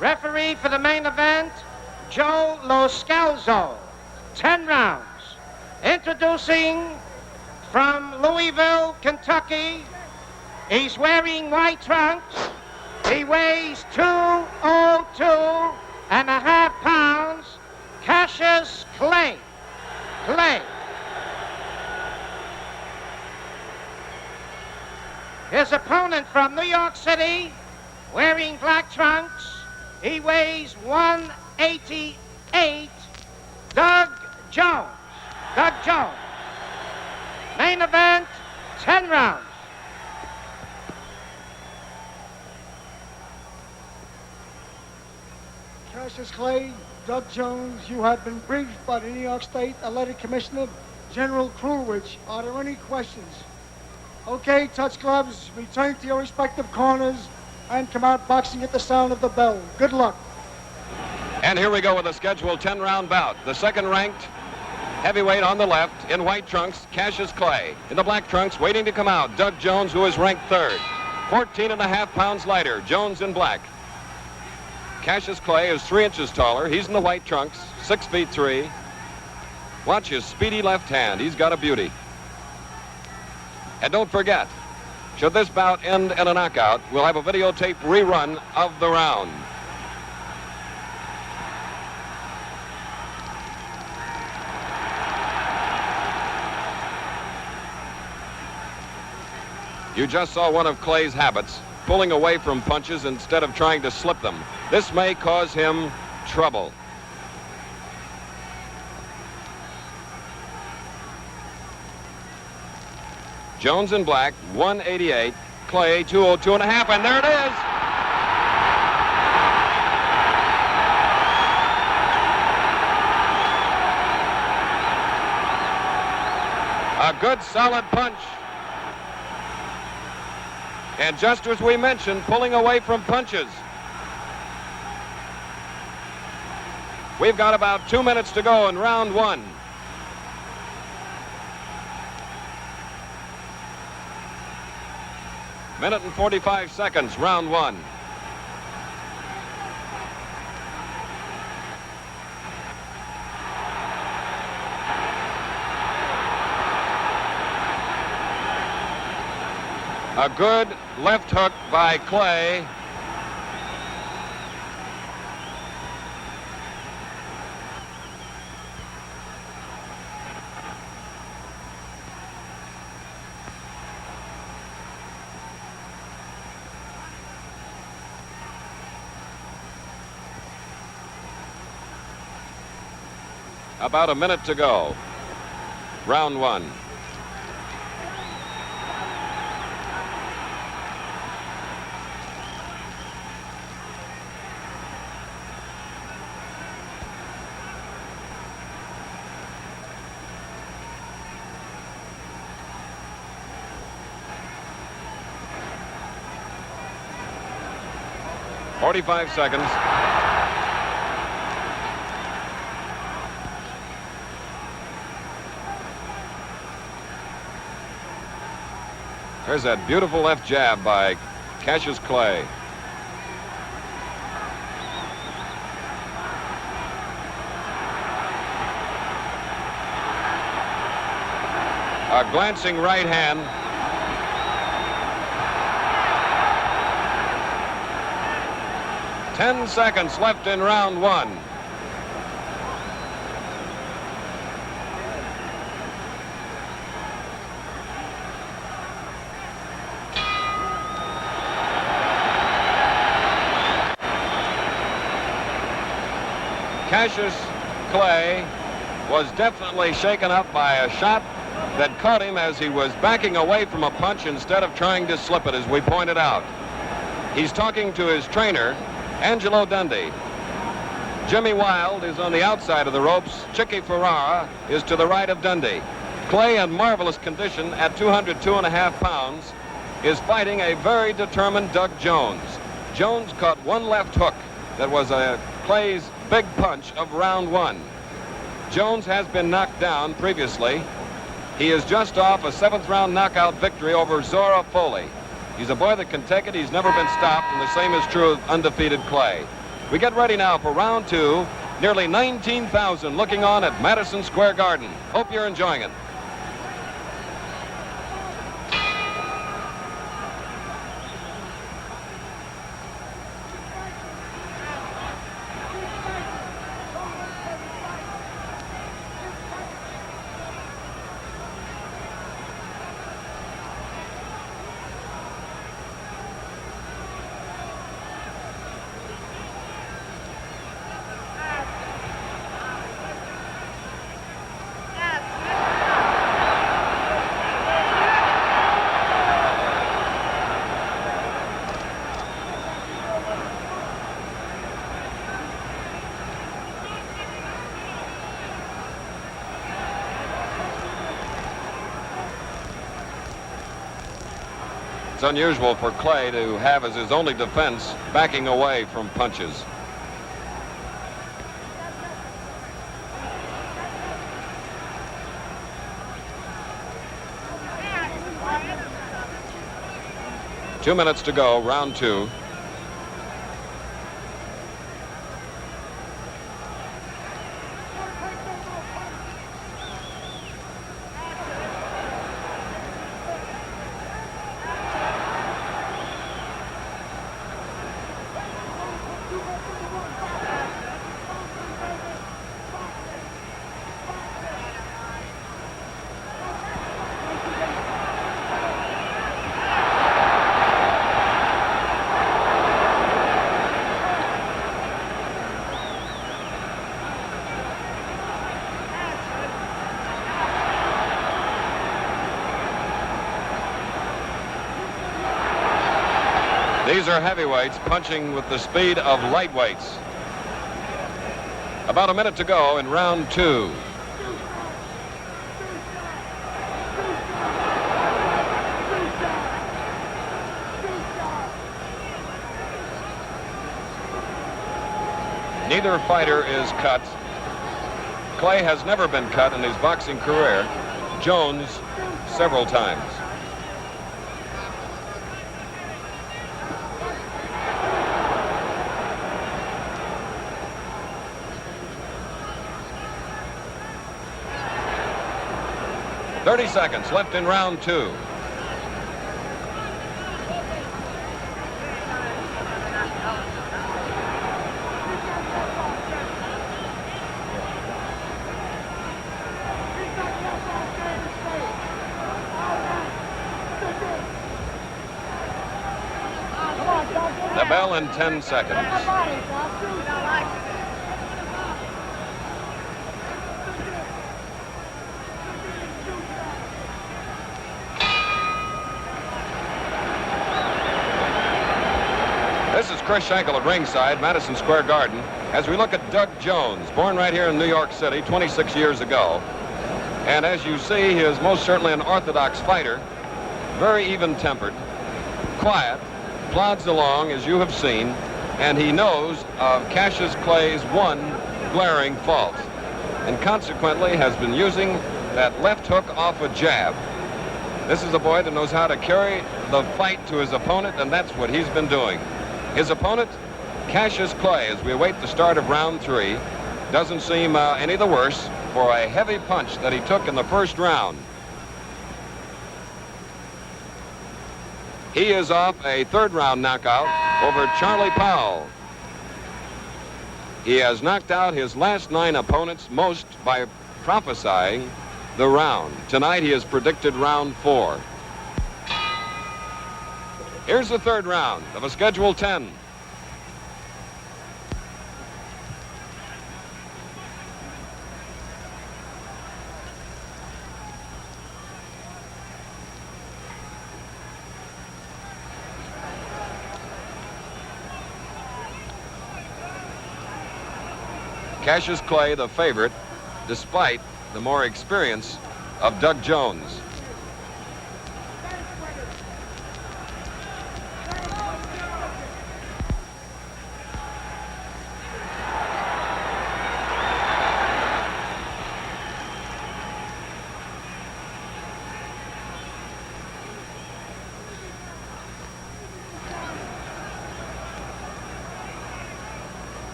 Referee for the main event, Joe Lo Scalzo. 10 rounds. Introducing from Louisville, Kentucky. He's wearing white trunks. He weighs 202.5 pounds. Cassius Clay. His opponent from New York City, wearing black trunks. He weighs 188. Doug Jones. Main event, 10 rounds. Cassius Clay, Doug Jones, you have been briefed by the New York State Athletic Commissioner, General Krulwich. Are there any questions? Okay, touch gloves, return to your respective corners, and come out boxing at the sound of the bell. Good luck. And here we go with a scheduled 10-round bout. The second-ranked heavyweight on the left, in white trunks, Cassius Clay. In the black trunks, waiting to come out, Doug Jones, who is ranked third. 14.5 pounds lighter, Jones in black. Cassius Clay is 3 inches taller. He's in the white trunks, 6'3". Watch his speedy left hand. He's got a beauty. And don't forget, should this bout end in a knockout, we'll have a videotape rerun of the round. You just saw one of Clay's habits, pulling away from punches instead of trying to slip them. This may cause him trouble. Jones in black, 188. Clay, 202.5, and there it is. A good solid punch. And just as we mentioned, pulling away from punches. We've got about 2 minutes to go in round one. Minute and 45 seconds, round one. A good left hook by Clay. About a minute to go. Round one. "45 seconds. There's that beautiful left jab by Cassius Clay. A glancing right hand. "10 seconds left in round one. Cassius Clay was definitely shaken up by a shot that caught him as he was backing away from a punch instead of trying to slip it, as we pointed out. He's talking to his trainer, Angelo Dundee. Jimmy Wild is on the outside of the ropes. Chicky Ferrara is to the right of Dundee. Clay, in marvelous condition at 202.5 pounds, is fighting a very determined Doug Jones. Jones caught one left hook that was Clay's big punch of round one. Jones has been knocked down previously. He is just off a 7th round knockout victory over Zora Foley. He's a boy that can take it. He's never been stopped, and the same is true of undefeated Clay. We get ready now for round two. Nearly 19,000 looking on at Madison Square Garden. Hope you're enjoying it. It's unusual for Clay to have as his only defense backing away from punches. Two minutes to go, round two. These are heavyweights punching with the speed of lightweights. About a minute to go in round two. Neither fighter is cut. Clay has never been cut in his boxing career. Jones several times. .30 seconds left in round two. The bell in 10 seconds. This is Chris Schenkel at ringside, Madison Square Garden, as we look at Doug Jones, born right here in New York City 26 years ago. And as you see, he is most certainly an orthodox fighter, very even-tempered, quiet, plods along, as you have seen, and he knows of Cassius Clay's one glaring fault, and consequently has been using that left hook off a jab. This is a boy that knows how to carry the fight to his opponent, and that's what he's been doing. His opponent, Cassius Clay, as we await the start of round three, doesn't seem any the worse for a heavy punch that he took in the first round. He is off a third-round knockout over Charlie Powell. He has knocked out his last 9 opponents, most by prophesying the round. Tonight he has predicted round 4. Here's the third round of a scheduled 10. Cassius Clay, the favorite, despite the more experience of Doug Jones.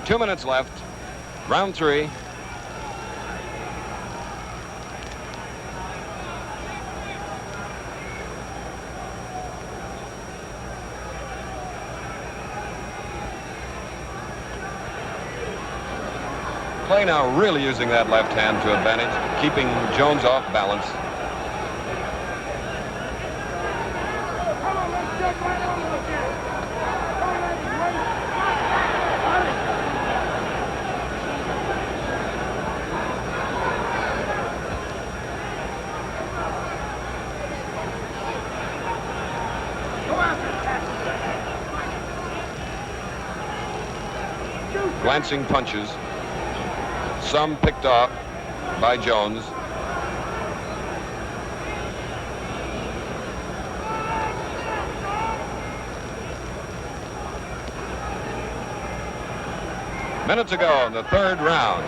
2 minutes left. Round 3. Clay now really using that left hand to advantage, keeping Jones off balance. Glancing punches. Some picked off by Jones. Minutes ago in the 3rd round.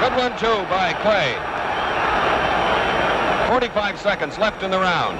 Good one, too, by Clay. 45 seconds left in the round.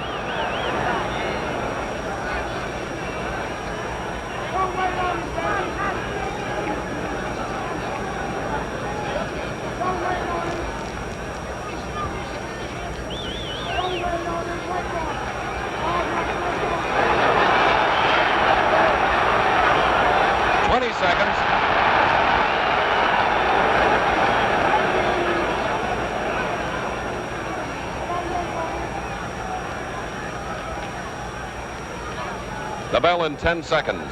The bell in 10 seconds. A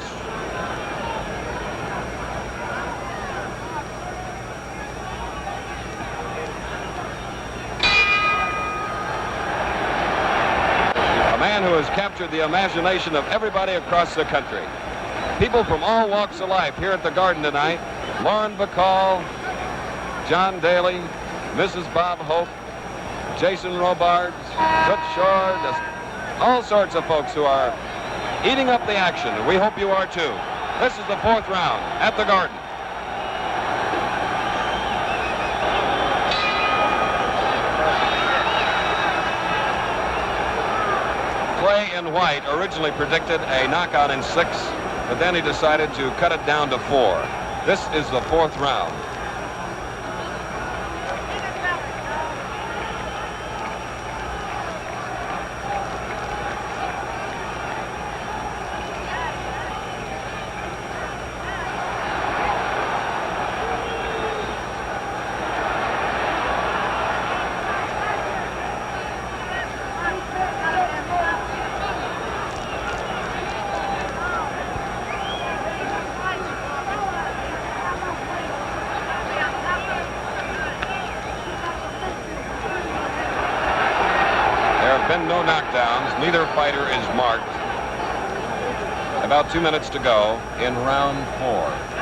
man who has captured the imagination of everybody across the country. People from all walks of life here at the Garden tonight. Lauren Bacall, John Daly, Mrs. Bob Hope, Jason Robards, Toots Shore, just all sorts of folks who are eating up the action, and we hope you are too. This is the 4th round at the Garden. Clay in white originally predicted a knockout in 6, but then he decided to cut it down to 4. This is the 4th round. No knockdowns. Neither fighter is marked. About 2 minutes to go in round 4.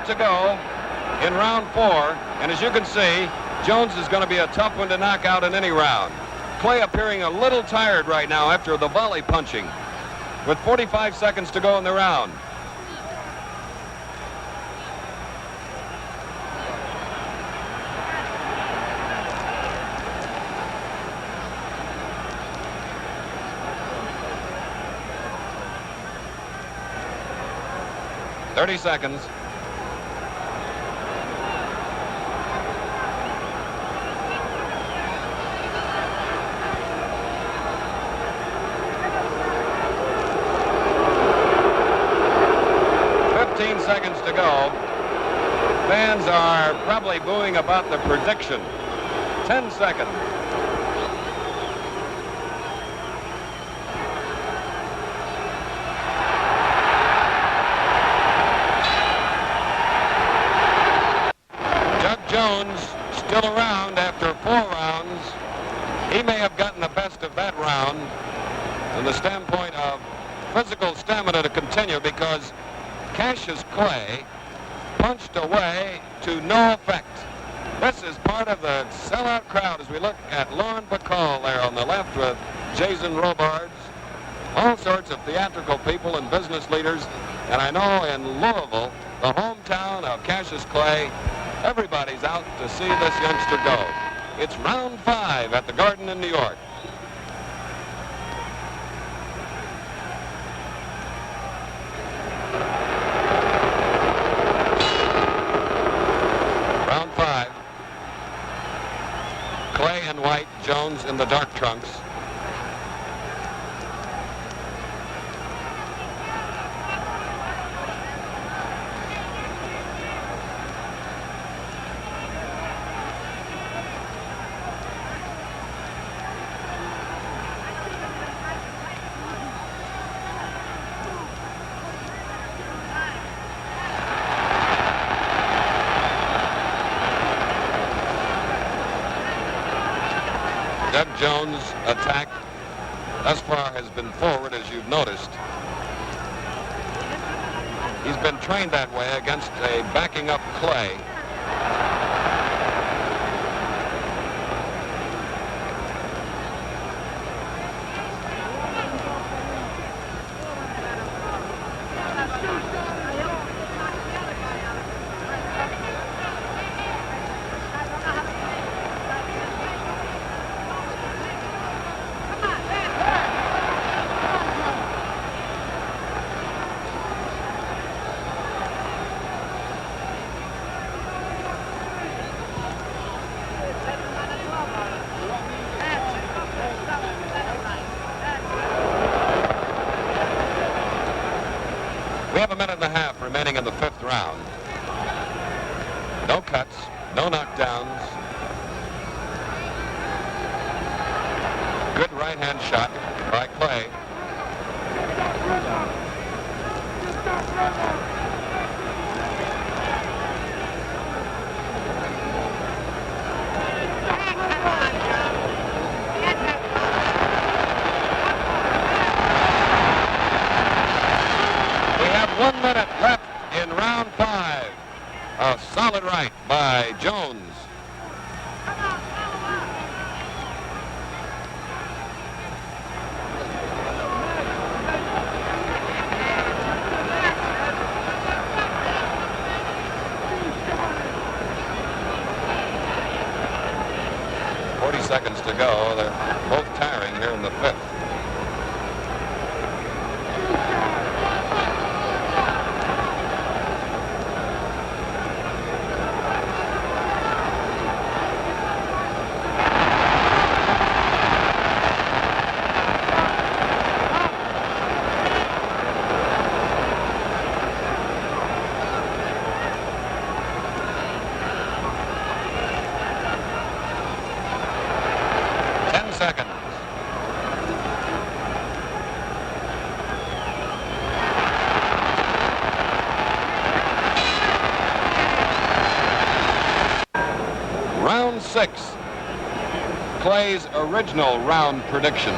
To go in round 4, and as you can see, Jones is going to be a tough one to knock out in any round. Clay appearing a little tired right now after the volley punching, with 45 seconds to go in the round. "30 seconds. seconds to go. Fans are probably booing about the prediction. 10 seconds. Doug Jones still around after 4 rounds. He may have gotten the best of that round from the standpoint of physical stamina to continue, because Cassius Clay punched away to no effect. This is part of the sellout crowd as we look at Lauren Bacall there on the left with Jason Robards, all sorts of theatrical people and business leaders. And I know in Louisville, the hometown of Cassius Clay, everybody's out to see this youngster go. It's round 5 at the Garden in New York. Round 5. Clay in white, Jones in the dark trunks. Doug Jones' attack thus far has been forward, as you've noticed. He's been trained that way against a backing up Clay. We have a minute and a half remaining in the 5th round. No cuts, no knockdowns. Good right-hand shot by Clay. We have 1 minute left in round 5. A solid right by Jones. Seconds to go. They're both tiring here in the 5th. Seconds. Round 6. Clay's original round prediction.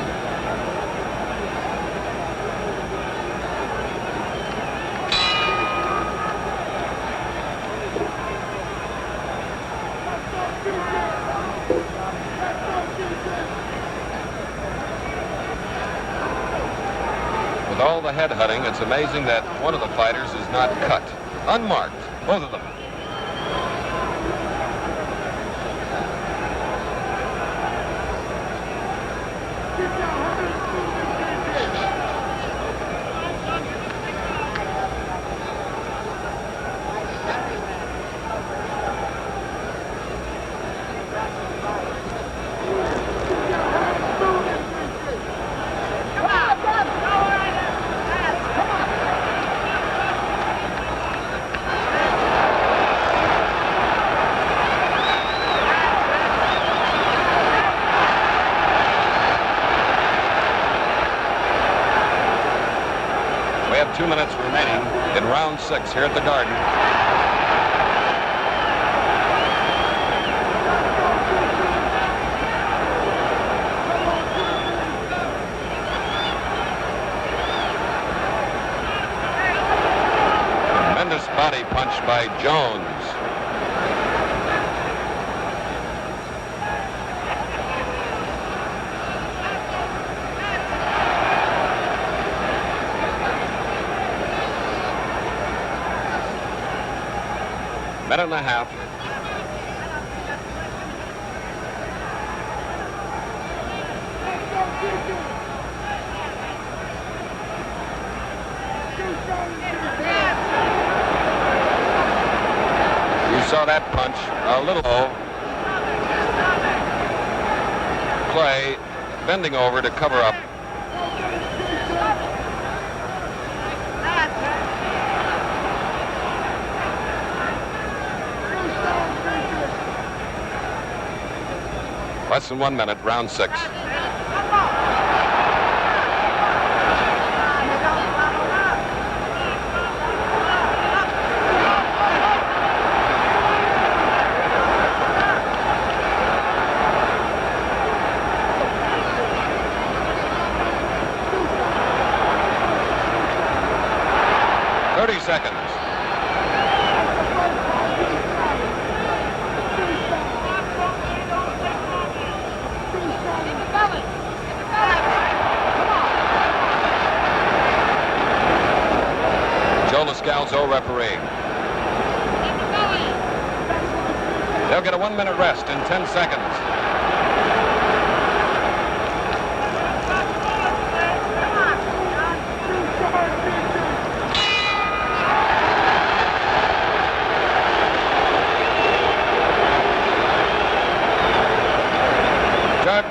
With all the head-hunting, it's amazing that one of the fighters is not cut. Unmarked, both of them. 2 minutes remaining in round 6 here at the Garden. Tremendous body punch by Jones. Minute and a half. You saw that punch a little low. Clay bending over to cover up. Less than 1 minute, round 6. Seconds. Joe Lascalzo refereeing. They'll get a 1 minute rest in 10 seconds.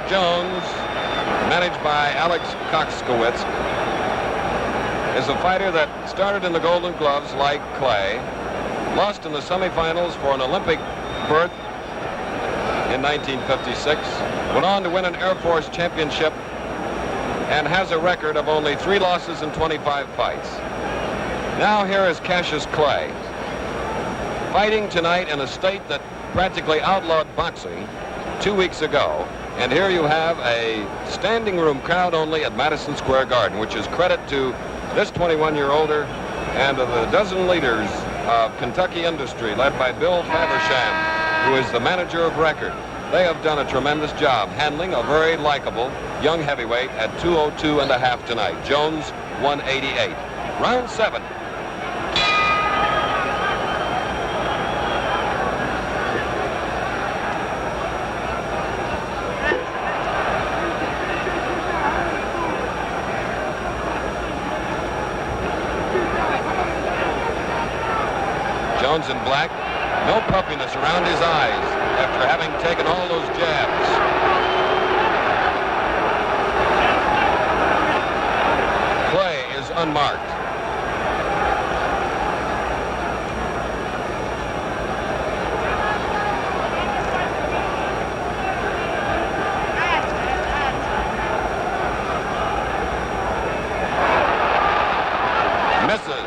Jones, managed by Alex Coxkowitz, is a fighter that started in the Golden Gloves like Clay, lost in the semifinals for an Olympic berth in 1956, went on to win an Air Force championship, and has a record of only 3 losses in 25 fights. Now here is Cassius Clay, fighting tonight in a state that practically outlawed boxing 2 weeks ago. And here you have a standing room crowd only at Madison Square Garden, which is credit to this 21-year-older and of the dozen leaders of Kentucky industry, led by Bill Faversham, who is the manager of record. They have done a tremendous job handling a very likable young heavyweight at 202.5 tonight. Jones, 188. Round 7. Jones in black, no puffiness around his eyes after having taken all those jabs. Clay is unmarked. Misses.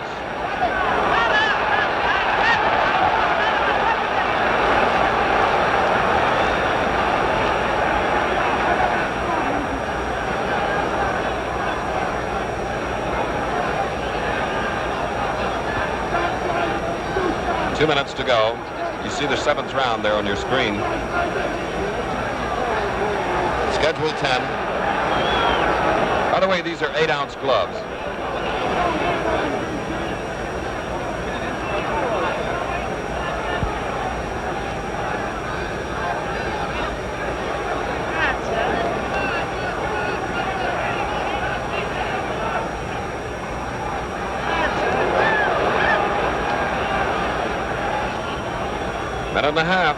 2 minutes to go. You see the 7th round there on your screen. Schedule 10. By the way, these are 8-ounce gloves. Minute and a half.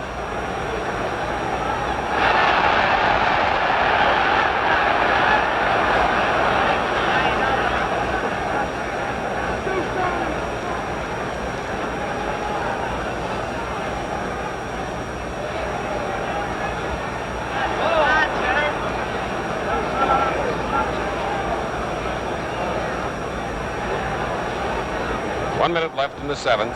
1 minute left in the 7th.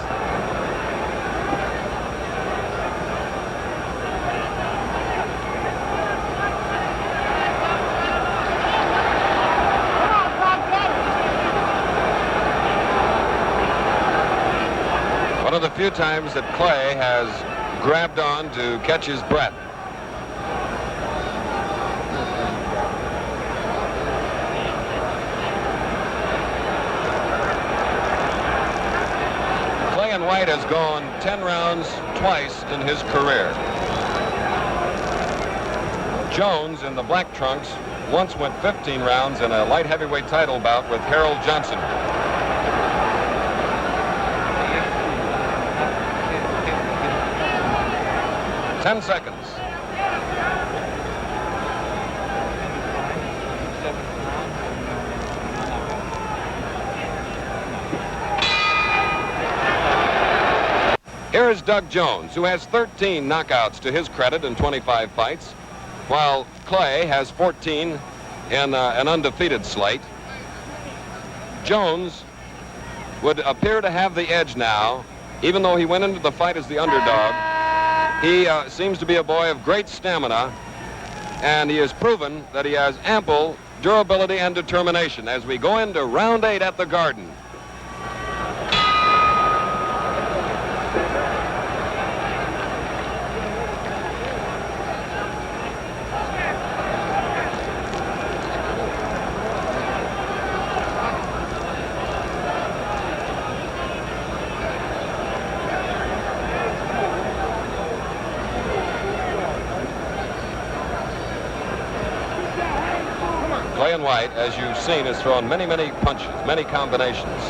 One of the few times that Clay has grabbed on to catch his breath. Clay and White has gone 10 rounds twice in his career. Jones in the black trunks once went 15 rounds in a light heavyweight title bout with Harold Johnson. 10 seconds. Here is Doug Jones, who has 13 knockouts to his credit in 25 fights, while Clay has 14 in an undefeated slate. Jones would appear to have the edge now, even though he went into the fight as the underdog. He seems to be a boy of great stamina, and he has proven that he has ample durability and determination as we go into round 8 at the Garden. Clay and White, as you've seen, has thrown many, many punches, many combinations,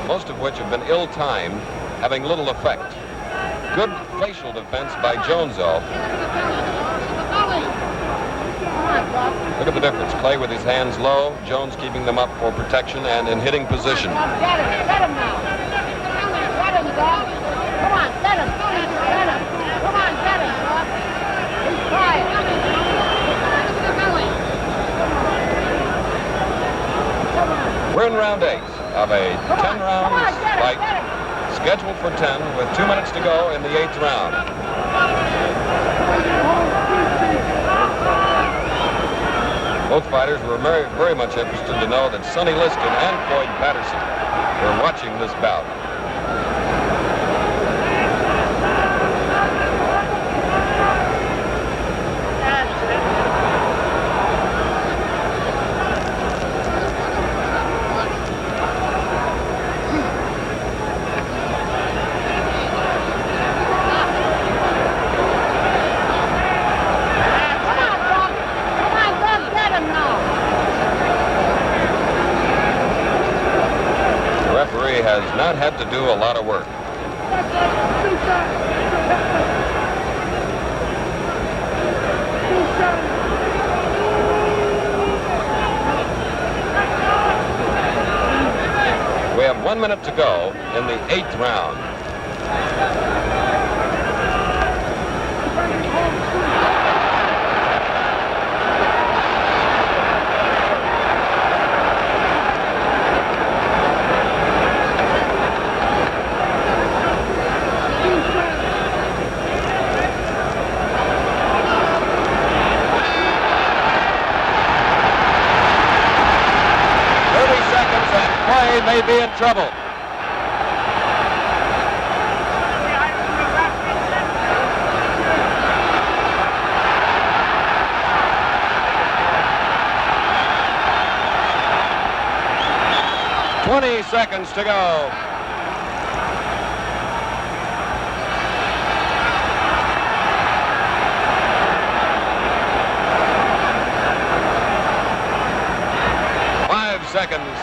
most of which have been ill-timed, having little effect. Good facial defense by Jones, though. Look at the difference. Clay with his hands low, Jones keeping them up for protection and in hitting position. Get him now. Get him, dog. Come on, get him. Get him. Come on, get him, dog. He's quiet. We're in round 8 of a 10-round fight, scheduled for 10 with 2 minutes to go in the 8th round. Both fighters were very much interested to know that Sonny Liston and Floyd Patterson were watching this bout. Has not had to do a lot of work. We have 1 minute to go in the 8th round. May be in trouble. "20 seconds to go. Seconds.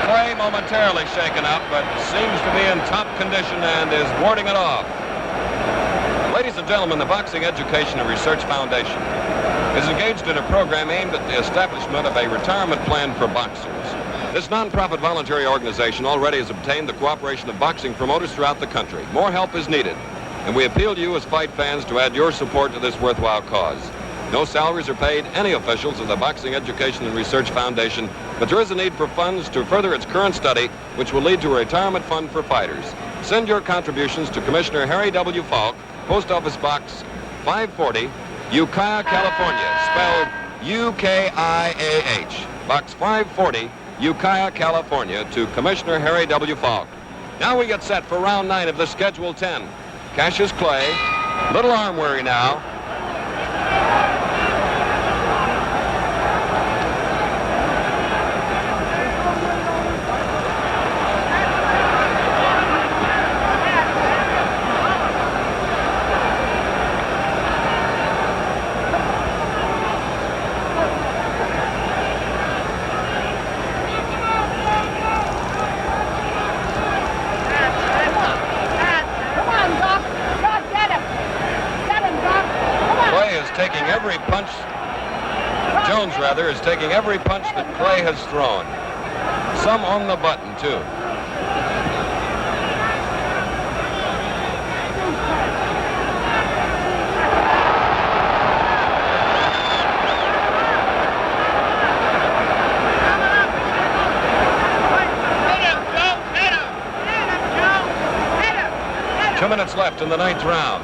Clay momentarily shaken up, but seems to be in top condition and is warding it off. Ladies and gentlemen, the Boxing Education and Research Foundation is engaged in a program aimed at the establishment of a retirement plan for boxers. This non-profit voluntary organization already has obtained the cooperation of boxing promoters throughout the country. More help is needed. and we appeal to you as fight fans to add your support to this worthwhile cause. No salaries are paid any officials of the Boxing Education and Research Foundation, but there is a need for funds to further its current study, which will lead to a retirement fund for fighters. Send your contributions to Commissioner Harry W. Falk, Post Office Box 540, Ukiah, California, spelled U-K-I-A-H. Box 540, Ukiah, California, to Commissioner Harry W. Falk. Now we get set for round 9 of the Schedule 10. Cassius Clay, little arm weary now. Is taking every punch that Clay has thrown. Some on the button, too. Hit him, Joe! Hit him! 2 minutes left in the 9th round.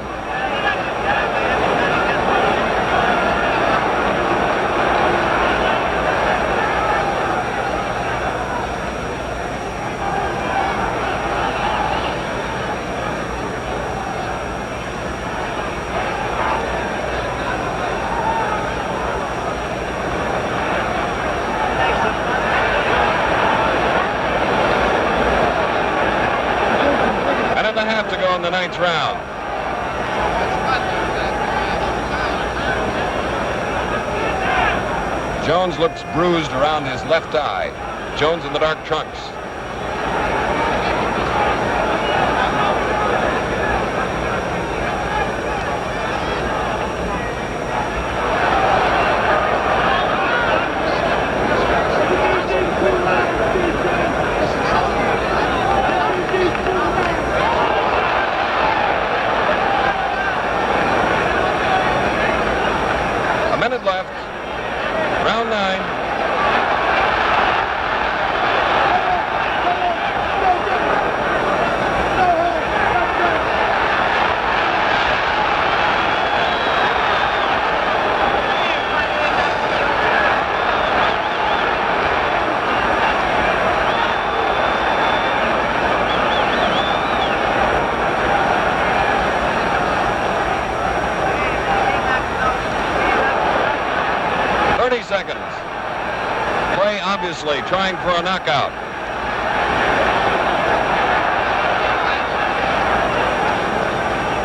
To go in the 9th round. Jones looks bruised around his left eye. Jones in the dark trunks. Left. Round 9. Seconds. Clay obviously trying for a knockout.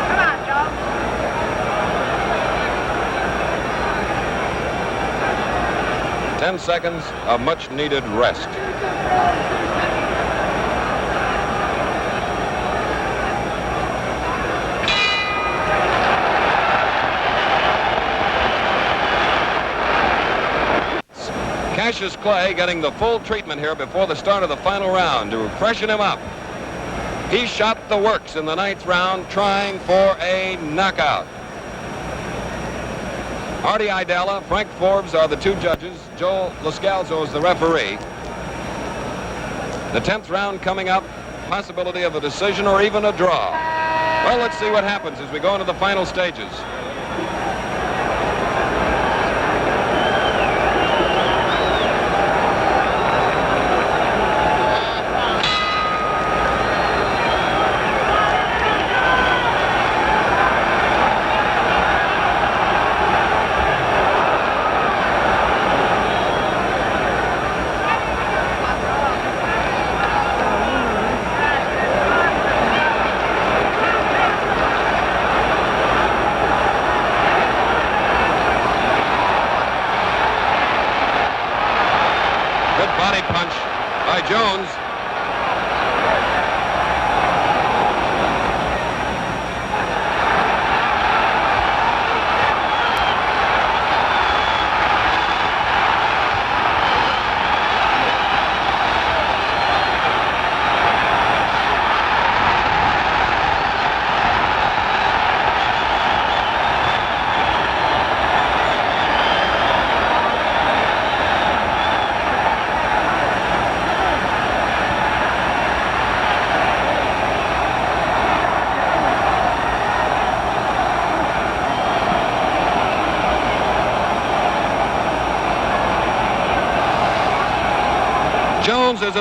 Come on, Joe. 10 seconds of much needed rest. Cassius Clay getting the full treatment here before the start of the final round to freshen him up. He shot the works in the 9th round trying for a knockout. Artie Idella, Frank Forbes are the 2 judges. Joe Lascalzo is the referee. The 10th round coming up, possibility of a decision or even a draw. Well, let's see what happens as we go into the final stages.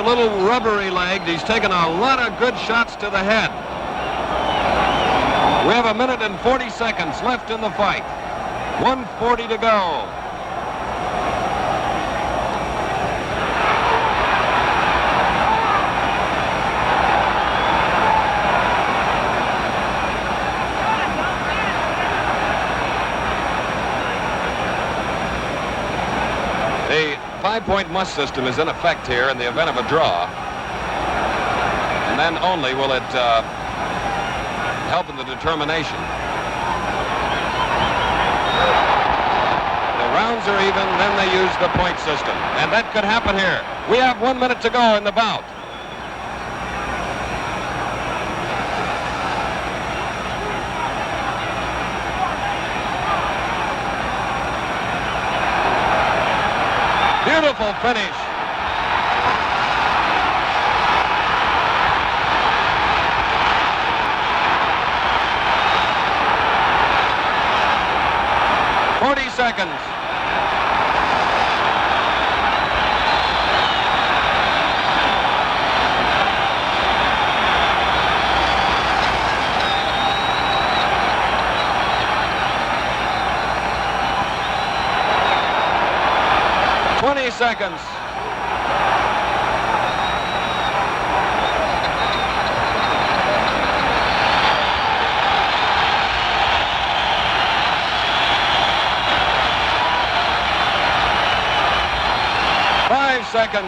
little rubbery-legged. He's taken a lot of good shots to the head. We have 1 minute and 40 seconds left in the fight. 1:40 to go. The 5-point must system is in effect here in the event of a draw. And then only will it help in the determination. The rounds are even, then they use the point system. And that could happen here. We have 1 minute to go in the bout. Beautiful finish. Seconds. Seconds. Seconds.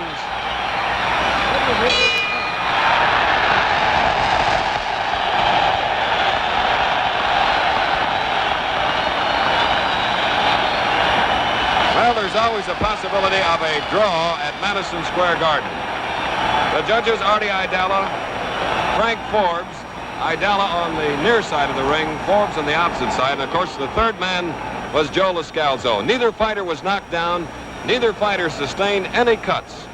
Well, there's always a possibility of a draw at Madison Square Garden. The judges, Artie Idala, Frank Forbes, Idala on the near side of the ring, Forbes on the opposite side, and of course the third man was Joe Lascalzo. Neither fighter was knocked down. Neither fighter sustained any cuts,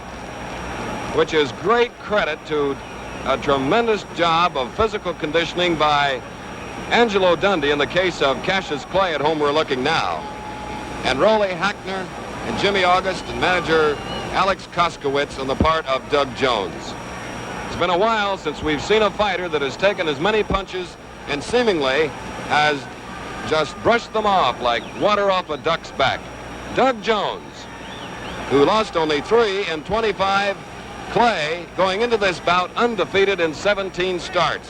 which is great credit to a tremendous job of physical conditioning by Angelo Dundee in the case of Cassius Clay, at whom we're looking now, and Rolly Hackner and Jimmy August and manager Alex Koskowitz on the part of Doug Jones. It's been a while since we've seen a fighter that has taken as many punches and seemingly has just brushed them off like water off a duck's back. Doug Jones, who lost only 3 in 25, Clay going into this bout undefeated in 17 starts.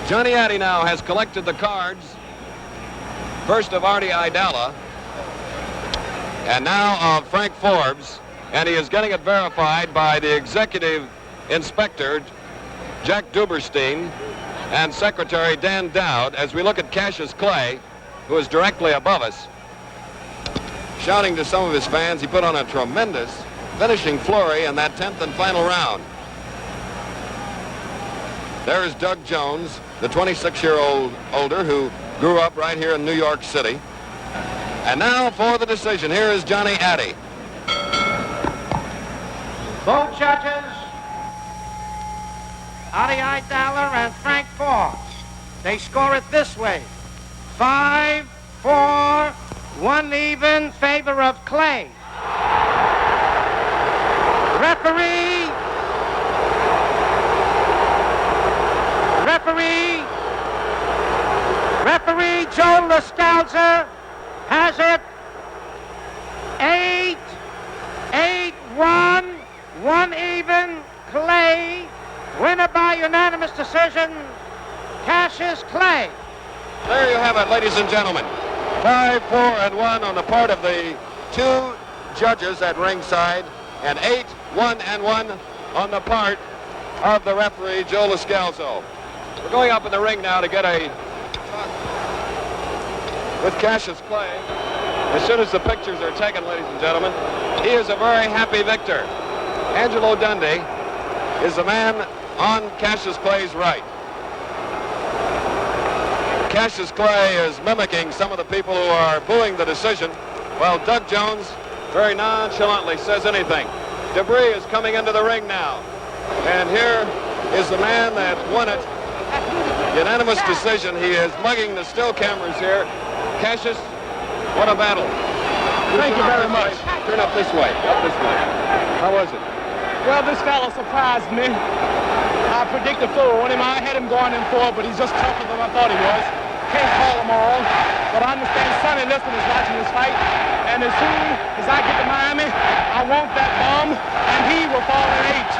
Johnny Addy now has collected the cards, first of Artie Idala, and now of Frank Forbes, and he is getting it verified by the executive inspector, Jack Duberstein, and Secretary Dan Dowd, as we look at Cassius Clay, who is directly above us, shouting to some of his fans. He put on a tremendous finishing flurry in that 10th and final round. There is Doug Jones, the 26-year-old older who grew up right here in New York City. And now for the decision, here is Johnny Addy. Both judges, Artie Idala and Frank Forbes, they score it this way: 5-4, 1 even, favor of Clay. Referee Joe Lascalzo has it 8-1, 1 even, Clay. Winner by unanimous decision, Cassius Clay. There you have it, ladies and gentlemen. 5-4-1 on the part of the 2 judges at ringside, and 8-1-1 on the part of the referee, Joe Lascalzo. We're going up in the ring now to get a talk with Cassius Clay. As soon as the pictures are taken, ladies and gentlemen, he is a very happy victor. Angelo Dundee is the man on Cassius Clay's right. Cassius Clay is mimicking some of the people who are booing the decision, while Doug Jones very nonchalantly says anything. Debris is coming into the ring now. And here is the man that won it. Unanimous decision. He is mugging the still cameras here. Cassius, what a battle. Thank you very much. Turn up this way. Up this way. How was it? Well, this fella surprised me. I predicted 4 on him. I had him going in 4, but he's just tougher than I thought he was. Can't call them all, but I understand Sonny Liston is watching this fight, and as soon as I get to Miami, I want that bum, and he will fall in 8.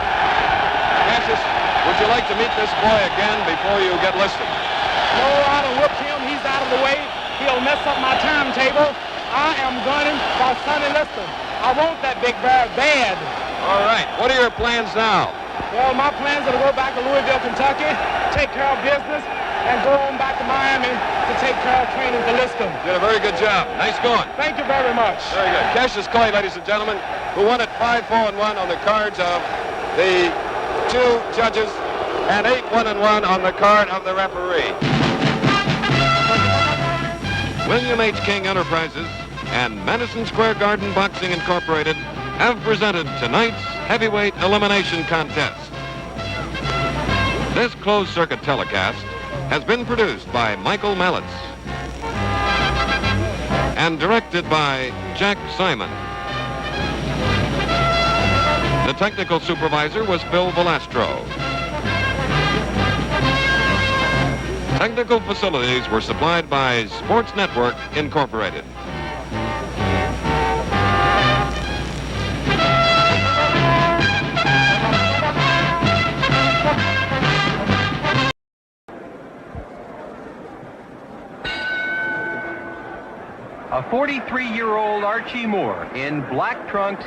Cassius, would you like to meet this boy again before you get listed? No, I done whipped him. He's out of the way. He'll mess up my timetable. I am gunning for Sonny Liston. I want that big bear bad. All right. What are your plans now? Well, my plans are to go back to Louisville, Kentucky, take care of business, and go on back to Miami to take care of training for Liston. Did a very good job. Nice going. Thank you very much. Very good. Cassius Clay, ladies and gentlemen, who won at 5-4-1 on the cards of the 2 judges and 8-1-1 on the card of the referee. William H. King Enterprises and Madison Square Garden Boxing Incorporated have presented tonight's heavyweight elimination contest. This closed-circuit telecast has been produced by Michael Mallitz and directed by Jack Simon. The technical supervisor was Phil Velastro. Technical facilities were supplied by Sports Network Incorporated. A 43-year-old Archie Moore in black trunks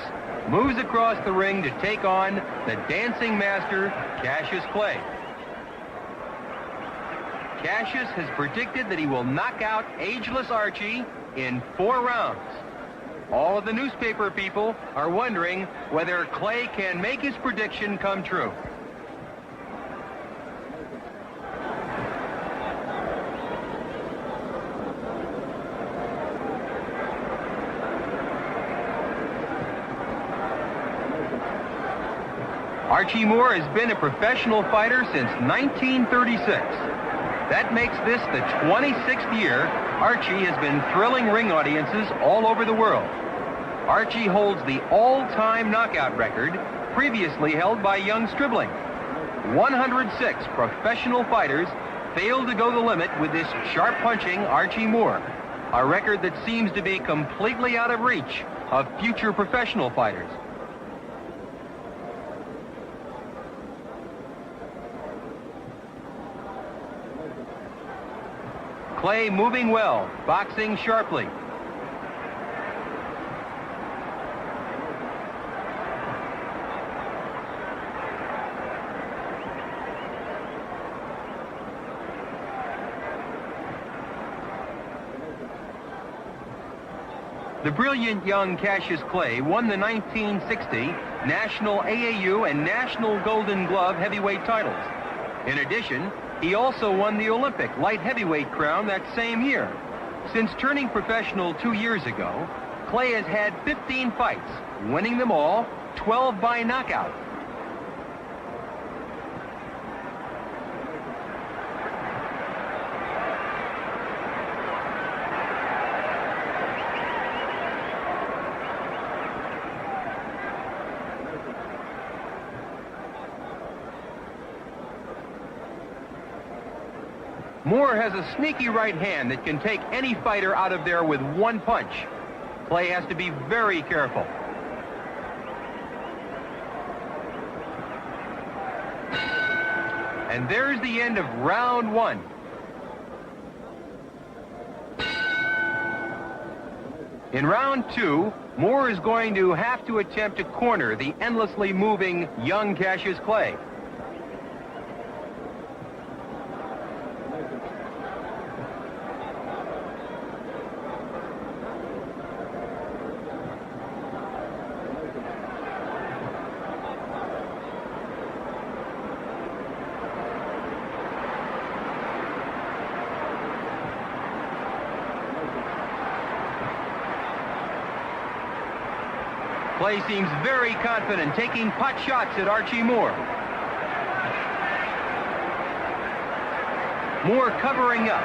moves across the ring to take on the dancing master, Cassius Clay. Cassius has predicted that he will knock out ageless Archie in 4 rounds. All of the newspaper people are wondering whether Clay can make his prediction come true. Archie Moore has been a professional fighter since 1936. That makes this the 26th year Archie has been thrilling ring audiences all over the world. Archie holds the all-time knockout record, previously held by young Stribling. 106 professional fighters failed to go the limit with this sharp-punching Archie Moore, a record that seems to be completely out of reach of future professional fighters. Clay moving well, boxing sharply. The brilliant young Cassius Clay won the 1960 National AAU and National Golden Glove heavyweight titles. In addition, he also won the Olympic light heavyweight crown that same year. Since turning professional 2 years ago, Clay has had 15 fights, winning them all, 12 by knockout. Moore has a sneaky right hand that can take any fighter out of there with one punch. Clay has to be very careful. And there's the end of round 1. In round 2, Moore is going to have to attempt to corner the endlessly moving young Cassius Clay. Clay seems very confident, taking pot shots at Archie Moore. Moore covering up.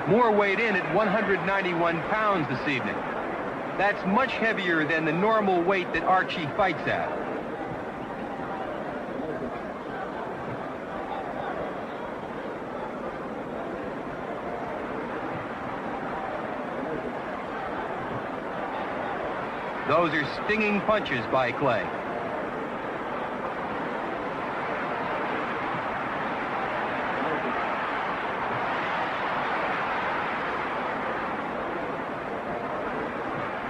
Moore weighed in at 191 pounds this evening. That's much heavier than the normal weight that Archie fights at. Those are stinging punches by Clay.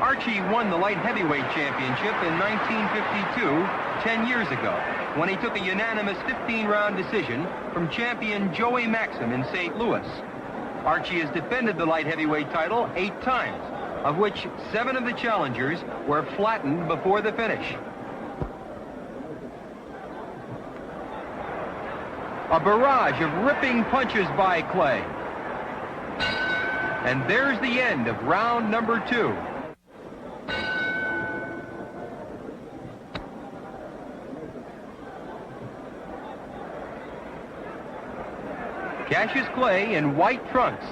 Archie won the light heavyweight championship in 1952, 10 years ago, when he took a unanimous 15-round decision from champion Joey Maxim in St. Louis. Archie has defended the light heavyweight title 8 times, of which 7 of the challengers were flattened before the finish. A barrage of ripping punches by Clay. And there's the end of round number 2. Cassius Clay in white trunks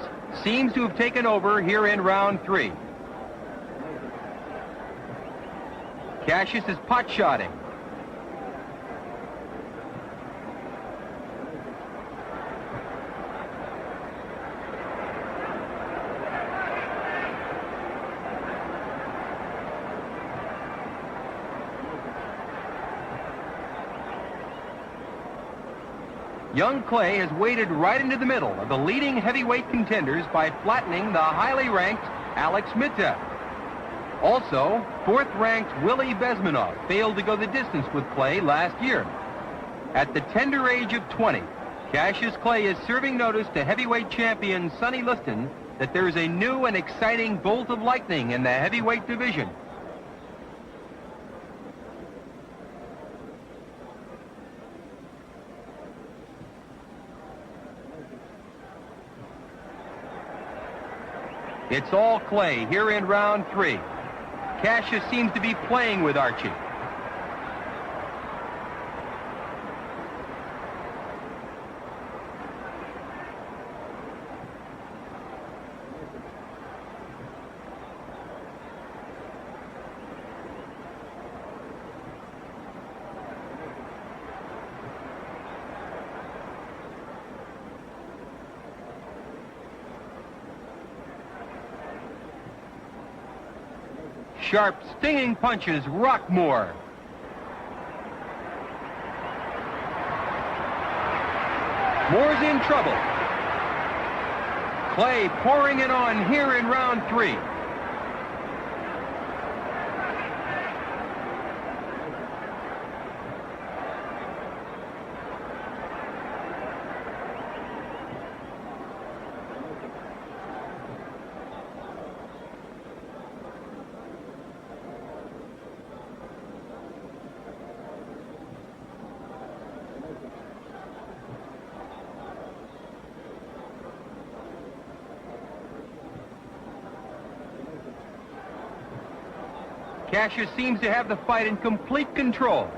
seems to have taken over here in round 3. Cassius is pot-shotting. Young Clay has waded right into the middle of the leading heavyweight contenders by flattening the highly ranked Alex Mitev. Also, 4th-ranked Willie Bezmenov failed to go the distance with Clay last year. At the tender age of 20, Cassius Clay is serving notice to heavyweight champion Sonny Liston that there's a new and exciting bolt of lightning in the heavyweight division. It's all Clay here in round 3. Cassius seems to be playing with Archie. Sharp, stinging punches rock Moore. Moore's in trouble. Clay pouring it on here in round 3. Cassius seems to have the fight in complete control.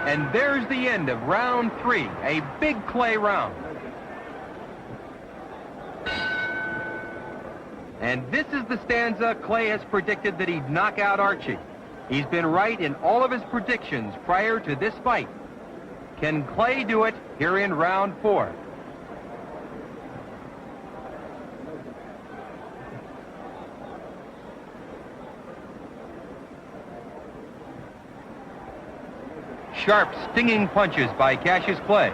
And there's the end of round 3, a big Clay round. And this is the stanza Clay has predicted that he'd knock out Archie. He's been right in all of his predictions prior to this fight. Can Clay do it here in round 4? Sharp, stinging punches by Cassius Clay.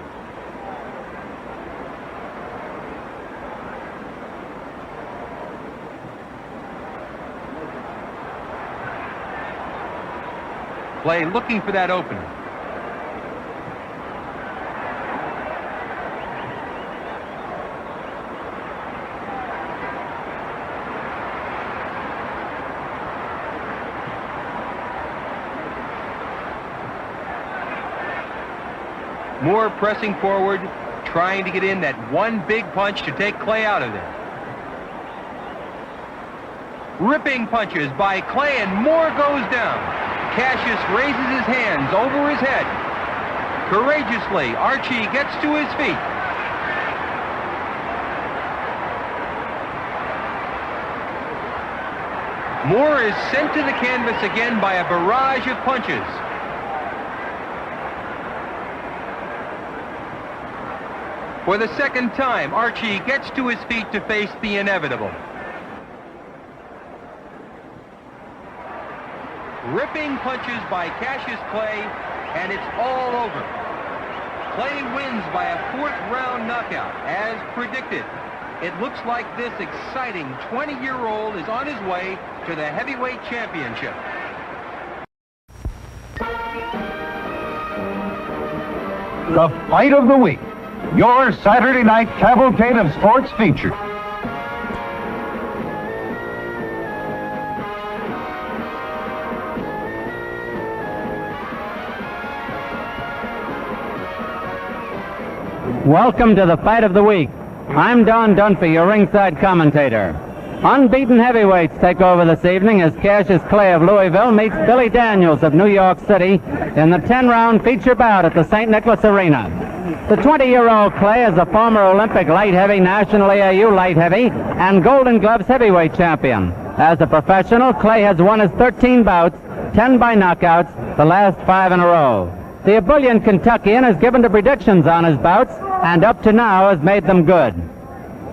Clay looking for that opening. Muir pressing forward, trying to get in that one big punch to take Clay out of there. Ripping punches by Clay, and Muir goes down. Cassius raises his hands over his head. Courageously, Archie gets to his feet. Muir is sent to the canvas again by a barrage of punches. For the second time, Archie gets to his feet to face the inevitable. Ripping punches by Cassius Clay, and it's all over. Clay wins by a 4th round knockout, as predicted. It looks like this exciting 20-year-old is on his way to the heavyweight championship. The fight of the week. Your Saturday night cavalcade of sports feature. Welcome to the fight of the week. I'm Don Dunphy, your ringside commentator. Unbeaten heavyweights take over this evening as Cassius Clay of Louisville meets Billy Daniels of New York City in the 10-round feature bout at the St. Nicholas Arena. The 20-year-old Clay is a former Olympic light heavy, national AAU light heavy, and Golden Gloves heavyweight champion. As a professional, Clay has won his 13 bouts, 10 by knockouts, the last 5 in a row. The ebullient Kentuckian is given to predictions on his bouts, and up to now has made them good.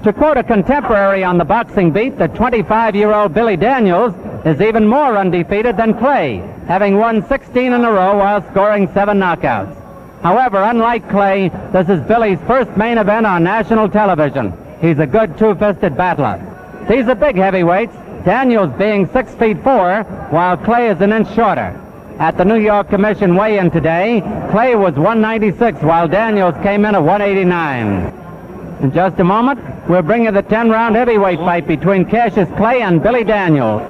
To quote a contemporary on the boxing beat, the 25-year-old Billy Daniels is even more undefeated than Clay, having won 16 in a row while scoring 7 knockouts. However, unlike Clay, this is Billy's first main event on national television. He's a good two-fisted battler. These are big heavyweights, Daniels being 6'4", while Clay is an inch shorter. At the New York Commission weigh-in today, Clay was 196, while Daniels came in at 189. In just a moment, we'll bring you the 10-round heavyweight fight between Cassius Clay and Billy Daniels.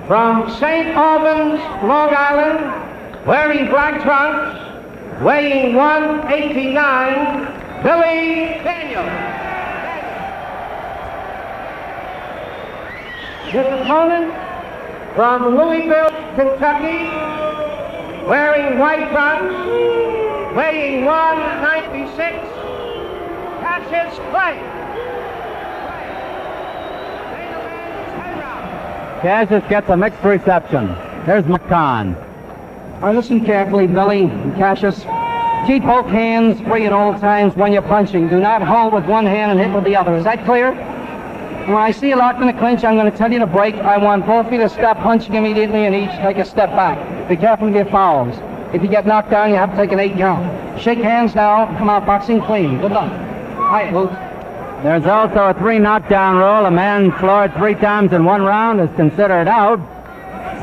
From St. Albans, Long Island, wearing black trunks, weighing 189, Billy Daniels. His opponent from Louisville, Kentucky, wearing white trunks, weighing 196, Cassius Clay. Cassius gets a mixed reception. Here's McCon. All right, listen carefully, Billy and Cassius. Keep both hands free at all times when you're punching. Do not hold with one hand and hit with the other. Is that clear? When I see you locked in a clinch, I'm going to tell you to break. I want both of you to stop punching immediately and each take a step back. Be careful of your fouls. If you get knocked down, you have to take an 8 count. Shake hands now. Come out boxing clean. Good luck. All right, Luke. There's also a 3 knockdown rule. A man floored 3 times in 1 round is considered out.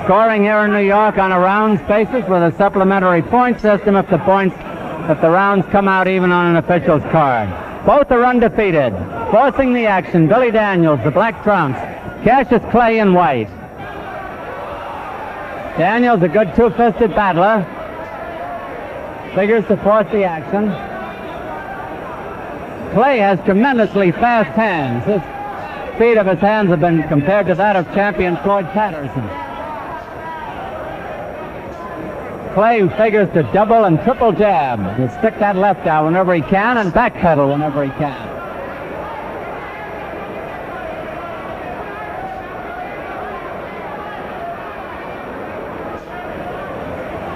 Scoring here in New York on a rounds basis with a supplementary point system if the rounds come out even on an official's card. Both are undefeated. Forcing the action, Billy Daniels, the black trunks. Cassius Clay in white. Daniels, a good two-fisted battler. Figures to force the action. Clay has tremendously fast hands. The speed of his hands have been compared to that of champion Floyd Patterson. Clay figures to double and triple jab. He'll stick that left out whenever he can and backpedal whenever he can.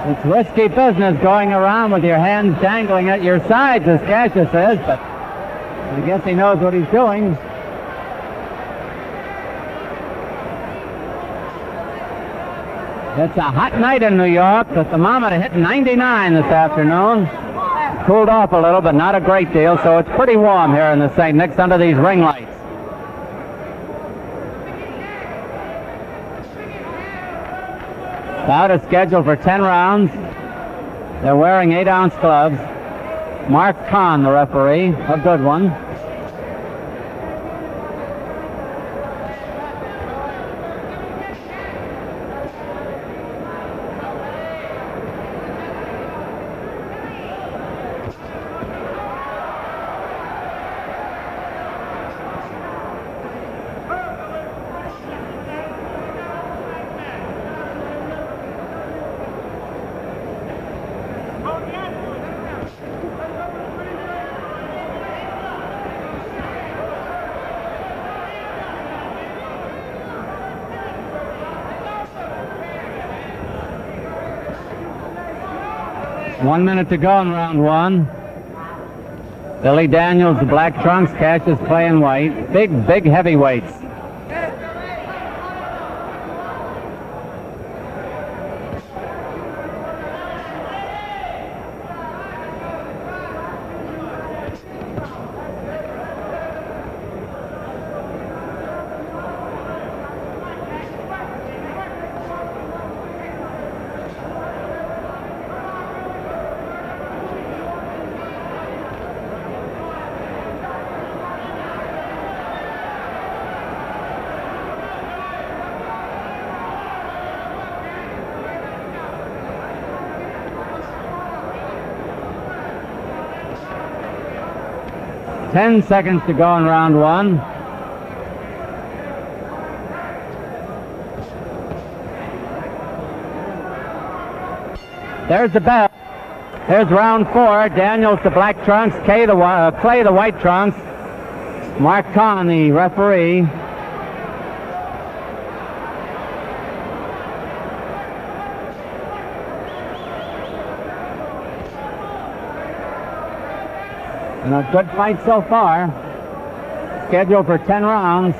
It's risky business going around with your hands dangling at your sides, as Cassius says, but I guess he knows what he's doing. It's a hot night in New York. The thermometer hit 99 this afternoon. Cooled off a little, but not a great deal, so it's pretty warm here in the St. Nick's under these ring lights. Bout is scheduled for 10 rounds. They're wearing 8-ounce gloves. Mark Kahn, the referee, a good one. 1 minute to go in round one. Billy Daniels, the black trunks, Cassius Clay in white. Big heavyweights. Ten seconds to go in round one. There's the bell. There's round four. Daniels the black trunks, Clay the white trunks. Mark Kahn, the referee. And a good fight so far. Scheduled for 10 rounds.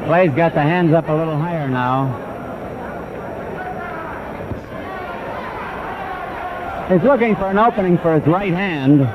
Clay's got the hands up a little higher now. He's looking for an opening for his right hand.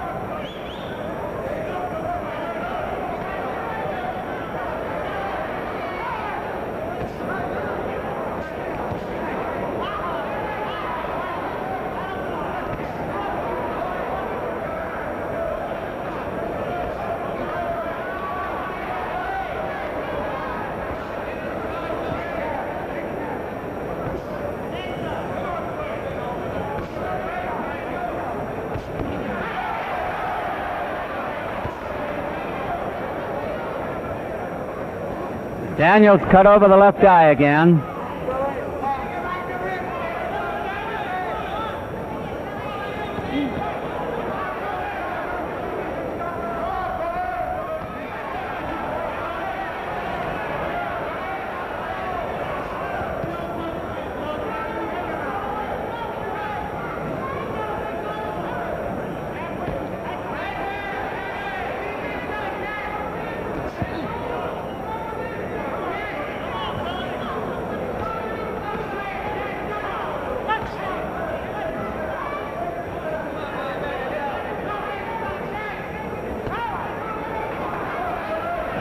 Daniels cut over the left eye again.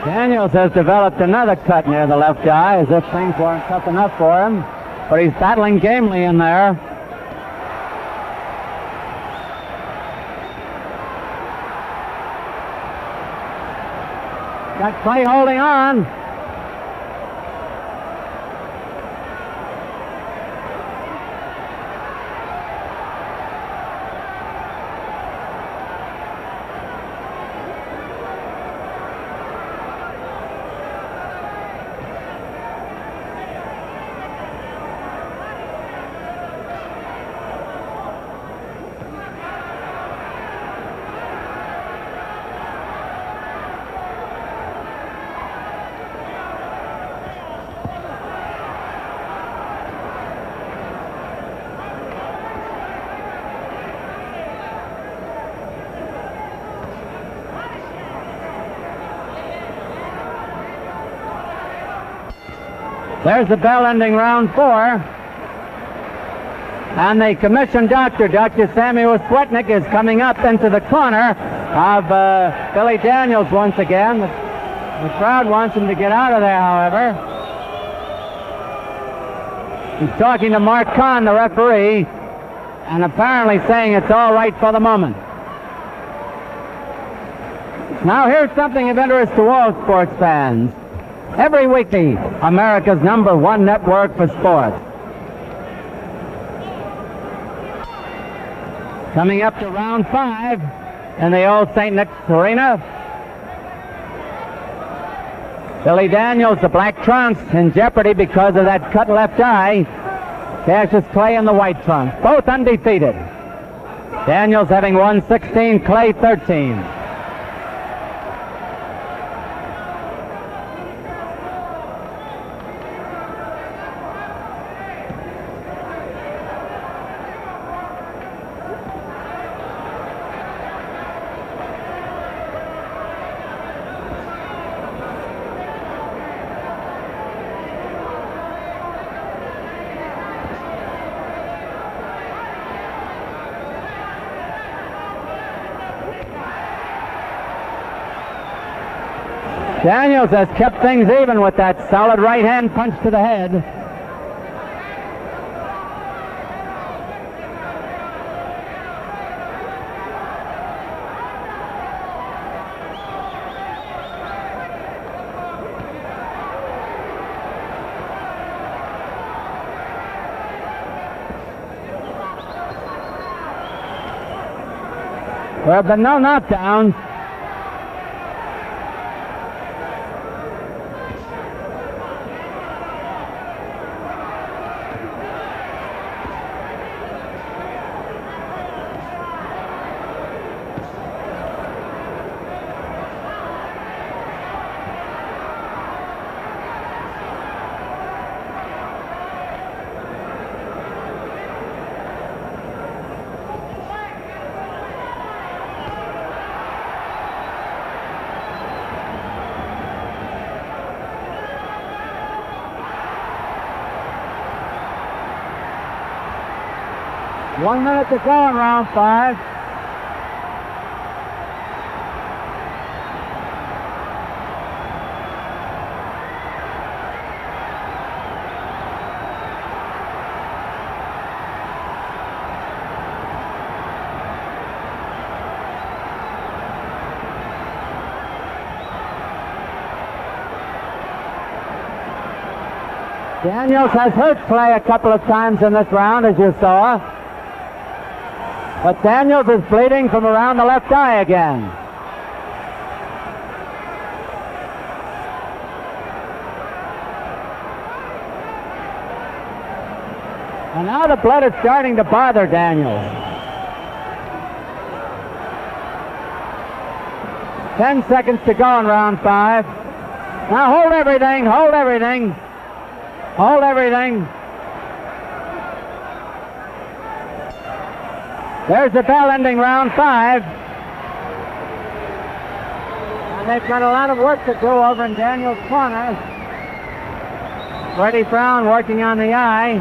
Daniels has developed another cut near the left eye, as if things weren't tough enough for him. But he's battling gamely in there. Got Clay holding on. There's the bell ending round four. And the commissioned doctor, Dr. Samuel Swetnick, is coming up into the corner of Billy Daniels once again. The crowd wants him to get out of there, however. He's talking to Mark Kahn, the referee, and apparently saying it's all right for the moment. Now here's something of interest to all sports fans. Every weekly, America's #1 network for sports. Coming up to round 5 in the old St. Nick's Arena. Billy Daniels, the black trunks, in jeopardy because of that cut left eye. Cassius Clay in the white trunks, both undefeated. Daniels having won 16, Clay 13. Daniels has kept things even with that solid right-hand punch to the head. There have been no knockdowns. One minute to go in round 5. Daniels has hurt Clay a couple of times in this round, as you saw. But Daniels is bleeding from around the left eye again. And now the blood is starting to bother Daniels. 10 seconds to go in round 5. Now hold everything, hold everything, hold everything. There's the bell ending round 5. And they've got a lot of work to do over in Daniels' corner. Freddie Brown working on the eye.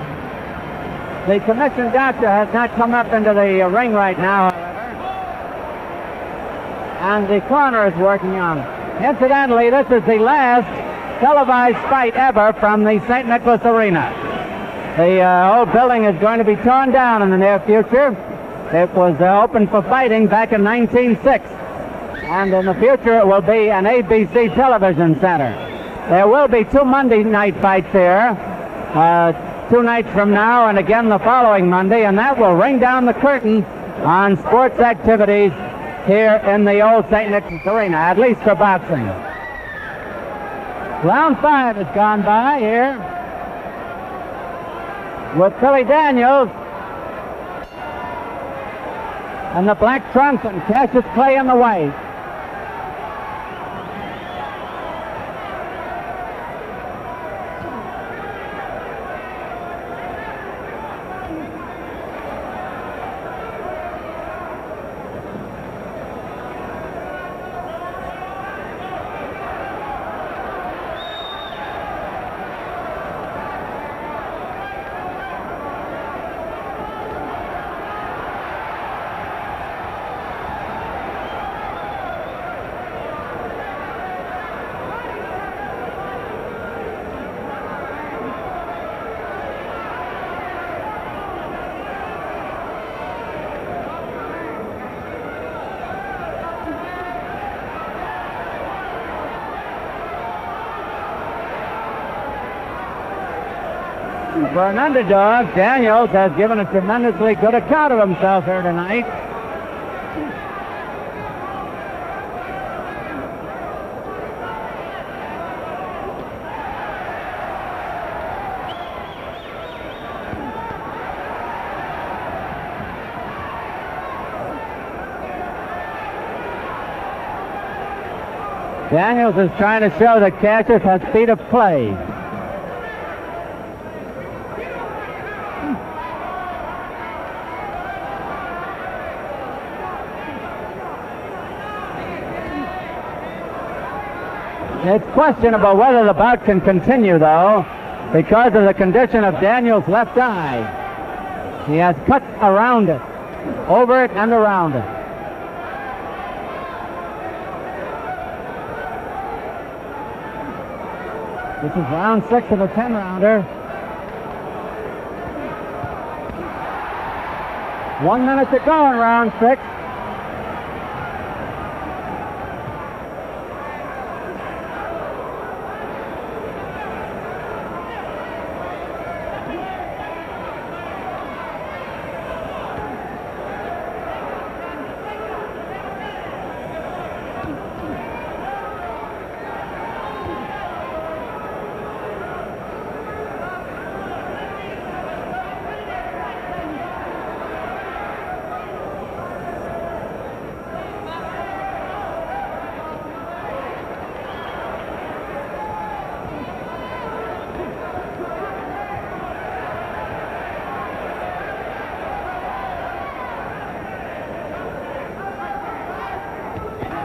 The commission doctor has not come up into the ring right now, however. And the corner is working on it. Incidentally, this is the last televised fight ever from the St. Nicholas Arena. The old building is going to be torn down in the near future. It was open for fighting back in 1906, and in the future it will be an ABC television center. There will be 2 Monday night fights here, 2 nights from now and again the following Monday, and that will ring down the curtain on sports activities here in the old St. Nicholas Arena, at least for boxing. Round 5 has gone by here with Billy Daniels and the black trunks and Cassius Clay in the white. For an underdog, Daniels has given a tremendously good account of himself here tonight. Daniels is trying to show that Cassius has feet of clay. It's questionable whether the bout can continue, though, because of the condition of Daniels' left eye. He has cuts around it, over it and around it. This is round 6 of a 10-rounder. 1 minute to go in round 6.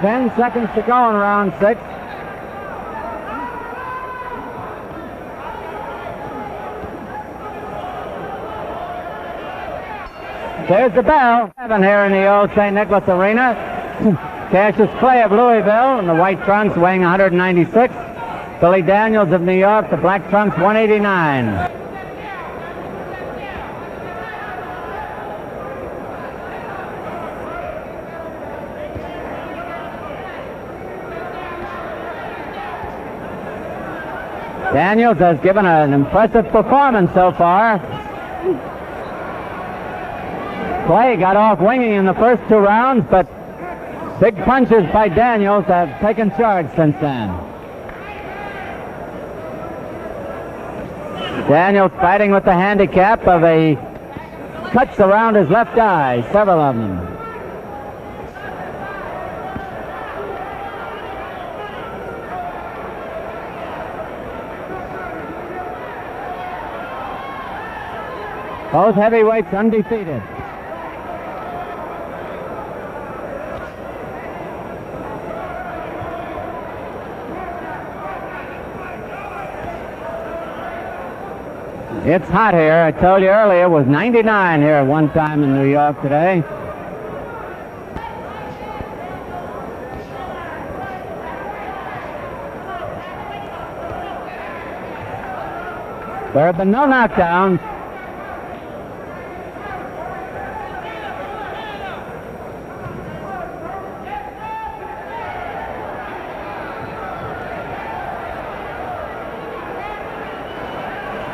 Ten seconds to go in round 6. There's the bell. 7 here in the old St. Nicholas Arena. Cassius Clay of Louisville in the white trunks weighing 196. Billy Daniels of New York, the black trunks, 189. Daniels has given an impressive performance so far. Clay got off winging in the first 2 rounds, but big punches by Daniels have taken charge since then. Daniels fighting with the handicap of a cuts around his left eye, several of them. Both heavyweights undefeated. It's hot here. I told you earlier it was 99 here at one time in New York today. There have been no knockdowns.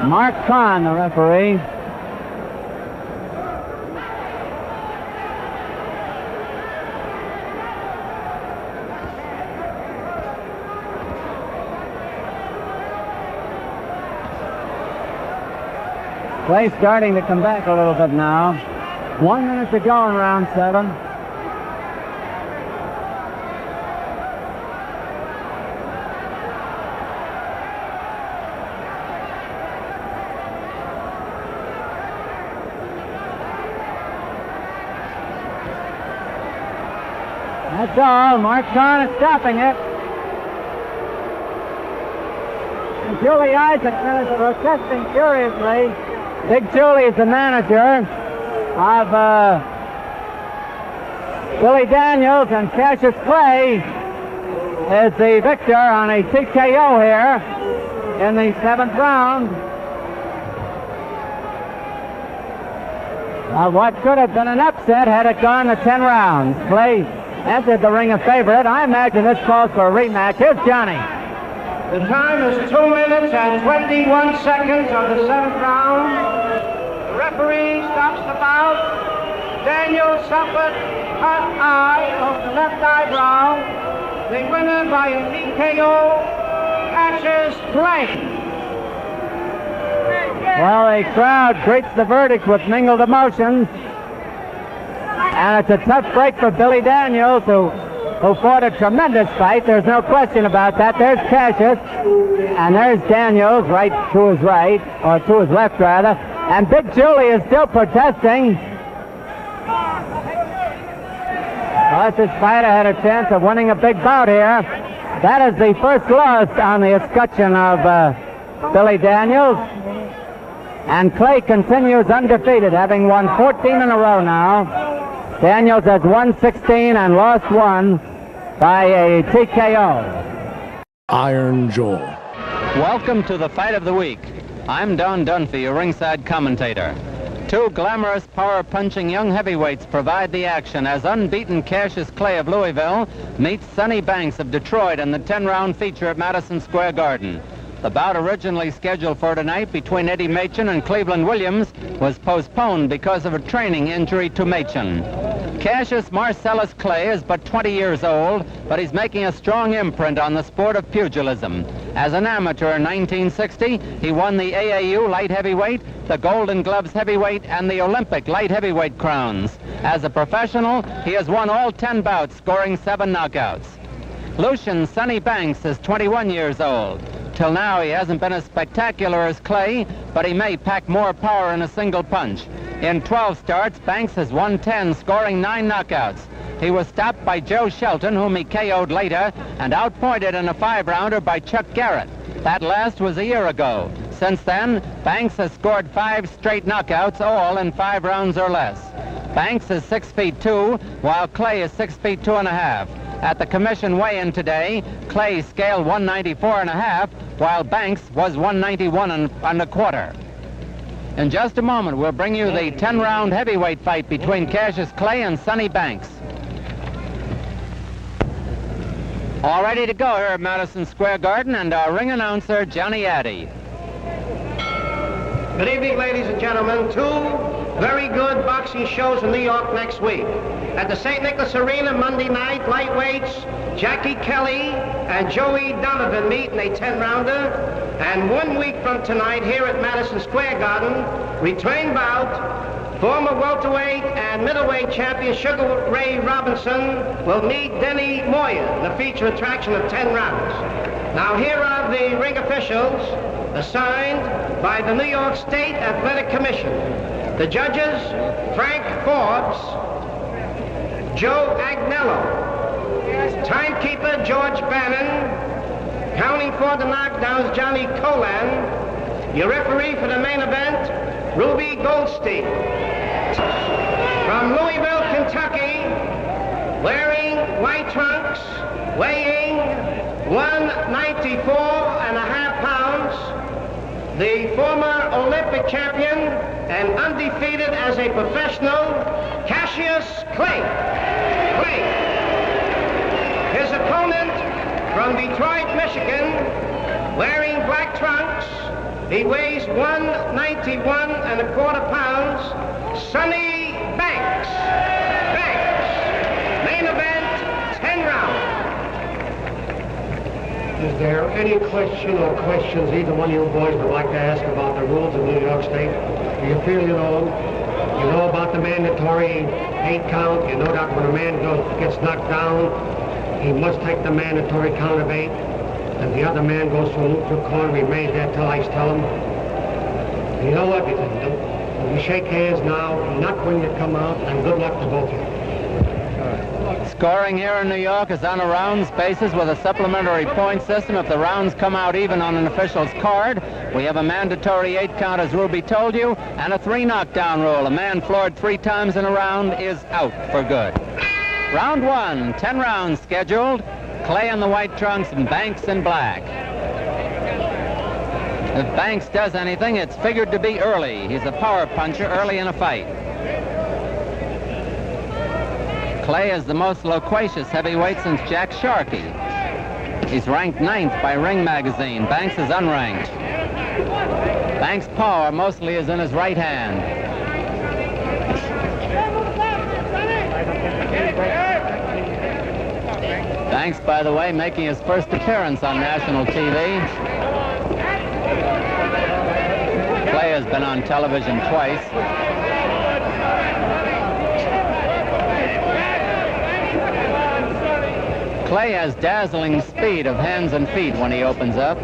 Mark Kahn, the referee. Clay starting to come back a little bit now. 1 minute to go in round 7. That's all. Mark Kahn is stopping it. And Julie Isaacson is protesting furiously. Big Julie is the manager of Billy Daniels, and Cassius Clay is the victor on a TKO here in the 7th round. What could have been an upset had it gone to 10 rounds. Clay entered the ring a favorite. I imagine this calls for a rematch. Here's Johnny. The time is 2 minutes and 21 seconds of the 7th round. The referee stops the bout. Daniels suffered cut eye of the left eyebrow. The winner by a TKO, Cassius Clay. Well, the crowd greets the verdict with mingled emotions. And it's a tough break for Billy Daniels, who fought a tremendous fight. There's no question about that. There's Cassius, and there's Daniels right to his right, or to his left, rather. And Big Julie is still protesting. Well, this fighter had a chance of winning a big bout here. That is the first loss on the escutcheon of Billy Daniels. And Clay continues undefeated, having won 14 in a row now. Daniels has won 16 and lost 1 by a TKO. Iron Joel. Welcome to the fight of the week. I'm Don Dunphy, your ringside commentator. Two glamorous, power-punching young heavyweights provide the action as unbeaten Cassius Clay of Louisville meets Sonny Banks of Detroit in the 10-round feature at Madison Square Garden. The bout originally scheduled for tonight between Eddie Machen and Cleveland Williams was postponed because of a training injury to Machen. Cassius Marcellus Clay is but 20 years old, but he's making a strong imprint on the sport of pugilism. As an amateur in 1960, he won the AAU light heavyweight, the Golden Gloves heavyweight, and the Olympic light heavyweight crowns. As a professional, he has won all 10 bouts, scoring 7 knockouts. Lucian Sonny Banks is 21 years old. Till now, he hasn't been as spectacular as Clay, but he may pack more power in a single punch. In 12 starts, Banks has won 10, scoring 9 knockouts. He was stopped by Joe Shelton, whom he KO'd later, and outpointed in a 5-rounder by Chuck Garrett. That last was a year ago. Since then, Banks has scored 5 straight knockouts, all in 5 rounds or less. Banks is 6'2", while Clay is 6'2½". At the commission weigh-in today, Clay scaled 194½, while Banks was 191¼ In just a moment, we'll bring you the 10-round heavyweight fight between Cassius Clay and Sonny Banks. All ready to go here at Madison Square Garden, and our ring announcer, Johnny Addy. Good evening, ladies and gentlemen. 2 very good boxing shows in New York next week. At the St. Nicholas Arena Monday night, lightweights Jackie Kelly and Joey Donovan meet in a 10-rounder. And 1 week from tonight, here at Madison Square Garden, return bout, former welterweight and middleweight champion Sugar Ray Robinson will meet Denny Muir, the feature attraction of 10 rounds. Now, here are the ring officials assigned by the New York State Athletic Commission. The judges, Frank Forbes, Joe Agnello, timekeeper George Bannon, counting for the knockdowns Johnny Colan, your referee for the main event, Ruby Goldstein. From Louisville, Kentucky, wearing white trunks, weighing 194½ pounds, the former Olympic champion and undefeated as a professional, Cassius Clay. His opponent from Detroit, Michigan, wearing black trunks, he weighs 191¼ pounds, Sonny Banks. Main event, 10 rounds. Is there any question or questions either one of you boys would like to ask about the rules of New York State? Do you feel you know about the mandatory 8 count? You know that when a man gets knocked down, he must take the mandatory count of 8, and the other man goes to a neutral corner, remains there till I tell him. You know everything. You shake hands now, not when you come out, and good luck to both of you. Scoring here in New York is on a rounds basis with a supplementary point system. If the rounds come out even on an official's card, we have a mandatory 8 count, as Ruby told you, and a 3 knockdown rule. A man floored 3 times in a round is out for good. Round 1, 10 rounds scheduled. Clay in the white trunks and Banks in black. If Banks does anything, it's figured to be early. He's a power puncher early in a fight. Clay is the most loquacious heavyweight since Jack Sharkey. He's ranked 9th by Ring Magazine. Banks is unranked. Banks' power mostly is in his right hand. Banks, by the way, making his first appearance on national TV. Clay has been on television twice. Clay has dazzling speed of hands and feet when he opens up.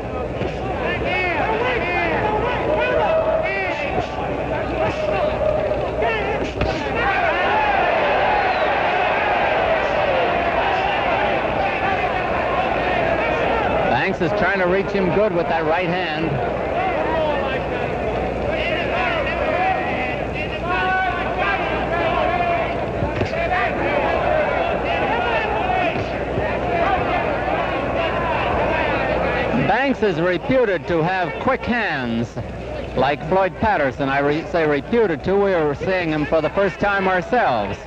Banks is trying to reach him good with that right hand. Banks Banks is reputed to have quick hands, like Floyd Patterson. I say reputed to. We were seeing him for the first time ourselves.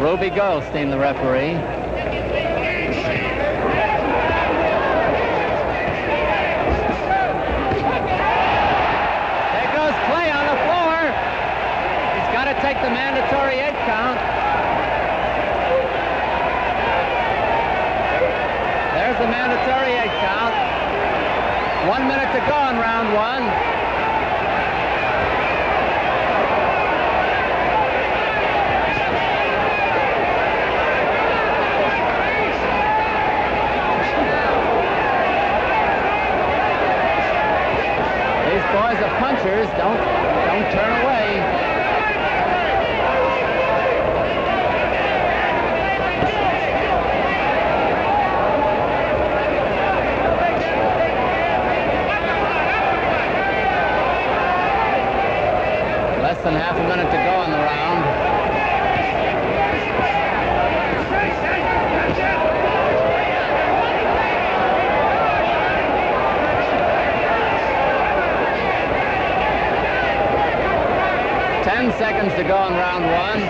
Ruby Goldstein, the referee. There goes Clay on the floor. He's got to take the mandatory 8 count. There's the mandatory 8 count. 1 minute to go in round 1. Boys are punchers. Don't turn away. Less than half a minute to go in the round. Seconds to go in round 1.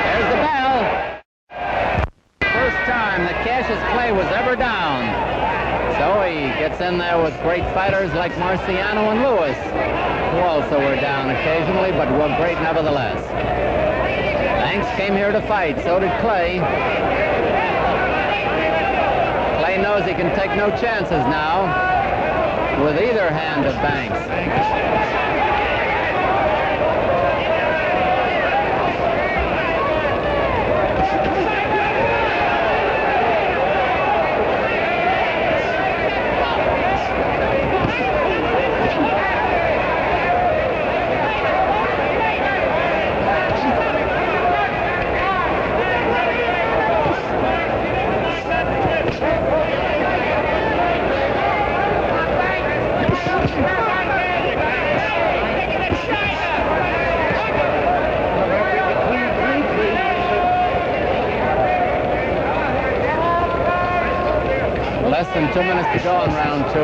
There's the bell. First time that Cassius Clay was ever down. So he gets in there with great fighters like Marciano and Lewis, who also were down occasionally, but were great nevertheless. Banks came here to fight. So did Clay. He knows he can take no chances now with either hand of Banks. Less than 2 minutes to go in round 2.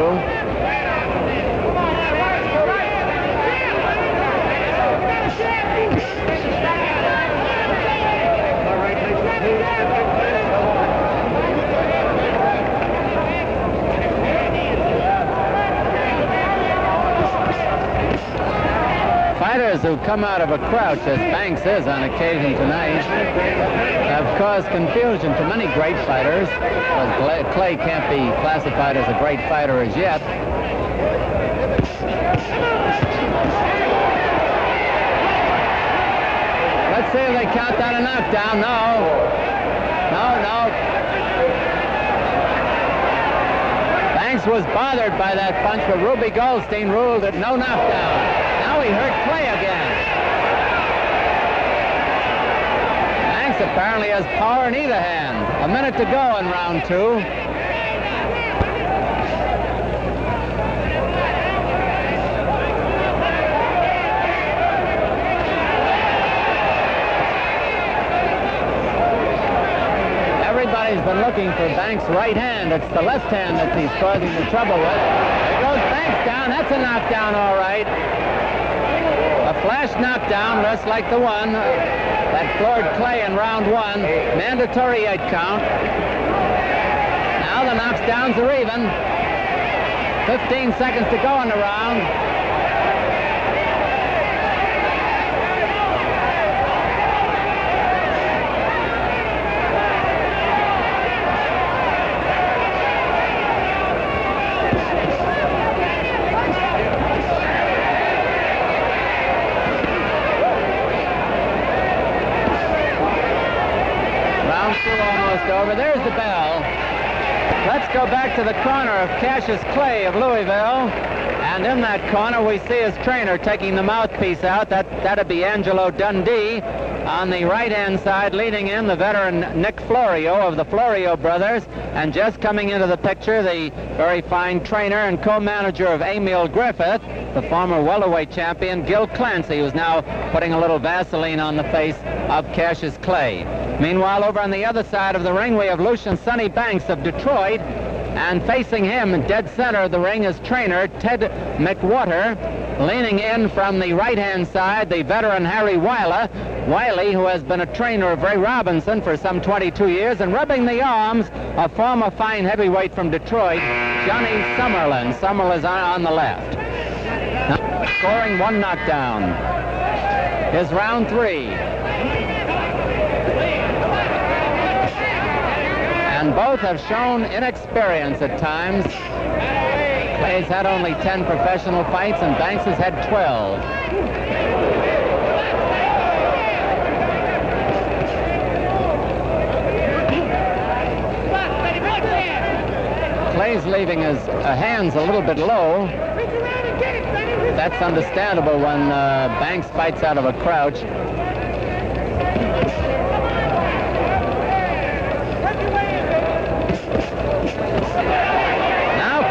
Fighters who come out of a crouch, as Banks is on occasion tonight, have caused confusion to many great fighters. Well, Clay can't be classified as a great fighter as yet. Let's see if they count that a knockdown. No. Banks was bothered by that punch, but Ruby Goldstein ruled it no knockdown. Now he hurt Clay again. Banks apparently has power in either hand. A minute to go in round 2. Everybody's been looking for Banks' right hand. It's the left hand that he's causing the trouble with. There goes Banks down. That's a knockdown, all right. A flash knockdown, just like the one that floored Clay in round 1. Mandatory 8 count. Now the knockdowns are even. 15 seconds to go in the round. Over. There's the bell. Let's go back to the corner of Cassius Clay of Louisville. And in that corner, we see his trainer taking the mouthpiece out. That'd be Angelo Dundee. On the right-hand side, leading in, the veteran Nick Florio of the Florio brothers. And just coming into the picture, the very fine trainer and co-manager of Emil Griffith, the former welterweight champion, Gil Clancy, who's now putting a little Vaseline on the face of Cassius Clay. Meanwhile, over on the other side of the ring, we have Lucian Sonny Banks of Detroit. And facing him, in dead center of the ring, is trainer Ted McWhorter. Leaning in from the right-hand side, the veteran Harry Wiley, who has been a trainer of Ray Robinson for some 22 years, and rubbing the arms of former fine heavyweight from Detroit, Johnny Summerlin. Summerlin's on the left. Scoring one knockdown. Is round 3. And both have shown inexperience at times. Clay's had only 10 professional fights, and Banks has had 12. Clay's leaving his hands a little bit low. That's understandable when Banks fights out of a crouch.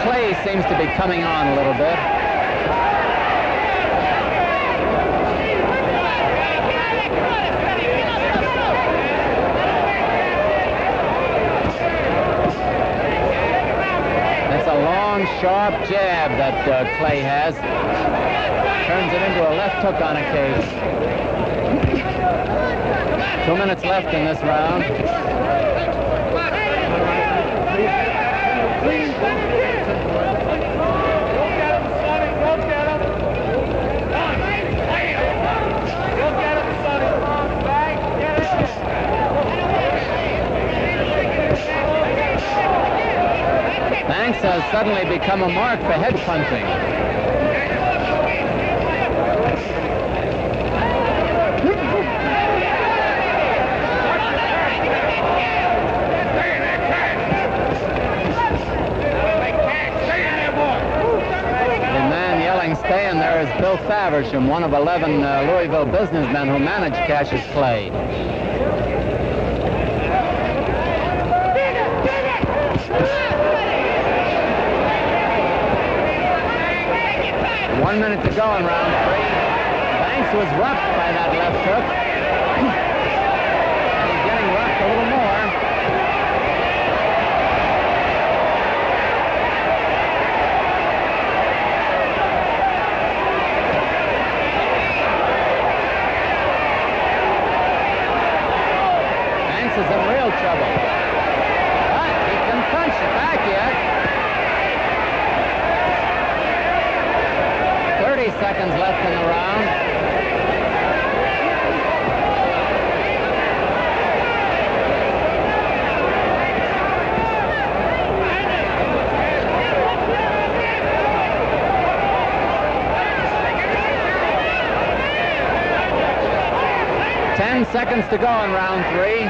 Clay seems to be coming on a little bit. That's a long, sharp jab that Clay has. Turns it into a left hook on occasion. 2 minutes left in this round. Banks has suddenly become a mark for head punching. The man yelling "stay in there" is Bill Faversham, one of 11 Louisville businessmen who managed Cassius Clay. One minute to go in round 3. Banks was roughed by that left hook. And he's getting roughed a little more. Banks is in real trouble. But he can punch it back yet. 30 seconds left in the round. Seconds to go in round 3.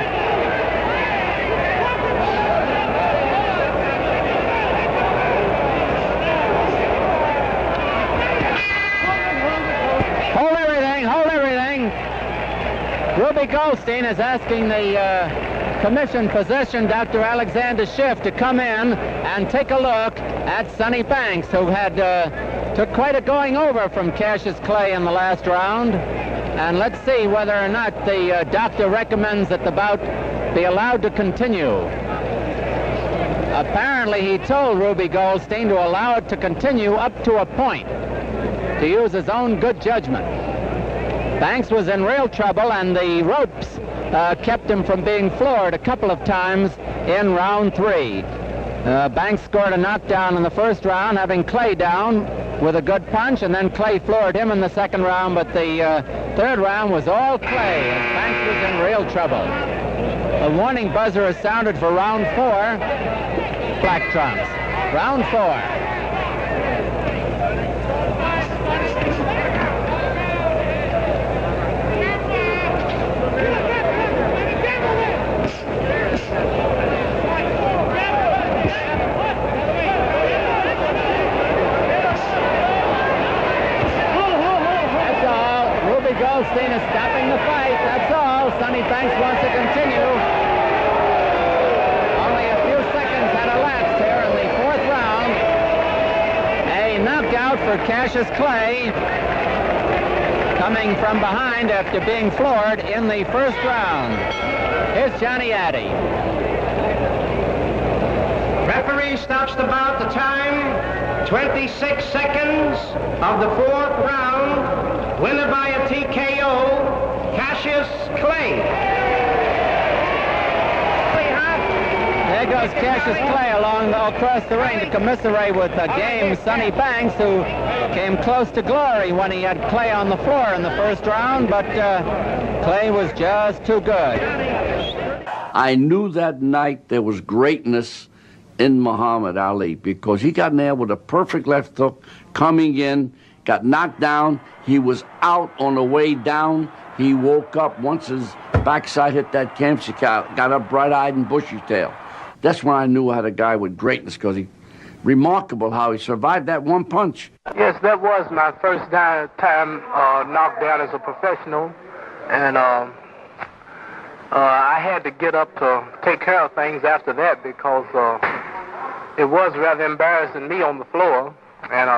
Hold everything, hold everything. Ruby Goldstein is asking the commission physician, Dr. Alexander Schiff, to come in and take a look at Sonny Banks, who had took quite a going over from Cassius Clay in the last round. And let's see whether or not the doctor recommends that the bout be allowed to continue. Apparently, he told Ruby Goldstein to allow it to continue up to a point, to use his own good judgment. Banks was in real trouble, and the ropes kept him from being floored a couple of times in round 3. Banks scored a knockdown in the first round, having Clay down with a good punch, and then Clay floored him in the second round, but the third round was all Clay, and Banks was in real trouble. A warning buzzer is sounded for round 4. Black trunks. Round 4. Goldstein is stopping the fight, that's all. Sonny Banks wants to continue. Only a few seconds had elapsed here in the fourth round. A knockout for Cassius Clay, coming from behind after being floored in the first round. Here's Johnny Addy. Referee stops the bout. The time, 26 seconds of the fourth round. Winner by a TKO, Cassius Clay. There goes Cassius Clay across the ring to commiserate with game Sonny Banks, who came close to glory when he had Clay on the floor in the first round, but Clay was just too good. I knew that night there was greatness in Muhammad Ali because he got in there with a perfect left hook coming in, got knocked down. He was out on the way down. He woke up once his backside hit that canvas, got up bright-eyed and bushy-tailed. That's when I knew I had a guy with greatness, because remarkable how he survived that one punch. Yes, that was my first time knocked down as a professional, and I had to get up to take care of things after that because it was rather embarrassing me on the floor. And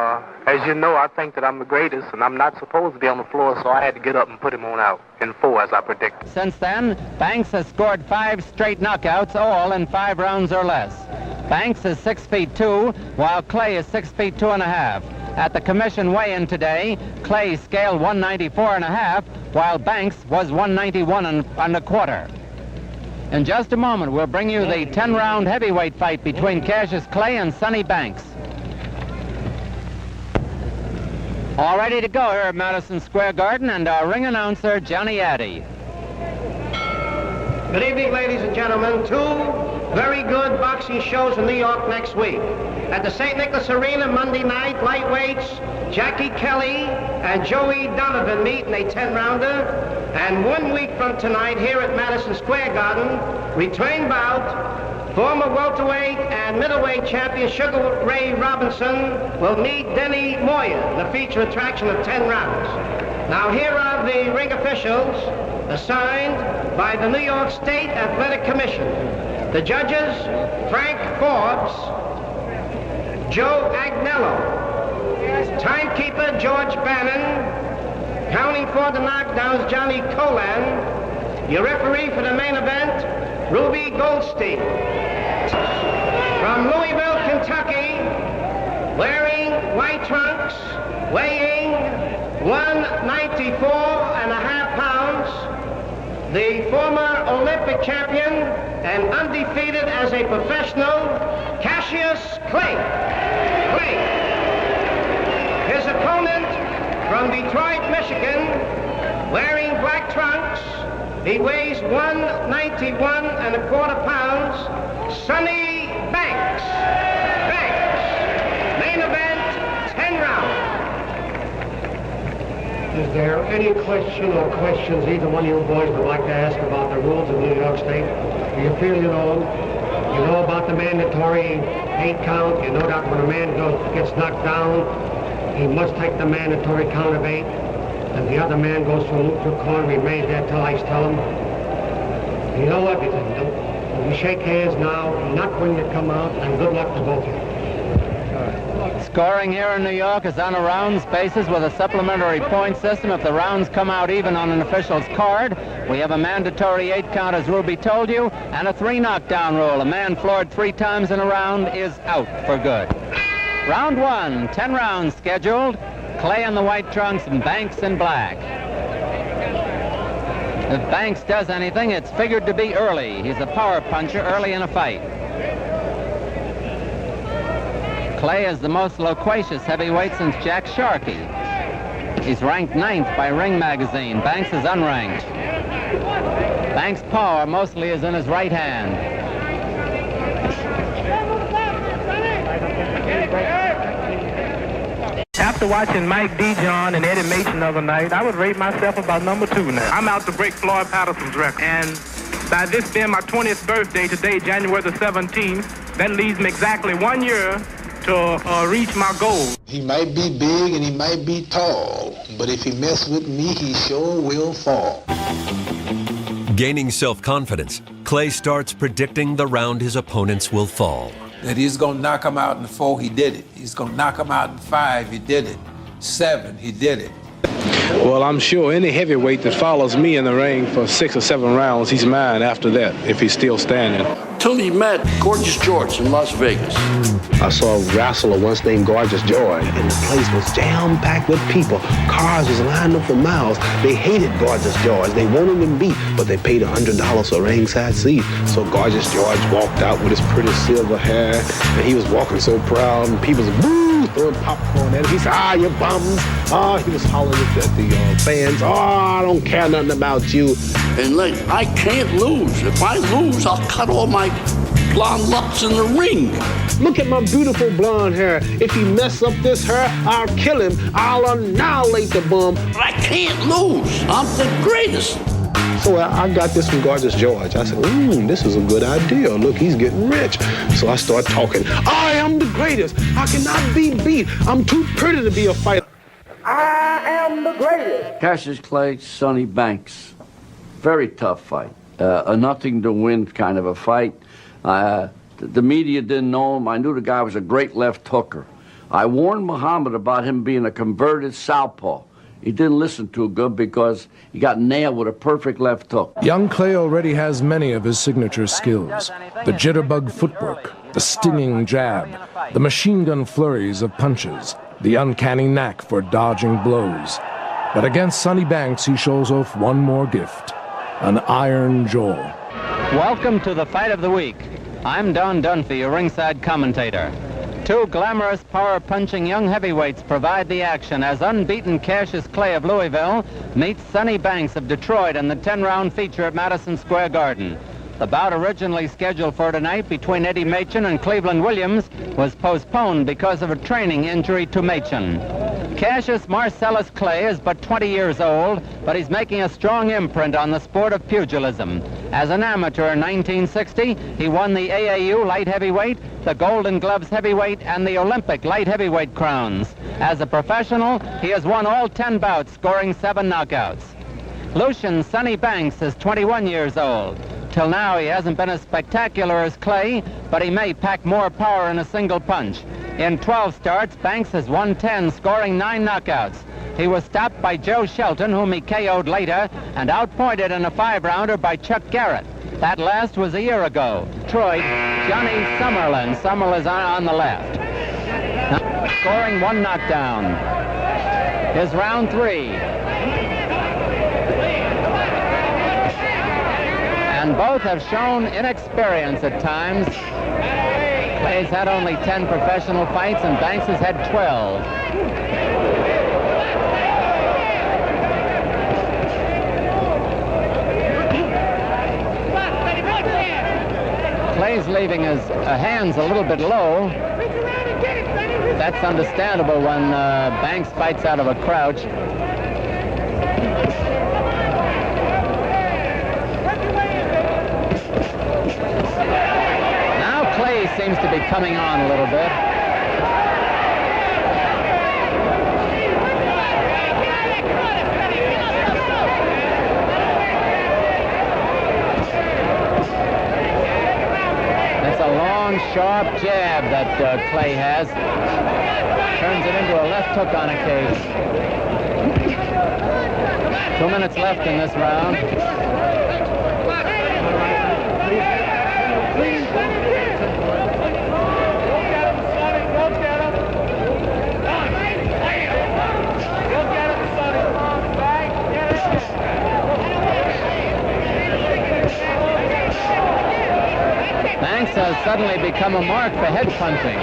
as you know, I think that I'm the greatest, and I'm not supposed to be on the floor, so I had to get up and put him on out in 4, as I predicted. Since then, Banks has scored 5 straight knockouts, all in 5 rounds or less. Banks is 6'2", while Clay is 6'2 1/2". At the commission weigh-in today, Clay scaled 194 1/2, while Banks was 191 1/4. In just a moment, we'll bring you the 10-round heavyweight fight between Cassius Clay and Sonny Banks. All ready to go here at Madison Square Garden, and our ring announcer, Johnny Addy. Good evening, ladies and gentlemen. 2 very good boxing shows in New York next week. At the St. Nicholas Arena Monday night, lightweights Jackie Kelly and Joey Donovan meet in a 10-rounder. And 1 week from tonight, here at Madison Square Garden, return bout, former welterweight and middleweight champion Sugar Ray Robinson will meet Denny Muir, the feature attraction of 10 rounds. Now here are the ring officials assigned by the New York State Athletic Commission. The judges, Frank Forbes, Joe Agnello, timekeeper George Bannon, counting for the knockdowns Johnny Colan, your referee for the main event, Ruby Goldstein. From Louisville, Kentucky, wearing white trunks, weighing 194 1/2 pounds, the former Olympic champion and undefeated as a professional, Cassius Clay. His opponent from Detroit, Michigan, wearing black trunks, he weighs 191 1/4 pounds, Sonny Banks. Main event, 10 rounds. Is there any question or questions either one of you boys would like to ask about the rules of New York State? Do you feel you know about the mandatory 8 count? You know that when a man gets knocked down, he must take the mandatory count of 8. And the other man goes from loop to corner, remains there till I tell him. You know everything. We shake hands now, not when you come out, and good luck to both of you. Scoring here in New York is on a rounds basis with a supplementary point system. If the rounds come out even on an official's card, we have a mandatory 8 count, as Ruby told you, and a 3 knockdown rule. A man floored 3 times in a round is out for good. Round 1, 10 rounds scheduled. Clay in the white trunks and Banks in black. If Banks does anything, it's figured to be early. He's a power puncher early in a fight. Clay is the most loquacious heavyweight since Jack Sharkey. He's ranked 9th by Ring Magazine. Banks is unranked. Banks' power mostly is in his right hand. After watching Mike Dijon and Eddie Mason the other night, I would rate myself about number 2 now. I'm out to break Floyd Patterson's record. And by this being my 20th birthday today, January the 17th, that leaves me exactly 1 year to reach my goal. He might be big and he might be tall, but if he mess with me, he sure will fall. Gaining self-confidence, Clay starts predicting the round his opponents will fall. That he's going to knock him out in 4, he did it. He's going to knock him out in 5, he did it. 7, he did it. Well, I'm sure any heavyweight that follows me in the ring for 6 or 7 rounds, he's mine after that, if he's still standing. Till he met Gorgeous George in Las Vegas. I saw a wrestler once named Gorgeous George, and the place was jam-packed with people. Cars was lined up for miles. They hated Gorgeous George. They wanted him beat, but they paid $100 for a ringside seat. So Gorgeous George walked out with his pretty silver hair, and he was walking so proud, and people was woo, throwing popcorn at him. He said, "Ah, you bums." He was hollering at the fans. I don't care nothing about you. And like, I can't lose. If I lose, I'll cut all my blonde locks in the ring. Look at my beautiful blonde hair. If he mess up this hair, I'll kill him. I'll annihilate the bum. But I can't lose. I'm the greatest. So I got this from Gorgeous George. I said, this is a good idea. Look, he's getting rich. So I start talking. I am the greatest. I cannot be beat. I'm too pretty to be a fighter. I am the greatest. Cassius Clay, Sonny Banks. Very tough fight. A nothing to win kind of a fight. The media didn't know him. I knew the guy was a great left hooker. I warned Muhammad about him being a converted southpaw. He didn't listen too good because he got nailed with a perfect left hook. Young Clay already has many of his signature skills. The jitterbug footwork, the stinging jab, the machine gun flurries of punches, the uncanny knack for dodging blows. But against Sonny Banks, he shows off one more gift, an iron jaw. Welcome to the Fight of the Week. I'm Don Dunphy, your ringside commentator. 2 glamorous, power-punching young heavyweights provide the action as unbeaten Cassius Clay of Louisville meets Sonny Banks of Detroit in the 10-round feature at Madison Square Garden. The bout originally scheduled for tonight between Eddie Machen and Cleveland Williams was postponed because of a training injury to Machen. Cassius Marcellus Clay is but 20 years old, but he's making a strong imprint on the sport of pugilism. As an amateur in 1960, he won the AAU light heavyweight, the Golden Gloves heavyweight, and the Olympic light heavyweight crowns. As a professional, he has won all 10 bouts, scoring 7 knockouts. Lucian Sonny Banks is 21 years old. Till now, he hasn't been as spectacular as Clay, but he may pack more power in a single punch. In 12 starts, Banks has won 10, scoring 9 knockouts. He was stopped by Joe Shelton, whom he KO'd later, and outpointed in a 5-rounder by Chuck Garrett. That last was a year ago. Detroit, Johnny Summerlin. Summerlin's on the left. Scoring 1 knockdown. Is round 3. And both have shown inexperience at times. Clay's had only 10 professional fights, and Banks has had 12. Clay's leaving his hands a little bit low. That's understandable when Banks fights out of a crouch. Clay seems to be coming on a little bit. That's a long, sharp jab that Clay has. Turns it into a left hook on occasion. 2 minutes left in this round. Banks has suddenly become a mark for head punching.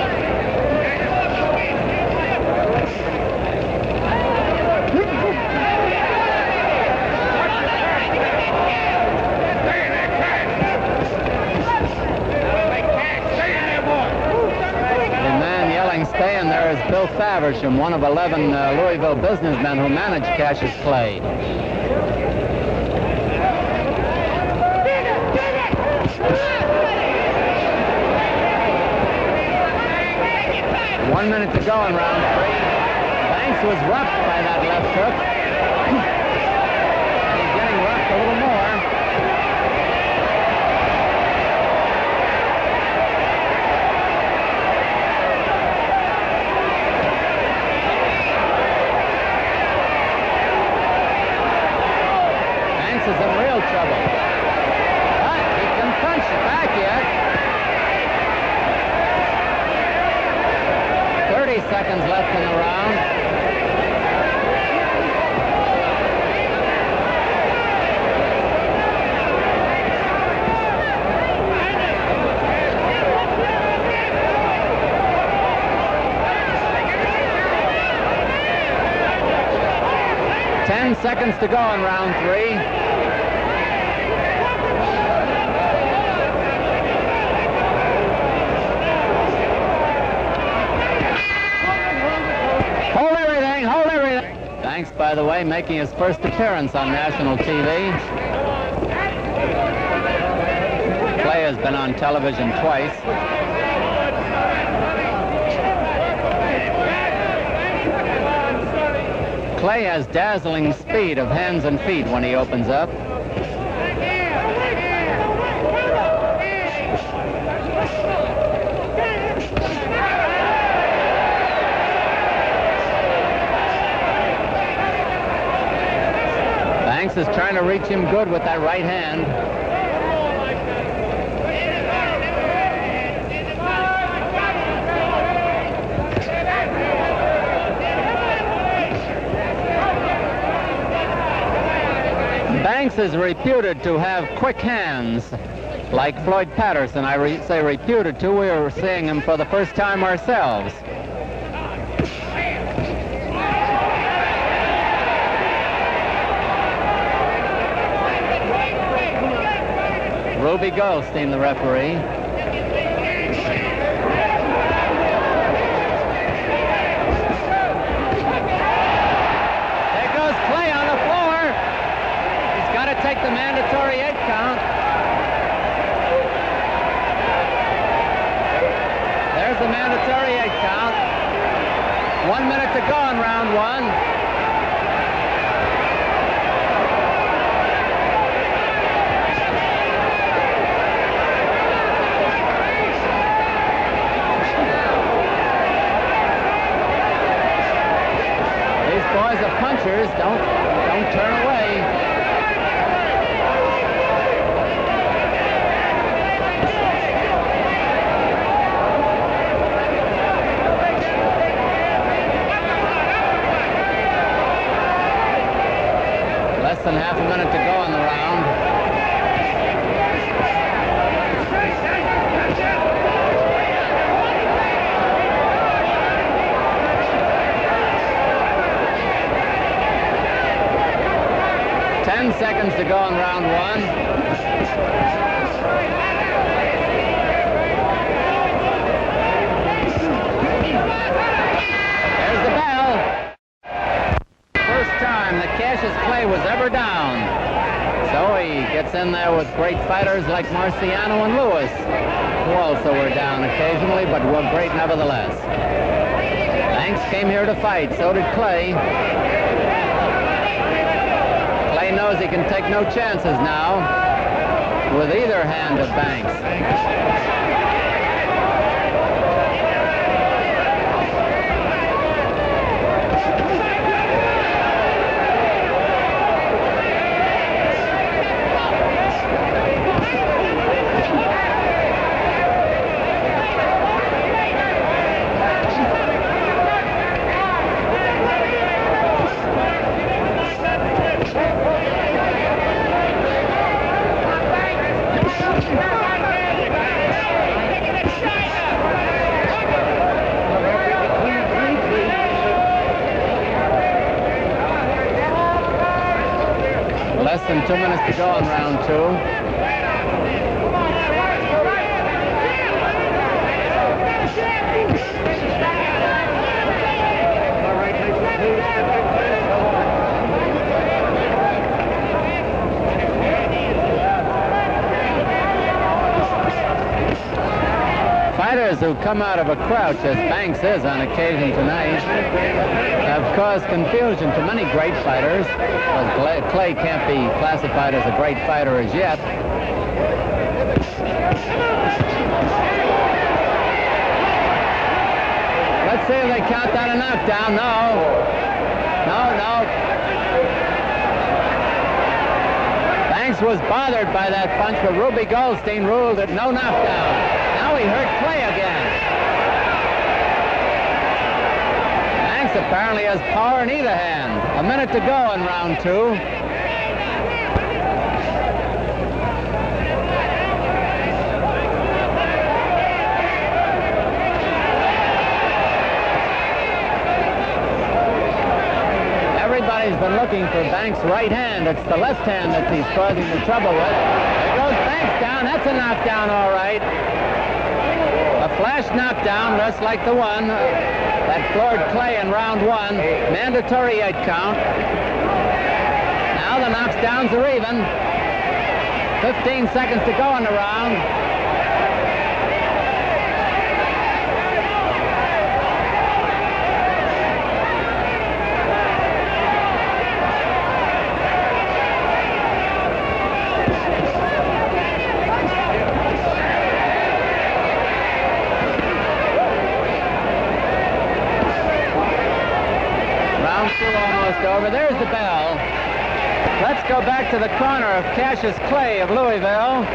The man yelling stay in there is Bill Faversham, one of 11 Louisville businessmen who managed Cassius Clay. One minute to go in round 3. Banks was roughed by that left hook. And he's getting roughed a little more. trouble. But he can punch it back yet. 30 seconds left in the round. Seconds to go in round 3. Hold everything, hold everything. Banks, by the way, making his first appearance on national TV. Clay has been on television twice. Clay has dazzling speed of hands and feet when he opens up. Banks is trying to reach him good with that right hand. Banks is reputed to have quick hands, like Floyd Patterson. I say reputed to. We were seeing him for the first time ourselves. Ruby Goldstein, the referee. Take the mandatory 8 count. There's the mandatory 8 count. 1 minute to go in round 1. These boys are punchers. Don't turn away. Less than half a minute to go in the round. Seconds to go in round 1. There's the bell. First time that Cassius Clay was ever down. So he gets in there with great fighters like Marciano and Lewis, who also were down occasionally, but were great nevertheless. Banks came here to fight, so did Clay. Clay knows he can take no chances now with either hand of Banks. Less than 2 minutes to go in round 2. Fighters who come out of a crouch, as Banks is on occasion tonight, have caused confusion to many great fighters. Clay can't be classified as a great fighter as yet. Let's see if they count that a knockdown. No. Banks Banks was bothered by that punch, but Ruby Goldstein ruled it no knockdown. Now he hurt Clay again. Banks apparently has power in either hand. A minute to go in round 2. Everybody's been looking for Banks' right hand. It's the left hand that he's causing the trouble with. There goes Banks down. That's a knockdown, all right. A flash knockdown, just like the one that floored Clay in round 1. Mandatory 8 count. Now the knockdowns are even. 15 seconds to go in the round. Almost over. There's the bell. Let's go back to the corner of Cassius Clay of Louisville.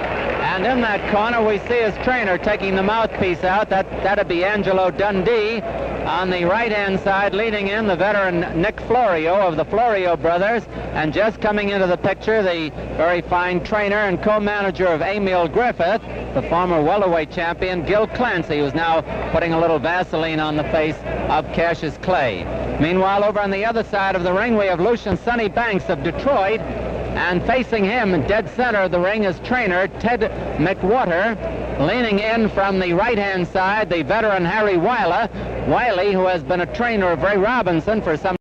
And in that corner, we see his trainer taking the mouthpiece out. That'd be Angelo Dundee. On the right-hand side, leading in, the veteran Nick Florio of the Florio brothers. And just coming into the picture, the very fine trainer and co-manager of Emil Griffith, the former welterweight champion, Gil Clancy, who's now putting a little Vaseline on the face of Cassius Clay. Meanwhile, over on the other side of the ring, we have Lucian Sonny Banks of Detroit. And facing him, in dead center of the ring, is trainer Ted McWhorter. Leaning in from the right-hand side, the veteran Harry Wiley, who has been a trainer of Ray Robinson for some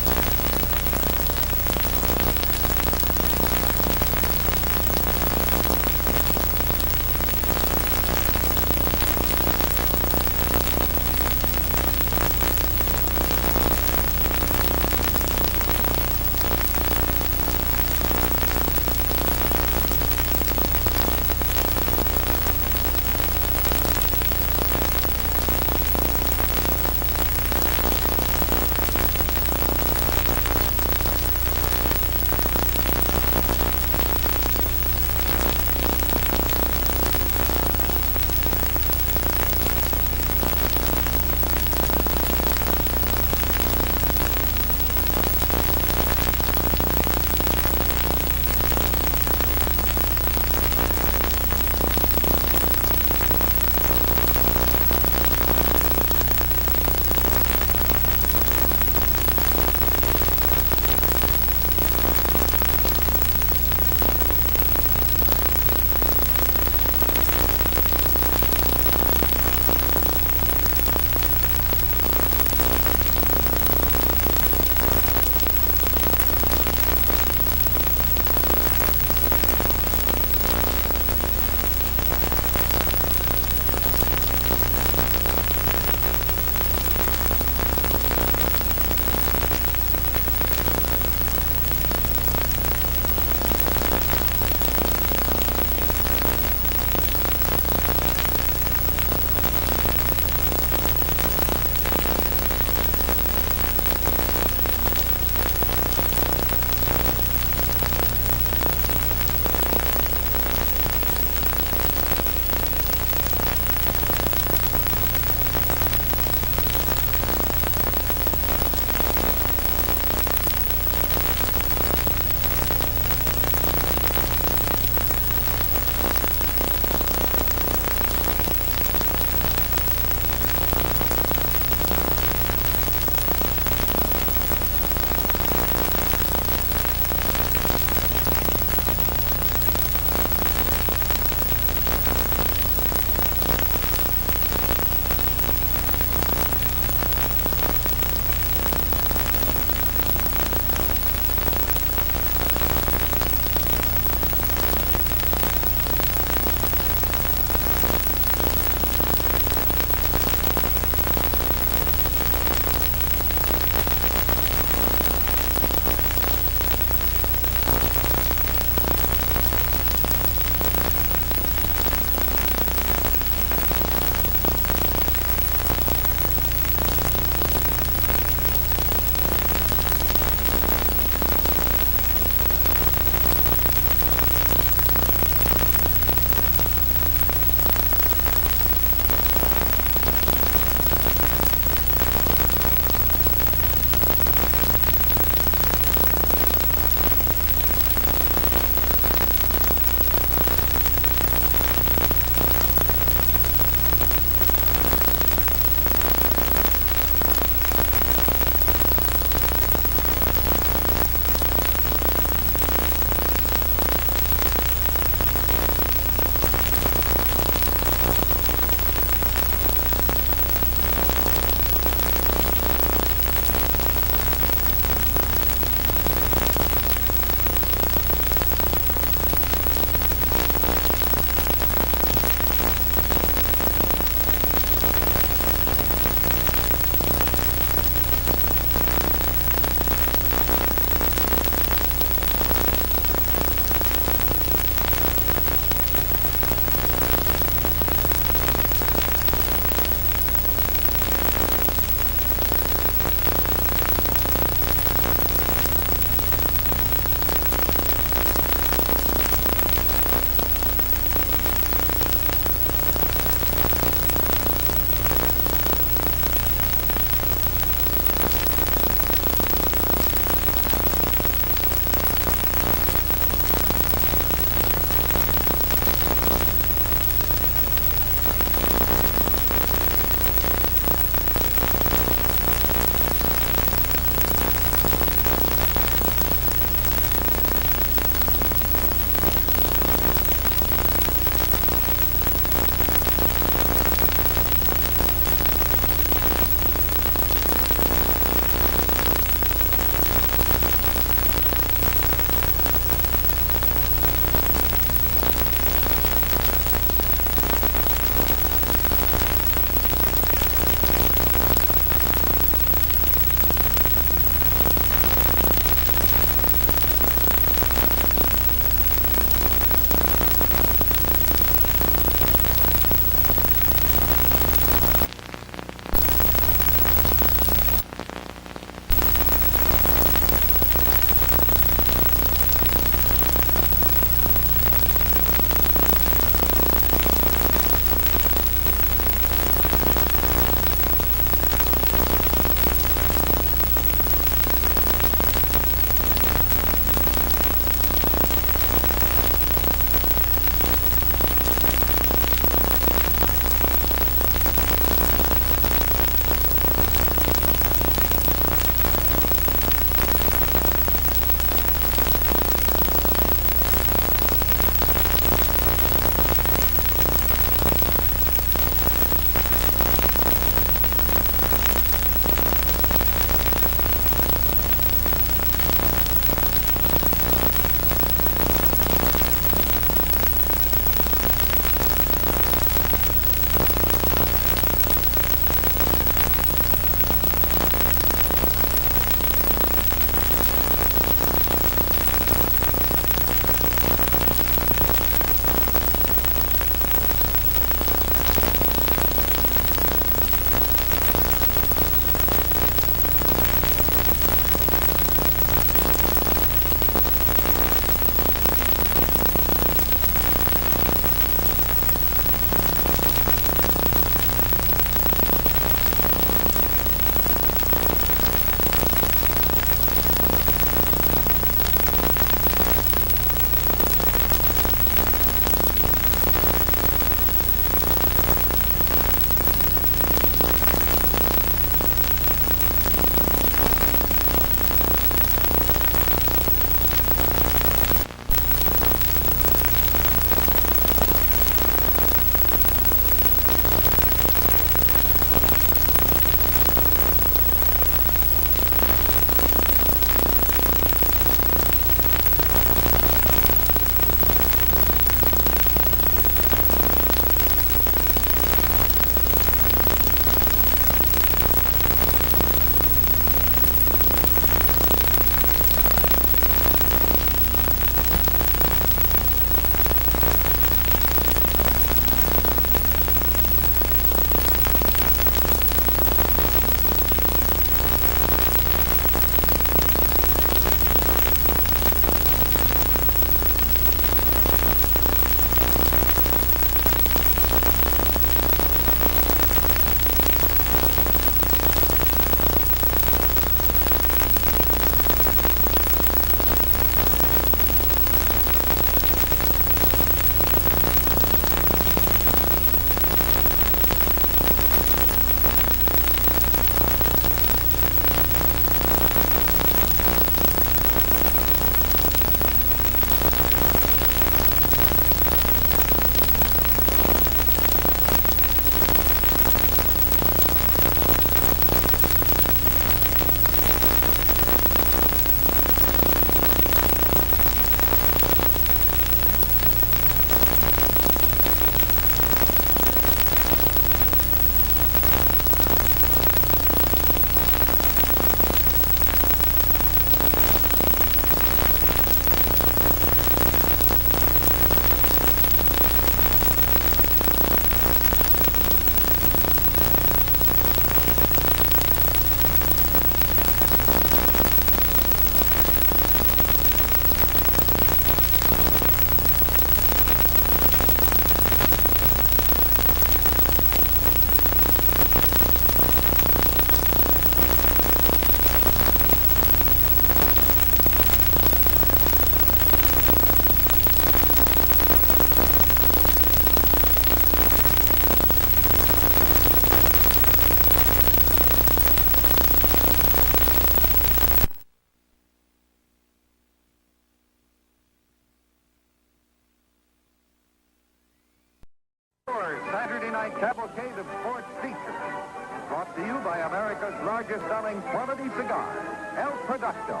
brought to you by America's largest selling quality cigar, El Producto,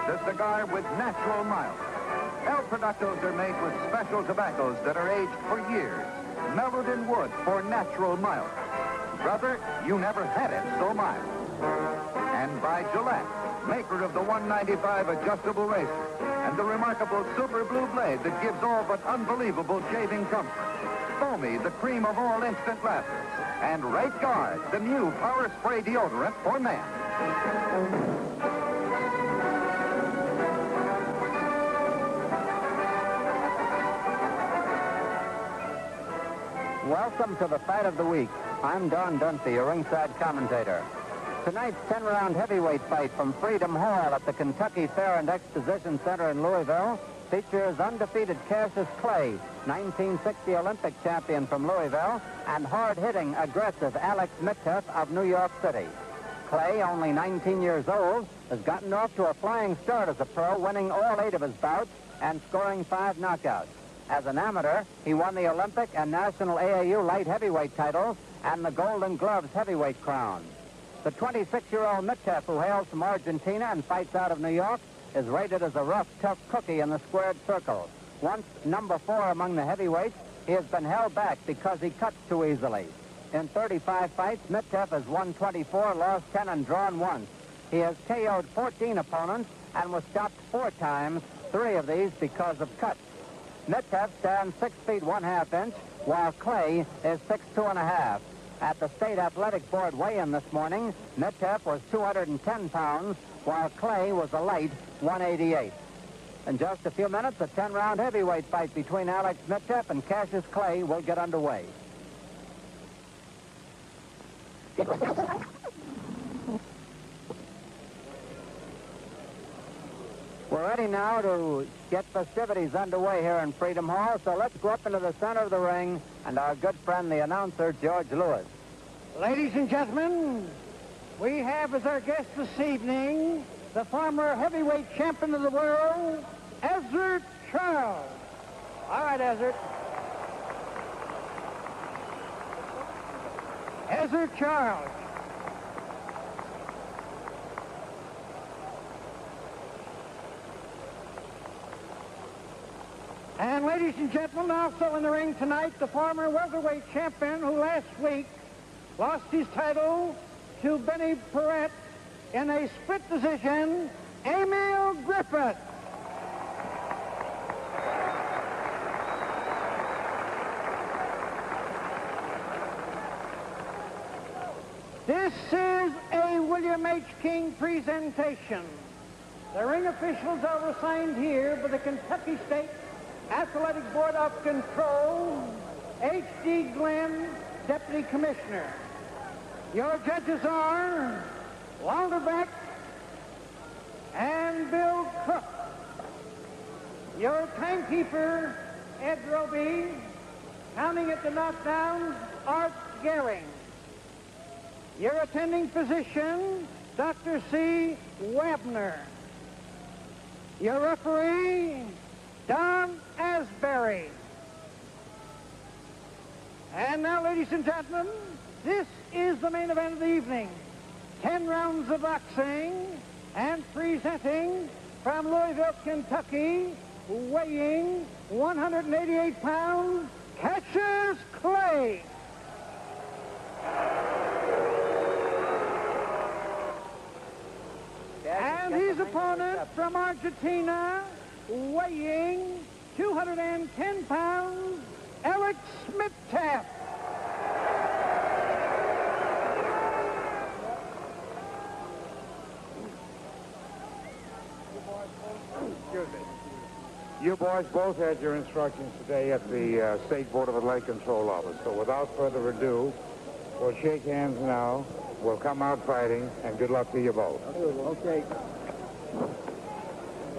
the cigar with natural mild. El Productos are made with special tobaccos that are aged for years, mellowed in wood for natural mild. Brother, you never had it so mild. And by Gillette, maker of the 195 adjustable razor and the remarkable Super Blue Blade that gives all but unbelievable shaving comfort. Foamy, the cream of all instant lathers. And Right Guard, the new power spray deodorant for men. Welcome to the Fight of the Week. I'm Don Dunphy, your ringside commentator. Tonight's 10-round heavyweight fight from Freedom Hall at the Kentucky Fair and Exposition Center in Louisville features undefeated Cassius Clay, 1960 Olympic champion from Louisville, and hard-hitting, aggressive Alex Mitteff of New York City. Clay, only 19 years old, has gotten off to a flying start as a pro, winning all 8 of his bouts and scoring 5 knockouts. As an amateur, he won the Olympic and National AAU light heavyweight titles and the Golden Gloves heavyweight crown. The 26-year-old Mitteff, who hails from Argentina and fights out of New York, is rated as a rough, tough cookie in the squared circle. Once number 4 among the heavyweights, he has been held back because he cuts too easily. In 35 fights, Mitteff has won 24, lost 10, and drawn once. He has KO'd 14 opponents and was stopped 4 times, 3 of these because of cuts. Mitteff stands 6 feet 1/2 inch, while Clay is 6'2 1/2. At the State Athletic Board weigh-in this morning, Mitteff was 210 pounds, while Clay was a light 188. In just a few minutes, a 10-round heavyweight fight between Alex Mitteff and Cassius Clay will get underway. We're ready now to get festivities underway here in Freedom Hall, so let's go up into the center of the ring and our good friend, the announcer, George Lewis. Ladies and gentlemen, we have as our guest this evening the former heavyweight champion of the world, Ezra Charles. All right, Ezra. Ezra Charles. And ladies and gentlemen, also in the ring tonight, the former welterweight champion who last week lost his title to Benny Perrette in a split decision, Emil Griffith. This is a William H. King presentation. The ring officials are assigned here by the Kentucky State Athletic Board of Control, H.D. Glenn, Deputy Commissioner. Your judges are Walter Beck and Bill Cook. Your timekeeper, Ed Roby. Counting at the knockdowns, Art Gehring. Your attending physician, Dr. C. Webner. Your referee, Don Asbury. And now, ladies and gentlemen, this is the main event of the evening. 10 rounds of boxing, and presenting from Louisville, Kentucky, weighing 188 pounds, Cassius Clay. And his opponent from Argentina, weighing 210 pounds, Alex Mitteff. Excuse me. You boys both had your instructions today at the State Board of Athletic Control office. So without further ado, we'll shake hands now. We'll come out fighting, and good luck to you both. Okay.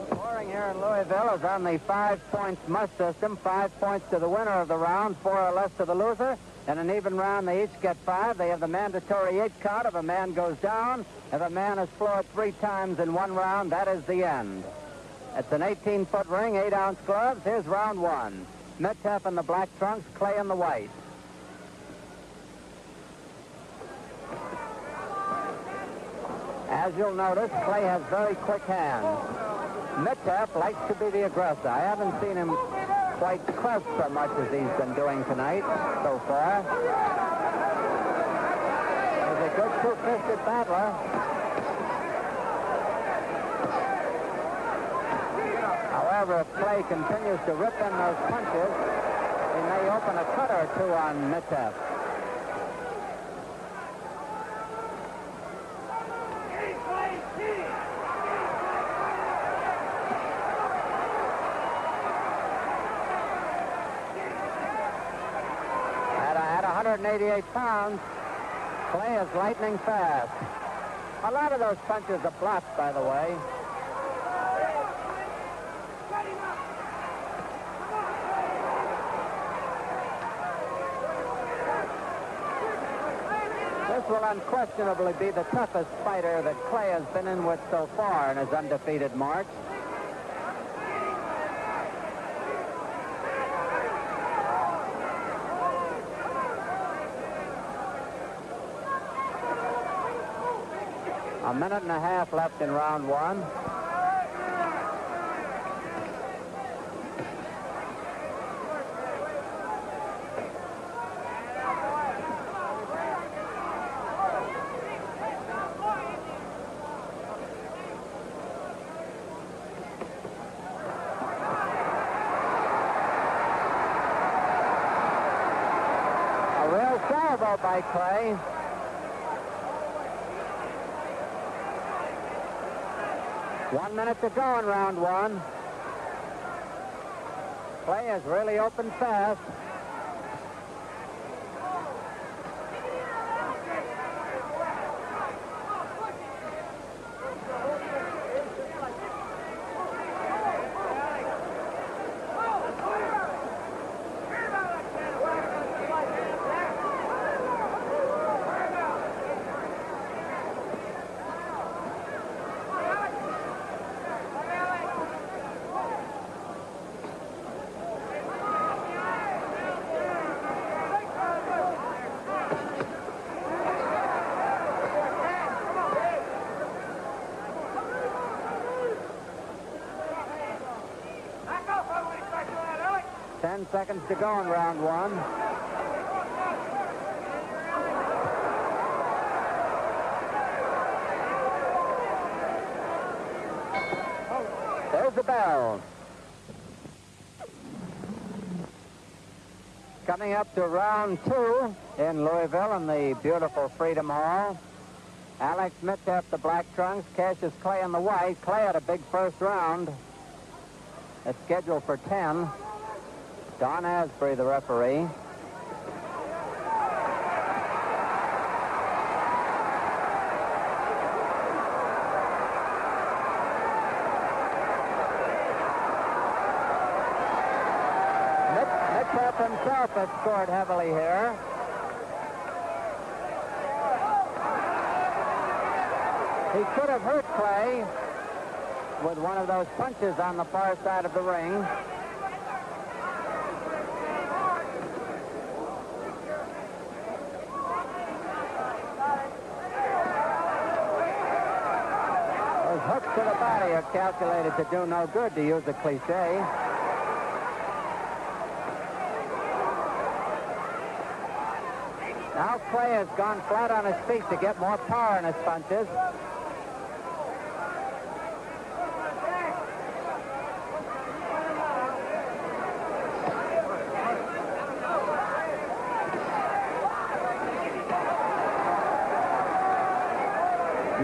Scoring here in Louisville is on the 5 points must system. 5 points to the winner of the round, 4 or less to the loser. In an even round, they each get 5. They have the mandatory 8 count. If a man goes down, if a man is floored 3 times in one round, that is the end. It's an 18-foot ring, 8-ounce gloves. Here's round 1. Mitteff in the black trunks, Clay in the white. As you'll notice, Clay has very quick hands. Mitteff likes to be the aggressor. I haven't seen him quite crush so much as he's been doing tonight so far. He's a good two-fisted battler. However, if Clay continues to rip in those punches, he may open a cut or two on Mitteff. At 188 pounds, Clay is lightning fast. A lot of those punches are blocked, by the way. This will unquestionably be the toughest fighter that Clay has been in with so far in his undefeated march. A minute and a half left in round one. A real salvo by Clay. One minute to go in round one. Clay has really opened fast. Seconds to go in round one. There's the bell. Coming up to round two in Louisville in the beautiful Freedom Hall. Alex Mitteff, the black trunks, Cassius Clay in the white. Clay had a big first round. It's scheduled for 10. Don Asbury, the referee. Mitteff himself has scored heavily here. He could have hurt Clay with one of those punches on the far side of the ring. Hooks to the body are calculated to do no good, to use a cliche. Now Clay has gone flat on his feet to get more power in his punches.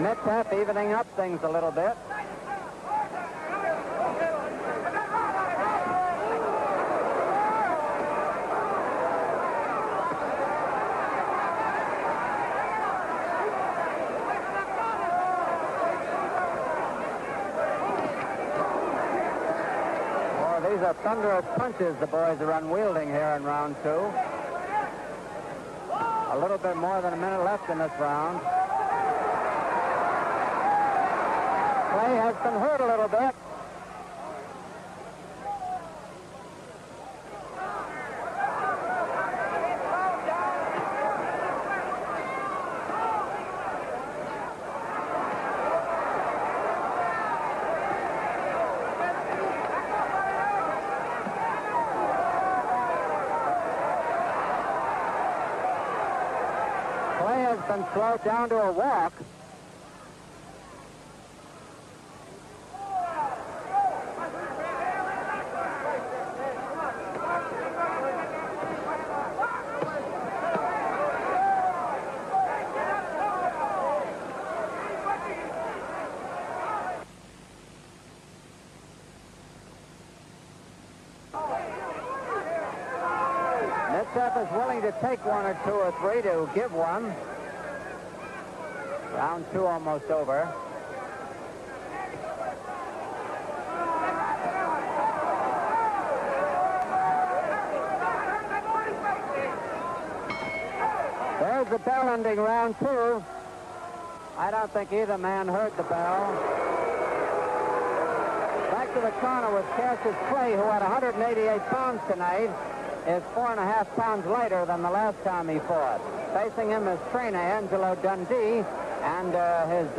Mitteff evening up things a little bit. Oh, these are thunderous punches the boys are unwielding here in round two. A little bit more than a minute left in this round. Clay has been hurt a little bit. been slowed down to a walk. Mitchell is willing to take one or two or three to give one. Round two almost over. There's the bell ending round two. I don't think either man heard the bell. Back to the corner with Cassius Clay, who had 188 pounds tonight, is 4.5 pounds lighter than the last time he fought. Facing him is trainer Angelo Dundee and his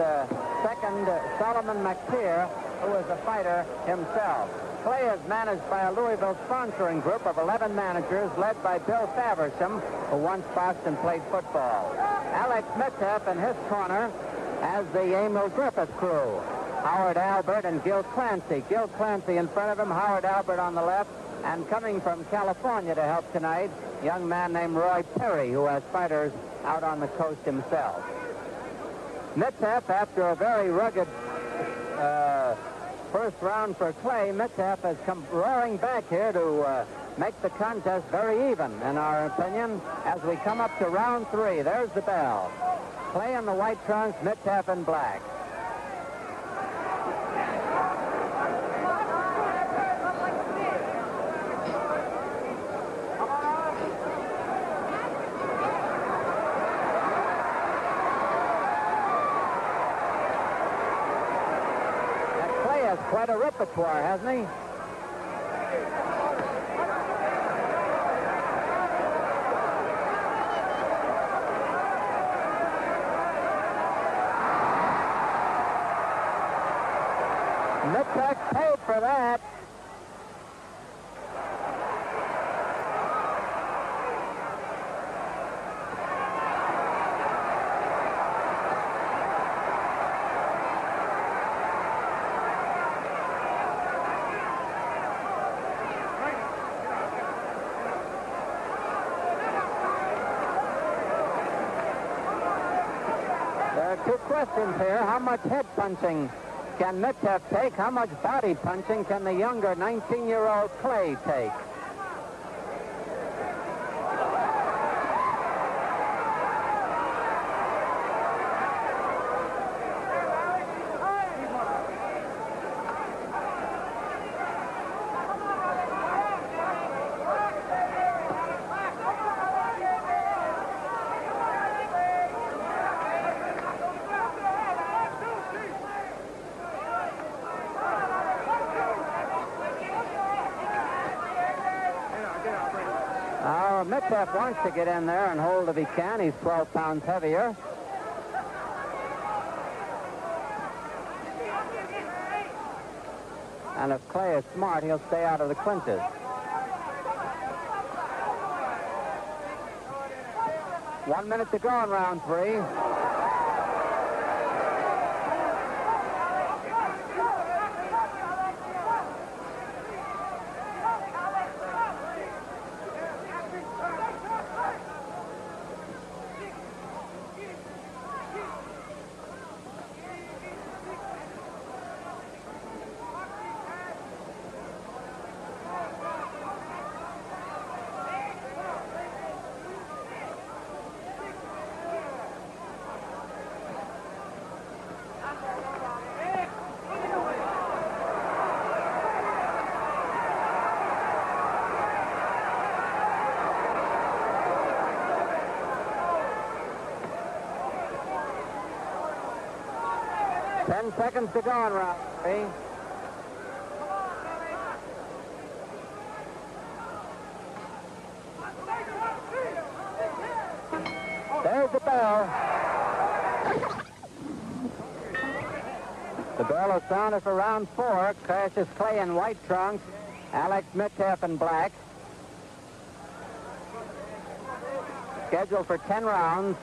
second, Solomon McTeer, who is a fighter himself. Clay is managed by a Louisville sponsoring group of 11 managers led by Bill Faversham, who once boxed and played football. Alex Mitchell in his corner has the Emil Griffith crew. Howard Albert and Gil Clancy. Gil Clancy in front of him, Howard Albert on the left, and coming from California to help tonight, a young man named Roy Perry, who has fighters out on the coast himself. Mitchell, after a very rugged first round for Clay, Mitchell has come roaring back here to make the contest very even, in our opinion, as we come up to round three. There's the bell. Clay in the white trunks, Mitchell in black. Quite a repertoire, hasn't he? Mitchell paid for that. Two questions here. How much head punching can Mitchell take? How much body punching can the younger 19-year-old Clay take? Mitchell wants to get in there and hold if he can. He's 12 pounds heavier. And if Clay is smart, he'll stay out of the clinches. One minute to go in round three. Seconds to go in round three. There's the bell. The bell is sounded for round four. Cassius Clay in white trunks. Alex Mitchell in black. Scheduled for 10 rounds.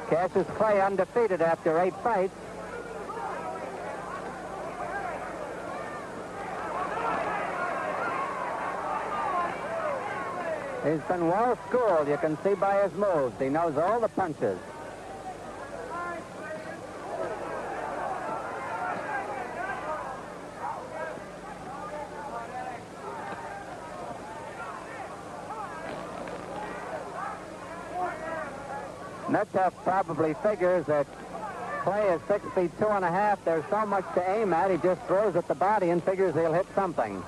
Cassius Clay undefeated after 8 fights. He's been well schooled, you can see by his moves. He knows all the punches. Metcalf probably figures that Clay is 6 feet 2.5. There's so much to aim at, he just throws at the body and figures he'll hit something.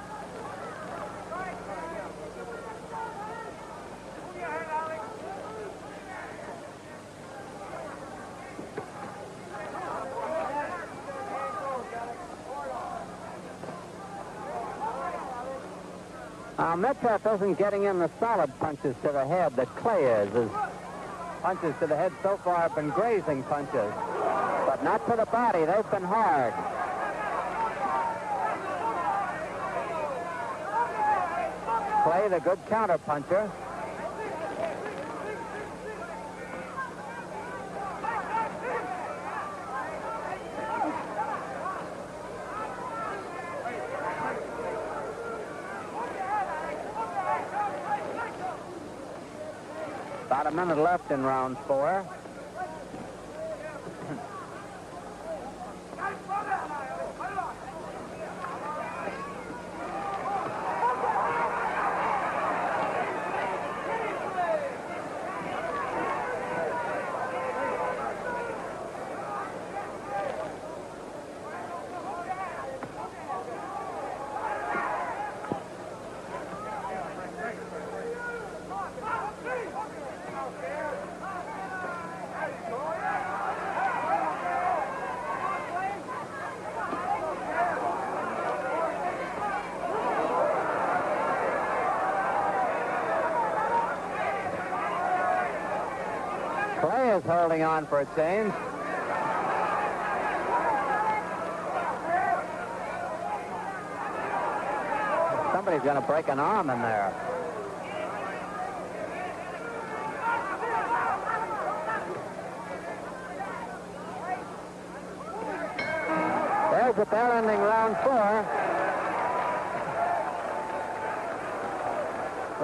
Metcalf isn't getting in the solid punches to the head that Clay is. His punches to the head so far have been grazing punches, but not to the body. They've been hard. Clay, the good counter puncher. About a minute left in round 4. Clay is holding on for a change. Somebody's going to break an arm in there. There's the bell ending round 4.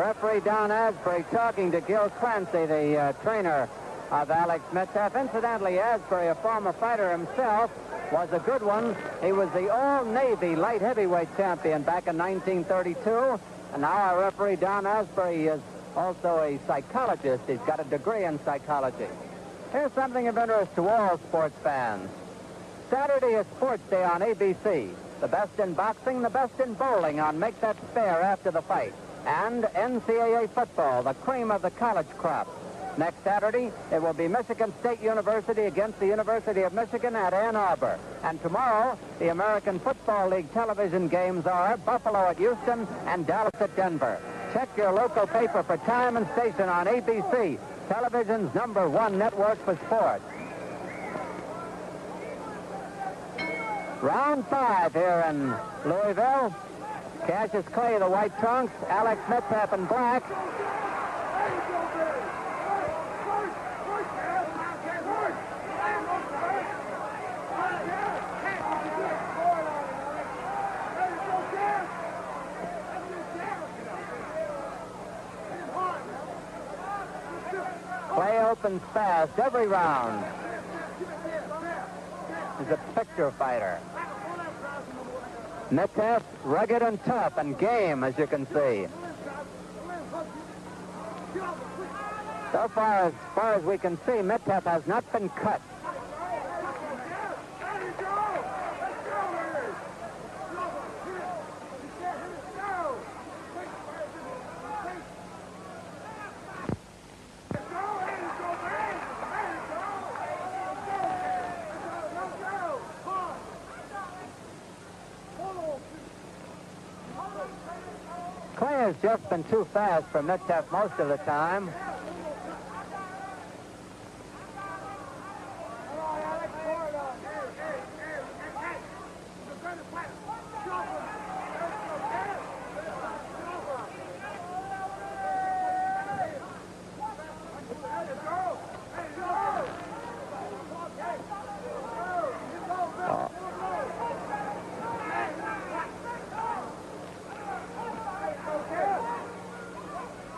Referee Don Asbury talking to Gil Clancy, the trainer of Alex Metcalf. Incidentally, Asbury, a former fighter himself, was a good one. He was the All-Navy light heavyweight champion back in 1932. And now our referee, Don Asbury, is also a psychologist. He's got a degree in psychology. Here's something of interest to all sports fans. Saturday is Sports Day on ABC. The best in boxing, the best in bowling on Make That Fair after the fight. And NCAA football, the cream of the college crop. Next Saturday, it will be Michigan State University against the University of Michigan at Ann Arbor. And tomorrow, the American Football League television games are Buffalo at Houston and Dallas at Denver. Check your local paper for time and station on ABC, television's #1 network for sports. Round 5 here in Louisville. Cassius Clay, the white trunks, Alex Metcalf in black. Clay opens fast every round. He's a picture fighter. Metcalf, rugged and tough and game, as you can see. So far as we can see, Metcalf has not been cut. Clay has just been too fast for Metcalf most of the time.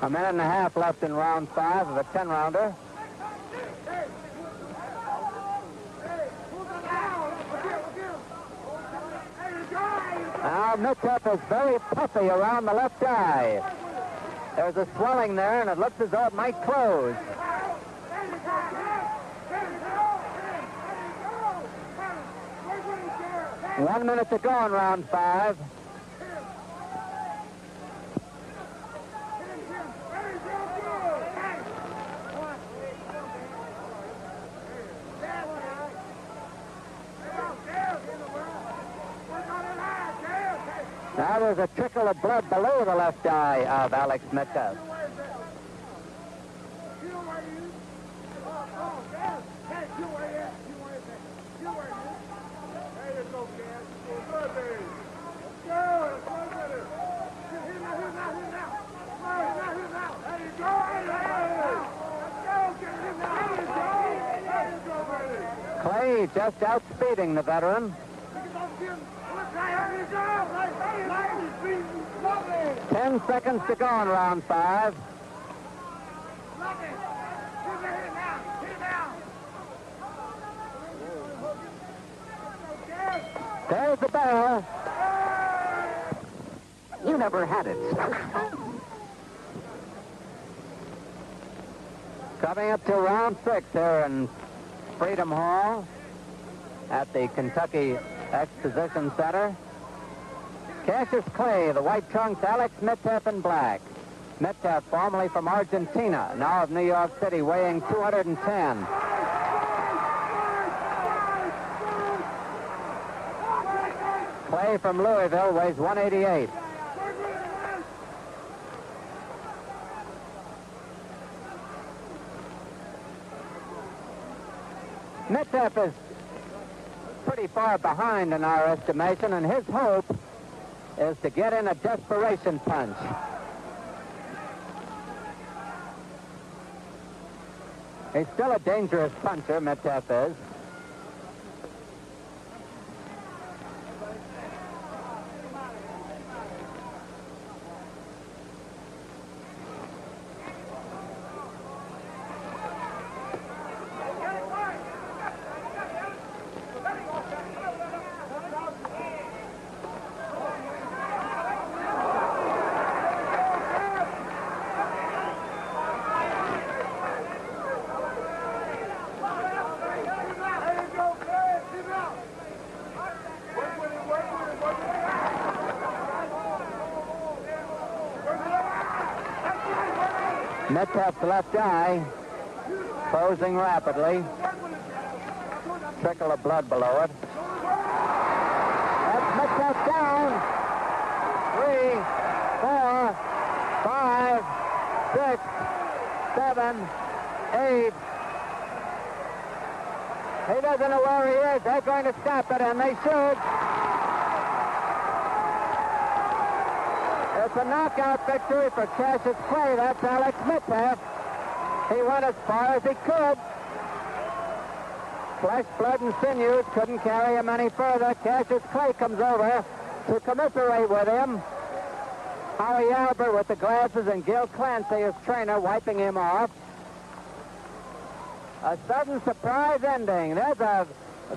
A minute and a half left in round 5 of a 10-rounder. Now Mitchell is very puffy around the left eye. There's a swelling there, and it looks as though it might close. One minute to go in round 5. Now there's a trickle of blood below the left eye of Alex Mitchell. Clay just outspeeding the veteran. 10 seconds to go in round 5. There's the bell. You never had it. Coming up to round 6 here in Freedom Hall at the Kentucky Exposition Center. Cassius Clay, the white trunks, Alex Mitchell in black. Mitchell, formerly from Argentina, now of New York City, weighing 210. Clay from Louisville weighs 188. Mitchell is pretty far behind in our estimation, and his hope is to get in a desperation punch. He's still a dangerous puncher, Mitchell is. Mitchell's left eye closing rapidly. Trickle of blood below it. That's Mitchell down. 3, 4, 5, 6, 7, 8. He doesn't know where he is. They're going to stop it, and they should. It's a knockout victory for Cassius Clay. That's Alex Mitchell. He went as far as he could. Flesh, blood, and sinews couldn't carry him any further. Cassius Clay comes over to commiserate with him. Howie Albert with the glasses and Gil Clancy, his trainer, wiping him off. A sudden surprise ending. There's a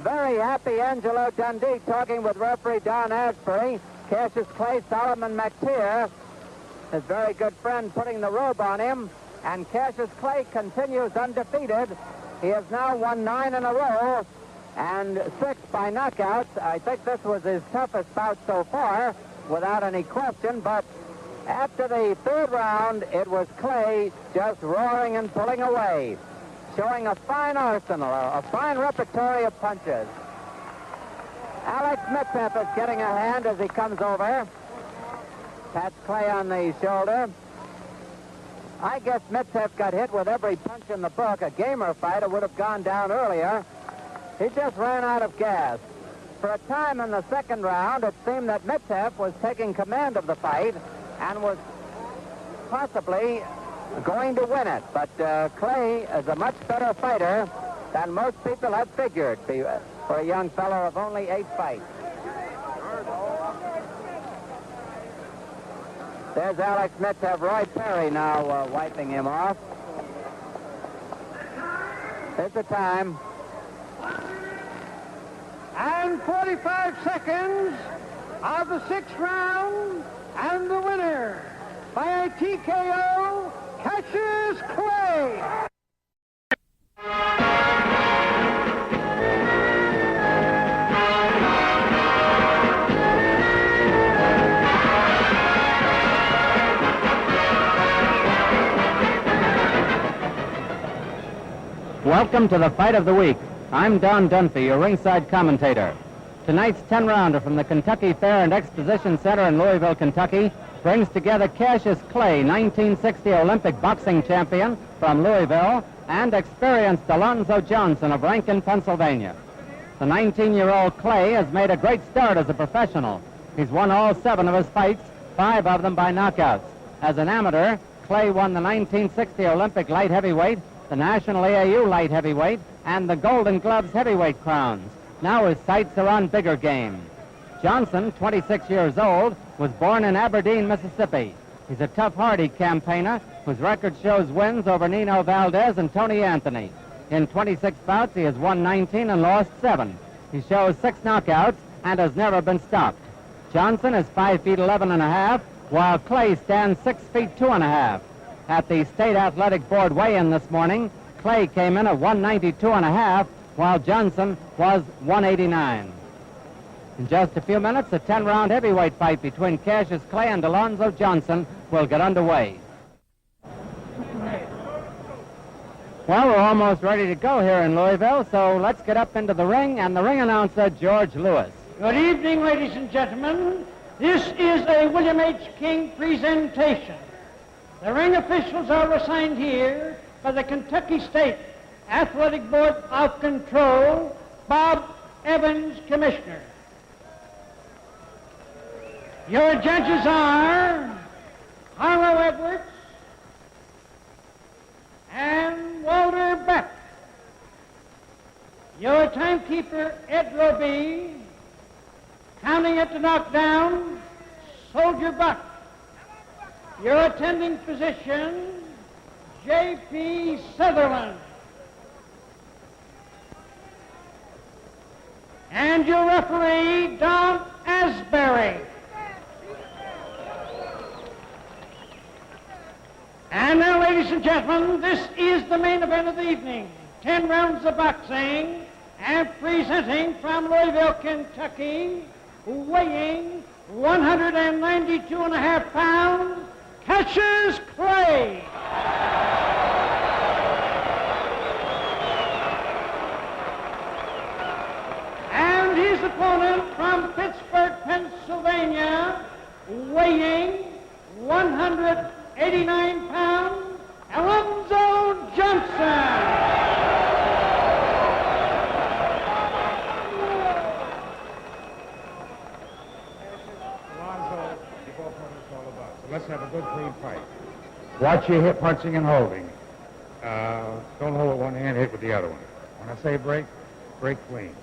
very happy Angelo Dundee talking with referee Don Asbury. Cassius Clay, Solomon McTeer, his very good friend, putting the robe on him. And Cassius Clay continues undefeated. He has now won 9 in a row and 6 by knockouts. I think this was his toughest bout so far, without any question. But after the 3rd round, it was Clay just roaring and pulling away, showing a fine arsenal, a fine repertory of punches. Alex Mitchell is getting a hand as he comes over. Pats Clay on the shoulder. I guess Mitchell got hit with every punch in the book. A gamer fighter would have gone down earlier. He just ran out of gas. For a time in the 2nd round, it seemed that Mitchell was taking command of the fight and was possibly going to win it. But Clay is a much better fighter than most people had figured for a young fellow of only 8 fights. There's Alex Mitchev. Roy Perry now wiping him off. Here's the time. And 45 seconds of the 6th round, and the winner by a TKO, Cassius Clay. Welcome to the Fight of the Week. I'm Don Dunphy, your ringside commentator. Tonight's 10-rounder from the Kentucky Fair and Exposition Center in Louisville, Kentucky, brings together Cassius Clay, 1960 Olympic boxing champion from Louisville, and experienced Alonzo Johnson of Rankin, Pennsylvania. The 19-year-old Clay has made a great start as a professional. He's won all 7 of his fights, 5 of them by knockouts. As an amateur, Clay won the 1960 Olympic light heavyweight, the National AAU light heavyweight, and the Golden Gloves heavyweight crowns. Now his sights are on bigger game. Johnson, 26 years old, was born in Aberdeen, Mississippi. He's a tough, hardy campaigner whose record shows wins over Nino Valdez and Tony Anthony. In 26 bouts, he has won 19 and lost 7. He shows 6 knockouts and has never been stopped. Johnson is 5 feet 11 and a half, while Clay stands 6 feet 2 and a half. At the State Athletic Board weigh-in this morning, Clay came in at 192 and a half, while Johnson was 189. In just a few minutes, a 10-round heavyweight fight between Cassius Clay and Alonzo Johnson will get underway. Well, we're almost ready to go here in Louisville, so let's get up into the ring, and the ring announcer, George Lewis. Good evening, ladies and gentlemen. This is a William H. King presentation. The ring officials are assigned here by the Kentucky State Athletic Board of Control, Bob Evans, Commissioner. Your judges are Harlow Edwards and Walter Beck. Your timekeeper, Ed Roby. Counting at the knockdown, Soldier Buck. Your attending physician, J.P. Sutherland. And your referee, Don Asbury. And now, ladies and gentlemen, this is the main event of the evening. 10 rounds of boxing, and presenting from Louisville, Kentucky, weighing 192 and a half pounds, Cassius Clay. And his opponent from Pittsburgh, Pennsylvania, weighing 189 pounds, Alonzo Johnson. Let's have a good, clean fight. Watch your hip punching and holding. Don't hold with one hand, hit with the other one. When I say break, break clean.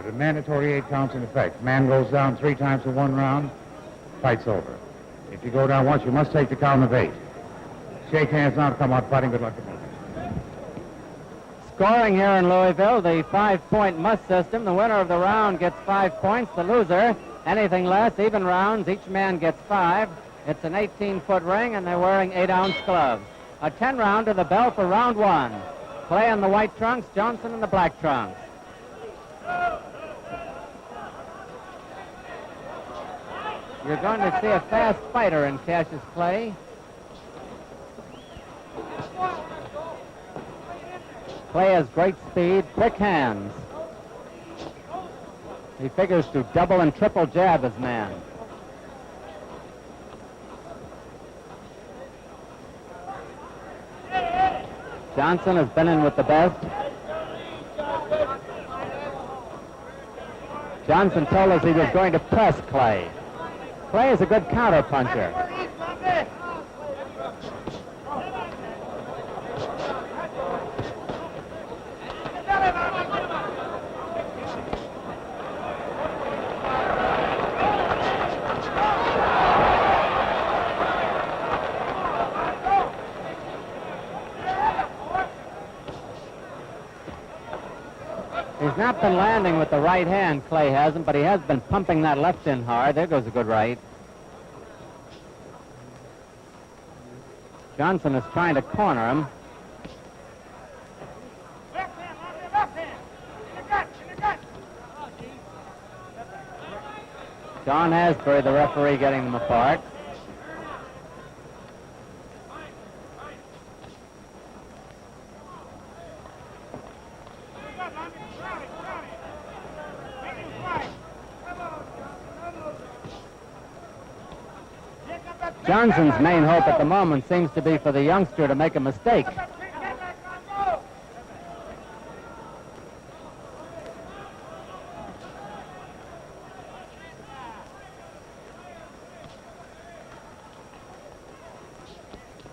The mandatory 8 counts in effect. Man goes down 3 times in 1 round, fight's over. If you go down once, you must take the count of 8. Shake hands now, come out fighting. Good luck to both. Scoring here in Louisville, the 5-point must system. The winner of the round gets 5 points. The loser, anything less, even rounds, each man gets 5. It's an 18-foot ring, and they're wearing 8-ounce gloves. A 10-round to the bell for round 1. Clay in the white trunks, Johnson in the black trunks. You're going to see a fast fighter in Cassius Clay. Clay has great speed, quick hands. He figures to double and triple jab his man. Johnson has been in with the best. Johnson told us he was going to press Clay. Clay is a good counter puncher. not been landing with the right hand, Clay hasn't, but he has been pumping that left in hard. There goes a good right. Johnson is trying to corner him. John Asbury, the referee, getting them apart. Johnson's main hope at the moment seems to be for the youngster to make a mistake.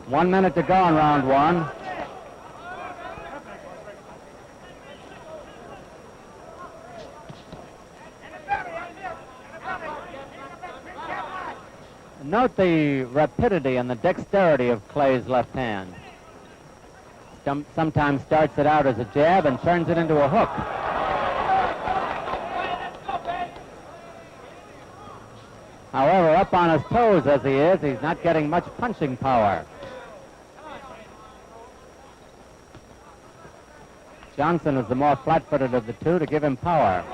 One minute to go in round one. Note the rapidity and the dexterity of Clay's left hand. Sometimes starts it out as a jab and turns it into a hook. However, up on his toes as he is, he's not getting much punching power. Johnson is the more flat-footed of the two to give him power.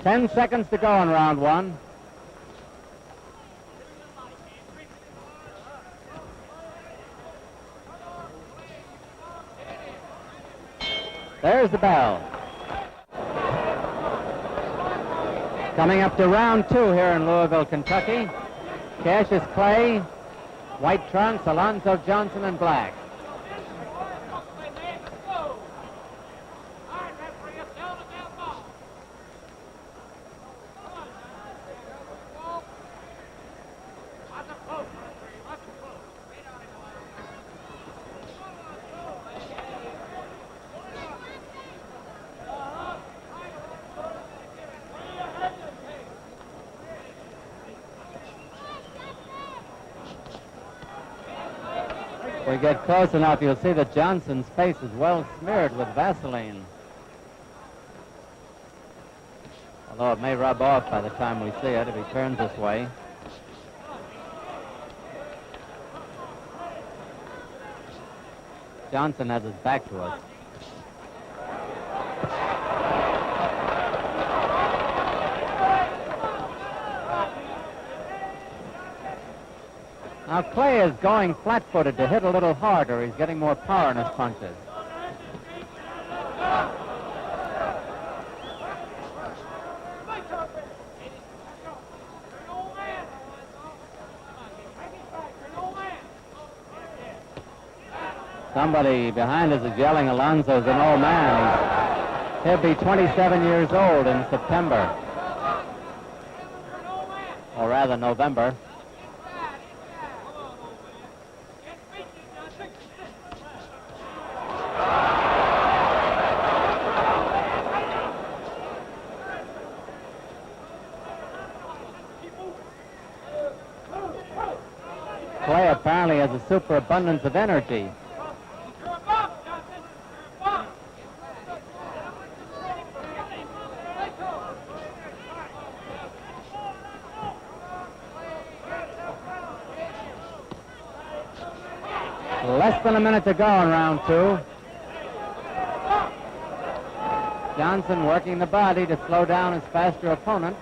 Ten seconds to go in round one. There's the bell. Coming up to round two here in Louisville, Kentucky. Cassius Clay, white trunks, Alonzo Johnson in black. We get close enough, you'll see that Johnson's face is well smeared with Vaseline. Although it may rub off by the time we see it if he turns this way. Johnson has his back to us. Now Clay is going flat-footed to hit a little harder. He's getting more power in his punches. Somebody behind us is yelling, Alonzo's an old man. He'll be 27 years old in September. Or rather, November. Clay apparently has a superabundance of energy. Less than a minute to go in round two. Johnson working the body to slow down his faster opponent.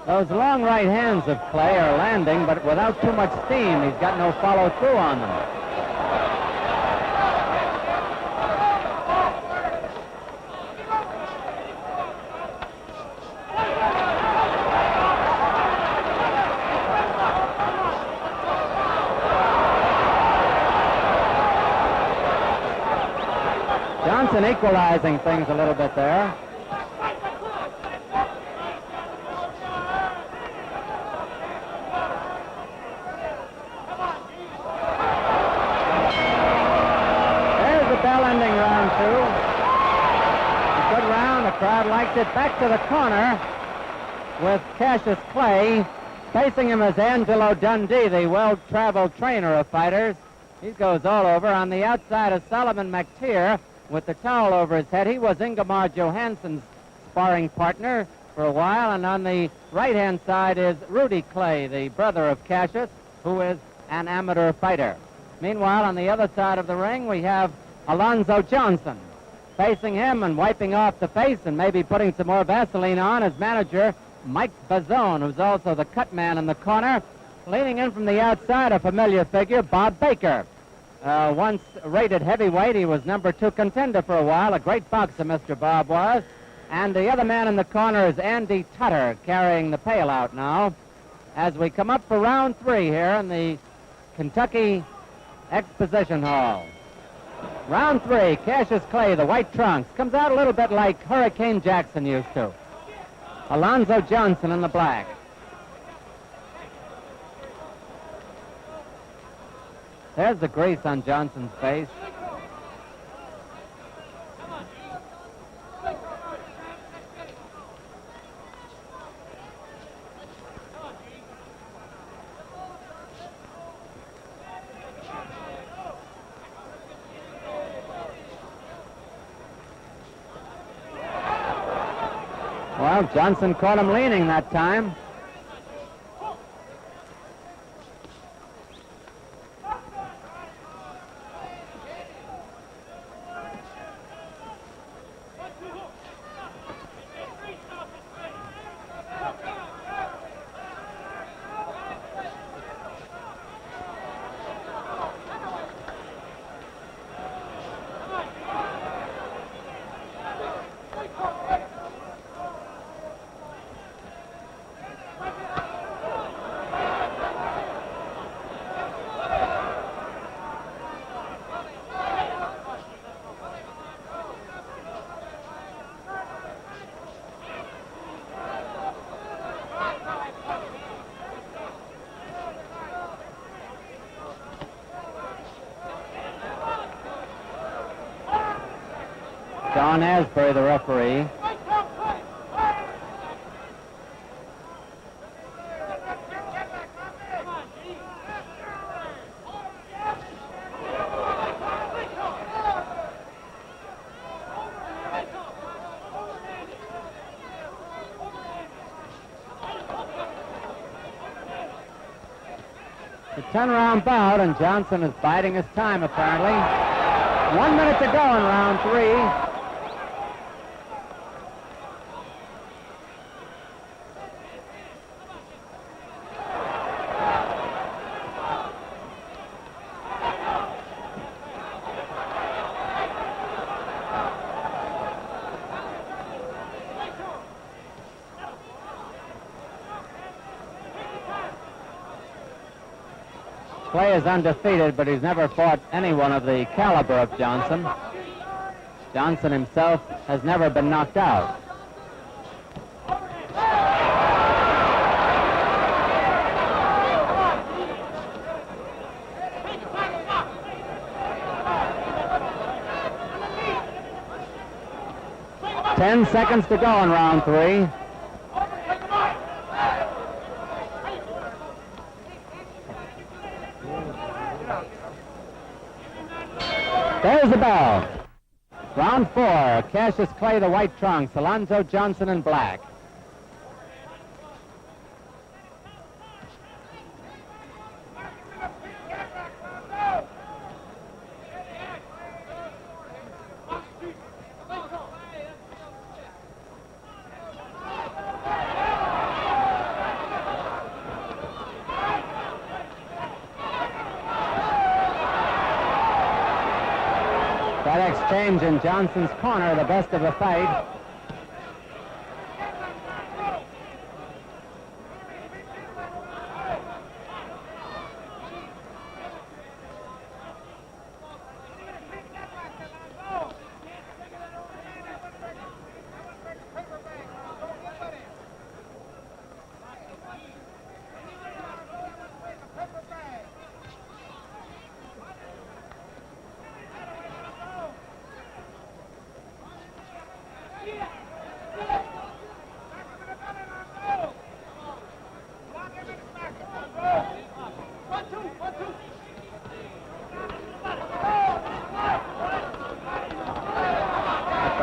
Those long right hands of Clay are landing, but without too much steam. He's got no follow-through on them. Johnson equalizing things a little bit there. takes it back to the corner with Cassius Clay. Facing him is Angelo Dundee, the well-traveled trainer of fighters. He goes all over. On the outside is Solomon McTeer with the towel over his head. He was Ingemar Johansson's sparring partner for a while. And on the right-hand side is Rudy Clay, the brother of Cassius, who is an amateur fighter. Meanwhile, on the other side of the ring, we have Alonzo Johnson. Facing him and wiping off the face and maybe putting some more Vaseline on is manager Mike Bazone, who's also the cut man in the corner. Leaning in from the outside, a familiar figure, Bob Baker. Once rated heavyweight, he was number 2 contender for a while. A great boxer, Mr. Bob was. And the other man in the corner is Andy Tutter, carrying the pail out now. As we come up for round 3 here in the Kentucky Exposition Hall. Round 3, Cassius Clay, the white trunks, comes out a little bit like Hurricane Jackson used to. Alonzo Johnson in the black. There's the grease on Johnson's face. Well, Johnson caught him leaning that time. Don Asbury, the referee. The 10-round bout, and Johnson is biding his time, apparently. 1 minute to go in round 3. Clay is undefeated, but he's never fought anyone of the caliber of Johnson. Johnson himself has never been knocked out. Ten seconds to go in round 3. There's the bell. Round 4, Cassius Clay, the white trunks, Alonzo Johnson in black. That exchange in Johnson's corner, the best of the fight.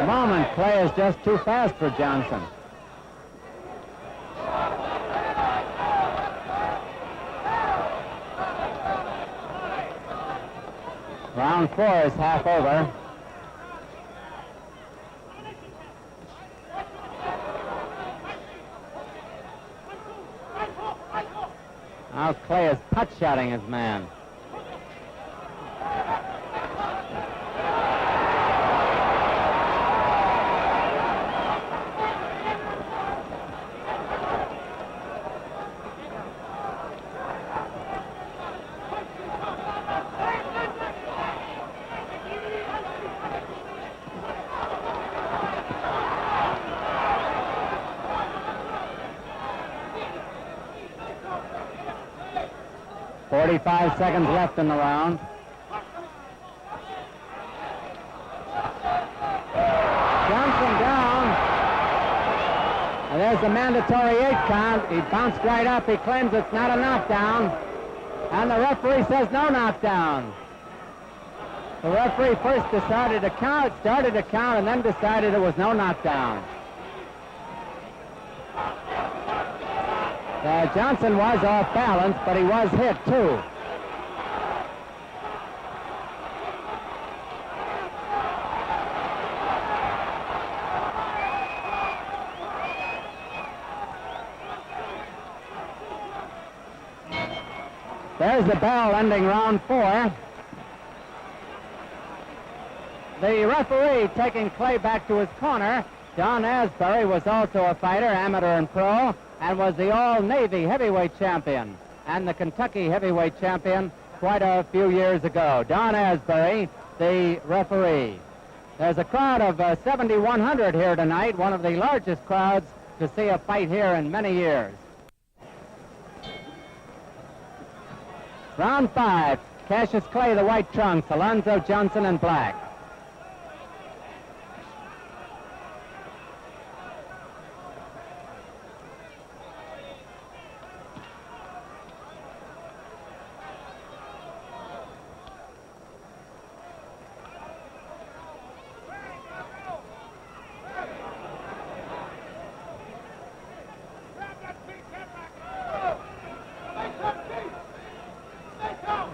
the moment, Clay is just too fast for Johnson. Round 4 is half over. Now Clay is putt-shotting his man. Five seconds left in the round. Johnson down. And there's the mandatory 8 count. He bounced right up. He claims it's not a knockdown. And the referee says no knockdown. The referee first started to count, and then decided it was no knockdown. Johnson was off balance, but he was hit, too. There's the bell ending round 4. The referee taking Clay back to his corner. Don Asbury was also a fighter, amateur and pro, and was the all-Navy heavyweight champion and the Kentucky heavyweight champion quite a few years ago. Don Asbury, the referee. There's a crowd of 7,100 here tonight, one of the largest crowds to see a fight here in many years. Round 5, Cassius Clay, the white trunks, Alonzo Johnson in black.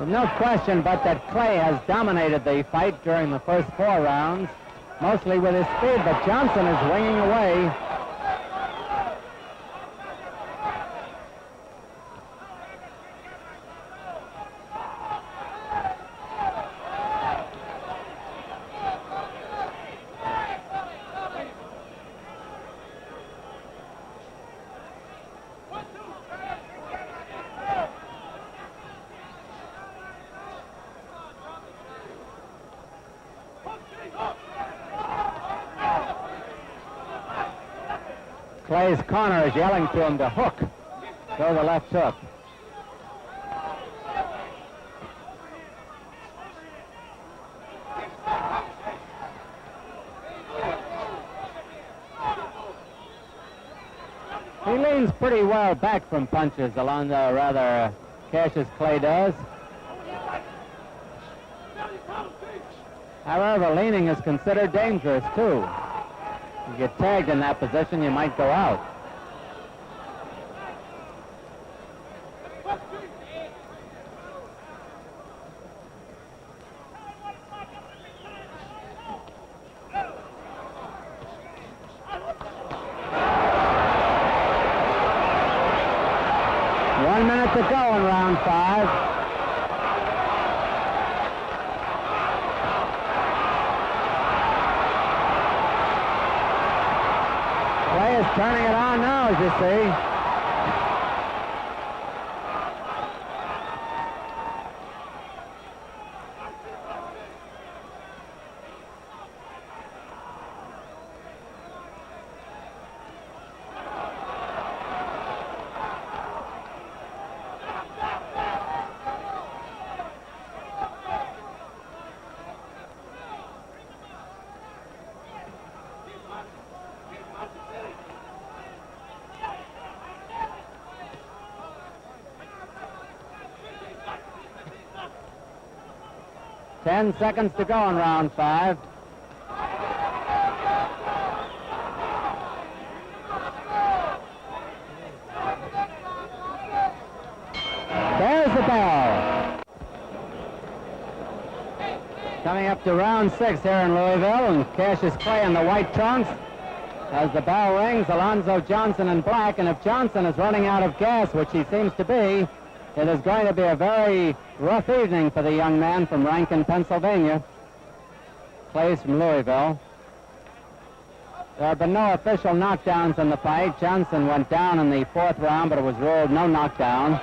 No question but that Clay has dominated the fight during the first 4 rounds, mostly with his speed, but Johnson is winging away. Clay's corner is yelling to him to hook. Throw the left hook. He leans pretty well back from punches, Alonzo, rather, Cassius Clay does. However, leaning is considered dangerous, too. If you get tagged in that position, you might go out. One minute to go in round 5. Turning it on now, as you see. Ten seconds to go in round 5. Coming up to round 6 here in Louisville, and Cassius Clay in the white trunks. As the bell rings, Alonzo Johnson in black, and if Johnson is running out of gas, which he seems to be, it is going to be a very rough evening for the young man from Rankin, Pennsylvania. Clay's from Louisville. There have been no official knockdowns in the fight. Johnson went down in the 4th round, but it was ruled no knockdown.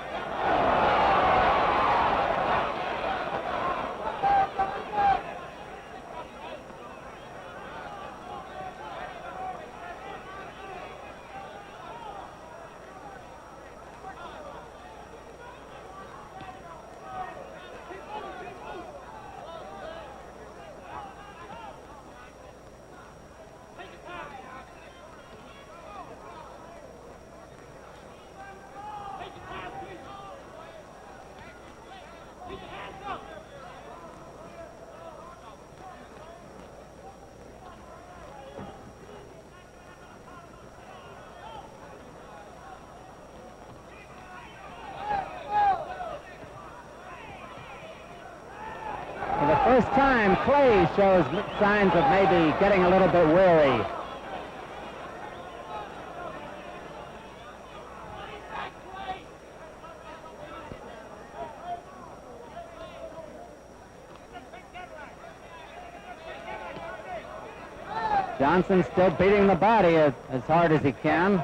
First time, Clay shows signs of maybe getting a little bit weary. Johnson still beating the body as hard as he can.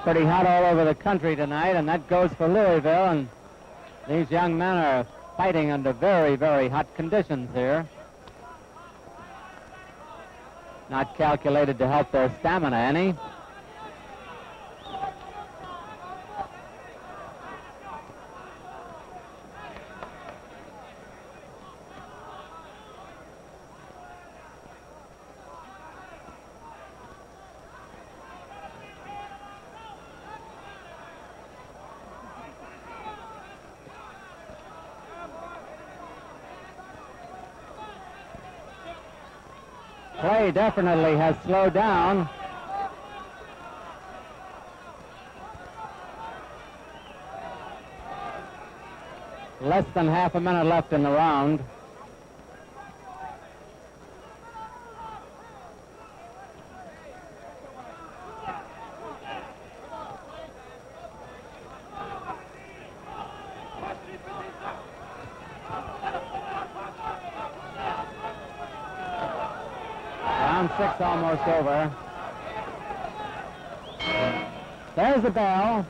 Pretty hot all over the country tonight, and that goes for Louisville, and these young men are fighting under very, very hot conditions here. Not calculated to help their stamina any. Clay definitely has slowed down. Less than half a minute left in the round. Round 6 almost over. There's the bell.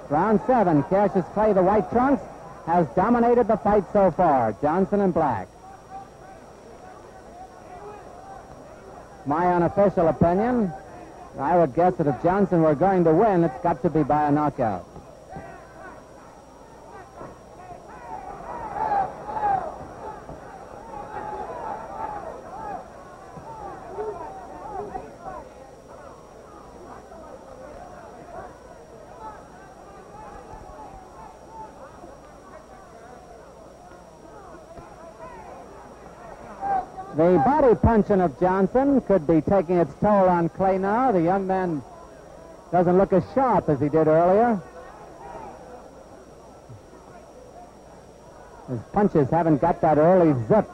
Round 7, Cassius Clay, the white trunks, has dominated the fight so far. Johnson in black. My unofficial opinion, I would guess that if Johnson were going to win, it's got to be by a knockout. The body punching of Johnson could be taking its toll on Clay now. The young man doesn't look as sharp as he did earlier. His punches haven't got that early zip.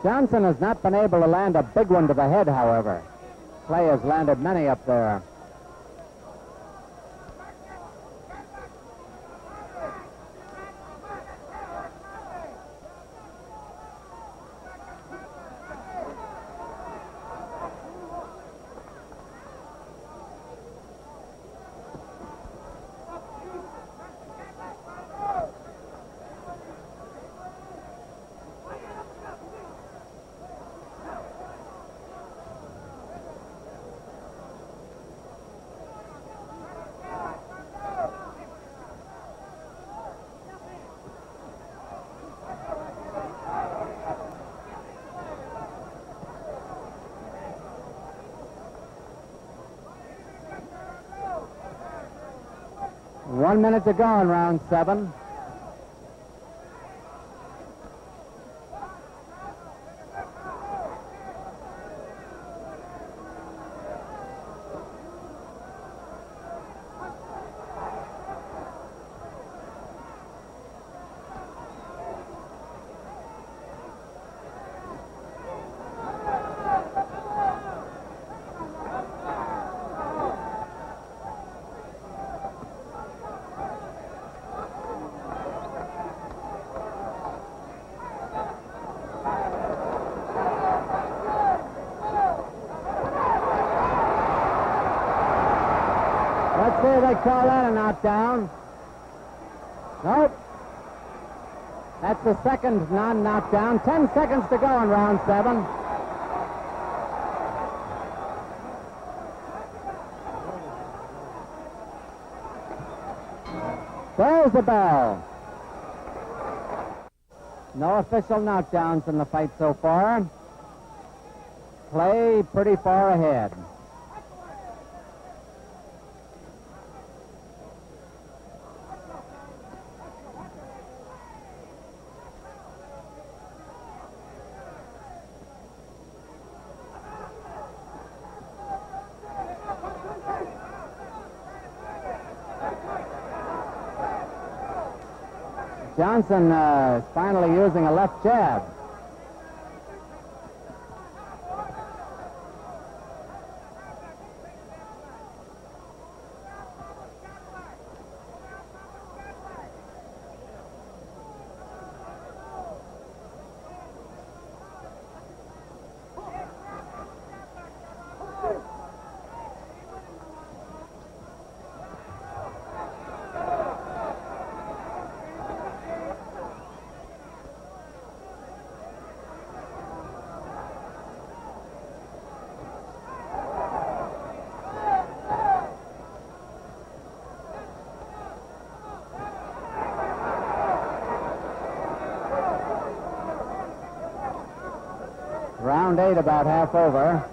Johnson has not been able to land a big one to the head, however. Clay has landed many up there. 1 minute to go in round 7. Let's see if they call that a knockdown. Nope. That's the second non-knockdown. 10 seconds to go in round 7. There's the bell. No official knockdowns in the fight so far. Clay pretty far ahead. Johnson is finally using a left jab. Round 8 about half over.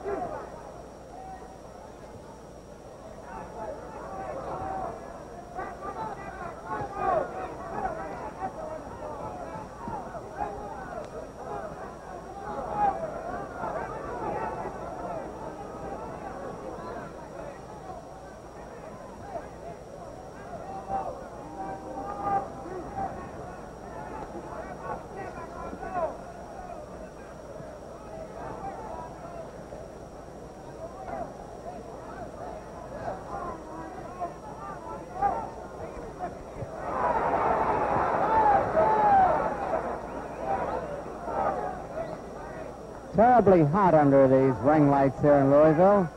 Terribly hot under these ring lights here in Louisville.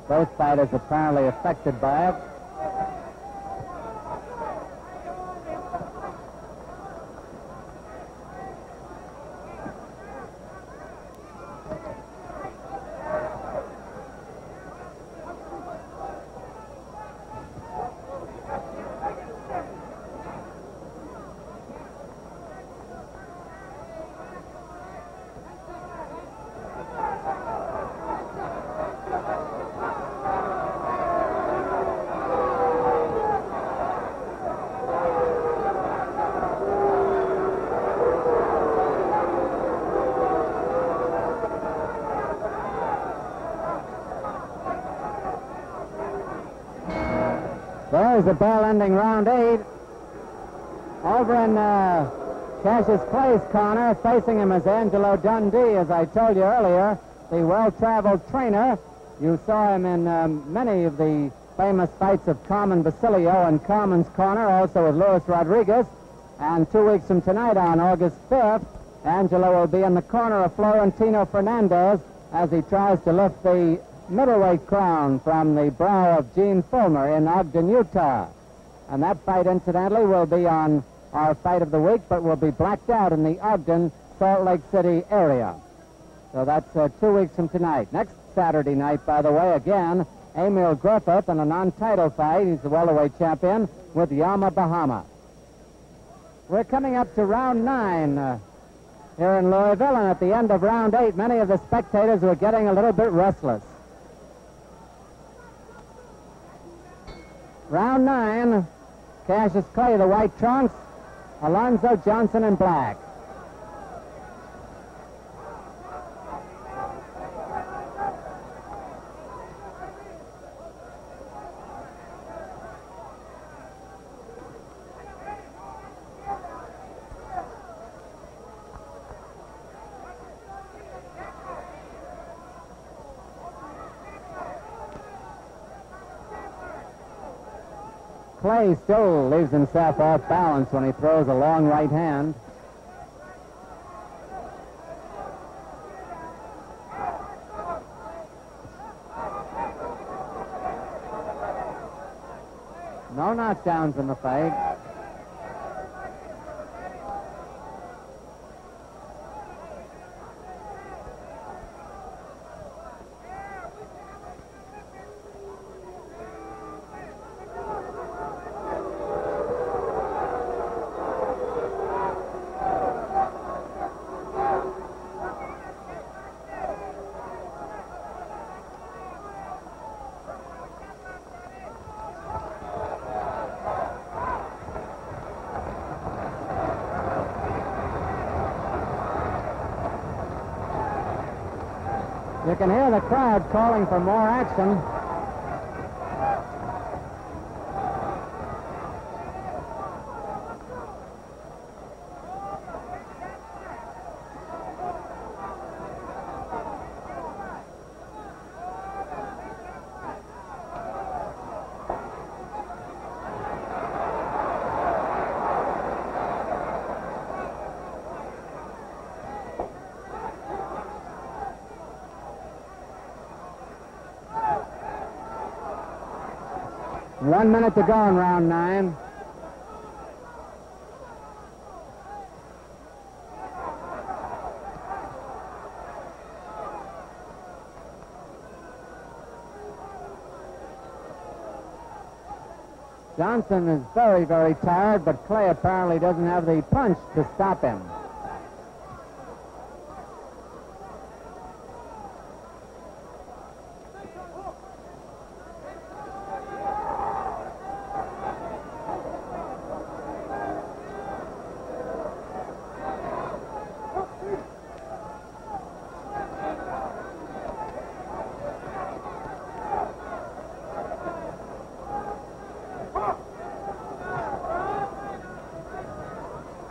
Both fighters apparently affected by it. There's the bell ending round 8. Over in Cassius Clay's corner, facing him is Angelo Dundee, as I told you earlier, the well-traveled trainer. You saw him in many of the famous fights of Carmen Basilio in Carmen's corner, also with Luis Rodriguez. And 2 weeks from tonight, on August 5th, Angelo will be in the corner of Florentino Fernandez as he tries to lift the middleweight crown from the brow of Gene Fulmer in Ogden, Utah. And that fight, incidentally, will be on our fight of the week, but will be blacked out in the Ogden, Salt Lake City area. So that's 2 weeks from tonight. Next Saturday night, by the way, again, Emil Griffith in a non-title fight. He's the welterweight champion with Yama Bahama. We're coming up to round 9 here in Louisville, and at the end of round 8, many of the spectators were getting a little bit restless. Round 9, Cassius Clay, the white trunks. Alonzo Johnson in black. Clay still leaves himself off balance when he throws a long right hand. No knockdowns in the fight. You can hear the crowd calling for more action. One minute to go in round 9. Johnson is very, very tired, but Clay apparently doesn't have the punch to stop him.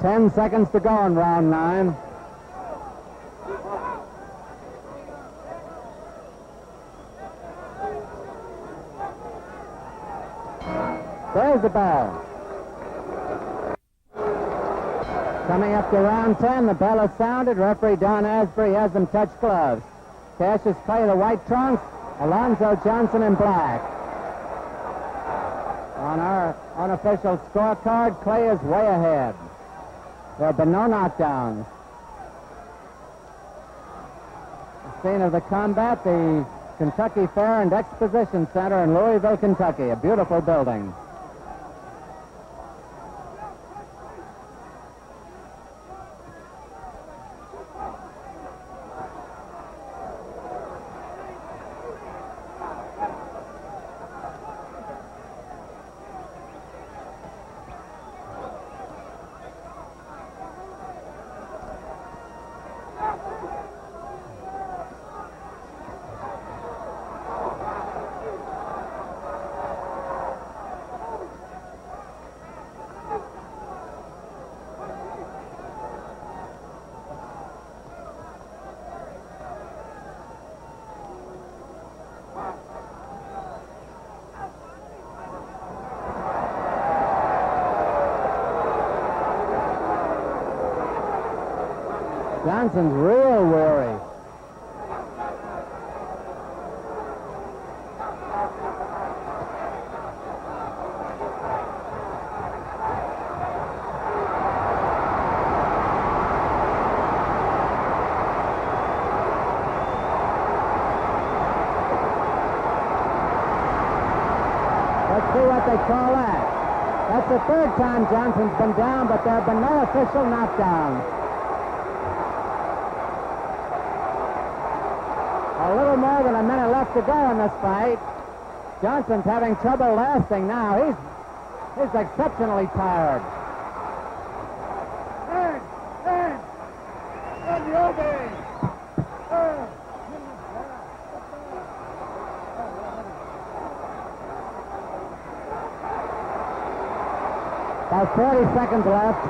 Ten seconds to go in round 9. There's the bell. Coming up to round 10, the bell is sounded. Referee Don Asbury has them touch gloves. Cassius Clay, the white trunks. Alonzo Johnson in black. On our unofficial scorecard, Clay is way ahead. There have been no knockdowns. The scene of the combat, the Kentucky Fair and Exposition Center in Louisville, Kentucky. A beautiful building. Johnson's real weary. Let's see what they call that. That's the third time Johnson's been down, but there have been no official knockdowns. A little more than a minute left to go in this fight. Johnson's having trouble lasting now. is exceptionally tired. About 40 seconds left.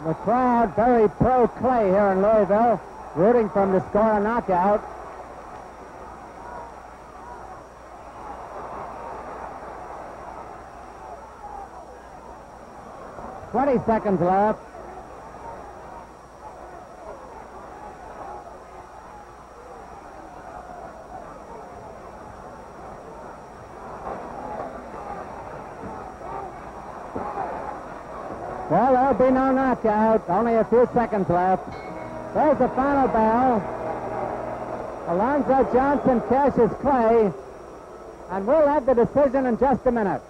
The crowd very pro-Clay here in Louisville, rooting for him to score a knockout. "20 seconds left. Well, there'll be no knockout. Only a few seconds left. There's the final bell. Alonzo Johnson, Cassius Clay. And we'll have the decision in just a minute.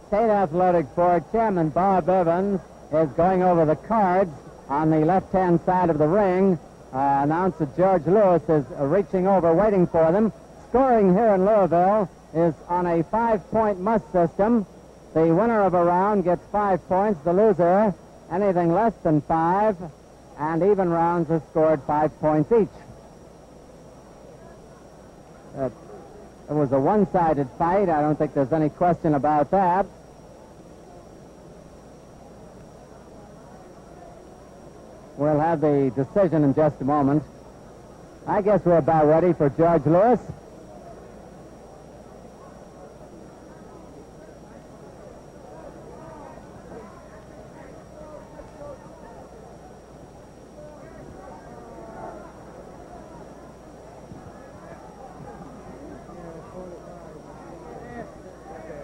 State Athletic Board Chairman Bob Evans is going over the cards on the left-hand side of the ring. Announcer George Lewis is reaching over, waiting for them. Scoring here in Louisville is on a 5-point must system. The winner of a round gets 5 points. The loser, anything less than 5, and even rounds are scored 5 points each. It was a one-sided fight. I don't think there's any question about that. We'll have the decision in just a moment. I guess we're about ready for George Lewis.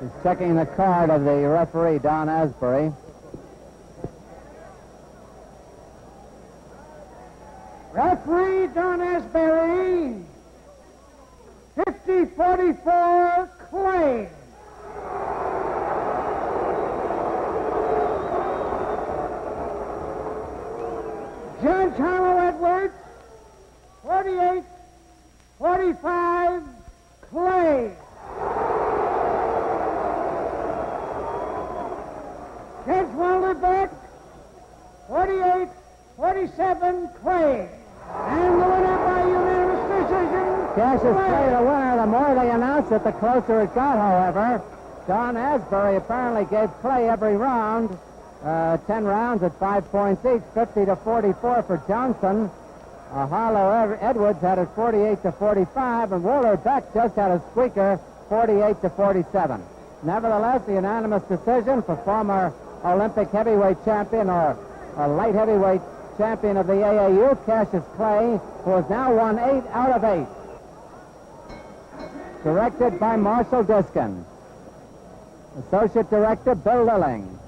He's checking the card of the referee, Don Asbury. Referee Don Asbury, 50-44, Clay. Judge Harlow Edwards, 48-45, Clay. Judge Walter Beck, 48-47, Clay. And the winner by unanimous decision, Cassius Clay, the winner. The more they announce it, the closer it got, however. Don Asbury apparently gave Clay every round. 10 rounds at 5 points each, 50-44 for Johnson. Harlow Edwards had it 48-45, and Walter Beck just had a squeaker, 48-47. Nevertheless, the unanimous decision for former Olympic heavyweight champion or light heavyweight champion of the AAU, Cassius Clay, who has now won 8 out of 8. Directed by Marshall Diskin. Associate Director, Bill Lilling.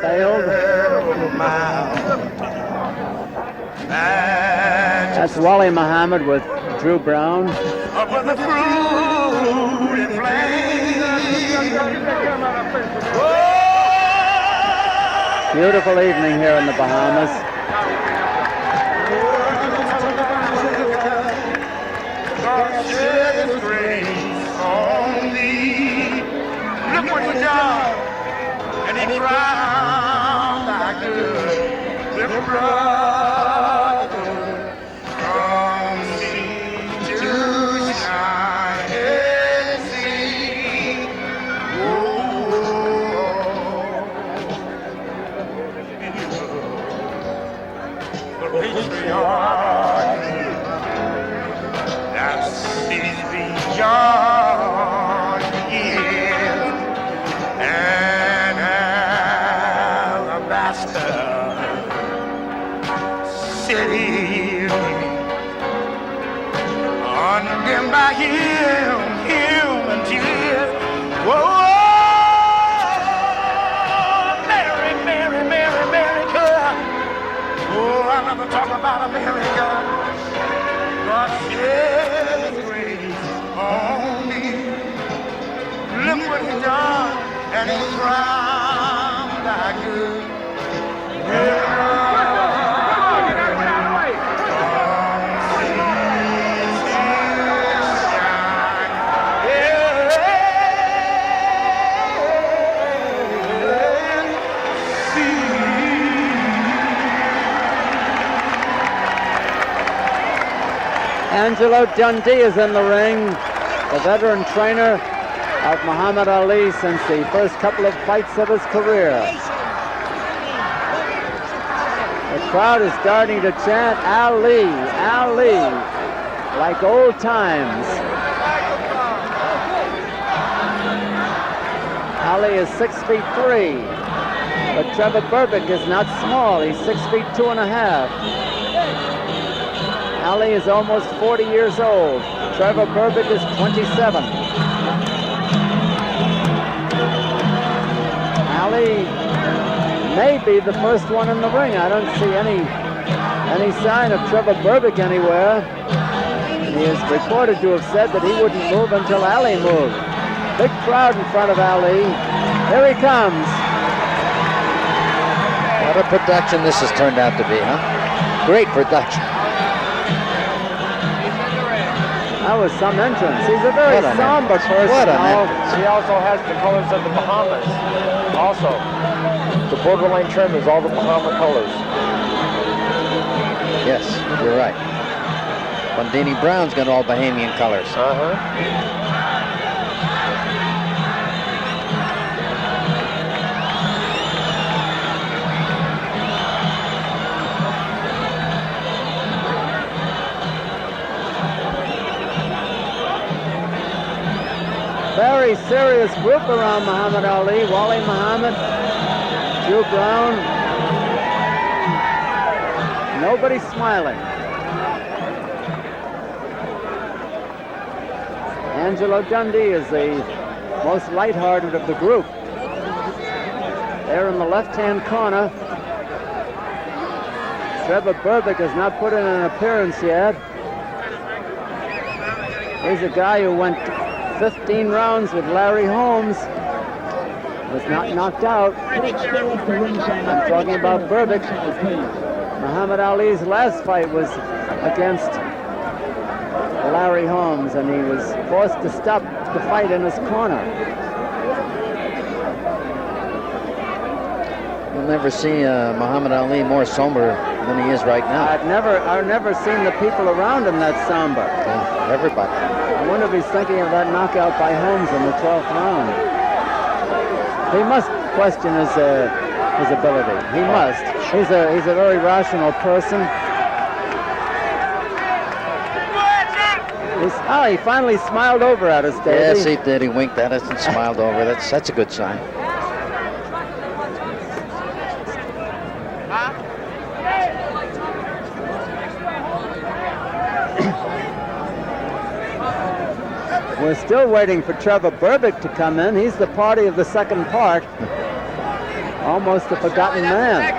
Failed. That's Wally Muhammad with Drew Brown. Beautiful evening here in the Bahamas. Look what you done, and he cried like a little brother. Come see to shine and see. The patriarch that sees beyond years. An alabaster city, undimmed by him and tears. Whoa, Mary, Mary, Mary, America. Oh, I never talk about America. God shed His grace on me. Look what He done, and He crowned like good. Angelo Dundee is in the ring, the veteran trainer of Muhammad Ali since the first couple of fights of his career. The crowd is starting to chant Ali, Ali, like old times. Ali is 6'3", but Trevor Berbick is not small. He's 6'2½". Ali is almost 40 years old. Trevor Berbick is 27. Ali may be the first one in the ring. I don't see any sign of Trevor Berbick anywhere. He is reported to have said that he wouldn't move until Ali moved. Big crowd in front of Ali. Here he comes. What a production this has turned out to be, huh? Great production. That was some entrance. He's a very somber person. What an entrance. He also has the colors of the Bahamas. Also, the borderline trim is all the Bahama colors. Yes, you're right. Bundini Brown's got all Bahamian colors. Very serious group around Muhammad Ali. Wally Muhammad, Drew Brown. Nobody smiling. Angelo Dundee is the most lighthearted of the group. There in the left-hand corner Trevor Burbick has not put in an appearance yet. He's a guy who went 15 rounds with Larry Holmes. Was not knocked out. I'm talking about Burbick. Muhammad Ali's last fight was against Larry Holmes, and he was forced to stop the fight in his corner. You'll never see Muhammad Ali more somber than he is right now. I've never seen the people around him that somber. Yeah, everybody. I wonder if he's thinking of that knockout by Holmes in the 12th round. He must question his ability. He must. He's a very rational person. He finally smiled over at us, Davey. Yes, he did. He winked at us and smiled over. That's a good sign. We're still waiting for Trevor Burbick to come in. He's the party of the second part. Almost a forgotten man.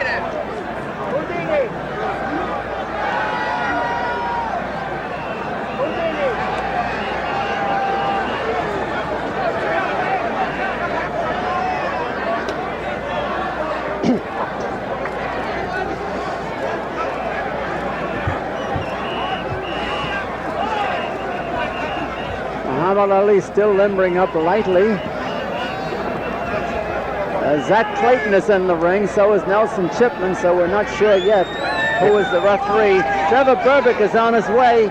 Muhammad Ali still limbering up lightly. Zach Clayton is in the ring, so is Nelson Chipman, so we're not sure yet who is the referee. Trevor Burbick is on his way.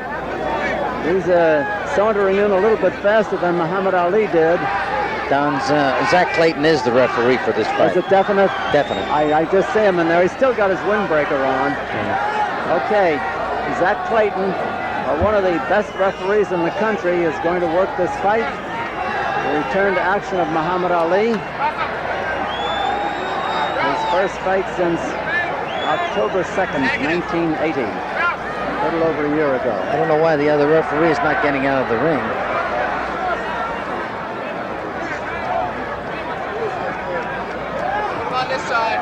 He's sauntering in a little bit faster than Muhammad Ali did. Zach Clayton is the referee for this fight. Is it definite? Definite. I just see him in there. He's still got his windbreaker on. Yeah. Okay, Zach Clayton, one of the best referees in the country, is going to work this fight. The return to action of Muhammad Ali. His first fight since October 2nd, 1980. A little over a year ago. I don't know why the other referee is not getting out of the ring. On this side.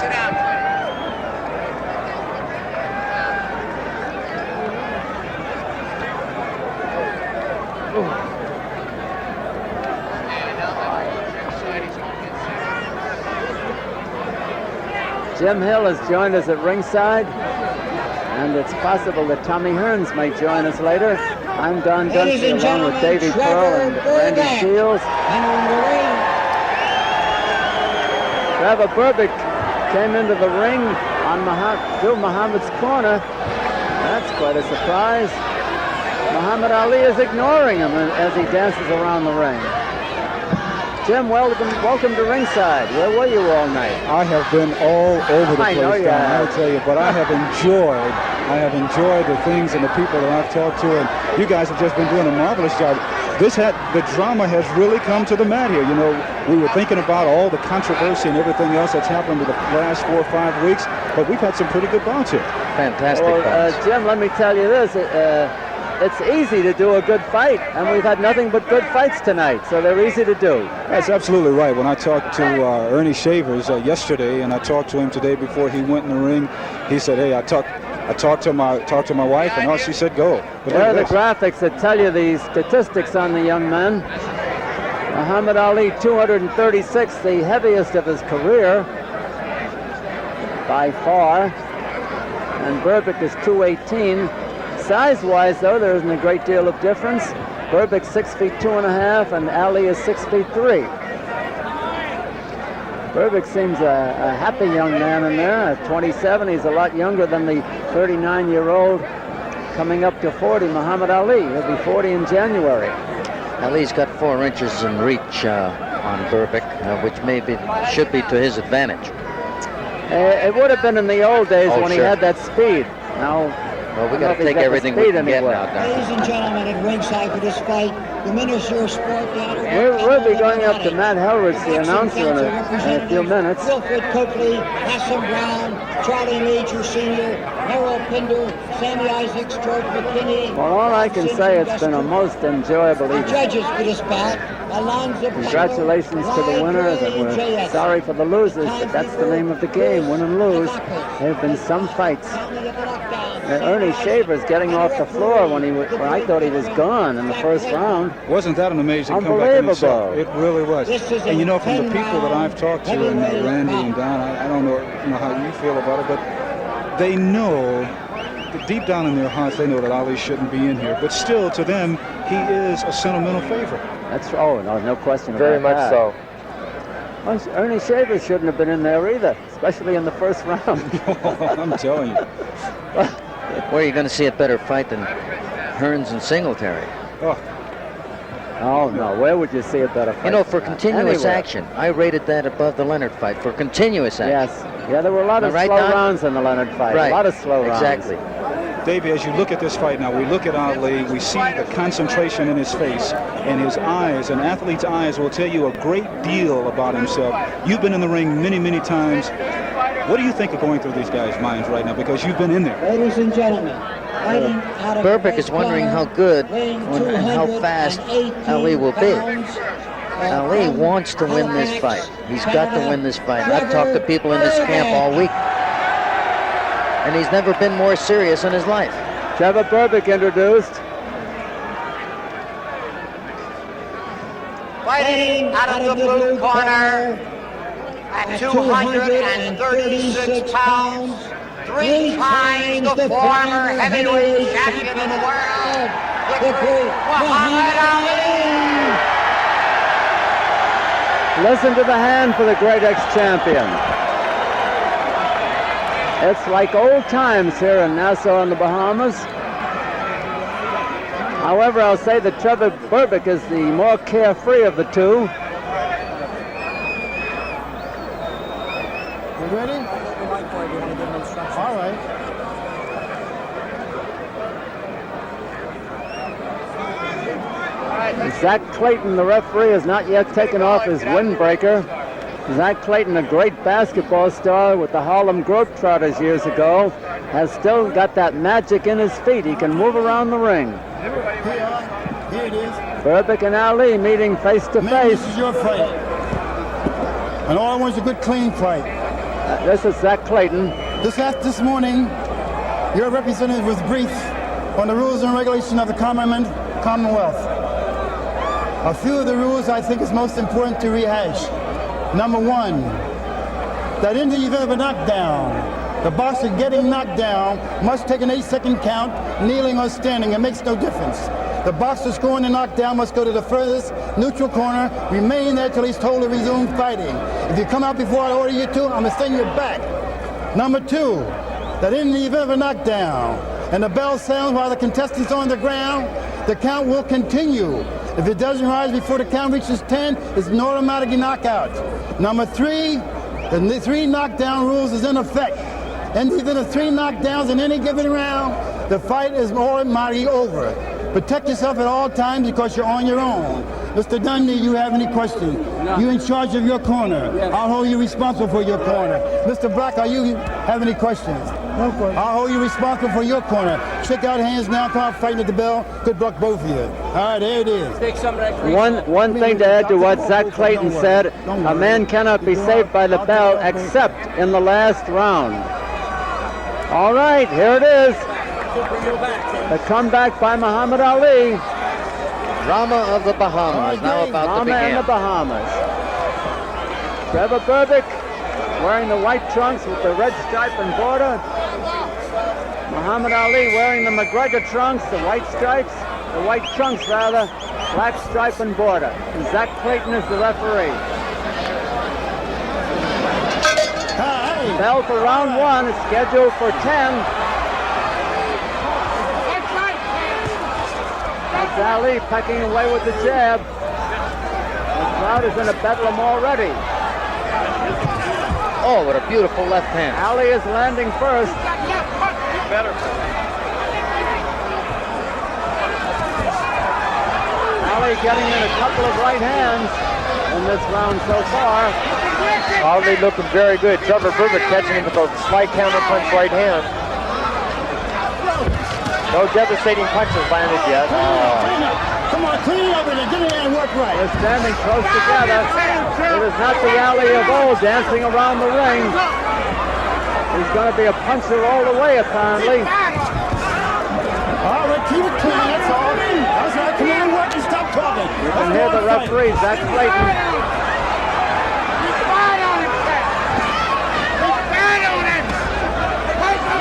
Sit down. Jim Hill has joined us at ringside, and it's possible that Tommy Hearns may join us later. I'm Don Dunphy along with Davey Pearl and Randy Shields. Trevor Burbick came into the ring on through Muhammad's corner. That's quite a surprise. Muhammad Ali is ignoring him as he dances around the ring. Jim, welcome to ringside. Where were you all night? I have been all over the place, Don, I'll tell you, but I have enjoyed the things and the people that I've talked to, and you guys have just been doing a marvelous job. The drama has really come to the mat here. You know, we were thinking about all the controversy and everything else that's happened in the last 4 or 5 weeks, but we've had some pretty good bouts here. Fantastic. Well, Jim, let me tell you this. It's easy to do a good fight, and we've had nothing but good fights tonight, so they're easy to do. That's absolutely right. When I talked to Ernie Shavers yesterday, and I talked to him today before he went in the ring, he said, "Hey, I talked to my wife, and all she said, go." But there are the graphics that tell you the statistics on the young man. Muhammad Ali, 236, the heaviest of his career by far, and Burbick is 218. Size-wise, though, there isn't a great deal of difference. Burbick's 6 feet 2.5, and Ali is 6 feet 3. Burbick seems a happy young man in there. At 27, he's a lot younger than the 39-year-old coming up to 40, Muhammad Ali. He'll be 40 in January. Ali's got 4 inches in reach on Burbick, which should be to his advantage. It would have been in the old days when he had that speed. Now, well, we got to take everything we can get now, Don. Ladies and gentlemen, at ringside for this fight, the Minister of Sport, we'll be going up to Matt Helrich, the announcer, in a few minutes. Wilfred Coakley, Hassan Brown, Charlie Major Sr., Harold Pinder, Sammy Isaacs, George McKinney. Well, all I can say, it's been a most enjoyable evening. The judges for this bout Congratulations to the winners, and we're sorry for the losers, but that's the name of the game, win and lose. There have been some fights. Ernie Shaver's getting off the floor when I thought he was gone in the first round. Wasn't that an amazing comeback in itself? It really was. And you know, from the people that I've talked to, and Randy and Don, I don't know how you feel about it, but they know, deep down in their hearts, they know that Ali shouldn't be in here. But still, to them, he is a sentimental favorite. That's no question about that. Very much so. Well, Ernie Shaver shouldn't have been in there either, especially in the first round. I'm telling you. Where are you going to see a better fight than Hearns and Singletary? Oh, no. Where would you see a better fight? You know, for continuous Anywhere. action, I rated that above the Leonard fight. For continuous action. Yes. Yeah, there were a lot of slow rounds in the Leonard fight. Right. A lot of slow rounds. Exactly. Davey, as you look at this fight now, we look at Ali, we see the concentration in his face, and his eyes, an athlete's eyes will tell you a great deal about himself. You've been in the ring many, many times. What do you think of going through these guys' minds right now? Because you've been in there. Ladies and gentlemen, Berbick is wondering how good and how fast Ali will be. Ali wants to win this fight. He's got to win this fight. I've talked to people in this camp all week, and he's never been more serious in his life. Trevor Berbick introduced. Fighting out of the blue corner at 236 pounds, 3 times the former heavyweight champion of the world, the great Muhammad Ali. Listen to the hand for the great ex-champion. It's like old times here in Nassau in the Bahamas. However, I'll say that Trevor Berbick is the more carefree of the two. You ready? All right. Zach Clayton, the referee, has not yet taken off his windbreaker. Zach Clayton, a great basketball star with the Harlem Globetrotters years ago, has still got that magic in his feet. He can move around the ring. Here it is. Berbick and Ali meeting face to face. This is your fight. And all I want is a good, clean fight. This is Zach Clayton. This morning, your representative was briefed on the rules and regulations of the Commonwealth. A few of the rules I think is most important to rehash. Number 1, that in the event of a knockdown, the boxer getting knocked down must take an 8-second count, kneeling or standing. It makes no difference. The boxer scoring the knockdown must go to the furthest neutral corner, remain there till he's told to resume fighting. If you come out before I order you to, I'm going to send you back. Number 2, that in the event of a knockdown and the bell sounds while the contestant's on the ground, the count will continue. If it doesn't rise before the count reaches 10, it's an automatic knockout. Number 3, the 3 knockdown rules is in effect. In the event of 3 knockdowns in any given round, the fight is automatically over. Protect yourself at all times because you're on your own. Mr. Dundee, you have any questions? No. You in charge of your corner. Yes. I'll hold you responsible for your corner. Mr. Black, you have any questions? No questions. I'll hold you responsible for your corner. Shake out hands now, come out fighting at the bell. Good luck, both of you. All right, there it is. One thing to add to what Zach Clayton said, a man cannot be saved by the bell except in the last round. All right, here it is. The comeback by Muhammad Ali. Drama of the Bahamas now about to begin. Drama in the Bahamas. Trevor Berbick wearing the white trunks with the red stripe and border. Muhammad Ali wearing the McGregor trunks, the white stripes, the white trunks rather, black stripe and border. And Zach Clayton is the referee. Bell for round 1 is scheduled for 10. Ali pecking away with the jab. The crowd is in a bedlam already. Oh, what a beautiful left hand. Ali is landing first. Better. Ali getting in a couple of right hands in this round so far. Ali looking very good. Trevor Berbick catching him with a slight counter punch right hand. No devastating punches landed yet. Come on, clean it over there. Get in there and work right. They're standing close together. It is not the alley of old dancing around the ring. He's going to be a puncher all the way, apparently. All right, keep it clean, that's all. That's right, come on, work and stop talking. You can hear the referee, Zach Clayton.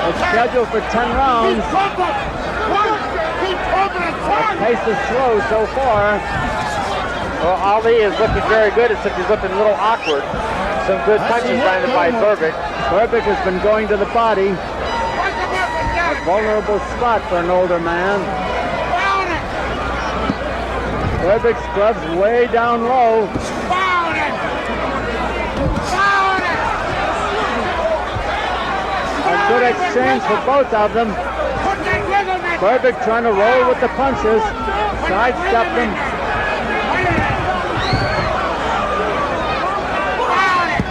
It's scheduled for 10 rounds. The pace is slow so far. Well, Ali is looking very good, except he's looking a little awkward. Some good punches landed by Burbick. Burbick has been going to the body. A vulnerable spot for an older man. Burbick's gloves way down low. A good exchange for both of them. Burbick trying to roll with the punches. Sidestep them.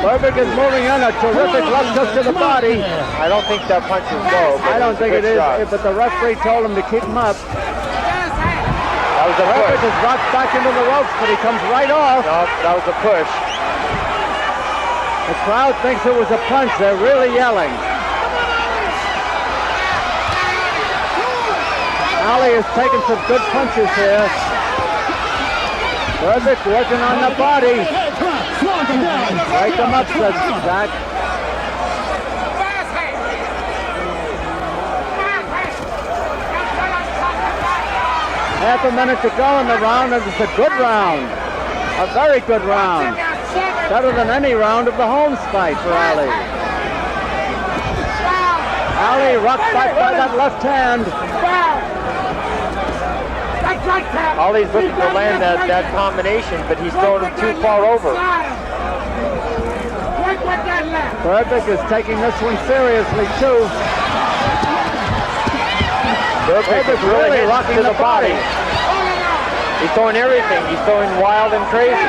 Burbick is moving in a terrific left hook to the body. I don't think that punch is low. I don't think it is, but the referee told him to keep him up. That was a push. Burbick is rocked back into the ropes, but he comes right off. No, that was a push. The crowd thinks it was a punch. They're really yelling. Ali is taking some good punches here. Burbick working on the body. Break them up, says Zach. Half a minute to go in the round, and it's a good round. A very good round. Better than any round of the Holmes fight for Ali. Ali rocked back by that left hand. Ali's looking to land that combination, but he's throwing him too far over. Burbick is taking this one seriously, too. Burbick is really rocking the body. He's throwing everything. He's throwing wild and crazy.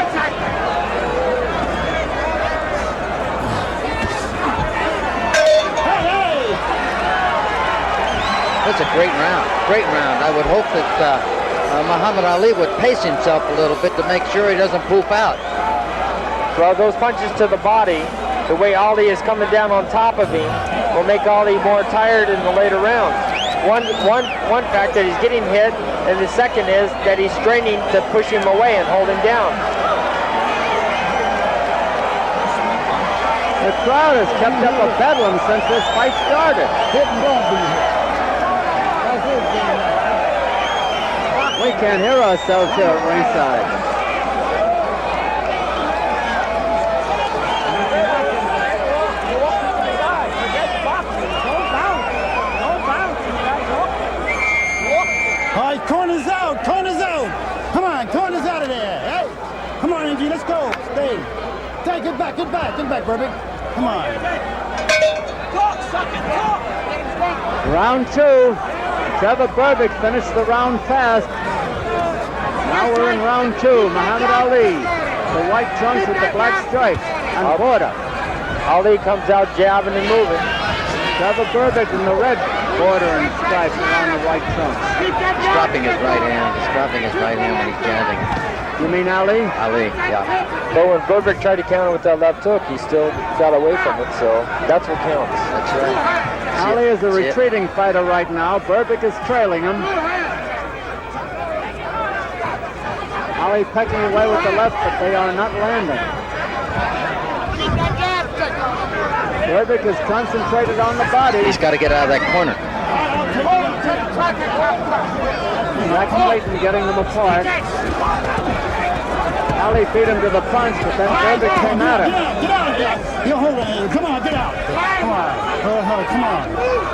That's a great round. Great round. I would hope that Muhammad Ali would pace himself a little bit to make sure he doesn't poop out. Well, those punches to the body, the way Ali is coming down on top of him, will make Ali more tired in the later rounds. One fact that he's getting hit, and the second is that he's straining to push him away and hold him down. The crowd has kept up a bedlam since this fight started. We can't hear ourselves here at ringside. All right, corners out, corners out. Come on, corners out of there. Hey, come on, Angie, let's go. Stay. Get back, Burbick. Come on. Round two. Trevor Burbick finished the round fast. Now we're in round two. Muhammad Ali, the white trunks with the black stripes, and border. Ali comes out jabbing and moving. Trevor Burbick in the red border and stripes around the white trunks. He's dropping his right hand. He's dropping his right hand when he's jabbing. You mean Ali? Ali, yeah. But when Burbick tried to counter with that left hook, he still got away from it, so that's what counts. That's right. Ali is a retreating fighter right now. Burbick is trailing him. Ali pecking away with the left, but they are not landing. Burbick is concentrated on the body. He's got to get out of that corner. Zach Clayton getting them apart. Ali beat him to the punch, but then Burbick came at him. Get out of there. Yo, hold on. Come on, get out. Come on. Come on.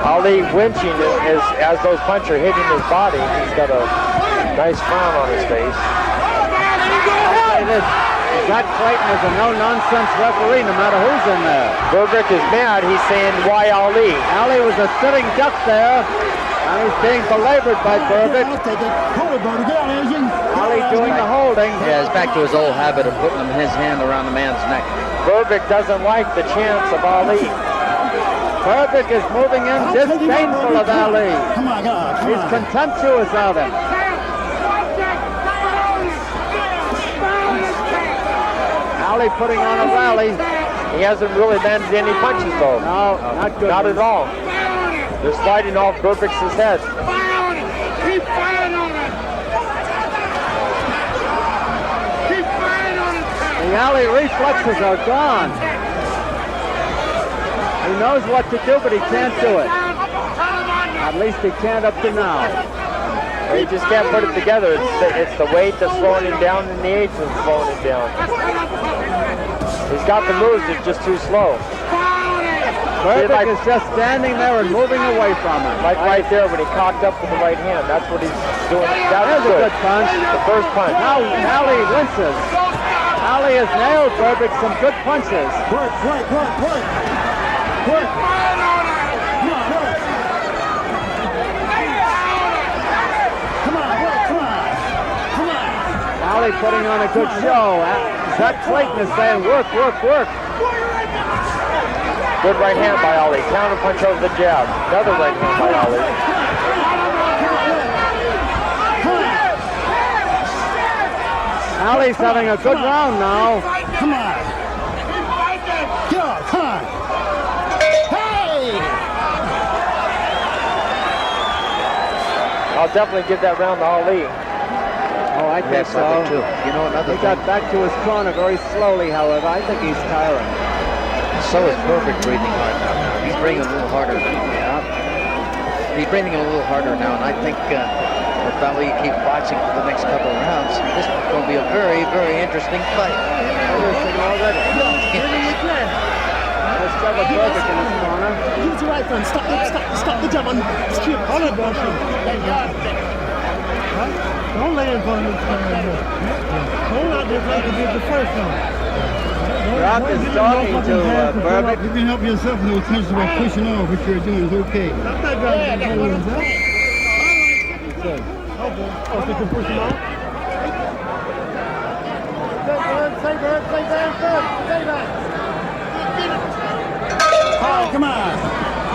Ali winching as those punches are hitting his body. He's got a nice frown on his face. I'll say this. Zach Clayton is a no-nonsense referee no matter who's in there. Burbick is mad. He's saying, why Ali? Ali was a sitting duck there. And he's being belabored by Burbick. Ali doing the holding. Yeah, he's back to his old habit of putting his hand around the man's neck. Burbick doesn't like the chance of Ali. Burbick is moving in disdainful of Ali. Come on, God. He's contemptuous of him. Ali putting on a rally. He hasn't really landed any punches, though. No, not good. Not at all. They're sliding off Burbix's head. Keep firing on it! Keep firing on it! The Ali reflexes are gone. He knows what to do, but he can't do it. At least he can't up to now. He just can't put it together. It's the weight that's slowing him down and the age that's slowing him down. He's got the moves, it's just too slow. Burbix is just standing there and moving away from him. Like right there when he cocked up with the right hand. That's what he's doing. That's a good punch. The first punch. Now Ali winces. Ali has nailed Burbix some good punches. Work, work, work, work. Work. Come on, work. Come on, work, come on. Come on. Ali putting on a good show. Zach Clayton is saying work, work, work. Good right hand by Ali. Counter punch over the jab. Another right hand by Ali. Ali's having a good round now. Come on. Go, come on. Hey! I'll definitely give that round to Ali. Oh, I think so. I do too. You know, another He got back to his corner very slowly, however. I think he's tiring. So is Burbix breathing hard now. He's breathing a little harder. Yeah. He's breathing a little harder now, and I think if Ali keeps boxing for the next couple of rounds, this is going to be a very, very interesting fight. Interesting already. There's Trevor Burbix in his corner. Use the right hand. Stop the jab on. Keep on it, Burbix. Don't lay in front of me. Hold out there like you did the first one. Brock is talking to Burbix. You can help yourself in those punches by pushing off. What you're doing is okay. Stop that guy. Oh, they can push him off? Say Bird. Say that. Oh, come on.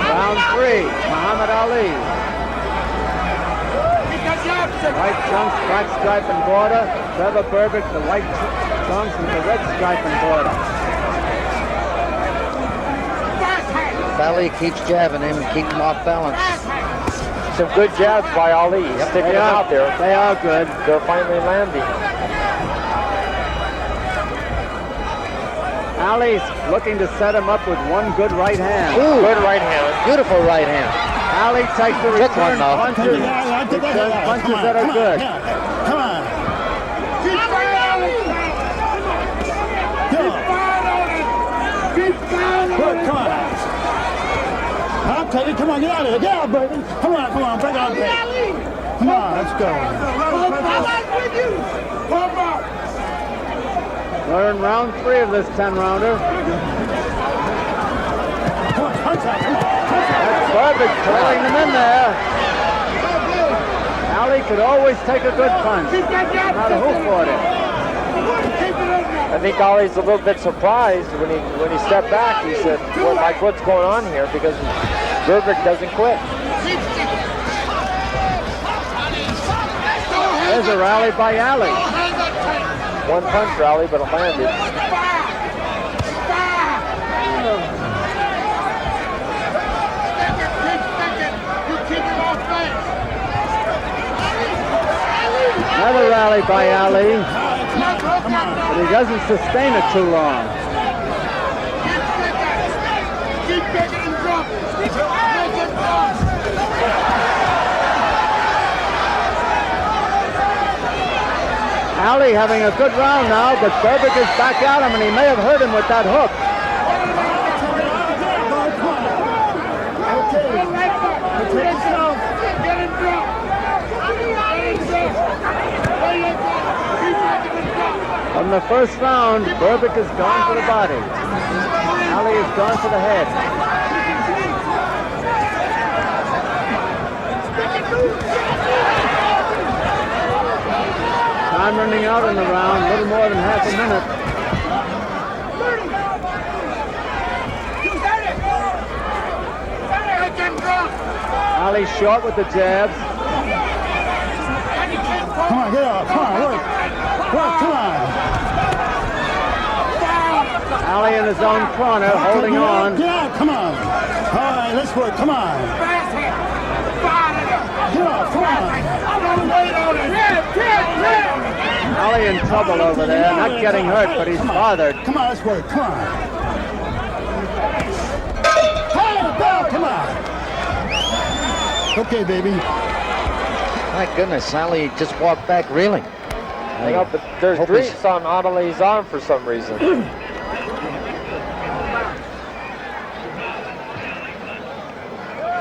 Round 3, Muhammad Ali. White trunks, black stripe and border. Trevor Burbix, the white trunks with the red stripe and border. Ali keeps jabbing him and keep him off balance. Some good jabs by Ali. He's sticking them out there. They are good. They're finally landing. Ali's looking to set him up with one good right hand. Ooh, good right hand. Beautiful right hand. Ali takes the return punches. Return punches that are good. Come on. Keep firing. Come on. I'll tell you, come on, get out of here. Get out, baby. Come on, break out there. Come on, let's go. We're in round 3 of this 10-rounder. That's Burbix throwing them in there. Ali could always take a good punch, no matter who fought it. I think Ali's a little bit surprised when he stepped back. He said, well, like, what's going on here? Because Burbix doesn't quit. There's a rally by Ali. One punch rally, but it landed. Another rally by Ali, but he doesn't sustain it too long. Ali having a good round now, but Burbix is back at him, and he may have hurt him with that hook. From the first round, Burbix has gone for the body. Ali has gone for the head. Time running out in the round, a little more than half a minute. Ali short with the jabs. Come on, get up. Come on, work. Work, come on. Ali in his own corner, holding on. Get out, come on. All right, let's work, come on. Come on, come on. Ali in trouble over there, not getting hurt, but he's bothered. Come on, let's work, come on. Hey, Bill, come on. Okay, baby. My goodness, Ali just walked back reeling. I know, but there's grease on Ali's arm for some reason.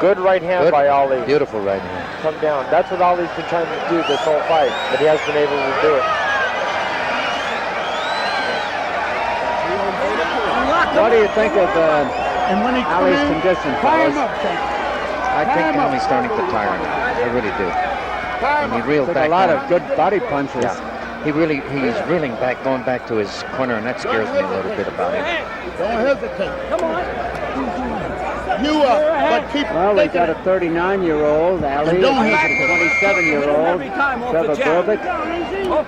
Good right hand by Ali. Beautiful right hand. Come down. That's what Ali's been trying to do this whole fight, but he hasn't been able to do it. What do you think of Ali's condition, fellas? I think Ali's starting to tire him. I really do. And he reeled Took back a lot down. of good body punches. Yeah. He's reeling back, going back to his corner, and that scares me a little bit about him. Don't hesitate. Come on. You but keep Well, we got a 39-year-old, Ali, don't a 27-year-old, Trevor Burbick.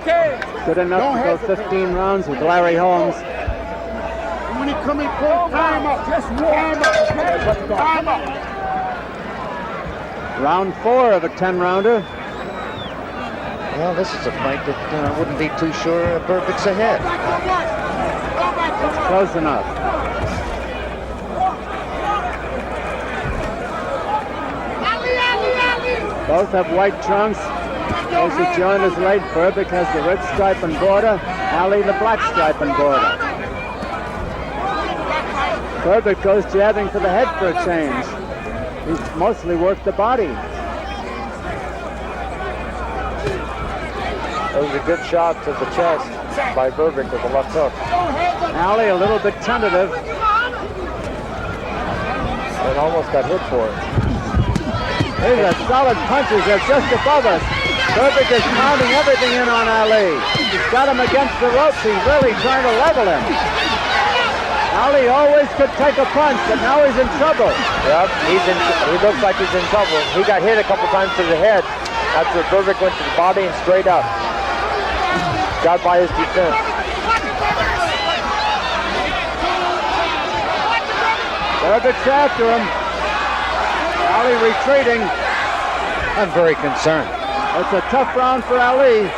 Okay. Good enough to go 15 rounds with Larry Holmes. When he come in, pull time up. Just warm up. Time up. Round 4 of a 10-rounder. Well, this is a fight that I wouldn't be too sure Burbick's ahead. It's close enough. Both have white trunks. Those who join us late, Burbick has the red stripe and border, Ali the black stripe and border. Burbick goes jabbing for the head for a change. He's mostly worked the body. That was a good shot to the chest by Burbick with the left hook. Ali a little bit tentative. And almost got hit for it. These are solid punches. They're just above us. Burbick is pounding everything in on Ali. He's got him against the ropes. He's really trying to level him. Ali always could take a punch, but now he's in trouble. Yep, he looks like he's in trouble. He got hit a couple times to the head. After Burbick went to the body and straight up. Got by his defense. Burbick's after him. Ali retreating. I'm very concerned. It's a tough round for Ali.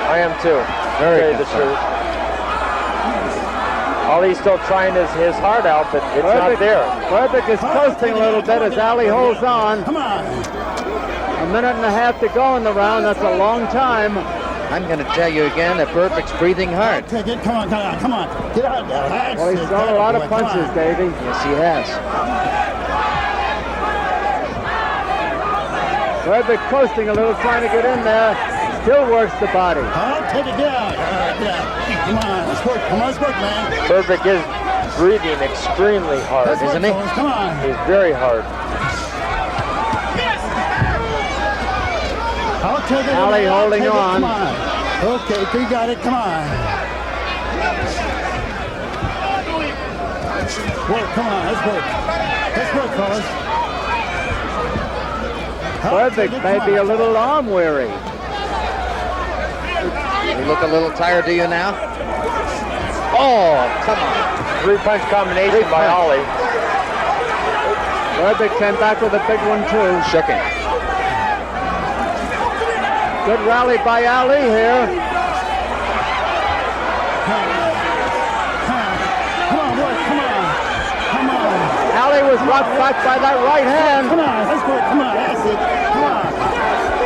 I am too. Very the concerned. truth. Ali's still trying his heart out, but it's not there. Burbick is coasting a little bit as Ali holds on. Come on. A minute and a half to go in the round. That's a long time. I'm going to tell you again that Burbick's breathing hard. Take it. Come on, come on, come on. Get out there. Well, he's thrown a lot of punches, Davey. Yes, he has. Burbick coasting a little, trying to get in there. Still works the body. I'll take it down. Get out. Come on, let's work. Come on, let's work, man. Burbick is breathing extremely hard, Isn't he? Come on. He's very hard. I'll take it. Ali holding on. Come on. Okay, you got it. Come on. Work. Come on. Let's work. Let's work, fellas. Burbick may be a little arm weary. You look a little tired, do you now? Oh, come on. 3-punch combination by Ali. Burbick came back with a big one, too. Shook him. Good rally by Ali here. Come on, work. Come on. Come on. Ali was rocked back by that right hand. Come on. Let's work. Come on. That's it. Come on.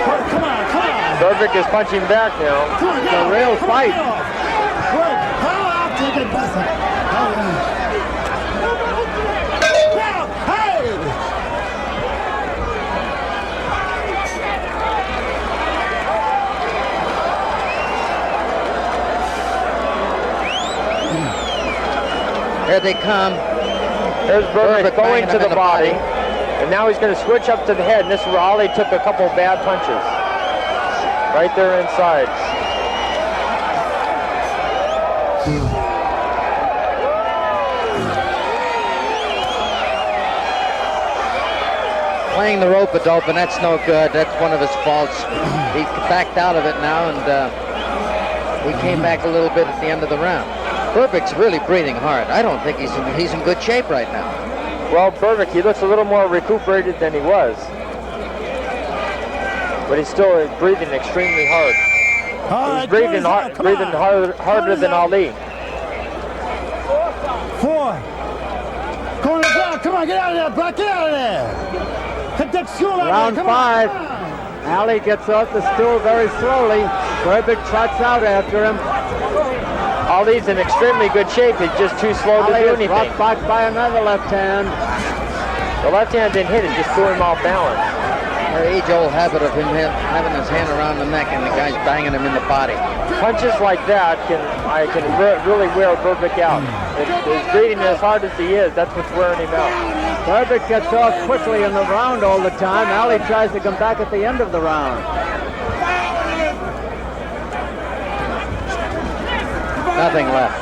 Work. Come on. Come on. Burbick is punching back now. Come on, It's a real fight. Work. I'll take it, Buster. Hey! Here they come. There's Burbick going banging to him in the body. And now he's going to switch up to the head. And this is where Ali took a couple bad punches. Right there inside. Playing the rope-a-dope, and that's no good. That's one of his faults. He backed out of it now, and he came back a little bit at the end of the round. Burbick's really breathing hard. I don't think he's in good shape right now. Well, Burbick, he looks a little more recuperated than he was. But he's still breathing extremely hard. He's breathing harder than Ali. 4. Corner's out. Come on, get out of there, Black. Get out of there. Hit that stool out Round there. Come 5. on. Ali gets off the stool very slowly. Burbick trots out after him. Ali's in extremely good shape. He's just too slow to do anything. Rocked back by another left hand. The left hand didn't hit it, just threw him off balance. Her age-old habit of him having his hand around the neck and the guy's banging him in the body. Punches like that can really wear Burbick out. If he's breathing as hard as he is, that's what's wearing him out. Burbick gets off quickly in the round all the time. Ali tries to come back at the end of the round. Nothing left.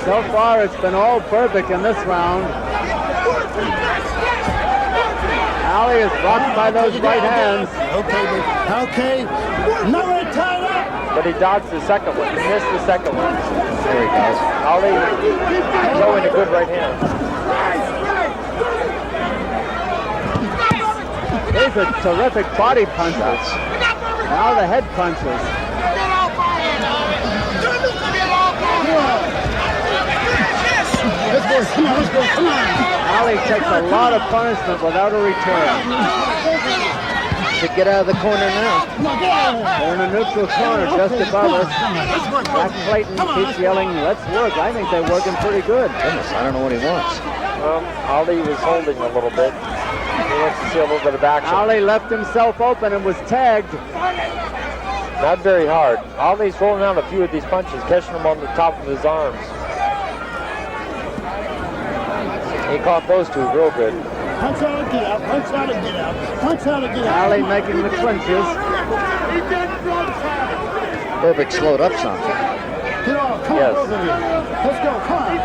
So far, it's been all Burbick in this round. Ali is rocked by those right hands. Okay. Nobody tied up. But he dodged the second one. He missed the second one. There he goes. Ali throwing a good right hand. These are terrific body punches. Now the head punches. Let's go, come on. Ali takes a lot of punishment without a return. Should get out of the corner now. They're in a neutral corner just above us. Jack Clayton keeps yelling, let's work. I think they're working pretty good. Goodness, I don't know what he wants. Ali was holding a little bit. He wants to see a little bit of action. Ali left himself open and was tagged. Not very hard. Ali's rolling out a few of these punches, catching them on the top of his arms. He caught those two real good. Punch out and get out, punch out and get out, punch out and get out. Ali making the clinches. Burbick slowed up some. Get off, come on over here. Let's go, come on.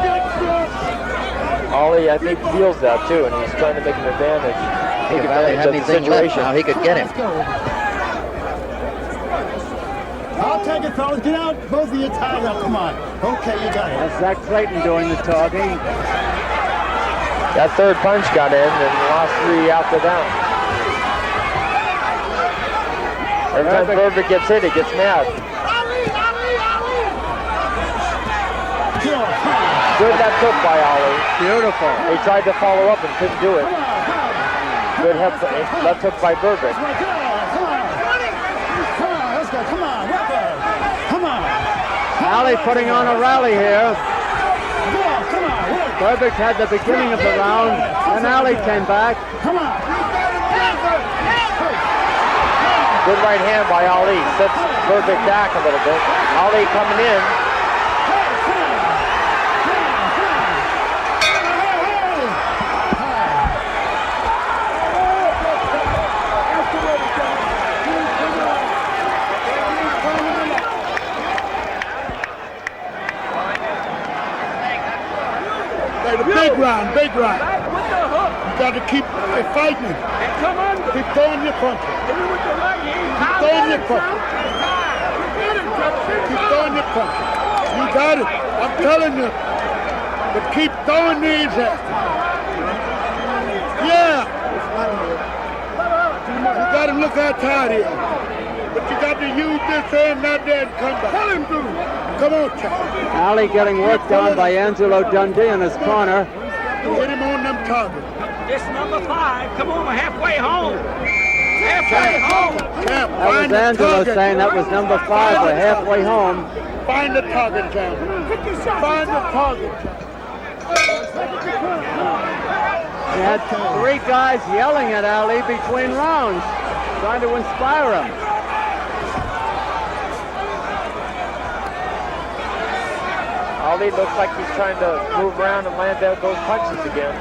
Ali, I think, feels that too, and he's trying to make an advantage. If Ali had anything left now, he could get him. I'll take it, fellas. Get out. Both of you tied up. Come on. Okay, you got it. That's Zach Clayton doing the talking. That third punch got in, and the last 3 after that. Every time Burbick gets hit, he gets mad. Good that took by Ali. Beautiful. He tried to follow up and couldn't do it. Good left hook by Burbick. Ali putting on a rally here. Burbick had the beginning of the round, and Ali came back. Good right hand by Ali. Sets Burbick back a little bit. Ali coming in. Big round. You got to keep fighting. Keep throwing your punches. Keep throwing your punches. Keep throwing your punches. You got it. I'm telling you. But keep throwing these at you. Yeah. You got to look how tired he is. But you got to use this hand, not that, and come back. Tell him to. Come on, Charlie. Ali getting worked on by Angelo Dundee in his corner. Hit him on them targets. This number 5. Come on, we're halfway home. Halfway home. Champ, That was Angelo saying that was number 5. We're halfway home. Find the target, Champ. Find the target, Champ. He had 3 guys yelling at Ali between rounds, trying to inspire him. Ali looks like he's trying to move around and land those punches again.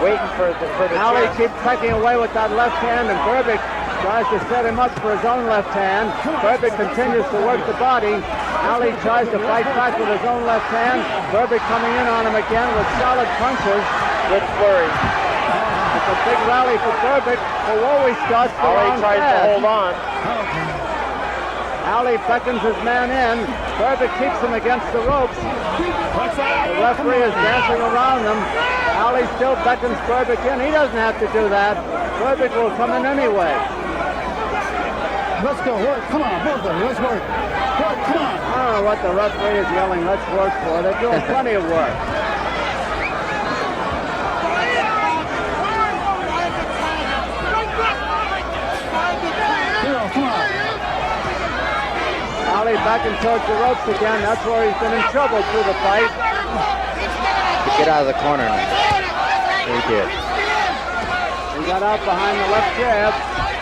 Waiting for the Ali chance. keeps pecking away with that left hand, and Burbick tries to set him up for his own left hand. Burbick continues to work the body. Ali tries to fight back with his own left hand. Burbick coming in on him again with solid punches. Good flurry. It's a big rally for Burbick, who always starts the Ali round tries fast. to hold on. Ali beckons his man in. Burbik keeps him against the ropes. The referee is dancing around them. Ali still beckons Burbik in. He doesn't have to do that. Burbik will come in anyway. Let's go, work. Come on, both of you. Let's work. Work, come on. I don't know what the referee is yelling, let's work for. They're doing plenty of work. Come on. Ali backing towards the ropes again. That's where he's been in trouble through the fight. Get out of the corner now. He did. He got out behind the left jab.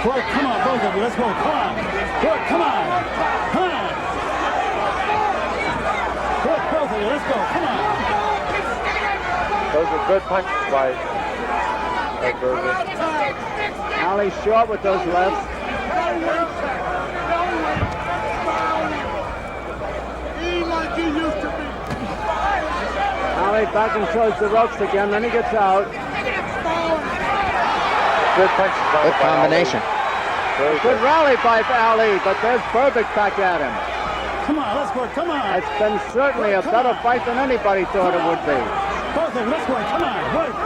Work, come on, both of you. Let's go. Come on. Work, come on. Come on. Work, both of you. Let's go. Come on. Those are good punches by Burbik. Ali short with those lefts. Ali backing towards the ropes again, then he gets out. Good punches by Good combination. Good rally by Ali, but there's Burbik back at him. Come on, let's work. Come on. It's been certainly a better fight than anybody thought it would be. Both of them, let's work. Come on, work.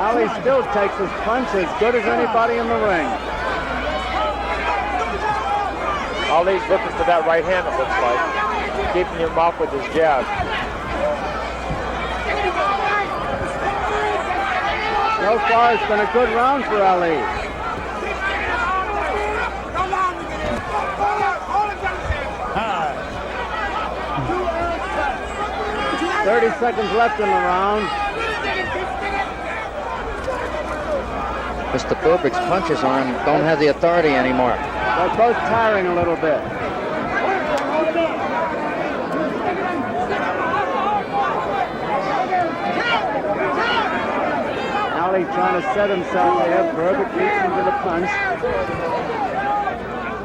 Ali still takes his punch as good as anybody in the ring. Ali's looking for that right hand, it looks like. Keeping him off with his jab. So far, it's been a good round for Ali. Hi. 30 seconds left in the round. Mr. Burbik's punches don't have the authority anymore. They're both tiring a little bit. Ali trying to set himself there. Burbik beats him to the punch.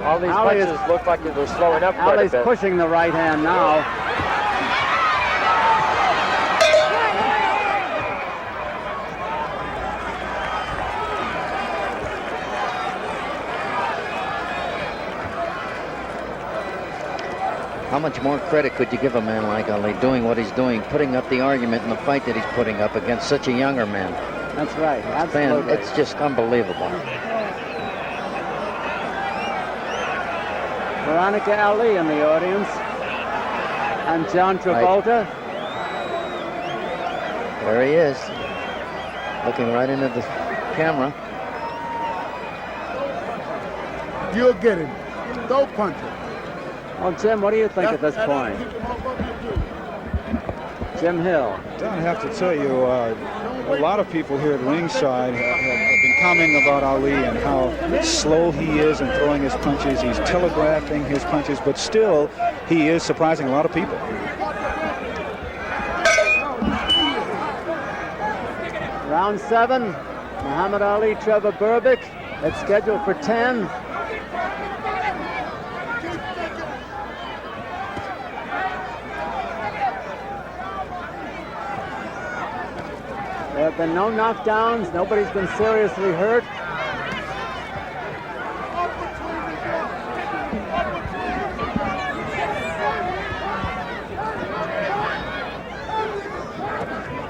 All these punches look like they're slowing up quite a Ali's bit. pushing the right hand now. How much more credit could you give a man like Ali doing what he's doing, putting up the argument in the fight that he's putting up against such a younger man? That's right, absolutely. Man, it's just unbelievable. Veronica Ali in the audience. And John Travolta. There he is, looking right into the camera. You'll get him. Don't punch him. Well, Jim, what do you think at this point? Jim Hill. Don, I have to tell you, a lot of people here at ringside have been commenting about Ali and how slow he is in throwing his punches. He's telegraphing his punches, but still, he is surprising a lot of people. Round 7, Muhammad Ali, Trevor Burbik. It's scheduled for 10. There have been no knockdowns. Nobody's been seriously hurt.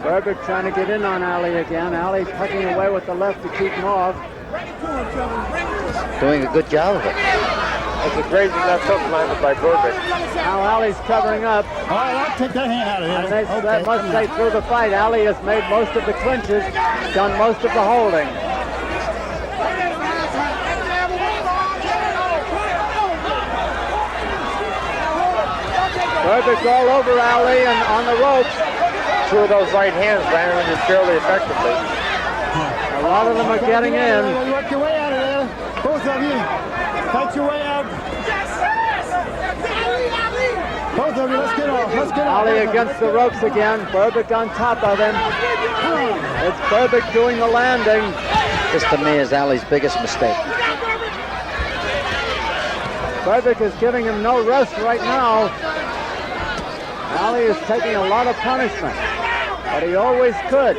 Burbik trying to get in on Ali again. Ali tucking away with the left to keep him off. Doing a good job of it. That's a crazy left hook landed by Burbik. Now Ali's covering up. All right, I'll take that hand out of And here. they must say through the fight, Ali has made most of the clinches, done most of the holding. Burbik all over Ali and on the ropes. Two of those right hands landed it fairly effectively. A lot of them are getting in. Work your way out of there. Both of you. Fight your way out. Both of you, let's get off. Let's get off. Ali against the ropes again. Burbik on top of him. It's Burbik doing the landing. This to me is Ali's biggest mistake. Burbik is giving him no rest right now. Ali is taking a lot of punishment. but he always could.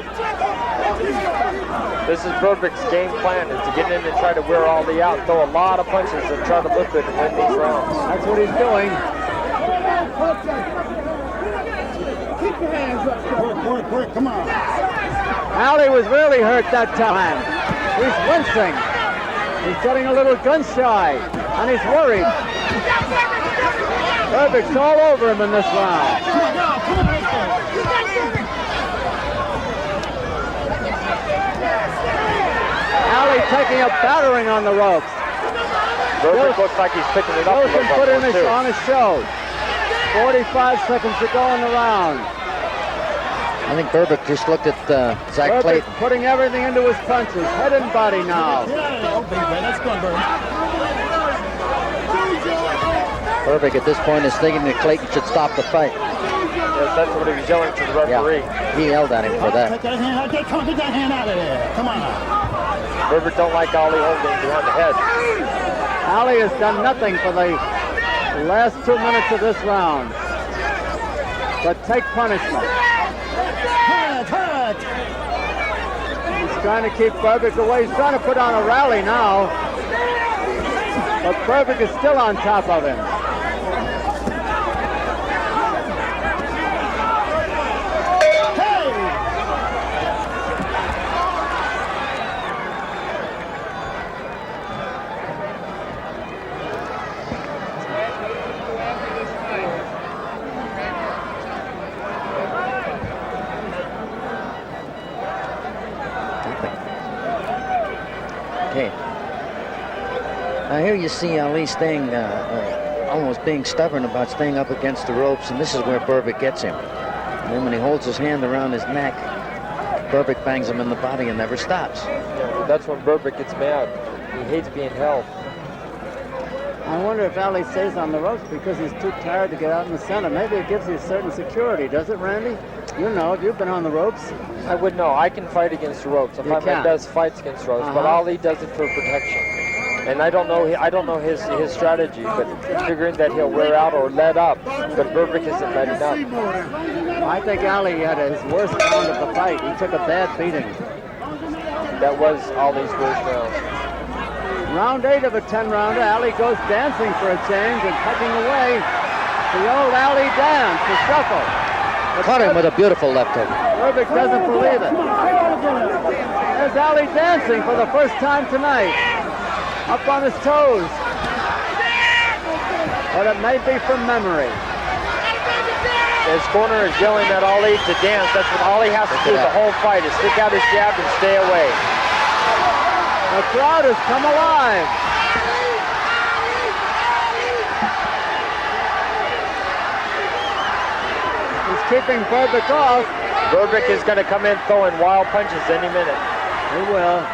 This is Burbick's game plan, is to get in and try to wear Ali out, throw a lot of punches and try to look good and win these rounds. That's what he's doing. Keep your hands up. Quick, come on. Ali was really hurt that time. He's wincing. He's getting a little gun shy, and he's worried. Burbick's all over him in this round. Ali taking a battering on the ropes. Burbick looks like he's picking it up. Wilson put in on his show. 45 seconds to go in the round. I think Burbick just looked at Zach Burbick Clayton. putting everything into his punches, head and body now. That's good, Burbick at this point is thinking that Clayton should stop the fight. Yes, that's what he was yelling to the referee. Yeah, he yelled at him for that. Take that hand out. Get that hand out of there. Come on now. Burbick don't like Ali holding behind the head. Ali has done nothing for the last 2 minutes of this round, but take punishment. Hurt. He's trying to keep Burbick away. He's trying to put on a rally now, but Burbick is still on top of him. Okay. Now here you see Ali staying, almost being stubborn about staying up against the ropes, and this is where Burbick gets him. And then when he holds his hand around his neck, Burbick bangs him in the body and never stops. Yeah, that's when Burbick gets mad. He hates being held. I wonder if Ali stays on the ropes because he's too tired to get out in the center. Maybe it gives you a certain security, does it, Randy? You know, you've been on the ropes. I would know. I can fight against the ropes. I fight my best fights against ropes, but Ali does it for protection. And I don't know his strategy, but figuring that he'll wear out or let up, but Burbick isn't letting up. I think Ali had his worst round of the fight. He took a bad beating. That was Ali's worst round. Round 8 of a 10-rounder. Ali goes dancing for a change and tucking away. The old Ali dance, the shuffle. Caught him with a beautiful left hook. Burbick doesn't believe it. There's Ali dancing for the first time tonight. Up on his toes. But it may be from memory. His corner is yelling at Ali to dance. That's what Ali has to do the whole fight, is stick out his jab and stay away. The crowd has come alive. He's keeping Burbick off. Burbick is going to come in throwing wild punches any minute. He will.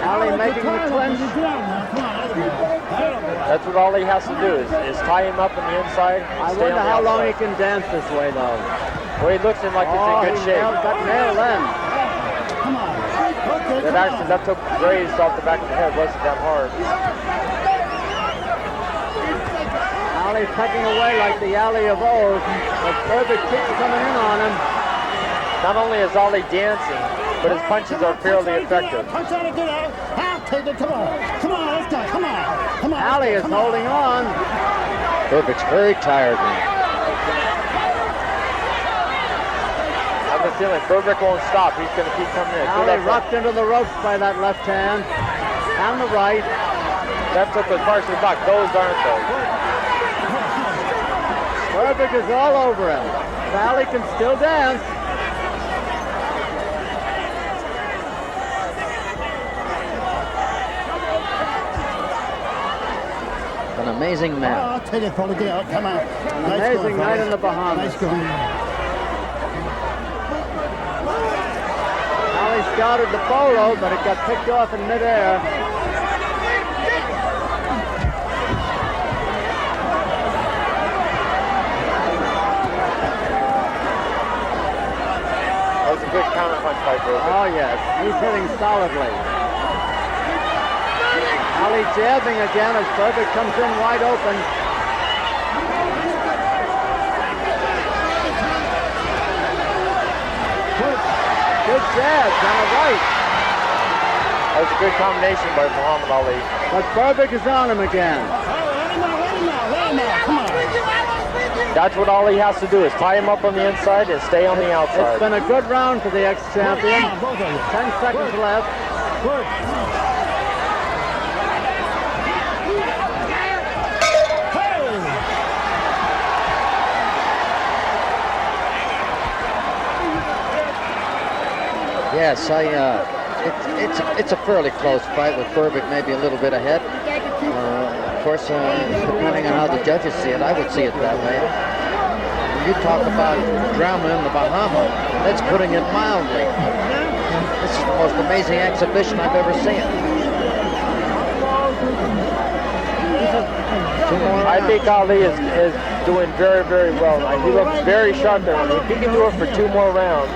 Ali making the clinch. That's what Ali has to do, is tie him up on the inside. I wonder how long he can dance this way, though. Well, he looks like he's in good shape. Got nailed in. That actually, that took grazed off the back of the head. Wasn't that hard. Ali pecking away like the Ali of old. But Burbick keeps coming in on him. Not only is Ali dancing, but his punches are fairly effective. Punch on it, get out. I'll take it. Come on, let's go. Come on. Ali is holding on. Burbick's very tired now. I have a feeling Burbick won't stop. He's going to keep coming in. Ali rocked into the ropes by that left hand. And the right. That took was partially blocked. Those aren't those. Burbick is all over him. Ali can still dance. An amazing man. I'll take it, Foley. Get out. Come on. An amazing night in the Bahamas. Nice going. Ali started the polo, but it got picked off in midair. That was a good counter punch by Burbick. Oh, yes. He's hitting solidly. Ali jabbing again as Burbick comes in wide open. jabs on the right. That was a good combination by Muhammad Ali. But Berbick is on him again. That's what Ali has to do, is tie him up on the inside and stay on the outside. It's been a good round for the ex-champion. 10 seconds left. Yes, it's a fairly close fight with Berbick maybe a little bit ahead. Of course, depending on how the judges see it, I would see it that way. When you talk about drama in the Bahama, that's putting it mildly. This is the most amazing exhibition I've ever seen. I think Ali is doing very, very well. He looks very sharp there. If he can do it for 2 more rounds,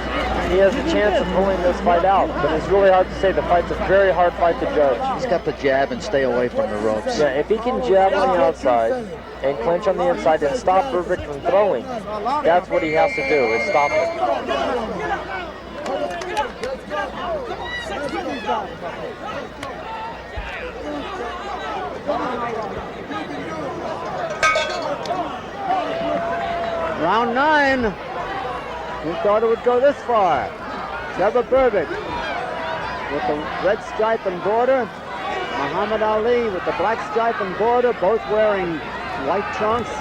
he has a chance of pulling this fight out. But it's really hard to say. The fight's a very hard fight to judge. He's got to jab and stay away from the ropes. Yeah, if he can jab on the outside and clinch on the inside and stop Berbick from throwing, that's what he has to do, is stop him. Round 9. Who thought it would go this far? Trevor Berbick with the red stripe and border. Muhammad Ali with the black stripe and border, both wearing white trunks.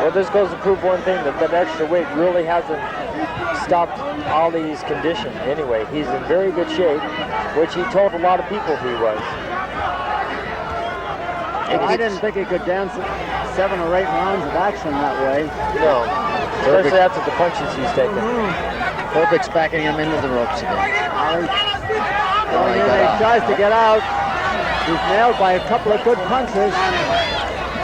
Well, this goes to prove one thing, that extra weight really hasn't stopped Ali's condition anyway. He's in very good shape, which he told a lot of people he was. I didn't think he could dance 7 or 8 rounds of action that way. No, especially after the punches he's taken. Berbick's backing him into the ropes again. He tries to get out. He's nailed by a couple of good punches.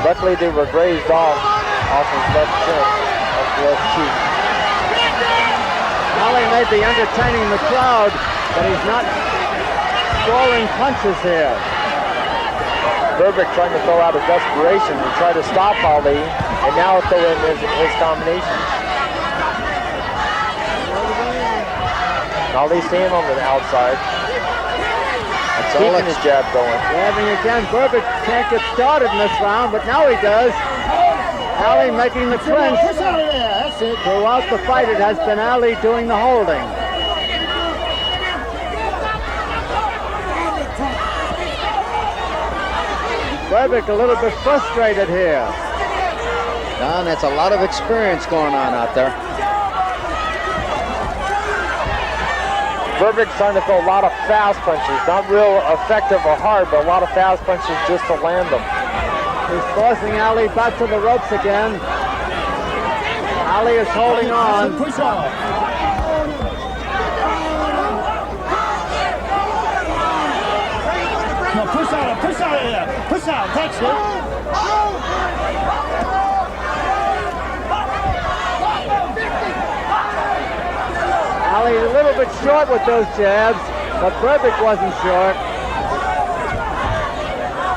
Luckily, they were grazed off his left chin, off the left cheek. Ali may be entertaining the crowd, but he's not scoring punches here. Berbick trying to throw out of desperation to try to stop Ali, and now throw in his combinations. Ali's staying on the outside. That's keeping his jab going. Jabbing again. Berbick can't get started in this round, but now he does. Ali making the clinch. Throughout the fight, it has been Ali doing the holding. Berbick a little bit frustrated here. Don, that's a lot of experience going on out there. Berbick's trying to throw a lot of fast punches. Not real effective or hard, but a lot of fast punches just to land them. He's forcing Ali back to the ropes again. Ali is holding on. Push off. No, push out of here. Push out, touch it. Ali a little bit short with those jabs, but Berbick wasn't short.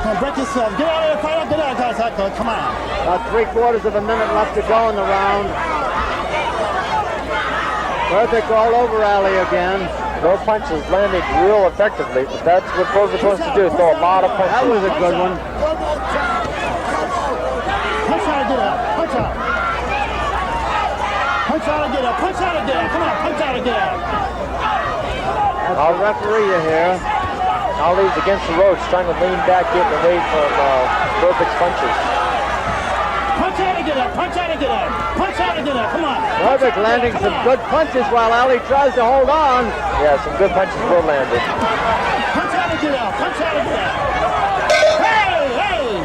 Come on, break yourself. Get out of there, fight up, get out, guys. Come on. About 3/4 of a minute left to go in the round. Berbick all over Ali again. No punches landed real effectively, but that's what Berbick wants to do, throw a lot of punches. That was a good one. Punch out and get out. Punch out. Punch out and get out. Punch out and get out. Come on, punch out and get out. That's the referee here. Ali's against the ropes, trying to lean back, getting away from Berbick's punches. Punch out and get out. Punch out and get out. Punch out and get out. Come on. Berbick landing some good punches while Ali tries to hold on. Yeah, some good punches were landed. Punch out and get out. Punch out and get out. Hey, hey.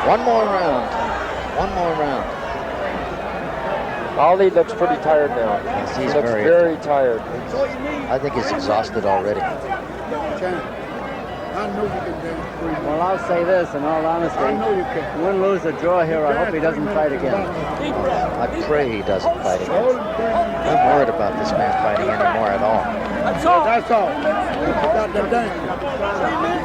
One more round. One more round. Ali looks pretty tired now. Yes, he looks very tired. I think he's exhausted already. Well, I'll say this in all honesty. Win, lose, or draw here, I hope he doesn't fight again. I pray he doesn't fight again. I'm worried about this man fighting anymore at all. That's all. That's all. You got the dang.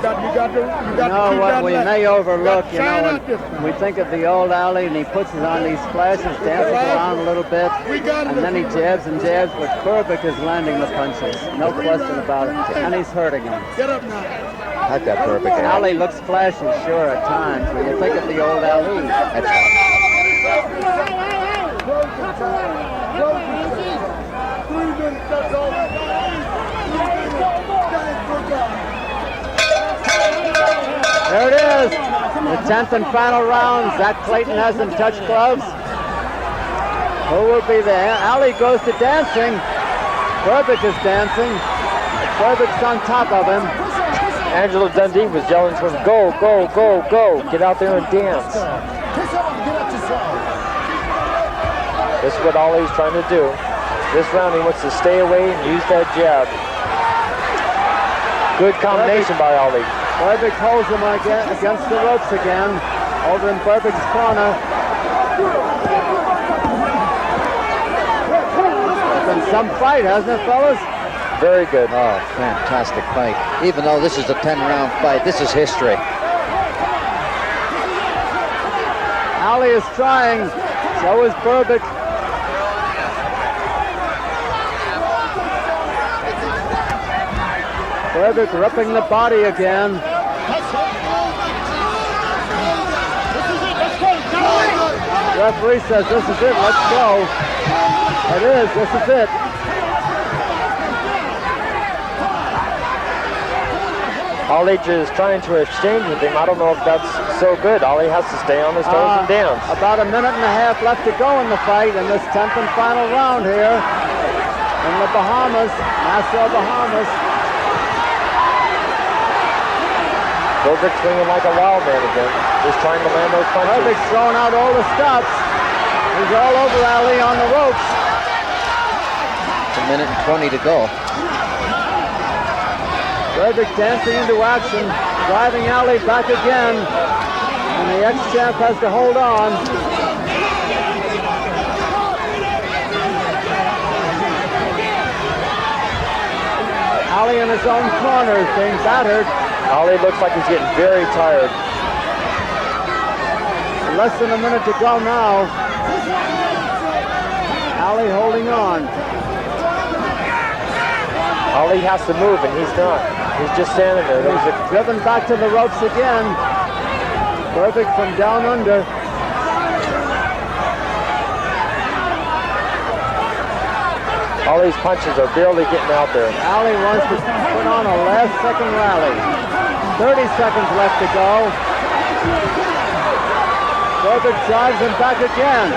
You know what we may overlook, you know, when we think of the old Ali and he puts it on these flashes, dances around a little bit, and then he jabs and jabs, but Burbik is landing the punches. No question about it. And he's hurting him. Get up now. I've got Burbik. Ali looks flashy, sure, at times. When you think of the old Ali, that's right. There it is, the 10th and final round. Zach Clayton hasn't touched gloves. Who will be there? Ali goes to dancing. Burbik is dancing. Burbik's on top of him. Angelo Dundee was yelling to him, go, go, go, go. Get out there and dance. This is what Ali's trying to do. This round he wants to stay away and use that jab. Good combination by Ali. Burbik holds him against the ropes again, over in Burbik's corner. It's been some fight, hasn't it, fellas? Very good. Oh, fantastic fight. Even though this is a 10-round fight, this is history. Ali is trying, so is Burbik. Burbik ripping the body again. Referee says this is it, let's go. It is, this is it. Ali is trying to exchange with him. I don't know if that's so good. Ali has to stay on his toes and dance. About a minute and a half left to go in the fight in this 10th and final round here in the Bahamas, Nassau, Bahamas. Burbik swinging like a wild man again, just trying to land those punches. Burbik's throwing out all the stops. He's all over Ali on the ropes. It's a minute and 20 to go. Burbik dancing into action, driving Ali back again, and the ex-champ has to hold on. Ali in his own corner is being battered. Ali looks like he's getting very tired. Less than a minute to go now. Ali holding on. Ali has to move, and he's not. He's just standing there. He's driven back to the ropes again. Burbik from down under. Ali's punches are barely getting out there. Ali wants to put on a last-second rally. 30 seconds left to go. Burbik drives him back again.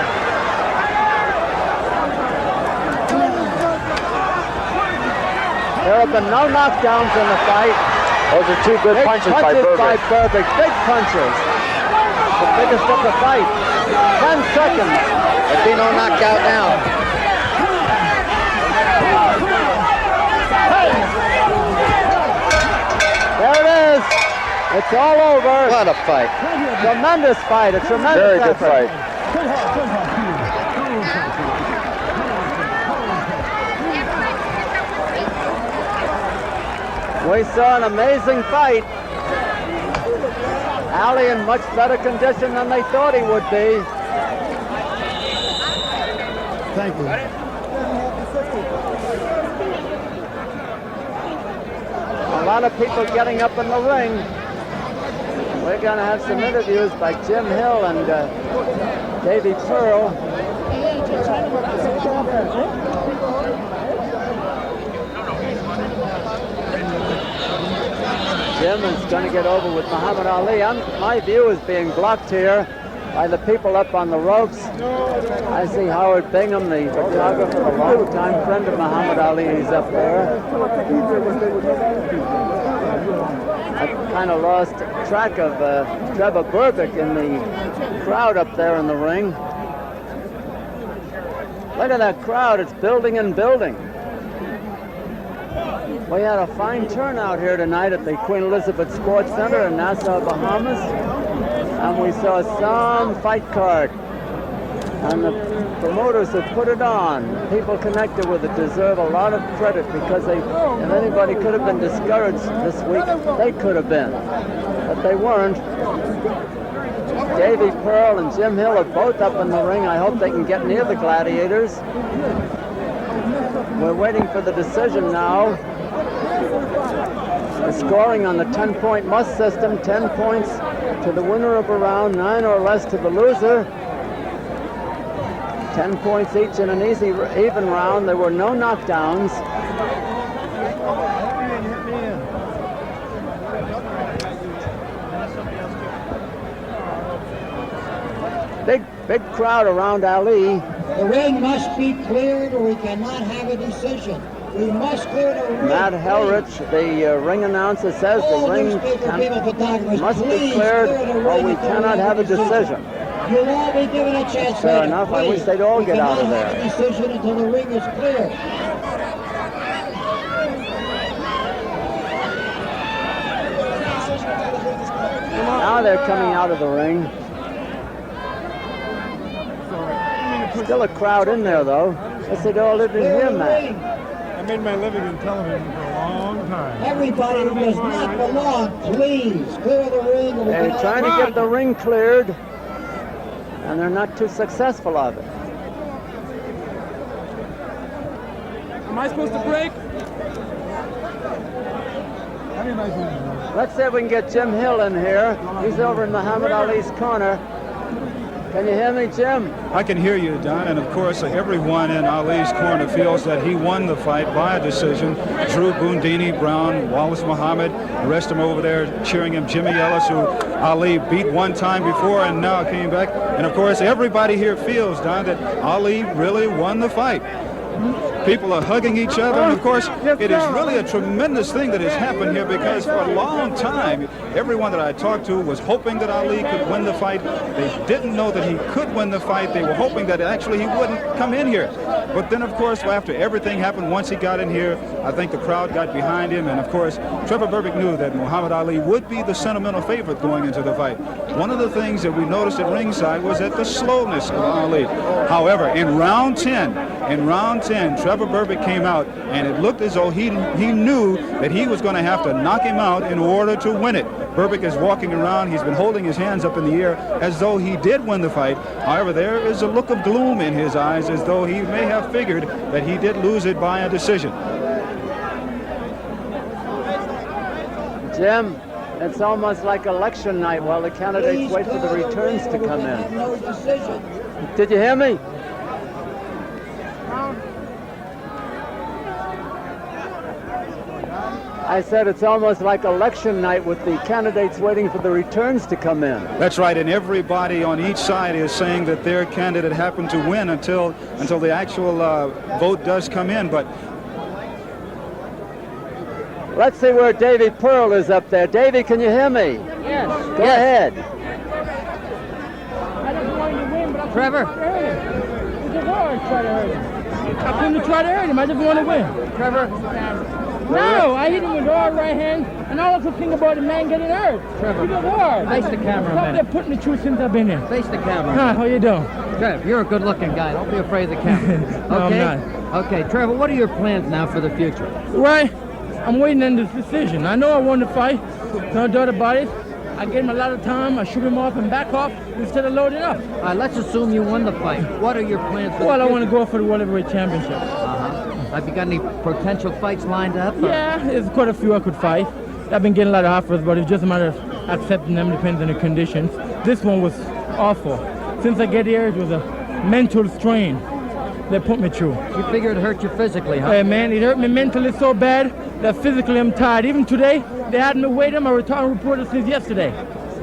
There have been no knockdowns in the fight. Those are two good punches by Burbik. Big punches. The biggest of the fight. 10 seconds. There'll be no knockout now. There it is. It's all over. What a fight. Tremendous fight. A tremendous Very good effort. fight. We saw an amazing fight. Ali in much better condition than they thought he would be. Thank you. A lot of people getting up in the ring. We're going to have some interviews by Jim Hill and Davey Pearl. Jim is going to get over with Muhammad Ali. My view is being blocked here by the people up on the ropes. I see Howard Bingham, the photographer, a long-time friend of Muhammad Ali. He's up there. I've kind of lost track of Trevor Burbik in the crowd up there in the ring. Look at that crowd. It's building and building. We had a fine turnout here tonight at the Queen Elizabeth Sports Center in Nassau, Bahamas. And we saw some fight card. And the promoters that put it on, people connected with it, deserve a lot of credit because if anybody could have been discouraged this week, they could have been. But they weren't. Davy Pearl and Jim Hill are both up in the ring. I hope they can get near the Gladiators. We're waiting for the decision now. The scoring on the 10-point must system, 10 points to the winner of a round, 9 or less to the loser. 10 points each in an even round. There were no knockdowns. Big crowd around Ali. The ring must be cleared or we cannot have a decision. We must clear the ring. Matt Helrich, the ring announcer, says the ring must be cleared or we cannot have a decision. You'll all be given a chance. Fair enough. I wish they'd all get out of there. We cannot have a decision until the ring is cleared. Now they're coming out of the ring. Still a crowd in there, though. I said, all live in here, Matt. I made my living in television for a long time. Everybody who does not belong, please clear the ring. They're trying to get the ring cleared, and they're not too successful of it. Am I supposed to break? Let's see if we can get Jim Hill in here. He's over in Muhammad Ali's corner. Can you hear me, Jim? I can hear you, Don, and of course everyone in Ali's corner feels that he won the fight by a decision. Drew Boondini, Brown, Wallace Muhammad, the rest of them over there cheering him. Jimmy Ellis, who Ali beat one time before and now came back. And of course everybody here feels, Don, that Ali really won the fight. People are hugging each other, and of course, it is really a tremendous thing that has happened here because for a long time, everyone that I talked to was hoping that Ali could win the fight. They didn't know that he could win the fight. They were hoping that actually he wouldn't come in here. But then, of course, after everything happened, once he got in here, I think the crowd got behind him, and of course, Trevor Berbick knew that Muhammad Ali would be the sentimental favorite going into the fight. One of the things that we noticed at ringside was that the slowness of Ali. However, in round 10, Trevor Berbick came out, and it looked as though he knew that he was going to have to knock him out in order to win it. Berbick is walking around. He's been holding his hands up in the air as though he did win the fight. However, there is a look of gloom in his eyes as though he may have figured that he did lose it by a decision. Jim, it's almost like election night while the candidates wait for the returns to come in. Did you hear me? I said it's almost like election night with the candidates waiting for the returns to come in. That's right, and everybody on each side is saying that their candidate happened to win until the actual vote does come in. But let's see where Davy Pearl is up there. Davy, can you hear me? Yes. Go ahead. I just wanted to win, but I Trevor. I couldn't try to hurt him. I just want to win. Trevor. No, I hit him with the hard right hand, and all I could think about the man getting hurt. Trevor, he got hard. Face the camera a minute. They're putting the truth since I've been here. Face the camera. Huh, how you doing? Trev, you're a good-looking guy. Don't be afraid of the camera. No, okay? I'm not. Okay, Trevor, what are your plans now for the future? Right. I'm waiting on this decision. I know I won the fight. No doubt about it. I gave him a lot of time. I shoot him off and back off instead of loading up. All right, let's assume you won the fight. What are your plans for the future? I want to go for the World Heavyweight Championship. Have you got any potential fights lined up? Or? Yeah, there's quite a few I could fight. I've been getting a lot of offers, but it's just a matter of accepting them, depends on the conditions. This one was awful. Since I get here, it was a mental strain that put me through. You figure it hurt you physically, huh? Hey, man, it hurt me mentally so bad that physically I'm tired. Even today, they had me wait on my return reporter since yesterday.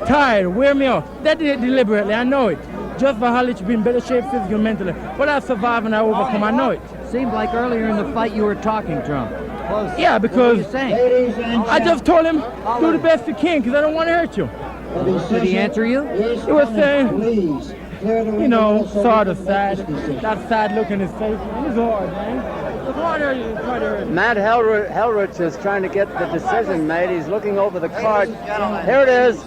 Tired, wear me out. They did it deliberately, I know it. Just for Holly to be in better shape physically and mentally. But I survive and I overcome, I know it. Seemed like earlier in the fight you were talking to him. Yeah, because what were you saying? I just told him, do the best you can, because I don't want to hurt you. Did he answer you? He was saying, you know, sort of sad. That sad look in his face. It's hard, man. It's hard. Matt Helrich is trying to get the decision made. He's looking over the card. Here it is.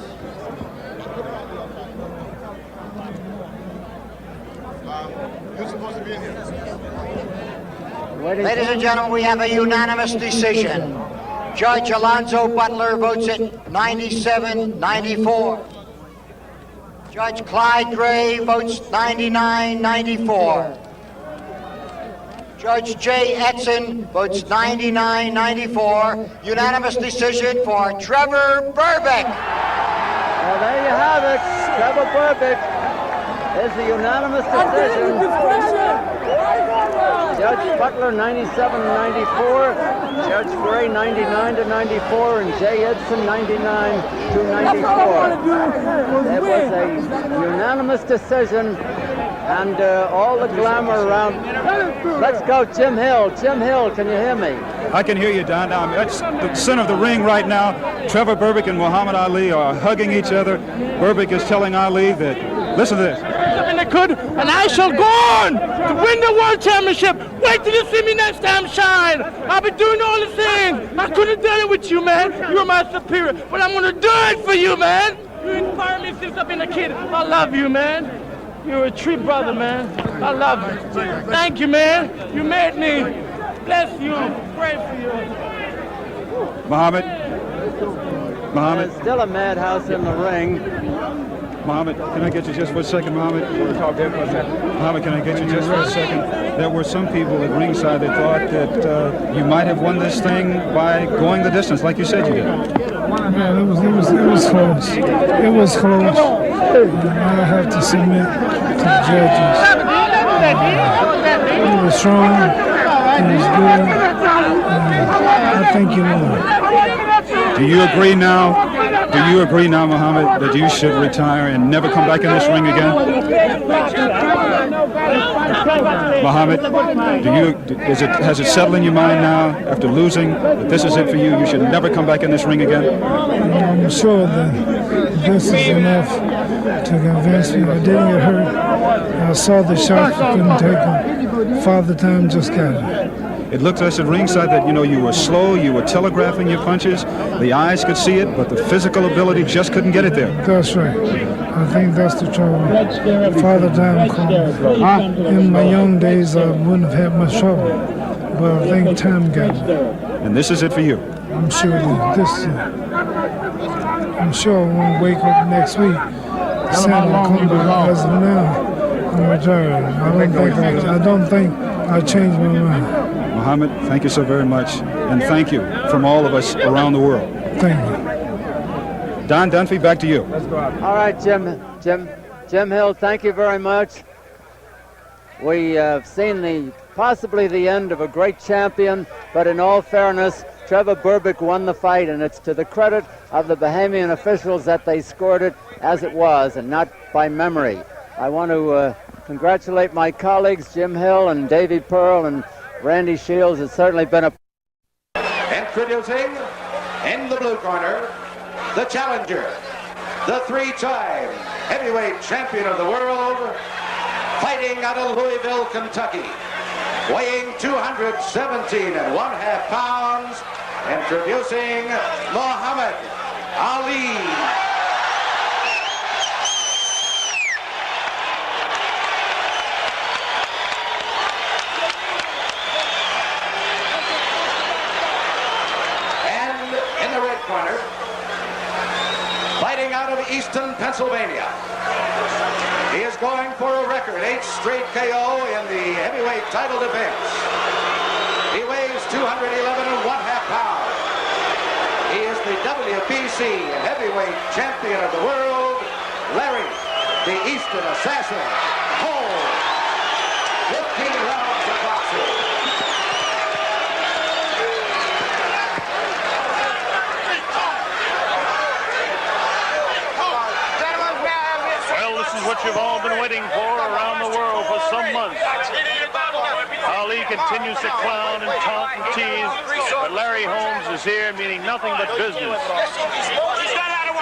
Ladies and gentlemen, we have a unanimous decision. Judge Alonzo Butler votes it 97-94. Judge Clyde Gray votes 99-94. Judge Jay Edson votes 99-94. Unanimous decision for Trevor Berbick. Well, there you have it. Trevor Berbick is the unanimous decision. Judge Butler 97-94, Judge Gray 99-94, and Jay Edson 99-94. It was a unanimous decision, and all the glamour around. Let's go, Jim Hill. Jim Hill, can you hear me? I can hear you, Don. That's the center of the ring right now. Trevor Berbick and Muhammad Ali are hugging each other. Berbick is telling Ali that, listen to this. And I shall go on to win the world championship. Wait till you see me next time shine. I've been doing all the things. I could have done it with you, man. You were my superior, but I'm gonna do it for you, man. You inspired me since I've been a kid. I love you, man. You're a true brother, man. I love you. Thank you, man. You made me. Bless you. Pray for you. Muhammad. There's still a madhouse in the ring. Muhammad, can I get you just for a second, Muhammad? Muhammad, can I get you just for a second? There were some people at ringside that thought that you might have won this thing by going the distance, like you said you did. Yeah, it was close. It was close. I have to submit to the judges. He was strong. He was good. I think you won. Do you agree now? Do you agree now, Muhammad, that you should retire and never come back in this ring again? Muhammad, has it settled in your mind now, after losing, that this is it for you? You should never come back in this ring again? I'm sure that this is enough to convince me. I didn't get hurt. I saw the shots, couldn't take them. Father Time just got it. It looked to us at ringside that, you were slow, you were telegraphing your punches. The eyes could see it, but the physical ability just couldn't get it there. That's right. I think that's the trouble. Father Time called. In my young days, I wouldn't have had much trouble, but I think time got it. And this is it for you? I'm sure that I'm sure I won't wake up next week. Santa come back. As of now, I'm retired. I don't think I changed my mind. Muhammad, thank you so very much, and thank you from all of us around the world. Thank you. Don Dunphy, back to you. All right, Jim Hill, thank you very much. We have seen possibly the end of a great champion, but in all fairness, Trevor Berbick won the fight, and it's to the credit of the Bahamian officials that they scored it as it was, and not by memory. I want to congratulate my colleagues, Jim Hill and Davy Pearl and Randy Shields. It's certainly been a... Introducing, in the blue corner, the challenger, the three-time heavyweight champion of the world, fighting out of Louisville, Kentucky, weighing 217.5 pounds, introducing Muhammad Ali. Corner, fighting out of Easton, Pennsylvania. He is going for a record 8 straight KO in the heavyweight title defense. He weighs 211.5 pounds. He is the WBC heavyweight champion of the world, Larry, the Easton Assassin, holds 15 rounds of boxing. What you've all been waiting for around the world for some months. Ali continues to clown and taunt and tease, but Larry Holmes is here meaning nothing but business.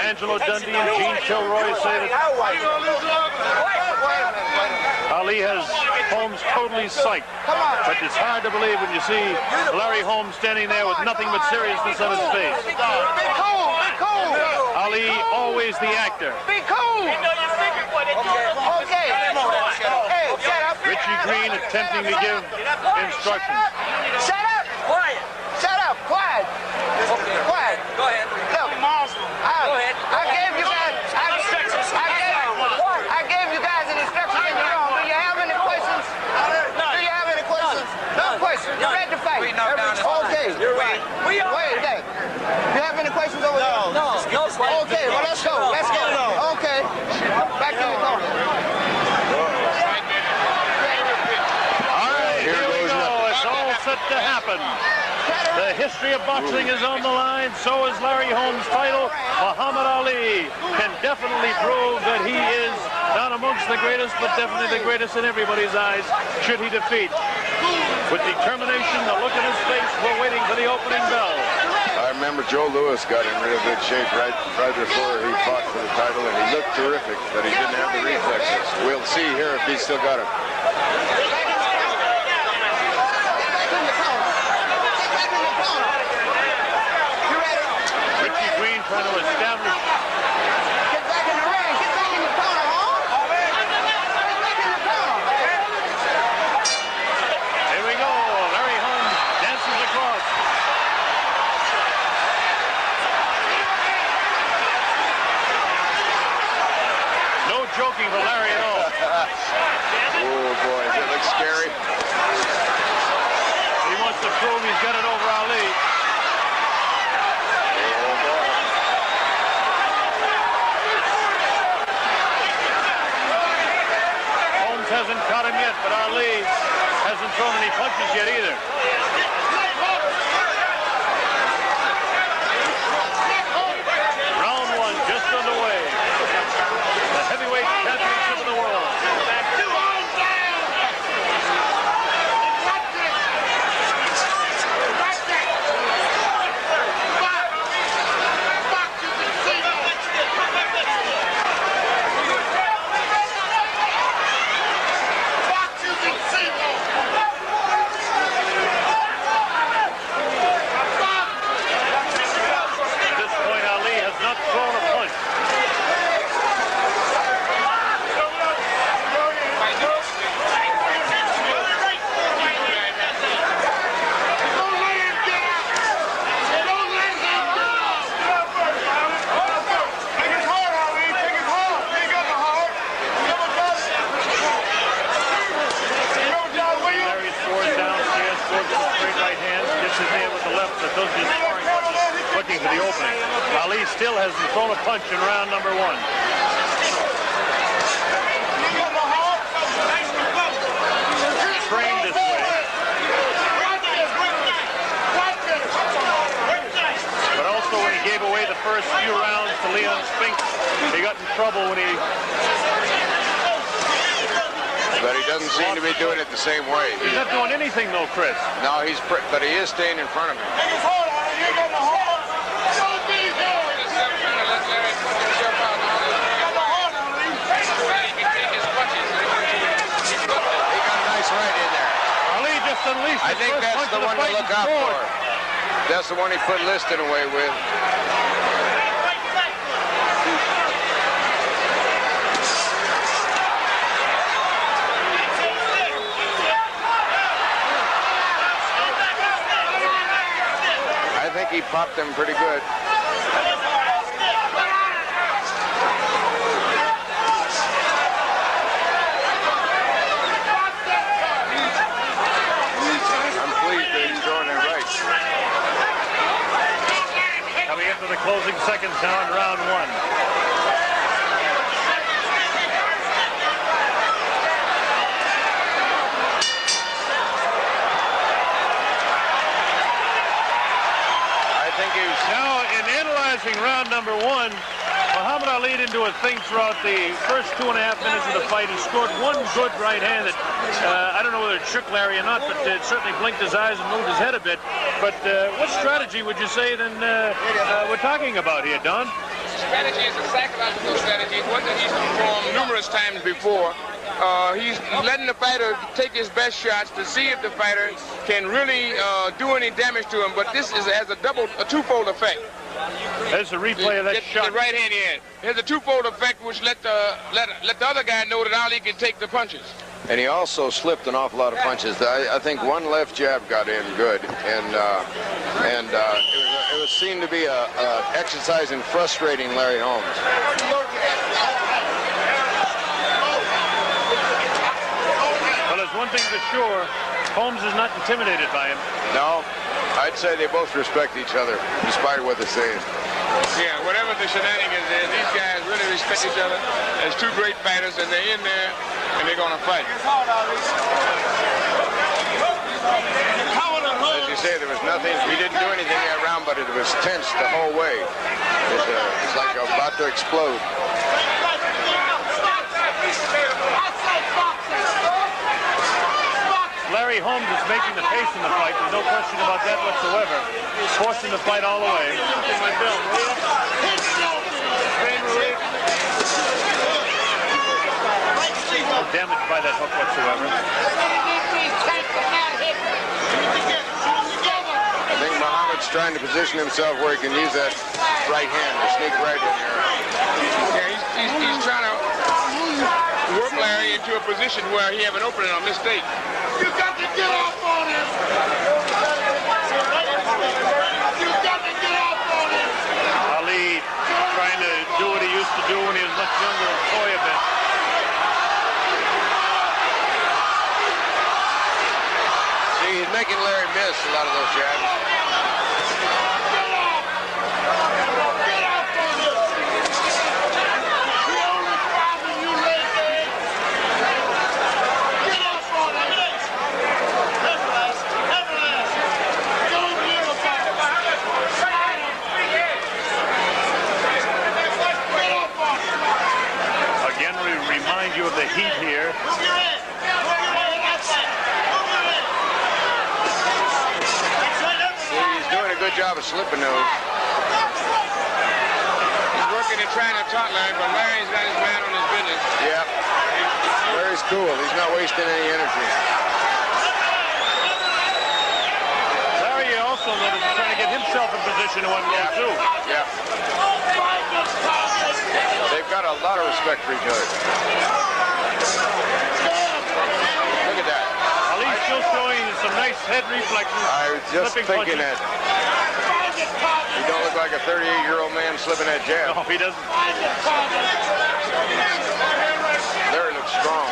Angelo Dundee and Gene Kilroy say that Ali has Holmes totally psyched, but it's hard to believe when you see Larry Holmes standing there with nothing but seriousness on his face. Ali, always the actor. Be cool! Rich Richie Green attempting to give instructions. Shut up! Quiet! Shut up! Quiet! Okay. Quiet! Go ahead. Look, go ahead. I gave you guys an instruction in your own. Do you have any questions? Do you have any questions? No questions. You're ready to fight. Okay. You're right. Wait a minute. Do you have any questions over there? No. Okay, well, let's go. Let's go. Okay. Back to the corner. All right, here we go. It's all set to happen. The history of boxing is on the line. So is Larry Holmes' title. Muhammad Ali can definitely prove that he is not amongst the greatest, but definitely the greatest in everybody's eyes, should he defeat. With determination, the look in his face, we're waiting for the opening bell. I remember Joe Louis got in real good shape right before he fought for the title, and he looked terrific, but he didn't have the reflexes. We'll see here if he's still got it. Richie Green trying to establish. Get back in the ring. Get back in the corner, huh? Get back in the corner. Here we go. Larry Holmes dances across. No joking for Larry at all. Oh, boy, does it look scary? He wants to prove he's got it over Ali. Holmes hasn't caught him yet, but Ali hasn't thrown any punches yet either. Round one just underway. The heavyweight championship of the world. Looking for the opening. Ali still hasn't thrown a punch in round number one. Trained this way. But also when he gave away the first few rounds to Leon Spinks, he got in trouble when he... But he doesn't seem to be doing it the same way. He's not doing anything though, Chris. No, but he is staying in front of him. I think that's the one to look out for. That's the one he put Liston away with. I think he popped them pretty good. The closing seconds now in round one. I think he was... Now, in analyzing round number one, Muhammad Ali didn't do a thing throughout the first 2.5 minutes of the fight. He scored one good right hand that, I don't know whether it shook Larry or not, but it certainly blinked his eyes and moved his head a bit. But what strategy would you say then we're talking about here, Don? Strategy is a psychological strategy. It's one that he's performed numerous times before. He's letting the fighter take his best shots to see if the fighter can really do any damage to him. But this has a twofold effect. There's a replay of that shot. The right hand, yeah. There's a twofold effect which let the other guy know that Ali can take the punches. And he also slipped an awful lot of punches. I think one left jab got in good, and it was seen to be a exercise in frustrating Larry Holmes. Well, there's one thing for sure. Holmes is not intimidated by him. No, I'd say they both respect each other, despite what they're saying. Yeah, whatever the shenanigans is, these guys really respect each other as two great fighters, and they're in there, and they're going to fight. As you say, there was nothing, he didn't do anything that round, but it was tense the whole way. It's like about to explode. Larry Holmes is making the pace in the fight. There's no question about that whatsoever. He's forcing the fight all the way. No damage by that hook whatsoever. I think Muhammad's trying to position himself where he can use that right hand to sneak right in there. Yeah, he's trying to work Larry into a position where he have an opening on mistake. You got to get off on him! You got to get off on him! Ali trying to do what he used to do when he was much younger and toy a bit. See, he's making Larry miss a lot of those jabs. You of the heat here. See, he's doing a good job of slipping those. He's working and trying to talk Larry, but Larry's got his man on his business. Yeah. Larry's cool. He's not wasting any energy. Larry also noticed he's trying to get himself in position to unload too. Yeah. They've got a lot of respect for each other. Look at that. Ali's still showing some nice head reflexes. I was just thinking that. He don't look like a 38-year-old man slipping that jab. No, he doesn't. Larry looks strong.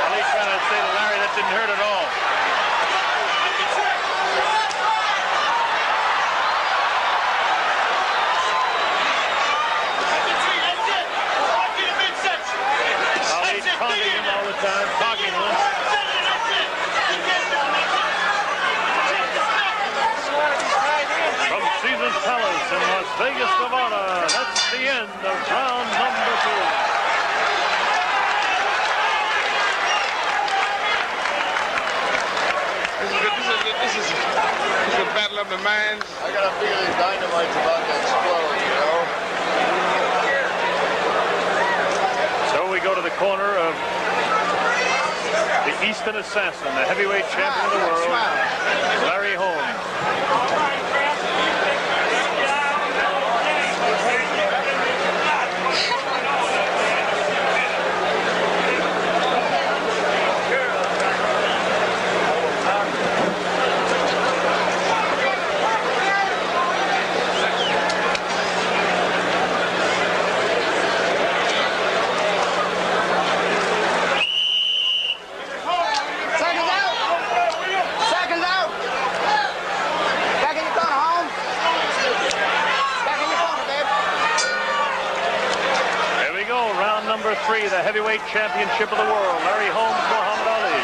Ali trying to say to Larry that didn't hurt at all. Taunting him all the time, talking to him. From Caesar's Palace in Las Vegas, Nevada, that's the end of round number 2. This is a battle of the minds. I got a feeling Dynamite's about to explode, you know? So we go to the corner of the Eastern Assassin, the heavyweight champion of the world, Larry Holmes. Number 3, the heavyweight championship of the world, Larry Holmes, Muhammad Ali.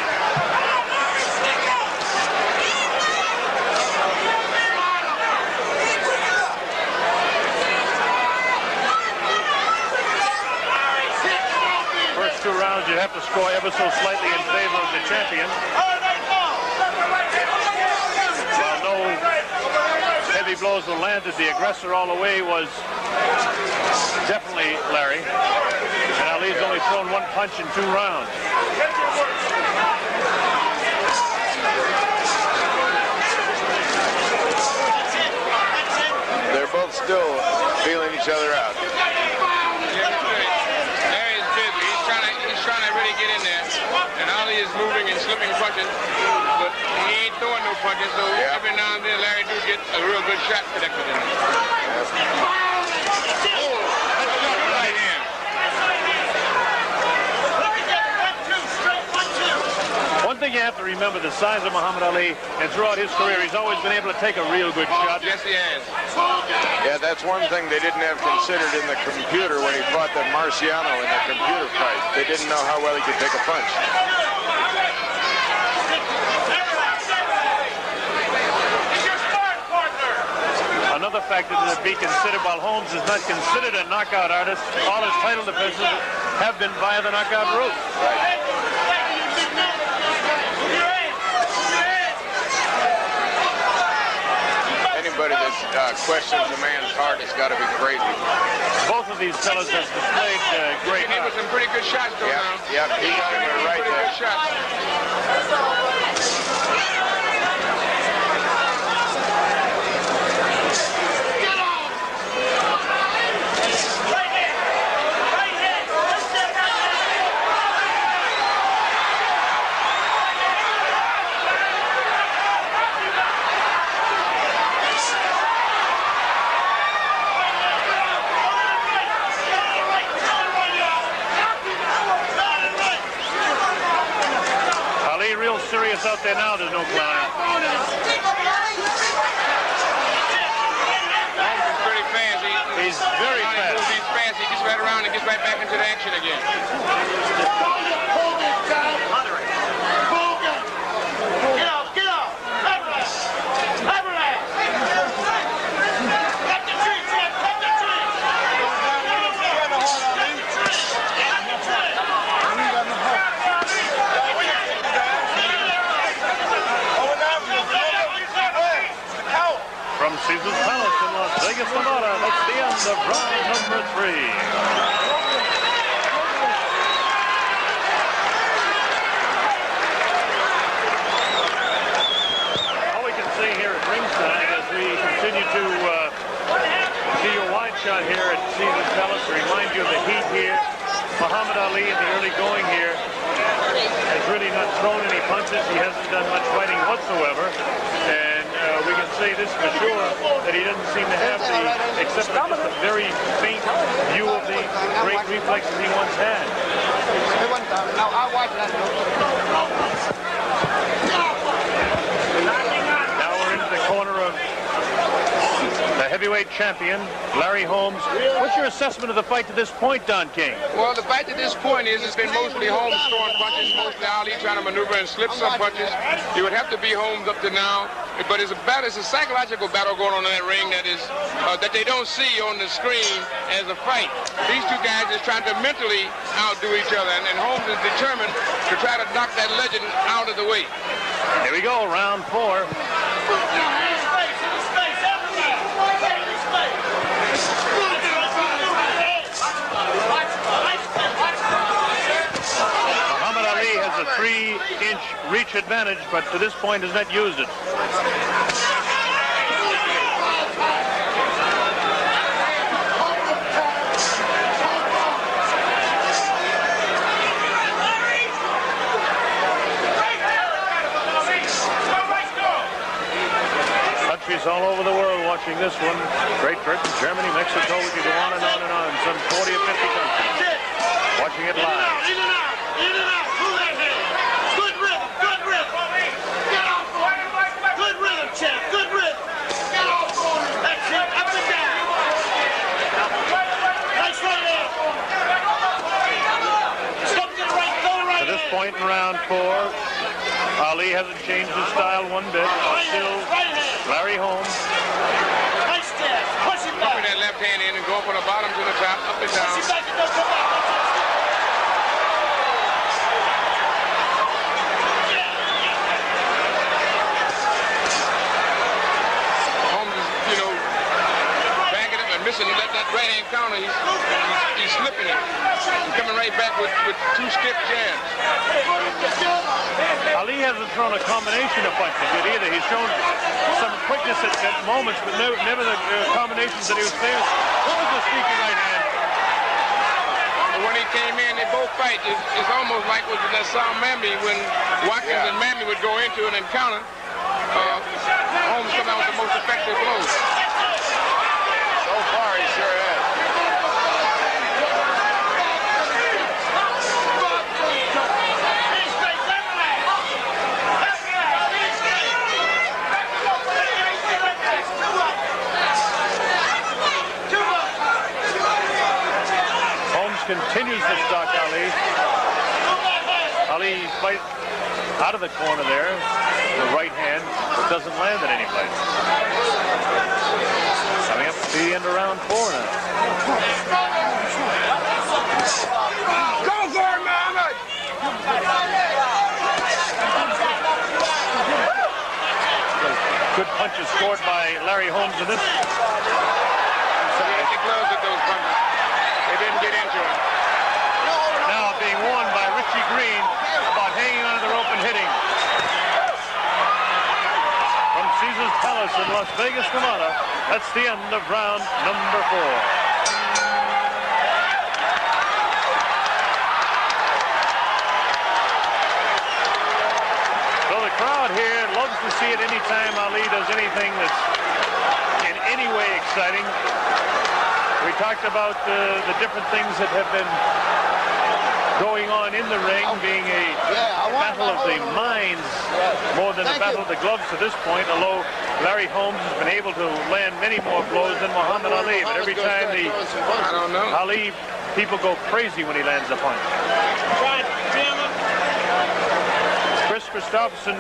First 2 rounds, you have to score ever so slightly in favor of the champion. While no heavy blows were landed, the aggressor all the way was definitely Larry. And Ali's only thrown 1 punch in 2 rounds. They're both still each other out. Larry's busy. He's trying to really get in there. And Ali is moving and slipping punches, but he ain't throwing no punches, so every now and then Larry do get a real good shot connected in there. Right hand. One thing you have to remember, the size of Muhammad Ali, and throughout his career, he's always been able to take a real good shot. Yes, he has. Yeah, that's one thing they didn't have considered in the computer when he fought that Marciano in the computer fight. They didn't know how well he could take a punch. Another factor to be considered, while Holmes is not considered a knockout artist, all his title defenses have been via the knockout route. Right. Anybody that questions a man's heart has got to be crazy. Both of these fellas have displayed great heart. He was some pretty good shots though now. Yeah, he got him right there. Good shots. Serious out there now, there's no clown. Holmes is pretty fast. He's very fast. He's fast. He gets right around and gets right back into the action again. Get off! From Caesar's Palace in Las Vegas, Nevada, that's the end of round number 3. All we can see here at ringside as we continue to see your wide shot here at Caesar's Palace to remind you of the heat here. Muhammad Ali in the early going here has really not thrown any punches. He hasn't done much fighting whatsoever. And we can say this for sure, that he doesn't seem to have except for just a very faint view of the great reflexes he once had. Now I watch that. Now we're into the corner of the heavyweight champion, Larry Holmes. What's your assessment of the fight to this point, Don King? Well, the fight to this point is it's been mostly Holmes throwing punches, mostly Ali trying to maneuver and slip some punches. It would have to be Holmes up to now, but it's a battle. It's a psychological battle going on in that ring that is that they don't see on the screen as a fight. These two guys are trying to mentally outdo each other, and Holmes is determined to try to knock that legend out of the way. Here we go, round 4. Muhammad Ali has a 3-inch reach advantage, but to this point has not used it. Countries all over the world watching this one. Great Britain, Germany, Mexico, we could go on and on and on. Some 40 or 50 countries watching it live. In and out, move that head. Good rhythm, good rhythm. Get off, boy. Good rhythm, champ, good rhythm. Get off, boy. That's it, up and down. Nice right there. Stop to the right, go right. To this point in round 4, Ali hasn't changed his style one bit. Still Larry Holmes. Nice jab, push him back. Put that left hand in and go from the bottom to the top, up and down. Push him back and don't come back. Missing that right hand counter, he's slipping it. He's coming right back with 2 stiff jabs. Ali hasn't thrown a combination of punches yet either. He's shown some quickness at moments, but never the combinations that he was famous. What was the sneaky right hand? When he came in, they both fight. It's almost like with that Sam Mamby when Watkins and Mamby would go into an encounter. Holmes come out with the most effective blows. So far, he sure has. Continues to stalk Ali. Ali fight out of the corner there. The right hand, but doesn't land at any place. Coming up to the end of round 4 now. Go for it, Muhammad! Good punches scored by Larry Holmes in this. He had the gloves at those punches. They didn't get into him. Now being warned by Richie Green about hanging onto the rope and hitting. From Caesar's Palace in Las Vegas, Nevada, that's the end of round number 4. So the crowd here loves to see it anytime Ali does anything that's in any way exciting. We talked about the different things that have been going on in the ring, being a battle of the minds more than a battle of the gloves to this point, although Larry Holmes has been able to land many more blows than Muhammad Ali. But every time the Ali people go crazy when he lands a punch. Chris Christopherson,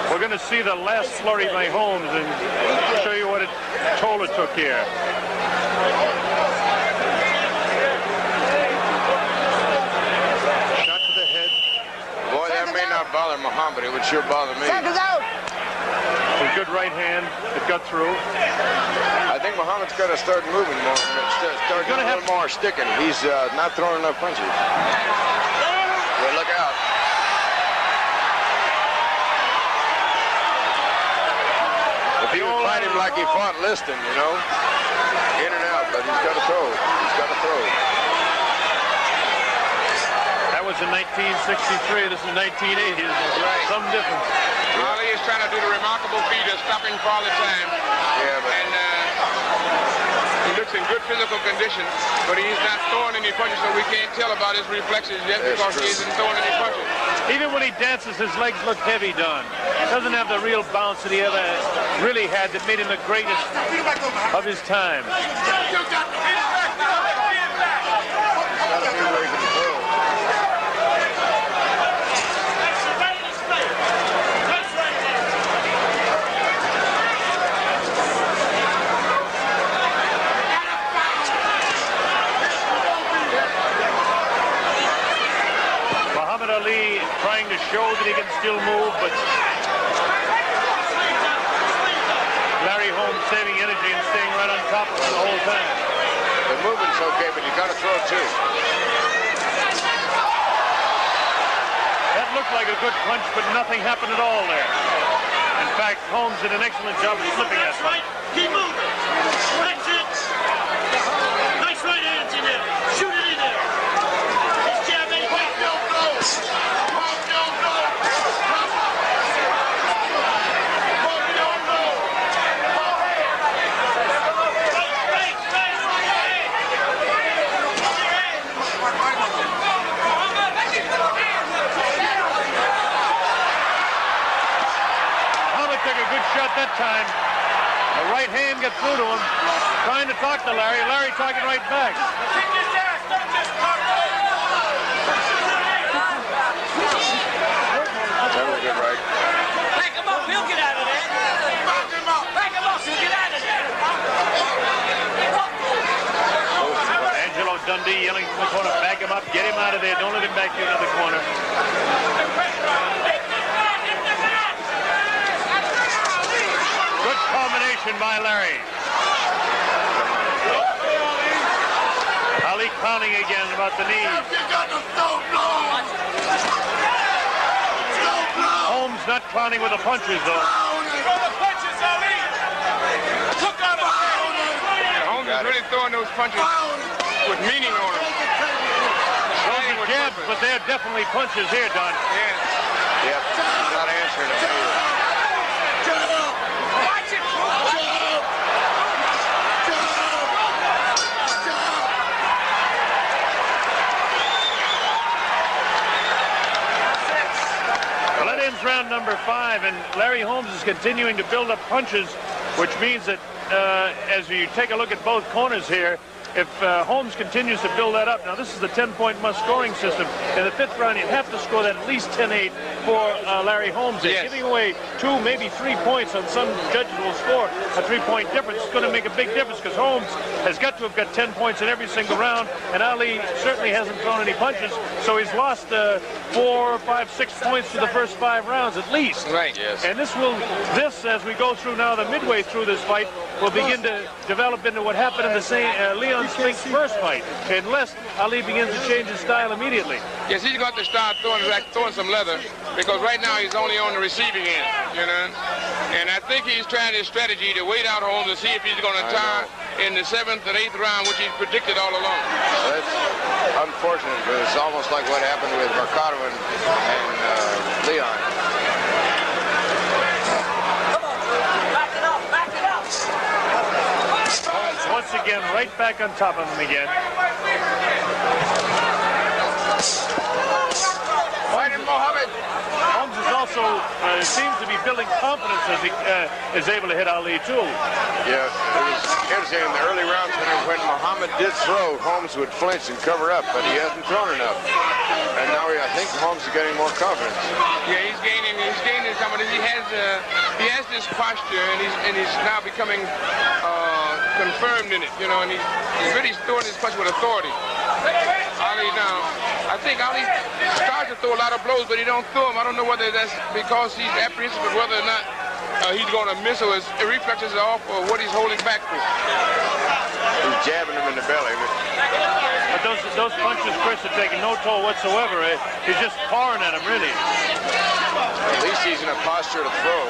we're going to see the last flurry by Holmes and show you what toll it took here. Shot to the head. Boy, that may not bother Muhammad. It would sure bother me. Seconds out. A good right hand that got through. I think Muhammad's got to start moving more. Start doing a little more sticking. He's not throwing enough punches. Well, look out. If he would fight him like he fought Liston, you know, in and out, but he's got to throw. He's got to throw. That was in 1963. This is 1980. Right. Some difference. Ali is trying to do the remarkable feat of stopping for all the time. Yeah, but... And he looks in good physical condition, but he's not throwing any punches, so we can't tell about his reflexes yet because he isn't throwing any punches. Even when he dances, his legs look heavy, Don. Doesn't have the real bounce that he ever really had that made him the greatest of his time. Ali trying to show that he can still move, but Larry Holmes saving energy and staying right on top of it the whole time. The movement's okay, but you got to throw too. That looked like a good punch, but nothing happened at all there. In fact, Holmes did an excellent job of slipping that punch. Keep moving. That's it. Nice right hands in there. Shoot it in there. This jab ain't back. Shot that time. The right hand got through to him, trying to talk to Larry. Larry talking right back. That was good, right? Back him up, he'll get out of there. Back him up. Back him up, he'll get out of there. Angelo Dundee yelling from the corner, back him up, get him out of there. Don't let him back you into the corner. Combination by Larry. Ali clowning again about the knees. Holmes not clowning with the punches though. throwing those punches with meaning on them. Those are jabs, but they're definitely punches here, Don. Yeah. Yep, he's not answering it either. Watch it! Well, that ends round number 5, and Larry Holmes is continuing to build up punches, which means that as you take a look at both corners here, if Holmes continues to build that up, now this is the 10-point must-scoring system. In the 5th round, you'd have to score that at least 10-8 for Larry Holmes. Yes. Giving away 2, maybe 3 points on some judges will score a 3-point difference. It's going to make a big difference because Holmes has got to have got 10 points in every single round, and Ali certainly hasn't thrown any punches, so he's lost 4, 5, 6 points to the first 5 rounds at least. Right, yes. And this, as we go through now, the midway through this fight, will begin to develop into what happened in the Leon Spink's first fight, unless Ali begins to change his style immediately. Yes, he's got to start throwing some leather, because right now he's only on the receiving end, you know. And I think he's trying his strategy to wait out Holmes to see if he's going to tire in the 7th and 8th round, which he's predicted all along. That's unfortunate, because it's almost like what happened with Mercado and Leon. Once again, right back on top of him again. Fight him, Mohammed. Holmes is also seems to be building confidence as he is able to hit Ali too. Yeah, it was interesting in the early rounds when Muhammad did throw, Holmes would flinch and cover up, but he hasn't thrown enough. And now I think Holmes is getting more confidence. Yeah, he's gaining confidence. He has this posture, and he's now becoming confirmed in it, you know, and he's really throwing his punch with authority. Ali now, I think Ali starts to throw a lot of blows, but he don't throw them. I don't know whether that's because he's apprehensive of whether or not he's going to miss or his reflexes are off or what he's holding back for. He's jabbing him in the belly. But those punches, Chris, are taking no toll whatsoever. He's just pawing at him, really. At least he's in a posture to throw.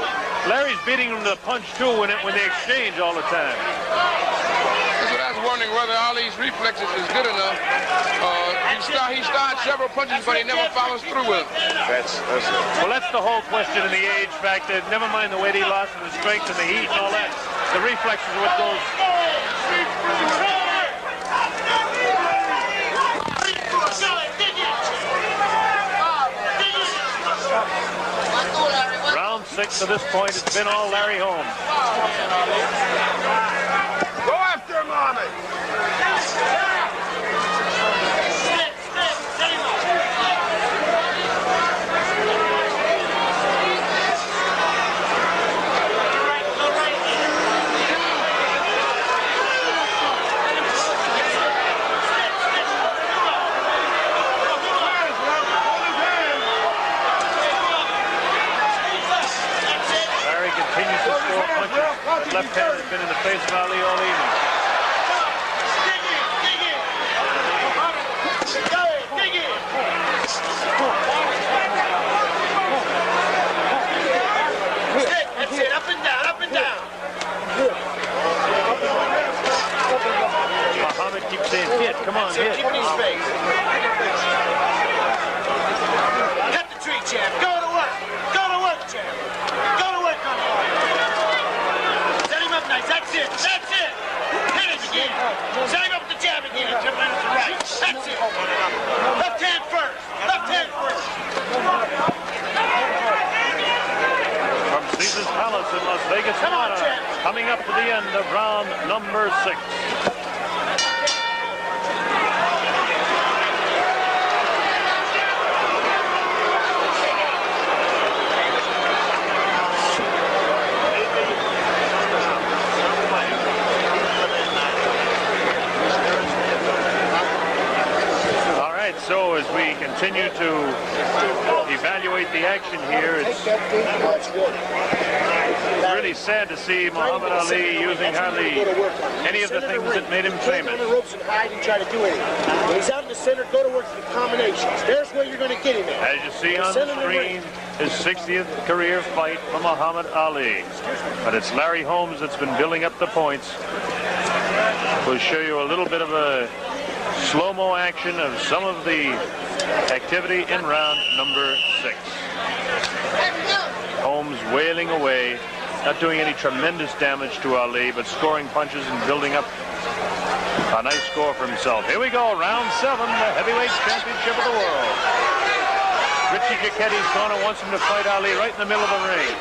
Larry's beating him to the punch, too, when they exchange all the time. That's what I was wondering, whether Ali's reflexes is good enough. He starts several punches, but he never follows through with them. Well, that's the whole question in the age factor. Never mind the weight he lost and the strength and the heat and all that. The reflexes are what goes. Round 6 to this point, it's been all Larry Holmes. Go after him, Mohammed. Left hand has been in the face of Ali all evening. Dig in. That's it. Up and down, up and down. Muhammad keeps saying hit. Come on, hit. Keep it in his face. Cut the tree, champ. Go to work. Go to work, champ. Go to work on it. Nice, that's it, that's it! Hit it again! Set him up with the jab again, jump in to the right. That's it! Left hand first! Left hand first! From Caesar's Palace in Las Vegas, Nevada, coming up to the end of round number 6. So as we continue to evaluate the action here, it's really sad to see Muhammad Ali using hardly any of the things that made him famous. On the ropes and hide and try to do anything. When he's out in the center, go to work for the combinations. There's where you're going to get him at. As you see on the screen, his 60th career fight for Muhammad Ali. But it's Larry Holmes that's been building up the points. We'll show you a little bit of a slow-mo action of some of the activity in round number 6. Holmes wailing away, not doing any tremendous damage to Ali, but scoring punches and building up a nice score for himself. Here we go, round 7, the heavyweight championship of the world. Richie Giacchetti's corner wants him to fight Ali right in the middle of the ring.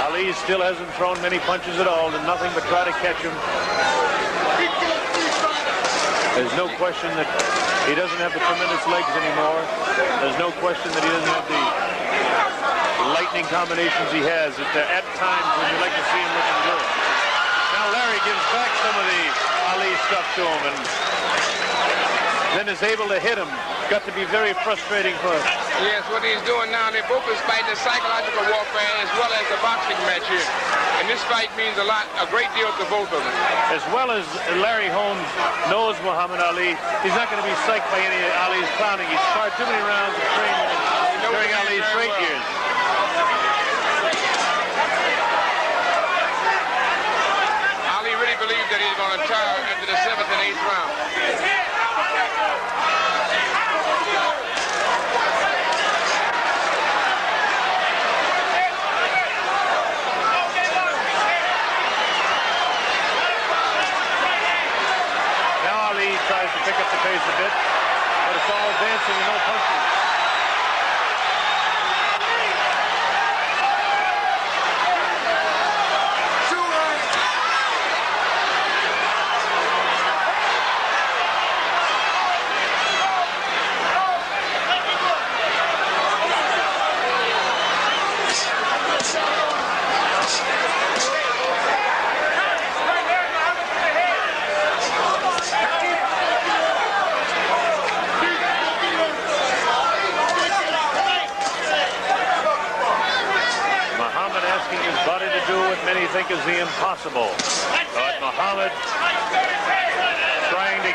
Ali still hasn't thrown many punches at all, and nothing but try to catch him. There's no question that he doesn't have the tremendous legs anymore. There's no question that he doesn't have the lightning combinations he has at times when you like to see him looking good. Now Larry gives back some of the Ali stuff to him and then is able to hit him. Got to be very frustrating for him. Yes, what he's doing now, they both is fighting the psychological warfare as well as the boxing match here. And this fight means a great deal to both of them. As well as Larry Holmes knows Muhammad Ali, he's not going to be psyched by any of Ali's clowning. He's sparred too many rounds of training during Ali's great years. Ali really believed that he's going to tire after the 7th and 8th round. Tries to pick up the pace a bit, but it's all dancing and no punching. Many think is the impossible, but Muhammad trying to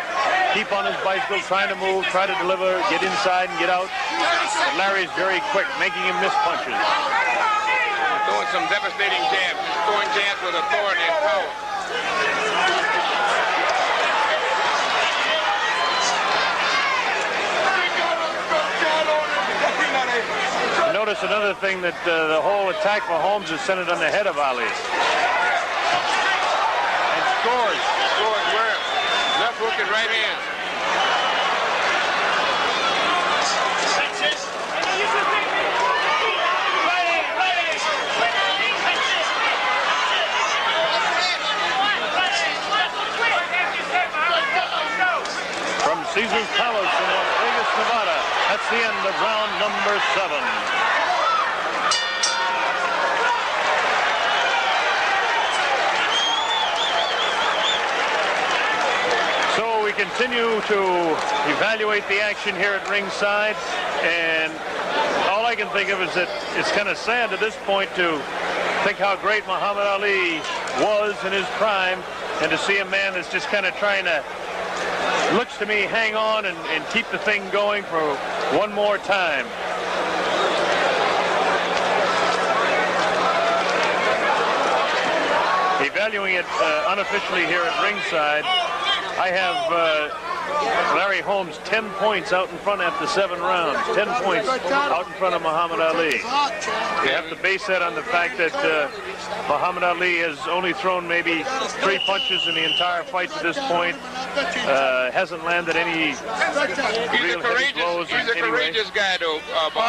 keep on his bicycle, trying to move, try to deliver, get inside and get out. But Larry's very quick, making him miss punches. Throwing some devastating jabs, throwing jabs with authority and power. Notice another thing that the whole attack for Holmes is centered on the head of Ali. And scores. Scores where? Left hook and right hand. From Caesar's Palace in Las Vegas, Nevada, that's the end of round number 7. So we continue to evaluate the action here at ringside, and all I can think of is that it's kind of sad at this point to think how great Muhammad Ali was in his prime, and to see a man that's just kind of trying to, looks to me, hang on and keep the thing going for one more time. Evaluating it unofficially here at ringside, I have Larry Holmes 10 points out in front after 7 rounds. 10 points out in front of Muhammad Ali. You have to base that on the fact that Muhammad Ali has only thrown maybe 3 punches in the entire fight to this point. Hasn't landed any real heavy blows. He's a courageous guy, though.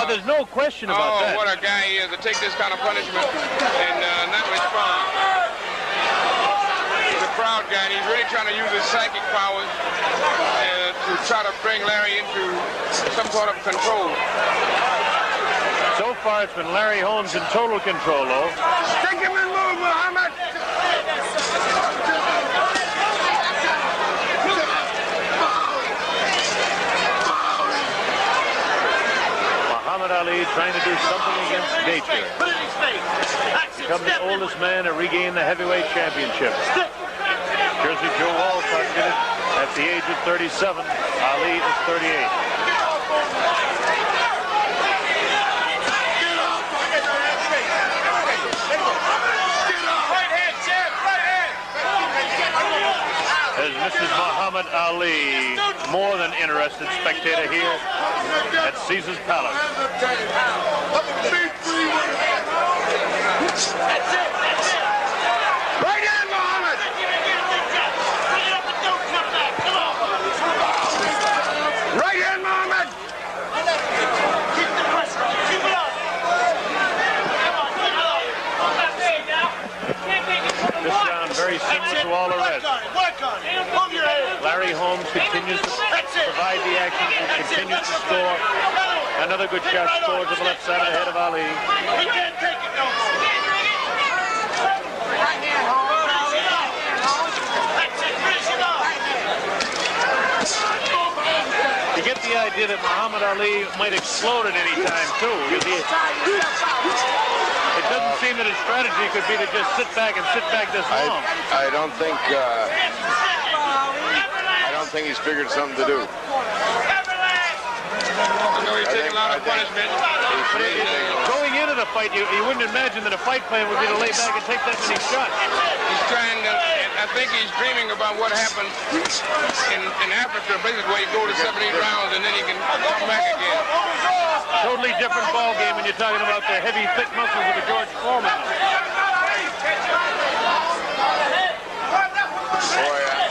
There's no question about that. What a guy he is to take this kind of punishment and not respond. Proud guy, and he's really trying to use his psychic powers to try to bring Larry into some sort of control. So far, it's been Larry Holmes in total control, though. Take him and move, Muhammad! Muhammad Ali trying to do something against nature. Become the oldest man to regain the heavyweight championship. Jersey Joe Walcott did it at the age of 37. Ali is 38. This is Muhammad Ali, more than interested spectator here at Caesar's Palace. Right in, Muhammad! Right in, Muhammad! Keep the pressure on. Keep it up. This round very similar to all the rest. Work on it. Move your head. Larry Holmes continues to provide the action, continues to score. Another good shot scored to the left side of the head of Ali. He can't take it no more. Right hand, Holmes. That's it. Finish it off. You get the idea that Muhammad Ali might explode at any time, too. It doesn't seem that his strategy could be to just sit back this long. I don't think he's figured something to do. I know he's taking a lot of punishment. Going into the fight, you wouldn't imagine that a fight plan would be to lay back and take that many shots. He's trying to, I think he's dreaming about what happened in Africa, basically where you go to 70 rounds and then he can come back again. Totally different ball game when you're talking about the heavy, thick muscles of a George Foreman.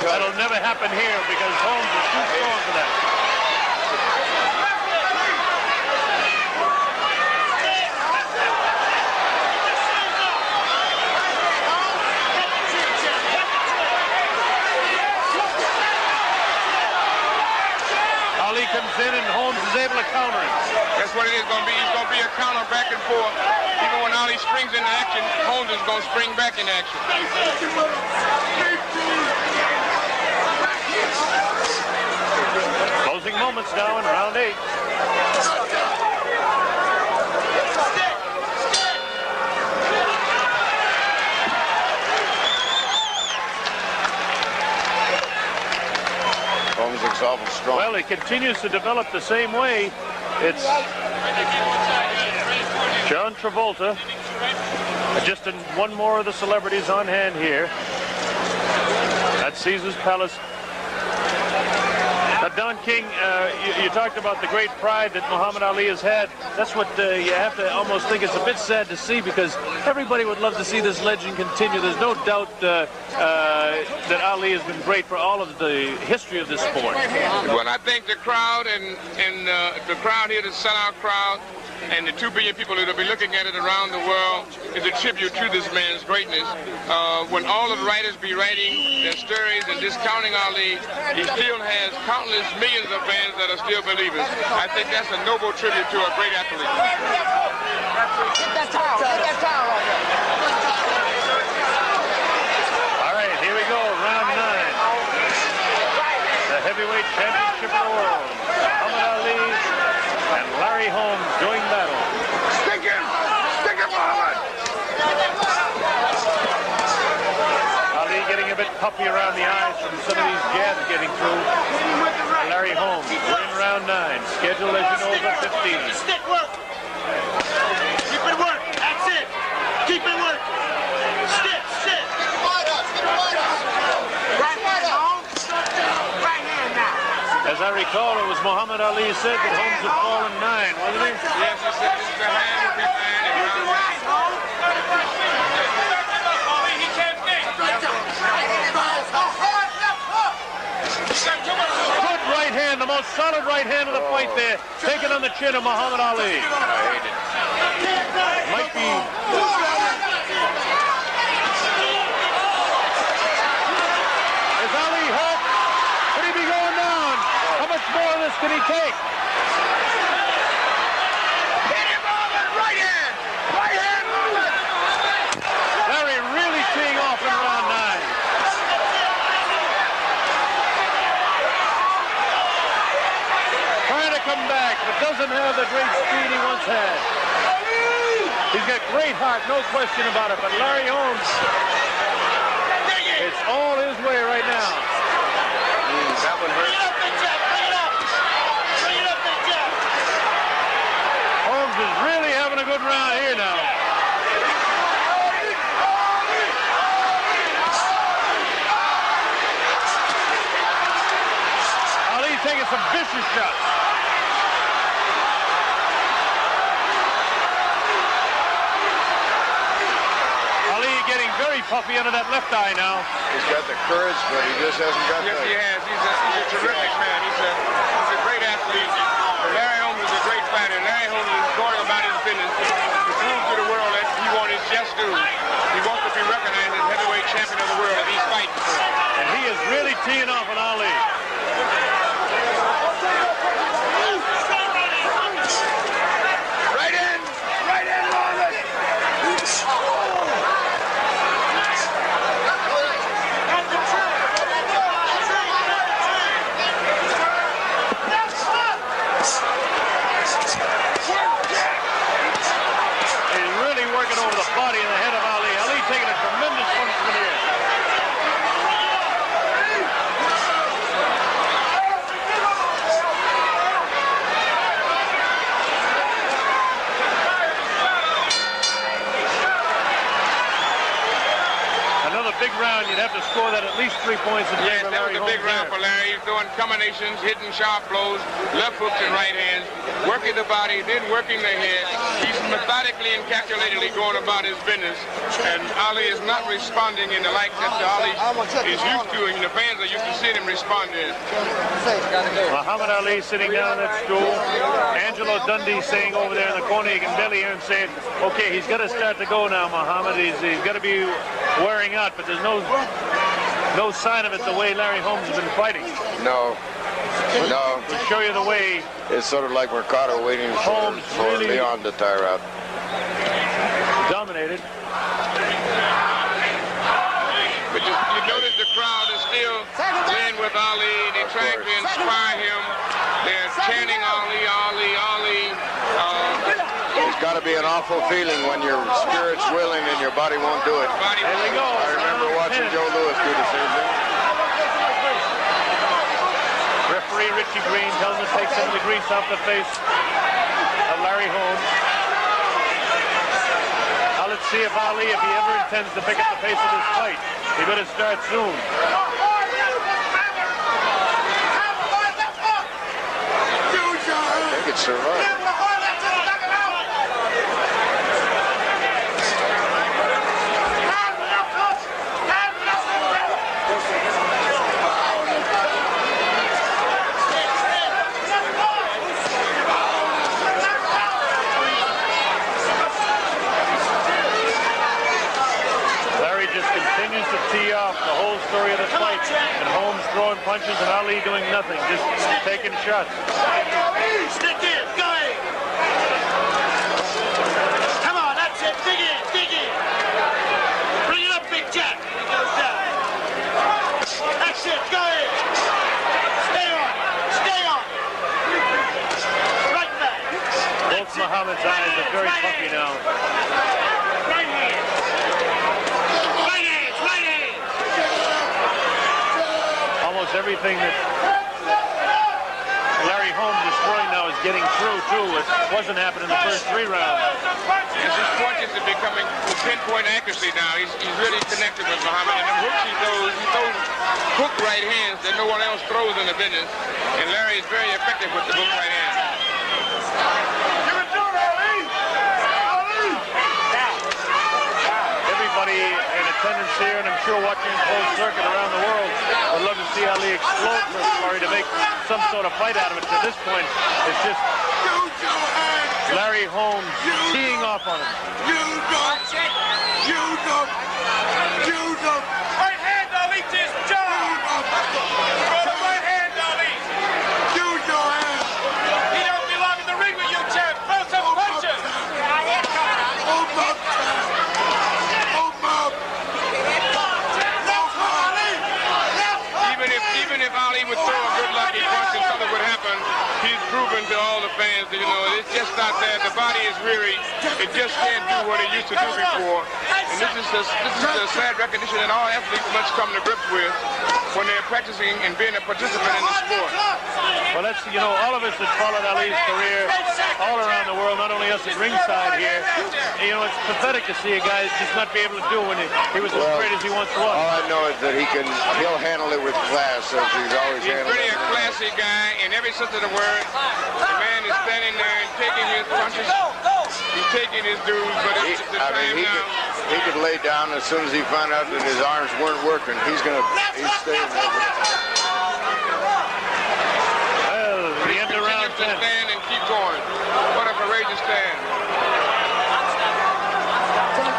That'll never happen here because Holmes is too strong for that. Ali comes in and Holmes is able to counter it. That's what it is going to be. It's going to be a counter back and forth. Even when Ali springs into action, Holmes is going to spring back in action. Closing moments now in round 8. Holmes looks awful strong. Well, he continues to develop the same way. It's John Travolta. Just one more of the celebrities on hand here at Caesar's Palace. Now, Don King, you talked about the great pride that Muhammad Ali has had. That's what you have to almost think it's a bit sad to see because everybody would love to see this legend continue. There's no doubt that Ali has been great for all of the history of this sport. Well, I think the crowd and the crowd here, the sellout crowd, and the 2 billion people that will be looking at it around the world is a tribute to this man's greatness. When all of the writers be writing their stories and discounting Ali, he still has countless millions of fans that are still believers. I think that's a noble tribute to a great athlete. Get that towel. Get that towel right there. All right, here we go, round 9. The heavyweight championship of the world. Muhammad Ali and Larry Holmes doing battle. Stick him! Stick him, Muhammad! Ali getting a bit puffy around the eyes from some of these jabs getting through. Larry Holmes, we're in round 9. Schedule, as you know, is at 15. Stick work! Keep it work! That's it! Keep it work! Stick! Stick! Right hand, Holmes! Right hand now! As I recall, it was Muhammad Ali said that Holmes had fallen 9, wasn't he? Yes, he said the hand would be 9 in round 9. Good right hand, the most solid right hand of the fight there, taken on the chin of Muhammad Ali. Might be... Is Ali hurt? Could he be going down? How much more of this can he take? Hit him, Muhammad! Right hand! Right hand, Muhammad! Larry really teeing off in round 9. Trying to come back, but doesn't have the great speed he once had. He's got great heart, no question about it, but Larry Holmes, it's all his way right now. That one hurt. Holmes is really having a good round here now. some vicious shots. Ali getting very puffy under that left eye now. He's got the courage, but he just hasn't got Yes, he has. He's a terrific man. He's a great athlete. Larry Holmes is a great fighter. Larry Holmes is going about his business to prove to the world that he wants his just due. He wants to be recognized as heavyweight champion of the world that he's fighting for. And he is really teeing off on Ali. Right in, Marlon. He's really working over the body and the head of Ali. Ali taking a tremendous punishment here. Another big round, you'd have to score that at least 3 points in favor of Larry That was a big Holmes round there. for Larry. He's doing combinations, hitting sharp blows, left hooks and right hands, working the body, then working the head. He's methodically and calculatedly going about his business. And Ali is not responding in the like that Ali is used to, and the fans are used to seeing him respond to it. Muhammad Ali sitting down on that stool. Angelo Dundee saying over there in the corner, you can barely hear him saying, okay, he's got to start to go now, Muhammad. He's got to be wearing out, but there's no sign of it the way Larry Holmes has been fighting. No. To show you the way. It's sort of like Mercado waiting for really Leon to tire out. Dominated. But you notice the crowd is still playing with Ali. They're trying to inspire him. They're chanting Ali, Ali, Ali. It's got to be an awful feeling when your spirit's willing and your body won't do it. There they go. I remember watching Joe Louis do the same thing. Referee Richie Green tells him to take some of the grease off the face of Larry Holmes. Now let's see if Ali, if he ever intends to pick up the pace of this fight, he better start soon. I think it's survived. Continues to tee off the whole story of the fight, and Holmes throwing punches and Ali doing nothing, just taking shots. Stick in, go ahead. Come on, that's it. Dig in, dig in. Bring it up, Big Jack. He goes down. That's it, go ahead. Stay on, stay on. Right back. Both Muhammad's eyes are very puffy now. Right hand. Almost everything that Larry Holmes is throwing now is getting through, too. It wasn't happening in the first 3 rounds. His punches are becoming pinpoint accuracy now. He's really connected with Muhammad. And the hooks he throws hook right hands that no one else throws in the business. And Larry is very effective with the hook right hands. Everybody in attendance here, and I'm sure watching the whole circuit around the world, would love to see Ali explode for Larry to make some sort of fight out of it. To this point, it's just Larry Holmes teeing off on him. Right hand, Ali, to his jaw. Throw the right hand, Ali. Use your hand. He don't belong in the ring with you, champ. Throw some punches. Even if Ali would throw a good lucky punch and something would happen, he's proving to all the fans that, you know, it's just not there. The body is really, it just can't do what it used to do before. And this is a sad recognition that all athletes must come to grips with when they're practicing and being a participant in the sport. Well, that's, you know, all of us that followed Ali's career all around the world, not only us at ringside here, you know, it's pathetic to see a guy just not be able to do when he was as great as he once was. All I know is that he'll handle it with class, as he's always handled it. He's really a classy guy in every sense of the word. The man is standing there and taking his punches. He's taking his dues, but it's the time now. He could lay down as soon as he found out that his arms weren't working. He's staying there. Well, the end of round 10. Stand and keep going. What a courageous stand.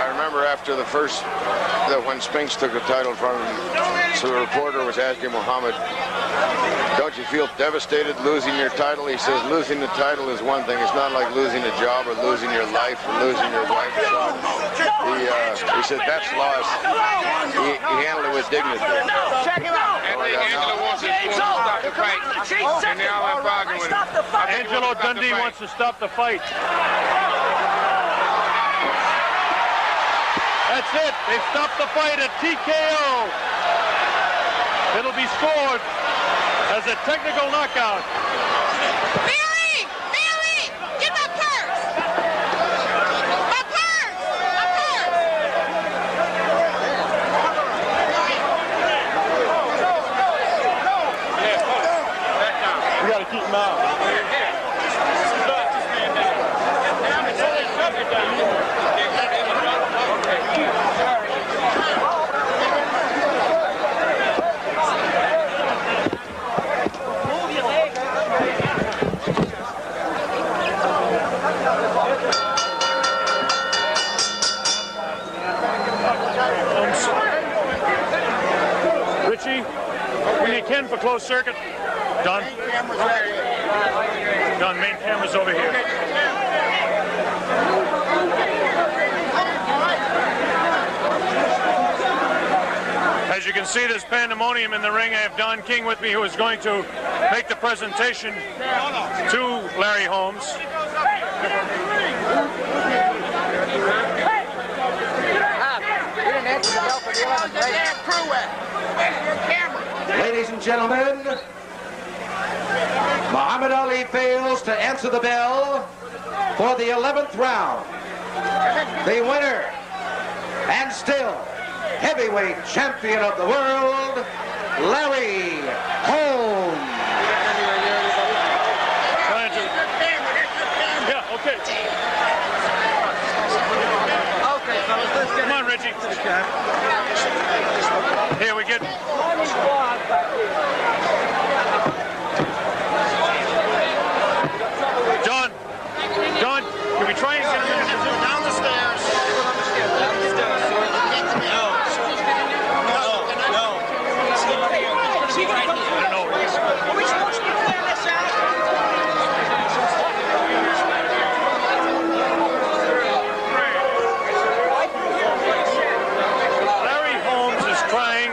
I remember after the first, when Spinks took the title from him, so the reporter was asking Muhammad, don't you feel devastated losing your title? He says, losing the title is one thing. It's not like losing a job or losing your life or losing your wife. He said, that's loss. He handled it with dignity. Check him out. Angelo wants to stop the fight. And now I'm arguing with him. Angelo Dundee wants to stop the fight. That's it. They've stopped the fight at TKO. It'll be scored as a technical knockout. Barry! Barry! Get my purse! My purse! My purse! We got to keep him out. Richie, when you can for closed circuit. Don. Don, main camera's over here. As you can see, there's pandemonium in the ring. I have Don King with me, who is going to make the presentation to Larry Holmes. Ladies and gentlemen, Muhammad Ali fails to answer the bell for the 11th round. The winner, and still heavyweight champion of the world, Larry Holmes. Yeah, okay. Okay, fellas, let's get. Come on, Richie. Here we get. John, can we try and get him down the stairs? Down the stairs. Larry Holmes is trying.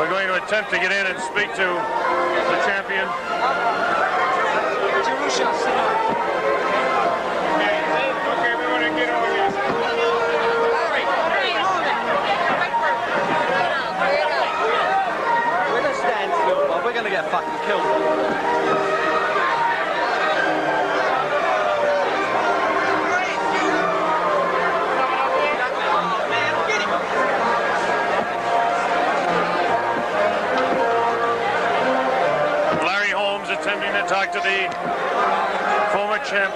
We're going to attempt to get in and speak to the champion. Okay, we want to get over here. We're gonna stand still, Bob. We're gonna get fucking killed. Larry Holmes attempting to talk to the former champ.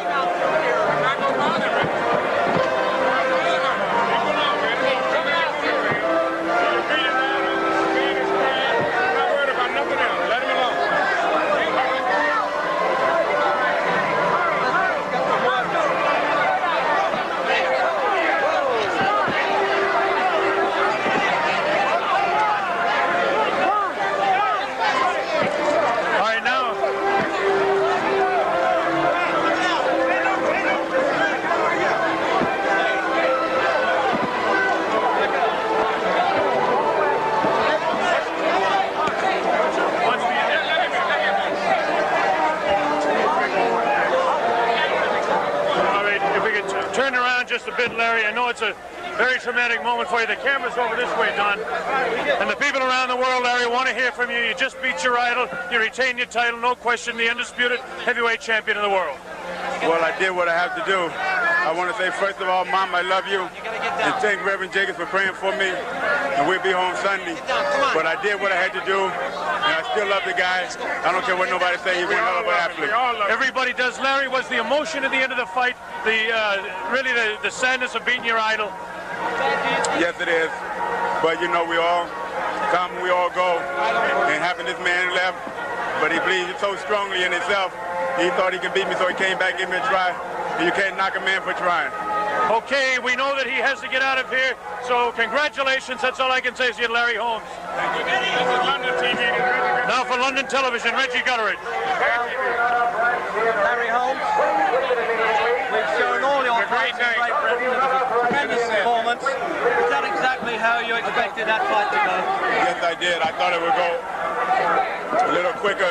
we could turn around just a bit, Larry. I know it's a very traumatic moment for you. The camera's over this way, Don. And the people around the world, Larry, want to hear from you. You just beat your idol. You retain your title, no question, the undisputed heavyweight champion of the world. Well, I did what I have to do. I want to say, first of all, Mom, I love you. And thank Reverend Jacobs for praying for me. And we'll be home Sunday. But I did what I had to do. And I still love the guy. I don't care what nobody say. He's one hell of an athlete. Everybody does. Larry, was the emotion at the end of the fight, really the sadness of beating your idol? Yes, it is. But, you know, we all come, we all go. And having this man left, but he believes so strongly in himself. He thought he could beat me, so he came back, gave me a try. And you can't knock a man for trying. Okay, we know that he has to get out of here, so congratulations. That's all I can say to you, Larry Holmes. Now for London Television, Reggie Gutteridge. Larry Holmes, we've shown all your great tremendous performance. Is that exactly how you expected that fight to go? Yes, I did. I thought it would go a little quicker,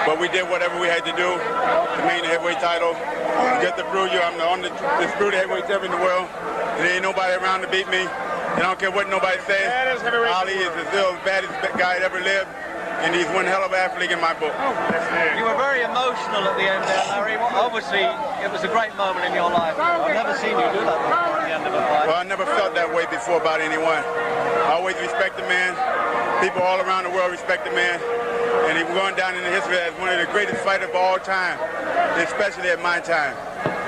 but we did whatever we had to do to maintain the heavyweight title. Just to prove you, I'm the only disputed heavyweight champion in the world. There ain't nobody around to beat me. And I don't care what nobody says. Ali is still the baddest guy that ever lived. And he's one hell of an athlete in my book. You were very emotional at the end there, Larry. Well, obviously, it was a great moment in your life. I've never seen you do that before at the end of a fight. Well, I never felt that way before about anyone. I always respect the man. People all around the world respect the man. And he's going down in the history as one of the greatest fighters of all time, especially at my time.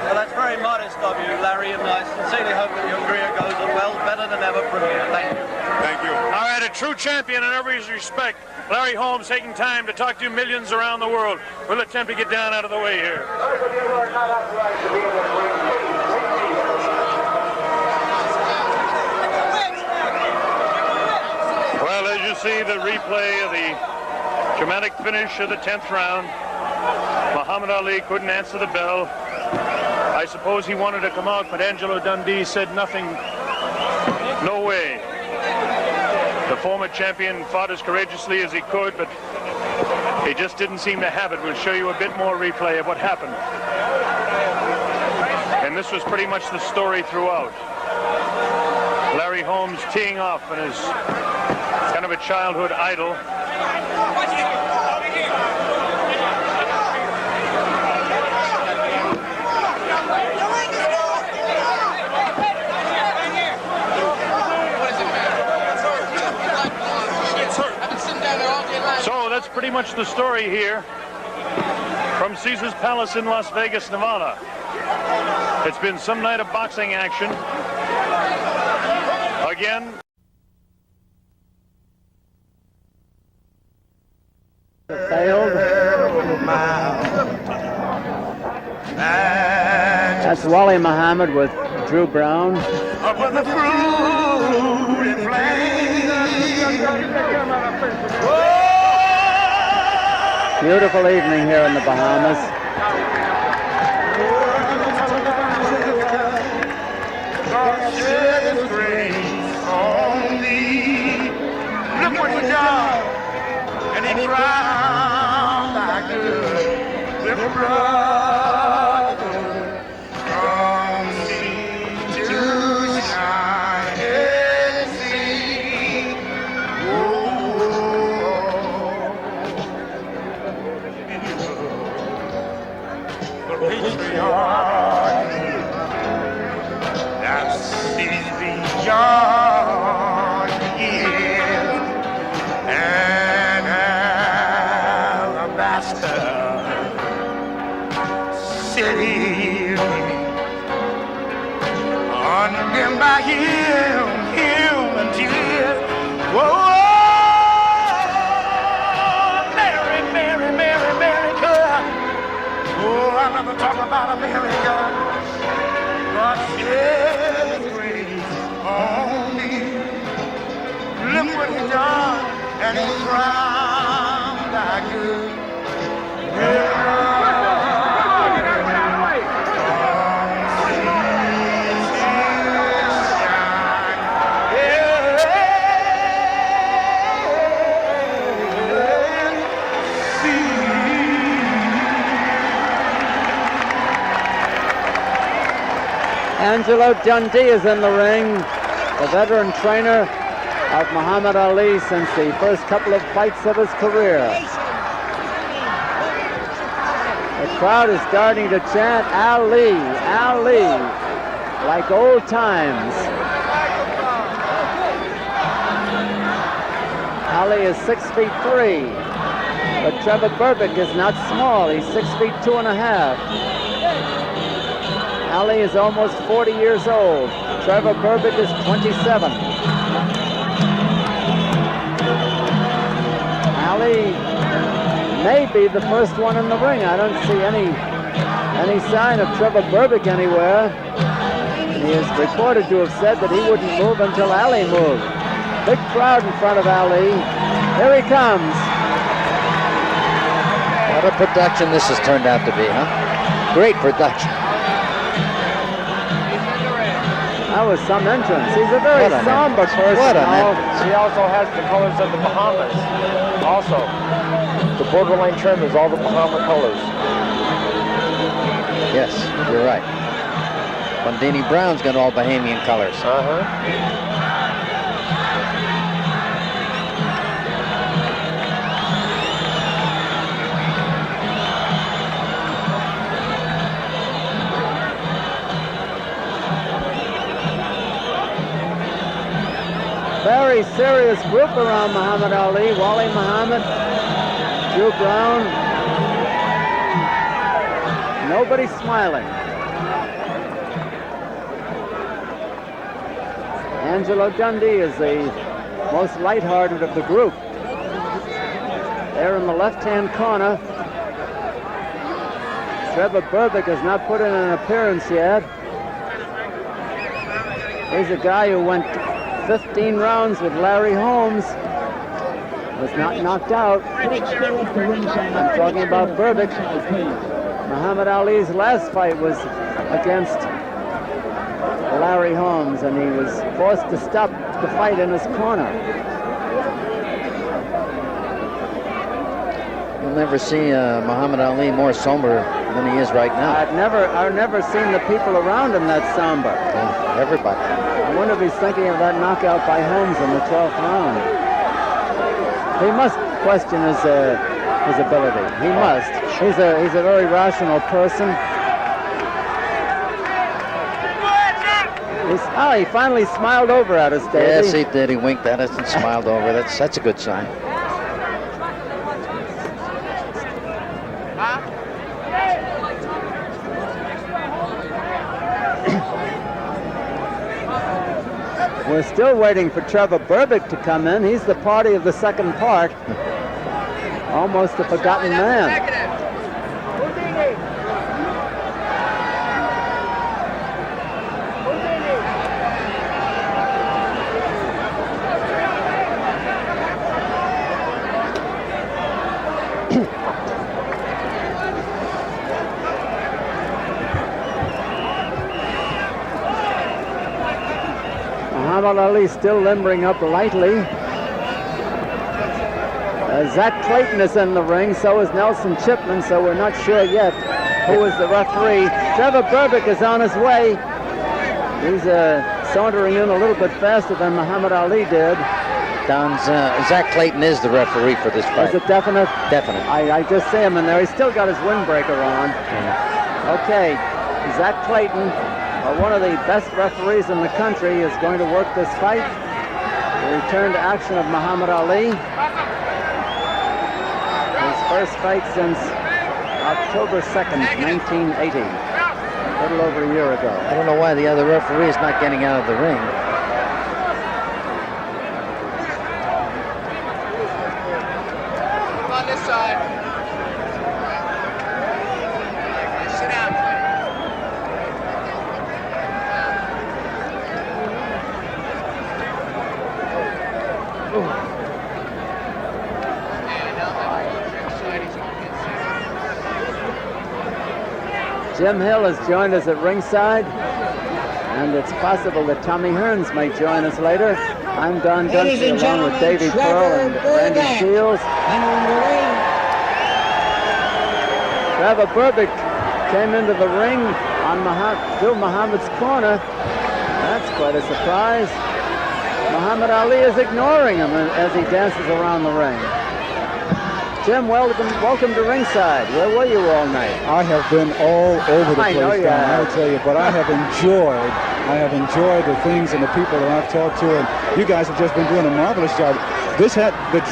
Well, that's very modest of you, Larry, and I sincerely hope that your career goes on well, better than ever from here. Thank you. Thank you. All right, a true champion in everybody's respect. Larry Holmes taking time to talk to millions around the world. We'll attempt to get down out of the way here. Well, as you see the replay of the dramatic finish of the 10th round, Muhammad Ali couldn't answer the bell. I suppose he wanted to come out, but Angelo Dundee said nothing. No way. The former champion fought as courageously as he could, but he just didn't seem to have it. We'll show you a bit more replay of what happened. And this was pretty much the story throughout. Larry Holmes teeing off on his kind of a childhood idol. So that's pretty much the story here from Caesar's Palace in Las Vegas, Nevada. It's been some night of boxing action. Again. Failed. That's Wally Muhammad with Drew Brown. Beautiful evening here in the Bahamas. Look what he done, and he cried like the brother from sea to shining sea. The patriarch that sees beyond years and alabaster city, undimmed by human tears. Whoa, Mary, Mary, Mary, America. Oh, I never talk about America. God shed His grace on me. Look what He done, and He crowned like good. Angelo Dundee is in the ring, the veteran trainer of Muhammad Ali since the first couple of fights of his career. The crowd is starting to chant Ali, Ali, like old times. Ali is 6'3", but Trevor Berbick is not small. He's 6'2½". Ali is almost 40 years old. Trevor Berbick is 27. Ali may be the first one in the ring. I don't see any sign of Trevor Berbick anywhere. He is reported to have said that he wouldn't move until Ali moved. Big crowd in front of Ali. Here he comes. What a production this has turned out to be, huh? Great production. That was some entrance. He's a very somber person. What an entrance. He also has the colors of the Bahamas. Also, the borderline trim is all the Bahama colors. Yes, you're right. Bundini Brown's got all Bahamian colors. Very serious group around Muhammad Ali. Wally Muhammad, Drew Brown. Nobody smiling. Angelo Dundee is the most lighthearted of the group. There in the left-hand corner. Trevor Berbick has not put in an appearance yet. He's a guy who went 15 rounds with Larry Holmes, was not knocked out. I'm talking about Berbick. Muhammad Ali's last fight was against Larry Holmes, and he was forced to stop the fight in his corner. You'll never see Muhammad Ali more somber than he is right now. I've never seen the people around him that somber. Yeah, everybody. I wonder if he's thinking of that knockout by Holmes in the 12th round. He must question his ability. He must. He's a very rational person. He finally smiled over at us, Davey. Yes, he did. He winked at us and smiled over. That's a good sign. We're still waiting for Trevor Berbick to come in. He's the party of the second part. Almost a forgotten man. Muhammad Ali still limbering up lightly. Zach Clayton is in the ring, so is Nelson Chipman, so we're not sure yet who is the referee. Trevor Berbick is on his way. He's sauntering in a little bit faster than Muhammad Ali did. Zach Clayton is the referee for this fight. Is it definite? Definite. I just see him in there. He's still got his windbreaker on. Yeah. Okay, Zach Clayton, one of the best referees in the country, is going to work this fight. The return to action of Muhammad Ali. His first fight since October 2nd, 1980. A little over a year ago. I don't know why the other referee is not getting out of the ring. Come on this side. Sit down. Jim Hill has joined us at ringside, and it's possible that Tommy Hearns may join us later. I'm Don Dunphy, along with Davey Pearl and Randy Shields. Trevor Berbick came into the ring through Muhammad's corner. That's quite a surprise. Muhammad Ali is ignoring him as he dances around the ring. Jim, welcome to ringside. Where were you all night? I have been all over the place, Don, I'll tell you, but I have enjoyed the things and the people that I've talked to, and you guys have just been doing a marvelous job. The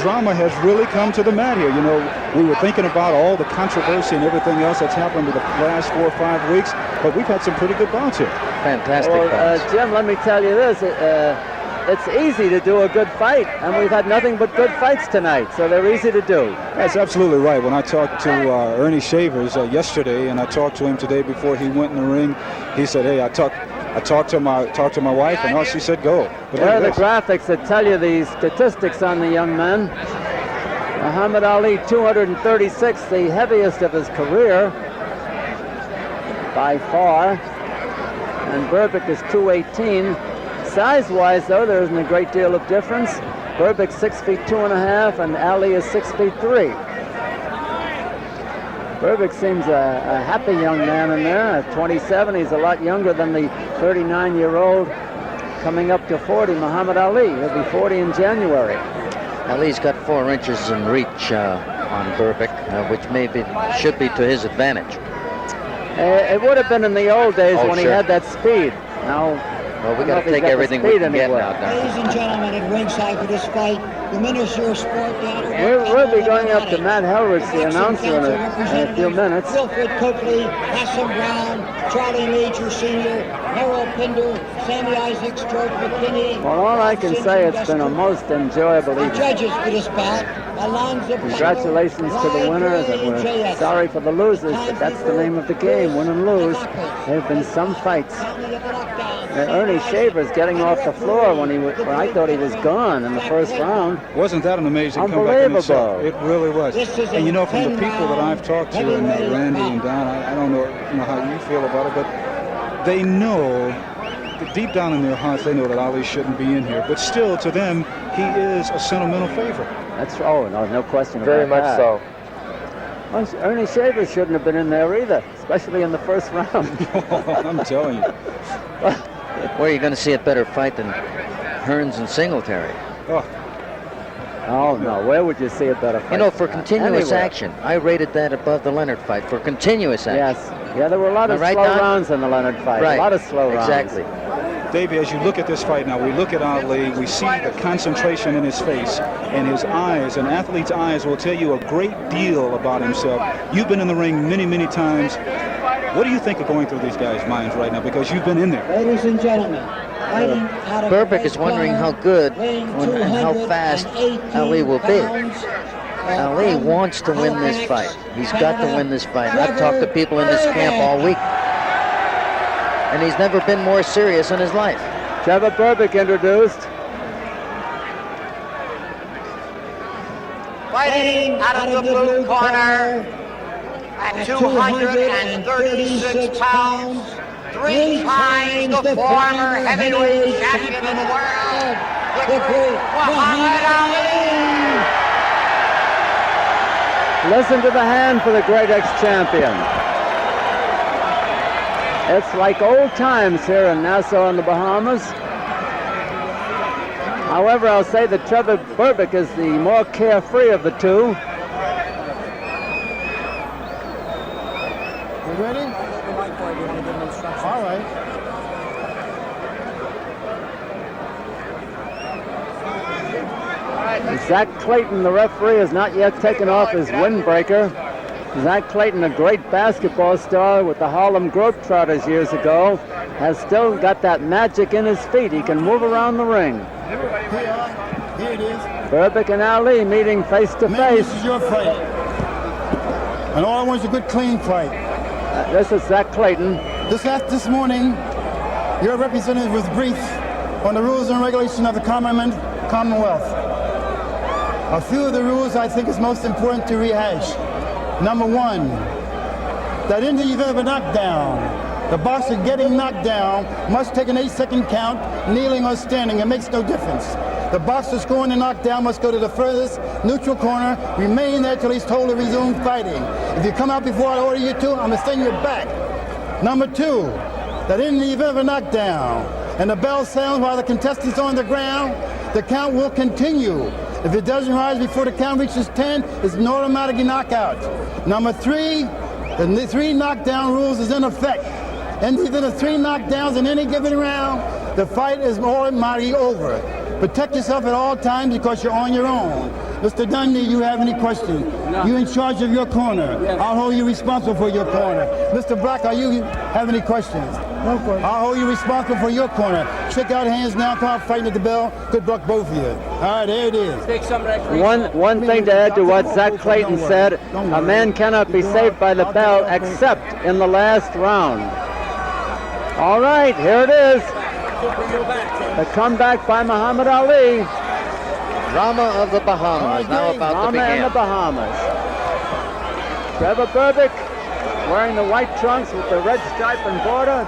drama has really come to the mat here. You know, we were thinking about all the controversy and everything else that's happened in the last 4 or 5 weeks, but we've had some pretty good bouts here. Fantastic bouts. Jim, let me tell you this. It's easy to do a good fight, and we've had nothing but good fights tonight, so they're easy to do. That's absolutely right. When I talked to Ernie Shavers yesterday, and I talked to him today before he went in the ring, he said, hey, I talked to my wife, and all she said, go. But there are the graphics that tell you the statistics on the young men. Muhammad Ali, 236, the heaviest of his career, by far, and Berbick is 218. Size-wise, though, there isn't a great deal of difference. Berbick's 6 feet 2.5, and Ali is 6 feet 3. Berbick seems a happy young man in there. At 27, he's a lot younger than the 39-year-old coming up to 40, Muhammad Ali. He'll be 40 in January. Ali's got 4 inches in reach on Berbick, which should be to his advantage. It would have been in the old days when he had that speed. Now, well, we got to take everything we can get now. Ladies and gentlemen, at ringside for this fight, the Minister of Sport, we'll be going up to Matt Helrich, the announcer, in a few minutes. Wilfred Coakley, Hassan Brown, Charlie Major Sr., Harold Pinder, Sammy Isaacs, George McKinney. Well, all I can say, it's been a most enjoyable evening. Judges for this bout, Alonzo. Congratulations to the winners, and we're sorry for the losers, but that's the name of the game, win and lose. There have been some fights. Ernie Shavers getting off the floor when I thought he was gone in the first round. Wasn't that an amazing comeback in itself? It really was. And you know, from the people that I've talked to, and Randy and Don, I don't know how you feel about it, but they know, deep down in their hearts, they know that Ali shouldn't be in here. But still, to them, he is a sentimental favorite. That's no question Very about that. much so. Well, Ernie Shavers shouldn't have been in there either, especially in the first round. I'm telling you. Where are you going to see a better fight than Hearns and Singletary? Oh, no. Where would you see a better fight? You know, for continuous action, I rated that above the Leonard fight. For continuous action. Yes. Yeah, there were a lot of slow rounds in the Leonard fight. Right. A lot of slow rounds. Exactly. Davey, as you look at this fight now, we look at Ali, we see the concentration in his face, and his eyes, an athlete's eyes will tell you a great deal about himself. You've been in the ring many, many times. What do you think of going through these guys' minds right now? Because you've been in there. Ladies and gentlemen, Berbick is wondering how good and how fast Ali will be. Ali wants to win this fight. He's got to win this fight. I've talked to people in this camp all week, and he's never been more serious in his life. Trevor Berbick introduced. Fighting out of the blue corner at 236 pounds, 3 times the former heavyweight champion of the world, the great Muhammad Ali. Listen to the hand for the great ex-champion. It's like old times here in Nassau in the Bahamas. However, I'll say that Trevor Berbick is the more carefree of the two. You ready? All right. Zach Clayton, the referee, has not yet taken off his windbreaker. Zach Clayton, a great basketball star with the Harlem Globetrotters years ago, has still got that magic in his feet. He can move around the ring. Here it is. Berbick and Ali meeting face to face. This is your fight. And all I want is a good, clean fight. This is Zach Clayton. This morning, your representative was briefed on the rules and regulations of the Commonwealth. A few of the rules I think is most important to rehash. Number 1, that in the event of a knockdown, the boxer getting knocked down must take an 8-second count, kneeling or standing. It makes no difference. The boxer scoring the knockdown must go to the furthest neutral corner, remain there till he's told to resume fighting. If you come out before I order you to, I'm going to send you back. Number 2, that in the event of a knockdown and the bell sounds while the contestant's on the ground, the count will continue. If it doesn't rise before the count reaches 10, it's an automatic knockout. Number 3, the 3 knockdown rules is in effect. In the event of 3 knockdowns in any given round, the fight is automatically over. Protect yourself at all times because you're on your own. Mr. Dundee, you have any questions? No. You in charge of your corner. Yes. I'll hold you responsible for your corner. Mr. Black, you have any questions? No question. I'll hold you responsible for your corner. Shake out hands now, come out fighting at the bell. Good luck, both of you. All right, there it is. Take some of that one thing to add to what Zach Clayton said, a man cannot be saved by the bell except in the last round. All right, here it is. The comeback by Muhammad Ali. Drama of the Bahamas now about to begin. Drama in the Bahamas. Trevor Berbick wearing the white trunks with the red stripe and border.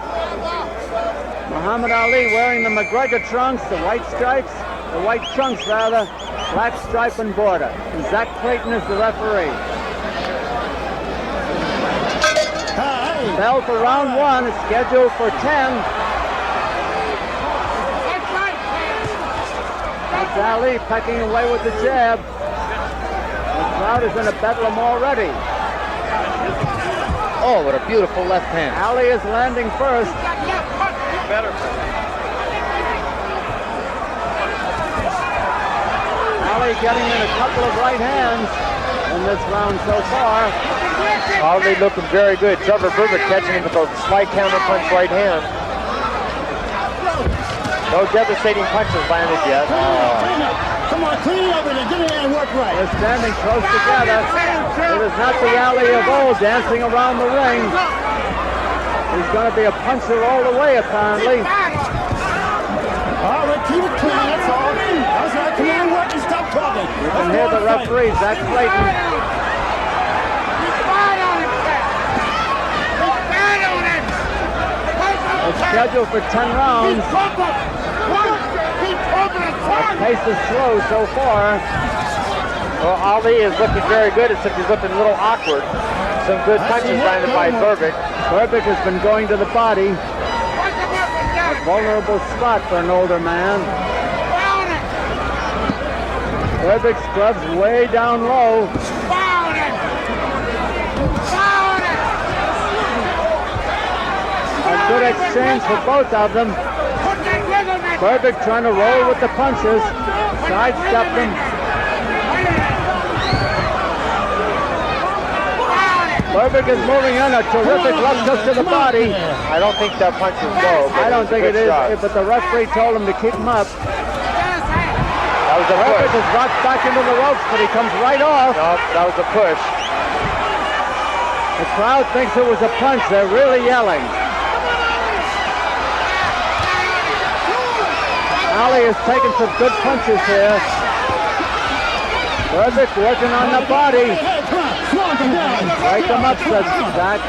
Muhammad Ali wearing the McGregor trunks, the white stripes, the white trunks rather, black stripe and border. And Zach Clayton is the referee. Bell for round 1 is scheduled for 10. That's Ali pecking away with the jab. The crowd is in a bedlam already. Oh, what a beautiful left hand. Ali is landing first. Better. Ali getting in a couple of right hands in this round so far. Ali looking very good. Trevor Berbick catching him with a slight counter punch right hand. No devastating punches landed yet. Come on, clean it up and get in there and work right. They're standing close together. It is not the Ali of old dancing around the ring. He's going to be a puncher all the way, apparently. All right, keep it clean, that's all. That's right, come on, work and stop talking. You can hear the referee, Zach Clayton. It's scheduled for 10 rounds. The pace is slow so far. Well, Ali is looking very good, except he's looking a little awkward. Some good punches landed by Berbick. Berbick has been going to the body. A vulnerable spot for an older man. Berbick's gloves way down low. A good exchange for both of them. Berbick trying to roll with the punches, sidestep them. Berbick is moving in a terrific left hook to the body. I don't think that punch is low. I don't think it is, but the referee told him to keep him up. That was a push. Berbick is rocked back into the ropes, but he comes right off. No, that was a push. The crowd thinks it was a punch. They're really yelling. Ali is taking some good punches here. Berbick working on the body. Break them up, says Zach.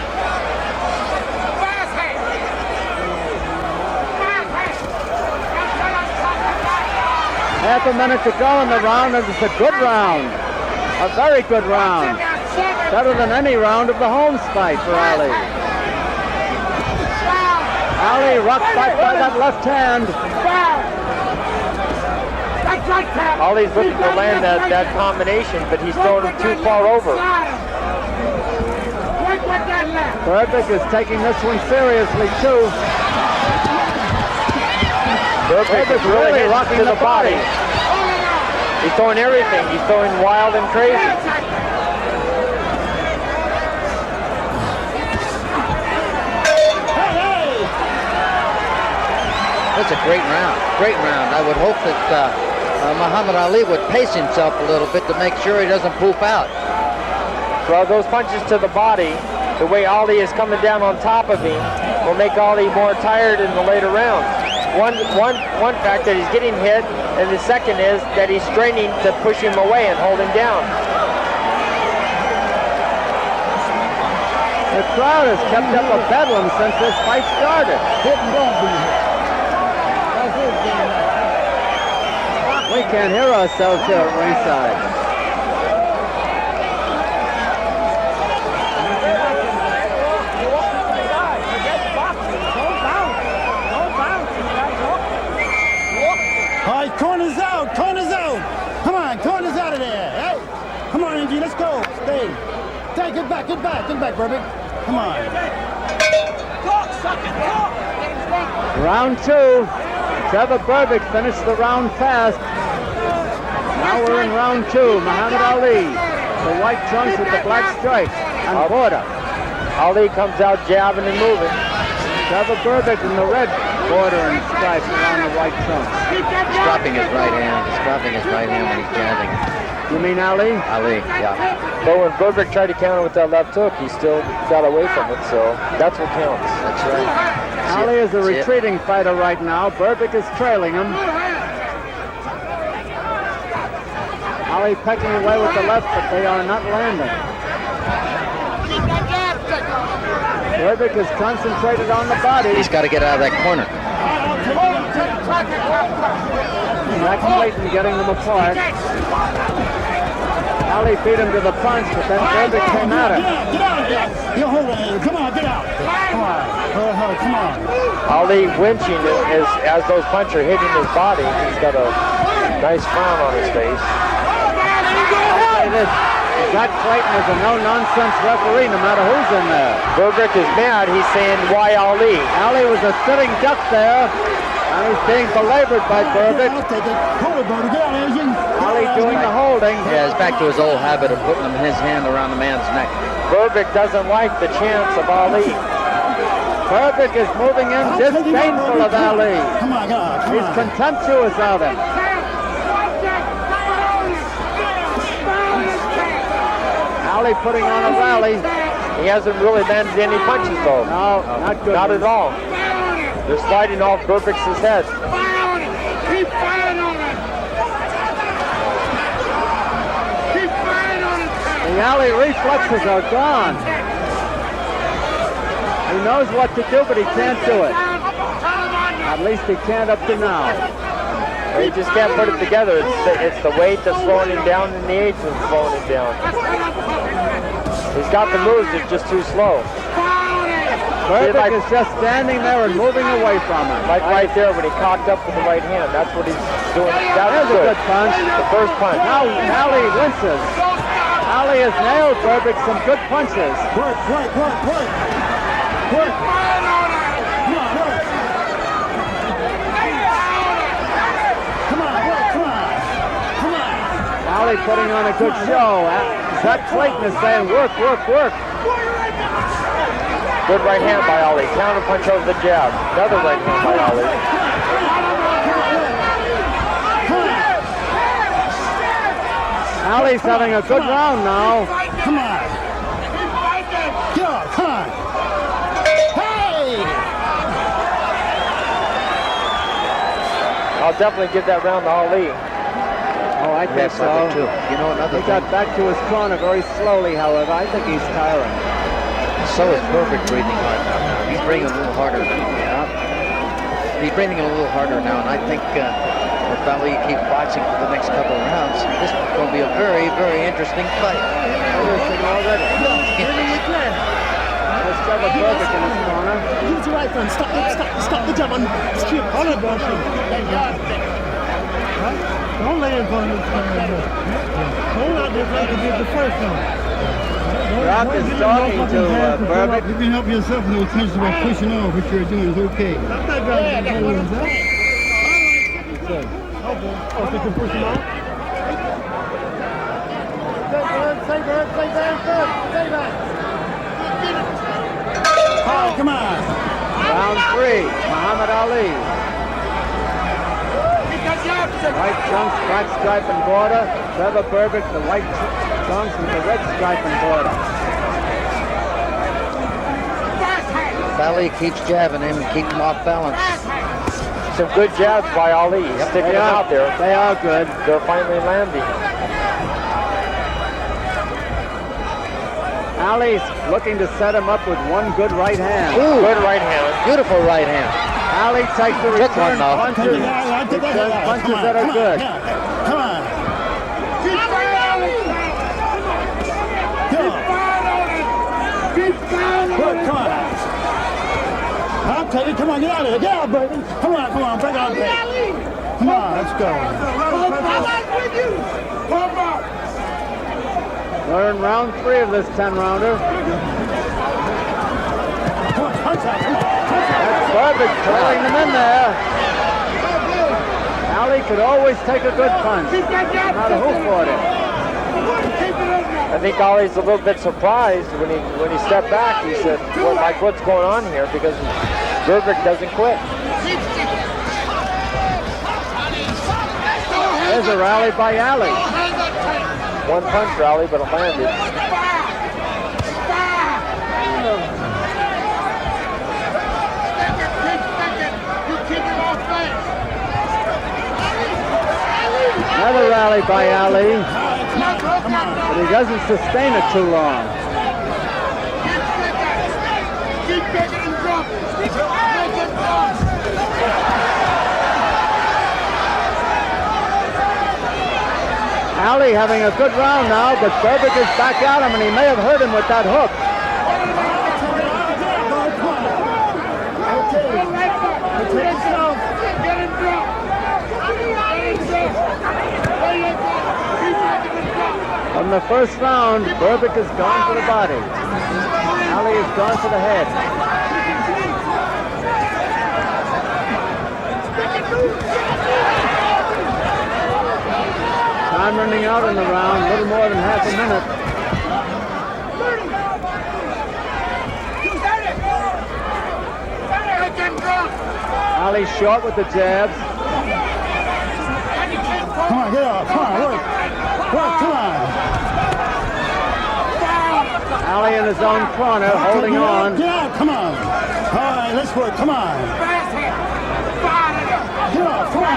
Half a minute to go in the round, and it's a good round. A very good round. Better than any round of the Holmes fight for Ali. Ali rocked back by that left hand. Ali's looking to land that combination, but he's throwing him too far over. Berbick is taking this one seriously, too. Berbick is really rocking the body. He's throwing everything. He's throwing wild and crazy. That's a great round. Great round. I would hope that Muhammad Ali would pace himself a little bit to make sure he doesn't poop out. Well, those punches to the body, the way Ali is coming down on top of him, will make Ali more tired in the later rounds. One fact that he's getting hit, and the second is that he's straining to push him away and hold him down. The crowd has kept up a bedlam since this fight started. We can't hear ourselves here at ringside. Take it back, get back, Burbick. Come on. Round 2. Trevor Burbick finished the round fast. Now we're in round 2. Muhammad Ali, the white trunks with the black stripe and border. Ali comes out jabbing and moving. Trevor Burbick in the red border and stripes around the white trunks. He's dropping his right hand. He's dropping his right hand when he's jabbing. You mean Ali? Ali, yeah. But when Burbick tried to counter with that left hook, he still got away from it, so that's what counts. That's right. Ali is a retreating fighter right now. Burbick is trailing him. Ali pecking away with the left, but they are not landing. Burbick is concentrated on the body. He's got to get out of that corner. Jack Clayton getting them apart. Ali beat him to the punch, but then Burbick came at him. Get out! Hold on, come on, get out! Come on, come on. Ali winching as those punches are hitting his body. He's got a nice frown on his face. I'll say this, Jack Clayton is a no-nonsense referee no matter who's in there. Burbick is mad. He's saying, why Ali? Ali was a sitting duck there, and he's being belabored by Burbick. Ali doing the holding. Yeah, he's back to his old habit of putting his hand around the man's neck. Burbick doesn't like the chance of Ali. Burbick is moving in disdainful of Ali. Come on, God. He's contemptuous of him. Ali putting on a rally. He hasn't really landed any punches, though. No, not good. Not at all. They're sliding off Burbick's head. Keep firing on it! Keep firing on it! The Ali reflexes are gone. He knows what to do, but he can't do it. At least he can't up to now. He just can't put it together. It's the weight that's slowing him down and the age that's slowing him down. He's got the moves, they're just too slow. Burbick is just standing there and moving away from him. Like right there when he cocked up with the right hand. That's what he's doing. That's a good punch. The first punch. Now Ali winces. Ali has nailed Burbick some good punches. Work. Ali putting on a good show. Jack Clayton is saying, work. Good right hand by Ali. Counter punch over the jab. Another right hand by Ali. Ali's having a good round now. Come on. Come on. Hey! I'll definitely give that round to Ali. Oh, I think so. I think too. You know, another He got back to his corner very slowly, however. I think he's tiring. So is Burbick breathing hard now. He's breathing a little harder. Yeah. He's breathing a little harder now, and I think if Ali keeps boxing for the next couple of rounds, this is going to be a very, very interesting fight. Interesting already. There's Trevor Burbick in his corner. Use your right hand. Stop the jab on straight collar brushing. Don't lay in front of this guy. Hold out there like you did the first one. Rock is talking to Burbick. You can help yourself no attention by pushing off. What you're doing is okay. Stop that guy. Oh, they can push him out? Stay back. All right, come on. Round 3, Muhammad Ali. White trunks, black stripe and border. Trevor Burbick, the white trunks with the red stripe and border. Ali keeps jabbing him and keeps him off balance. Some good jabs by Ali. He's sticking them out there. They are good. They're finally landing. Ali's looking to set him up with one good right hand. Ooh, good right hand. Beautiful right hand. Ali takes the return punches. Return punches that are good. Come on. Come on. I'll tell you, come on, get out of here. Get out, baby. Come on, break out there. Come on, let's go. We're in round 3 of this 10-rounder. That's Burbage throwing them in there. Ali could always take a good punch, no matter who fought it. I think Ali's a little bit surprised when he stepped back. He said, well, like, what's going on here? Because Burbage doesn't quit. There's a rally by Ali. One punch rally, but it landed. Another rally by Ali, but he doesn't sustain it too long. Ali having a good round now, but Burbage is back at him, and he may have hurt him with that hook. From the first round, Burbage has gone for the body. Ali has gone for the head. Time running out in the round, a little more than half a minute. Ali short with the jabs. Come on, get off. Come on, work. Work, come on. Ali in his own corner, holding on. Get out, come on. All right, let's work, come on. Get off, come on.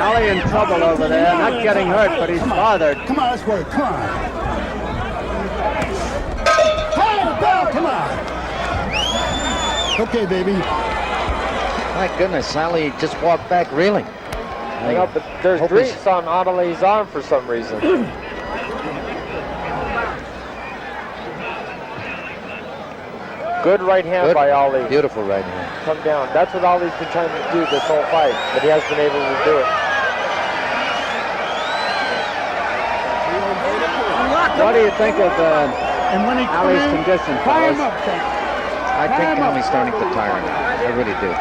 Ali in trouble over there, not getting hurt, but he's bothered. Come on, let's work, come on. Come on. Okay, baby. My goodness, Ali just walked back reeling. I know, but there's grease on Ali's arm for some reason. Good right hand by Ali. Beautiful right hand. Come down. That's what Ali's been trying to do this whole fight, but he hasn't been able to do it. What do you think of Ali's condition, fellas? I think Ali's starting to tire him. I really do.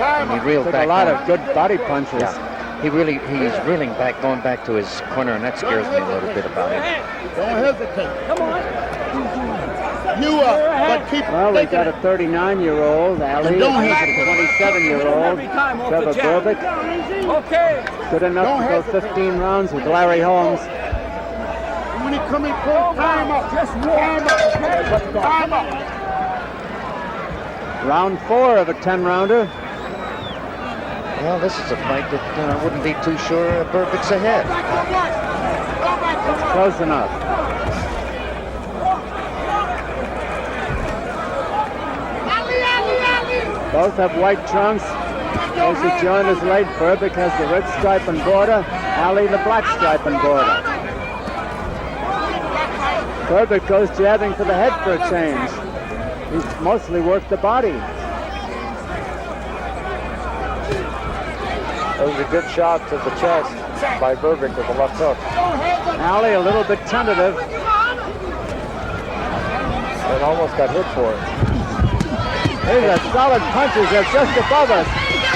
And he reeled back. A lot of good body punches. Yeah. He's reeling back, going back to his corner, and that scares me a little bit about him. Don't hesitate. Come on. You up, but keep Well, we got a 39-year-old, Ali, a 27-year-old, Trevor Burbage. Okay. Good enough to go 15 rounds with Larry Holmes. When he come in, pull time up. Just warm up. Time up. Round 4 of a 10-rounder. Well, this is a fight that I wouldn't be too sure Burbick's ahead. It's close enough. Both have white trunks. Those who joined us late, Burbick has the red stripe and border, Ali the black stripe and border. Burbick goes jabbing for the head for a change. He's mostly worked the body. That was a good shot to the chest by Burbick with the left hook. Ali a little bit tentative. And almost got hit for it. These are solid punches. They're just above us.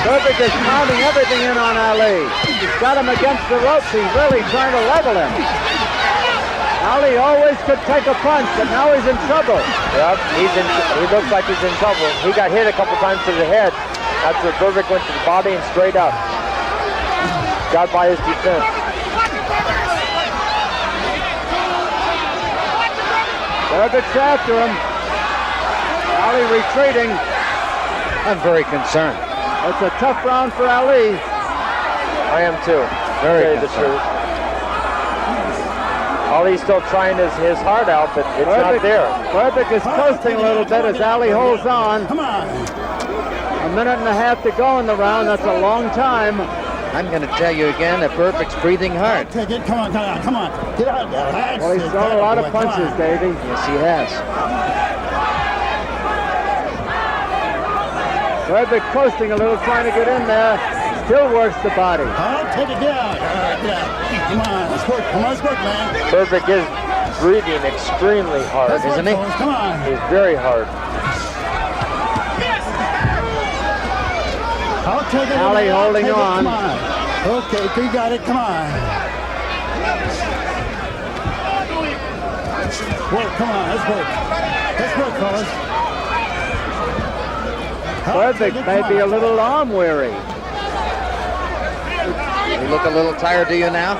Burbick is pounding everything in on Ali. He's got him against the ropes. He's really trying to level him. Ali always could take a punch, but now he's in trouble. Yep, he looks like he's in trouble. He got hit a couple times to the head. That's where Burbick went to the body and straight up. Got by his defense. Burbick's after him. Ali retreating. I'm very concerned. It's a tough round for Ali. I am too. Very the truth. Ali's still trying his heart out, but it's not there. Burbick is coasting a little bit as Ali holds on. Come on. A minute and a half to go in the round. That's a long time. I'm going to tell you again that Burbick's breathing hard. Take it. Come on, come on, come on. Get out there. Well, he's thrown a lot of punches, Davey. Yes, he has. Burbick coasting a little, trying to get in there. still works the body. I'll take it down. All right, get out. Come on, let's work. Come on, let's work, man. Burbick is breathing extremely hard, isn't he? Come on. He's very hard. I'll take it. Ali holding on. Come on. Okay, you got it. Come on. Work. Come on. Let's work. Let's work, fellas. Burbick may be a little arm weary. You look a little tired, do you now?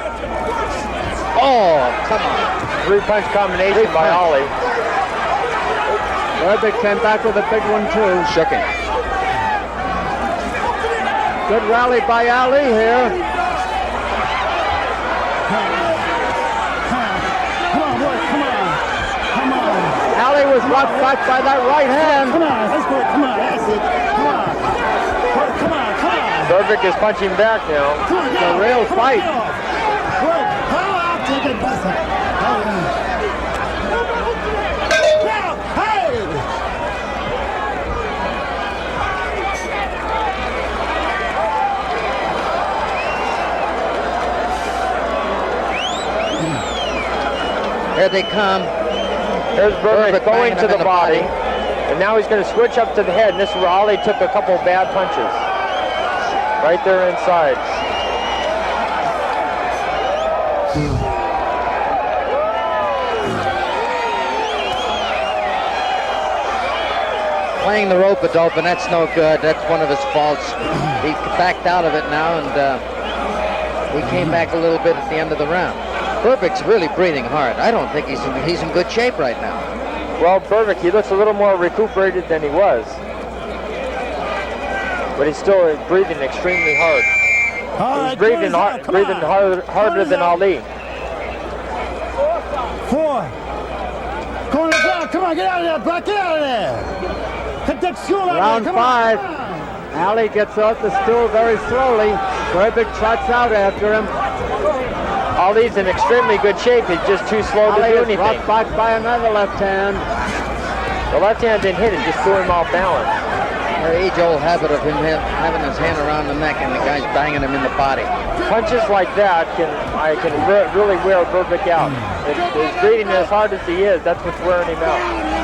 Oh, come on. Three-punch combination by Ollie. Burbick came back with a big one, too. Shook him. Good rally by Ali here. Come on, boy. Come on. Come on. Ali was rocked back by that right hand. Come on. Let's work. Come on. That's it. Come on. Come on. Come on. Burbick is punching back now. It's a real fight. Work. I'll take it, Buster. Here they come. There's Burbick going to the body. body. And now he's going to switch up to the head. And this is where Ollie took a couple bad punches. Right there inside. Playing the rope-a-dope, and that's no good. That's one of his faults. He backed out of it now, and he came back a little bit at the end of the round. Burbick's really breathing hard. I don't think he's in good shape right now. Well, Burbick, he looks a little more recuperated than he was. But he's still breathing extremely hard. He's breathing harder than Ali. 4. Corner down. Come on, get out of there, Buck. Get out of there. Hit that stool out Round there. Come 5. on. Ali gets off the stool very slowly. Burbick trots out after him. Ali's in extremely good shape. He's just too slow to do Ali is anything. rocked back by another left hand. The left hand didn't hit it, just threw him off balance. Our age-old habit of him having his hand around the neck and the guy's banging him in the body. Punches like that can really wear Burbick out. If he's breathing as hard as he is, that's what's wearing him out.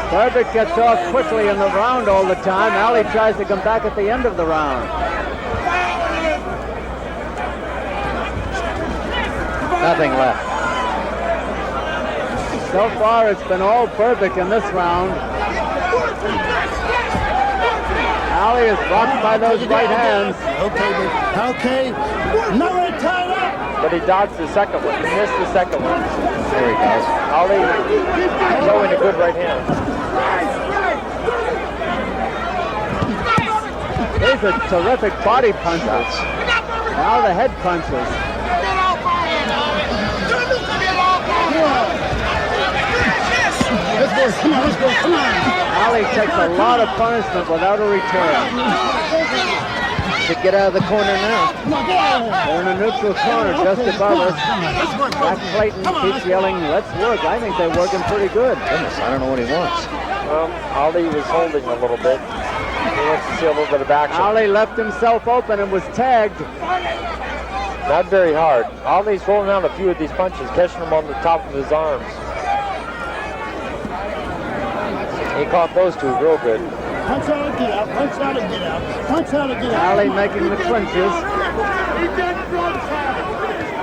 Burbick gets off quickly in the round all the time. Ali tries to come back at the end of the round. Nothing left. So far, it's been all Burbick in this round. Ali is rocked by those right hands. Okay. Nowhere tied up. But he dodged the second one. He missed the second one. There he goes. Ali showing a good right hand. These are terrific body punches. Now the head punches. Let's go. Come on. Ali takes a lot of punishment without a return. Should get out of the corner now. They're in a neutral corner just above us. Jack Clayton keeps yelling, let's work. I think they're working pretty good. Goodness, I don't know what he wants. Well, Ali was holding a little bit. He wants to see a little bit of action. Ali left himself open and was tagged. Not very hard. Ali's rolling out a few of these punches, catching them on the top of his arms. He caught those two real good. Punch out and get out. Punch out and get out. Punch out and get out. Ali making the clinches.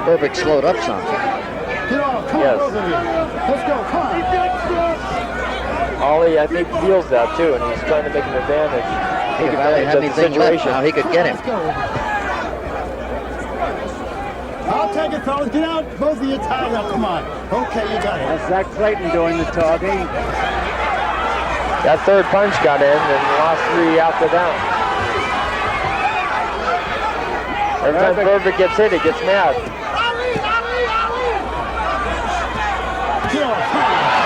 Burbick slowed up some. Get off. Come on over here. Let's go. Come on. Ali, I think, feels that too, and he's trying to make an advantage. If Ali had anything left now, he could get him. I'll take it, fellas. Get out. Both of you tied up. Come on. Okay, you got it. That's Zach Clayton doing the talking. That third punch got in, and the last 3 after that. Every time Burbick gets hit, he gets mad.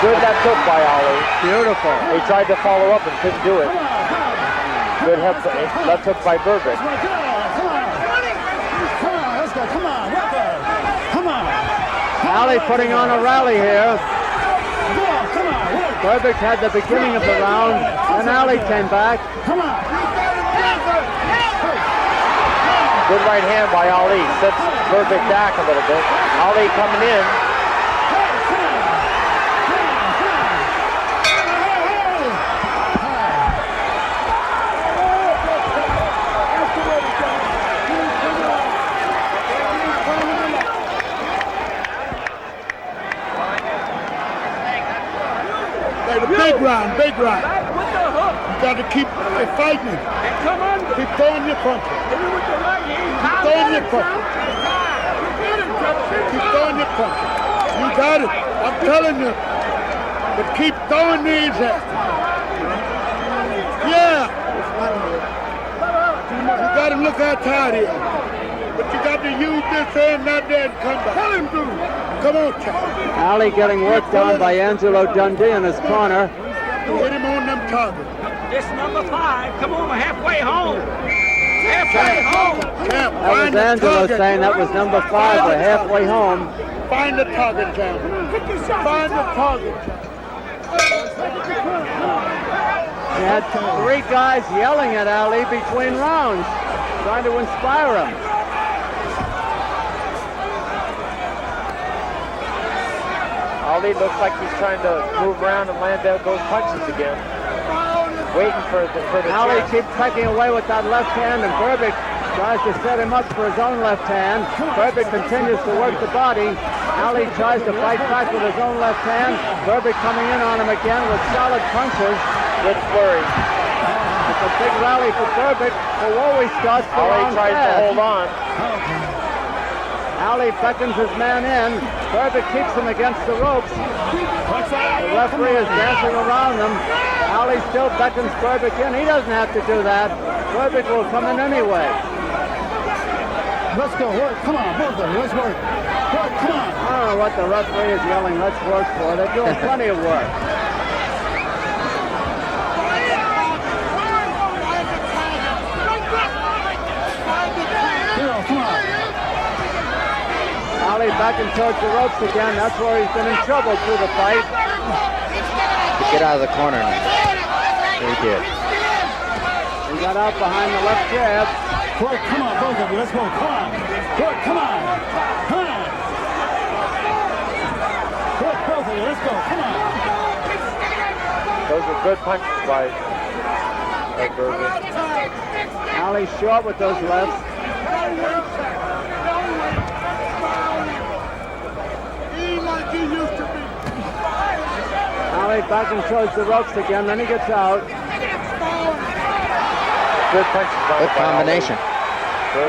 Good that took by Ali. Beautiful. He tried to follow up and couldn't do it. Good left hook by Burbick. Ali putting on a rally here. Burbick had the beginning of the round, and Ali came back. Come on. Good right hand by Ali. Sets Berbick back a little bit. Ali coming in. Big round. You got to keep fighting. Keep throwing your punches. Keep throwing your punches. Keep throwing your punches. You got it. I'm telling you. But keep throwing these at them. Yeah. You got to look how tired he is. But you got to use this hand, not there, and come back. Tell him to. Come on, Charlie. Ali getting worked on by Angelo Dundee in his corner. Hit him on them targets. This number 5. Come on, we're halfway home. Halfway home. Camp, That was Angelo saying that was number 5. We're halfway home. Find the target, Camp. Find the target. He had 3 guys yelling at Ali between rounds, trying to inspire him. Ali looks like he's trying to move around and land those punches again. Waiting for the Ali chance. keeps pecking away with that left hand, and Berbick tries to set him up for his own left hand. Berbick continues to work the body. Ali tries to fight back with his own left hand. Berbick coming in on him again with solid punches. Good flurry. It's a big rally for Berbick, who always starts the Ali round tries fast. to hold on. Ali beckons his man in. Berbick keeps him against the ropes. The referee is dancing around them. Ali still beckons Berbick in. He doesn't have to do that. Berbick will come in anyway. Let's go. Work. Come on, both of you. Let's work. Work. Come on. I don't know what the referee is yelling, let's work for. They're doing plenty of work. Come on. Ali backing towards the ropes again. That's where he's been in trouble through the fight. Get out of the corner now. He did. He got out behind the left jab. Work. Come on, both of you. Let's go. Come on. Work. Come on. Come on. Work, both of you. Let's go. Come on. Those are good punches by Berbick. Ali short with those lefts. Ali backing towards the ropes again, then he gets out. Good punches by Good combination.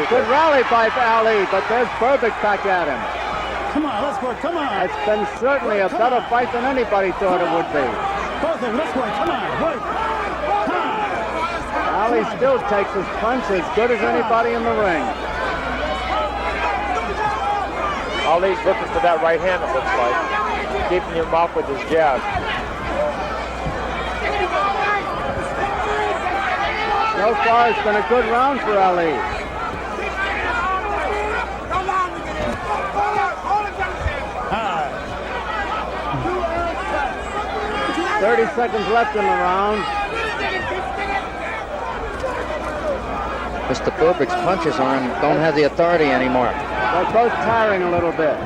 Good rally by Ali, but there's Berbick back at him. Come on, let's work. Come on. It's been certainly a better fight than anybody thought it would be. Both of them, let's work. Come on, work. Ali still takes his punch as good as anybody in the ring. Ali's looking for that right hand, it looks like. Keeping him off with his jab. So far, it's been a good round for Ali. Hi. 30 seconds left in the round. Mr. Berbick's punches don't have the authority anymore. They're both tiring a little bit.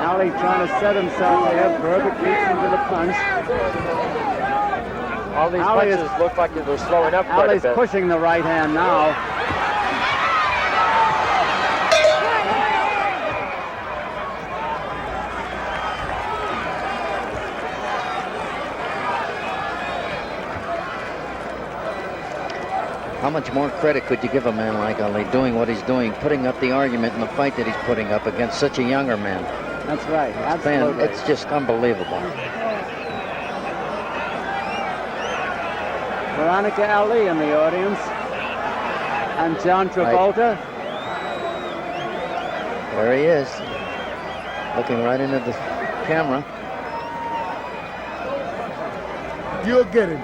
Ali trying to set himself there. Berbick beats him to the punch. All these punches look like they're slowing up quite a Ali's bit. pushing the right hand now. How much more credit could you give a man like Ali doing what he's doing, putting up the argument in the fight that he's putting up against such a younger man? That's right, absolutely. It's just unbelievable. Veronica Ali in the audience. And John Travolta. There he is, looking right into the camera. You'll get him.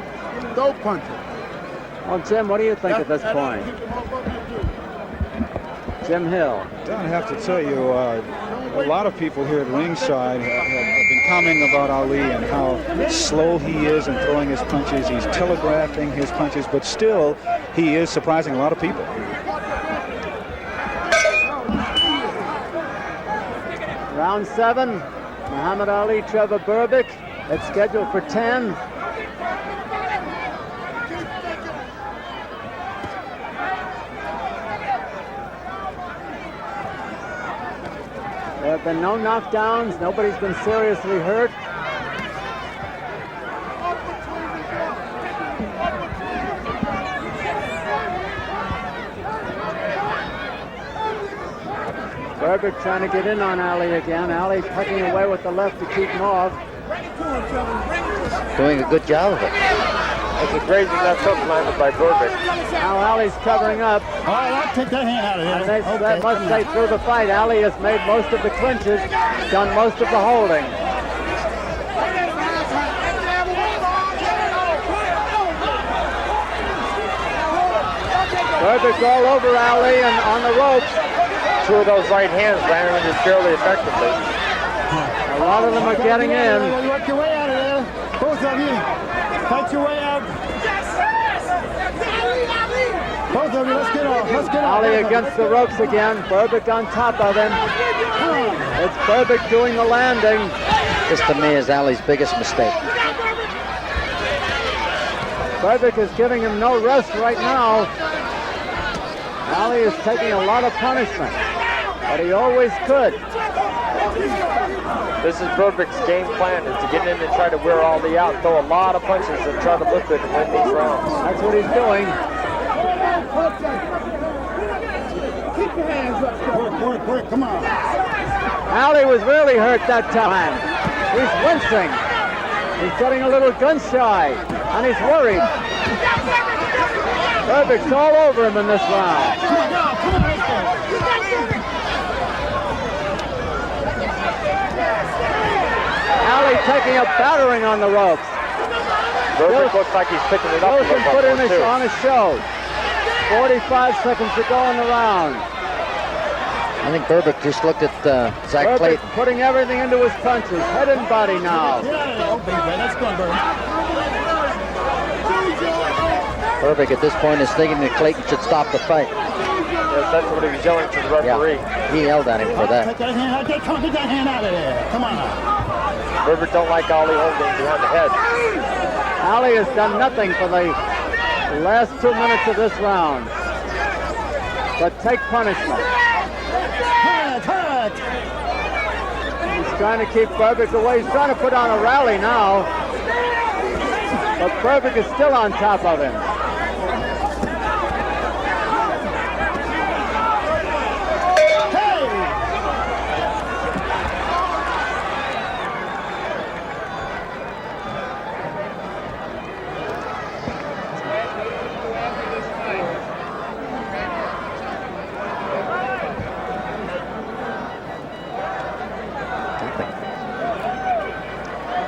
Don't punch him. Well, Jim, what do you think at this point? Jim Hill. I don't have to tell you, lot of people here at ringside have been commenting about Ali and how slow he is in throwing his punches. He's telegraphing his punches, but still he is surprising a lot of people. Round 7, Muhammad Ali, Trevor Berbick. It's scheduled for 10. There have been no knockdowns. Nobody's been seriously hurt. Berbick trying to get in on Ali again. Ali tucking away with the left to keep him off. Doing a good job of it. That's a crazy left hook landed by Berbick. Now Ali's covering up. All right, I'll take that hand out of And there. that must say through the fight, Ali has made most of the clinches, done most of the holding. Berbick all over Ali and on the ropes. 2 of those right hands landed just fairly effectively. A lot of them are getting in. Work your way out of there. Both of you. Fight your way out. Both of you, let's get off. Let's get off. Ali against the ropes again. Berbick on top of him. It's Berbick doing the landing. This to me is Ali's biggest mistake. Berbick is giving him no rest right now. Ali is taking a lot of punishment, but he always could. This is Berbick's game plan, is to get in and try to wear Ali out, throw a lot of punches and try to look good and win these rounds. That's what he's doing. Keep your hands up. Work, come on. Ali was really hurt that time. He's wincing. He's getting a little gun shy, and he's worried. Berbick's all over him in this round. Ali taking a battering on the ropes. Berbick looks like he's picking it up. Wilson put him on a show. 45 seconds to go in the round. I think Berbick just looked at Zach Clayton. Putting everything into his punches, head and body now. That's good, Berbick at this point is thinking that Clayton should stop the fight. Yes, that's what he was yelling to the referee. Yeah, he yelled at him for that. Take that hand out. Get that hand out of there. Come on now. Berbick don't like Ali holding behind the head. Ali has done nothing for the last 2 minutes of this round, but take punishment. Hurt. He's trying to keep Berbick away. He's trying to put on a rally now, but Berbick is still on top of him.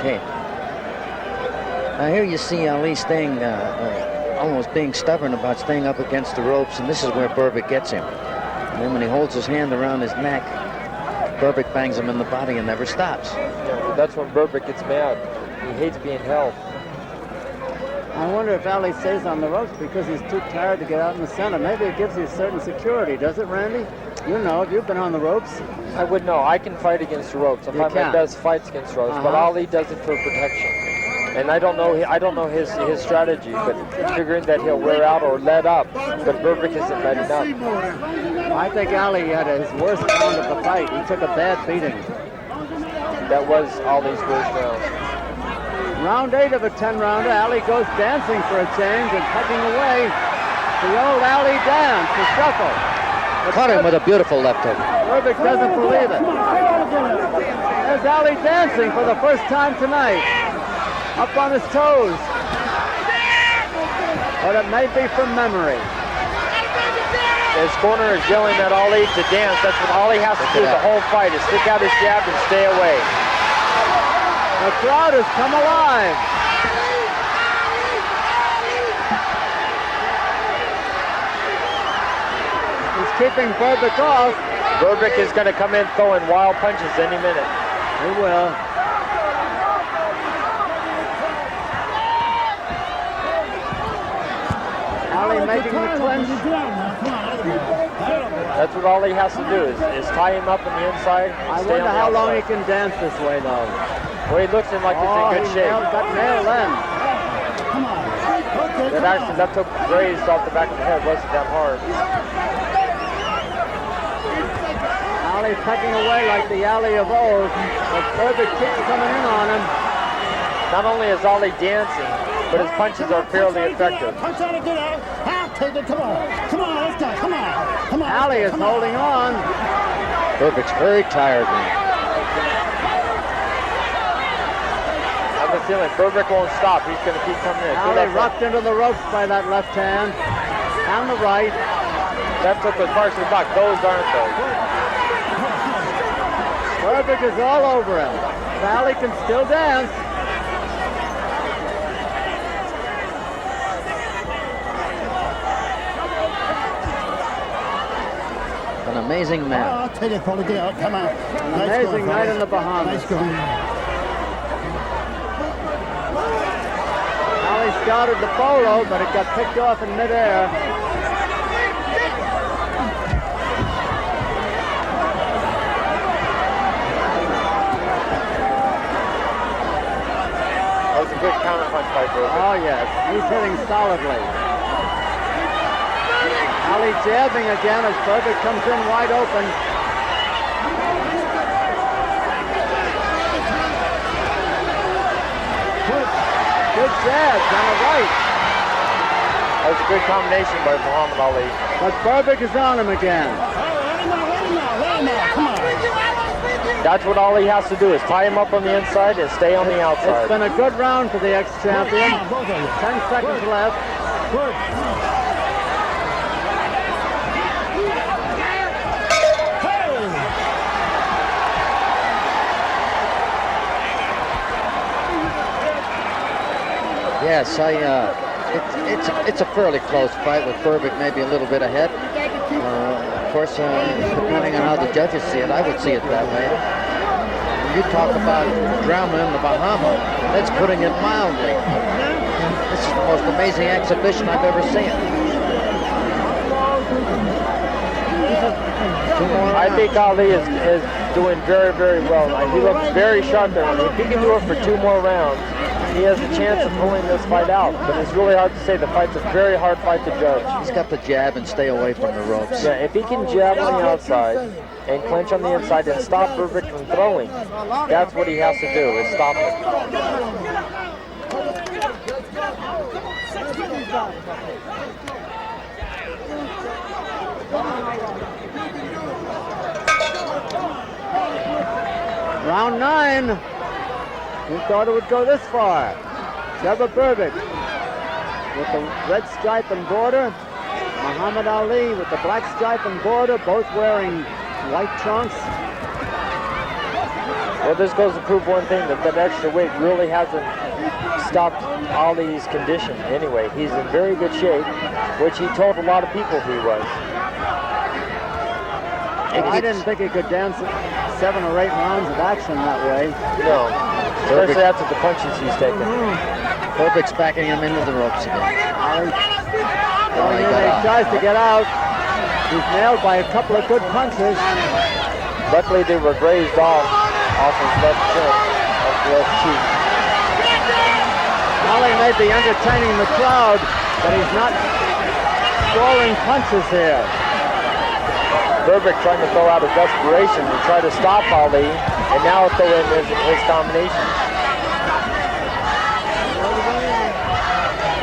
Okay. Now here you see Ali staying, almost being stubborn about staying up against the ropes, and this is where Berbick gets him. And then when he holds his hand around his neck, Berbick bangs him in the body and never stops. Yeah, that's when Berbick gets mad. He hates being held. I wonder if Ali stays on the ropes because he's too tired to get out in the center. Maybe it gives you a certain security, does it, Randy? You know, if you've been on the ropes. I would know. I can fight against the ropes. I find my best fights against ropes, but Ali does it for protection. And I don't know his strategy, but figuring that he'll wear out or let up, but Berbick isn't letting up. I think Ali had his worst round of the fight. He took a bad beating. That was Ali's worst round. Round 8 of a 10-rounder. Ali goes dancing for a change and tucking away. The old Ali dance, the shuffle. Caught him with a beautiful left hook. Berbick doesn't believe it. There's Ali dancing for the first time tonight. Up on his toes. But it may be from memory. His corner is yelling at Ali to dance. That's what Ali has to do the whole fight, is stick out his jab and stay away. The crowd has come alive. He's keeping Berbick off. Burbick is going to come in throwing wild punches any minute. He will. Ali making the clinch. That's what all he has to do is tie him up on the inside. I wonder how long he can dance this way, though. Well, he looks like he's in good shape. Got nailed in. That took grazed off the back of the head. Wasn't that hard? Ali pecking away like the Ali of old. But Burbick keeps coming in on him. Not only is Ali dancing, but his punches are fairly effective. Punch on it, get out. I'll take it. Come on. Come on, let's go. Come on. Come on. Ali is holding on. Burbick's very tired now. I have a feeling Burbick won't stop. He's going to keep coming in. Ali rocked into the ropes by that left hand. And the right. That took was partially blocked. Those aren't those. Burbick is all over him. Ali can still dance. An amazing man. I'll take it, Foley. Get out. Come on. Amazing night in the Bahamas. Nice going. Ali started the polo, but it got picked off in midair. That was a good counter punch by Burbick. Oh, yes. He's hitting solidly. Ali jabbing again as Burbick comes in wide open. Good jabs on the right. That was a good combination by Muhammad Ali. But Burbick is on him again. Let him out. Come on. That's what Ali has to do, is tie him up on the inside and stay on the outside. It's been a good round for the ex-champion. 10 seconds left. Yes, it's a fairly close fight with Burbick maybe a little bit ahead. Of course, depending on how the judges see it, I would see it that way. When you talk about drama in the Bahamas, that's putting it mildly. This is the most amazing exhibition I've ever seen. I think Ali is doing very, very well. He looks very sharp there. If he can do it for 2 more rounds, he has a chance of pulling this fight out. But it's really hard to say. The fight's a very hard fight to judge. He's got to jab and stay away from the ropes. Yeah, if he can jab on the outside and clinch on the inside and stop Burbick from throwing, that's what he has to do, is stop him. Round 9. Who thought it would go this far? Trevor Burbick with the red stripe and border. Muhammad Ali with the black stripe and border, both wearing white trunks. Well, this goes to prove one thing, that extra weight really hasn't stopped Ali's condition. Anyway, he's in very good shape, which he told a lot of people he was. I didn't think he could dance 7 or 8 rounds of action that way. No, especially after the punches he's taken. Burbick's backing him into the ropes again. He tries to get out. He's nailed by a couple of good punches. Luckily, they were grazed off his left chin, off the left cheek. Ali may be entertaining the crowd, but he's not scoring punches here. Burbick trying to throw out of desperation to try to stop Ali, and now throw in his combinations.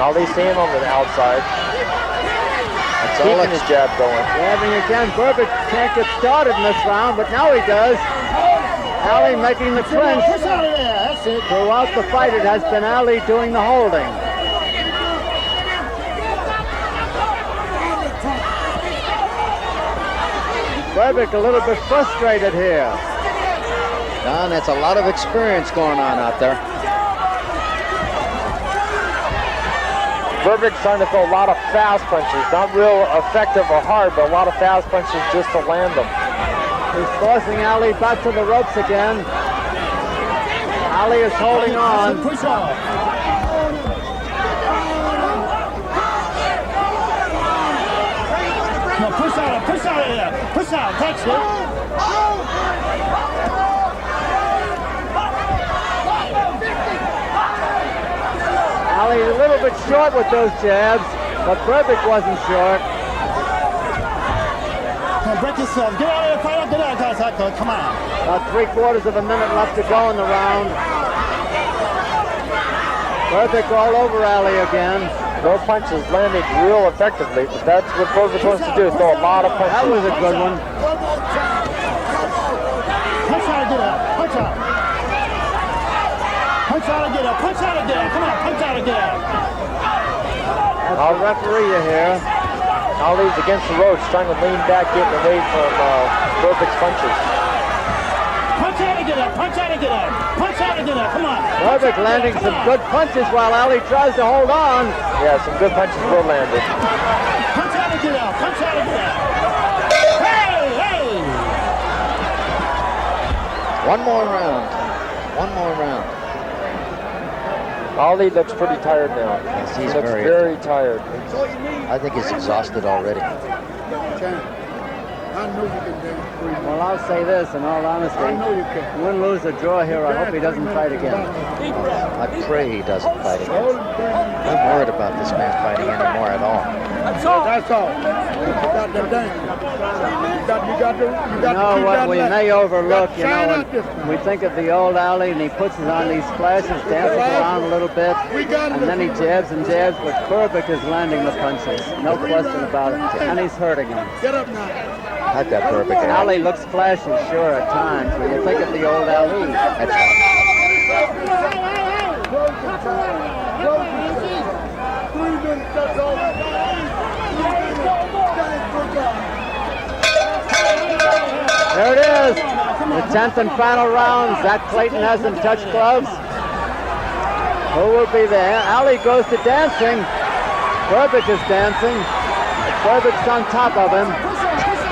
Ali's staying on the outside. Keeping his jab going. Jabbing again. Burbick can't get started in this round, but now he does. Ali making the clinch. Throughout the fight, it has been Ali doing the holding. Burbick a little bit frustrated here. Don, that's a lot of experience going on out there. Burbick's trying to throw a lot of fast punches, not real effective or hard, but a lot of fast punches just to land them. He's forcing Ali back to the ropes again. Ali is holding on. Push off. No, push out of here. Push out. Touch it. Ali's a little bit short with those jabs, but Burbage wasn't short. Come on, break yourself. Get out of there, fight out. Get out, guys. Come on. About 3/4 of a minute left to go in the round. Burbage all over Ali again. No punches landed real effectively, but that's what Burbage wants to do, throw a lot of punches. That was a good one. Punch out and get out. Punch out. Punch out and get out. Punch out and get out. Come on, punch out and get out. That's the referee here. Ali's against the ropes, trying to lean back, getting away from Burbick's punches. Punch out and get out. Punch out and get out. Punch out and get out. Come on. Burbage landing some good punches while Ali tries to hold on. Yeah, some good punches were landed. Punch out and get out. Punch out and get out. Hey! One more round. One more round. Ali looks pretty tired now. Yes, he looks very tired. I think he's exhausted already. I know you can dance. Well, I'll say this in all honesty. I know you can. Win, lose, or draw here, I hope he doesn't fight again. I pray he doesn't fight again. I'm worried about this man fighting anymore at all. That's all. That's all. You got to dance. You got to know what we may overlook, you know, when we think of the old Ali and he puts it on these flashes, dances around a little bit, and then he jabs and jabs, but Burbage is landing the punches, no question about it, and he's hurting him. Get up now. I've got Burbage. Ali looks flashy, sure, at times, when you think of the old Ali. That's right. There it is, the 10th and final round. Zach Clayton hasn't touched gloves. Who will be there? Ali goes to dancing. Burbage is dancing. Burbage's on top of him.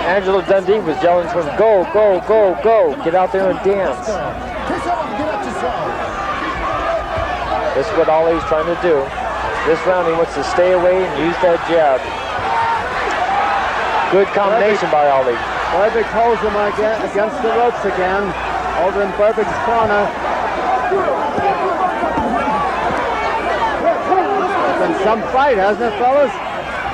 Angelo Dundee was yelling to him, go, go, go, go. Get out there and dance. This is what Ali's trying to do. This round he wants to stay away and use that jab. Good combination by Ali. Burbage holds him against the ropes again, over in Burbage's corner. It's been some fight, hasn't it, fellas?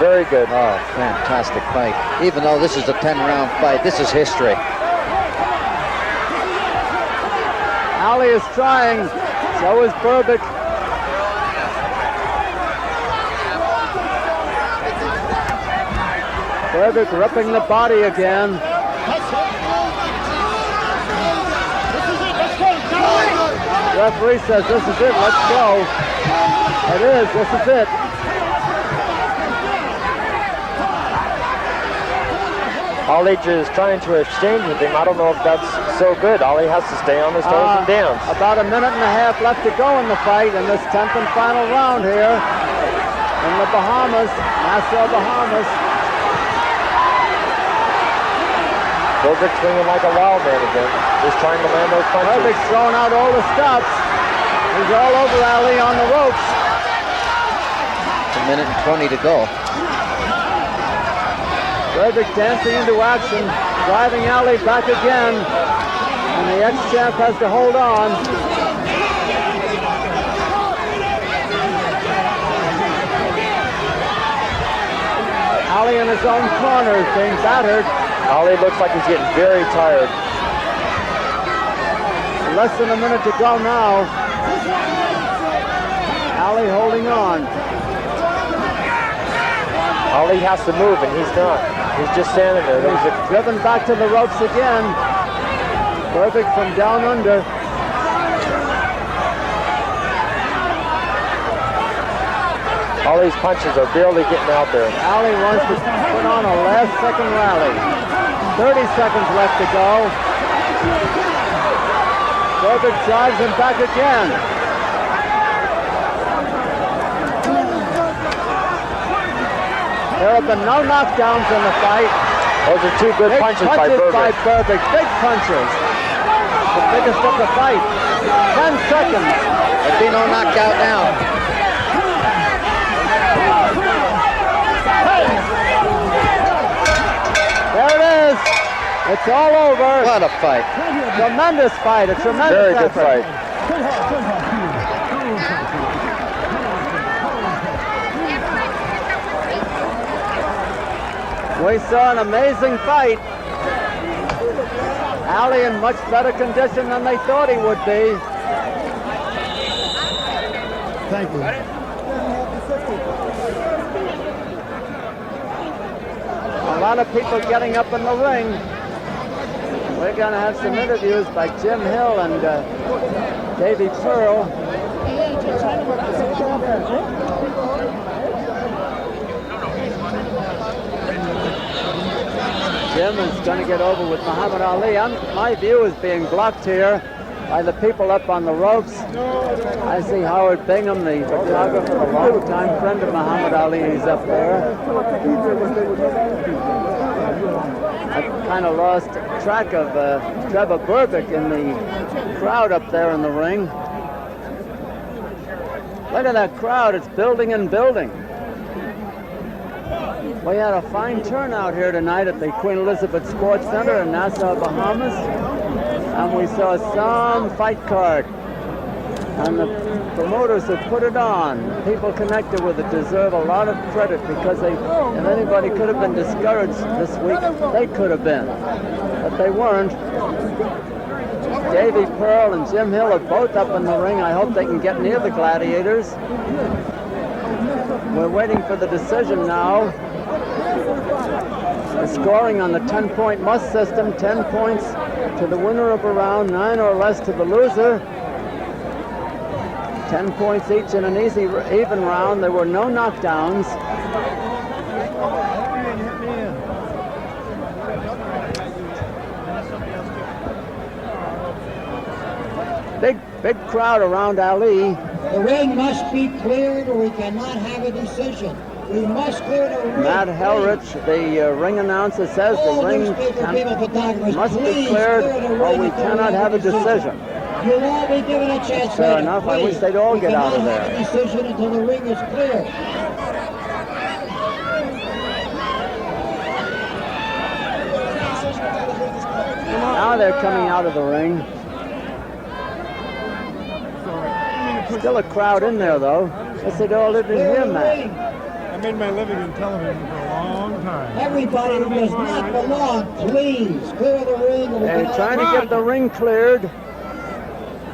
Very good. Oh, fantastic fight. Even though this is a 10-round fight, this is history. Ali is trying, so is Burbage. Burbage ripping the body again. Referee says this is it, let's go. It is, this is it. Ali is trying to exchange with him. I don't know if that's so good. Ali has to stay on his toes and dance. About a minute and a half left to go in the fight in this 10th and final round here in the Bahamas, Nassau, Bahamas. Burbage swinging like a wild man again, just trying to land those punches. Burbage throwing out all the stops. He's all over Ali on the ropes. It's a minute and 20 to go. Burbage dancing into action, driving Ali back again, and the ex-champ has to hold on. Ali in his own corner is being battered. Ali looks like he's getting very tired. Less than a minute to go now. Ali holding on. Ali has to move, and he's not. He's just standing there. He's driven back to the ropes again. Burbage from down under. Ali's punches are barely getting out there. Ali wants to put on a last-second rally. 30 seconds left to go. Burbage drives him back again. There have been no knockdowns in the fight. Those are two good punches by Burbik. Big punches. The biggest of the fight. 10 seconds. There'll be no knockout now. There it is. It's all over. What a fight. Tremendous fight. A tremendous Very good effort. fight. We saw an amazing fight. Ali in much better condition than they thought he would be. Thank you. A lot of people getting up in the ring. We're going to have some interviews by Jim Hill and Davy Pearl. Jim is going to get over with Muhammad Ali. My view is being blocked here by the people up on the ropes. I see Howard Bingham, the photographer, a long-time friend of Muhammad Ali. He's up there. I've kind of lost track of Trevor Burbik in the crowd up there in the ring. Look at that crowd. It's building and building. We had a fine turnout here tonight at the Queen Elizabeth Sports Center in Nassau, Bahamas. And we saw some fight card. And the promoters have put it on. People connected with it deserve a lot of credit because if anybody could have been discouraged this week, they could have been. But they weren't. Davy Pearl and Jim Hill are both up in the ring. I hope they can get near the gladiators. We're waiting for the decision now. The scoring on the 10-point must system, 10 points to the winner of a round, 9 or less to the loser. 10 points each in an even round. There were no knockdowns. Big crowd around Ali. The ring must be cleared or we cannot have a decision. We must clear the ring. Matt Helrich, the ring announcer, says the ring must be cleared or we cannot have a decision. You'll all be given a chance. Fair enough. I wish they'd all get out of there. We cannot have a decision until the ring is cleared. Now they're coming out of the ring. Still a crowd in there, though. I said, all live in here, Matt. I made my living in television for a long time. Everybody who does not belong, please clear the ring. They're trying to get the ring cleared,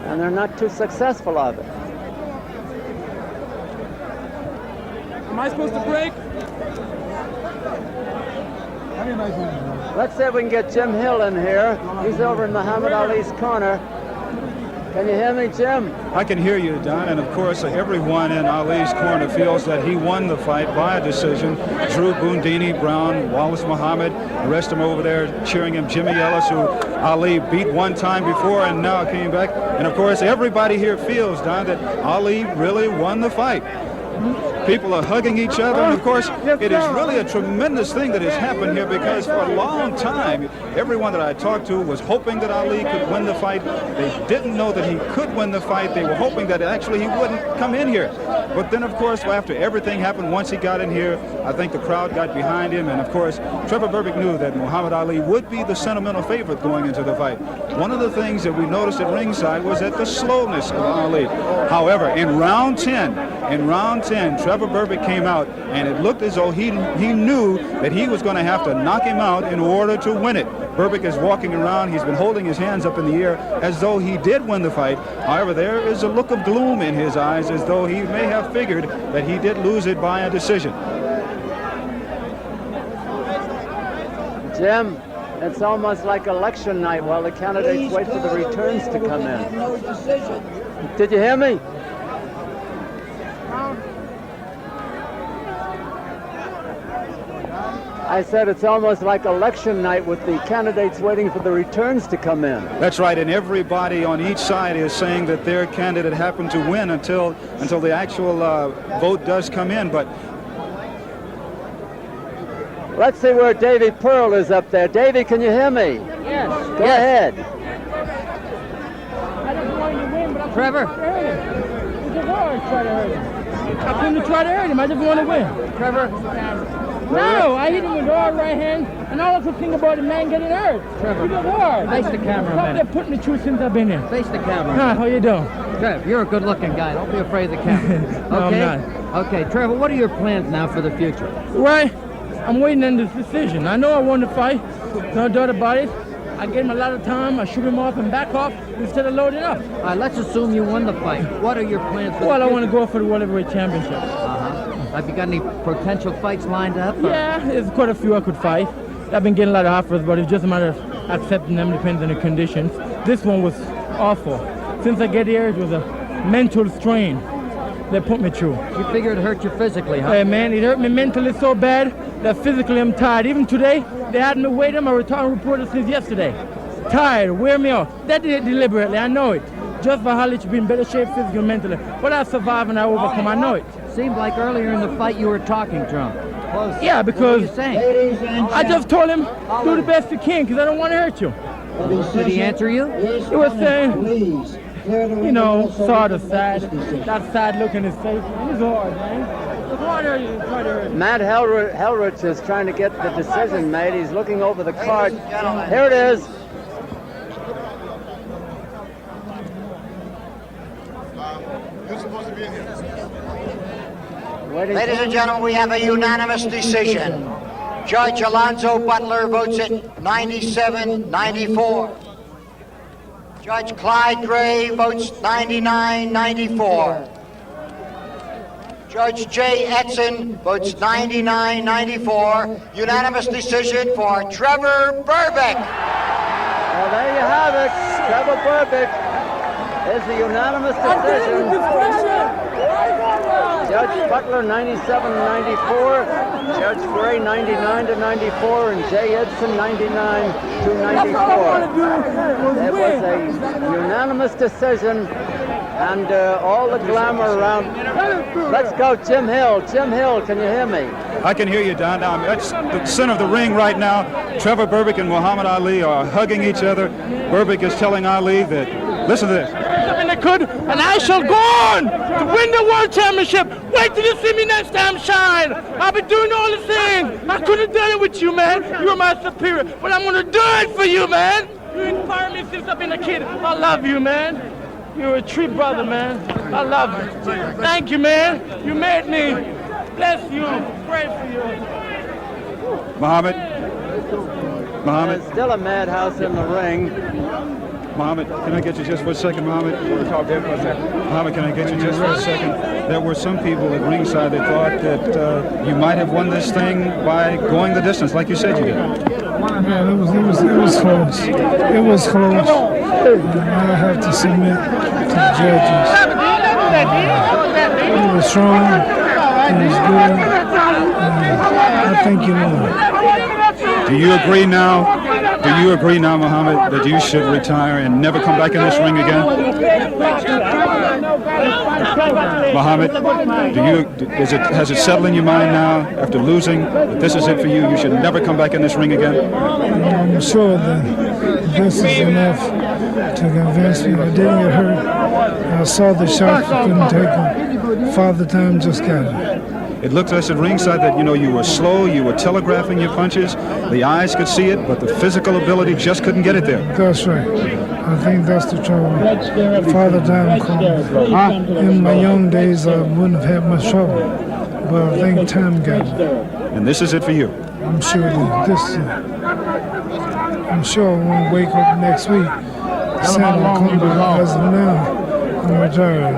and they're not too successful of it. Am I supposed to break? Let's see if we can get Jim Hill in here. He's over in Muhammad Ali's corner. Can you hear me, Jim? I can hear you, Don, and of course everyone in Ali's corner feels that he won the fight by a decision. Drew Boondini, Brown, Wallace Muhammad, the rest of them over there cheering him. Jimmy Ellis, who Ali beat one time before and now came back. And of course everybody here feels, Don, that Ali really won the fight. People are hugging each other, and of course, it is really a tremendous thing that has happened here because for a long time, everyone that I talked to was hoping that Ali could win the fight. They didn't know that he could win the fight. They were hoping that actually he wouldn't come in here. But then, of course, after everything happened, once he got in here, I think the crowd got behind him, and of course, Trevor Burbik knew that Muhammad Ali would be the sentimental favorite going into the fight. One of the things that we noticed at ringside was that the slowness of Ali. However, in round 10, Trevor Burbik came out, and it looked as though he knew that he was going to have to knock him out in order to win it. Burbik is walking around. He's been holding his hands up in the air as though he did win the fight. However, there is a look of gloom in his eyes as though he may have figured that he did lose it by a decision. Jim, it's almost like election night while the candidates wait for the returns to come in. Did you hear me? I said it's almost like election night with the candidates waiting for the returns to come in. That's right, and everybody on each side is saying that their candidate happened to win until the actual vote does come in. But Let's see where Davy Pearl is up there. Davy, can you hear me? Yes. Go ahead. I just wanted to win, but I Trevor. It's a war to try to hurt him. I couldn't try to hurt him. I just want to win. Trevor. No, I hit him with hard right hand, and all I could think about the man getting hurt. Trevor. He got hard. Face the camera a minute. Stop putting the truth since I've been here. Face the camera. Hi, how you doing? Trev, you're a good-looking guy. Don't be afraid of the camera. No, Okay? I'm not. Okay, Trevor, what are your plans now for the future? Right. I'm waiting on this decision. I know I won the fight. No doubt about it. I gave him a lot of time. I shoot him off and back off instead of loading up. All right, let's assume you won the fight. What are your plans for the Well, I future? want to go for the World Heavyweight Championship. Have you got any potential fights lined up? or- Yeah, there's quite a few I could fight. I've been getting a lot of offers, but it's just a matter of accepting them, depends on the conditions. This one was awful. Since I get here, it was a mental strain that put me through. You figure it hurt you physically, huh? Hey man, it hurt me mentally so bad that physically I'm tired. Even today, they had me wait on my return reporter since yesterday. Tired, wear me out. They did it deliberately, I know it. Just for Holly to be in better shape physically and mentally. But I survive and I overcome, I know it. Seemed like earlier in the fight you were talking to him. Yeah, because What were you saying? I just told him, do the best you can, because I don't want to hurt you. Did he answer you? He was saying, you know, sort of sad. That sad look in his face. It's hard, man. It's hard to hurt you. Matt Helrich is trying to get the decision made. He's looking over the card. Here it is. Ladies and gentlemen, we have a unanimous decision. Judge Alonzo Butler votes it 97-94. Judge Clyde Gray votes 99-94. Judge Jay Edson votes 99-94. Unanimous decision for Trevor Berbick. Well, there you have it. Trevor Berbick is the unanimous decision. Judge Butler 97-94, Judge Gray 99-94, and Jay Edson 99-94. It was a unanimous decision, and all the glamour around. Let's go, Jim Hill. Jim Hill, can you hear me? I can hear you, Don. That's the center of the ring right now. Trevor Berbick and Muhammad Ali are hugging each other. Berbick is telling Ali that, listen to this. And I could, and I shall go on to win the World Championship. Wait till you see me next time shine. I've been doing all the things. I could have done it with you, man. You're my superior, but I'm gonna do it for you, man. You inspire me since I've been a kid. I love you, man. You're a true brother, man. I love you. Thank you, man. You made me. Bless you. Pray for you. Muhammad. There's still a madhouse in the ring. Muhammad, can I get you just for a second, Muhammad? Muhammad, can I get you just for a second? There were some people at ringside that thought that you might have won this thing by going the distance, like you said you did. Yeah, it was close. It was close. I have to submit to the judges. He was strong. He was good. I think you won. Do you agree now? Do you agree now, Muhammad, that you should retire and never come back in this ring again? Muhammad, has it settled in your mind now, after losing, that this is it for you? You should never come back in this ring again? I'm sure that this is enough to convince me. I didn't get hurt. I saw the shot, couldn't take it. Father Time just got it. It looked to us at ringside that, you were slow, you were telegraphing your punches. The eyes could see it, but the physical ability just couldn't get it there. That's right. I think that's the trouble. Father Time called. In my young days, I wouldn't have had much trouble, but I think time got it. And this is it for you? I'm sure this is it. I'm sure I won't wake up next week. Santa come back. As of now, I'm retired.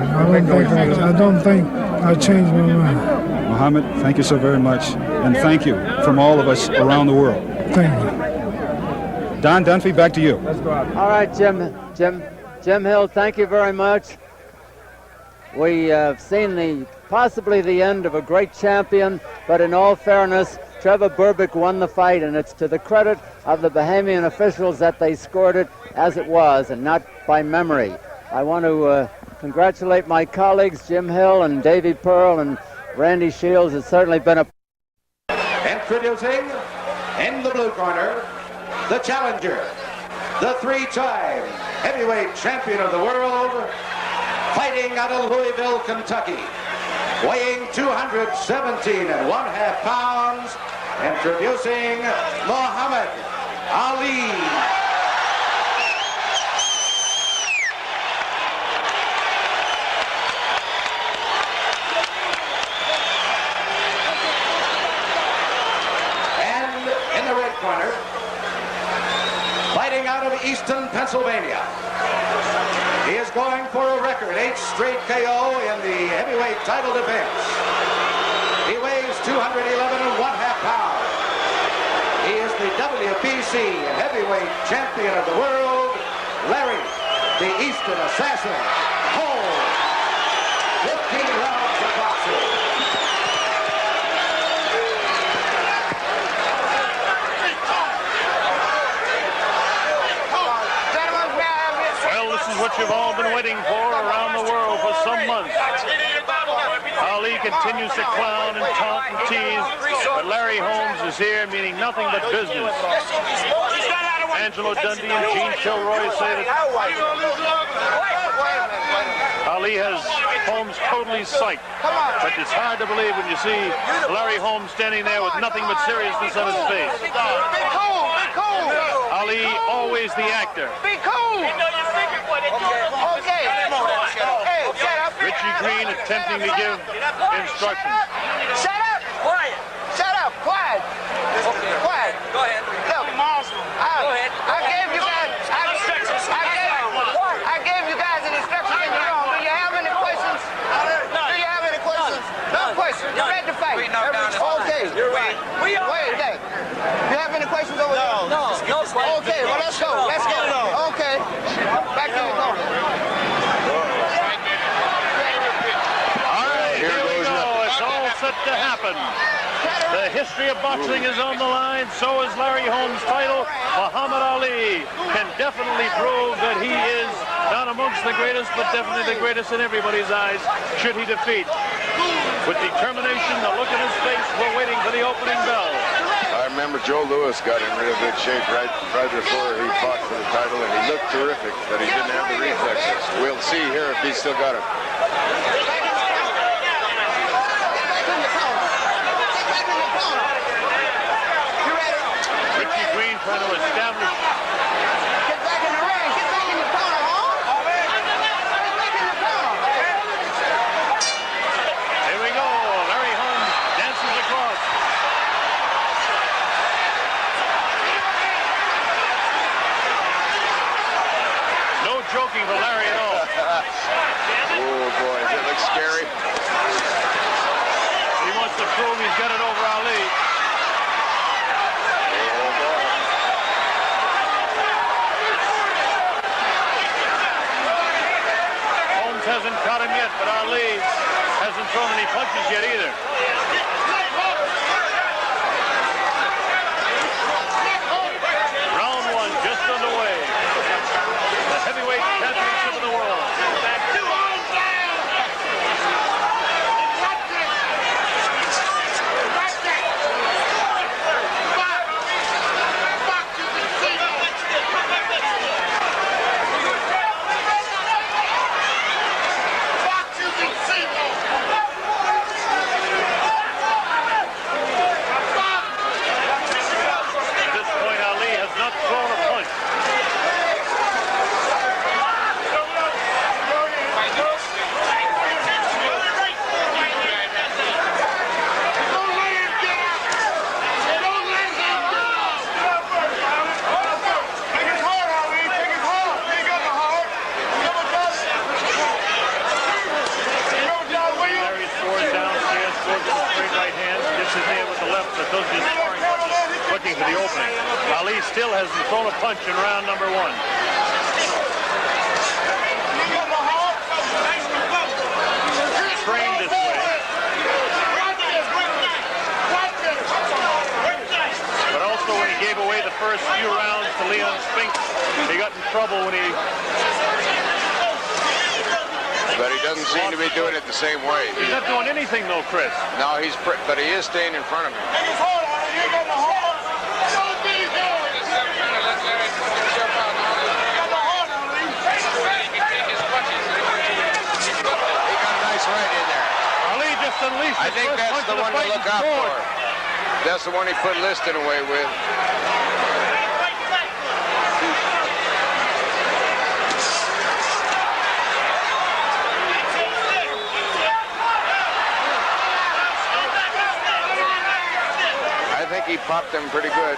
I don't think I changed my mind. Muhammad, thank you so very much, and thank you from all of us around the world. Thank you. Don Dunphy, back to you. All right, Jim Hill, thank you very much. We have seen possibly the end of a great champion, but in all fairness, Trevor Berbick won the fight, and it's to the credit of the Bahamian officials that they scored it as it was, and not by memory. I want to congratulate my colleagues, Jim Hill and Davy Pearl and Randy Shields. It's certainly been a Introducing, in the blue corner, the challenger, the three-time heavyweight champion of the world, fighting out of Louisville, Kentucky, weighing 217.5 pounds, introducing Muhammad Ali. Corner, fighting out of Easton, Pennsylvania. He is going for a record 8 straight KO in the heavyweight title defense. He weighs 211.5 pounds. He is the WBC heavyweight champion of the world, Larry, the Easton Assassin, Holmes. 15 rounds of boxing. What you've all been waiting for around the world for some months. Ali continues to clown and taunt and tease, but Larry Holmes is here meaning nothing but business. Angelo Dundee and Gene Kilroy say that Ali has Holmes totally psyched, but it's hard to believe when you see Larry Holmes standing there with nothing but seriousness on his face. Be cool, be cool. Ali, always the actor. Be cool. Okay. Hey, shut up. Richie Green attempting to give instructions. Shut up. Quiet. Shut up. Quiet. Quiet. Go ahead. Look, I gave you guys. I gave you guys an instruction in your own. Do you have any questions? Do you have any questions? No questions. You're ready to fight. Okay. You're right. Wait a second. Do you have any questions over there? No. Okay. Well, let's go. Let's go. Okay. Back to the corner. Set to happen. The history of boxing is on the line. So is Larry Holmes' title. Muhammad Ali can definitely prove that he is not amongst the greatest, but definitely the greatest in everybody's eyes, should he defeat. With determination, the look in his face, we're waiting for the opening bell. I remember Joe Louis got in real good shape right before he fought for the title, and he looked terrific, but he didn't have the reflexes. We'll see here if he's still got it. Trying to establish. Get back in the ring. Get back in the corner, huh? Get back in the corner. Here we go. Larry Holmes dances across. No joking for Larry at all. Oh boy, that looks scary. He wants to prove he's got it over Ali. Hasn't caught him yet, but Ali hasn't thrown any punches yet either. Round one just underway. The heavyweight championship of the world. Looking for the opening. Ali still hasn't thrown a punch in round number one. Trained this way. But also when he gave away the first few rounds to Leon Spinks, he got in trouble when he... But he doesn't seem to be doing it the same way. He's not doing anything though, Chris. No, but he is staying in front of him. I think that's the one to look out for. That's the one he put Liston away with. I think he popped them pretty good.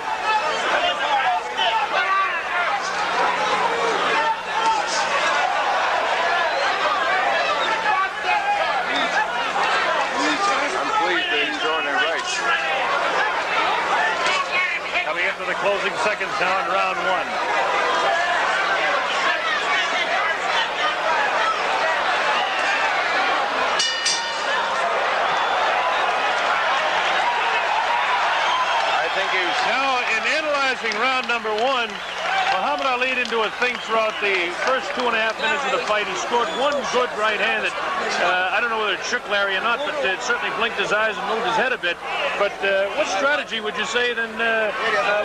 Into the closing seconds now in round one. I think he's now in analyzing round number one. Muhammad Ali didn't do a thing throughout the first 2.5 minutes of the fight. He scored one good right hand that I don't know whether it shook Larry or not, but it certainly blinked his eyes and moved his head a bit. But what strategy would you say then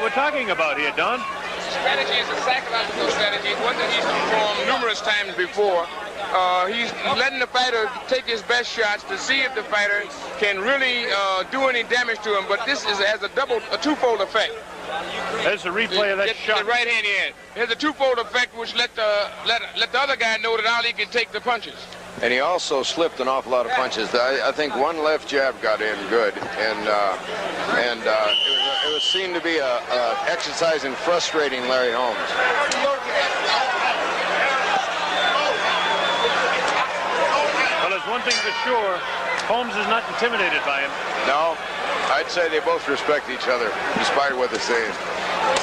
we're talking about here, Don? Strategy is a psychological strategy. One that he's performed numerous times before. He's letting the fighter take his best shots to see if the fighter can really do any damage to him. But this has a twofold effect. There's a replay of that shot. The right hand in. It has a twofold effect which let the other guy know that Ali can take the punches. And he also slipped an awful lot of punches. I think one left jab got in good, and it was seen to be a exercise in frustrating Larry Holmes. Well, there's one thing for sure. Holmes is not intimidated by him. No, I'd say they both respect each other, despite what they're saying.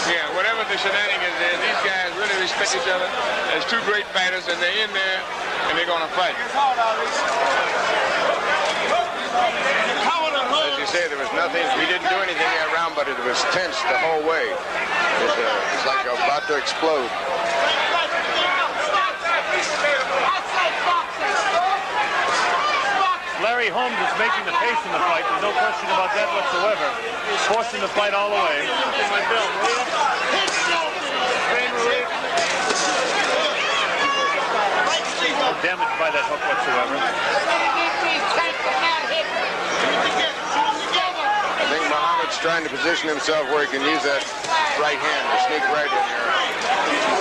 Yeah, whatever the shenanigans is, these guys really respect each other as two great fighters, and they're in there, and they're going to fight. As you say, there was nothing, he didn't do anything that round, but it was tense the whole way. It's like about to explode. Larry Holmes is making the pace in the fight. There's no question about that whatsoever. He's forcing the fight all the way. No damage by that hook whatsoever. I think Muhammad's trying to position himself where he can use that right hand to sneak right in there.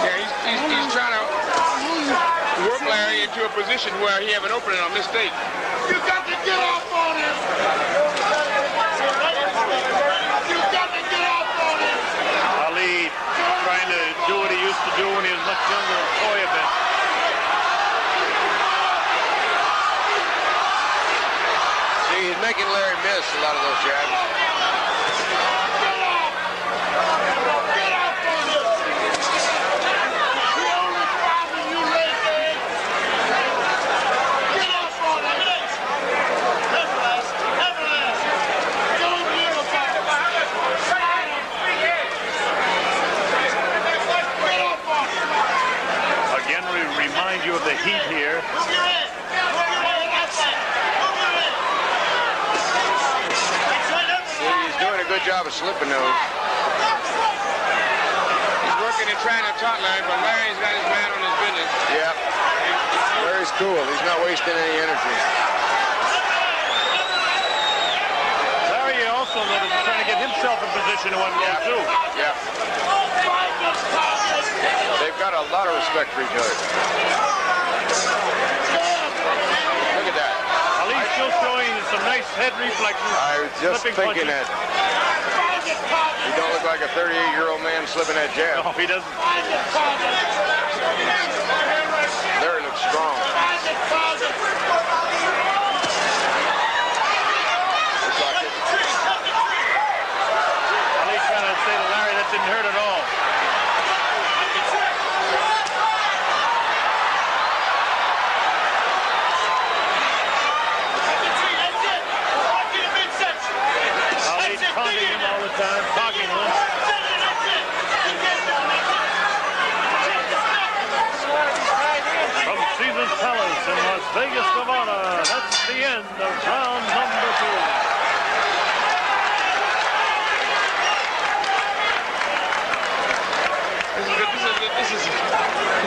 Yeah, he's trying to work Larry into a position where he have an opening on mistake. You got to get off on him! You got to get off on him! Ali trying to do what he used to do when he was much younger and toy a bit. See, he's making Larry miss a lot of those jabs. You of the heat here. He's doing a good job of slipping those. He's working and trying to talk Larry, but Larry's got his man on his business. Yeah. Larry's cool. He's not wasting any energy. Larry also noticed trying to get himself in position to one goal too. Yeah. They've got a lot of respect for each other. Look at that. Ali's still showing some nice head reflexes. I was just thinking that. He don't look like a 38-year-old man slipping that jab. No, he doesn't. Larry looks strong. Ali trying to say to Larry that didn't hurt at all. Taunting him all the time, talking to him. From Caesar's Palace in Las Vegas, Nevada, that's the end of round number 2. This is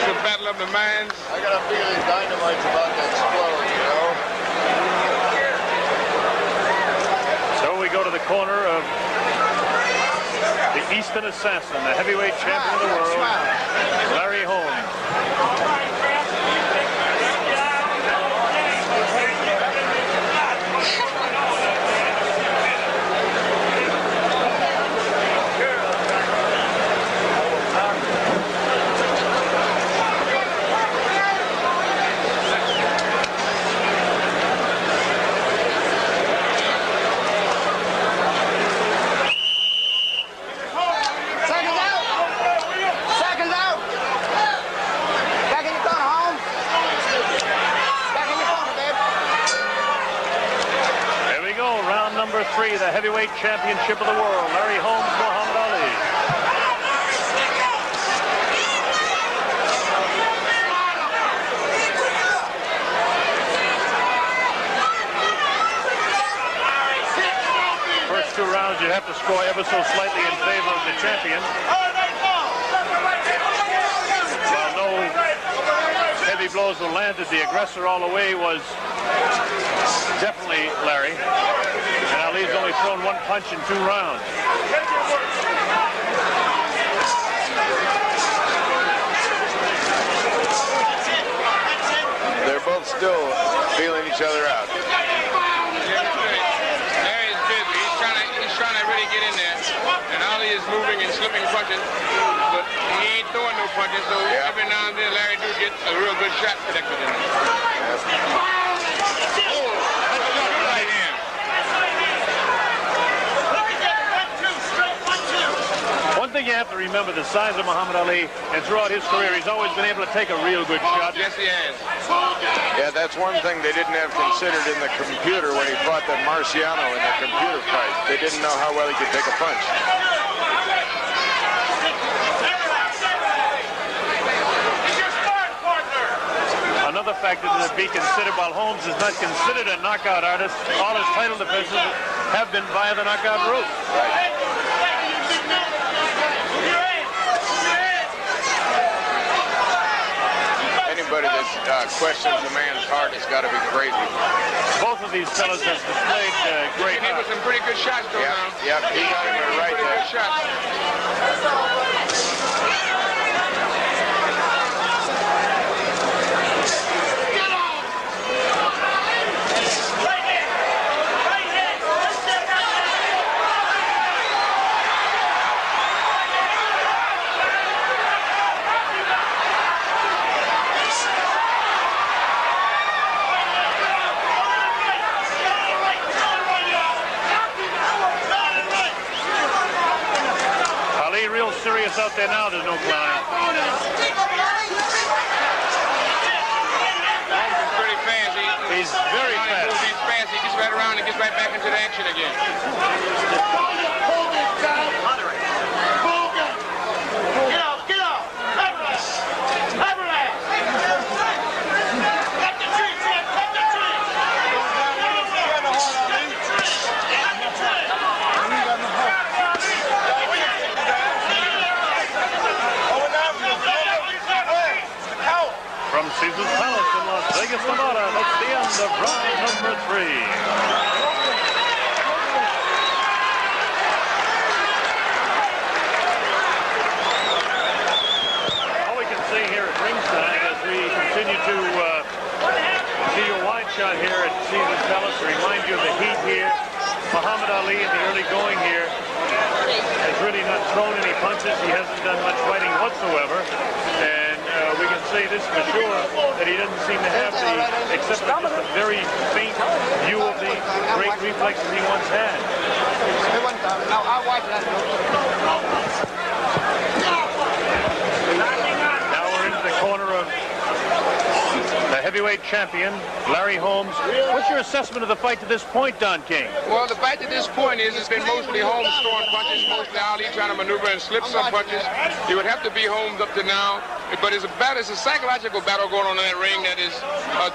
a battle of the minds. I got a feeling Dynamite's about to explode, you know? corner of the Eastern Assassin, the heavyweight champion of the world, Larry Holmes. Number 3, the heavyweight championship of the world, Larry Holmes, Muhammad Ali. First 2 rounds, you have to score ever so slightly in favor of the champion. While no heavy blows were landed, the aggressor all the way was definitely Larry. And Ali's only thrown 1 punch in 2 rounds. They're both still feeling each other out. Larry's busy. He's trying to really get in there. And Ali is moving and slipping punches. But he ain't throwing no punches, so every now and then Larry do get a real good shot connected in him. One thing you have to remember, the size of Muhammad Ali, and throughout his career, he's always been able to take a real good shot. Yes, he has. Yeah, that's one thing they didn't have considered in the computer when he fought that Marciano in the computer fight. They didn't know how well he could take a punch. Another factor to be considered, while Holmes is not considered a knockout artist, all his title defenses have been via the knockout route. Right. Anybody that questions a man's heart has got to be crazy. Both of these fellas have displayed great heart. He with some pretty good shots, though, now. Yep, he got him right there. Good shots. Serious out there now, there's no clown. Holmes is pretty fast. He's very fast. He's fast. He gets right around and gets right back into the action again. Get off, get off. Cut the tree, Jim, cut the tree. From Caesar's Palace in Las Vegas, Nevada, that's the end of round number 3. All we can see here at ringside as we continue to see your wide shot here at Caesar's Palace to remind you of the heat here. Muhammad Ali in the early going here has really not thrown any punches. He hasn't done much fighting whatsoever. And we can say this for sure, that he doesn't seem to have the, except for just a very faint view of the great reflexes he once had. Now we're into the corner of the heavyweight champion, Larry Holmes. What's your assessment of the fight to this point, Don King? Well, the fight to this point is it's been mostly Holmes throwing punches, mostly Ali trying to maneuver and slip some punches. It would have to be Holmes up to now, but it's a battle, it's a psychological battle going on in that ring that is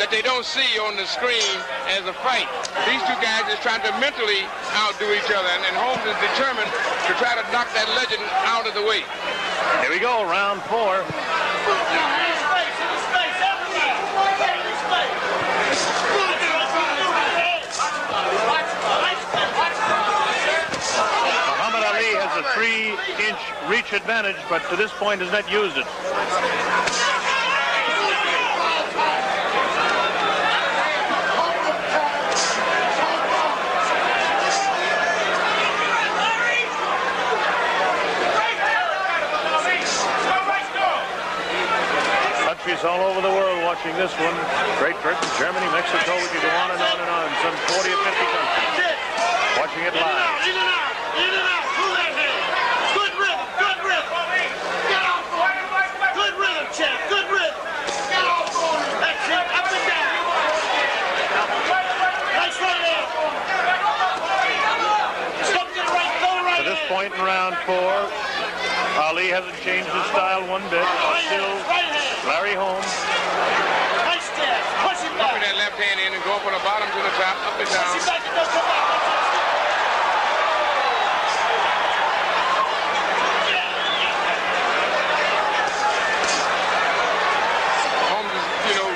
that they don't see on the screen as a fight. These two guys are trying to mentally outdo each other, and Holmes is determined to try to knock that legend out of the way. Here we go, round 4. reach advantage, but to this point has not used it. Countries all over the world watching this one. Great Britain, Germany, Mexico, we could go on and on and on. Some 40 or 50 countries watching it live. In and out, in and out, through that hand. Good rhythm, good rhythm. Get off, good rhythm, champ, good rhythm. Get off, that's it, up and down. Nice right there. Stop to the right, go right. To this point in round 4, Ali hasn't changed his style one bit. Still Larry Holmes. Nice step, push it back. Put that left hand in and go from the bottom to the top, up and down. Push it back and don't come back. Holmes is, you know,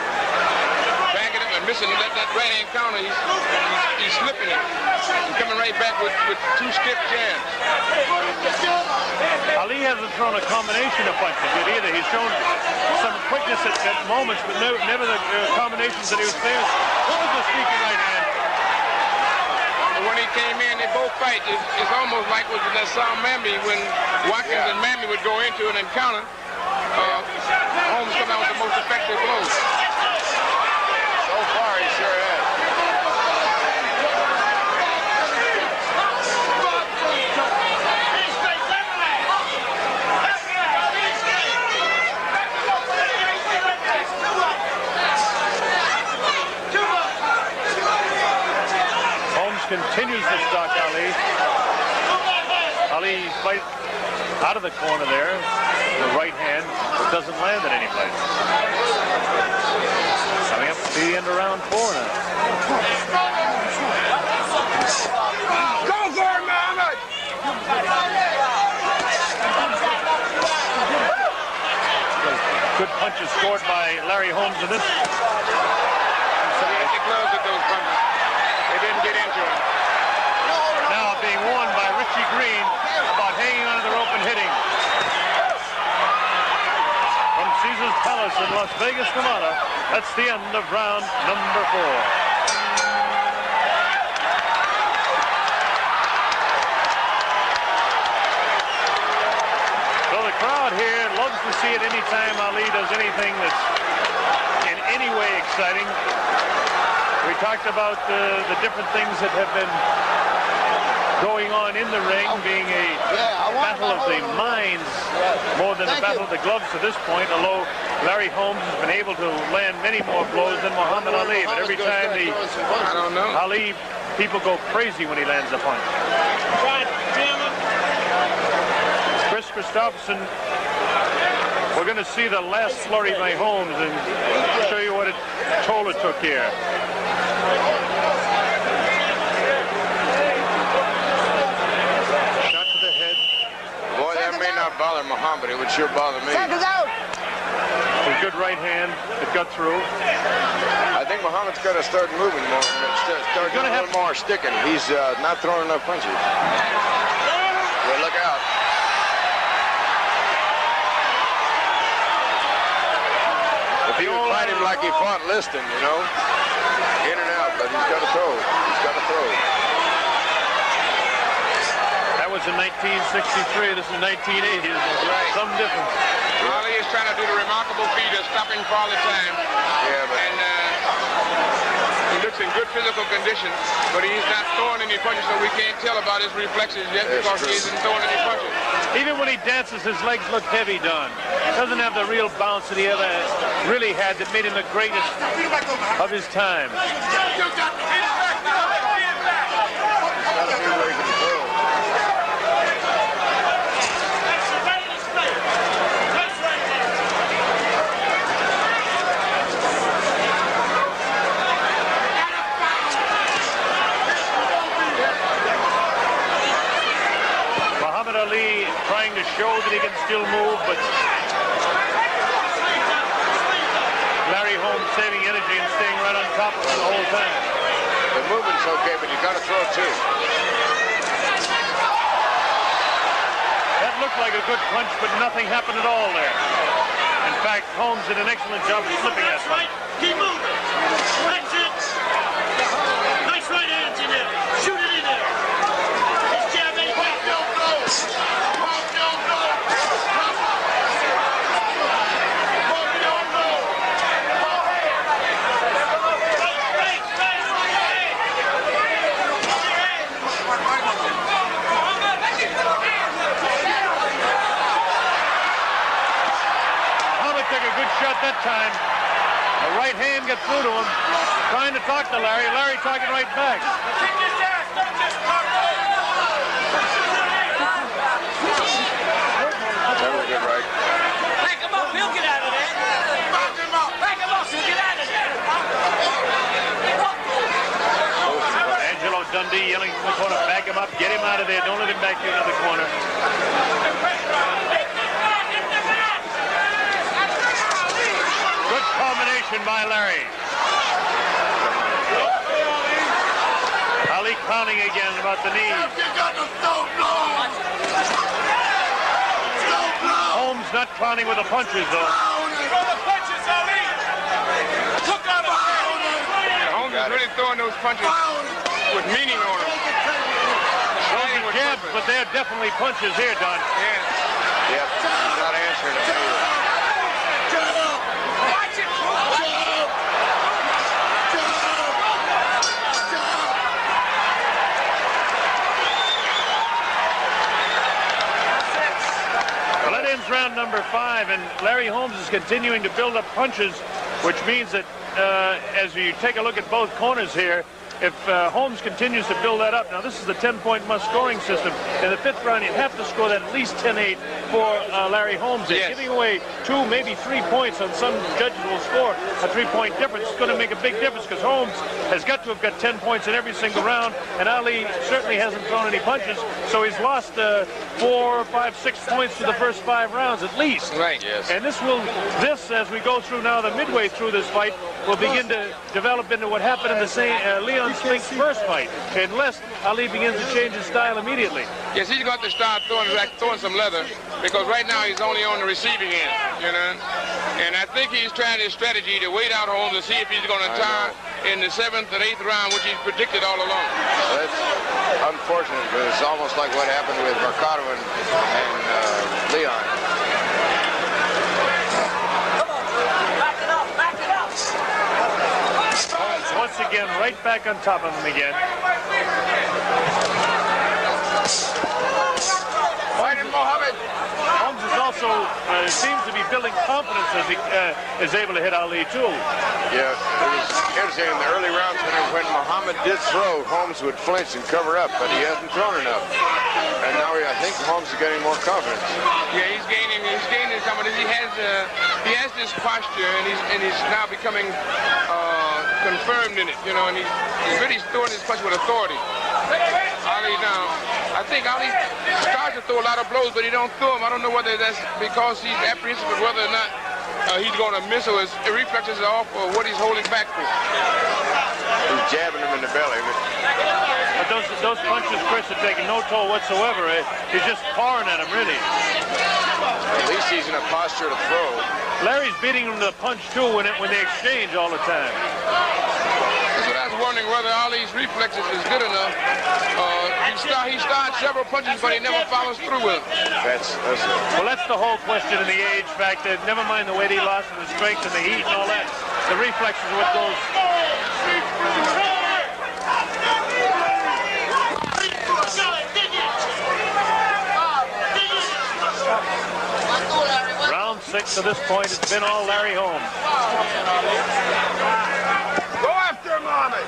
backing up and missing that right hand counter. He's slipping it. He's coming right back with 2 stiff jabs. Ali hasn't thrown a combination of punches yet either. He's shown some quickness at moments, but never the combinations that he was saying. What was the sneaky right hand? When he came in, they both fight. It's almost like with that Sam Mamby when Watkins and Mamby would go into an encounter. Holmes come out with the most effective blows. So far, he sure has. Continues to stalk Ali. Ali fight out of the corner there. The right hand doesn't land at any place. Coming up to the end of round 4 now. Go for it, Muhammad! Good punches scored by Larry Holmes in this. He hit the gloves with those punches. They didn't get into him. Now being warned by Richie Green about hanging onto the rope and hitting. From Caesar's Palace in Las Vegas, Nevada, that's the end of round number 4. Crowd here loves to see it anytime Ali does anything that's in any way exciting. We talked about the different things that have been going on in the ring, being a battle of the minds more than a battle of the gloves to this point, although Larry Holmes has been able to land many more blows than Muhammad Ali. But every time the Ali people go crazy when he lands a punch. Chris Christopherson, we're going to see the last flurry by Holmes and show you what toll it took here. Shot to the head. Boy, that may not bother Muhammad. It would sure bother me. Seconds out. A good right hand that got through. I think Muhammad's got to start moving more. Start doing a little more sticking. He's not throwing enough punches. Well, look out. If he would fight him like he fought Liston, you know, in and out, but he's got to throw. He's got to throw. That was in 1963. This is 1980. Right. Some difference. Ali is trying to do the remarkable feat of stopping for all the time. Yeah, but... And he looks in good physical condition, but he's not throwing any punches, so we can't tell about his reflexes just because he isn't throwing any punches. Even when he dances, his legs look heavy, Don. Doesn't have the real bounce that he ever really had that made him the greatest of his time. Ali trying to show that he can still move, but Larry Holmes saving energy and staying right on top of him the whole time. The movement's okay, but you got to throw too. That what looked like a good punch, but nothing happened at all there. In fact, Holmes did an excellent job of slipping that punch. Keep moving. That's it. Nice right hands in there. Shoot it in there. This jab ain't back. Don't go. Don't go. Took a good shot that time. The right hand got through to him. Trying to talk to Larry. Larry talking right back. Never good right. Back him up. He'll get out of there. Back him up. Back him up. He'll get out of there. Angelo Dundee yelling from the corner. Back him up. Get him out of there. Don't let him back you into the corner. Combination by Larry. Ali pounding again about the knees. Holmes not clowning with the punches, though. Throw the punches, Ali. Look out of there. Holmes is really throwing those punches with meaning on them. Those are jabs, but they're definitely punches here, Don. Yeah. Yep. Not answering them either. Round number 5, and Larry Holmes is continuing to build up punches, which means that as you take a look at both corners here, if Holmes continues to build that up, now this is the 10-point must scoring system. In the 5th round, you'd have to score that at least 10-8 for Larry Holmes. Yes. Giving away 2, maybe 3 points on some judges will score a 3-point difference. It's going to make a big difference because Holmes has got to have got 10 points in every single round, and Ali certainly hasn't thrown any punches, so he's lost 4, 5, 6 points to the first 5 rounds at least. Right. Yes. And this, as we go through now, the midway through this fight, will begin to develop into what happened in the Leon Spink's first fight, unless Ali begins to change his style immediately. Yes, he's got to start throwing some leather, because right now he's only on the receiving end, you know. And I think he's trying his strategy to wait out Holmes to see if he's going to tire in the 7th and 8th round, which he's predicted all along. That's unfortunate, because it's almost like what happened with Mercado and Leon. Once again, right back on top of him again. Fighting Mohammed. Holmes is also seems to be building confidence as he is able to hit Ali too. Yeah, it was interesting in the early rounds when Muhammad did throw, Holmes would flinch and cover up, but he hasn't thrown enough. And now I think Holmes is getting more confidence. Yeah, he's gaining confidence. He has this posture, and he's now becoming confirmed in it, you know, and he's really throwing his punch with authority. Ali now, I think Ali starts to throw a lot of blows, but he don't throw them. I don't know whether that's because he's apprehensive of whether or not he's going to miss or his reflexes are off or what he's holding back for. He's jabbing him in the belly. But those punches, Chris, are taking no toll whatsoever. He's just pawing at him, really. At least he's in a posture to throw. Larry's beating him to the punch, too, when they exchange all the time. That's what I was wondering, whether Ali's reflexes is good enough. He starts several punches, but he never follows through with them. Well, that's the whole question in the age factor. Never mind the weight he lost and the strength and the heat and all that. The reflexes are what goes. Round 6 to this point, it's been all Larry Holmes. Go after him, Mohammed.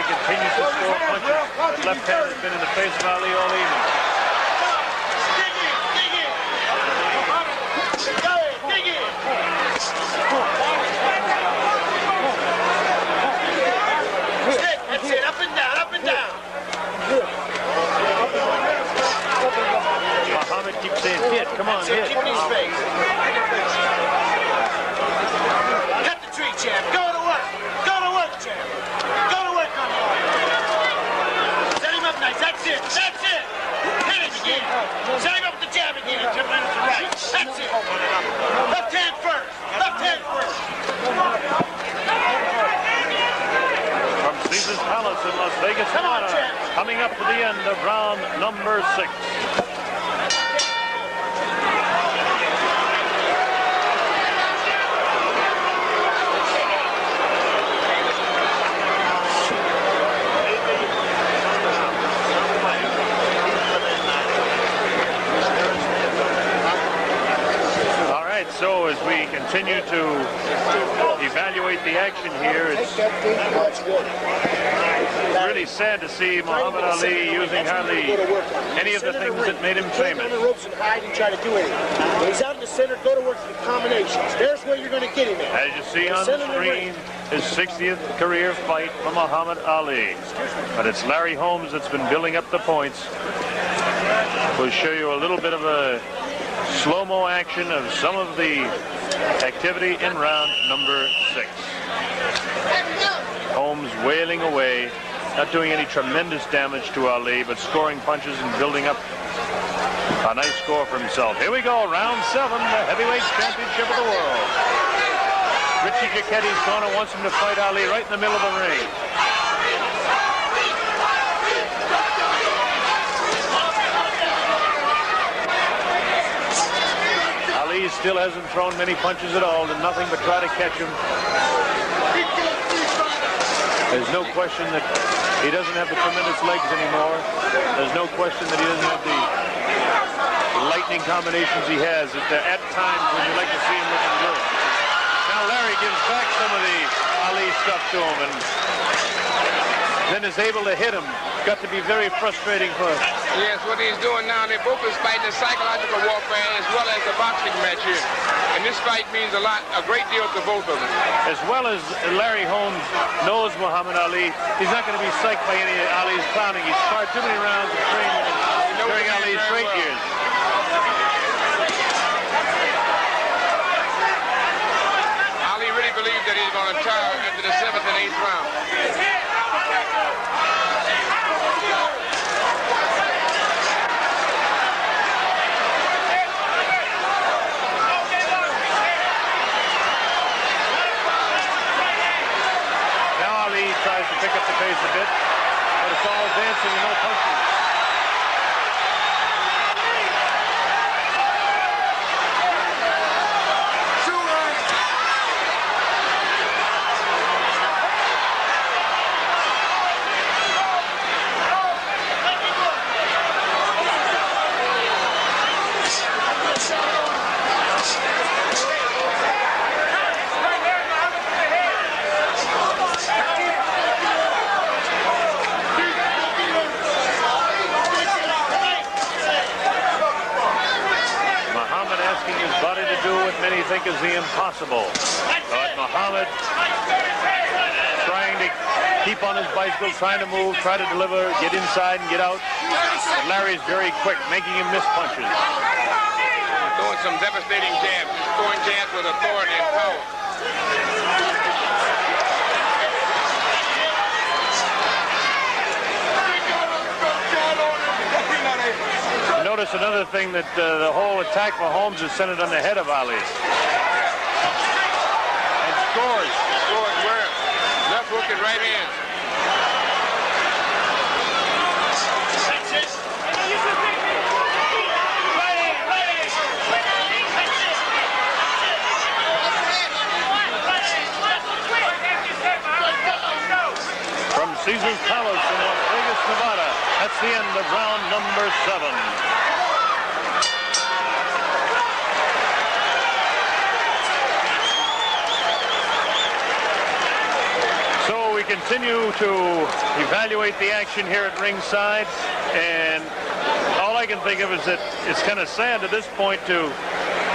Continues to score punches. The left hand has been in the face of Ali all evening. keep saying hit. Come on, hit. Keep his face. Cut the tree, champ. Go to work. Go to work, champ. Go to work on the arm. Set him up nice. That's it. That's it. Hit it again. Set him up with the jab again. Jump in to the right. That's it. Left hand first. Left hand first. From Caesar's Palace in Las Vegas, Nevada, coming up to the end of round number 6. So as we continue to evaluate the action here, it's really sad to see Muhammad Ali using hardly any of the things that made him famous. On the ropes and hide and try to do anything. When he's out in the center, go to work for the combinations. There's where you're going to get him at. As you see on the screen, his 60th career fight for Muhammad Ali. But it's Larry Holmes that's been building up the points. We'll show you a little bit of a slow-mo action of some of the activity in round number 6. Holmes wailing away, not doing any tremendous damage to Ali, but scoring punches and building up a nice score for himself. Here we go, round 7, the heavyweight championship of the world. Richie Giachetti's corner wants him to fight Ali right in the middle of the ring. Ali still hasn't thrown many punches at all, and nothing but try to catch him. There's no question that he doesn't have the tremendous legs anymore. There's no question that he doesn't have the lightning combinations he has at times when you like to see him looking good. Now Larry gives back some of the Ali stuff to him and then is able to hit him. Got to be very frustrating for him. Yes, what he's doing now, they both is fighting the psychological warfare as well as the boxing match here. And this fight means a great deal to both of them. As well as Larry Holmes knows Muhammad Ali, he's not going to be psyched by any of Ali's clowning. He's sparred too many rounds of training during Ali's great years. Ali really believed that he's going to tire after the 7th and 8th round. Tries to pick up the pace a bit, but it's all dancing and no punching. Many think is the impossible. But Muhammad trying to keep on his bicycle, trying to move, try to deliver, get inside and get out. But Larry's very quick, making him miss punches. Throwing some devastating jabs, throwing jabs with authority and power. Notice another thing that the whole attack for Holmes is centered on the head of Ali. And scores. Scores where? Left hook and right hand. From Caesar's Palace in Las Vegas, Nevada, that's the end of round number 7. We continue to evaluate the action here at ringside, and all I can think of is that it's kind of sad at this point to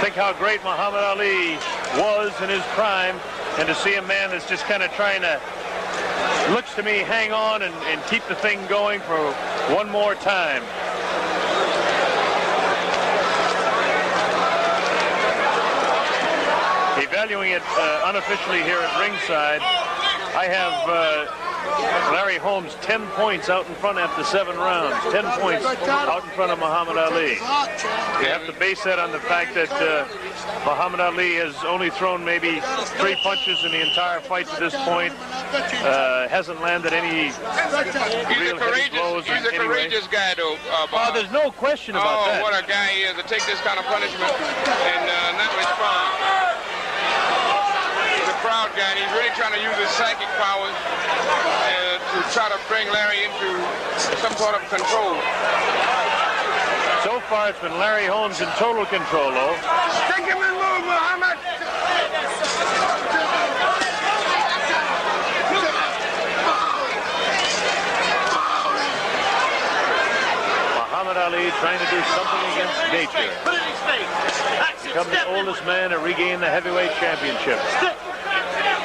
think how great Muhammad Ali was in his prime, and to see a man that's just kind of trying to, looks to me, hang on and keep the thing going for one more time. valuing it unofficially here at ringside, I have Larry Holmes 10 points out in front after 7 rounds. 10 points out in front of Muhammad Ali. You have to base that on the fact that Muhammad Ali has only thrown maybe 3 punches in the entire fight to this point. Hasn't landed any real heavy blows. He's a courageous guy, though. There's no question about that. What a guy he is to take this kind of punishment and not respond. He's a proud guy, and he's really trying to use his psychic powers to try to bring Larry into some sort of control. So far, it's been Larry Holmes in total control, though. Stick him and move, Muhammad! Muhammad Ali trying to do something against nature. Become the oldest man to regain the heavyweight championship.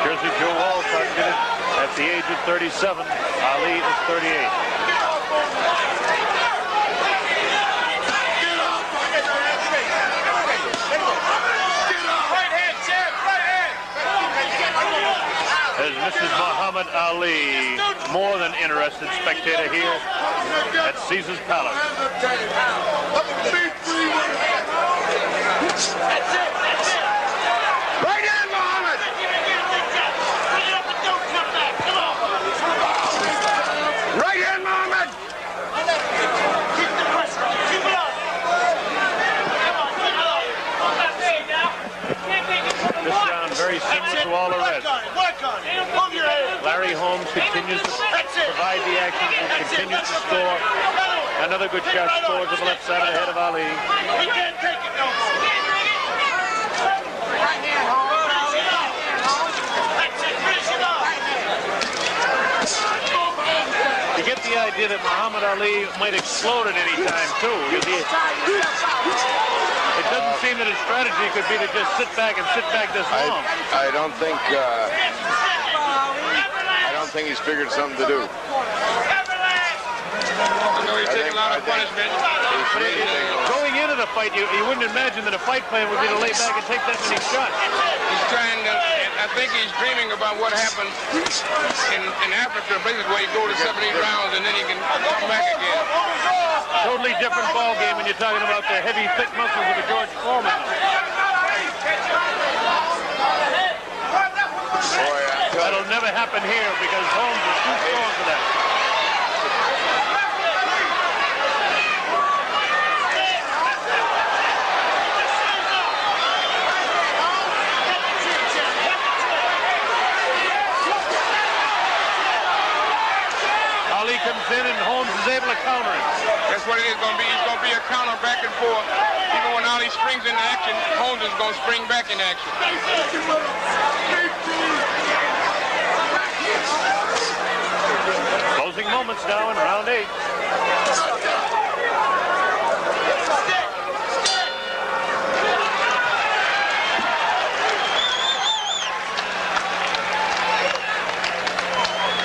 Jersey Joe Walcott did it at the age of 37. Ali is 38. There's Mrs. Muhammad Ali, more than interested spectator here at Caesar's Palace. Right in, Muhammad! Right in, Muhammad! This round very similar to all the rest. Larry Holmes continues to provide the action, continues to score. Another good shot scored to the left side of the head of Ali. He can't take it no more. You get the idea that Muhammad Ali might explode at any time, too. It doesn't seem that his strategy could be to just sit back this long. I don't think he's figured something to do. I know he's taking a lot of punishment. Going into the fight, you wouldn't imagine that a fight plan would be to lay back and take that many shots. He's trying to, I think he's dreaming about what happens in Africa, places where you go to 70 rounds and then he can come back again. Totally different ball game when you're talking about the heavy, thick muscles of a George Foreman. That'll never happen here because Holmes is too strong for that. Ali comes in and Holmes is able to counter it. That's what it is going to be. It's going to be a counter back and forth. Even when Ali springs into action, Holmes is going to spring back in action. Closing moments now in round 8.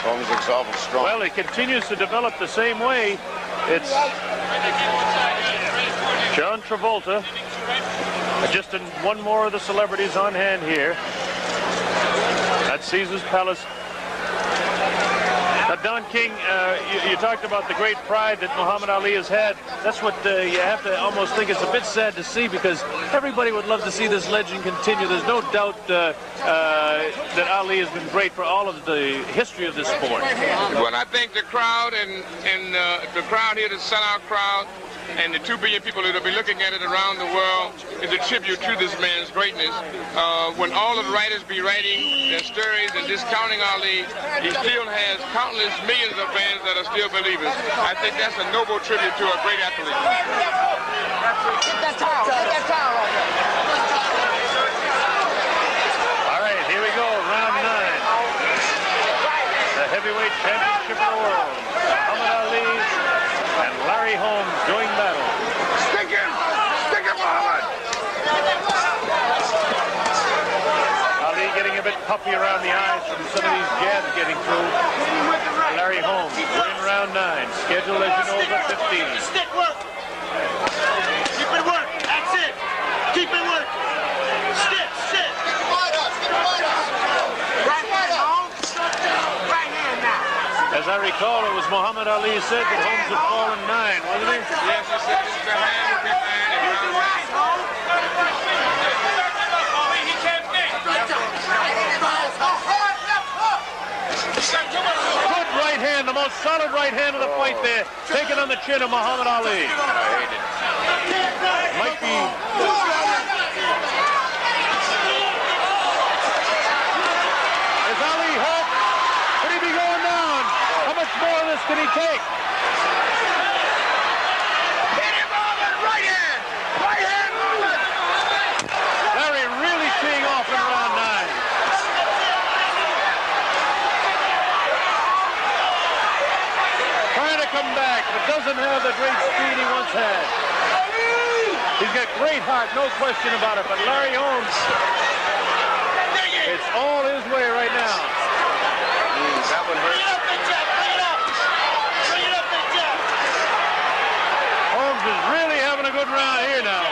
Holmes looks awful strong. Well, he continues to develop the same way. It's John Travolta. Just one more of the celebrities on hand here at Caesar's Palace. Now, Don King, you talked about the great pride that Muhammad Ali has had. That's what you have to almost think it's a bit sad to see because everybody would love to see this legend continue. There's no doubt that Ali has been great for all of the history of this sport. Well, I think the crowd and the crowd here, the sellout crowd, and the 2 billion people that will be looking at it around the world is a tribute to this man's greatness. When all of the writers be writing their stories and discounting Ali, he still has countless millions of fans that are still believers. I think that's a noble tribute to a great athlete. Get that towel. Get that towel right there. All right, here we go, round 9. The heavyweight championship of the world. Muhammad Ali and Larry Holmes doing battle. Stick him! Stick him, Muhammad! Ali getting a bit puffy around the eyes from some of these jabs getting through. Larry Holmes, we're in round 9. Scheduled, as you know, is at 15. Stick work. Keep it work. That's it. Keep it work. Stick. Muhammad Ali said that Holmes had fallen 9, wasn't he? Yes, he said the hand would be fine in round 9. Good right hand, the most solid right hand of the fight there, taken on the chin of Muhammad Ali. I hate it. Might be... Is Ali hurt? Could he be going down? How much more of this can he take? Hit him on the right hand! Right hand movement! Larry really teeing off in round 9. Trying to come back, but doesn't have the great speed he once had. He's got great heart, no question about it, but Larry Holmes, it's all his way right now. That one hurt. Holmes is really having a good round here now.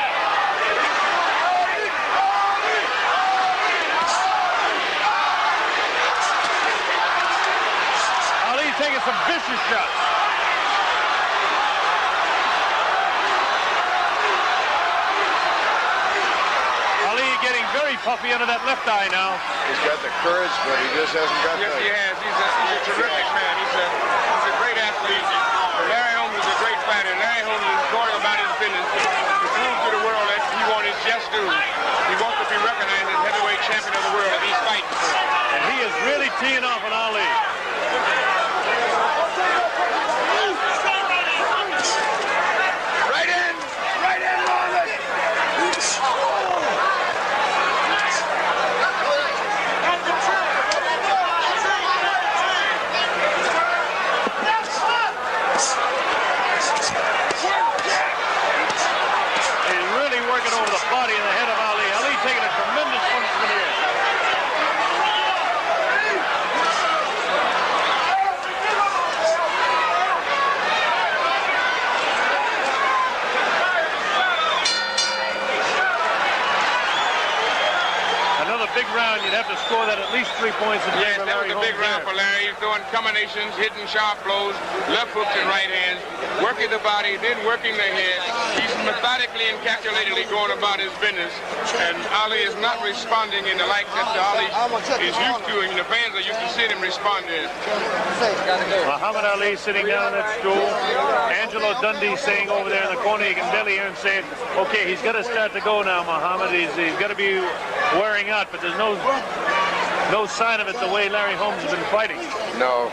Ali taking some vicious shots. Getting very puffy under that left eye now. He's got the courage, but he just hasn't got Yes, the... he has. He's a terrific man. He's a great athlete. Larry Holmes is a great fighter. Larry Holmes is going about his business to prove to the world that he wants his just due. He wants to be recognized as heavyweight champion of the world that he's fighting for. And he is really teeing off on Ali. Right in, Marvin! He's really working over the body and the head of Ali. Ali taking a tremendous punishment here. Another big round, you'd have to score that at least 3 points in Yes, favor of that Larry was a big Holmes round there. for Larry. He's throwing combinations, hitting sharp blows, left hooks and right hands, working the body, then working the head. He's methodically and calculatedly going about his business. And Ali is not responding in the like that Ali is used to, and the fans are used to seeing him respond to it. Muhammad Ali sitting down on that stool. Angelo Dundee saying over there in the corner, you can barely hear him saying, okay, he's got to start to go now, Muhammad. He's got to be wearing out, but there's no sign of it the way Larry Holmes has been fighting. No.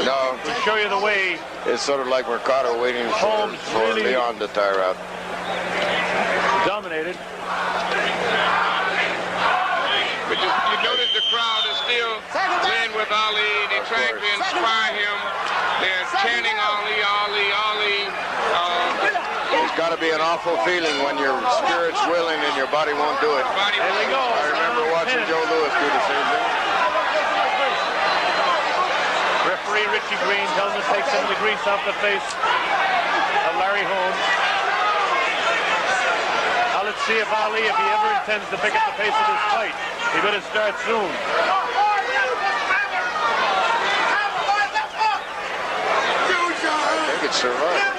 No. To show you the way. It's sort of like Mercado waiting for really Leon to tire out. Dominated. But you notice the crowd is still playing with Ali. They're trying to inspire him. They're chanting Ali, Ali, Ali. It's got to be an awful feeling when your spirit's willing and your body won't do it. There they go. I remember watching Joe Louis do the same thing. Referee Richie Green tells him to take some of the grease off the face of Larry Holmes. Now let's see if Ali, if he ever intends to pick up the pace of this fight, he better start soon. I think it's survived.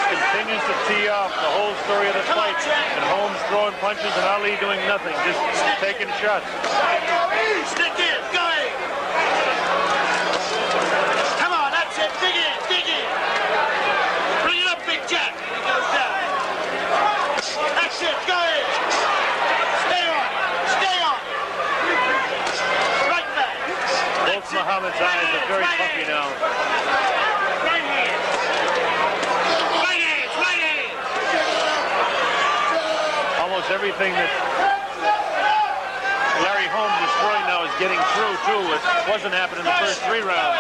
Continues to tee off the whole story of the fight, and Holmes throwing punches and Ali doing nothing, just taking shots. Stick in, go ahead. Come on, that's it. Dig in, dig in. Bring it up, Big Jack. He goes down. That's it, go ahead. Stay on, stay on. Right back. Both Muhammad's eyes are very puffy now. Right hand. Almost everything that Larry Holmes is throwing now is getting through, too. It wasn't happening in the first 3 rounds.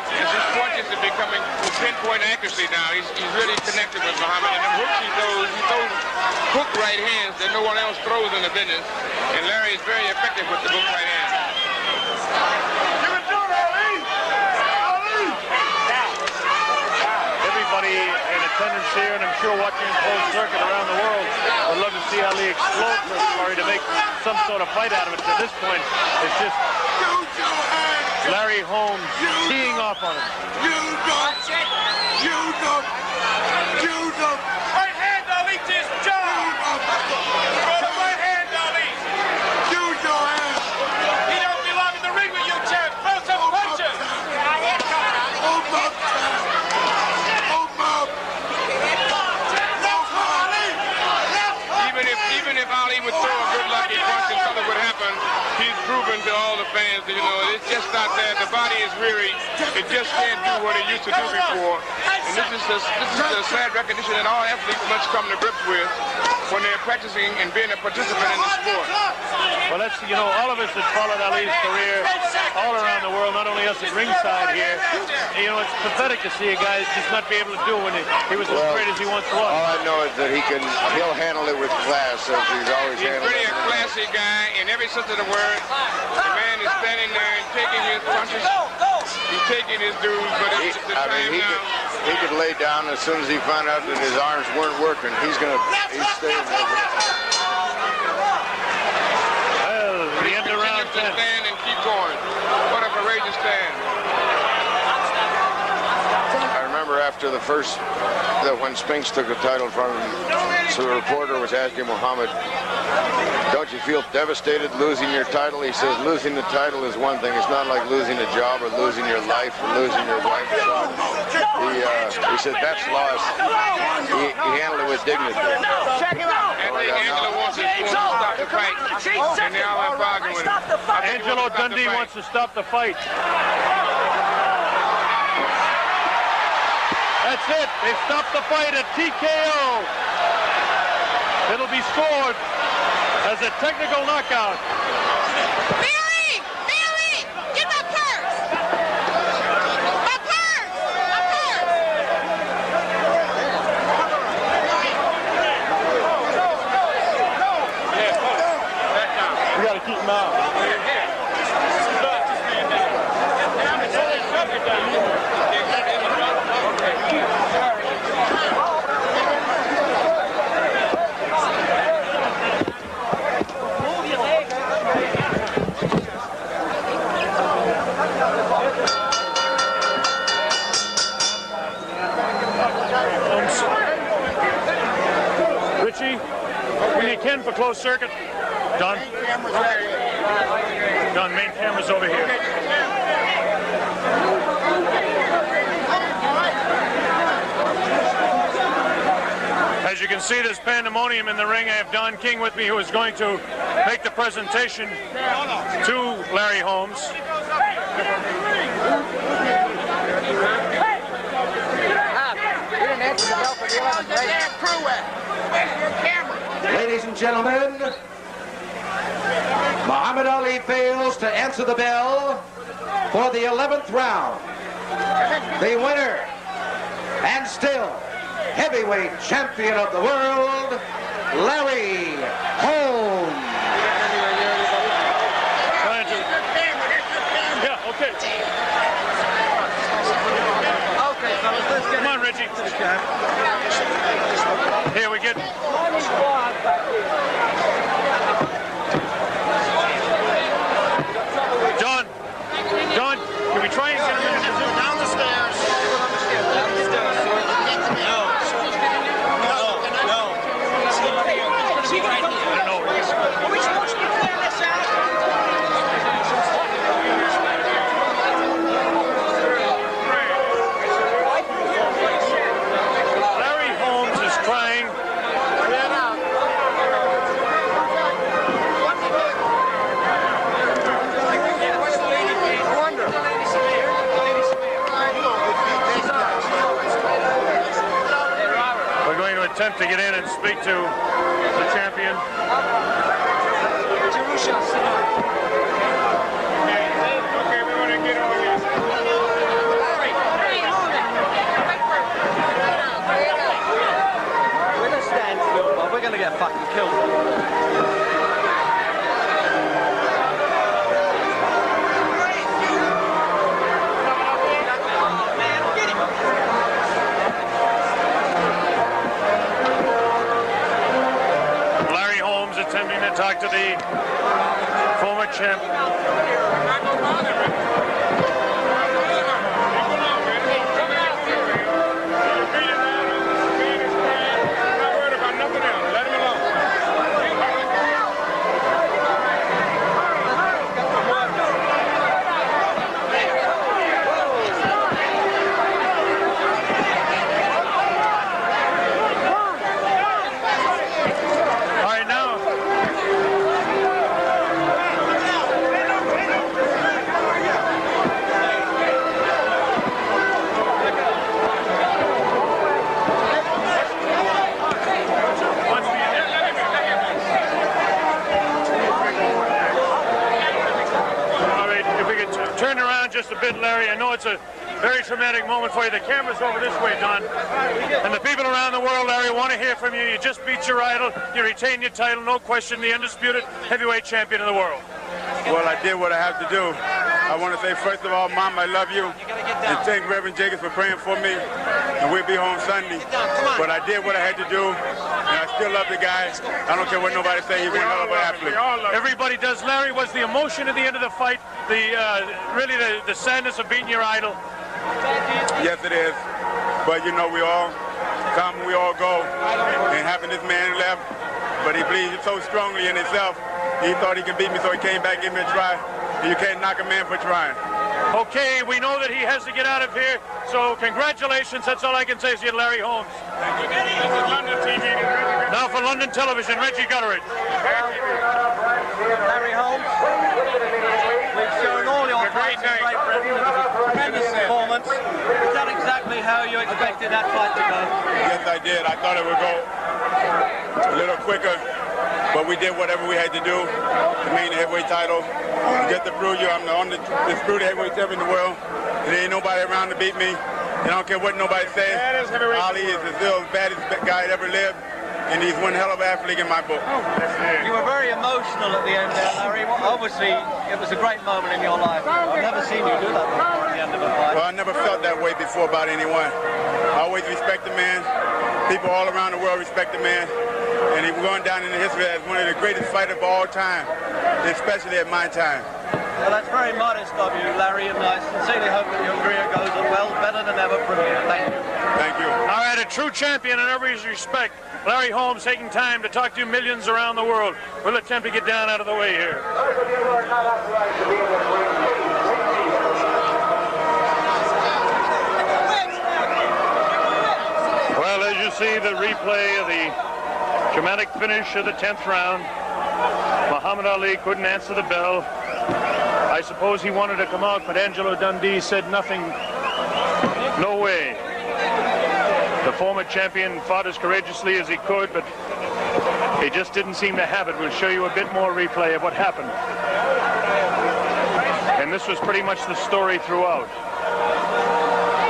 His punches are becoming pinpoint accuracy now. He's really connected with Muhammad. And them hooks he throws hook right hands that no one else throws in the business. And Larry is very effective with the hook right hand. Everybody in attendance here, and I'm sure watching in closed circuit around the world, would love to see Ali explode for Larry to make some sort of fight out of it. At this point, it's just Larry Holmes teeing off on him. Right hand, Ali, to his jaw. Throw the right hand, Ali. Use your hand. He don't belong in the ring with you, champ. Throw some punches. Even if Ali would throw a good lucky punch and something would happen, he's proven to all the fans that, you know, it's just not there. The body is weary. It just can't do what it used to do before. And this is the sad recognition that all athletes must come to grips with when they're practicing and being a participant in the sport. Well, that's, you know, all of us that followed Ali's career all around the world, not only us at ringside here, you know, it's pathetic to see a guy just not be able to do when he was as great as he once was. All I know is that he'll handle it with class, as he's always handled it. He's really a classy guy in every sense of the word. The man is standing there and taking his punches. He's taking his dues, but it's the time now. He could lay down as soon as he found out that his arms weren't working. He's staying there. Well, the end of round 10. Stand and keep going. What a courageous stand. I remember after the first, when Spinks took the title from him, so the reporter was asking Muhammad, don't you feel devastated losing your title? He says, losing the title is one thing. It's not like losing a job or losing your life or losing your wife. He said, that's loss. He handled it with dignity. Check him out. Angelo wants to stop the fight. And now I'm arguing with him. Angelo Dundee wants to stop the fight. That's it. They stopped the fight at TKO. It'll be scored as a technical knockout. Barry! Barry! Get my purse! My purse! My purse! We got to keep him out. Richie, when you can for closed circuit. Don? Don, main camera's over here. As you can see, there's pandemonium in the ring. I have Don King with me, who is going to make the presentation to Larry Holmes. Ladies and gentlemen, Muhammad Ali fails to answer the bell for the 11th round. The winner, and still heavyweight champion of the world, Larry Holmes. Yeah, okay. Okay, fellas, let's get Come on, Richie. Here we get. Don, can we try and get him down the stairs? Down the stairs. No. I don't know. Are we supposed to be playing this out? Larry Holmes is trying. Attempt to get in and speak to the champion. back to the former champ. Just a bit, Larry. I know it's a very traumatic moment for you. The camera's over this way, Don. And the people around the world, Larry, want to hear from you. You just beat your idol. You retain your title, no question, the undisputed heavyweight champion of the world. Well, I did what I have to do. I want to say, first of all, Mom, I love you. And thank Reverend Jacobs for praying for me. And we'll be home Sunday. But I did what I had to do. And I still love the guy. I don't care what nobody say. He's one hell of an athlete. Everybody does. Larry, was the emotion at the end of the fight, really the sadness of beating your idol? Yes, it is. But, you know, we all come, we all go. And having this man left, but he believes so strongly in himself, he thought he could beat me, so he came back, gave me a try. And you can't knock a man for trying. Okay, we know that he has to get out of here, so congratulations. That's all I can say is you, Larry Holmes. Now for London Television, Reggie Gutteridge. Larry Holmes, we've shown all your fights in Great Britain. It was a tremendous performance. Is that exactly how you expected that fight to go? Yes, I did. I thought it would go a little quicker, but we did whatever we had to do to maintain the heavyweight title. Just to prove you I'm the undisputed heavyweight champion in the world. There ain't nobody around to beat me. And I don't care what nobody says. Ali is still the baddest guy that ever lived. And he's one hell of an athlete in my book. You were very emotional at the end there, Larry. Well, obviously, it was a great moment in your life. I've never seen you do that before at the end of a fight. Well, I never felt that way before about anyone. I always respect the man. People all around the world respect the man. And he's going down in the history as one of the greatest fighters of all time, especially at my time. Well, that's very modest of you, Larry, and I sincerely hope that your career goes on well, better than ever from here. Thank you. Thank you. All right, a true champion in every respect. Larry Holmes taking time to talk to millions around the world. We'll attempt to get down out of the way here. Well, as you see the replay of the dramatic finish of the 10th round, Muhammad Ali couldn't answer the bell. I suppose he wanted to come out, but Angelo Dundee said nothing. No way. The former champion fought as courageously as he could, but he just didn't seem to have it. We'll show you a bit more replay of what happened. And this was pretty much the story throughout.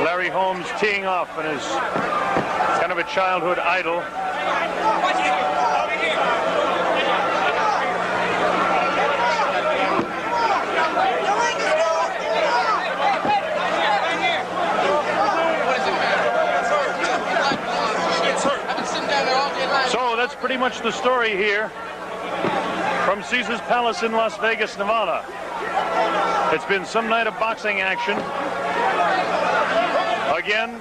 Larry Holmes teeing off on his kind of a childhood idol. So that's pretty much the story here from Caesar's Palace in Las Vegas, Nevada. It's been some night of boxing action. Again.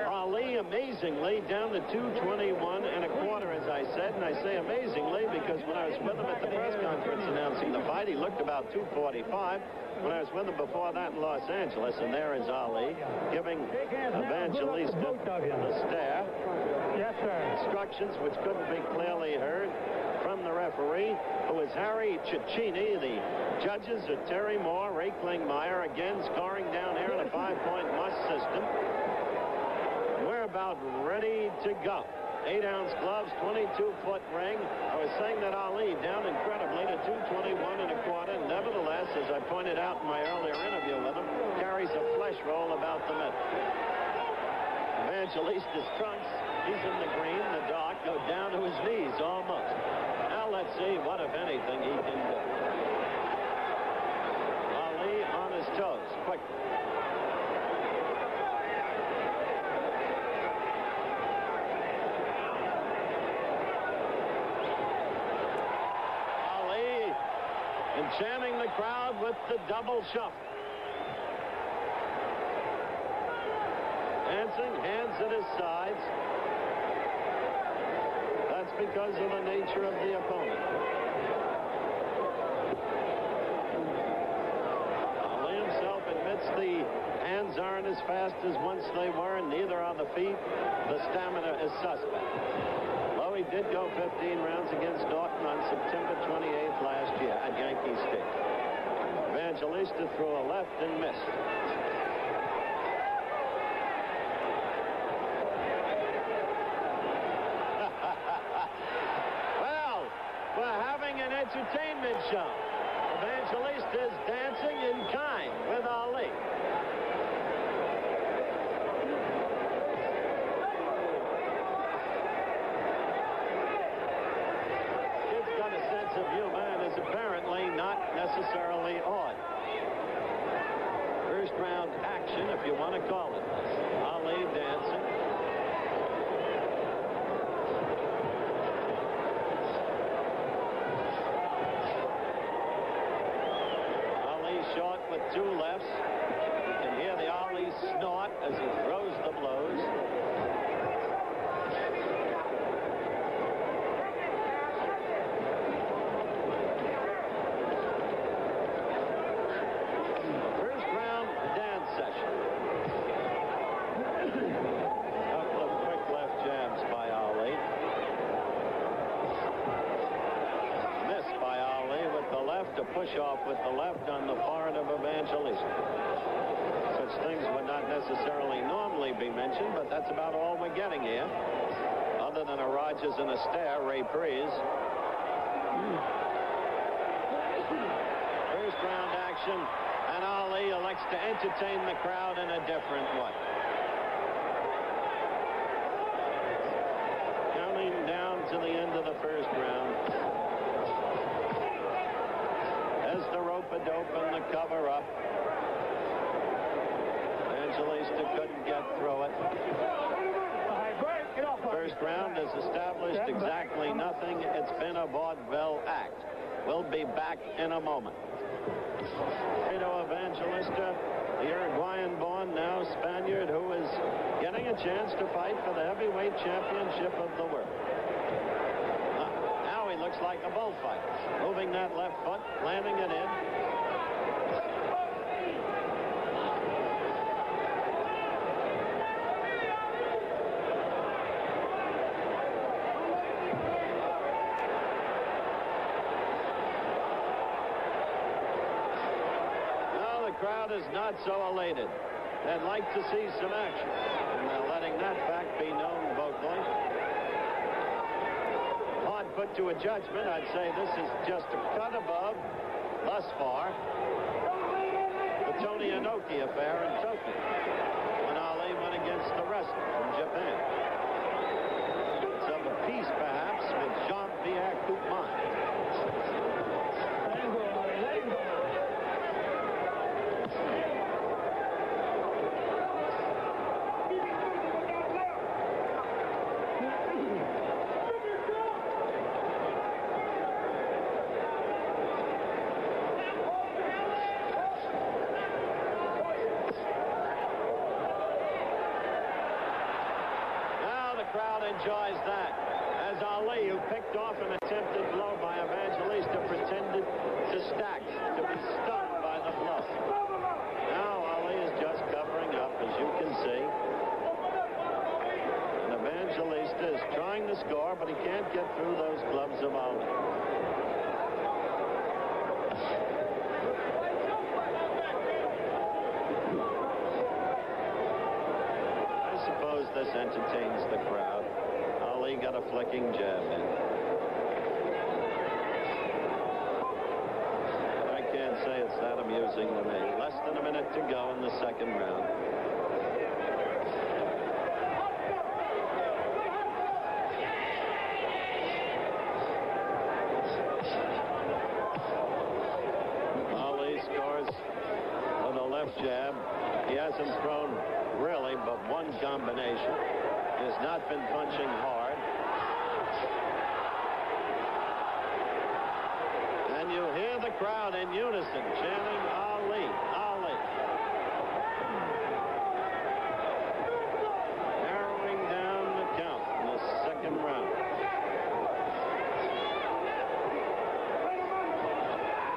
Ali amazingly down to 221 and a quarter, as I said, and I say amazingly because when I was with him at the press conference announcing the fight, he looked about 245. When I was with him before that in Los Angeles, and there is Ali giving Evangelista the stare. Yes, sir. Instructions which couldn't be clearly heard from the referee, who is Harry Cicchini. The judges are Terry Moore, Ray Klingmeyer, again scoring down here in a 5-point must system. We're about ready to go. 8-ounce gloves, 22-foot ring. I was saying that Ali down incredibly to 221 and a quarter. Nevertheless, as I pointed out in my earlier interview with him, carries a flesh roll about the middle. Evangelista's trunks, he's in the green, the dark, go down to his knees almost. Now let's see what, if anything, he can do. Ali on his toes, quickly. enchanting the crowd with the double shuffle. Dancing, hands at his sides. That's because of the nature of the opponent. Ali himself admits the hands aren't as fast as once they were, and neither are the feet. The stamina is suspect. Though he did go 15 rounds against Norton on September 28th last year at Yankee Stadium. Evangelista threw a left and missed. Well, we're having an entertainment show. Evangelista is dancing in kind with Ali. Kid's got a sense of humor and is apparently not necessarily odd. First round action, if you want to call it. Ali dancing. Short with two lefts. You can hear the Ali snort as he throws the blows. First round dance session. Couple of quick left jabs by Ali. Missed by Ali with the left, a push-off with the left on the forehead of Evangelista. Such things would not necessarily normally be mentioned, but that's about all we're getting here. Other than a Rogers and a stare, reprise. First round action, and Ali elects to entertain the crowd in a different way. Counting down to the end of the first round. As the rope-a-dope and the cover-up. Evangelista couldn't get through it. First round has established exactly nothing. It's been a vaudeville act. We'll be back in a moment. Evangelista, the Uruguayan-born, now Spaniard, who is getting a chance to fight for the heavyweight championship of the world. Now he looks like a bullfighter. Moving that left foot, landing it in. Crowd is not so elated. They'd like to see some action, and they're letting that fact be known vocally. Hard put to a judgment, I'd say this is just a cut above, thus far, the Tony Inoki affair in Tokyo, when Ali went against the wrestler from Japan. It's of a piece, perhaps, with Jean-Pierre Coupman. Enjoys that, as Ali, who picked off an attempted blow by Evangelista, pretended to stack, to be stunned by the blow. Now Ali is just covering up, as you can see. And Evangelista is trying to score, but he can't get through those gloves of Ali. This entertains the crowd. Ali got a flicking jab in. I can't say it's that amusing to me. Less than a minute to go in the second round. Ali scores with a left jab. He hasn't thrown really but one combination. He has not been punching hard. And you hear the crowd in unison chanting Ali, Ali. Narrowing down the count in the second round.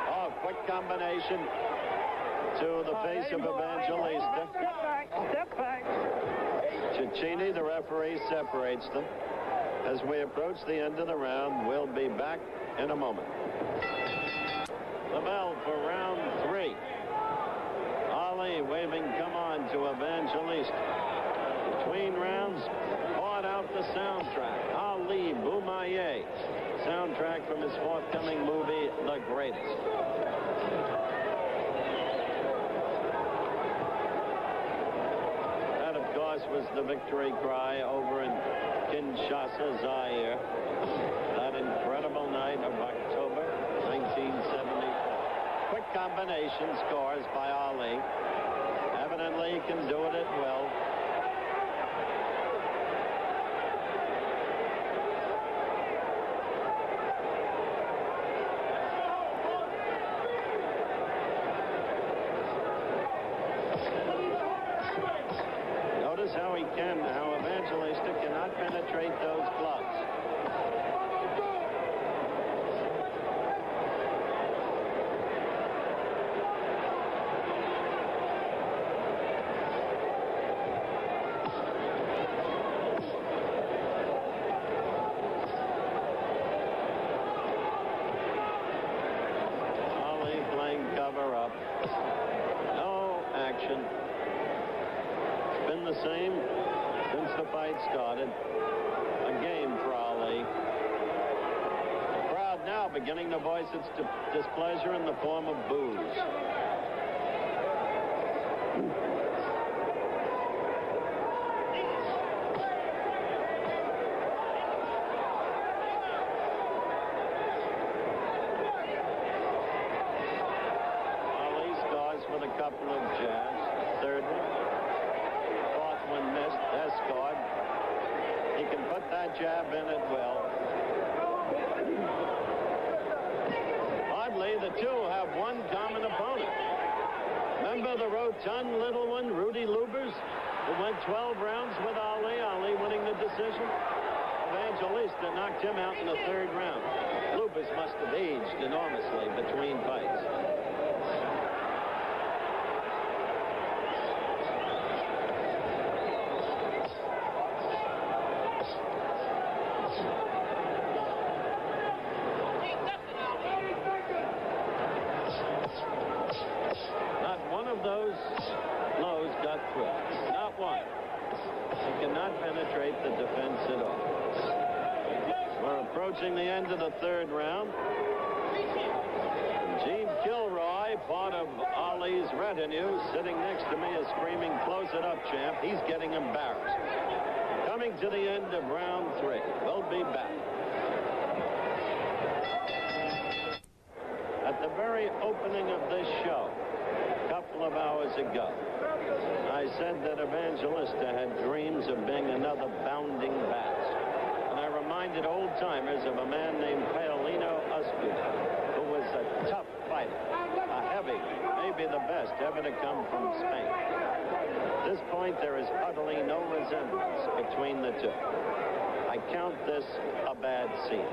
Oh, quick combination to the face of Evangelista. Step back. Cicchini, the referee, separates them. As we approach the end of the round, we'll be back in a moment. The bell for round 3. Ali waving come on to Evangelista. Between rounds, bought out the soundtrack. Ali Boumaier. Soundtrack from his forthcoming movie, The Greatest. That, of course, was the victory cry over in Kinshasa, Zaire. That incredible night of October 1974. Quick combination scores by Ali. Evidently he can do it at will. Notice how Evangelista cannot penetrate those gloves. Ali playing cover up. No action. It's been the same since the fight started. A game for Ali. The crowd now beginning to voice its displeasure in the form of boos. Ali scores with a couple of jabs. Third one. Fourth one missed. Escort. He can put that jab in at will. Oddly, the two have one common opponent. Remember the rotund little one, Rudy Lubers, who went 12 rounds with Ali, Ali winning the decision? Evangelista knocked him out in the third round. Lubers must have aged enormously between fights. Those blows got through. Not one. He cannot penetrate the defense at all. We're approaching the end of the third round. Gene Kilroy, part of Ali's retinue, sitting next to me is screaming, "Close it up, champ." He's getting embarrassed. Coming to the end of round 3. We'll be back. At the very opening of this show, a couple of hours ago, I said that Evangelista had dreams of being another bounding Bats. And I reminded old-timers of a man named Paolino Uspuda, who was a tough fighter, a heavy, maybe the best ever to come from Spain. At this point, there is utterly no resemblance between the two. I count this a bad scene.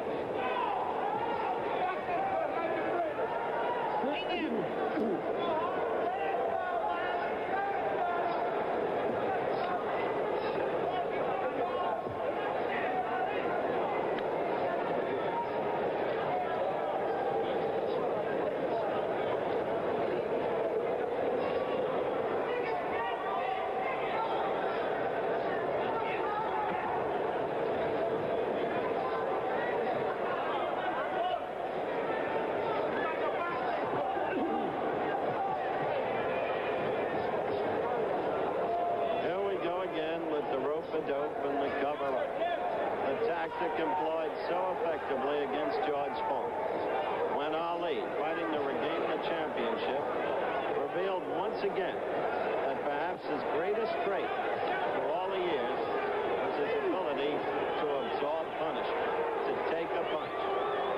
Dope and the cover-up. The tactic employed so effectively against George Fong. When Ali, fighting to regain the championship, revealed once again that perhaps his greatest trait through all the years was his ability to absorb punishment, to take a punch.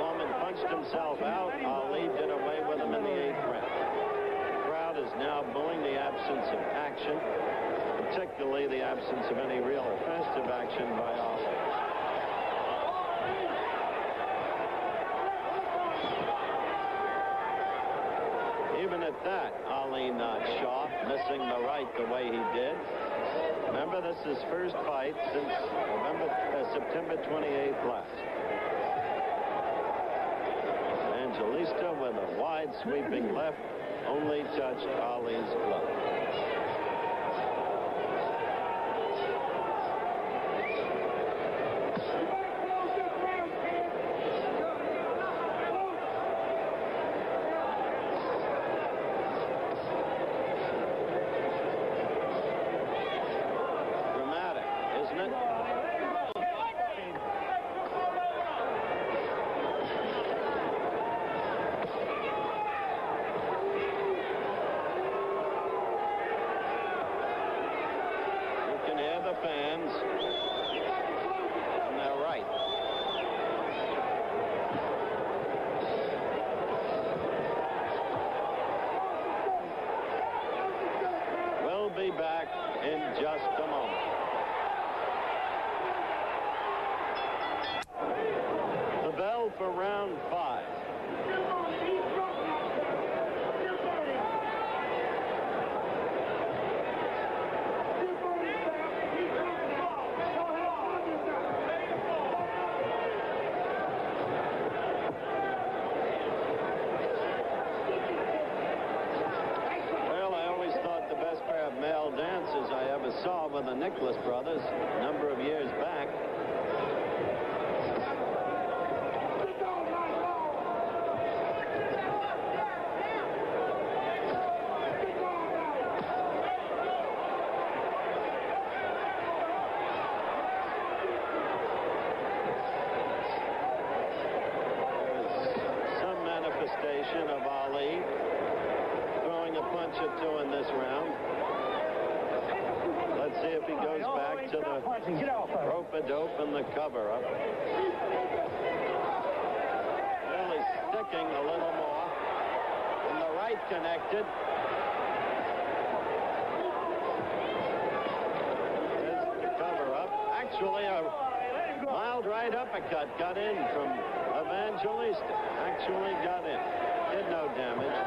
Foreman punched himself out. Ali did away with him in the 8th round. The crowd is now booing the absence of action, particularly the absence of any real offensive action by Ali. Even at that, Ali not sharp, missing the right the way he did. Remember, this is his first fight since September 28th last. Evangelista with a wide sweeping left only touched Ali's glove. Fans, and they're right. We'll be back in just a moment. The bell for round 5. Male dancers I ever saw were the Nicholas brothers a number of years back. There's some manifestation of Ali throwing a punch or two in this round. Let's see if he goes back to the rope-a-dope and the cover-up. Really sticking a little more. And the right connected. There's the cover-up. Actually, a mild right uppercut got in from Evangelista. Actually got in. Did no damage.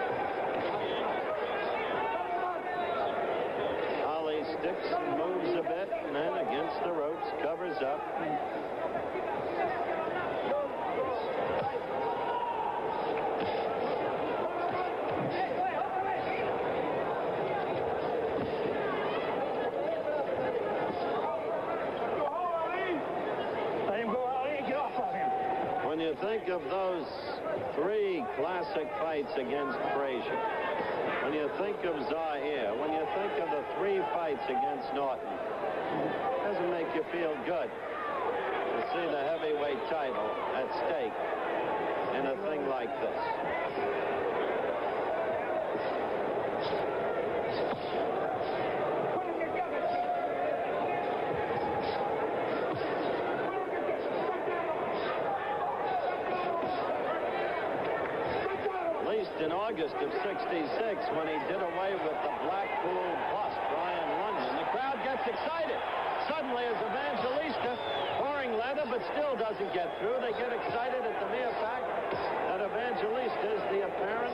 Sticks and moves a bit, and then against the ropes, covers up. When you think of those 3 classic fights against Frazier, when you think of Zaire, when you think of the 3 fights against Norton, it doesn't make you feel good to see the heavyweight title at stake in a thing like this. In August of '66, when he did away with the Blackpool bust, Brian London, the crowd gets excited. Suddenly, as Evangelista pouring leather, but still doesn't get through, they get excited at the mere fact that Evangelista is the apparent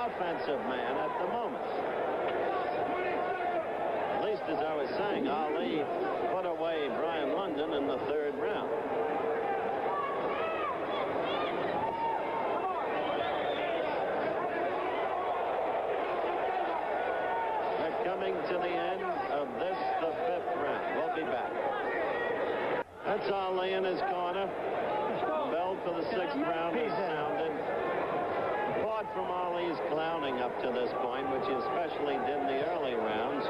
offensive man at the moment. At least, as I was saying, Ali put away Brian London in the 3rd round. Coming to the end of this, the 5th round. We'll be back. That's Ali in his corner. Bell for the 6th round is sounded. Apart from Ali's clowning up to this point, which he especially did in the early rounds,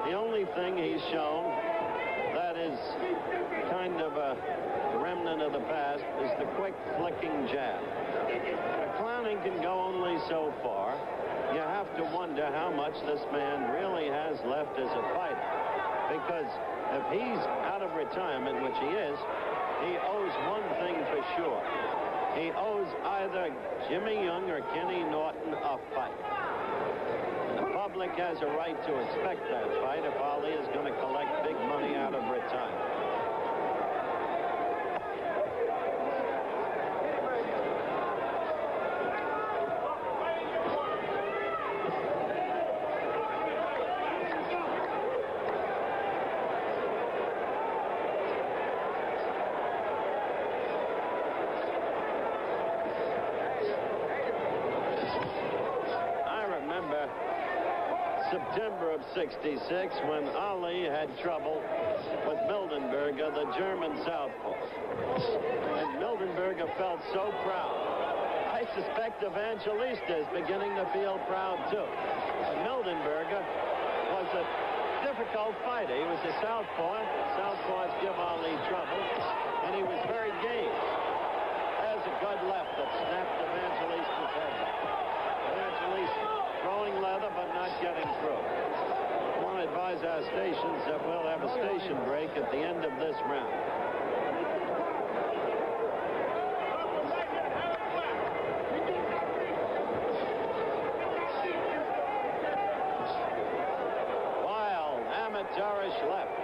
the only thing he's shown that is kind of a remnant of the past is the quick flicking jab. The clowning can go only so far. You have to wonder how much this man really has left as a fighter. Because if he's out of retirement, which he is, he owes one thing for sure. He owes either Jimmy Young or Kenny Norton a fight. The public has a right to expect that fight if Ali is going to collect big money out of retirement. September of '66, when Ali had trouble with Mildenberger, the German southpaw. And Mildenberger felt so proud. I suspect Evangelista is beginning to feel proud too. But Mildenberger was a difficult fighter. He was a southpaw. Southpaws give Ali trouble, and he was very game. There's a good left that snapped Evangelista's head back. Evangelista throwing leather but not getting through. I want to advise our stations that we'll have a station break at the end of this round. Wild, amateurish left.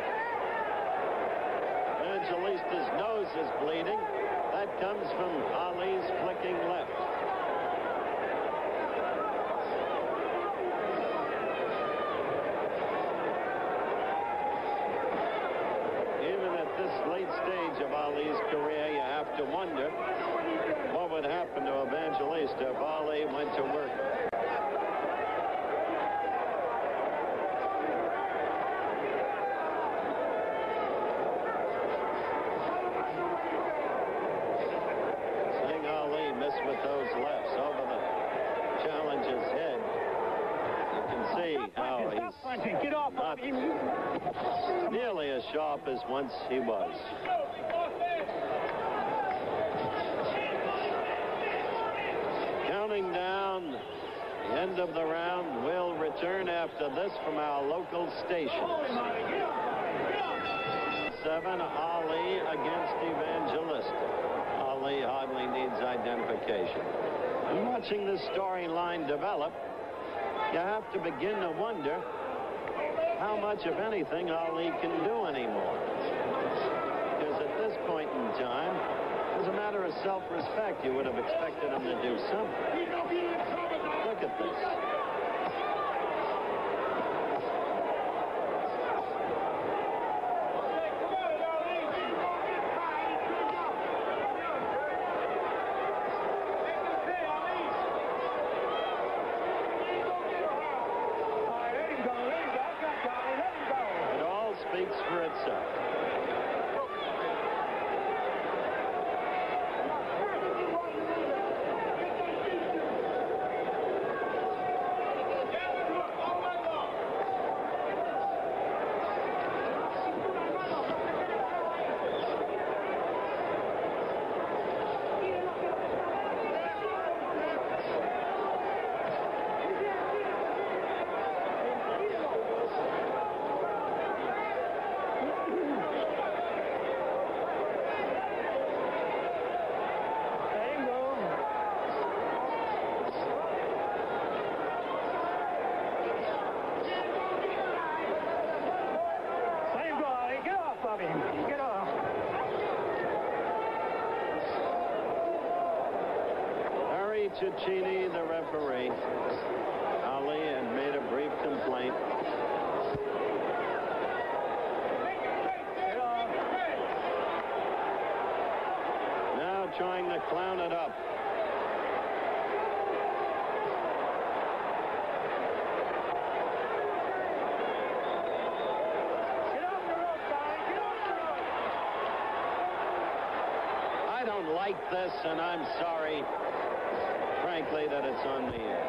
Evangelista's nose is bleeding. That comes from Ali's flicking left. Of Ali's career, you have to wonder what would happen to Evangelista if Ali went to work. Seeing Ali miss with those lefts over the challenger's head, you can see how he's not nearly as sharp as once he was. Counting down the end of the round. We'll return after this from our local stations. 7, Ali against Evangelista. Ali hardly needs identification. And watching this storyline develop, you have to begin to wonder how much, if anything, Ali can do anymore. Because at this point in time, as a matter of self-respect, you would have expected him to do something. Look at this. It all speaks for itself. Cicchini, the referee. Ali had made a brief complaint. Now trying to clown it up. I don't like this, and I'm sorry, frankly, that it's on the air.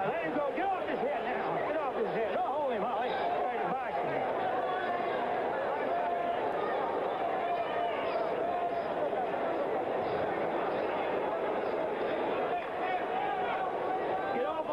Let him go. Get off his head now. Get off his head. Don't hold him. Right in the back. Get off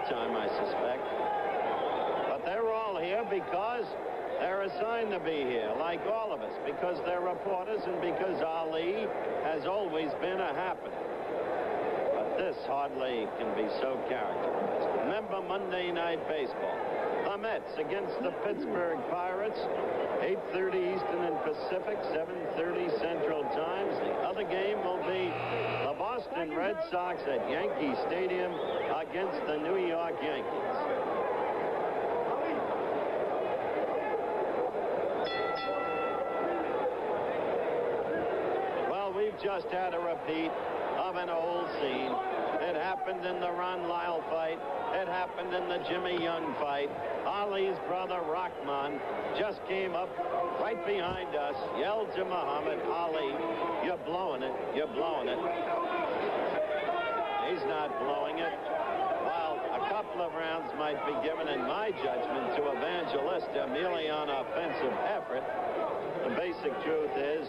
time, I suspect. But they're all here because they're assigned to be here, like all of us, because they're reporters and because Ali has always been a happening. But this hardly can be so characterized. Remember Monday Night Baseball. The Mets against the Pittsburgh Pirates, 8:30 Eastern and Pacific, 7:30 Central Times. The other game will be the Boston Red Sox at Yankee Stadium against the New York Yankees. Well, we've just had a repeat of an old scene. It happened in the Ron Lyle fight. It happened in the Jimmy Young fight. Ali's brother, Rahman, just came up right behind us, yelled to Muhammad Ali, "You're blowing it. You're blowing it." He's not blowing it. While a couple of rounds might be given, in my judgment, to Evangelista merely on offensive effort, the basic truth is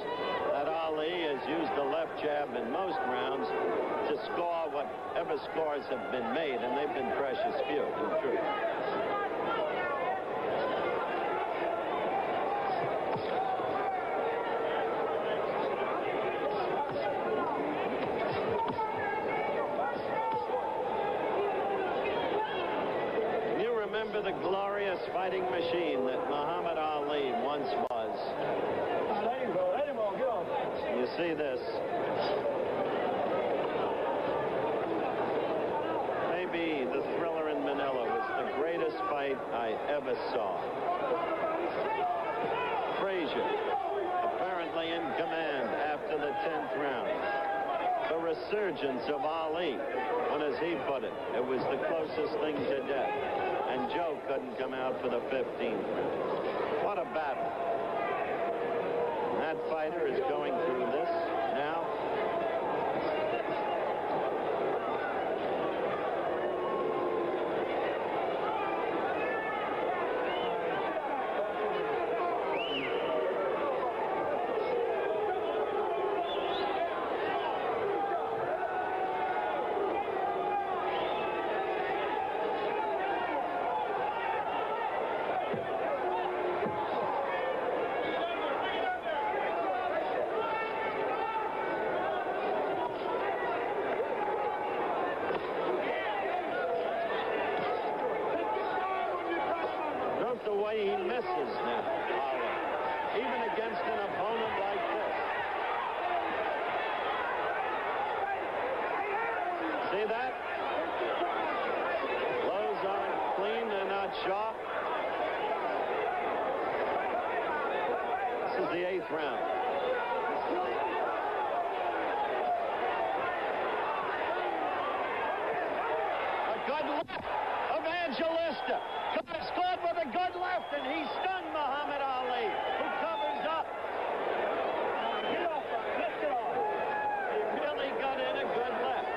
that Ali has used the left jab in most rounds to score whatever scores have been made, and they've been precious few, in truth. You remember the glorious fighting machine that Muhammad Ali once was. You see this. Maybe the Thriller in Manila was the greatest fight I ever saw. Frazier, apparently in command after the 10th round. The resurgence of Ali, when, as he put it, it was the closest thing to death. And Joe couldn't come out for the 15th round. What a battle. That fighter is going through this now. The way he misses now, Ali, even against an opponent like this. See that? Blows aren't clean, they're not sharp. This is the 8th round. A good left, Evangelista. Scored with a good left, and he stunned Muhammad Ali, who covers up. Get off, lift it off. He really got in a good left.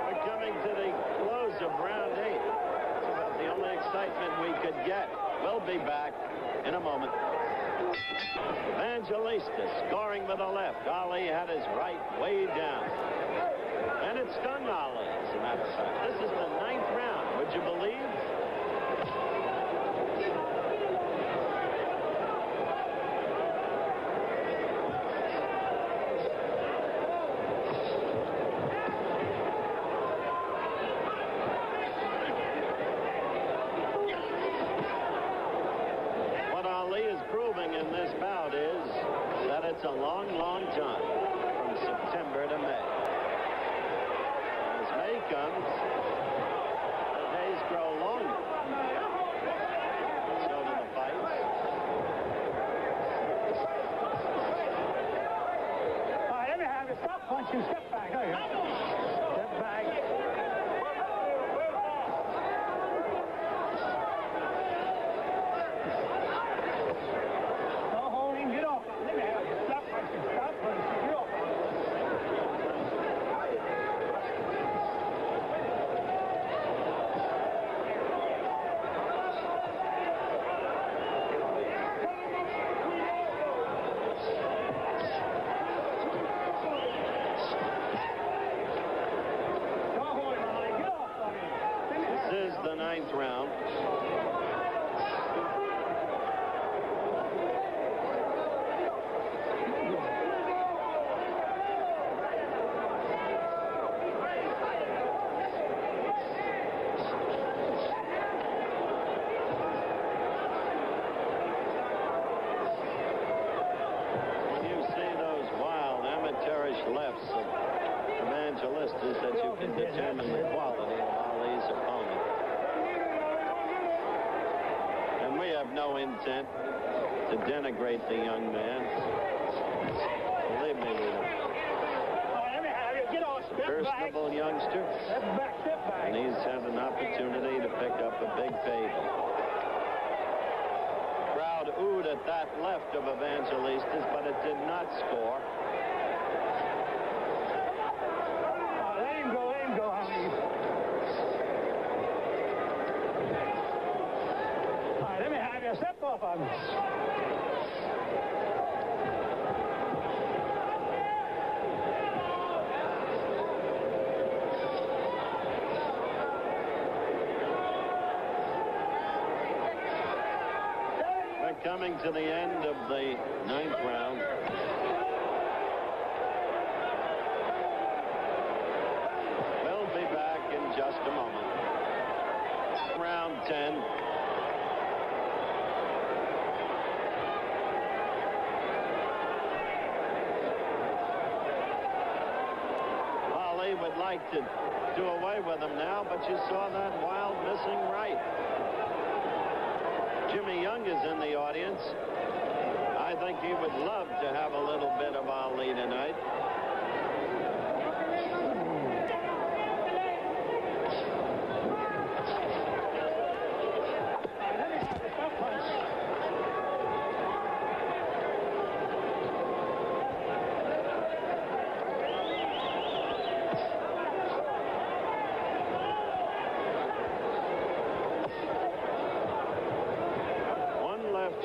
We're coming to the close of round 8. It's about the only excitement we could get. We'll be back in a moment. Evangelista scoring with the left. Ali had his right way down. And it stung Ali, as a matter of fact. This is the 9th round. Would you believe? In this bout is that it's a long, long time from September to May. As May comes, the days grow longer. So do the fights. All right, let me have you. Stop punching. Step back. There you go. Step back. determine the quality of Ali's opponent. And we have no intent to denigrate the young man. Believe me, we don't. Personable youngster, and he's had an opportunity to pick up a big favor. Crowd oohed at that left of Evangelistas, but it did not score. Let him go, honey. All right, let me have you. Step off on me. Coming to the end of the 9th round. We'll be back in just a moment. Round 10. Ali would like to do away with him now, but you saw that wild missing right. Jimmy Young is in the audience. I think he would love to have a little bit of Ali tonight.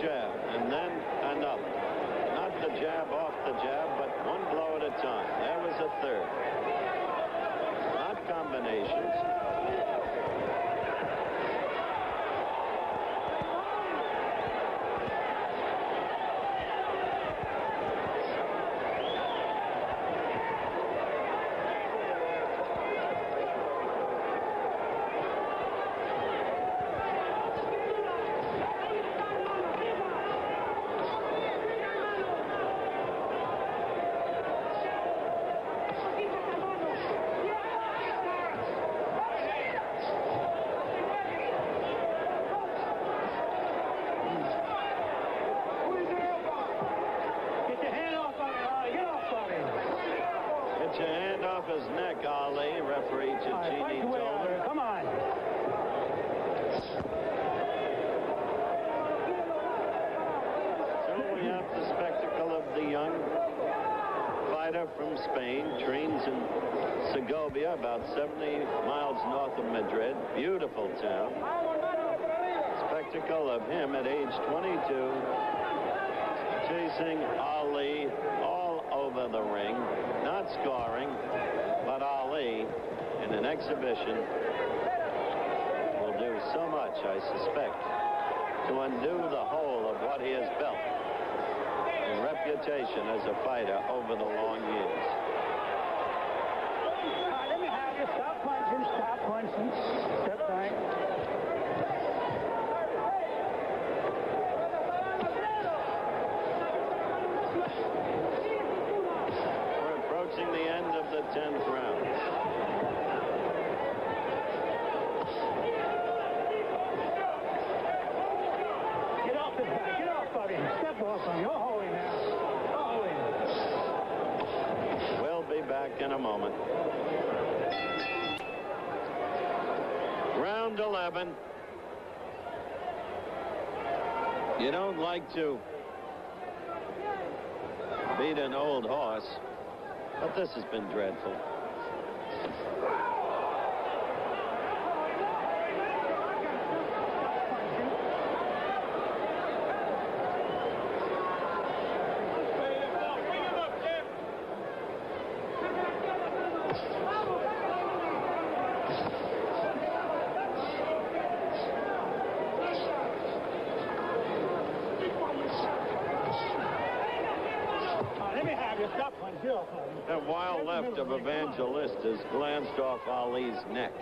Jab, and then another. Not the jab off the jab, but one blow at a time. There was a third. Not combinations. His neck, Ali, referee Cicchini told him. Come on. So we have the spectacle of the young fighter from Spain, trains in Segovia, about 70 miles north of Madrid. Beautiful town. Spectacle of him at age 22, chasing Ali all over the ring, not scoring. But Ali, in an exhibition, will do so much, I suspect, to undo the whole of what he has built in reputation as a fighter over the long years. Let me have you. Stop punching. Stop punching. Step back. Approaching the end of the 10th round. Get off the back. Get off of him. Step off on him. You're holding now. We'll be back in a moment. Round 11. You don't like to beat an old horse, but this has been dreadful. That wild left of Evangelistas glanced off Ali's neck.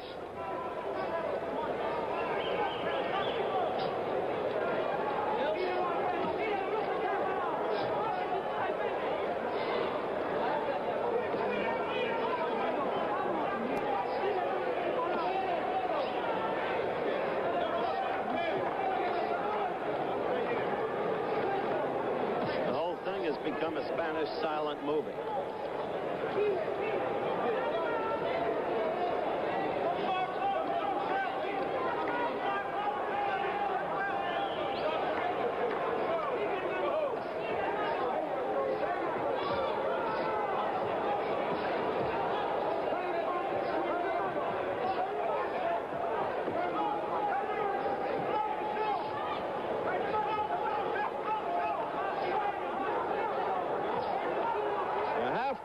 become a Spanish silent movie.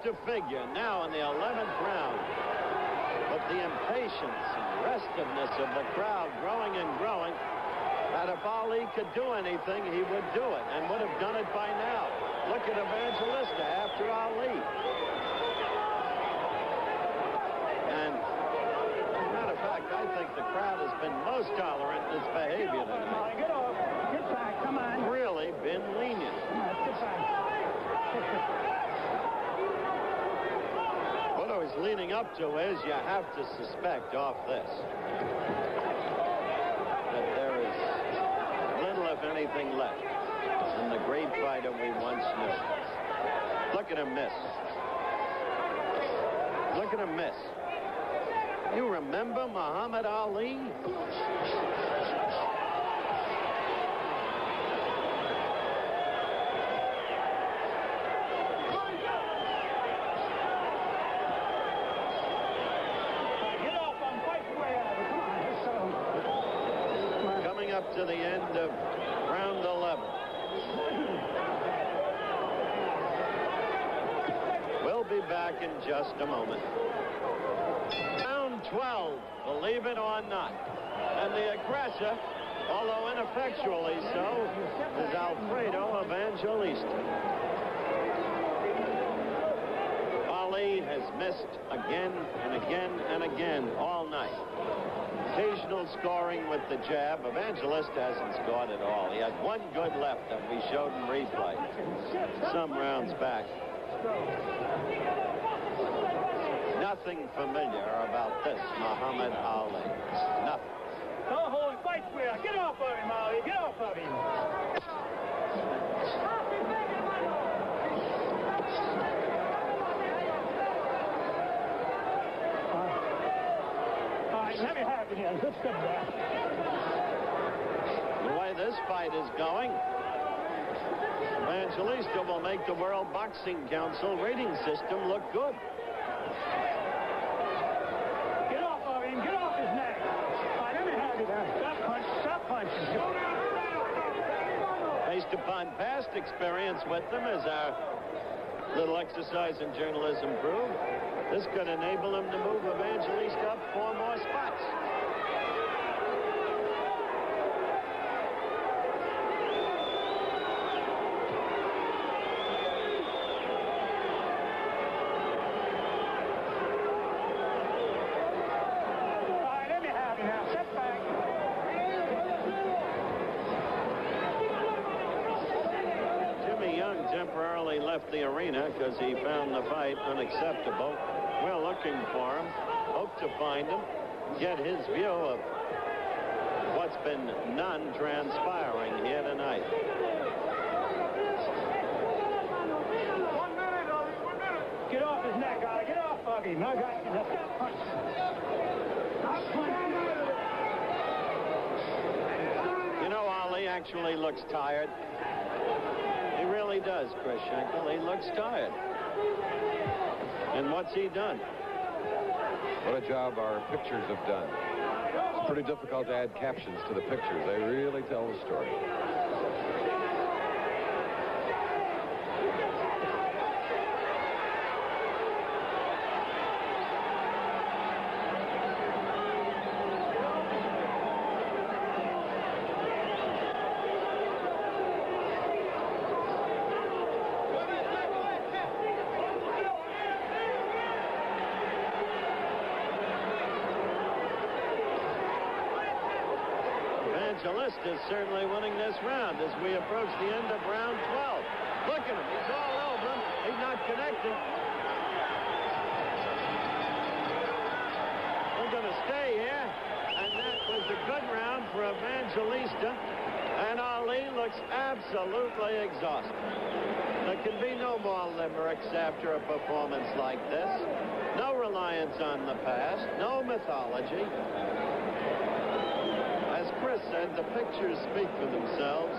To figure now in the 11th round, but the impatience and restiveness of the crowd growing and growing, that if Ali could do anything, he would do it, and would have done it by now. Look at Evangelista after Ali. And as a matter of fact, I think the crowd has been most tolerant in its behavior tonight. Get off. Get back. Come on. Really been lenient. Get back. What I was leading up to is you have to suspect off this that there is little, if anything, left in the great fighter we once knew. Look at him miss. Look at him miss. You remember Muhammad Ali? To the end of round 11. We'll be back in just a moment. Round 12, believe it or not. And the aggressor, although ineffectually so, is Alfredo Evangelista. Ali has missed again and again and again all night. Occasional scoring with the jab. Evangelista hasn't scored at all. He had one good left that we showed in replay some rounds back. Nothing familiar about this Muhammad Ali. Nothing. Don't hold him. Fight square. Get off of him, Ali. Get off of him. Let me have it here. Let's get back. The way this fight is going, Evangelista will make the World Boxing Council rating system look good. Get off of him. Get off his neck. All right, let me have it here. Stop punching. Stop punching. Based upon past experience with them, as our little exercise in journalism proved, this could enable him to move Evangelista up 4 more spots. All right, let me have it now. Step back. Jimmy Young temporarily left the arena because he found the fight unacceptable. We're looking for him, hope to find him, get his view of what's been transpiring here tonight. 1 minute, Ali. 1 minute. Get off his neck, Ali. Get off of him. I got you. Stop punching. Stop punching. You know, Ali actually looks tired. He really does, Chris Schenkel. He looks tired. And what's he done? What a job our pictures have done. It's pretty difficult to add captions to the pictures. They really tell the story. Evangelista is certainly winning this round as we approach the end of round 12. Look at him. He's all over him. He's not connecting. We're going to stay here. And that was a good round for Evangelista. And Ali looks looks absolutely exhausted. There can be no more limericks after a performance like this. No reliance on the past, no mythology. As Chris said, the pictures speak for themselves.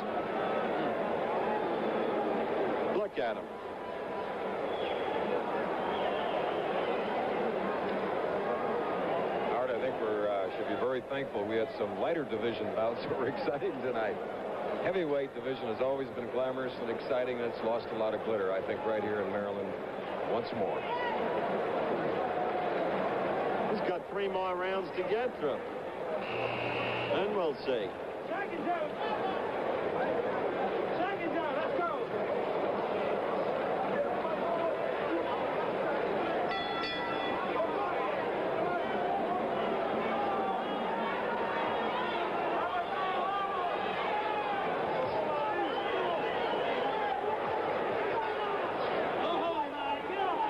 Look at them. Art, I think we should be very thankful we had some lighter division bouts that were exciting tonight. Heavyweight division has always been glamorous and exciting, and it's lost a lot of glitter, I think, right here in Maryland once more. He's got 3 more rounds to get through. Then we'll see. Let's go.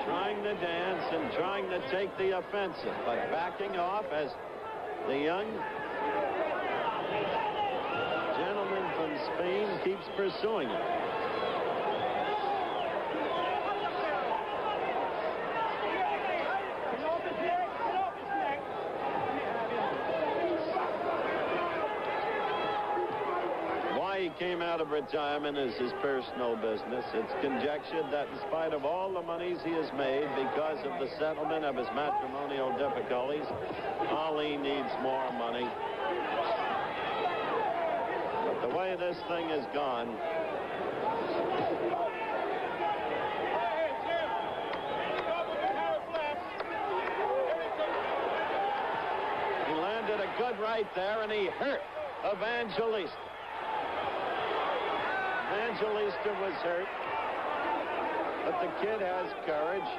Trying to dance and trying to take the offensive, but backing off as the young gentleman from Spain keeps pursuing him. Why he came out of retirement is his personal business. It's conjectured that in spite of all the monies he has made because of the settlement of his matrimonial difficulties, Ali needs more money. But the way this thing has gone, he landed a good right there, and he hurt Evangelista. Evangelista was hurt, but the kid has courage.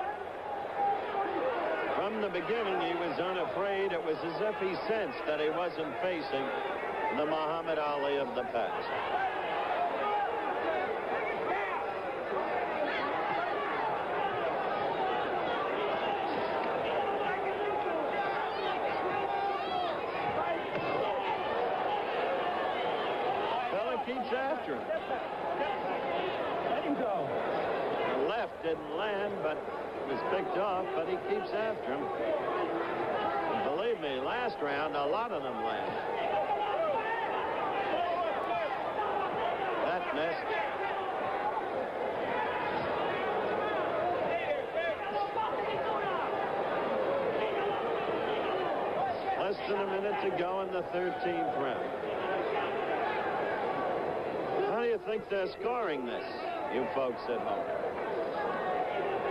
From the beginning, he was unafraid. It was as if he sensed that he wasn't facing the Muhammad Ali of the past. Fella keeps after him. Let him go. The left didn't land, but was picked off, but he keeps after him. And believe me, last round, a lot of them landed. That missed. Less than a minute to go in the 13th round. How do you think they're scoring this, you folks at home?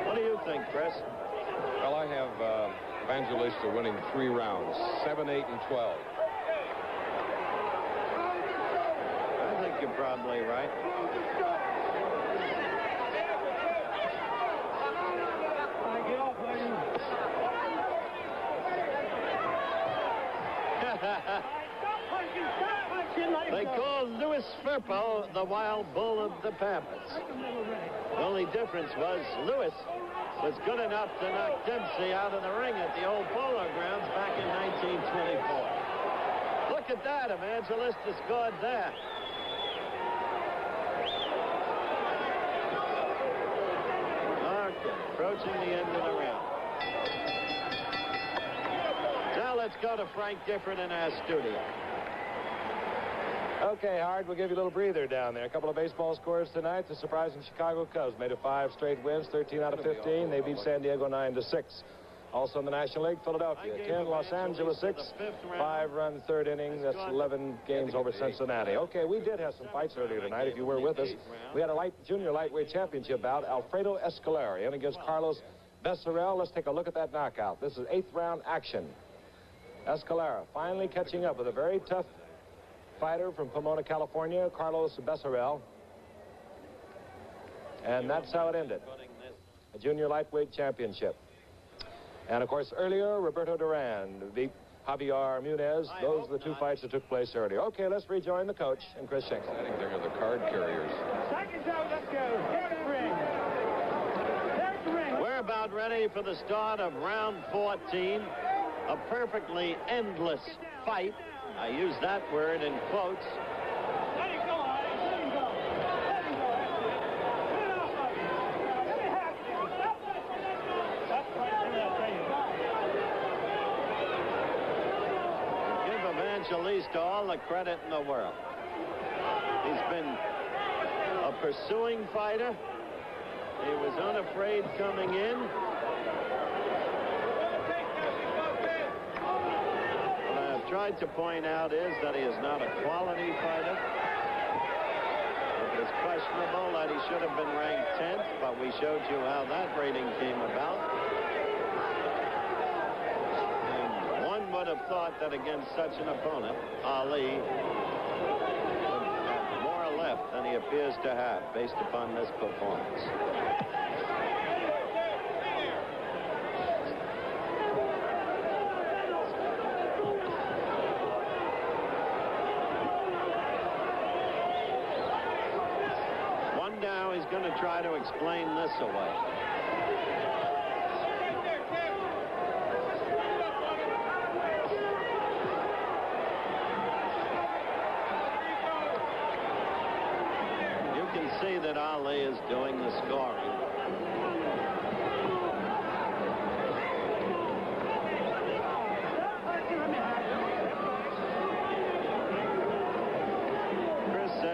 What do you think, Chris? Well, I have Evangelista winning 3 rounds, 7, 8, and 12. I think you're probably right. They call Louis Firpo the wild bull of the Pampas. The only difference was Louis was good enough to knock Dempsey out of the ring at the old Polo Grounds back in 1924. Look at that. Evangelista scored there. Okay, approaching the end of the round. Now let's go to Frank Gifford in our studio. Okay, Howard, we'll give you a little breather down there. A couple of baseball scores tonight. The surprising Chicago Cubs made it 5 straight wins, 13 out of 15. They beat San Diego 9-6. Also in the National League, Philadelphia 10, Los Angeles 6, 5-run third inning. That's 11 games over Cincinnati. Okay, we did have some fights earlier tonight, if you were with us. We had a junior lightweight championship bout. Alfredo Escalera in against Carlos Becerril. Let's take a look at that knockout. This is 8th round action. Escalera finally catching up with a very tough fighter from Pomona, California, Carlos Becerril. And that's how it ended. A junior lightweight championship. And, of course, earlier, Roberto Duran beat Javier Munez. Those are the 2 fights that took place earlier. Okay, let's rejoin the coach and Chris Schenkel. I think they're the card carriers. Seconds out, let's go. There's the ring. There's the ring. We're about ready for the start of round 14. A perfectly endless fight. I use that word in quotes. Let him go, Artie. Let him go. Evangelista all the credit in the world. He's been a pursuing fighter. He was unafraid coming in. What I've tried to point out is that he is not a quality fighter. It is questionable that he should have been ranked 10th, but we showed you how that rating came about. And one would have thought that against such an opponent, Ali would have more left than he appears to have based upon this performance. Now he's going to try to explain this away. You can see that Ali is doing the scoring.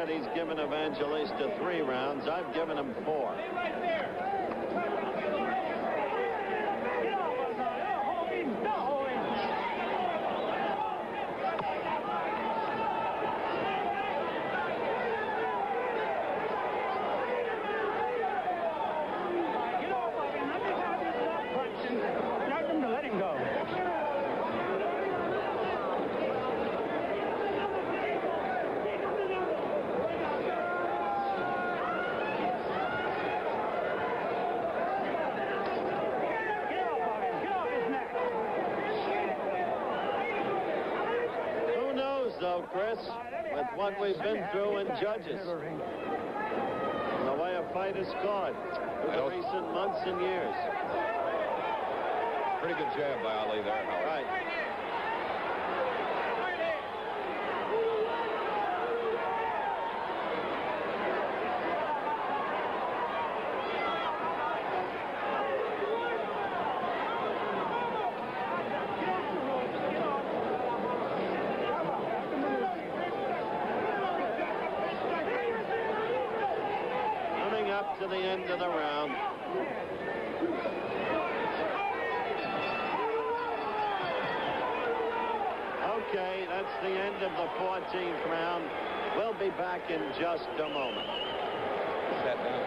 He's given Evangelista 3 rounds. I've given him 4. Chris, with what we've been through in judges, and the way a fight is scored in recent months and years. Pretty good jab by Ali there, Howard. Right. To the end of the round. Okay, that's the end of the 14th round. We'll be back in just a moment. Set down.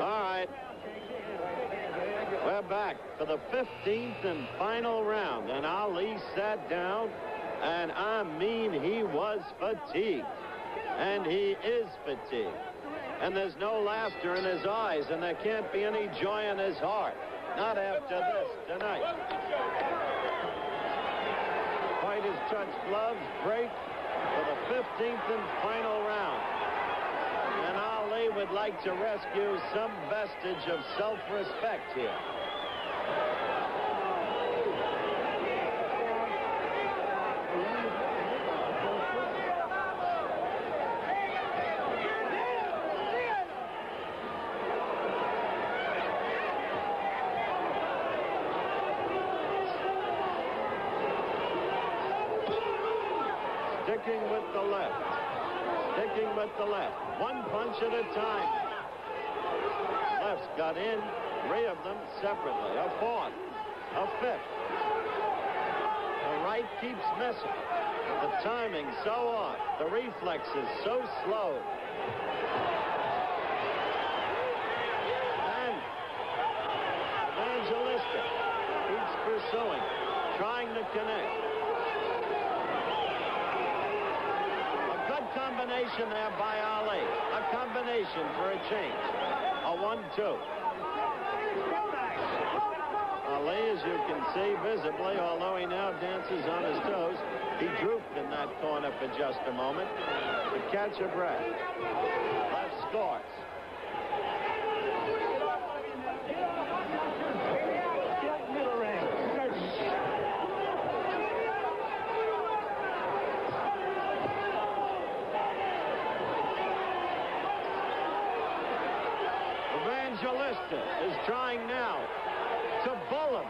All right. We're back for the 15th and final round, and Ali sat down. And I mean, he was fatigued. And he is fatigued. And there's no laughter in his eyes, and there can't be any joy in his heart. Not after this tonight. Fighters touch gloves, break for the 15th and final round. And Ali would like to rescue some vestige of self-respect here. Sticking with the left. Sticking with the left. One punch at a time. Lefts got in. 3 of them separately. A 4th. A 5th. The right keeps missing. The timing so off. The reflexes so slow. And Evangelista keeps pursuing. Trying to connect. Combination there by Ali. A combination for a change. A 1-2. Ali, as you can see visibly, although he now dances on his toes, he drooped in that corner for just a moment to catch a breath. Left scores. Evangelista is trying now to bull him.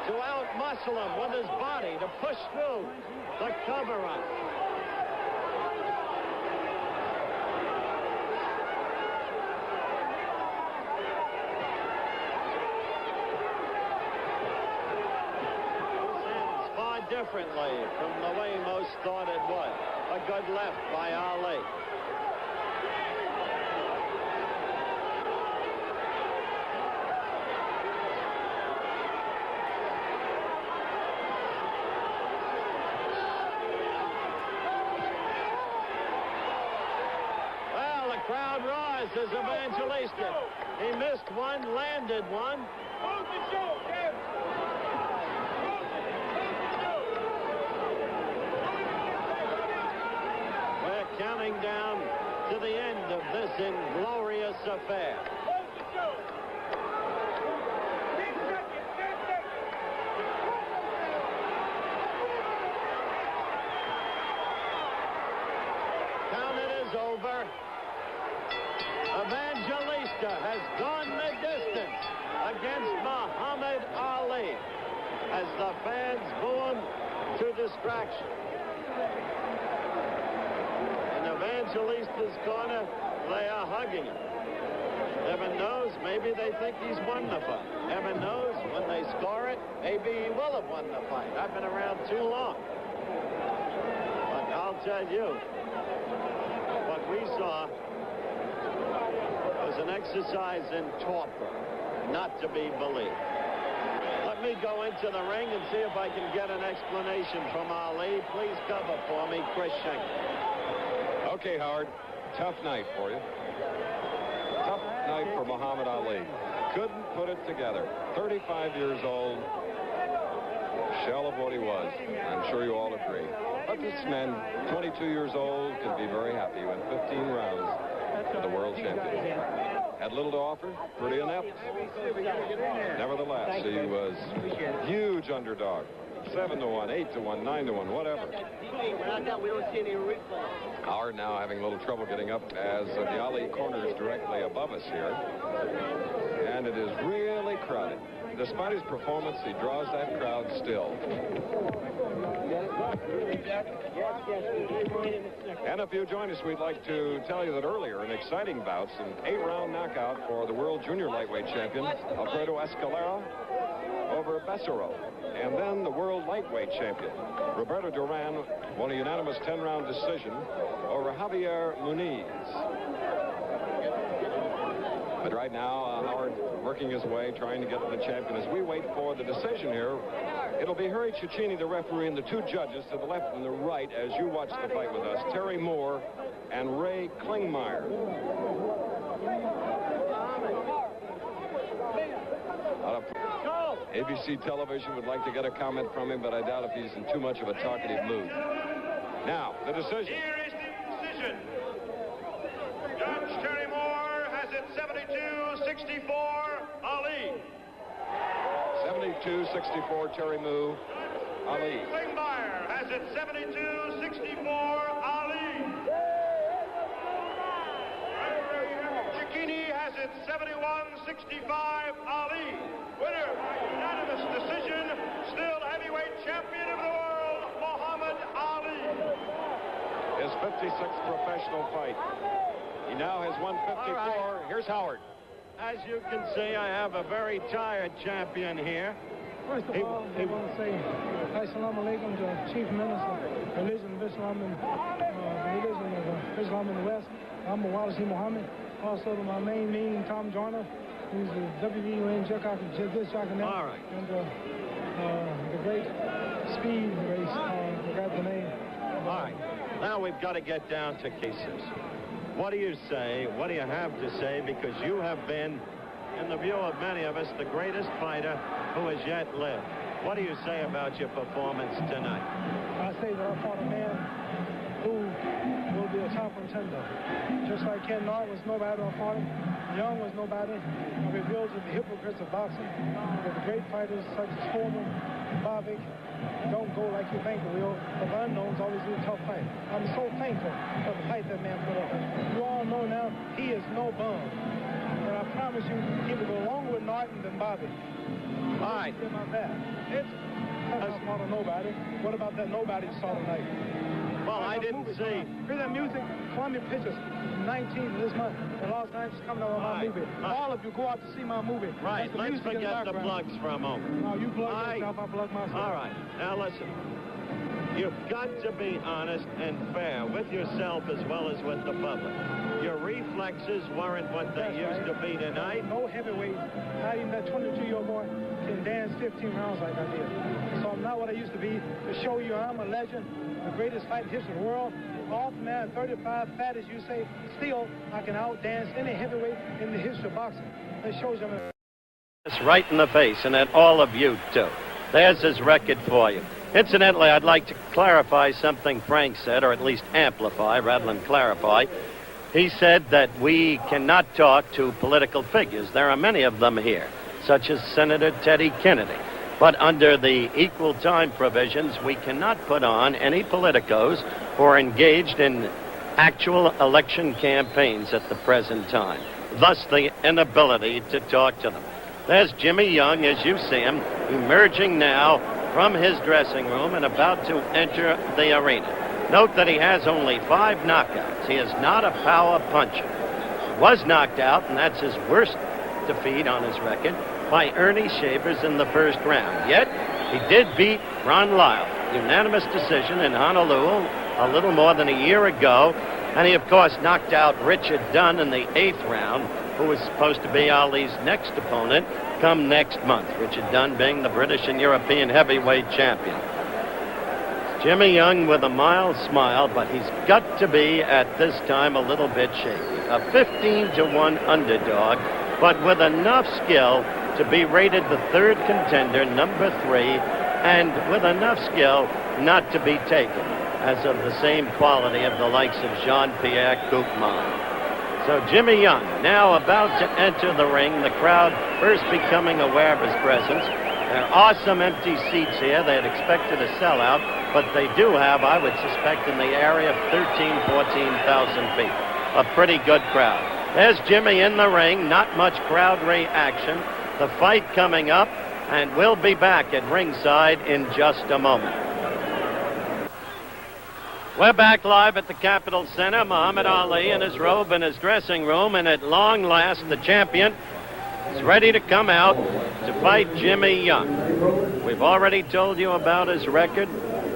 to out-muscle him with his body, to push through the cover-up. Differently from the way most thought it would. A good left by Ali. Well, the crowd roars as Evangelista. He missed one, landed one. Move the show, Kev. Counting down to the end of this inglorious affair. Counting is over. Evangelista has gone the distance against Muhammad Ali as the fans boo him to distraction. Evangelista's corner, they are hugging him. Heaven knows, maybe they think he's won the fight. Heaven knows, when they score it, maybe he will have won the fight. I've been around too long. But I'll tell you, what we saw was an exercise in torpor, not to be believed. Let me go into the ring and see if I can get an explanation from Ali. Please cover for me, Chris Schenker. Okay, Howard, tough night for you. Tough night for Muhammad Ali. Couldn't put it together. 35 years old, shell of what he was. I'm sure you all agree. But this man, 22 years old, can be very happy with 15 rounds for the world champion. Had little to offer, pretty inept. Nevertheless, he was huge underdog. 7-1, 8-1, 9-1, whatever. Howard now having a little trouble getting up as the Ali corner is directly above us here. And it is really crowded. Despite his performance, he draws that crowd still. And if you join us, we'd like to tell you that earlier, an exciting bouts, an 8-round knockout for the world junior lightweight champion, Alfredo Escalera, over Becerro. And then the world lightweight champion, Roberto Duran, won a unanimous 10-round decision over Javier Muniz. But right now, Howard working his way, trying to get to the champion. As we wait for the decision here, it'll be Harry Cecchini, the referee, and the two judges to the left and the right as you watch the fight with us, Terry Moore and Ray Klingmeyer. ABC television would like to get a comment from him, but I doubt if he's in too much of a talkative mood. Now, the decision. Here is the decision. Judge Terry Moore has it 72-64, Ali. 72-64, Terry Moore, Ali. Klingmeyer has it 72-64, Ali. Cecchini has it 71-65, Ali. Winner by unanimous decision, still heavyweight champion of the world, Muhammad Ali. His 56th professional fight. He now has won 54. Right. Here's Howard. As you can see, I have a very tired champion here. First of all, I want to say Assalamu alaikum to the Chief Minister, religion of Islam and religion of Islam in the West. I'm Walisi Muhammad. Also to my main meeting, Tom Joyner, who's the WVUN this jockey now. All right. And the great speed race, forgot the name. All right. Now we've got to get down to cases. What do you say? What do you have to say? Because you have been, in the view of many of us, the greatest fighter who has yet lived. What do you say about your performance tonight? I say that I fought a man who will be a top contender. Just like Ken Nard was nobody on fought him, Young was nobody. It reveals the hypocrites of boxing. That the great fighters such as Foreman, Bobbick, don't go like you think they will. But the unknowns always do a tough fight. I'm so thankful for the fight that man put up. You all know now he is no bum. And I promise you, he will go longer with Norton than Bobby. All right. What about that? It's not a nobody. What about that nobody you saw tonight? Well, I didn't see. Hear that music? Columbia Pictures, 19th of this month. And Los Angeles coming out with my movie. All of you go out to see my movie. Right. Let's forget the plugs for a moment. No, you plug yourself, I plug myself. All right. Now listen. You've got to be honest and fair with yourself as well as with the public. Your reflexes weren't what they used to be tonight. No heavyweight, not even that 22-year-old boy, can dance 15 rounds like I did. So I'm not what I used to be. To show you I'm a legend, the greatest fight in history of the world. Ultimate 35, fat as you say, still I can outdance any heavyweight in the history of boxing. That shows you I'm a... It's right in the face, and at all of you, too. There's his record for you. Incidentally, I'd like to clarify something Frank said, or at least amplify rather than clarify. He said that we cannot talk to political figures. There are many of them here, such as Senator Teddy Kennedy. But under the equal time provisions, we cannot put on any politicos who are engaged in actual election campaigns at the present time. Thus, the inability to talk to them. There's Jimmy Young, as you see him, emerging now from his dressing room and about to enter the arena. Note that he has only 5 knockouts. He is not a power puncher. He was knocked out, and that's his worst defeat on his record, by Ernie Shavers in the first round. Yet, he did beat Ron Lyle, unanimous decision in Honolulu a little more than a year ago, and he, of course, knocked out Richard Dunn in the 8th round, who was supposed to be Ali's next opponent come next month, Richard Dunn being the British and European heavyweight champion. Jimmy Young with a mild smile, but he's got to be, at this time, a little bit shaky. A 15-1 underdog, but with enough skill to be rated the 3rd contender, number 3, and with enough skill not to be taken as of the same quality of the likes of Jean-Pierre Koopman. So Jimmy Young now about to enter the ring, the crowd first becoming aware of his presence. There are some empty seats here. They had expected a sellout, but they do have, I would suspect, in the area of 13,000, 14,000 people. A pretty good crowd. There's Jimmy in the ring, not much crowd reaction. The fight coming up, and we'll be back at ringside in just a moment. We're back live at the Capitol Center. Muhammad Ali in his robe in his dressing room, and at long last, the champion is ready to come out to fight Jimmy Young. We've already told you about his record,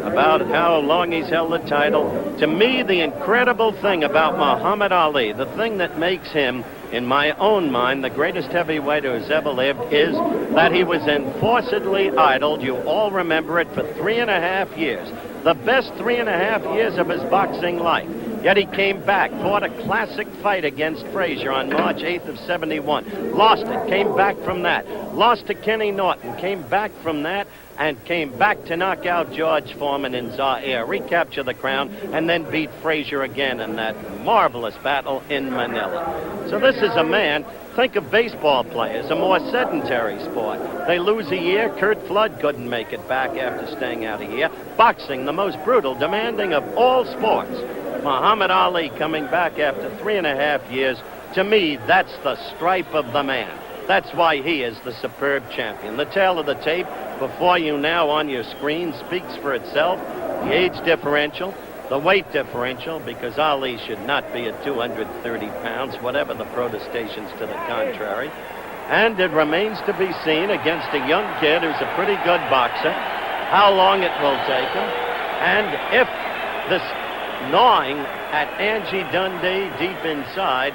about how long he's held the title. To me, the incredible thing about Muhammad Ali, the thing that makes him, in my own mind, the greatest heavyweight who has ever lived, is that he was enforcedly idled. You all remember it, for 3.5 years. The best 3.5 years of his boxing life. Yet he came back, fought a classic fight against Frazier on March 8th of 71. Lost it, came back from that. Lost to Kenny Norton, came back from that, and came back to knock out George Foreman in Zaire, recapture the crown, and then beat Frazier again in that marvelous battle in Manila. So this is a man, think of baseball players, a more sedentary sport. They lose a year. Kurt Flood couldn't make it back after staying out a year. Boxing, the most brutal, demanding of all sports. Muhammad Ali coming back after 3.5 years. To me, that's the stripe of the man. That's why he is the superb champion. The tale of the tape before you now on your screen speaks for itself. The age differential, the weight differential, because Ali should not be at 230 pounds, whatever the protestations to the contrary. And it remains to be seen against a young kid who's a pretty good boxer, how long it will take him, and if this gnawing at Angie Dundee deep inside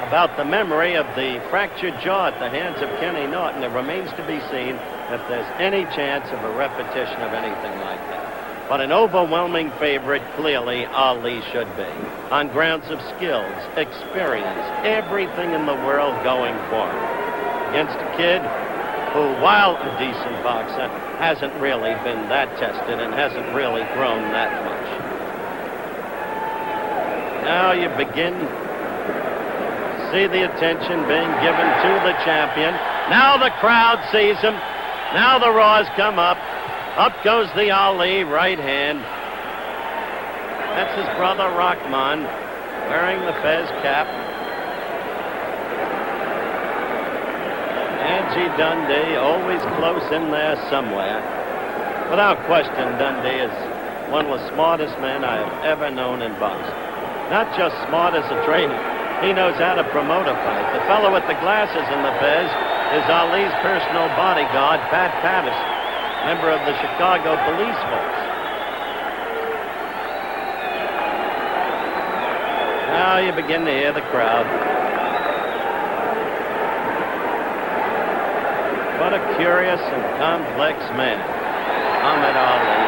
about the memory of the fractured jaw at the hands of Kenny Norton, it remains to be seen if there's any chance of a repetition of anything like that. But an overwhelming favorite, clearly, Ali should be. On grounds of skills, experience, everything in the world going for him. Against a kid who, while a decent boxer, hasn't really been that tested and hasn't really grown that much. Now you begin to see the attention being given to the champion. Now the crowd sees him. Now the roars come up. Up goes the Ali right hand. That's his brother Rahman wearing the fez cap. Angie Dundee, always close in there somewhere. Without question, Dundee is one of the smartest men I have ever known in boxing. Not just smart as a trainer. He knows how to promote a fight. The fellow with the glasses and the fez is Ali's personal bodyguard, Pat Patterson, member of the Chicago Police Force. Now you begin to hear the crowd. What a curious and complex man, Muhammad Ali.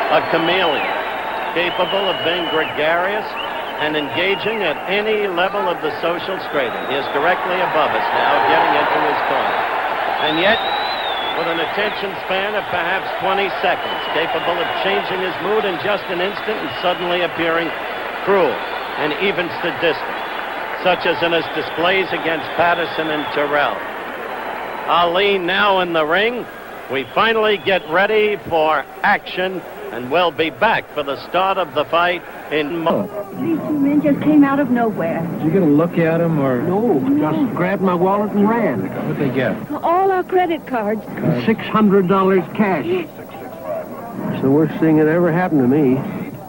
A chameleon, capable of being gregarious and engaging at any level of the social stratum. He is directly above us now, getting into his corner. And yet, with an attention span of perhaps 20 seconds, capable of changing his mood in just an instant and suddenly appearing cruel and even sadistic, such as in his displays against Patterson and Terrell. Ali now in the ring. We finally get ready for action, and we'll be back for the start of the fight in These two men just came out of nowhere. Did you get a look at them, or? No, just grabbed my wallet and ran. What'd they get? All our credit cards. $600 cash. It's the worst thing that ever happened to me.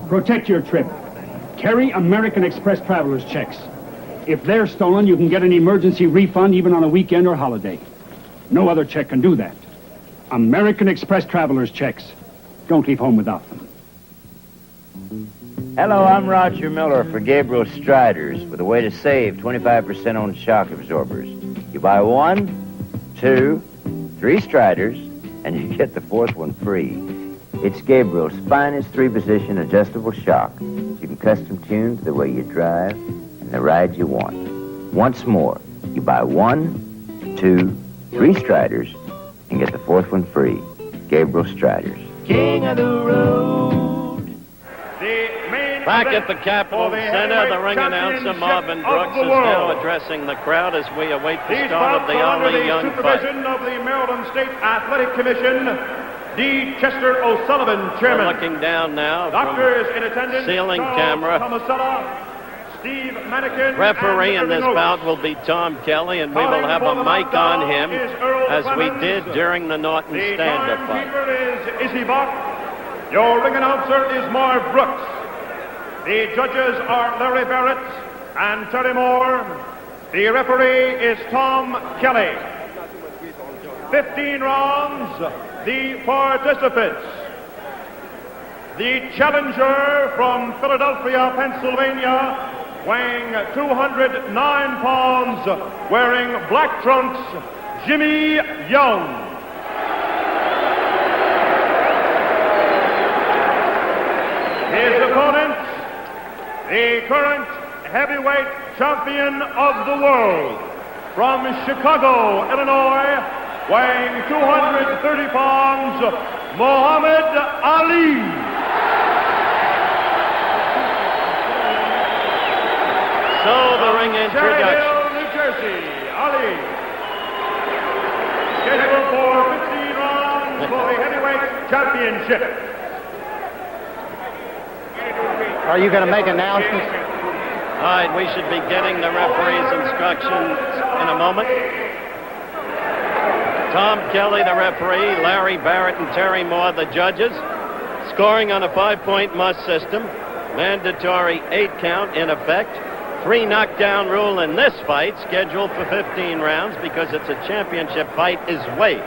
Protect your trip. Carry American Express traveler's checks. If they're stolen, you can get an emergency refund even on a weekend or holiday. No other check can do that. American Express traveler's checks. Don't leave home without them. Hello, I'm Roger Miller for Gabriel Striders with a way to save 25% on shock absorbers. You buy 1, 2, 3 Striders, and you get the 4th one free. It's Gabriel's finest 3-position adjustable shock. You can custom tune to the way you drive and the ride you want. Once more, you buy 1, 2, 3 Striders and get the 4th one free. Gabriel Striders. King of the road. Back at the Capitol Center, the ring announcer Marvin Brooks is now addressing the crowd as we await the start of the Ali Young fight. Of the Maryland State Athletic Commission, D. Chester O'Sullivan, Chairman. We're looking down now. Doctors in attendance. Ceiling camera. Steve Manikin. Referee in this bout will be Tom Kelly, and we will have a mic on him as we did during the Norton stand-up fight. The timekeeper is Izzy Bach. Your ring announcer is Marv Brooks. The judges are Larry Barrett and Terry Moore. The referee is Tom Kelly. 15 rounds, the participants. The challenger from Philadelphia, Pennsylvania, weighing 209 pounds, wearing black trunks, Jimmy Young. His opponent, the current heavyweight champion of the world, from Chicago, Illinois, weighing 230 pounds, Muhammad Ali. So the ring introduction. New Jersey, Ali. Scheduled for 15 rounds for the heavyweight championship. Are you going to make announcements? All right, we should be getting the referee's instructions in a moment. Tom Kelly, the referee, Larry Barrett and Terry Moore, the judges. Scoring on a 5-point must system. Mandatory 8 count in effect. 3 knockdown rule in this fight, scheduled for 15 rounds because it's a championship fight, is waived.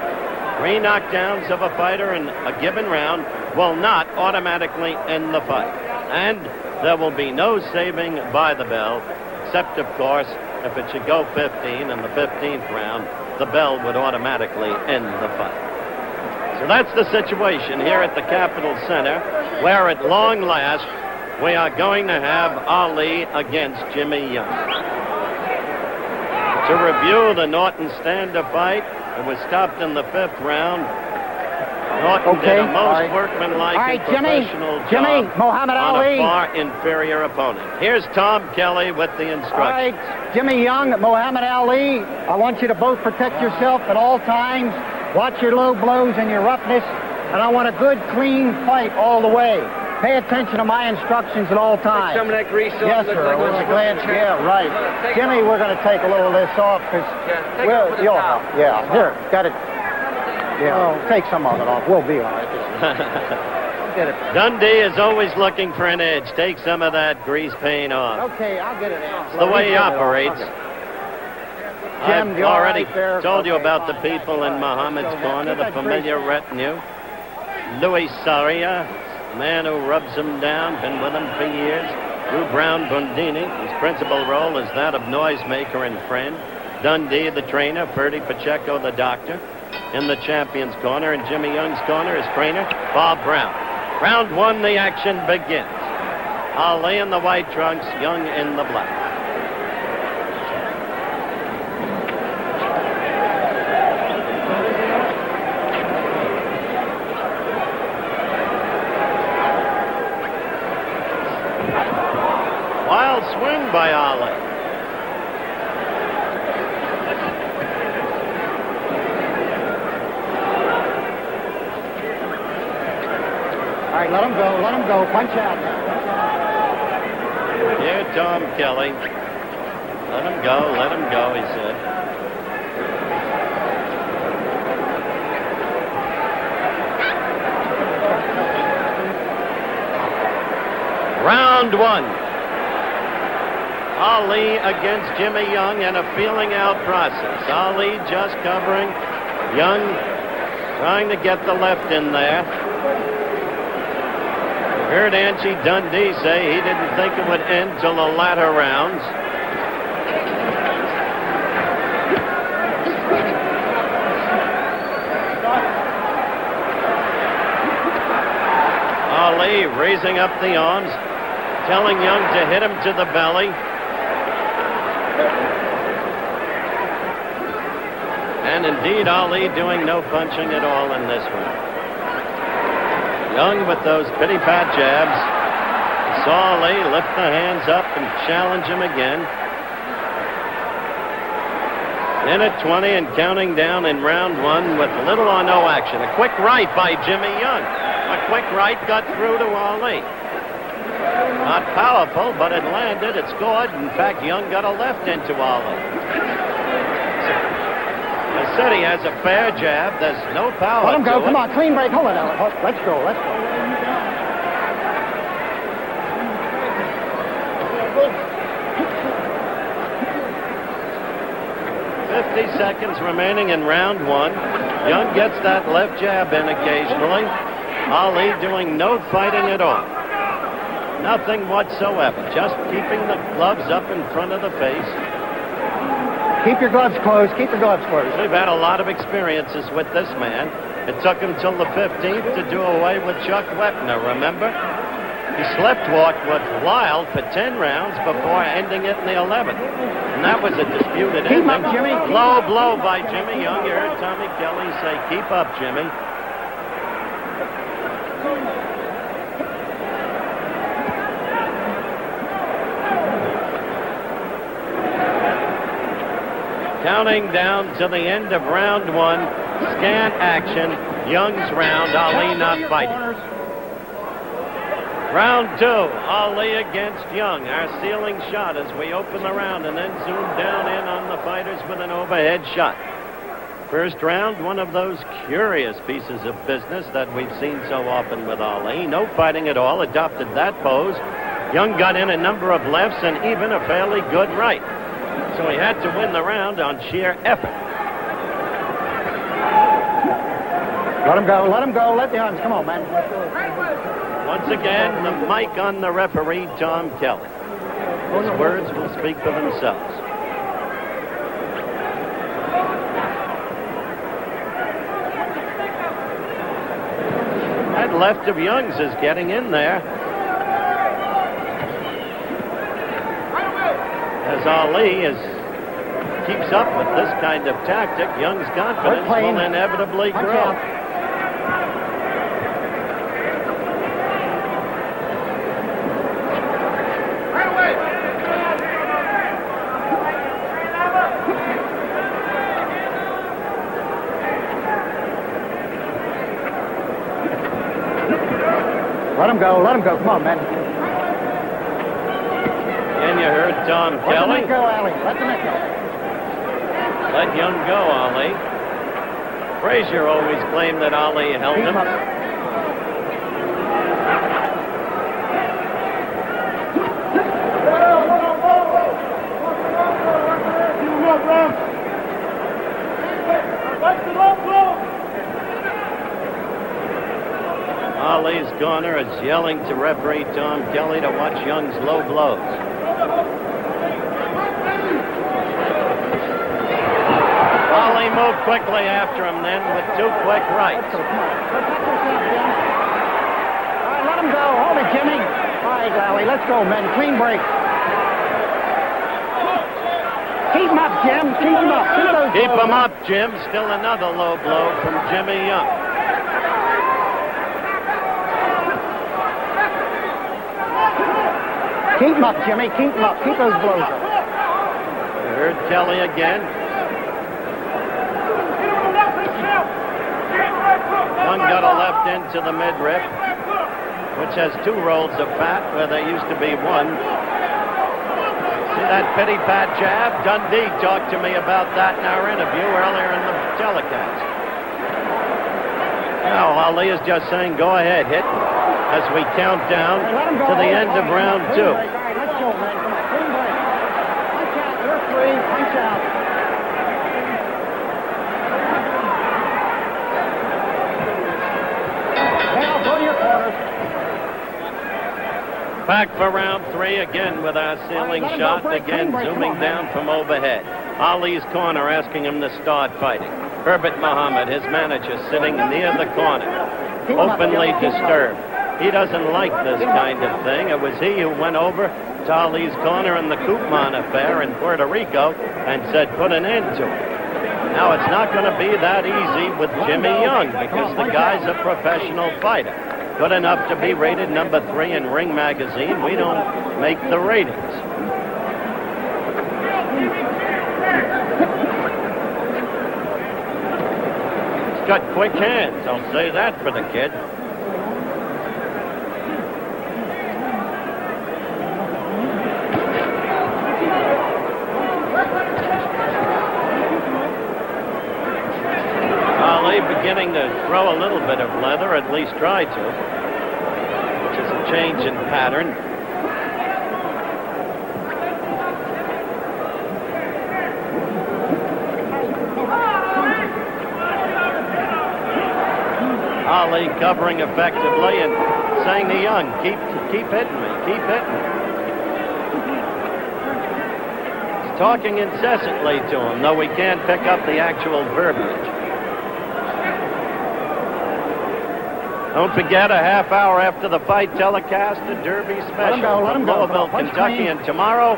3 knockdowns of a fighter in a given round will not automatically end the fight. And there will be no saving by the bell, except, of course, if it should go 15 in the 15th round, the bell would automatically end the fight. So that's the situation here at the Capitol Center, where at long last, we are going to have Ali against Jimmy Young. To review the Norton stand-up fight, it was stopped in the 5th round. Norton did a most workmanlike and professional job Muhammad on Ali. a far inferior opponent. Here's Tom Kelly with the instructions. All right, Jimmy Young, Muhammad Ali, I want you to both protect yourself at all times. Watch your low blows and your roughness, and I want a good, clean fight all the way. Pay attention to my instructions at all times. Some of that grease off. Yes, sir. With a glance. Yeah, right. Jimmy, we're going to take a little of this off because you'll help. Yeah, here, got it. Yeah, take some of it off. We'll be all right. Get it. Dundee is always looking for an edge. Take some of that grease paint off. Okay, I'll get it out. It's the way he operates. Okay. I've Jim, already right there? told you Okay, about the fine. people in Muhammad's corner, the That's familiar great. retinue. Louis Saria, man who rubs him down, been with him for years. Drew Brown Bundini, his principal role is that of noisemaker and friend. Dundee, the trainer. Ferdy Pacheco, the doctor. In the champion's corner, and Jimmy Young's corner, his trainer, Bob Brown. Round one, the action begins. Ali in the white trunks, Young in the black. Wild swing by Ali. All right, let him go. Let him go. Punch out now. Dear Tom Kelly. Let him go, he said. Round one. Ali against Jimmy Young in a feeling out process. Ali just covering. Young trying to get the left in there. Heard Angie Dundee say he didn't think it would end till the latter rounds. Ali raising up the arms, telling Young to hit him to the belly. And indeed, Ali doing no punching at all in this one. Young with those pity-pat jabs. Saw Ali lift the hands up and challenge him again. In at 20 and counting down in round one with little or no action. A quick right by Jimmy Young. A quick right got through to Ali. Not powerful, but it landed. It scored. In fact, Young got a left into Ali. I said he has a fair jab. There's no power. Let him go. to Come it. on, clean break. Hold it, Alex. Let's go. Let's go. 50 seconds remaining in round one. Young gets that left jab in occasionally. Ali doing no fighting at all. Nothing whatsoever. Just keeping the gloves up in front of the face. Keep your gloves closed. Keep your gloves closed. We've had a lot of experiences with this man. It took him till the 15th to do away with Chuck Wepner, remember? He sleptwalked with Lyle for 10 rounds before ending it in the 11th. And that was a disputed Keep ending. up, Jimmy. Low blow by Jimmy Young. You heard Tommy Kelly say, keep up, Jimmy. Counting down to the end of round one. Scant action. Young's round. Ali not fighting. Round two. Ali against Young. Our ceiling shot as we open the round and then zoom down in on the fighters with an overhead shot. First round, one of those curious pieces of business that we've seen so often with Ali. No fighting at all. Adopted that pose. Young got in a number of lefts and even a fairly good right. So he had to win the round on sheer effort. Let him go. Let him go. Let the arms. Come on, man. Once again, the mic on the referee, Tom Kelly. His words will speak for themselves. That left of Young's is getting in there. As Ali keeps up with this kind of tactic, Young's confidence will inevitably grow. Let him go. Let him go. Come on, man. And you heard Tom Let Kelly. the neck go, Ali. Let the neck go. Let Young go, Ali. Frazier always claimed that Ali held him. Ali's corner is yelling to referee Tom Kelly to watch Young's low blows. Ali moved quickly after him then with 2 quick rights. All right, let him go. Hold it, Jimmy. All right, Ali, let's go, men. Clean break. Keep him up, Jim. Keep him up. Keep him up, Jim. Still another low blow from Jimmy Young. Keep him up, Jimmy. Keep him up. Keep those blows up. You heard Kelly again. Young got a left into the midriff, which has 2 rolls of fat where there used to be 1. See that pity pat jab? Dundee talked to me about that in our interview earlier in the telecast. Now Ali is just saying, go ahead, hit, as we count down to the end of round 2. All right, let's go, man. Come on, clean break. Punch out. You're free. Punch out. Now, go to your corners. Back for round 3 again with our ceiling shot, again zooming down from overhead. Ali's corner asking him to start fighting. Herbert Muhammad, his manager, sitting near the corner, openly disturbed. He doesn't like this kind of thing. It was he who went over to Ali's corner in the Koopman affair in Puerto Rico and said put an end to it. Now it's not going to be that easy with Jimmy Young because the guy's a professional fighter. Good enough to be rated number 3 in Ring Magazine. We don't make the ratings. He's got quick hands, I'll say that for the kid. Ali beginning to throw a little bit of leather, at least try to, which is a change in pattern. Ali covering effectively and saying to Young, keep hitting me, keep hitting me. He's talking incessantly to him, though we can't pick up the actual verbiage. Don't forget, a half hour after the fight telecast, the Derby special from Louisville, Kentucky, and tomorrow,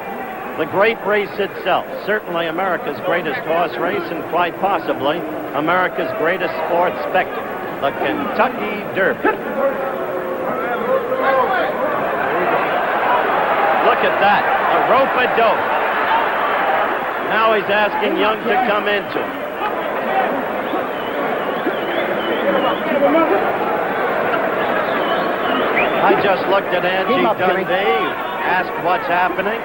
the great race itself. Certainly America's greatest horse race and quite possibly America's greatest sports spectacle, the Kentucky Derby. Look at that, a rope-a-dope. Now he's asking Young to come into him. I just looked at Angie Dundee, asked what's happening,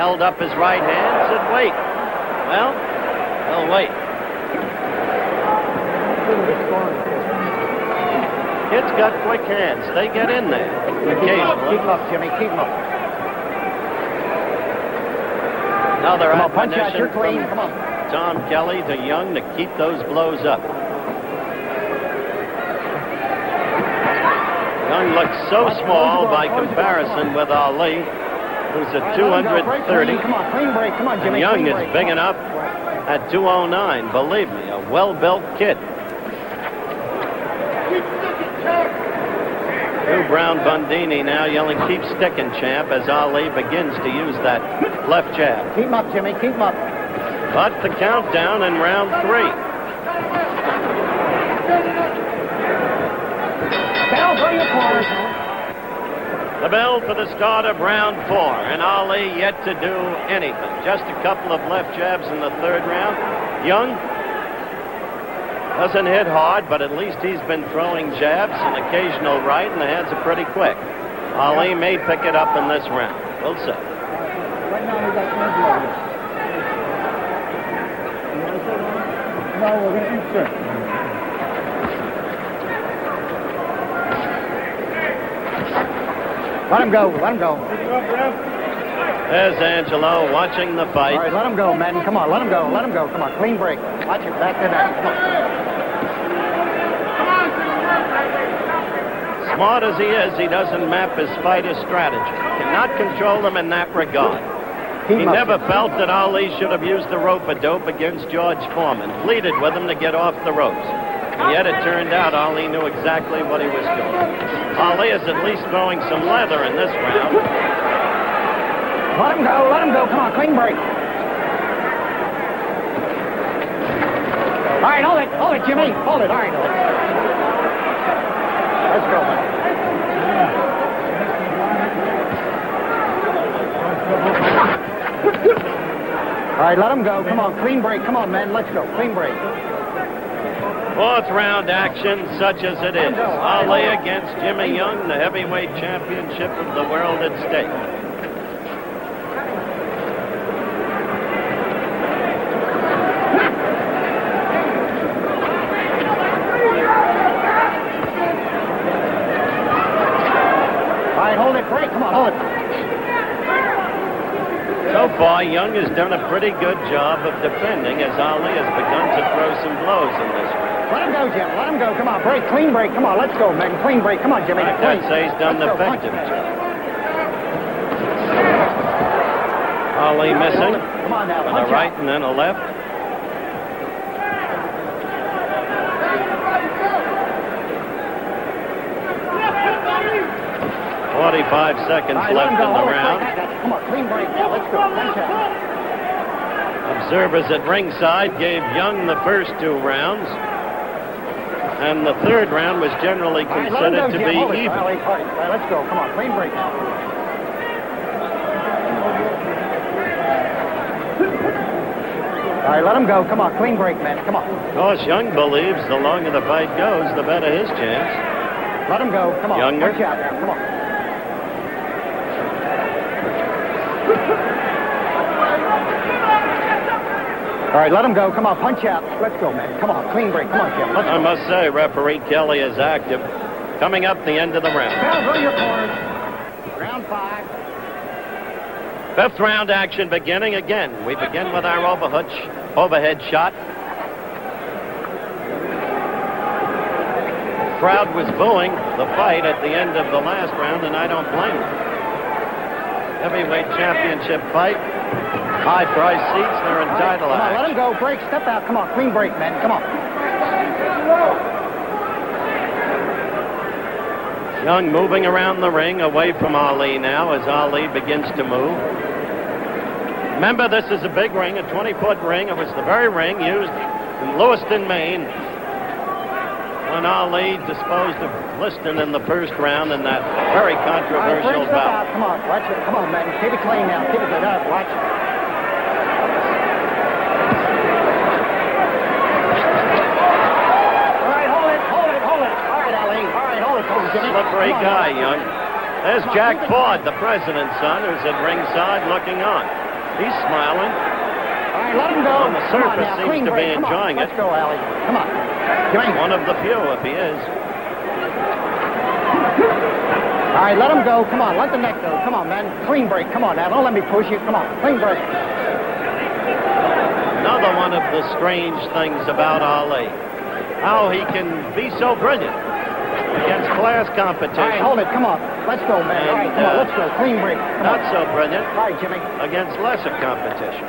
held up his right hand, said, wait. Well, we'll wait. Kids got quick hands. They get in there occasionally. Keep him up, Jimmy. Keep him up. Another punch out. You're clean. from Come on. Tom Kelly to Young to keep those blows up. Young looks so small by comparison with Ali, who's at 230. Come on, clean break. Come on, Jimmy. Young is big enough at 209. Believe me, a well-built kid. Lou Brown Bundini now yelling, keep sticking, champ, as Ali begins to use that left jab. Keep him up, Jimmy. Keep him up. But the countdown in round 3. Bell for your corners. The bell for the start of round 4, and Ali yet to do anything. Just a couple of left jabs in the 3rd round. Young Doesn't hit hard, but at least he's been throwing jabs, an occasional right, and the hands are pretty quick. Ali may pick it up in this round. We'll see. Right now we got no, we're going to insert. Let him go. Let him go. There's Angelo watching the fight. All right, let him go, man. Come on, let him go. Let him go. Come on, clean break. Watch it. Back to that. Come on. Smart as he is, he doesn't map his fighter's strategy. Cannot control them in that regard. He never felt that Ali should have used the rope-a-dope against George Foreman. Pleaded with him to get off the ropes. And yet it turned out Ali knew exactly what he was doing. Ali is at least throwing some leather in this round. Let him go. Let him go. Come on, clean break. All right, hold it. Hold it, Jimmy. Hold it. All right, hold it. Let's go, man. All right, let him go. Come on, clean break. Come on, man. Let's go. Clean break. Fourth round action, such as it is. Ali against Jimmy Young, the heavyweight championship of the world at stake. All right, hold it. Break. Come on, hold it. So far, Young has done a pretty good job of defending as Ali has begun to throw some blows in this round. Let him go, Jim. Let him go. Come on, break. Clean break. Come on, let's go, man. Clean break. Come on, Jimmy. I can't say he's done an effective job. Ali missing. Come on now. With a right and then a left. "45 seconds left in the round. Come on, clean break now. Let's go. Observers at ringside gave Young the first 2 rounds. And the third round was generally considered to be even. All right, let's go. Come on, clean break now. All right, let him go. Come on, clean break, man. Come on. Of course, Young believes the longer the fight goes, the better his chance. Let him go. Come on. Younger. Punch out now. Come on. All right, let him go. Come on, punch out. Let's go, man. Come on, clean break. Come on, Jim. Let's I must say, referee Kelly is active. Coming up the end of the round. Go your corners. Round 5. 5th round action beginning again. We begin with our overhead shot. The crowd was booing the fight at the end of the last round, and I don't blame them. Heavyweight championship fight. High-priced seats, they're entitled to. Come on, let him go. Break. Step out. Come on, clean break, man. Come on. Young moving around the ring away from Ali now as Ali begins to move. Remember, this is a big ring, a 20-foot ring. It was the very ring used in Lewiston, Maine, when Ali disposed of Liston in the first round in that very controversial bout. Come on, watch it. Come on, man. Keep it clean now. Keep it up. Watch it. All right, hold it. All right, Ali. All right, hold it. Slippery guy, Young. There's Jack Ford, the president's son, who's at ringside looking on. He's smiling. All right, let him go. On the surface, seems to be enjoying it. Let's go, Ali. Come on. One of the few, if he is. All right, let him go. Come on, let the neck go. Come on, man. Clean break. Come on now. Don't let me push you. Come on, clean break. Another one of the strange things about Ali. How he can be so brilliant against class competition. All right, hold it. Come on. Let's go, man. And, all right, come on. Let's go. Clean break. Not so brilliant. All right, Jimmy. Against lesser competition.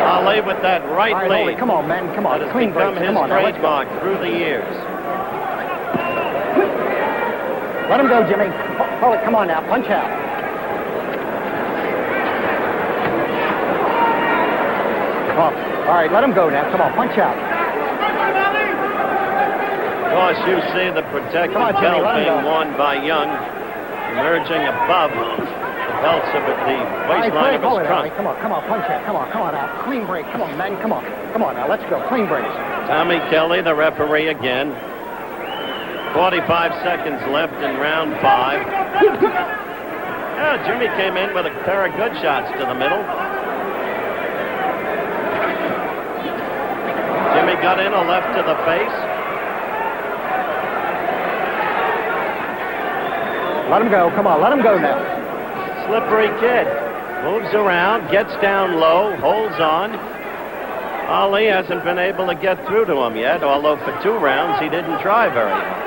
Ali with that right lead. Come on, man. Come on. That has Clean become break. his Come on, trademark through the years. Let him go, Jimmy. Hold it. Come on now. Punch out. Oh, all right, let him go now. Come on, punch out. Of course, you see the protected belt being worn by Young, emerging above the belts of it, the waistline of his trunk. Come on, punch it. Come on now. Clean break. Come on, men. Come on now. Let's go. Clean breaks. Tommy Kelly, the referee again. 45 seconds left in round 5. Jimmy came in with a pair of good shots to the middle. Jimmy got in a left to the face. Let him go. Come on, let him go now. Slippery kid. Moves around, gets down low, holds on. Ali hasn't been able to get through to him yet, although for 2 rounds he didn't try very hard.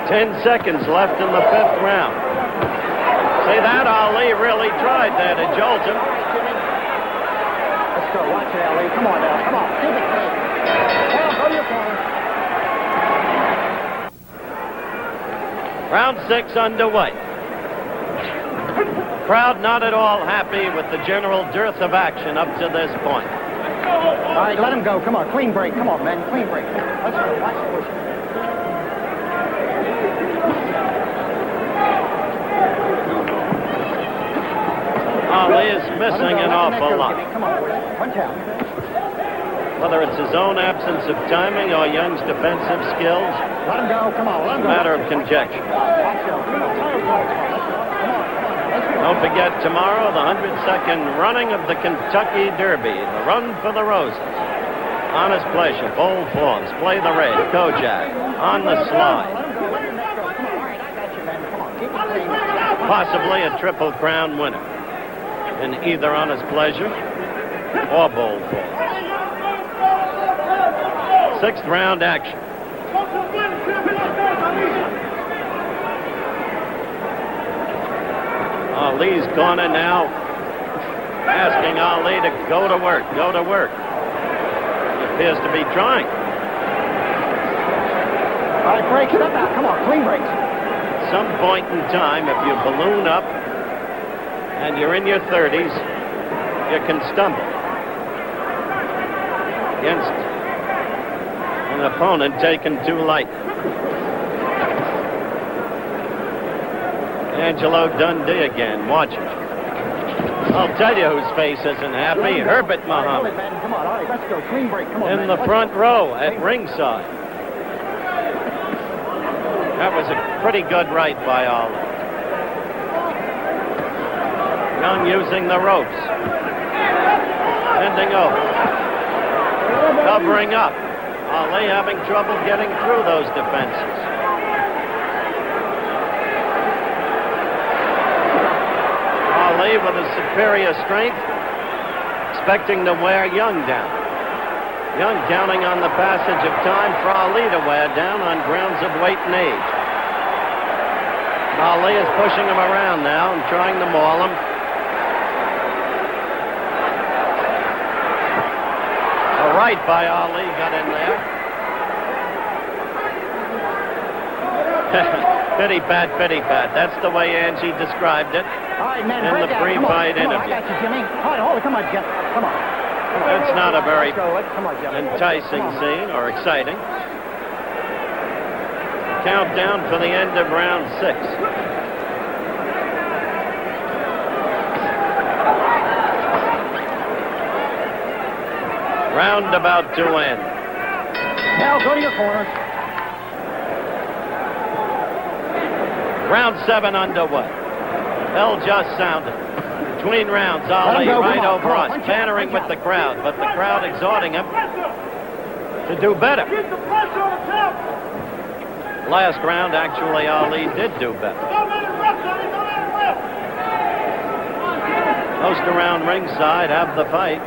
10 seconds left in the 5th round. See that? Ali really tried there to jolt him. Let's go. Watch it, Ali. Come on now. Come on. Keep it clean. Go to your corner. Round 6 underway. Crowd not at all happy with the general dearth of action up to this point. All right, let him go. Come on, clean break. Come on, men, clean break. Let's go. Watch the push. Ali is missing an awful lot. Come on, boys. Punch out. Whether it's his own absence of timing or Young's defensive skills, let him go. Come on, let him go. Matter of conjecture. Don't forget tomorrow, the 102nd running of the Kentucky Derby, the Run for the Roses. Honest Pleasure, Bold Forms, Play the Red, Kojak, On the Slide. Possibly a Triple Crown winner in either Honest Pleasure or Bold Forms. 6th round action. Ali's corner now asking Ali to go to work, go to work. He appears to be trying. All right, break it up now. Come on, clean breaks. At some point in time, if you balloon up and you're in your 30s, you can stumble against an opponent taken too light. Angelo Dundee again, watch it. I'll tell you whose face isn't happy, Herbert Muhammad. Come on, all right, let's go. Clean break. Come on, in the front row at ringside. That was a pretty good right by Ali. Young using the ropes. Bending over. Covering up. Ali having trouble getting through those defenses. Ali with a superior strength, expecting to wear Young down. Young counting on the passage of time for Ali to wear down on grounds of weight and age. Ali is pushing him around now and trying to maul him. A right by Ali got in there. Pity pat. That's the way Angie described it in the pre-fight interview. I got you, Jimmy. Hold it. Come on, Jim. Come on. It's not a very enticing scene or exciting. Countdown for the end of round 6. Round about to end. Now go to your corner. Round 7 underway. Bell just sounded. Between rounds, Ali right over us, bantering with the crowd, but the crowd exhorting him to do better. Last round, actually, Ali did do better. Most around ringside have the fight.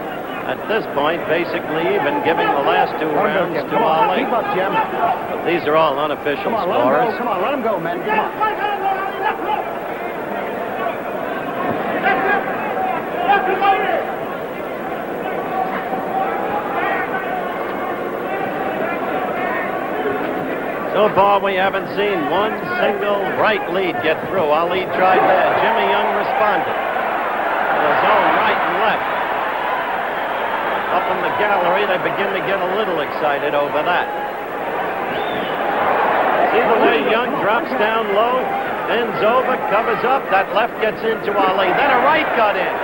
At this point, basically even, giving the last 2 rounds to Ali. But these are all unofficial scores. Come on, let him go, man. Come on. So far, we haven't seen one single right lead get through. Ali tried that. Jimmy Young responded with his own right and left. Up in the gallery, they begin to get a little excited over that. See the way Young drops down low, bends over, covers up. That left gets into Ali. Then a right got in.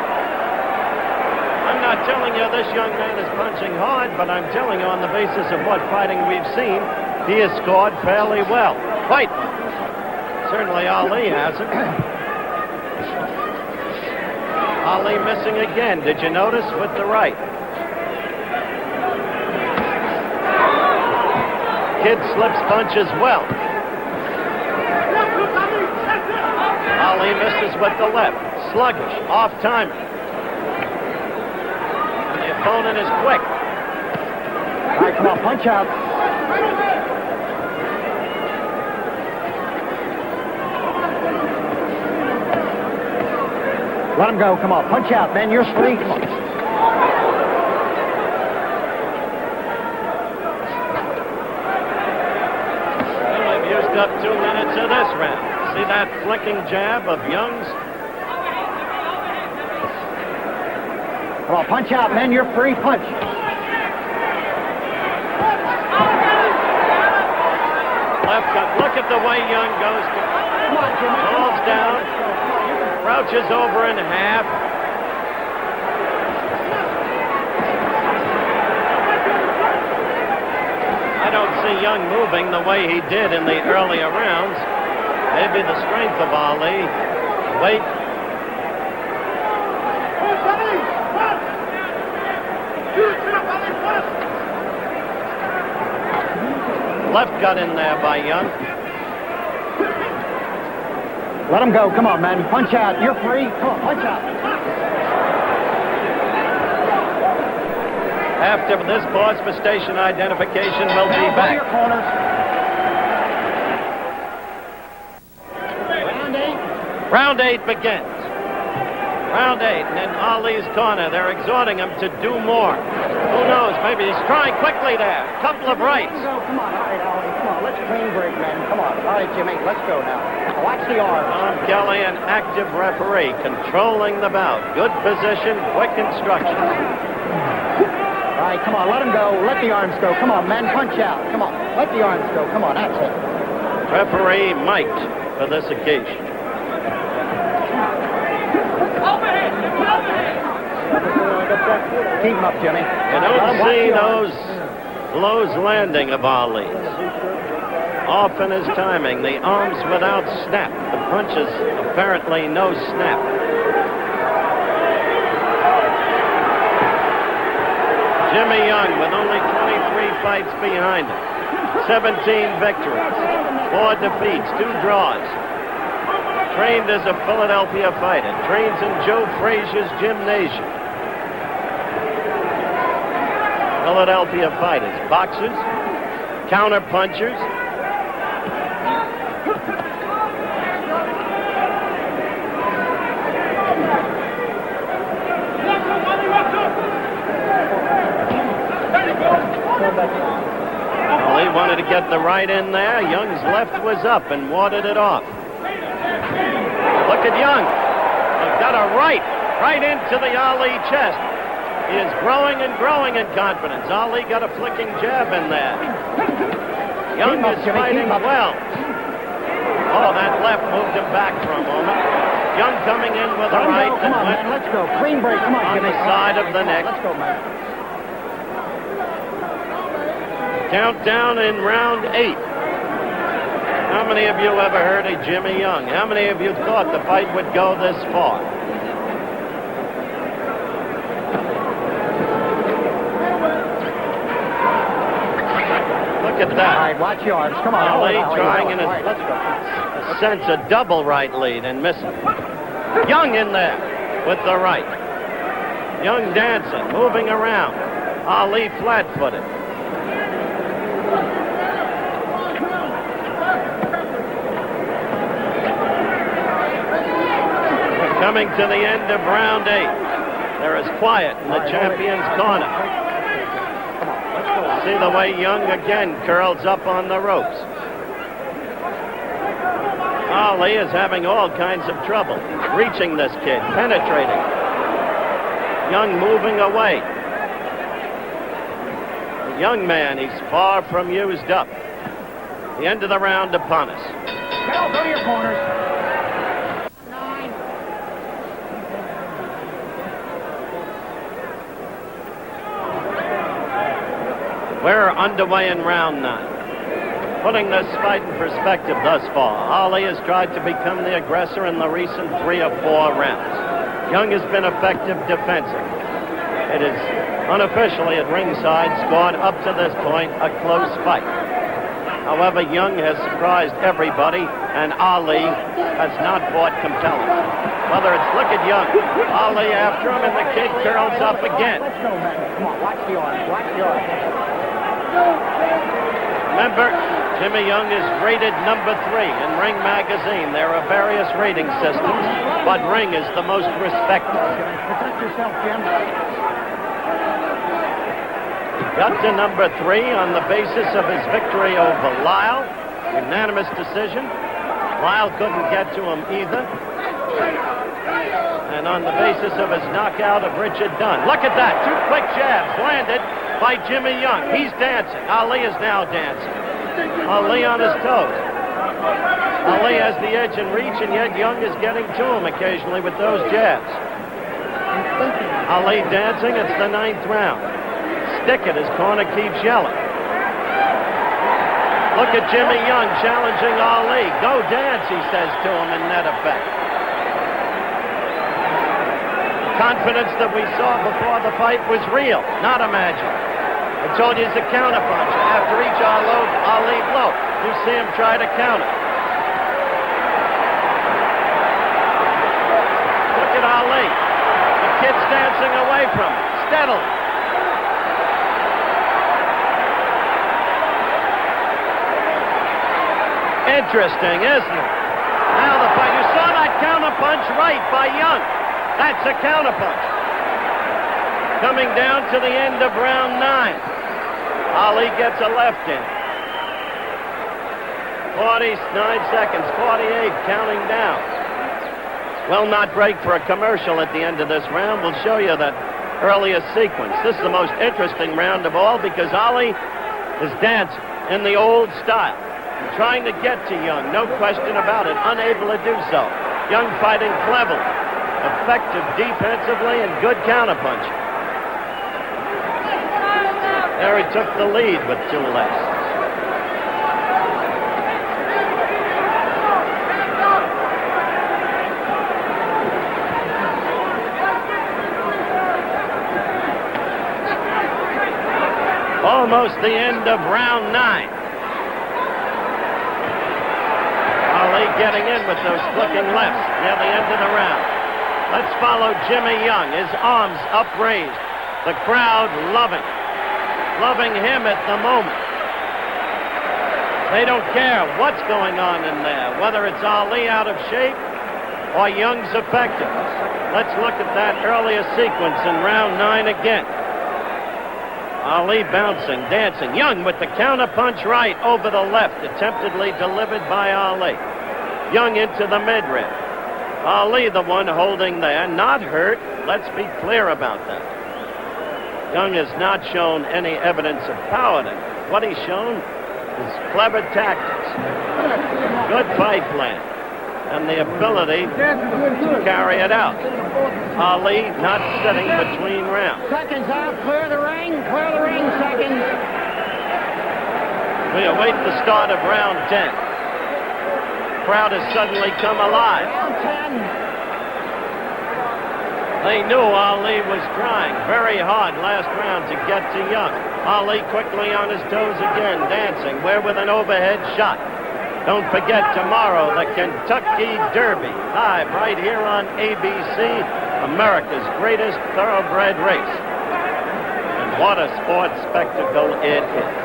I'm not telling you this young man is punching hard, but I'm telling you on the basis of what fighting we've seen, he has scored fairly well. Fight! Certainly Ali hasn't. Ali missing again. Did you notice with the right? Kid slips punches well. Ali misses with the left. Sluggish, off timing. And the opponent is quick. All right, come on, punch out. Let him go. Come on, punch out, man. You're free. Come on. Well, they've used up 2 minutes of this round. See that flicking jab of Young's? Come on, punch out, man. You're free. Punch. Left cut. Look at the way Young goes. Falls down. Crouches over in half. I don't see Young moving the way he did in the earlier rounds. Maybe the strength of Ali. Weight. Left got in there by Young. Let him go. Come on, man. Punch out. You're free. Come on, punch out. After this pause for station identification, we'll be back. Round 8 begins. Round 8, and in Ali's corner, they're exhorting him to do more. Who knows? Maybe he's trying quickly there. Couple of rights. Come on, all right, Ali. Come on, let's clean break, man. Come on. All right, Jimmy, let's go now. Watch the arm. Tom Kelly, an active referee, controlling the bout. Good position, quick instructions. All right, come on, let him go. Let the arms go. Come on, man, punch out. Come on, let the arms go. Come on, that's it. Referee mic'd for this occasion. Keep him up, Jimmy. You don't see those blows landing of Ali. Off in his timing, the arms without snap. The punches, apparently no snap. Jimmy Young with only 23 fights behind him. 17 victories, 4 defeats, 2 draws. Trained as a Philadelphia fighter. Trains in Joe Frazier's gymnasium. Philadelphia fighters, boxers, counter punchers. Well, he wanted to get the right in there. Young's left was up and warded it off. Look at Young. He's got a right into the Ali chest. He is growing and growing in confidence. Ali got a flicking jab in there. Young is fighting well. Oh, that left moved him back for a moment. Young coming in with a right. Come on, man, let's go. Clean break. Come on, on the side of the neck. Let's go, man. Countdown in round 8. How many of you ever heard of Jimmy Young? How many of you thought the fight would go this far? Look at that. All right, watch yours. Come on. Ali trying in a sense a double right lead and missing. Young in there with the right. Young dancing, moving around. Ali flat-footed. Coming to the end of round 8. There is quiet in the champion's corner. See the way Young again curls up on the ropes. Ali is having all kinds of trouble reaching this kid, penetrating. Young moving away. The young man, he's far from used up. The end of the round upon us. Carol, go to your corners. We're underway in round 9. Putting this fight in perspective thus far, Ali has tried to become the aggressor in the recent 3 or 4 rounds. Young has been effective defensive. It is unofficially at ringside scored up to this point a close fight. However, Young has surprised everybody, and Ali has not fought compelling. Whether it's, look at Young, Ali after him, and the kid curls up again. Let's go, man. Come on, watch the arms. Watch the arms. Remember, Jimmy Young is rated number 3 in Ring Magazine. There are various rating systems, but Ring is the most respected. Protect yourself, Jim. Got to number 3 on the basis of his victory over Lyle. Unanimous decision. Lyle couldn't get to him either. And on the basis of his knockout of Richard Dunn. Look at that. 2 quick jabs landed by Jimmy Young. He's dancing. Ali is now dancing. Ali on his toes. Ali has the edge in reach, and yet Young is getting to him occasionally with those jabs. Ali dancing. It's the 9th round. Stick it. His corner keeps yelling. Look at Jimmy Young challenging Ali. Go dance, he says to him in net effect. Confidence that we saw before the fight was real, not imagined. I told you it's a counterpunch. After each Ali blow, you see him try to counter. Look at Ali. The kid's dancing away from him, steadily. Interesting, isn't it? Now the fight. You saw that counterpunch right by Young. That's a counterpunch. Coming down to the end of round 9. Ali gets a left in. 49 seconds, 48, counting down. Will not break for a commercial at the end of this round. We'll show you that earlier sequence. This is the most interesting round of all because Ali is dancing in the old style. Trying to get to Young, no question about it, unable to do so. Young fighting cleverly, effective defensively, and good counterpunching. There he took the lead with 2 lefts. Almost the end of round 9. Ali getting in with those flicking lefts near the end of the round. Let's follow Jimmy Young, his arms upraised. The crowd loving him at the moment. They don't care what's going on in there, whether it's Ali out of shape or Young's effective. Let's look at that earlier sequence in round 9 again. Ali bouncing, dancing. Young with the counterpunch right over the left, attemptedly delivered by Ali. Young into the midrib. Ali the one holding there, not hurt. Let's be clear about that. Young has not shown any evidence of power. What he's shown is clever tactics, good fight plan, and the ability to carry it out. Ali not sitting between rounds. Seconds out, clear the ring, seconds. We await the start of round 10. Crowd has suddenly come alive. They knew Ali was trying very hard last round to get to Young. Ali quickly on his toes again, dancing. We're with an overhead shot. Don't forget tomorrow, the Kentucky Derby, live right here on ABC, America's greatest thoroughbred race. And what a sports spectacle it is.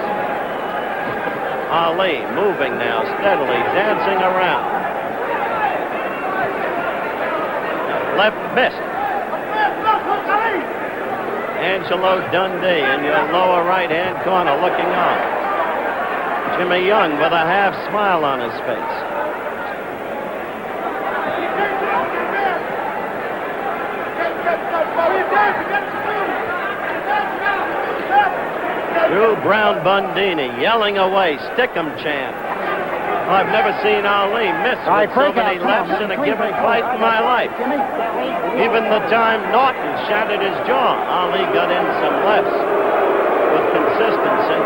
Ali moving now, steadily dancing around. Left missed. Angelo Dundee in your lower right-hand corner looking on. Jimmy Young with a half smile on his face. Drew Brown Bundini yelling away, stick 'em chant. I've never seen Ali miss with so many lefts in a given fight in my life. Even the time Norton shattered his jaw, Ali got in some lefts with consistency.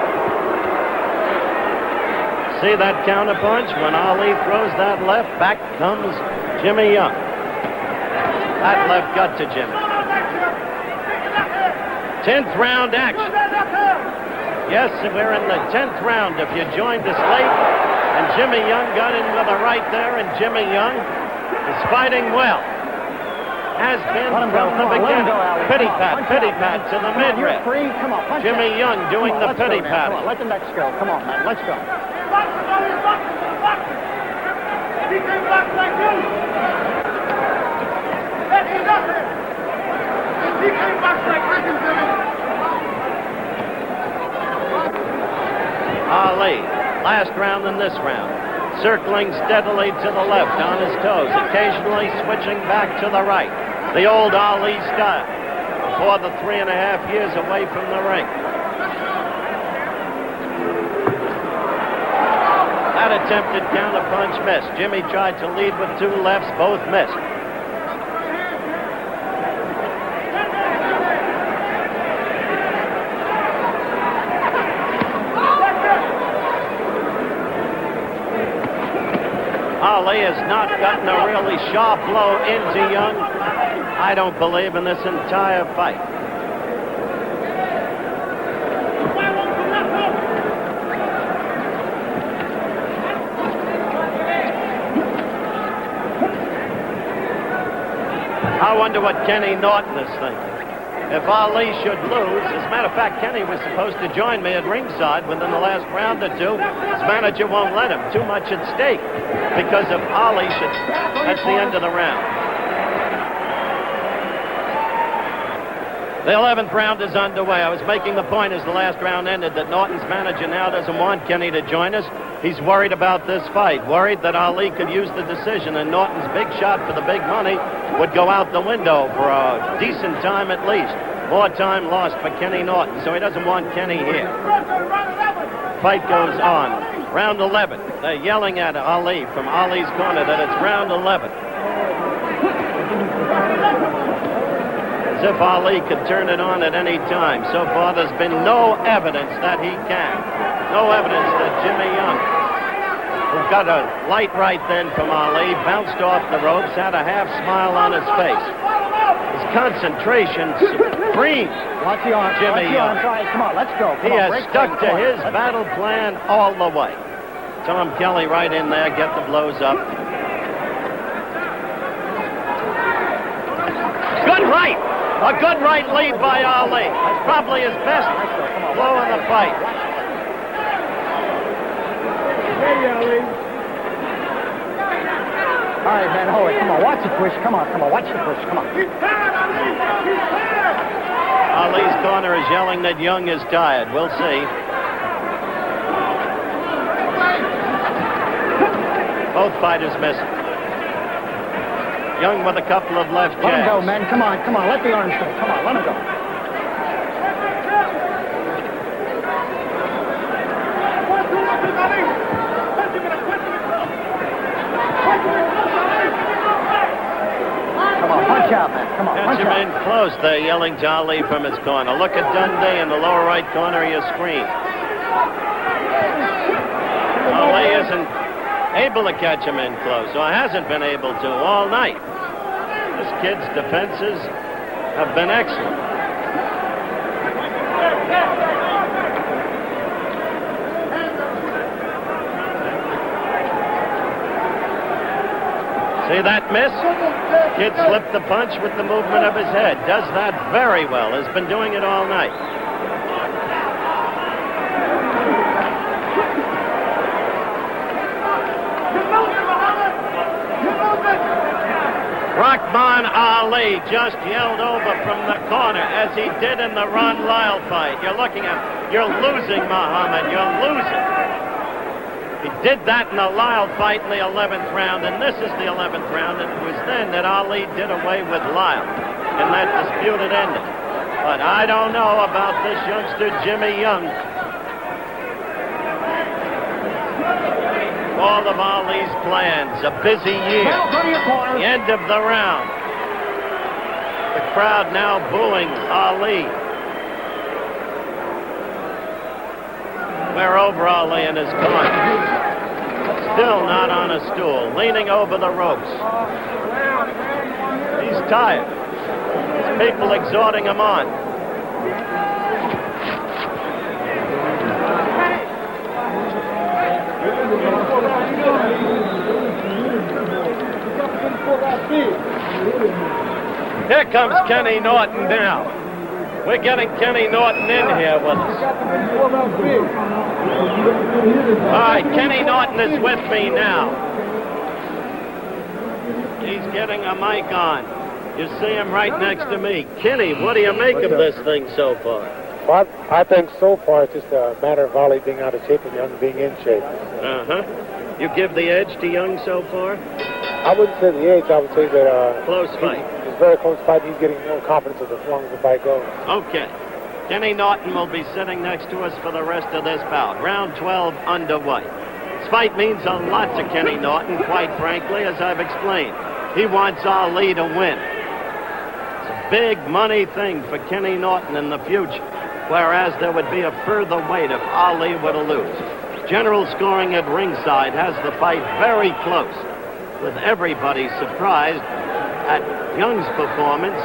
See that counterpunch? When Ali throws that left, back comes Jimmy Young. That left got to Jimmy. 10th round action. Yes, we're in the 10th round. If you joined us late, and Jimmy Young got in with a right there, and Jimmy Young is fighting well. Has been from the beginning. Pity pat to the mid-rib. Jimmy Young doing the pity pat. Let the next go. Come on, man. Let's go. Ali, last round and this round. Circling steadily to the left on his toes, occasionally switching back to the right. The old Ali style before the 3.5 years away from the ring. That attempted counterpunch missed. Jimmy tried to lead with 2 lefts, both missed. Ali has not gotten a really sharp blow into Young, I don't believe, in this entire fight. I wonder what Kenny Norton is thinking. If Ali should lose, as a matter of fact, Kenny was supposed to join me at ringside within the last round or two. His manager won't let him. Too much at stake. Because if Ali should, that's the end of the round. The 11th round is underway. I was making the point as the last round ended that Norton's manager now doesn't want Kenny to join us. He's worried about this fight, worried that Ali could use the decision, and Norton's big shot for the big money would go out the window for a decent time at least. More time lost for Kenny Norton, so he doesn't want Kenny here. Fight goes on. Round 11. They're yelling at Ali from Ali's corner that it's round 11. As if Ali could turn it on at any time. So far, there's been no evidence that he can. No evidence that Jimmy Young, who got a light right then from Ali, bounced off the ropes, had a half smile on his face. His concentration supreme. Watch the arms. Jimmy Young. Come on, let's go. He has stuck to his battle plan all the way. Tom Kelly right in there, get the blows up. Good right. A good right lead by Ali. That's probably his best blow in the fight. All right, man, hold it. Come on, watch the push. Come on, watch the push. Come on. Ali's corner is yelling that Young is tired. We'll see. Both fighters missed. Young with a couple of left jabs. Let him go, man. Come on. Let the arms go. Come on, let him go. Come on, punch out, man. Come on, punch him in close. They're yelling to Ali from his corner. Look at Dundee in the lower right corner of your screen. Ali isn't able to catch him in close, or hasn't been able to all night. This kid's defenses have been excellent. See that miss? Kid slipped the punch with the movement of his head. Does that very well. Has been doing it all night. Rahman Ali just yelled over from the corner as he did in the Ron Lyle fight. You're looking at, you're losing, Muhammad. You're losing. He did that in the Lyle fight in the 11th round, and this is the 11th round, and it was then that Ali did away with Lyle, and that disputed ended. But I don't know about this youngster, Jimmy Young. All of Ali's plans, a busy year. The end of the round. The crowd now booing Ali. We're over Ali in his corner. Still not on a stool, leaning over the ropes. He's tired. There's people exhorting him on. Here comes Kenny Norton now. We're getting Kenny Norton in here with us. All right, Kenny Norton is with me now. He's getting a mic on. You see him right next to me. Kenny, what do you make of this thing so far? Well, I think so far it's just a matter of Ali being out of shape and Young being in shape. Uh-huh. You give the edge to Young so far? I wouldn't say the edge. I would say that... close fight. It's a very close fight. He's getting more confidence as long as the fight goes. Okay. Kenny Norton will be sitting next to us for the rest of this bout. Round 12 underway. This fight means a lot to Kenny Norton, quite frankly, as I've explained. He wants Ali to win. It's a big money thing for Kenny Norton in the future, whereas there would be a further weight if Ali were to lose. General scoring at ringside has the fight very close, with everybody surprised at Young's performance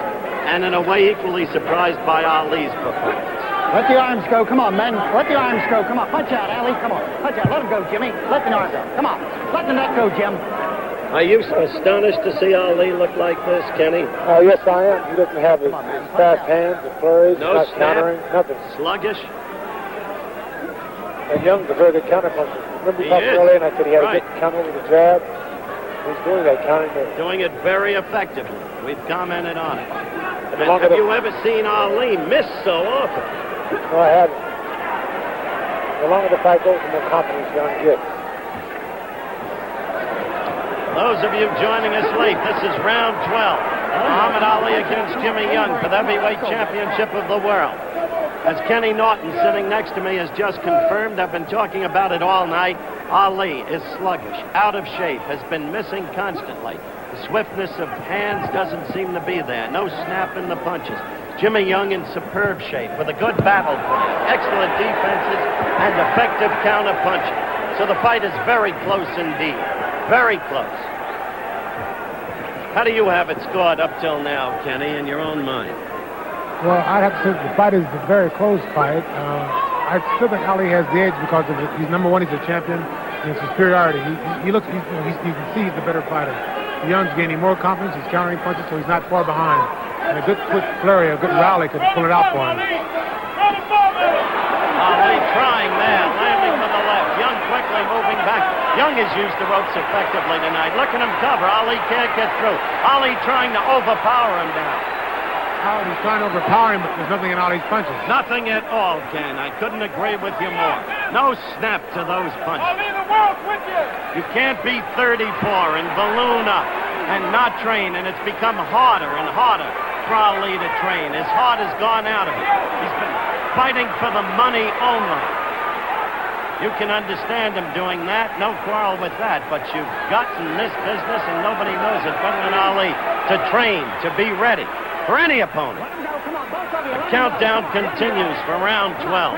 and in a way equally surprised by Ali's performance. Let the arms go. Come on, men. Let the arms go. Come on. Punch out, Ali. Come on. Punch out. Let him go, Jimmy. Let the arm go. Come on. Let the neck go, Jim. Are you astonished to see Ali look like this, Kenny? Yes, I am. He doesn't have his fast hands, the flurries, no not snap, countering, nothing. Sluggish. And Young's a very good counterpuncher. Remember we talked earlier and I said he had a good counter with the jab? He's doing that countering. Doing it very effectively. We've commented on it. And have you ever seen Ali miss so often? No, I haven't. The longer the fight goes, the more confidence Young gets. Those of you joining us late, this is round 12. Muhammad Ali against Jimmy Young for the heavyweight championship of the world. As Kenny Norton, sitting next to me, has just confirmed, I've been talking about it all night, Ali is sluggish, out of shape, has been missing constantly. The swiftness of hands doesn't seem to be there. No snap in the punches. Jimmy Young in superb shape with a good battle plan, excellent defenses, and effective counter punching. So the fight is very close indeed. Very close. How do you have it scored up till now, Kenny, in your own mind? Well, I'd have to say the fight is a very close fight. I still think Ali has the edge because of he's number one, he's a champion, and his superiority. You can see he's the better fighter. Young's gaining more confidence, he's countering punches, so he's not far behind. And a good quick flurry, a good rally could pull it out for him. Ali trying there, landing for the left. Young quickly moving back. Young has used the ropes effectively tonight. Look at him cover. Ali can't get through. Ali trying to overpower him down. He's trying to overpower him, but there's nothing in Ali's punches. Nothing at all, Ken. I couldn't agree with you more. No snap to those punches. You can't be 34 and balloon up and not train, and it's become harder and harder for Ali to train. His heart has gone out of him. He's been fighting for the money only. You can understand him doing that, no quarrel with that, but you've got in this business, and nobody knows it better than Ali, to train, to be ready for any opponent. The countdown continues for round 12.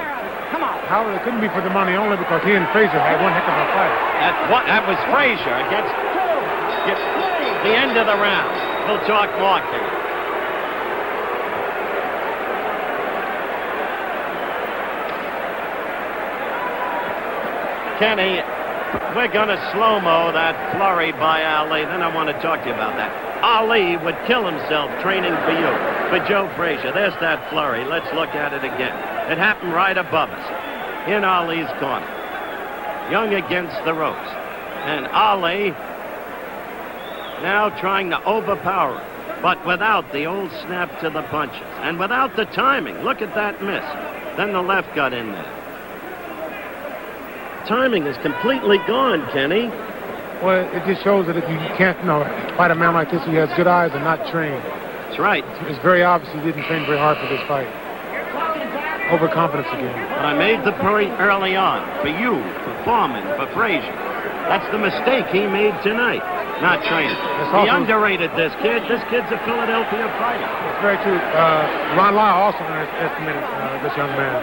However, it couldn't be for the money only because he and Frazier had one heck of a fight. That was Frazier against the end of the round. We'll talk more, Kenny. Kenny, we're going to slow-mo that flurry by Ali. Then I want to talk to you about that. Ali would kill himself training for you, for Joe Frazier. There's that flurry. Let's look at it again. It happened right above us, in Ali's corner. Young against the ropes. And Ali now trying to overpower him, but without the old snap to the punches. And without the timing. Look at that miss. Then the left got in there. Timing is completely gone, Kenny. Well, it just shows that if you can't, fight a man like this who has good eyes and not trained. That's right. It's very obvious he didn't train very hard for this fight. Overconfidence again. But I made the point early on, for you, for Foreman, for Frazier. That's the mistake he made tonight, not training. He underrated this kid. This kid's a Philadelphia fighter. That's very true. Ron Lyle also underestimated this young man.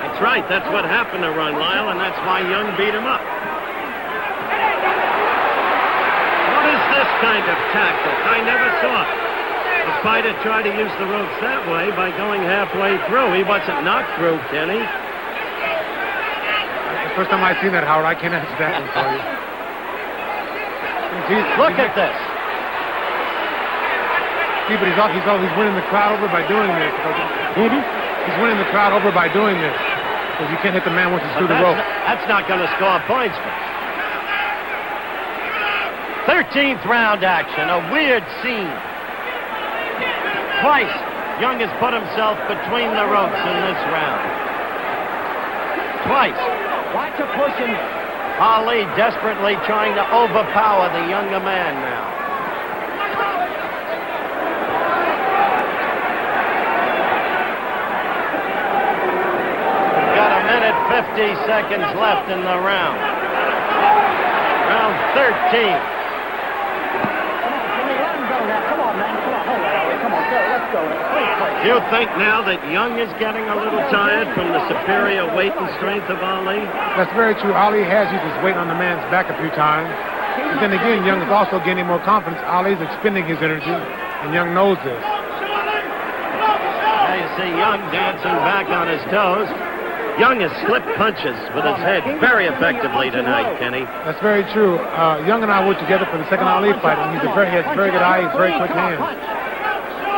That's right. That's what happened to Ron Lyle, and that's why Young beat him up. What is this kind of tactic? I never saw it. The fighter tried to use the ropes that way by going halfway through. He wasn't knocked through, Kenny. That's the first time I've seen that, Howard. I can't answer that one for you. Look at this. See, but he's winning the crowd over by doing this. He's winning the crowd over by doing this. Because you can't hit the man once he's through the rope. That's not going to score points for him. 13th round action. A weird scene. Twice, Young has put himself between the ropes in this round. Twice. Watch a pushing. Ali desperately trying to overpower the younger man now. We've got a minute 50 seconds left in the round. Round 13. You think now that Young is getting a little tired from the superior weight and strength of Ali? That's very true. Ali has used his weight on the man's back a few times. But then again, Young is also gaining more confidence. Ali's expending his energy, and Young knows this. Now you see Young dancing back on his toes. Young has slipped punches with his head very effectively tonight, Kenny. That's very true. Young and I worked together for the second Ali fight, and he has very good eye, very quick hands.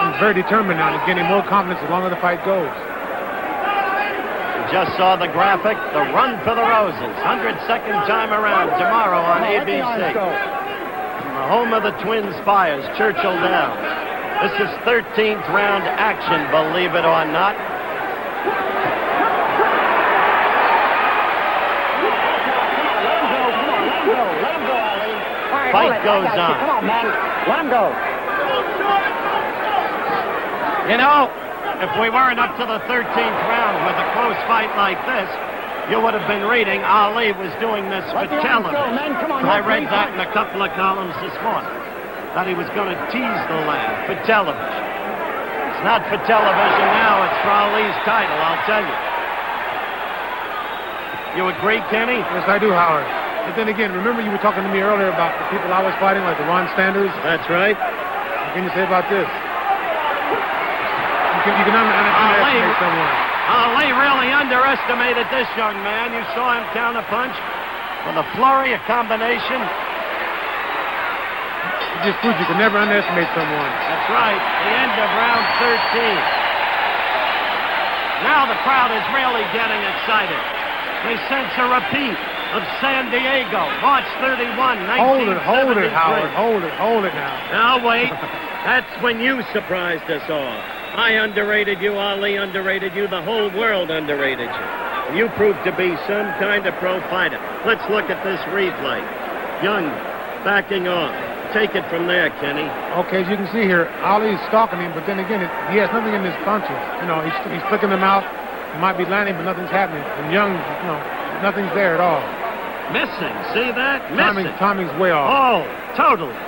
He's very determined now. He's getting more confidence the longer the fight goes. You just saw the graphic, the Run for the Roses, 102nd time around tomorrow on ABC. From the home of the Twin Spires, Churchill Downs. This is 13th round action, believe it or not. Fight goes on. Come on, man. Let him go. You know, if we weren't up to the 13th round with a close fight like this, you would have been reading Ali was doing this for television. I read that in a couple of columns this morning, that he was going to tease the lad for television. It's not for television now, it's for Ali's title, I'll tell you. You agree, Kenny? Yes, I do, Howard. But then again, remember you were talking to me earlier about the people I was fighting, like the Ron Standers? That's right. What can you say about this? You can underestimate someone. Ali really underestimated this young man. You saw him counterpunch with a flurry, a combination. It just proves you can never underestimate someone. That's right. The end of round 13. Now the crowd is really getting excited. They sense a repeat of San Diego, March 31, 1973. Hold it, Howard. Hold it now. Now wait. That's when you surprised us all. I underrated you, Ali underrated you, the whole world underrated you. And you proved to be some kind of pro fighter. Let's look at this replay. Young backing off. Take it from there, Kenny. Okay, as you can see here, Ali's stalking him, but then again, he has nothing in his punches. You know, he's flicking them out. He might be landing, but nothing's happening. And Young, you know, nothing's there at all. Missing, see that? Missing. Timing's way off. Oh, totally.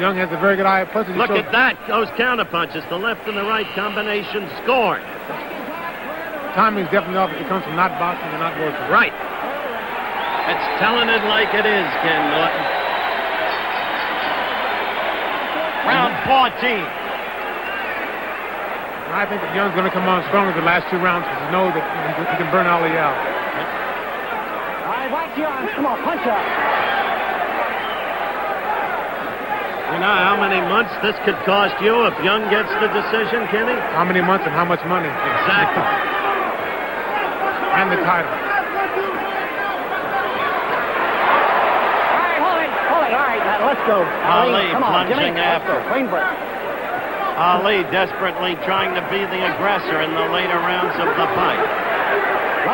Young has a very good eye. Plus, look at that. Those counterpunches, the left and the right combination scored. Timing's definitely off. It comes from not boxing and not working. Right. It's telling it like it is, Ken Norton. Round 14. And I think that Young's going to come on stronger the last two rounds because he knows that he can burn Ali out. All right, watch your arms. Come on, punch up. You know how many months this could cost you if Young gets the decision, Kenny? How many months and how much money? Exactly. And the title. All right, hold it. All right, now let's go. Ali come on, plunging Jimmy. after. Clean break. Ali desperately trying to be the aggressor in the later rounds of the fight.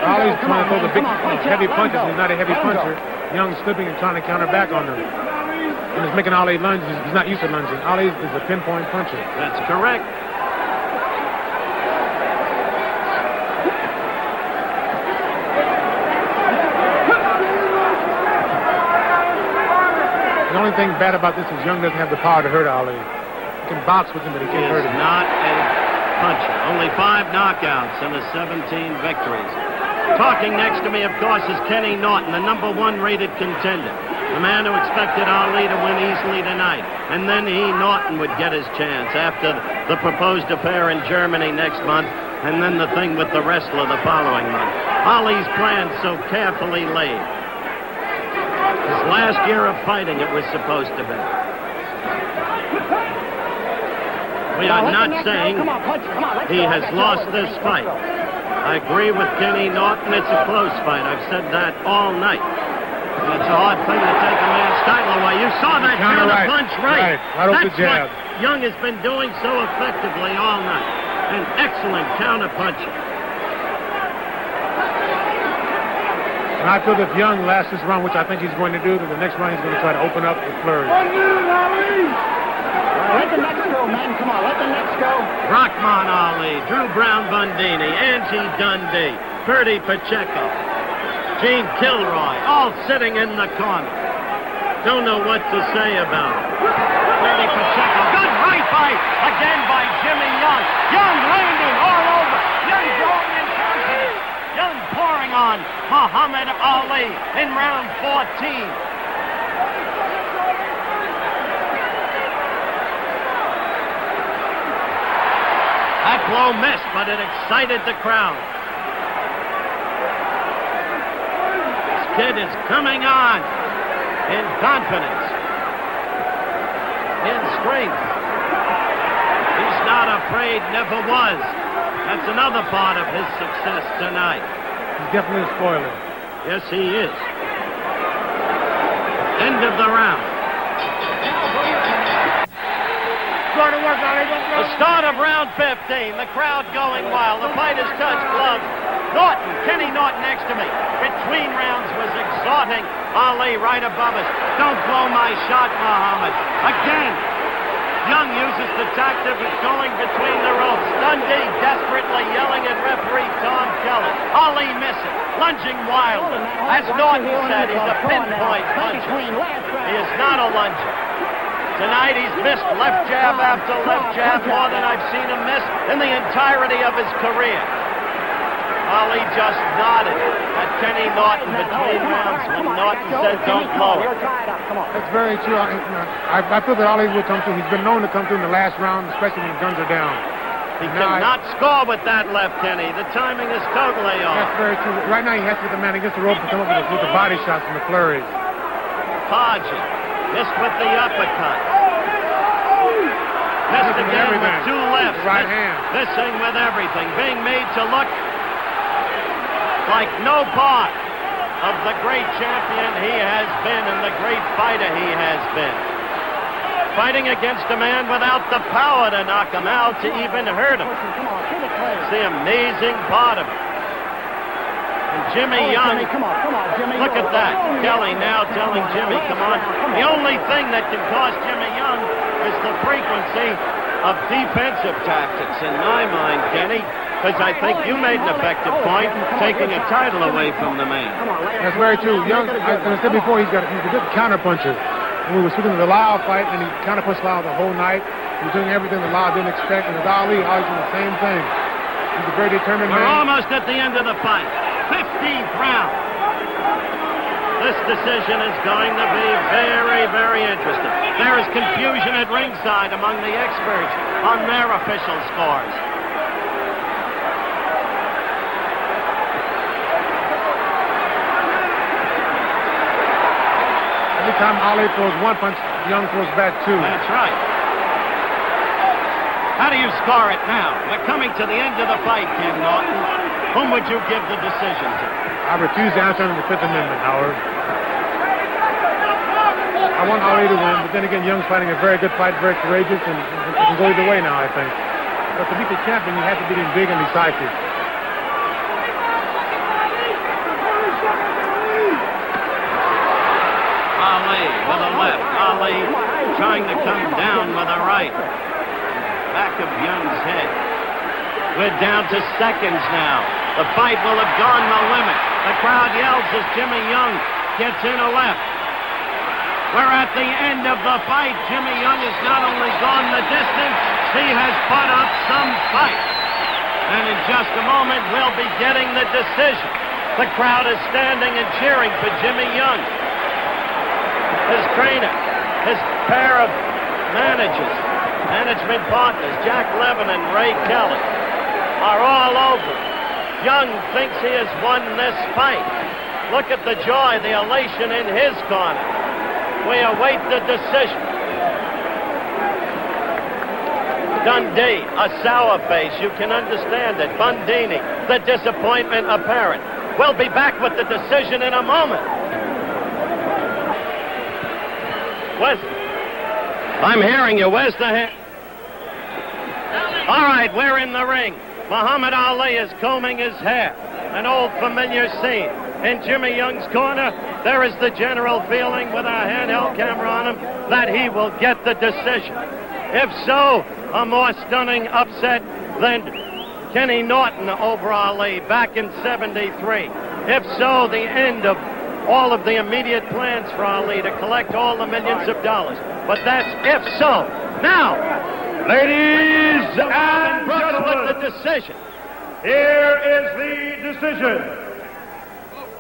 Ali's trying to throw the big, heavy punches. He's not a heavy puncher. Young slipping and trying to counter back on him. and is making Ali lunge. He's not used to lunging. Ali is a pinpoint puncher. That's correct. The only thing bad about this is Young doesn't have the power to hurt Ali. He can box with him, but he can't hurt him. Not a puncher. Only 5 knockouts and the 17 victories. Talking next to me, of course, is Kenny Norton, the #1 rated contender. The man who expected Ali to win easily tonight. And then Norton, would get his chance after the proposed affair in Germany next month, and then the thing with the wrestler the following month. Ali's plan so carefully laid. His last year of fighting, it was supposed to be. We are not saying he has lost this fight. I agree with Kenny Norton. It's a close fight. I've said that all night. It's a hard thing to take a man's title away. You saw that counter-punch right. Right off the jab. What Young has been doing so effectively all night. An excellent counter-puncher. And I feel that if Young lasts this round, which I think he's going to do, then the next round he's going to try to open up with flurry. Let the next go, man. Come on, let the next go. Rahman Ali, Drew Brown Bundini, Angie Dundee, Bertie Pacheco, Gene Kilroy, all sitting in the corner. Don't know what to say about it. Bertie Pacheco, good right fight again by Jimmy Young. Young landing all over. Young growing in confidence. Young pouring on Muhammad Ali in round 14. That blow missed, but it excited the crowd. This kid is coming on in confidence, in strength. He's not afraid, never was. That's another part of his success tonight. He's definitely a spoiler. Yes, he is. End of the round. The start of round 15. The crowd going wild. The fighters touch gloves. Norton, Kenny Norton next to me. Between rounds was exhorting Ali right above us. Don't blow my shot, Muhammad. Again. Young uses the tactic of going between the ropes. Dundee desperately yelling at referee Tom Kelly. Ali missing, lunging wildly. As Norton said, he's a pinpoint puncher. He is not a lunger. Tonight he's missed left jab after left jab more than I've seen him miss in the entirety of his career. Ali just nodded at Kenny Norton between rounds when Norton said don't blow it. That's very true. I feel that Ali will come through. He's been known to come through in the last round, especially when the guns are down. He cannot score with that left, Kenny. The timing is totally off. That's very true. Right now he has to get the man against the rope to come up with the body shots and the flurries. Haji missed with the uppercut. Missed again with 2 lefts. Right hand. Missing with everything. Being made to look like no part of the great champion he has been and the great fighter he has been. Fighting against a man without the power to knock him out, to even hurt him. It's the amazing part of it. And Jimmy Young, look at that. Kelly now telling Jimmy, come on. The only thing that can cost Jimmy Young is the frequency of defensive tactics, in my mind, Kenny, because I think you made an effective point taking a title away from the man. That's very true. Young, as I said before, he's a good counterpuncher. And we were speaking of the Lau fight, and he counterpunched Lau the whole night. He was doing everything the Lau didn't expect, and with Ali, Ali's doing the same thing. He's a very determined man. We're almost at the end of the fight. 15th round. This decision is going to be very, very interesting. There is confusion at ringside among the experts on their official scores. Every time Ali throws one punch, Young throws back 2. That's right. How do you score it now? We're coming to the end of the fight, Ken Norton. Whom would you give the decision to? I refuse to answer under the 5th Amendment, Howard. I want Ali to win, but then again, Young's fighting a very good fight, very courageous, and it can go either way now, I think. But to beat the champion, you have to beat him big and decisive. Ali with a left. Ali trying to come down with a right. Back of Young's head. We're down to seconds now. The fight will have gone the limit. The crowd yells as Jimmy Young gets in a left. We're at the end of the fight. Jimmy Young has not only gone the distance, he has put up some fight. And in just a moment, we'll be getting the decision. The crowd is standing and cheering for Jimmy Young. His trainer, his pair of management partners, Jack Levin and Ray Kelly, are all over. Young thinks he has won this fight. Look at the joy, the elation in his corner. We await the decision. Dundee, a sour face, you can understand it. Bundini, the disappointment apparent. We'll be back with the decision in a moment. I'm hearing you. Where's the hand? All right, we're in the ring. Muhammad Ali is combing his hair. An old familiar scene. In Jimmy Young's corner, there is the general feeling with our handheld camera on him that he will get the decision. If so, a more stunning upset than Kenny Norton over Ali back in '73. If so, the end of all of the immediate plans for Ali to collect all the millions of dollars. But that's if so. Now, Ladies and Brooks gentlemen, with the decision. Here is the decision.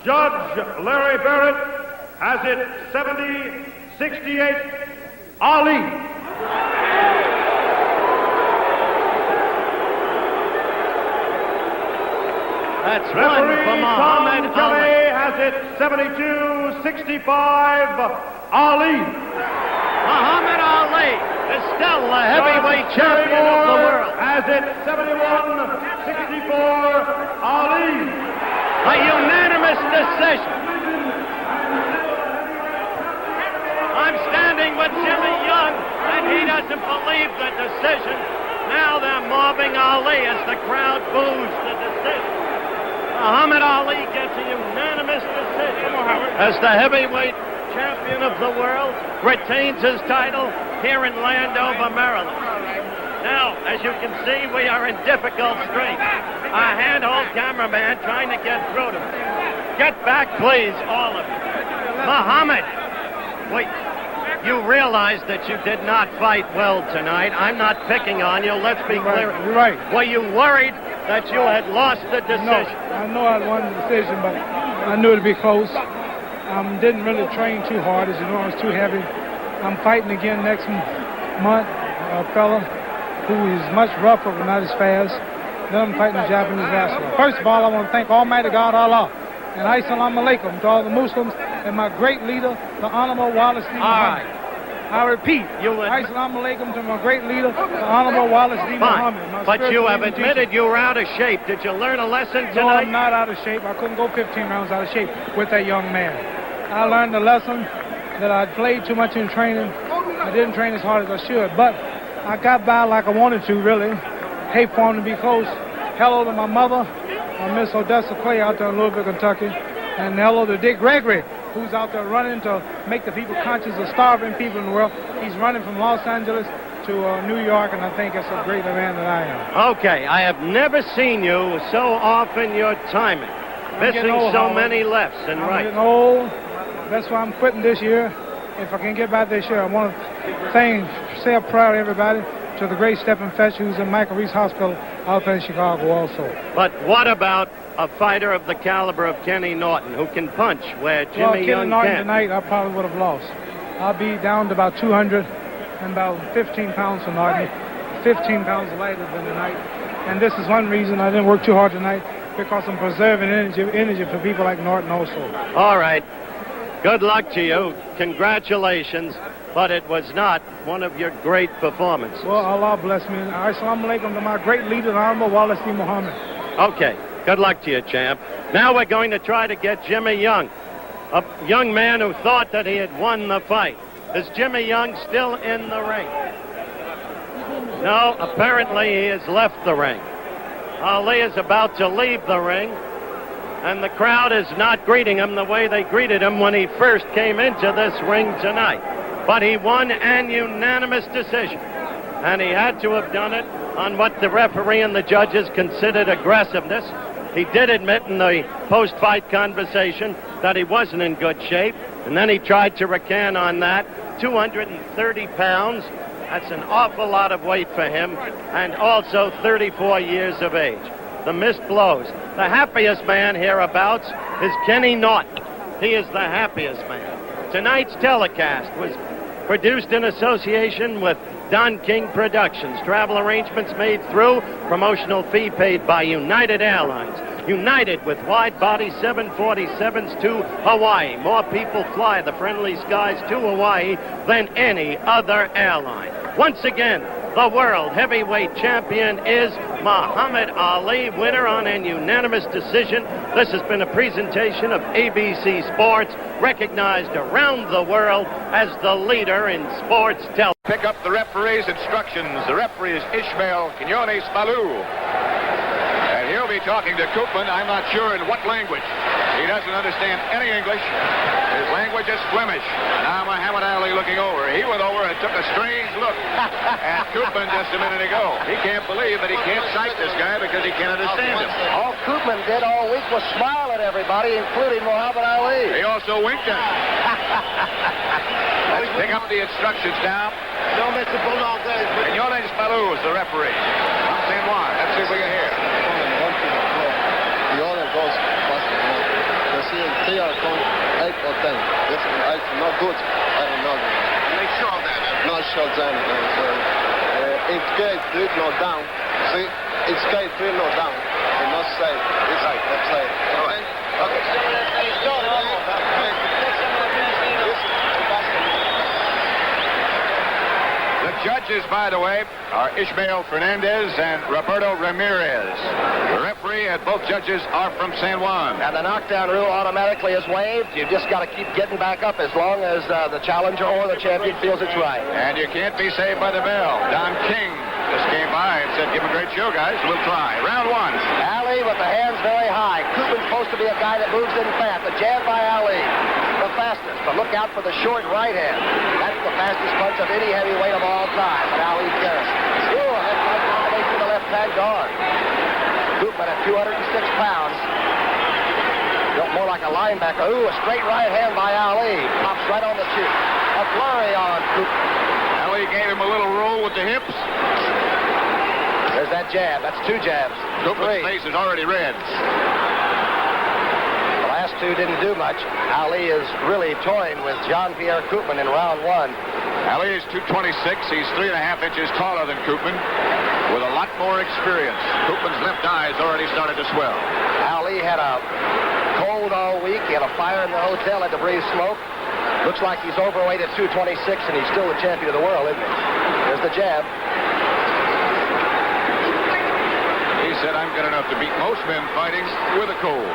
Judge Larry Barrett has it 70-68 Ali. That's one for Muhammad Kelly Ali. has it 72-65 Ali. Muhammad Ali is still the heavyweight champion of the world. Has it 71-64 Ali. A unanimous decision. I'm standing with Jimmy Young, and he doesn't believe the decision. Now they're mobbing Ali as the crowd boos the decision. Muhammad Ali gets a unanimous decision as the heavyweight champion of the world, retains his title here in Landover, Maryland. Now, as you can see, we are in difficult straits. Our handhold cameraman trying to get through to me. Get back, please, all of you. Muhammad, wait. You realize that you did not fight well tonight. I'm not picking on you. Let's be clear. You're right. Were you worried that you had lost the decision? No, I know I won the decision, but I knew it'd be close. Didn't really train too hard, as you know. I was too heavy. I'm fighting again next month, a fella who is much rougher but not as fast. Then I'm fighting a Japanese wrestler. First of all, I want to thank Almighty God Allah and Assalamu Alaikum to all the Muslims and my great leader, the Honorable Wallace D. Muhammad. I repeat, Assalamu Alaikum to my great leader, the Honorable Wallace D. Muhammad. But you have admitted you were out of shape. Did you learn a lesson tonight? No, I'm not out of shape. I couldn't go 15 rounds out of shape with that young man. I learned the lesson that I played too much in training. I didn't train as hard as I should, but I got by like I wanted to, really. Hate for him to be close. Hello to my mother, Miss Odessa Clay out there in Louisville, Kentucky. And hello to Dick Gregory, who's out there running to make the people conscious of starving people in the world. He's running from Los Angeles to New York, and I think it's a greater man than I am. Okay, I have never seen you so off in your timing. Missing old, so Howard. many lefts and I'm rights. getting old. That's why I'm quitting this year. If I can get by this year, I want to say a prayer to everybody, to the great Stephen Fetch, who's in Michael Reese Hospital out there in Chicago also. But what about a fighter of the caliber of Kenny Norton, who can punch where Jimmy Young Norton can't? tonight, I probably would have lost. I'll be down to about 200 and about 15 pounds for Norton, 15 pounds lighter than tonight. And this is one reason I didn't work too hard tonight, because I'm preserving energy for people like Norton also. All right. Good luck to you. Congratulations. But it was not one of your great performances. Well, Allah bless me. Assalamu alaikum to my great leader, Honorable Wallace D. Muhammad. Okay. Good luck to you, champ. Now we're going to try to get Jimmy Young, a young man who thought that he had won the fight. Is Jimmy Young still in the ring? No, apparently he has left the ring. Ali is about to leave the ring, and the crowd is not greeting him the way they greeted him when he first came into this ring tonight. but he won an unanimous decision. And he had to have done it on what the referee and the judges considered aggressiveness. He did admit in the post-fight conversation that he wasn't in good shape, and then he tried to recant on that. 230 pounds, that's an awful lot of weight for him, and also 34 years of age. The missed blows. The happiest man hereabouts is Kenny Norton. He is the happiest man. Tonight's telecast was produced in association with Don King Productions. Travel arrangements made through promotional fee paid by United Airlines. United with wide-body 747s to Hawaii. More people fly the friendly skies to Hawaii than any other airline. Once again, the world heavyweight champion is Muhammad Ali, winner on an unanimous decision. This has been a presentation of ABC Sports, recognized around the world as the leader in sports television. Pick up the referee's instructions. The referee is Ishmael Quinones Balou. And he'll be talking to Koopman, I'm not sure in what language. He doesn't understand any English. His language is Flemish. Now Muhammad Ali looking over. He went over and took a strange look at Koopman just a minute ago. He can't believe that he can't sight this guy because he can't understand him. All Koopman did all week was smile at everybody, including Muhammad Ali. He also winked at him. Let's pick up the instructions now. Don't miss the Bulldog days. Quinones Balou is the referee. From San Juan. Let's see if we can hear. The other goes faster. They are 8 or 10. This is not good. I don't know. Make sure that. Not sure then. In case 3 not down. See? In case 3 not down. They must say. It's right. Let's say. Okay? Okay. The judges, by the way, are Ishmael Fernandez and Roberto Ramirez. The referee and both judges are from San Juan. And the knockdown rule automatically is waived. You just got to keep getting back up as long as the challenger or the champion feels it's right. And you can't be saved by the bell. Don King just came by and said, give him a great show, guys. We'll try. Round 1. Ali with the hands very high. Koopman's supposed to be a guy that moves in fast. The jab by Ali, the fastest. But look out for the short right hand. That's the fastest punch of any heavyweight of all time. But Ali's garrison. Ooh, a head punch combination to the left hand guard. Koopman at 206 pounds. Built more like a linebacker. Ooh, a straight right hand by Ali. Pops right on the cheek. A flurry on Koopman. Ali gave him a little roll with the hips. There's that jab. That's 2 jabs. Koopman's face is already red. The last 2 didn't do much. Ali is really toying with Jean-Pierre Koopman in round 1. Ali is 226. He's 3.5 inches taller than Koopman, with a lot more experience. Koopman's left eye has already started to swell. Ali had a cold all week. He had a fire in the hotel, had to breathe smoke. Looks like he's overweight at 226, and he's still the champion of the world, isn't he? There's the jab. He said, I'm good enough to beat most men fighting with a cold.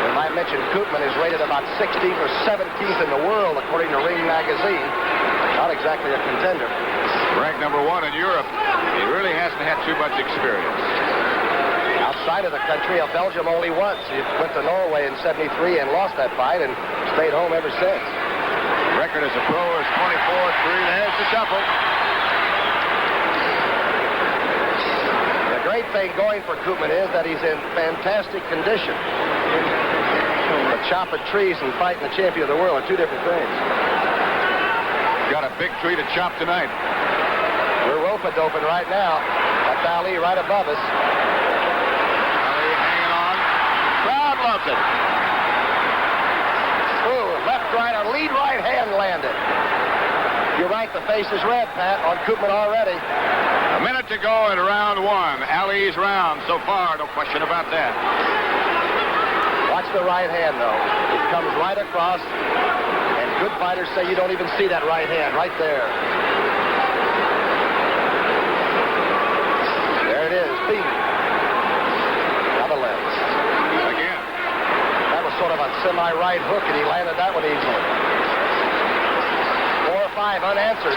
We might mention Koopman is rated about 16th or 17th in the world, according to Ring Magazine. Not exactly a contender. Ranked number 1 in Europe. He really hasn't had too much experience. Outside of the country, of Belgium only once. He went to Norway in 73 and lost that fight and stayed home ever since. Record as a pro is 24-3. There's the shuffle. The great thing going for Koopman is that he's in fantastic condition. But chopping trees and fighting the champion of the world are 2 different things. Got a big tree to chop tonight. We're rope-a-doping right now. That's Ali right above us. Ali hanging on. Crowd loves it. Ooh, left, right, a lead right hand landed. You're right, the face is red, Pat, on Koopman already. A minute to go in round 1. Ali's round so far, no question about that. Watch the right hand, though. It comes right across. Good fighters say you don't even see that right hand right there. There it is. Bing. Now the left. Again. That was sort of a semi-right hook, and he landed that one easily. 4 or 5 unanswered.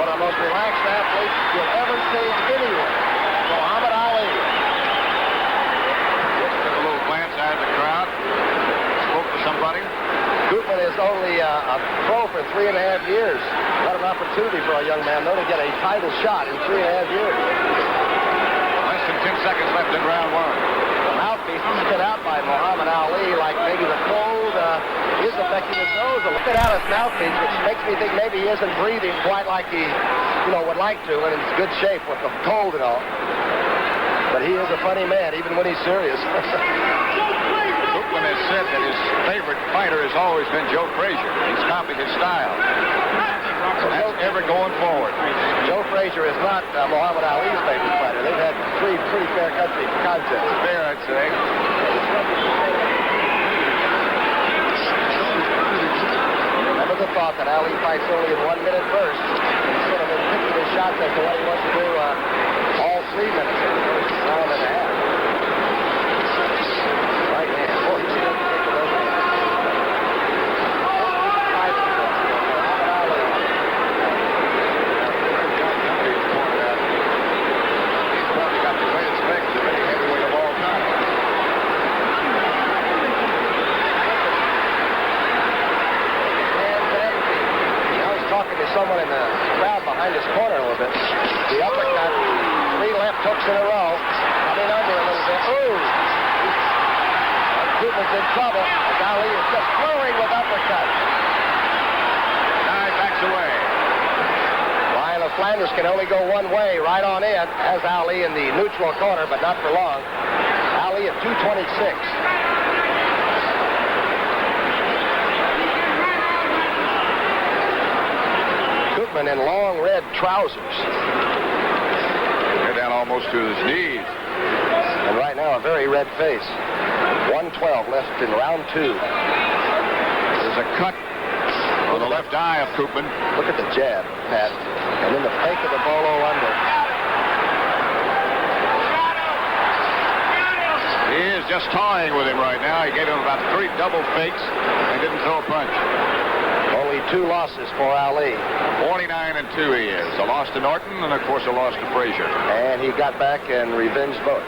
One of the most relaxed athletes you'll ever see anywhere. Muhammad Ali. Took a little glance out of the crowd. Spoke to somebody. a pro for 3.5 years. What an opportunity for a young man, though, to get a title shot in 3.5 years. Less than 10 seconds left in round one. The mouthpiece is spit out by Muhammad Ali, like maybe the cold is affecting his nose. A spit out his mouthpiece, which makes me think maybe he isn't breathing quite like he, would like to, and in good shape with the cold and all. But he is a funny man, even when he's serious. Cookman has said that his favorite fighter has always been Joe Frazier. He's copied his style. So that's ever going forward. Joe Frazier is not Muhammad Ali's favorite fighter. They've had 3 pretty fair country contests. Fair, I'd say. Never the thought that Ali fights only in 1 minute bursts. He's sort of been picking his shots as to what he wants to do all 3 minutes in the first round and a half. Right hand. Oh, he's going to take the over. He's probably got the greatest legs of any heavyweight of all time. I was talking to someone in the crowd behind his corner a little bit. The uppercut, 3 left hooks in a row, coming under a little bit. Ooh! Koopman's in trouble. Ali is just flowing with uppercuts. Guy backs away. Lion of Flanders can only go one way, right on in. Has Ali in the neutral corner, but not for long. Ali at 226. Koopman in long red trousers. They're down almost to his knees. And right now, a very red face. 112 left in round 2. There's a cut on the left eye of Koopman. Look at the jab, Pat. And then the fake of the bolo under. He is just toying with him right now. He gave him about 3 double fakes and didn't throw a punch. Only 2 losses for Ali. 49-2 he is. A loss to Norton and, of course, a loss to Frazier. And he got back and revenged both.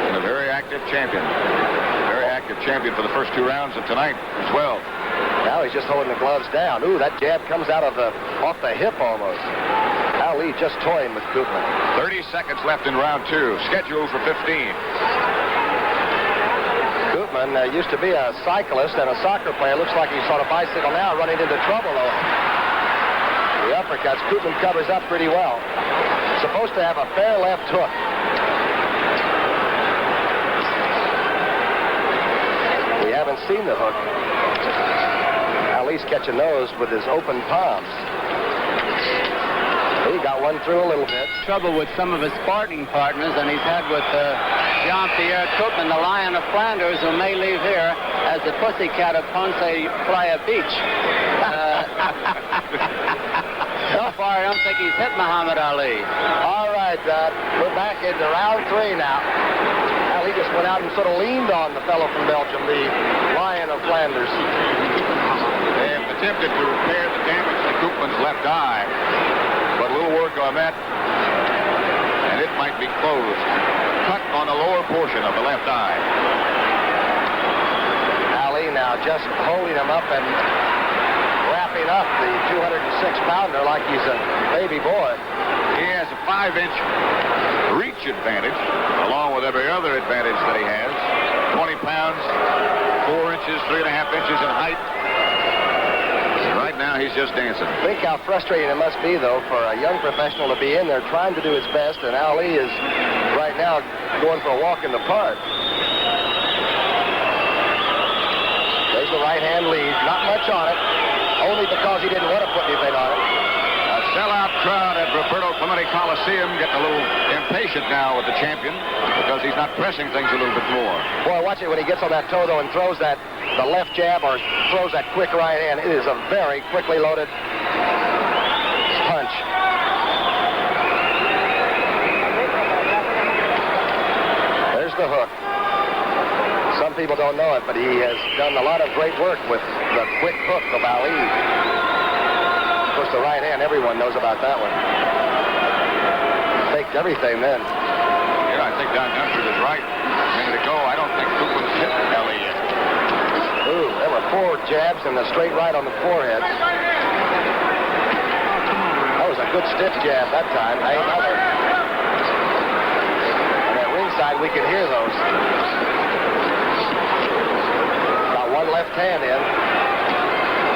And a very active champion. Very active champion for the first 2 rounds of tonight as well. Now he's just holding the gloves down. Ooh, that jab comes out of off the hip almost. Ali just toying with Koopman. 30 seconds left in round 2. Scheduled for 15. Koopman used to be a cyclist and a soccer player. Looks like he's on a bicycle now, running into trouble, though. The uppercuts, Koopman covers up pretty well. Supposed to have a fair left hook. We haven't seen the hook. Ali's catching those with his open palms. He got one through a little bit. Trouble with some of his sparring partners, and he's had with Jean-Pierre Koopman, the Lion of Flanders, who may leave here as the pussycat of Ponce Playa Beach. So far, I don't think he's hit Muhammad Ali. All right, we're back into round 3 now. Ali just went out and sort of leaned on the fellow from Belgium, the Lion of Flanders. They have attempted to repair the damage to Koopman's left eye, but a little work on that, and it might be closed. Cut on the lower portion of the left eye. Ali now just holding him up and wrapping up the 206-pounder like he's a baby boy. He has a 5-inch reach advantage, along with every other advantage that he has. 20 pounds, 4 inches, 3.5 inches in height. And right now, he's just dancing. Think how frustrating it must be, though, for a young professional to be in there trying to do his best, and Ali is right now going for a walk in the park. There's the right-hand lead. Not much on it, only because he didn't want to put anything on it. A sellout crowd at Roberto Clemente Coliseum getting a little impatient now with the champion because he's not pressing things a little bit more. Boy, watch it when he gets on that toe, though, and throws the left jab or throws that quick right hand. It is a very quickly loaded punch. There's the hook. Some people don't know it, but he has done a lot of great work with the quick hook of Ali. Of course, the right hand, everyone knows about that one. Faked everything then. Yeah, I think Don Dunford is right. A minute ago, I don't think Koopman's hit Ali yet. Ooh, there were 4 ribs and a straight right on the forehead. That was a good stiff jab that time. Another. And at ringside, we could hear those. Got one left hand in.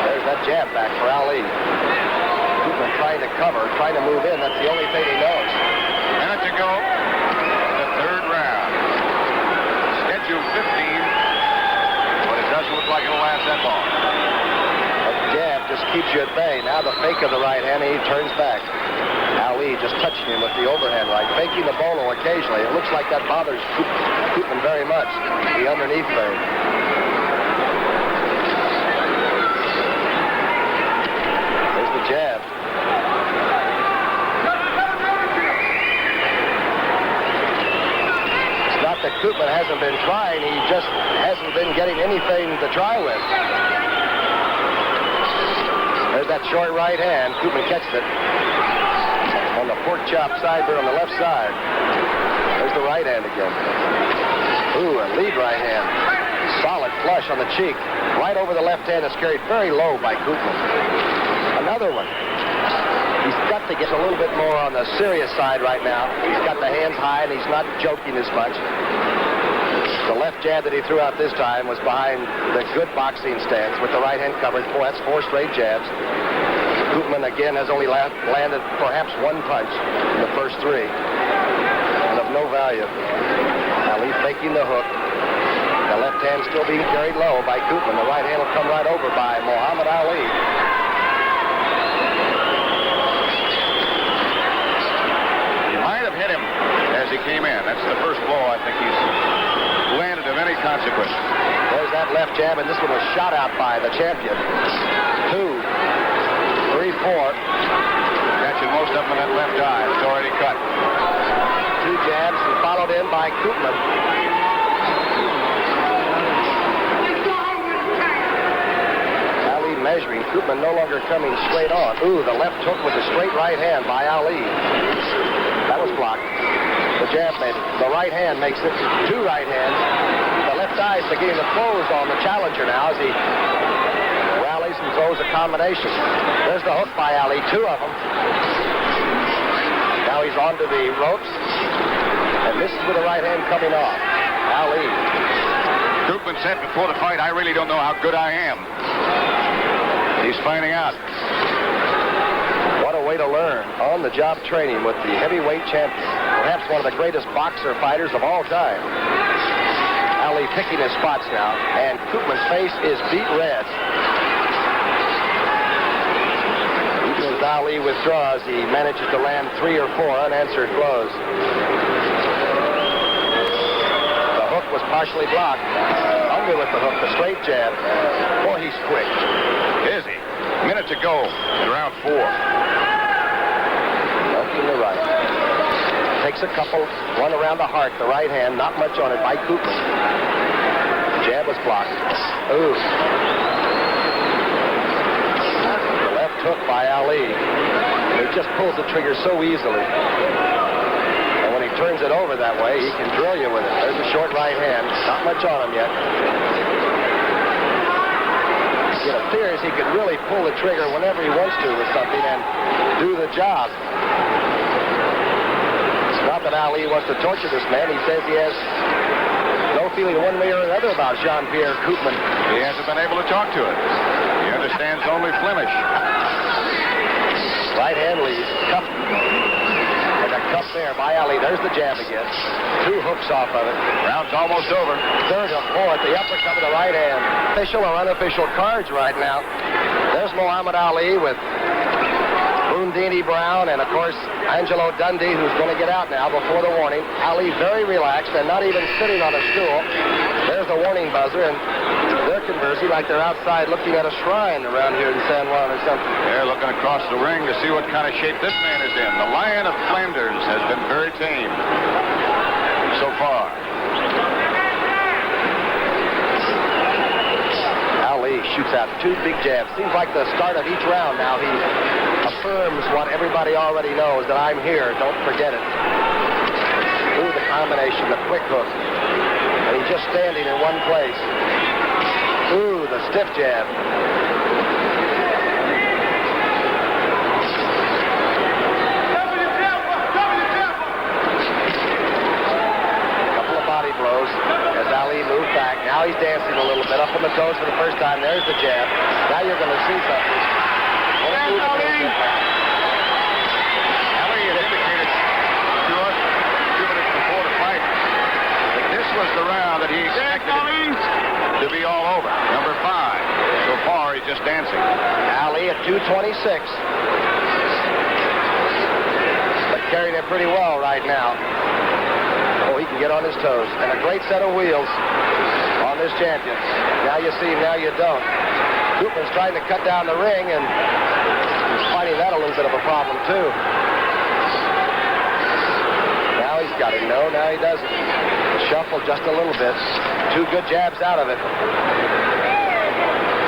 There's that jab back for Ali. Koopman trying to cover, trying to move in. That's the only thing he knows. Minute to go. The third round. Scheduled 15. But it doesn't look like it'll last that long. That jab just keeps you at bay. Now the fake of the right hand, and he turns back. Ali just touching him with the overhand right, faking the bolo occasionally. It looks like that bothers Koopman very much, the underneath fake. There's the jab. It's not that Koopman hasn't been trying, he just hasn't been getting anything to try with. There's that short right hand. Koopman catches it. On the pork chop sideburn on the left side. There's the right hand again. Ooh, a lead right hand. Solid flush on the cheek. Right over the left hand is carried very low by Koopman. Another one. He's got to get a little bit more on the serious side right now. He's got the hands high and he's not joking as much. The left jab that he threw out this time was behind the good boxing stance with the right hand covered. Boy, that's 4 straight jabs. Koopman again has only landed perhaps 1 punch in the first 3. And of no value. Ali faking the hook. The left hand still being carried low by Koopman. The right hand will come right over by Muhammad Ali. He might have hit him as he came in. That's the first blow I think he's landed of any consequence. There's that left jab, and this one was shot out by the champion. 2, 3, 4. Catching most of them in that left eye. It's already cut. 2 jabs and followed in by Koopman. Ali measuring. Koopman no longer coming straight on. Ooh, the left hook with the straight right hand by Ali. That was blocked. The jab made it. The right hand makes it 2 right hands. The left eye is beginning to close on the challenger now as he rallies and throws a combination. There's the hook by Ali, 2 of them. Now he's onto the ropes. And this is with the right hand coming off. Ali. Koopman said before the fight, I really don't know how good I am. He's finding out. What a way to learn. On-the-job training with the heavyweight champion. Perhaps one of the greatest boxer fighters of all time. Ali picking his spots now. And Koopman's face is beet red. Even as Ali withdraws, he manages to land 3 or 4 unanswered blows. The hook was partially blocked. Under with the hook, the straight jab. Boy, he's quick. Is he? Minute to go in round 4. Left and the right. Takes a couple, one around the heart, the right hand, not much on it by Koopman. Jab was blocked. Ooh. The left hook by Ali. He just pulls the trigger so easily. And when he turns it over that way, he can drill you with it. There's a short right hand. Not much on him yet. It appears he could really pull the trigger whenever he wants to with something and do the job. It's not that Ali wants to torture this man. He says he has no feeling one way or another about Jean-Pierre Koopman. He hasn't been able to talk to it. He understands only Flemish. Right hand lead. Cup. And a cup there by Ali. There's the jab again. 2 hooks off of it. Round's almost over. 3rd or 4th. The uppercut with the right hand. Official or unofficial cards right now. There's Muhammad Ali with Boondini Brown and, of course, Angelo Dundee, who's going to get out now before the warning. Ali very relaxed and not even sitting on a stool. There's the warning buzzer, and they're conversing like they're outside looking at a shrine around here in San Juan or something. They're looking across the ring to see what kind of shape this man is in. The Lion of Flanders has been very tame so far. Ali shoots out 2 big jabs. Seems like the start of each round now. He affirms what everybody already knows, that I'm here. Don't forget it. Ooh, the combination, the quick hook. And he's just standing in one place. Ooh, smooth, a stiff jab. Couple of body blows as Ali moved back. Now he's dancing a little bit, up on the toes for the first time. There's the jab. Now you're going to see something. Ali had indicated to us 2 minutes before the fight that this was the round that he expected it to be all over. Number 5. So far, he's just dancing. Ali at 226. But carrying it pretty well right now. Oh, he can get on his toes. And a great set of wheels on this champion. Now you see, now you don't. Koopman's trying to cut down the ring, and he's finding that a little bit of a problem, too. Now he's got it. No, now he doesn't. Shuffle just a little bit. 2 good jabs out of it.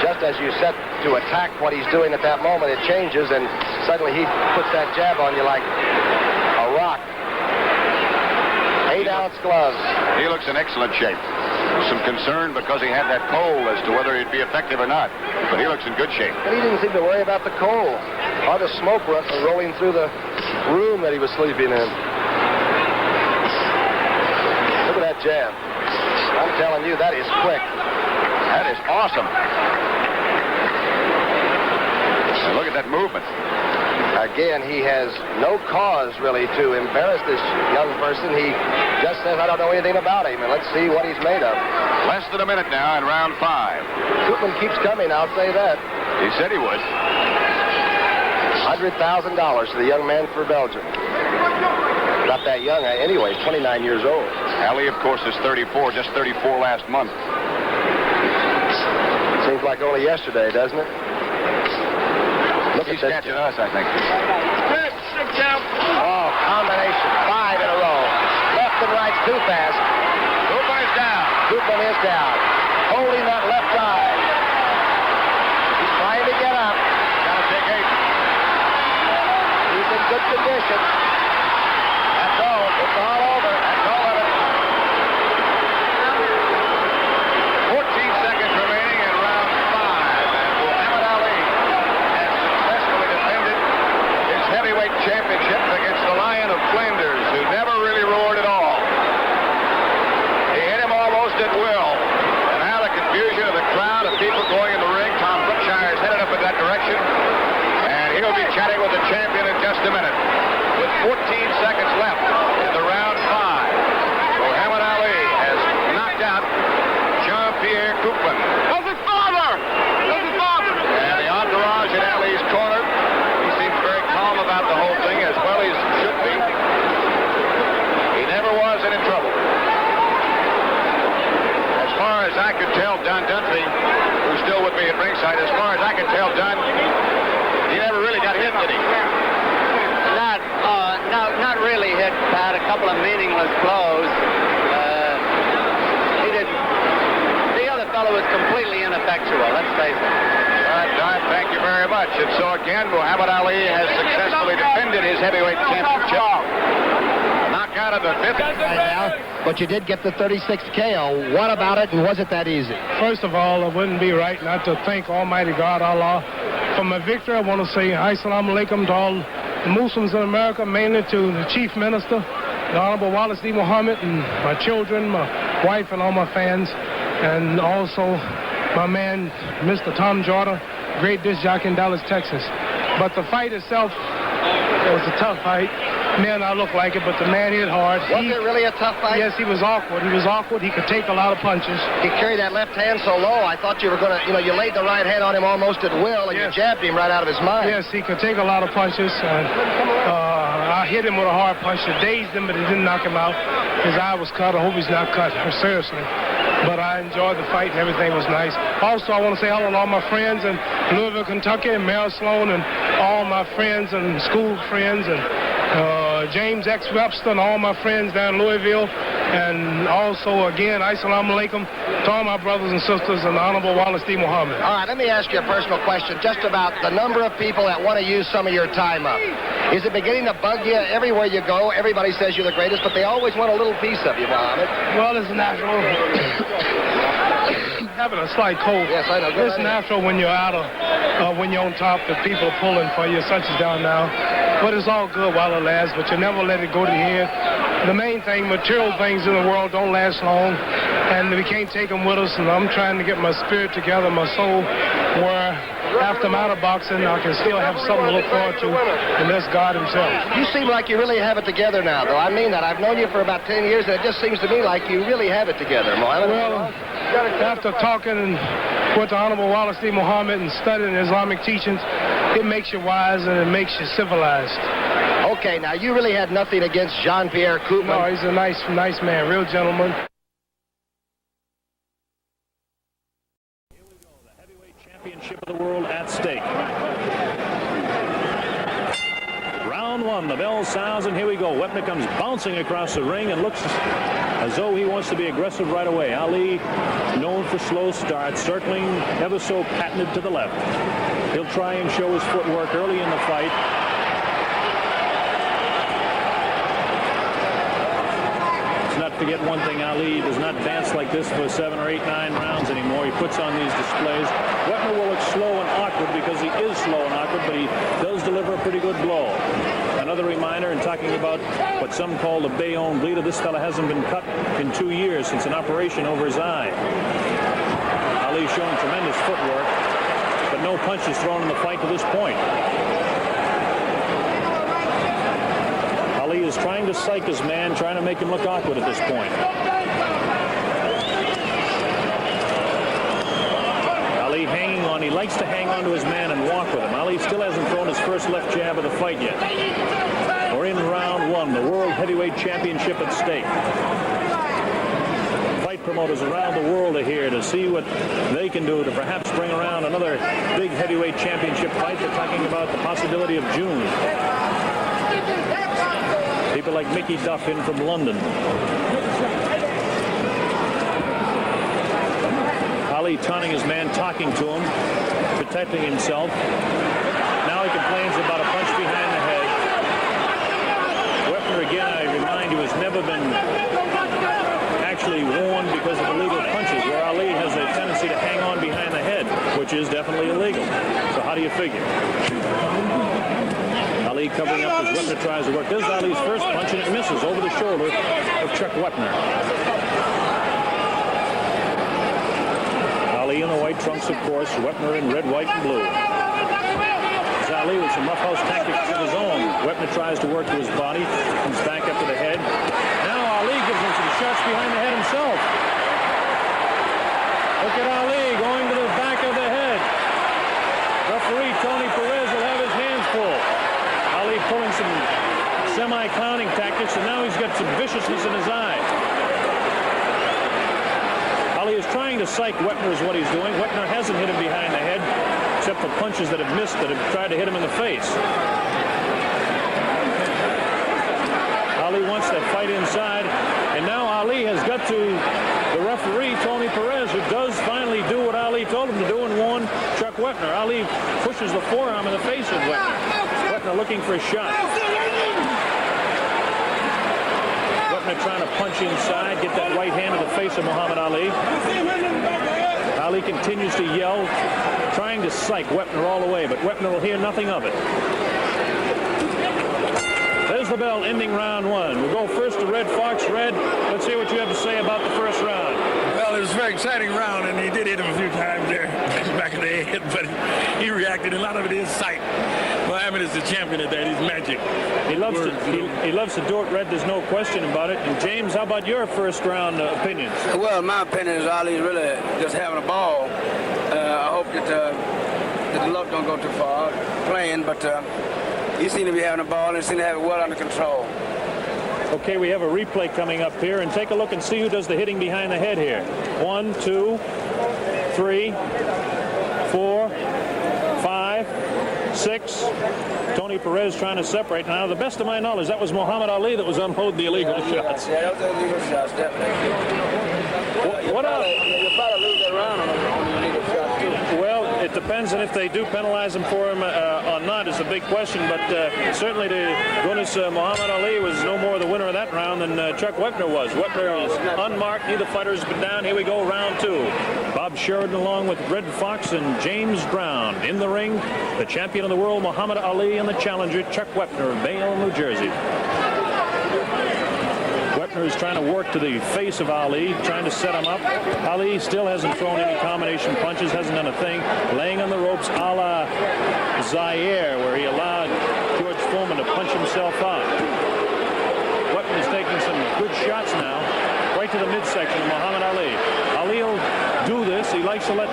Just as you set to attack what he's doing at that moment, it changes, and suddenly he puts that jab on you like a rock. 8-ounce gloves. He looks in excellent shape. Some concern because he had that cold as to whether he'd be effective or not. But he looks in good shape. And he didn't seem to worry about the cold or the smoke rolling through the room that he was sleeping in. Look at that jab. I'm telling you, that is quick. That is awesome. And look at that movement. Again, he has no cause, really, to embarrass this young person. He just says, I don't know anything about him, and let's see what he's made of. Less than a minute now in round 5. Koopman keeps coming, I'll say that. He said he would. $100,000 to the young man for Belgium. Not that young, anyway, 29 years old. Ali, of course, is 34, just 34 last month. Seems like only yesterday, doesn't it? He's catching us, I think. Oh, combination. 5 in a row. Left and right's too fast. Koopman is down. Koopman is down. Holding that left eye. He's trying to get up. Gotta take 8. He's in good condition. That's all. It's all over. That's all of it. 14 seconds remaining in round 5. And Muhammad Ali has successfully defended his heavyweight championship against the Lion of Flanders, who never really roared at all. He hit him almost at will. And now the confusion of the crowd of people going in the ring. Tom Brookshire is headed up in that direction. And he'll be chatting with the champion in just a minute. With 14 seconds left in the round 5. Muhammad Ali has knocked out Jean-Pierre Koopman. That's his father! That's his father! And the entourage in Ali's corner, he seems very calm about the whole thing, as well he should be. He never was in trouble. As far as I could tell, Don Dunphy, who's still with me at ringside, as far as I could tell, Don, he never really got hit, did he? Not really hit, Pat. A couple of meaningless blows. He didn't. The other fellow was completely ineffectual, let's face it. All right, Don, thank you very much. And so again, Muhammad Ali has successfully defended his heavyweight championship. Knockout of the 5th right now, but you did get the 36th KO. What about it, and was it that easy? First of all, it wouldn't be right not to thank Almighty God, Allah, for my victory. I want to say Assalamu alaikum to all the Muslims in America, mainly to the Chief Minister, the Honorable Wallace D. Muhammad, and my children, my wife, and all my fans, and also my man, Mr. Tom Jordan, great disc jockey in Dallas, Texas. But the fight itself, it was a tough fight. Man, I look like it, but the man hit hard. Was it really a tough fight? Yes, he was awkward. He was awkward. He could take a lot of punches. He carried that left hand so low, I thought you were going to, you laid the right hand on him almost at will, and you jabbed him right out of his mind. Yes, he could take a lot of punches. And I hit him with a hard punch. It dazed him, but it didn't knock him out. His eye was cut. I hope he's not cut, seriously. But I enjoyed the fight, and everything was nice. Also, I want to say hello to all my friends in Louisville, Kentucky, and Mel Sloan, and all my friends and school friends, and James X. Webster, and all my friends down in Louisville. And also, again, Assalamu alaikum to all my brothers and sisters and the Honorable Wallace D. Muhammad. All right, let me ask you a personal question just about the number of people that want to use some of your time up. Is it beginning to bug you? Everywhere you go, everybody says you're the greatest, but they always want a little piece of you, Muhammad. Well, it's natural. having a slight cold. Yes, I know. It's natural when you're out of, when you're on top, that people are pulling for you. Such is down now. But it's all good while it lasts, but you never let it go to your head. The main thing, material things in the world don't last long, and we can't take them with us, and I'm trying to get my spirit together, my soul, where after I'm out of boxing, I can still have something to look forward to, and that's God himself. You seem like you really have it together now, though. I mean that. I've known you for about 10 years, and it just seems to me like you really have it together, Mohammed. Well, after talking with the Honorable Wallace D. Muhammad and studying Islamic teachings, it makes you wise and it makes you civilized. Okay, now you really had nothing against Jean-Pierre Koopman. No, he's a nice man, real gentleman. Here we go, the heavyweight championship of the world at stake. Round one, the bell sounds, and here we go. Wepner comes bouncing across the ring and looks as though he wants to be aggressive right away. Ali, known for slow starts, circling ever so patented to the left. He'll try and show his footwork early in the fight. Let's not forget one thing, Ali does not dance like this for 7 or 8, 9 rounds anymore. He puts on these displays. Wepner will look slow and awkward because he is slow and awkward, but he does deliver a pretty good blow. Another reminder, in talking about what some call the Bayonne bleeder, this fella hasn't been cut in 2 years since an operation over his eye. Ali showing tremendous footwork, but no punches thrown in the fight to this point. Ali is trying to psych his man, trying to make him look awkward at this point. Ali hanging on. He likes to hang on to his man and walk with him. Ali still hasn't thrown his first left jab of the fight yet. We're in round one, the World Heavyweight Championship at stake. Fight promoters around the world are here to see what they can do to perhaps bring around another big heavyweight championship fight. They're talking about the possibility of June. People like Mickey Duff in from London. Ali taunting his man, talking to him, protecting himself. Now he complains about a punch behind the head. Wepner, again, I remind you, has never been actually warned because of illegal punches, where Ali has a tendency to hang on behind the head, which is definitely illegal. So how do you figure? Ali covering up as Wepner tries to work. This is Ali's first punch, and it misses over the shoulder of Chuck Wepner. Ali in the white trunks, of course. Wepner in red, white, and blue. It's Ali with some roughhouse tactics of his own. Wepner tries to work to his body, comes back up to the head. Now Ali gives him some shots behind the head himself. Look at Ali going to the back of the head. Referee Tony Perez will have his hands full. Ali pulling some semi-clowning tactics, and now he's got some viciousness in his eye. Ali is trying to psych Wepner is what he's doing. Wepner hasn't hit him behind the head, except for punches that have missed, that have tried to hit him in the face. Ali wants to fight inside, and now Ali has got to the referee, Tony Perez, who does finally do what Ali told him to do and warn Chuck Wepner. Ali pushes the forearm in the face of Wepner. Wepner looking for a shot. Wepner trying to punch inside, get that right hand to the face of Muhammad Ali. Ali continues to yell, trying to psych Wepner all the way, but Wepner will hear nothing of it. There's the bell, ending round one. We'll go first to Red Fox. Red, let's hear what you have to say about the first round. Well, it was a very exciting round, and he did hit him a few times there, back of the head, but he reacted. A lot of it is sight. Muhammad is the champion at that. He's magic. He loves to do it, Red. There's no question about it. And James, how about your first round opinions? Well, my opinion is Ali's really just having a ball. I hope that the luck don't go too far playing, but he seemed to be having a ball and seemed to have it well under control. Okay, we have a replay coming up here, and take a look and see who does the hitting behind the head here. 1, 2, 3, 4, 5, 6. Tony Perez trying to separate. Now, to the best of my knowledge, that was Muhammad Ali that was unloading the illegal shots. Yeah, that was illegal shots, definitely. What else? You'll probably lose that round on the illegal shots, too. Well, it depends on if they do penalize him for him or not is a big question, but certainly to goodness, Muhammad Ali was no more the winner of that round than Chuck Wepner was. Wepner is unmarked. Neither fighter has been down. Here we go, round 2. Bob Sheridan along with Red Fox and James Brown. In the ring, the champion of the world, Muhammad Ali, and the challenger, Chuck Wepner of Bayonne, New Jersey. Wepner is trying to work to the face of Ali, trying to set him up. Ali still hasn't thrown any combination punches, hasn't done a thing. Laying on the ropes a la Zaire, where he allowed George Foreman to punch himself out. Wepner is taking some good shots now, right to the midsection of Muhammad Ali. Ali will do this. He likes to let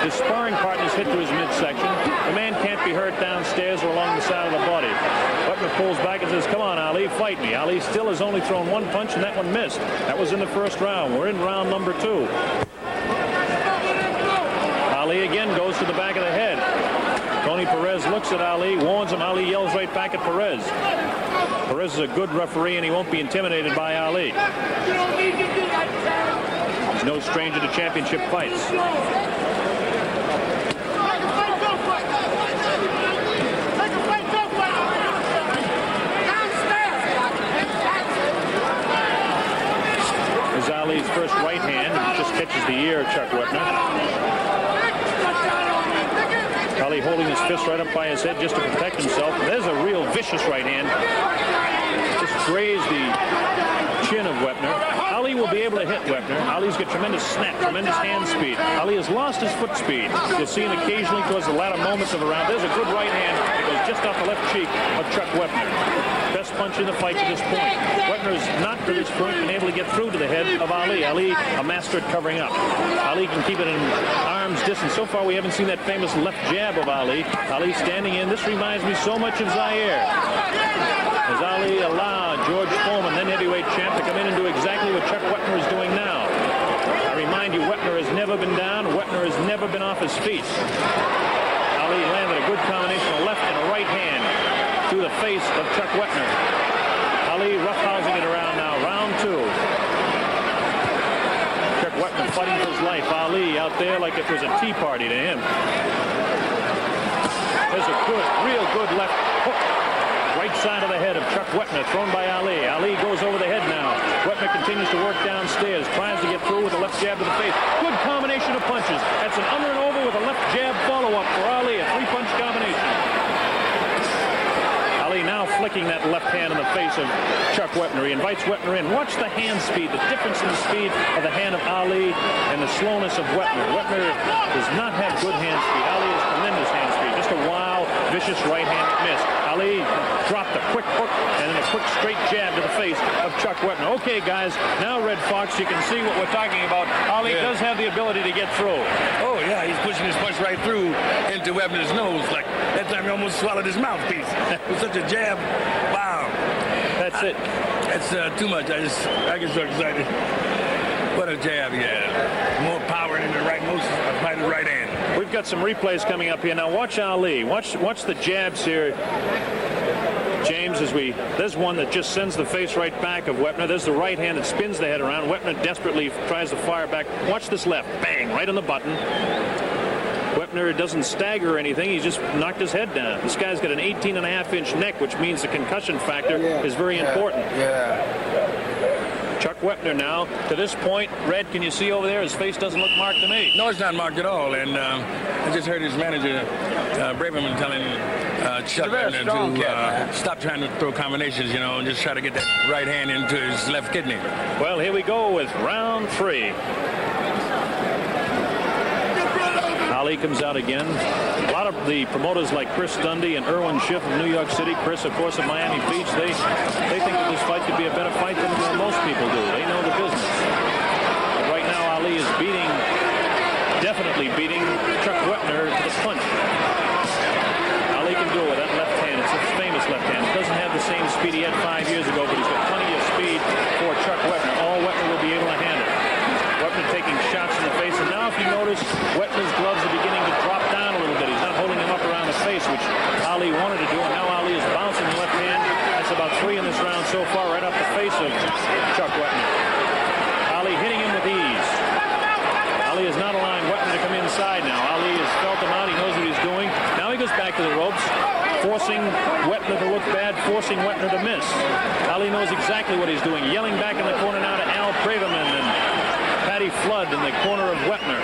his sparring partners hit to his midsection. The man can't be hurt downstairs or along the side of the body. Wepner pulls back and says, come on, Ali, fight me. Ali still has only thrown one punch, and that one missed. That was in the first round. We're in round number 2. Ali again goes to the back of the head. Tony Perez looks at Ali, warns him. Ali yells right back at Perez. Perez is a good referee, and he won't be intimidated by Ali. He's no stranger to championship fights. Ali's first right hand just catches the ear of Chuck Wepner. Ali holding his fist right up by his head just to protect himself. There's a real vicious right hand. Just grazed the chin of Wepner. Ali will be able to hit Wepner. Ali's got tremendous snap, tremendous hand speed. Ali has lost his foot speed. You'll see him occasionally towards the latter moments of the round. There's a good right hand. It goes just off the left cheek of Chuck Wepner. Best punch in the fight to this point. Wepner has not to this point been able to get through to the head of Ali. Ali, a master at covering up. Ali can keep it in arm's distance. So far, we haven't seen that famous left jab of Ali. Ali standing in. This reminds me so much of Zaire. As Ali allowed George Foreman, then heavyweight champ, to come in and do exactly what Chuck Wepner is doing now. I remind you, Wepner has never been down. Wepner has never been off his feet. Ali landed a good combination of left and a right hand to the face of Chuck Wepner. Ali roughhousing it around now. Round 2. Chuck Wepner fighting for his life. Ali out there like it was a tea party to him. There's a good, real good left hook. Right side of the head of Chuck Wepner, thrown by Ali. Ali goes over the head now. Wepner continues to work downstairs, tries to get through with a left jab to the face. Good combination of punches. That's an under and over with a left jab follow-up for Ali, a 3-punch combination. Ali now flicking that left hand in the face of Chuck Wepner. He invites Wepner in. Watch the hand speed, the difference in the speed of the hand of Ali and the slowness of Wepner. Wepner does not have good hand speed. Ali has tremendous hand speed. Just a wild, vicious right hand miss. Ali dropped a quick hook and then a quick straight jab to the face of Chuck Wepner. Okay, guys, now Red Fox, you can see what we're talking about. Ali does have the ability to get through. Oh, yeah, he's pushing his punch right through into Webner's nose. Like that time he almost swallowed his mouthpiece. With such a jab. Wow. That's it. That's too much. I get so excited. What a jab he had. More power in the right hand. We've got some replays coming up here. Now watch Ali. Watch the jabs here. James, there's one that just sends the face right back of Wepner. There's the right hand that spins the head around. Wepner desperately tries to fire back. Watch this left. Bang, right on the button. Wepner doesn't stagger or anything. He just knocked his head down. This guy's got an 18.5-inch neck, which means the concussion factor is very important. Yeah. Chuck Wepner now, to this point, Red, can you see over there? His face doesn't look marked to me. No, it's not marked at all. And I just heard his manager, Braverman, telling Chuck Wepner to stop trying to throw combinations, and just try to get that right hand into his left kidney. Well, here we go with round 3. Ali comes out again. A lot of the promoters like Chris Dundee and Irwin Schiff of New York City, Chris, of course, of Miami Beach, they think that this fight could be a better fight than most people do. They know the business. But right now, Ali is definitely beating Chuck Wepner to the punch. Ali can do it with that left hand. It's a famous left hand. It doesn't have the same speed he had 5 years ago, but he's got plenty of speed for Chuck Wepner. All Wepner will be able to handle. Wepner taking shots in the face, and now if you notice, Wepner's gloves are beginning to drop down a little bit. He's not holding him up around the face, which Ali wanted to do, and now Ali is bouncing the left hand. That's about 3 in this round so far, right off the face of Chuck Wepner. forcing Wepner to miss. Ali knows exactly what he's doing, yelling back in the corner now to Al Braverman and Patty Flood in the corner of Wepner.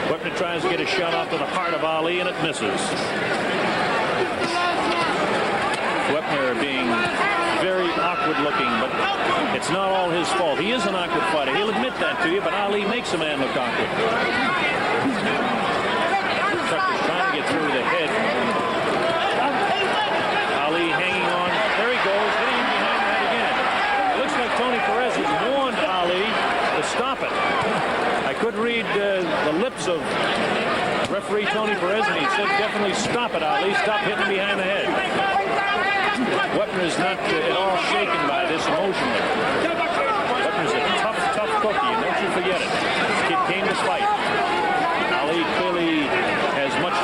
Wepner tries to get a shot off to the heart of Ali, and it misses. Wepner being very awkward looking, but it's not all his fault. He is an awkward fighter. He'll admit that to you, but Ali makes a man look awkward. Tucker's trying to get through the head. Ali hanging on. There he goes, hitting him behind the head again. It looks like Tony Perez has warned Ali to stop it. I could read the lips of referee Tony Perez, and he said, definitely stop it, Ali. Stop hitting him behind the head. Wepner is not at all shaken by this emotionally. Wepner's a tough cookie, and don't you forget it. This kid came to fight. Ali clearly has much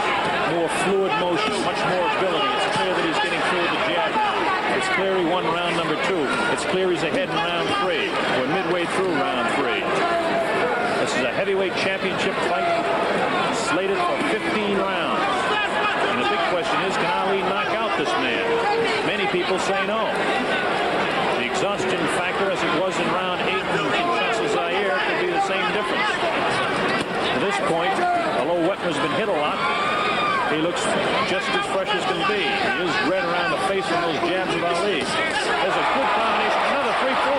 more fluid motion, much more ability. It's clear that he's getting through with the jab now. It's clear he won round number 2. It's clear he's ahead in round 3. We're midway through round 3. This is a heavyweight championship fight slated for 15 rounds. And the big question is, can Ali knock out this man? Many people say no. The exhaustion factor, as it was in round 8 in Kinshasa, Zaire, could be the same difference. At this point, although Wepner's been hit a lot, he looks just as fresh as can be. He is red around the face from those jabs of Ali. There's a good combination. Another 3-4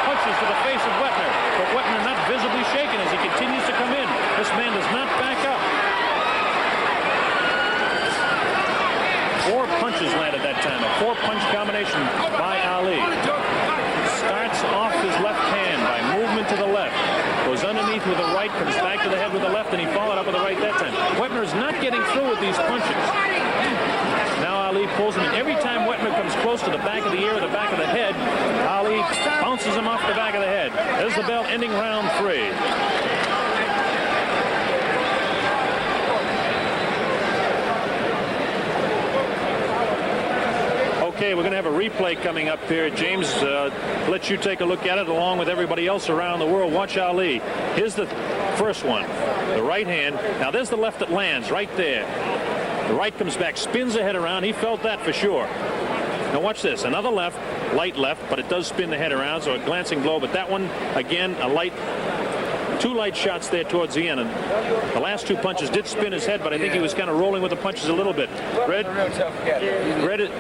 punches to the face of Wepner. But Wepner not visibly shaken as he continues to come in. This man does not back up. 4 punches landed that time. A 4-punch combination by Ali. Starts off his left hand by movement to the left. Goes underneath with the right, comes back to the head with the left, and he followed up with the right that time. Wepner is not getting through with these punches. Now Ali pulls him in. Every time Wepner comes close to the back of the ear or the back of the head, Ali bounces him off the back of the head. There's the bell ending round 3. Okay, we're going to have a replay coming up here. James, let you take a look at it along with everybody else around the world. Watch Ali. Here's the first one, the right hand. Now there's the left that lands right there. The right comes back, spins the head around. He felt that for sure. Now watch this. Another left, light left, but it does spin the head around, so a glancing blow. But that one, again, a light. 2 light shots there towards the end, and the last 2 punches did spin his head, but I think he was kind of rolling with the punches a little bit. Red,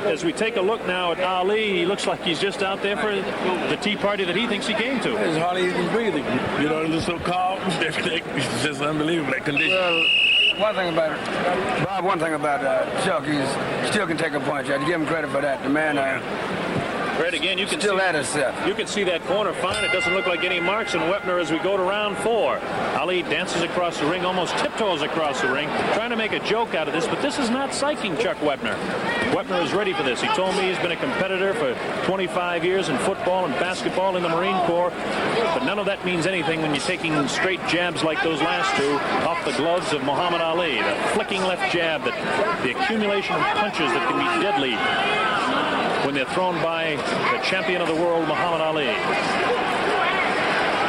as we take a look now at Ali, he looks like he's just out there for the tea party that he thinks he came to. It's hardly even breathing. You know, it's so calm, everything. It's just unbelievable, that condition. Well, one thing about Bob, Chuck, he still can take a punch. I'd give him credit for that. The man, Red, again, you can still at us. You can see that corner fine. It doesn't look like any marks on Wepner as we go to round 4. Ali dances across the ring, almost tiptoes across the ring, trying to make a joke out of this, but this is not psyching Chuck Wepner. Wepner is ready for this. He told me he's been a competitor for 25 years in football and basketball in the Marine Corps, but none of that means anything when you're taking straight jabs like those last 2 off the gloves of Muhammad Ali. The flicking left jab, the accumulation of punches that can be deadly when they're thrown by the champion of the world, Muhammad Ali.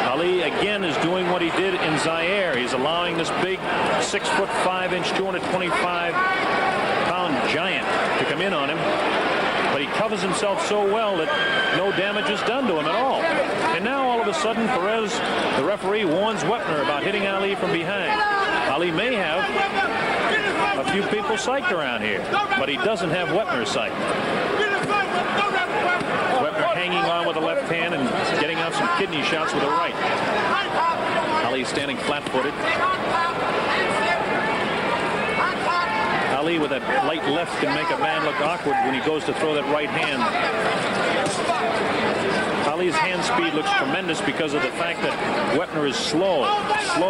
Ali again is doing what he did in Zaire. He's allowing this big 6'5", 225-pound giant to come in on him. But he covers himself so well that no damage is done to him at all. And now all of a sudden, Perez, the referee, warns Wepner about hitting Ali from behind. Ali may have a few people psyched around here, but he doesn't have Wepner psyched. Wepner hanging on with the left hand and getting out some kidney shots with the right. Ali standing flat-footed. Ali with that light left can make a man look awkward when he goes to throw that right hand. Ali's hand speed looks tremendous because of the fact that Wepner is slow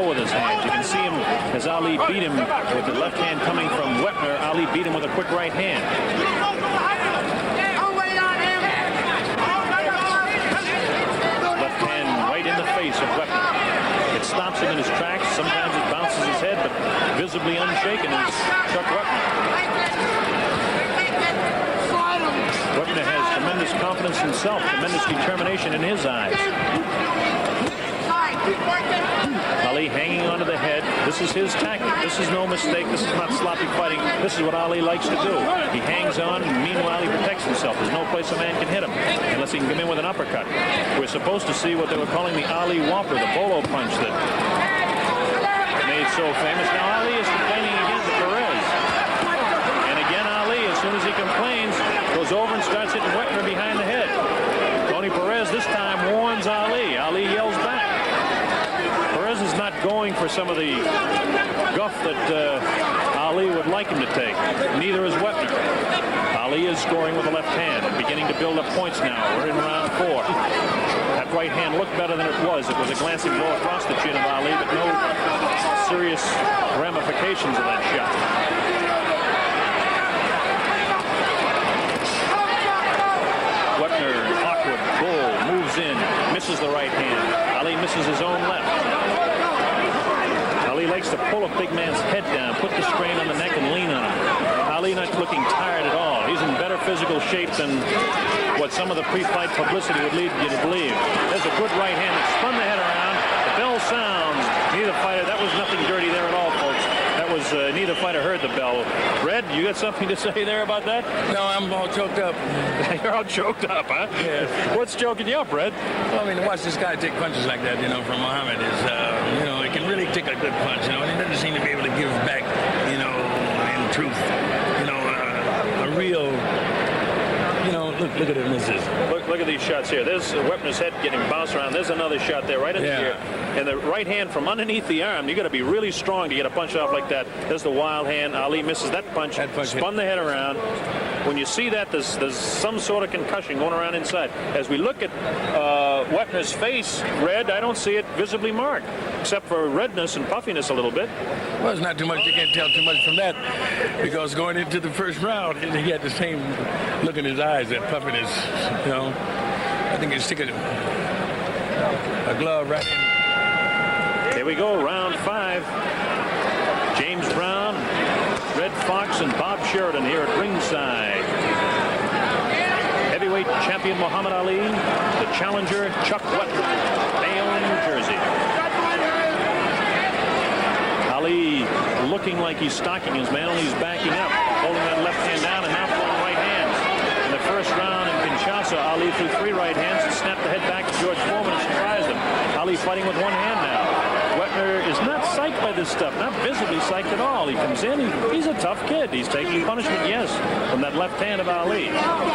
with his hands. You can see him as Ali beat him with the left hand coming from Wepner. Ali beat him with a quick right hand. Face of Wepner. It stops him in his tracks. Sometimes it bounces his head, but visibly unshaken is Chuck Wepner. Wepner has tremendous confidence in himself, tremendous determination in his eyes. Ali hanging onto the head. This is his tactic. This is no mistake. This is not sloppy fighting. This is what Ali likes to do. He hangs on, and meanwhile he protects himself. There's no place a man can hit him unless he can come in with an uppercut. We're supposed to see what they were calling the Ali Whopper, the bolo punch that made so famous. Now Ali is complaining again to Perez. And again Ali, as soon as he complains, goes over and starts hitting Wepner behind the head. Tony Perez this time warns Ali. Ali yells back. Perez is not going for some of the guff that Ali would like him to take. Neither is Wepner. Ali is scoring with the left hand and beginning to build up points now. We're in round 4. That right hand looked better than it was. It was a glancing blow across the chin of Ali, but no serious ramifications of that shot. Wepner, awkward, bull, moves in, misses the right hand. Ali misses his own left. Ali likes to pull a big man's head down, put the strain on the neck and lean on him. Ali not looking tired at all. He's in better physical shape than what some of the pre-fight publicity would lead you to believe. There's a good right hand that spun the head around. The bell sounds. Neither fighter, that was nothing dirty there at all, folks. That was, neither fighter heard the bell. Red, you got something to say there about that? No, I'm all choked up. You're all choked up, huh? Yeah. What's choking you up, Red? Well, I mean, to watch this guy take punches like that, from Muhammad is, he can really take a good punch, and he doesn't seem to be able to give back, in truth, a real, look at it, misses. Look at these shots here. There's Wepner's head getting bounced around. There's another shot there right in the ear. And the right hand from underneath the arm, you got to be really strong to get a punch off like that. There's the wild hand. Ali misses that punch, spun the head around. When you see that, there's some sort of concussion going around inside. As we look at Wepner's face, Red, I don't see it visibly marked, except for redness and puffiness a little bit. Well, it's not too much. You can't tell too much from that, because going into the first round, he had the same look in his eyes, that puffiness. I think he's sticking a glove right in. Here we go, round 5. James Brown, Red Fox, and Bob Sheridan here at ringside. Heavyweight champion Muhammad Ali, the challenger Chuck Wepner, Bayonne, New Jersey. Ali looking like he's stalking his man, only he's backing up, holding that left hand down and now throwing right hands. In the first round in Kinshasa, Ali threw 3 right hands and snapped the head back to George Foreman and surprised him. Ali fighting with one hand now. Wepner is not psyched by this stuff, not visibly psyched at all. He comes in, he's a tough kid. He's taking punishment, yes, from that left hand of Ali.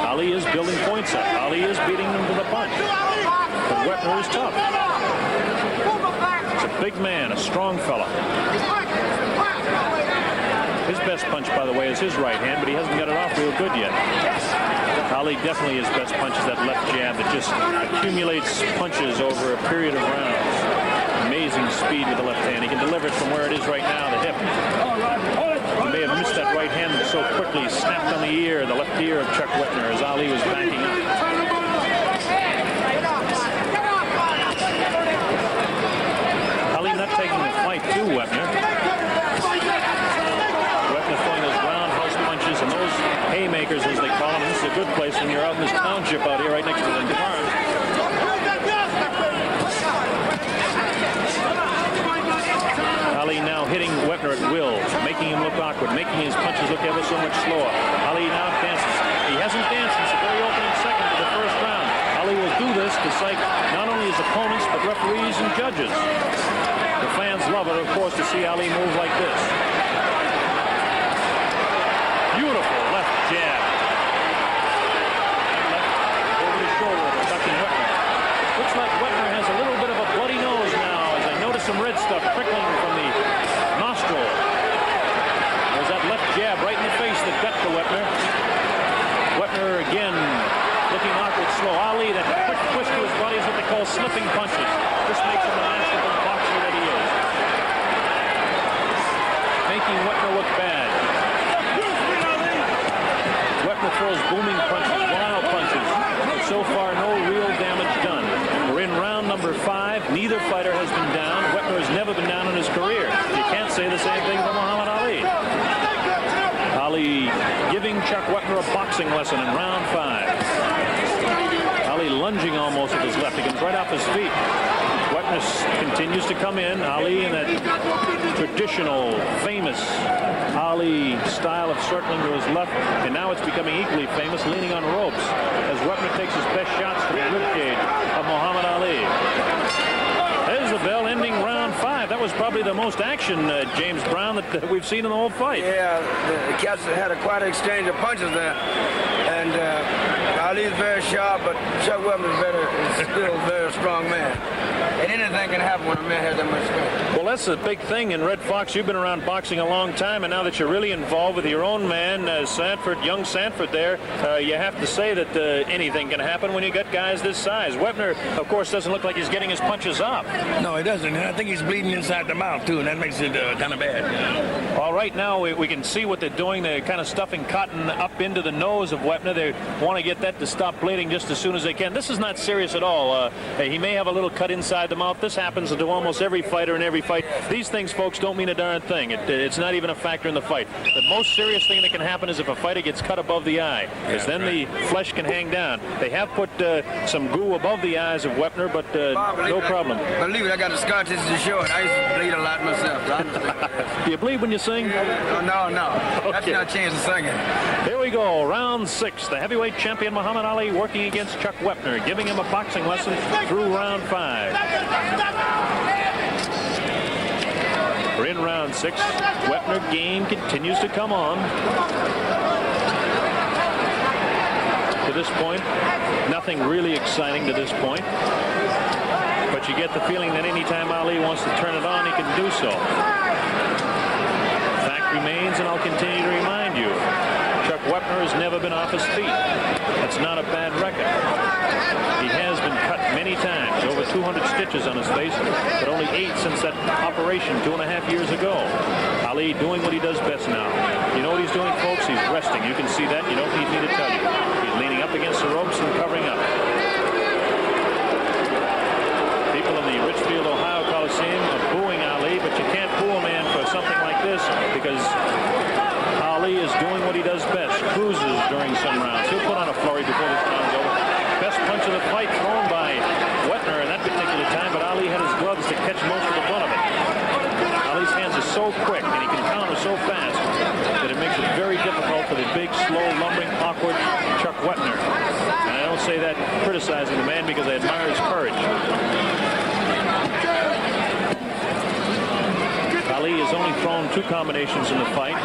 Ali is building points up. Ali is beating him to the punch. But Wepner is tough. It's a big man, a strong fella. His best punch, by the way, is his right hand, but he hasn't got it off real good yet. Ali definitely his best punch is that left jab that just accumulates punches over a period of rounds. Amazing speed with the left hand. He can deliver it from where it is right now, the hip. He may have missed that right hand so quickly. He snapped on the ear, the left ear of Chuck Wepner as Ali was backing up. Ali not taking the fight to Wepner. Wepner throwing those roundhouse punches and those haymakers, as they call them. This is a good place when you're out in this township out here right next to the farm. Ali now hitting Wepner at will, making him look awkward, making his punches look ever so much slower. Ali now dances. He hasn't danced since the very opening second of the first round. Ali will do this to psych not only his opponents, but referees and judges. The fans love it, of course, to see Ali move like this. Beautiful left jab. Left over the shoulder, ducking Wepner. Looks like Wepner has a little bit of a bloody nose now, as I notice some red stuff trickling from the nostril. There's that left jab right in the face that got to Wepner. Wepner again looking awkward, slow. Ali, that quick twist to his body is what they call slipping punches. This makes him the masterful boxer that he is. Making Wepner look bad. Wepner throws booming punches, wild punches. But so far, no real damage done. We're in round number 5. Neither fighter has been down. Wepner has never been down in his career. You can't say the same thing for Muhammad Ali. Ali giving Chuck Wepner a boxing lesson in round 5. Ali lunging almost with his left. He comes right off his feet. Wepner continues to come in. Ali in that traditional, famous Ali style of circling to his left, and now it's becoming equally famous, leaning on ropes as Wepner takes his best shots to the ribcage of Muhammad Ali. There's the bell ending round 5. That was probably the most action, James Brown, that we've seen in the whole fight. Yeah, the cats had quite an exchange of punches there. And Ali's very sharp, but Chuck Wepner's still a very strong man. And anything can happen when a man has that much strength. Well, that's a big thing. And Red Fox, you've been around boxing a long time, and now that you're really involved with your own man, Sanford, young Sanford there, you have to say that anything can happen when you get guys this size. Wepner, of course, doesn't look like he's getting his punches up. No, he doesn't. And I think he's bleeding inside the mouth, too, and that makes it kind of bad. All right, now we can see what they're doing. They're kind of stuffing cotton up into the nose of Wepner. They want to get that to stop bleeding just as soon as they can. This is not serious at all. He may have a little cut inside the mouth. This happens to almost every fighter in every fight. These things, folks, don't mean a darn thing. It's not even a factor in the fight. The most serious thing that can happen is if a fighter gets cut above the eye, because then the flesh can hang down. They have put some goo above the eyes of Wepner, but no problem. Believe it, I got a scar tissue to show it. I used to bleed a lot myself. Do you bleed when you sing? No. Okay. That's not a chance of singing. Here we go, round 6. The heavyweight champion Muhammad Ali working against Chuck Wepner, giving him a boxing lesson through round 5. We're in round 6. Wepner game continues to come on. To this point, nothing really exciting to this point. But you get the feeling that anytime Ali wants to turn it on, he can do so. Fact remains, and I'll continue to remind you, Chuck Wepner has never been off his feet. That's not a bad record. He has been cut many times, over 200 stitches on his face, but only 8 since that operation 2.5 years ago. Ali doing what he does best now. You know what he's doing, folks? He's resting. You can see that. You don't need me to tell you. He's leaning up against the ropes and covering up. People in the Richfield, Ohio Coliseum are booing Ali, but you can't boo a man for something like this because Ali is doing what he does best. Cruises during some rounds. He'll put on a flurry before this round's over. Best punch of the fight thrown by Wepner in that particular time, but Ali had his gloves to catch most of the brunt of it. Ali's hands are so quick and he can counter so fast that it makes it very difficult for the big, slow, lumbering, awkward Chuck Wepner. And I don't say that criticizing the man because I admire his courage. Ali has only thrown 2 combinations in the fight.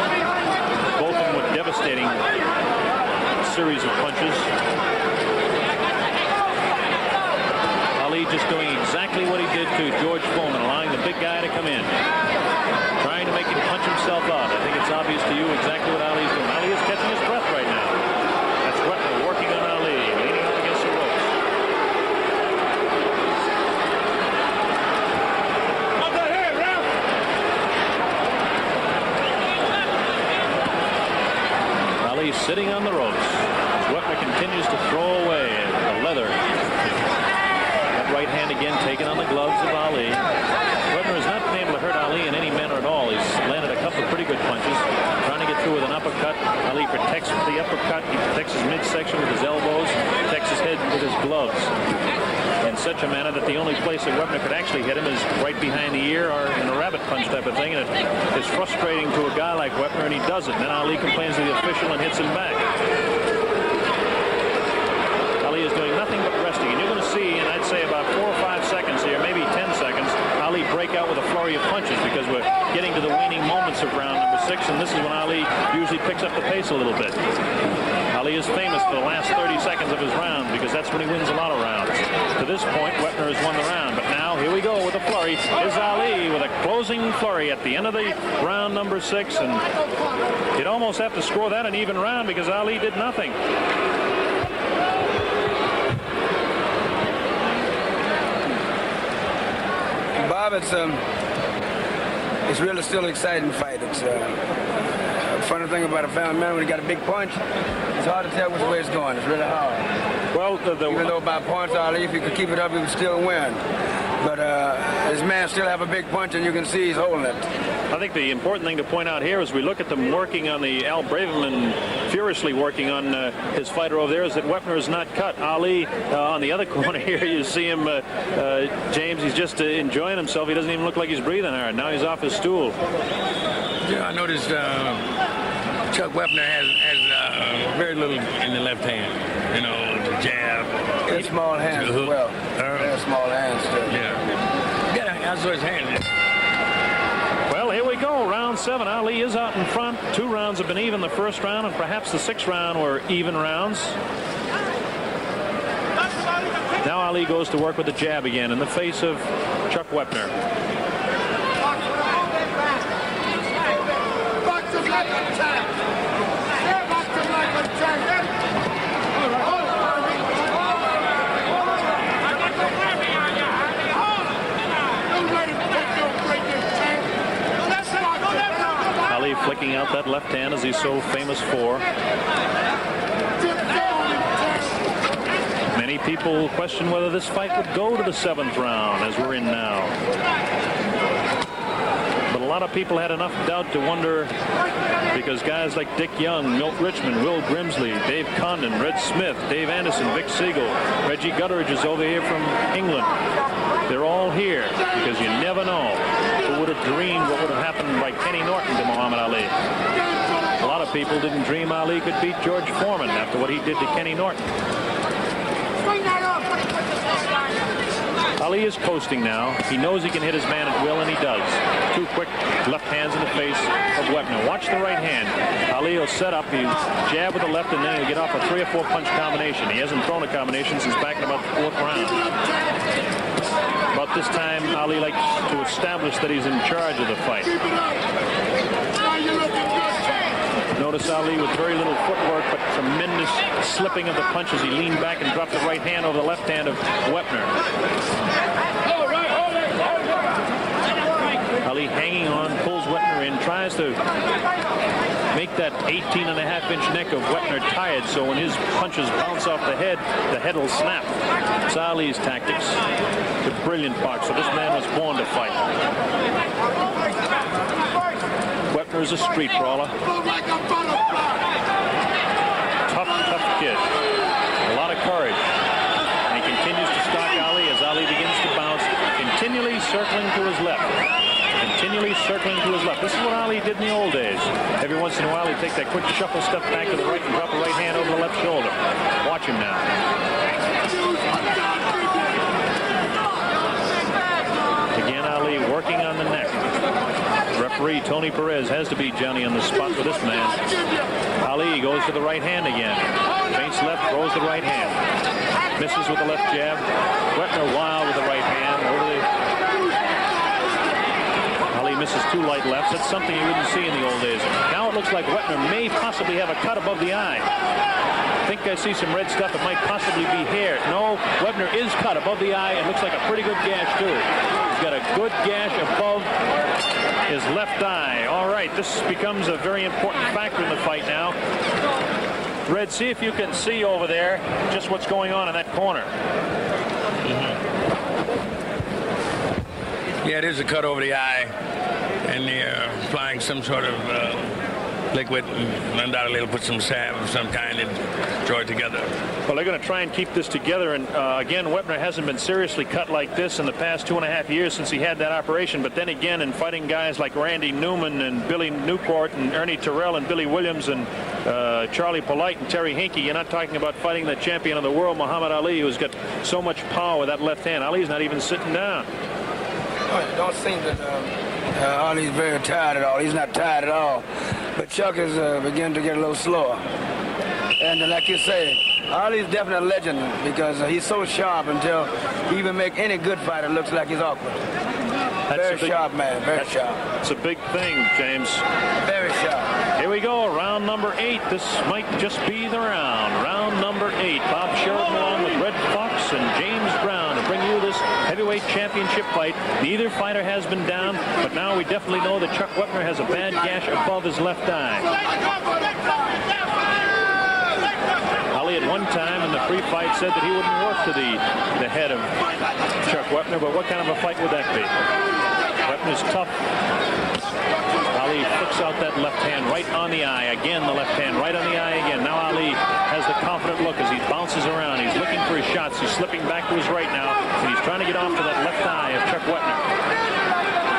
Both of them with devastating series of punches. Ali just doing exactly what he did to George Foreman, allowing the big guy to come in. Trying to make him punch himself out. I think it's obvious to you exactly what Ali's doing. Ali is catching his breath right now. That's Wepner working on Ali, leaning up against the ropes. Ali sitting on the ropes. Wepner continues to throw away the leather. That right hand again taken on the gloves of Ali. Wepner has not been able to hurt Ali in any manner at all. He's landed a couple of pretty good punches. Trying to get through with an uppercut. Ali protects the uppercut. He protects his midsection with his elbows. Protects his head with his gloves. In such a manner that the only place that Wepner could actually hit him is right behind the ear or in a rabbit punch type of thing. And it is frustrating to a guy like Wepner, and he does it. And then Ali complains to the official and hits him back. Ali is doing nothing but resting. And you're going to see, and I'd say about 4 or 5 seconds here, maybe 10 seconds, Ali break out with a flurry of punches because we're getting to the waning moments of round number 6, and this is when Ali usually picks up the pace a little bit. Ali is famous for the last 30 seconds of his round because that's when he wins a lot of rounds. To this point, Wepner has won the round, but now here we go with a flurry. Here's Ali with a closing flurry at the end of the round number 6, and you'd almost have to score that an even round because Ali did nothing. Bob, it's really still an exciting fight. It's funny thing about a family man when he got a big punch, it's hard to tell which way it's going. It's really hard. Well, even though by points, Ali, if he could keep it up, he would still win. But This man still have a big punch, and you can see he's holding it. I think the important thing to point out here as we look at them working on the Al Braverman, furiously working on his fighter over there, is that Wepner is not cut. Ali on the other corner here, you see him, James, he's just enjoying himself. He doesn't even look like he's breathing hard. Now he's off his stool. Yeah, I noticed Chuck Wepner has very little in the left hand. You know, the jab. It's small hands as well. They're small hands too. Yeah, I saw his hands. Well, here we go. Round 7. Ali is out in front. 2 rounds have been even. The first round and perhaps the 6th round were even rounds. Now Ali goes to work with the jab again in the face of Chuck Wepner. Ali flicking out that left hand as he's so famous for. Many people question whether this fight would go to the 7th round as we're in now. But a lot of people had enough doubt to wonder, because guys like Dick Young, Milt Richmond, Will Grimsley, Dave Condon, Red Smith, Dave Anderson, Vic Siegel, Reggie Gutteridge is over here from England. They're all here because you never know. Who would have dreamed what would have happened by Kenny Norton to Muhammad Ali? A lot of people didn't dream Ali could beat George Foreman after what he did to Kenny Norton. Ali is coasting now. He knows he can hit his man at will, and he does. 2 quick left hands in the face of Wepner. Watch the right hand. Ali will set up. He'll jab with the left, and then he'll get off a 3 or 4 punch combination. He hasn't thrown a combination since back in about the 4th round. About this time, Ali likes to establish that he's in charge of the fight. Notice Ali with very little footwork, but tremendous slipping of the punches. He leaned back and dropped the right hand over the left hand of Wepner. Ali hanging on, pulls Wepner in, tries to make that 18.5-inch neck of Wepner tired, so when his punches bounce off the head will snap. It's Ali's tactics. It's a brilliant boxer. This man was born to fight. Wepner's a street brawler. Tough kid. A lot of courage. And he continues to stalk Ali as Ali begins to bounce, continually circling to his left. Continually circling to his left. This is what Ali did in the old days. Every once in a while, he'd take that quick shuffle step back to the right and drop the right hand over the left shoulder. Watch him now. Again, Ali working on the neck. Referee Tony Perez has to beat Johnny on the spot with this man. Ali goes to the right hand again. Feints left, throws the right hand. Misses with the left jab. Wepner wild with the right hand. Ali misses 2 light lefts. That's something you wouldn't see in the old days. Now it looks like Wepner may possibly have a cut above the eye. I think I see some red stuff. It might possibly be hair. No, Wepner is cut above the eye. It looks like a pretty good gash, too. He's got a good gash above his left eye. All right, this becomes a very important factor in the fight now. Red, see if you can see over there just what's going on in that corner. Yeah, it is a cut over the eye, and they're applying some sort of liquid, and undoubtedly it'll put some salve of some kind and draw it together. Well, they're going to try and keep this together, and again, Wepner hasn't been seriously cut like this in the past 2.5 years since he had that operation, but then again, in fighting guys like Randy Newman and Billy Newport and Ernie Terrell and Billy Williams and Charlie Polite and Terry Hinkey, you're not talking about fighting the champion of the world, Muhammad Ali, who's got so much power with that left hand. Ali's not even sitting down. It don't seem that Ali's very tired at all. He's not tired at all. But Chuck is beginning to get a little slower. And like you say, Ali's definitely a legend because he's so sharp until he even make any good fighter looks like he's awkward. Very sharp man, very sharp. It's a big thing, James. Very sharp. Here we go, round number 8. This might just be the round. Round number 8. Bob Sheridan along with Red Fox and James Brown to bring you this heavyweight championship fight. Neither fighter has been down, but now we definitely know that Chuck Wepner has a bad gash above his left eye. Ali at one time in the pre-fight said that he wouldn't work to the head of Chuck Wepner, but what kind of a fight would that be? Wepner's tough. Ali flicks out that left hand right on the eye. Again, the left hand right on the eye again. Now Ali has the confident look as he bounces around. He's looking for his shots. He's slipping back to his right now, and he's trying to get off to that left eye of Chuck Wepner.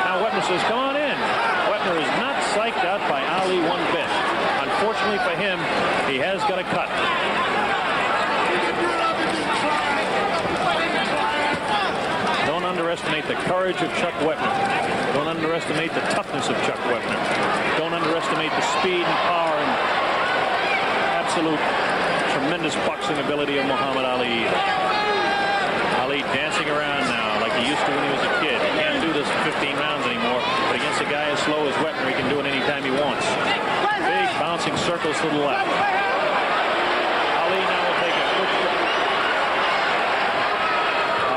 Now Wepner says, come on in. Wepner is not psyched out by Ali one bit. Unfortunately for him, he has got a cut. Don't underestimate the courage of Chuck Wepner. Don't underestimate the toughness of Chuck Wepner. Don't underestimate the speed and power and absolute tremendous boxing ability of Muhammad Ali. Ali dancing around now like he used to when he was a kid. He can't do this for 15 rounds anymore, but against a guy as slow as Wepner, he can do it anytime he wants. Big bouncing circles to the left. Ali now will take a quick shot.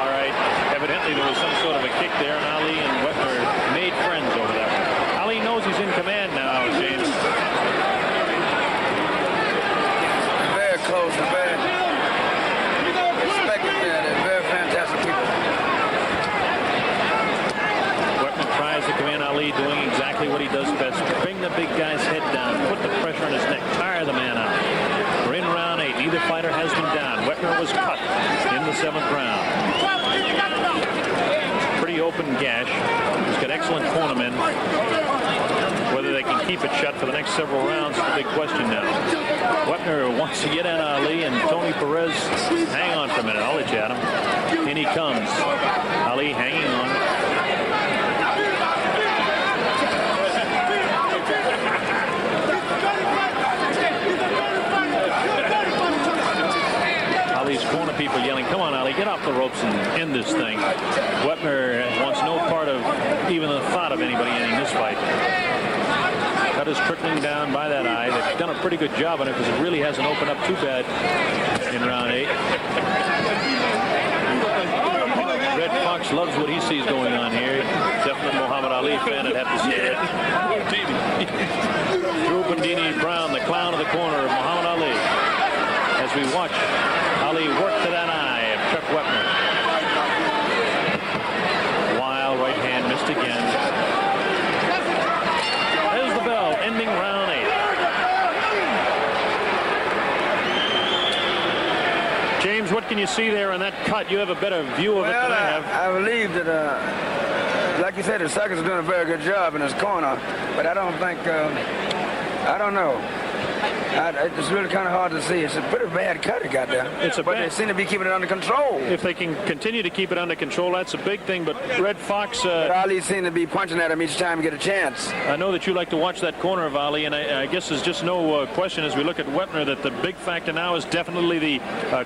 All right, evidently there was some sort of a kick there, and Ali and Wepner made friends over that one. Ali knows he's in command now, James. Very close and very respected. They're very fantastic people. Wepner tries to command Ali, doing exactly what he does best. Bring the big guy's head down, put the pressure on his neck, tire the man out. We're in round 8. Neither fighter has been down. Wepner was cut in the 7th round. Pretty open gash. He's got excellent cornermen. Whether they can keep it shut for the next several rounds is the big question now. Wepner wants to get at Ali, and Tony Perez, hang on for a minute, I'll let you at him. In he comes. Ali hanging on. Ali's corner people yelling, come on, Ali, get off the ropes and end this thing. Wepner wants no part of even the thought of anybody ending this fight. Cut is trickling down by that eye. They've done a pretty good job on it because it really hasn't opened up too bad in round 8. Red Fox loves what he sees going on here. Definite Muhammad Ali fan, I'd have to say it. Drew Bandini Brown, the clown of the corner of Muhammad Ali. As we watch Ali work to that eye of Chuck Wepner. Wild right hand missed again. There's the bell, ending round 8. James, what can you see there in that cut? You have a better view of it than I have. I believe that, like you said, the circus is doing a very good job in his corner, but I don't think, I don't know. It's really kind of hard to see. It's a pretty bad cut he got there. But they seem to be keeping it under control. If they can continue to keep it under control, that's a big thing. But Red Fox... but Ali seemed to be punching at him each time to get a chance. I know that you like to watch that corner of Ali, and I guess there's just no question as we look at Wepner that the big factor now is definitely the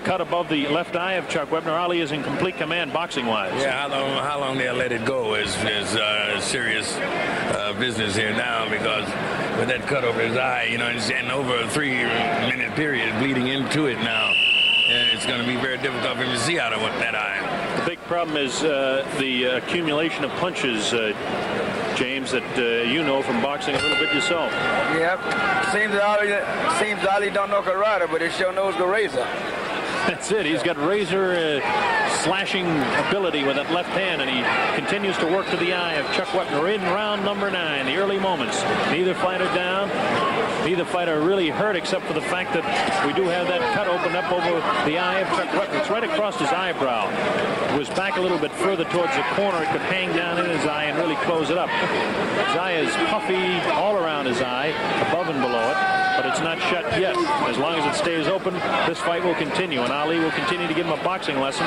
cut above the left eye of Chuck Wepner. Ali is in complete command boxing-wise. Yeah, how long they'll let it go is serious business here now, because with that cut over his eye, you know, and over a 3-minute period bleeding into it now, and it's going to be very difficult for him to see out of that eye. The big problem is the accumulation of punches, James, that you know from boxing a little bit yourself. Yep. Seems Ali don't know karate, but he sure knows the razor. That's it. He's got razor slashing ability with that left hand, and he continues to work to the eye of Chuck Wepner in round number 9, the early moments. Neither fighter down. Neither fighter really hurt, except for the fact that we do have that cut opened up over the eye of Chuck Wepner. It's right across his eyebrow. It was back a little bit further towards the corner. It could hang down in his eye and really close it up. His eye is puffy all around his eye, above and below it, but it's not shut yet. As long as it stays open, this fight will continue, and Ali will continue to give him a boxing lesson.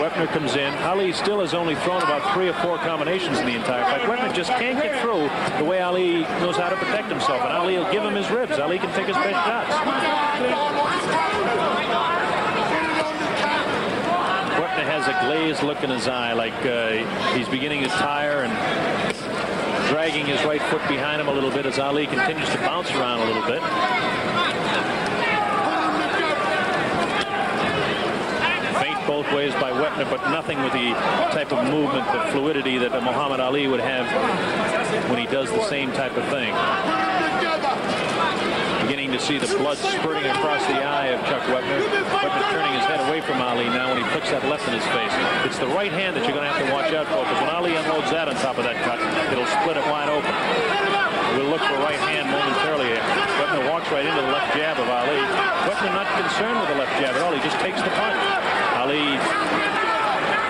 Wepner comes in. Ali still has only thrown about 3 or 4 combinations in the entire fight. Wepner just can't get through the way Ali knows how to protect himself, and Ali will give him his ribs. Ali can take his best shots. Wepner has a glazed look in his eye, like he's beginning to tire and dragging his right foot behind him a little bit as Ali continues to bounce around a little bit. Both ways by Wepner, but nothing with the type of movement, the fluidity that Muhammad Ali would have when he does the same type of thing. Beginning to see the blood spurting across the eye of Chuck Wepner. Wepner turning his head away from Ali now when he flicks that left in his face. It's the right hand that you're going to have to watch out for, because when Ali unloads that on top of that cut, it'll split it wide open. We'll look for right hand momentarily. Wepner walks right into the left jab of Ali. Wepner not concerned with the left jab at all. He just takes the punch. Ali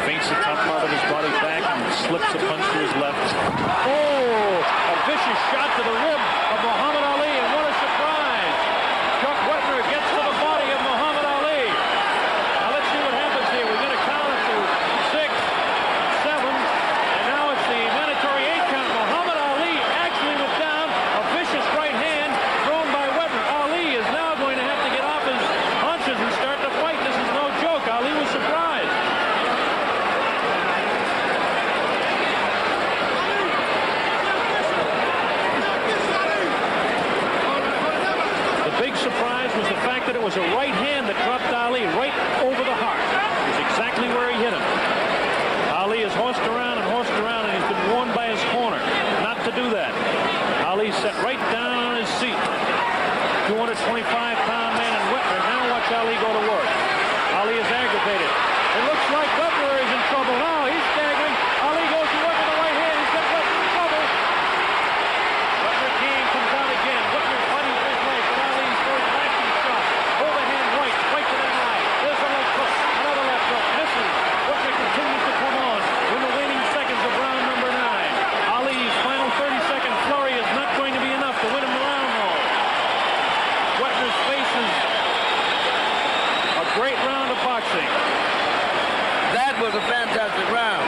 feints the top part of his body back and slips a punch to his left. Oh, a vicious shot to the rib of Muhammad Ali, and what a surprise. Chuck Wepner gets to the body of Muhammad Ali. Now let's see what happens here. We're going to count it to 6, 7, and now it's the mandatory 8 count. Muhammad Ali actually went down. A vicious right hand thrown by Wepner. Ali is now going to have to get off his hunches and start to fight. This is no joke. Ali was surprised. Surprise was the fact that it was a right hand that dropped Ali right over the heart. It was exactly where he hit him. Ali has horsed around, and he's been warned by his corner not to do that. Ali sat right down on his seat. 225-pound man, and Wepner now watch Ali go to work. Ali is aggravated. It looks like Wepner is in trouble now. He's staggering. Ali goes to work with the right hand. He's got Wepner in trouble. Wepner King comes out again. Wepner fighting for his life, but Ali's first backing shot. Overhand right to the eye. There's a left hook. Another left hook. Misses. Wepner continues to come on in the waning seconds of round number 9. Ali's final 30-second flurry is not going to be enough to win him the round, though. Wepner's faces a great round of boxing. That was a fantastic round.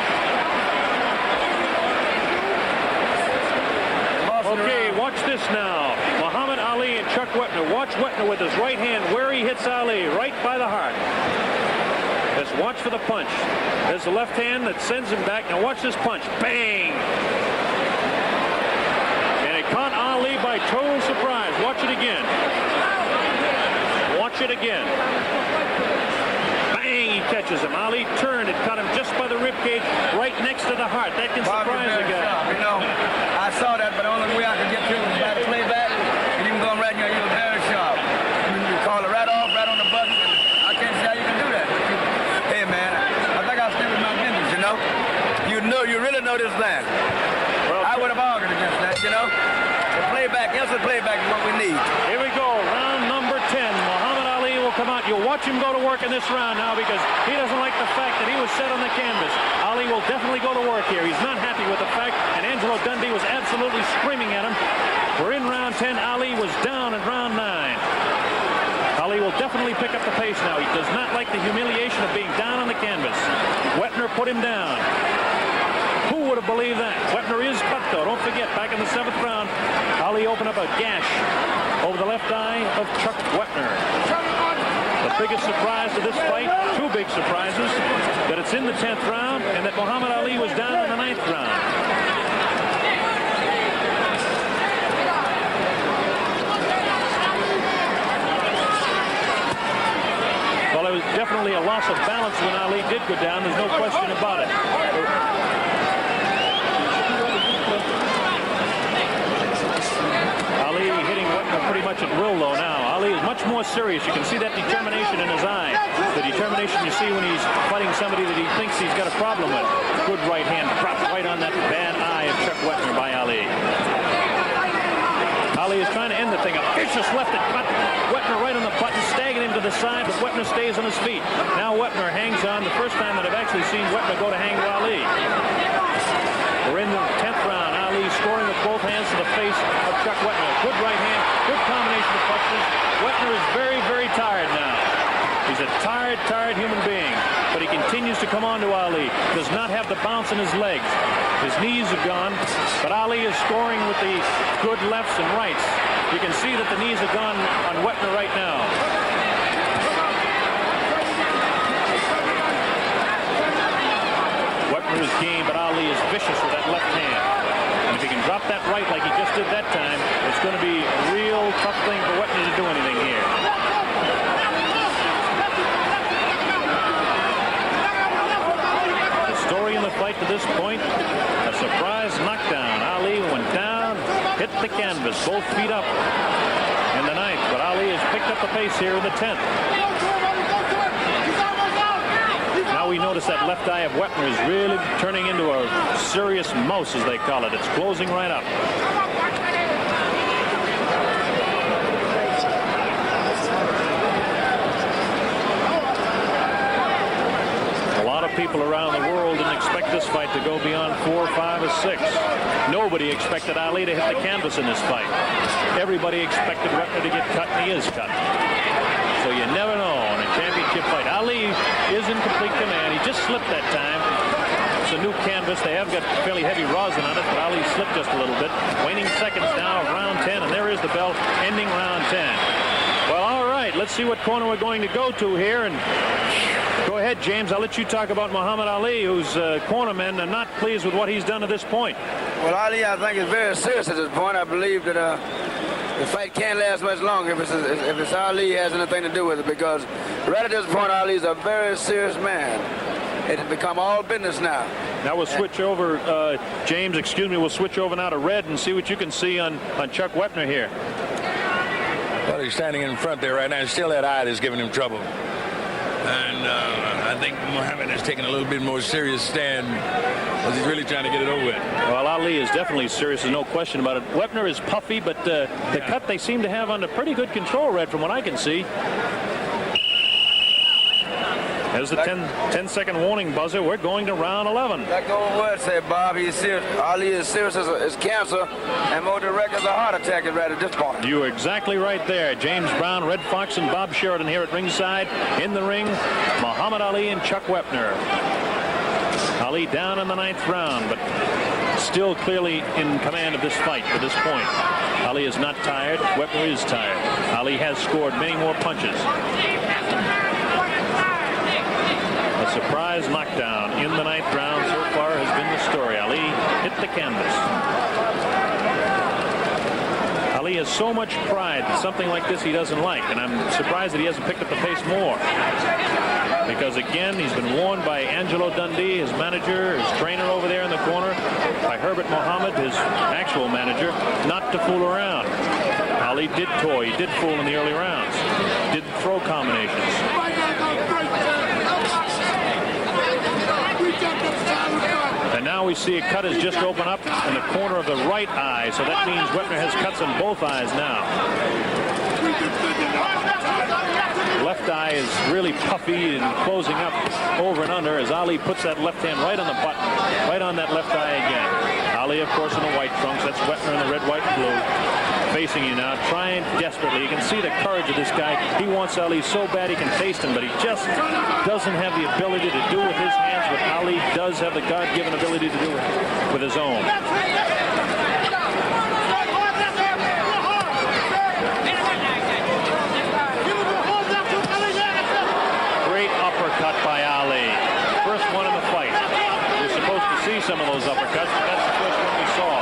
Okay, watch this now. Muhammad Ali and Chuck Wepner. Watch Wepner with his right hand where he hits Ali, right by the heart. Just watch for the punch. There's the left hand that sends him back. Now watch this punch. Bang! And it caught Ali by total surprise. Watch it again. Watch it again. Bang! He catches him. Ali turned. It caught him just by the rib cage, right next to the heart. That can surprise a guy. You know, I saw that, but the only way I could get to it was by the playback. And you can go right here. You were very sharp. You call it right off, right on the button. I can't see how you can do that. Hey, man, I think I'll stick with my business, you know? You really know this man. Well, I would have argued against that, you know? The playback, instant playback is what we need. Here we go, round number 10. Muhammad Ali will come out. You'll watch him go to work in this round now because he doesn't like the fact that he was set on the canvas. Ali will definitely go to work here. He's not happy with the fact, and Angelo Dundee was absolutely screaming at him. We're in round 10. Ali was down in round 9. Ali will definitely pick up the pace now. He does not like the humiliation of being down on the canvas. Wepner put him down. Who would have believed that? Wepner is cut, though. Don't forget, back in the 7th round, Ali opened up a gash over the left eye of Chuck Wepner. The biggest surprise to this fight, 2 big surprises, that it's in the 10th round and that Muhammad Ali was down in the 9th round. Well, it was definitely a loss of balance when Ali did go down. There's no question about it. Ali hitting Wepner pretty much at will, though, now. Ali is much more serious. You can see that determination in his eye. The determination you see when he's fighting somebody that he thinks he's got a problem with. Good right hand dropped right on that bad eye of Chuck Wepner by Ali. Ali is trying to end the thing. A vicious left that cut Wepner right on the button, staggering him to the side, but Wepner stays on his feet. Now Wepner hangs on. The first time that I've actually seen Wepner go to hang with Ali. We're in the 10th round. Ali scoring with both hands to the face of Chuck Wepner. Good right hand, good combination of punches. Wepner is very, very tired now. He's a tired human being, but he continues to come on to Ali. Does not have the bounce in his legs. His knees are gone, but Ali is scoring with the good lefts and rights. You can see that the knees are gone on Wepner right now. Wepner is game, but Ali is vicious with that left hand. And if he can drop that right like he just did that time, it's going to be a real tough thing for Wepner to do anything here. The story in the fight to this point, a surprise knockdown. Ali went down, hit the canvas, both feet up in the 9th. But Ali has picked up the pace here in the 10th. Now we notice that left eye of Wepner is really turning into a serious mouse, as they call it. It's closing right up. A lot of people around the world didn't expect this fight to go beyond 4, 5, or 6. Nobody expected Ali to hit the canvas in this fight. Everybody expected Wepner to get cut, and he is cut. So you never know in a championship fight. Ali is in complete command. He just slipped that time. It's a new canvas. They have got fairly heavy rosin on it, but Ali slipped just a little bit. Waning seconds now of round 10, and there is the bell ending round 10. Well, all right. Let's see what corner we're going to go to here. And go ahead, James. I'll let you talk about Muhammad Ali, whose cornermen are not pleased with what he's done to this point. Well, Ali, I think, is very serious at this point. I believe that the fight can't last much longer if it's Ali has anything to do with it, because right at this point, Ali is a very serious man. It has become all business now. Now we'll switch over, James, excuse me, we'll switch over now to red and see what you can see on Chuck Wepner here. Well, he's standing in front there right now. Still that eye that's giving him trouble. And I think Muhammad has taken a little bit more serious stand as he's really trying to get it over with. Well, Ali is definitely serious. There's no question about it. Wepner is puffy, but the cut they seem to have under pretty good control, Red, from what I can see. There's the 10-second warning buzzer. We're going to round 11. That goes what said Bob. He's serious. Ali is serious as cancer, and more direct as a heart attack is right at this point. You are exactly right there. James Brown, Red Fox, and Bob Sheridan here at ringside. In the ring, Muhammad Ali and Chuck Wepner. Ali down in the 9th round, but still clearly in command of this fight at this point. Ali is not tired. Wepner is tired. Ali has scored many more punches. A surprise knockdown in the 9th round so far has been the story. Ali hit the canvas. Ali has so much pride that something like this he doesn't like, and I'm surprised that he hasn't picked up the pace more. Because again, he's been warned by Angelo Dundee, his manager, his trainer over there in the corner, by Herbert Mohammed, his actual manager, not to fool around. Ali did toy, he did fool in the early rounds, did throw combinations. And now we see a cut has just opened up in the corner of the right eye, so that means Wepner has cuts in both eyes now. Left eye is really puffy and closing up over and under as Ali puts that left hand right on the button, right on that left eye again. Ali, of course, in the white trunks. That's Wepner in the red, white, and blue. Facing you now, trying desperately. You can see the courage of this guy. He wants Ali so bad he can taste him, but he just doesn't have the ability to do with his hands what Ali does have the God-given ability to do with his own. Great uppercut by Ali. First one in the fight. We're supposed to see some of those uppercuts, but that's the first one we saw.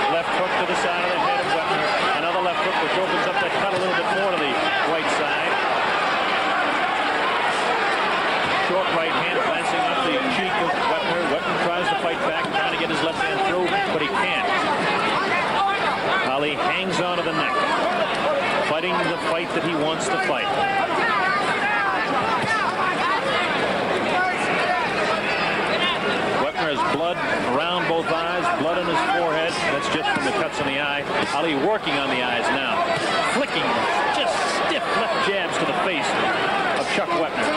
Left hook to the side of the head of Wepner. Another left hook which opens up that cut a little bit more to the right side. Short right hand glancing up the cheek of Wepner. Wepner tries to fight back, trying to get his left hand through, but he can't. Ali hangs on to the neck, fighting the fight that he wants to fight. Wepner has blood around both eyes, blood on his forehead. That's just from the cuts in the eye. Ali working on the eyes now, flicking just stiff left jabs to the face of Chuck Wepner.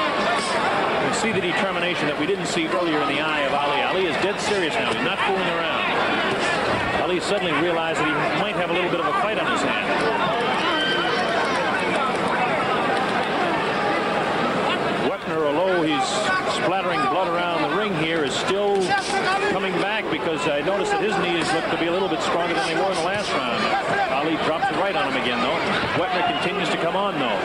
You see the determination that we didn't see earlier in the eye of Ali. Ali is dead serious now. He's not fooling around. Ali suddenly realized that he might have a little bit of a fight on his hand. Wepner, although he's splattering blood around the ring here, is still coming back because I noticed that his knees look to be a little bit stronger than they were in the last round. Ali drops the right on him again, though. Wepner continues to come on, though.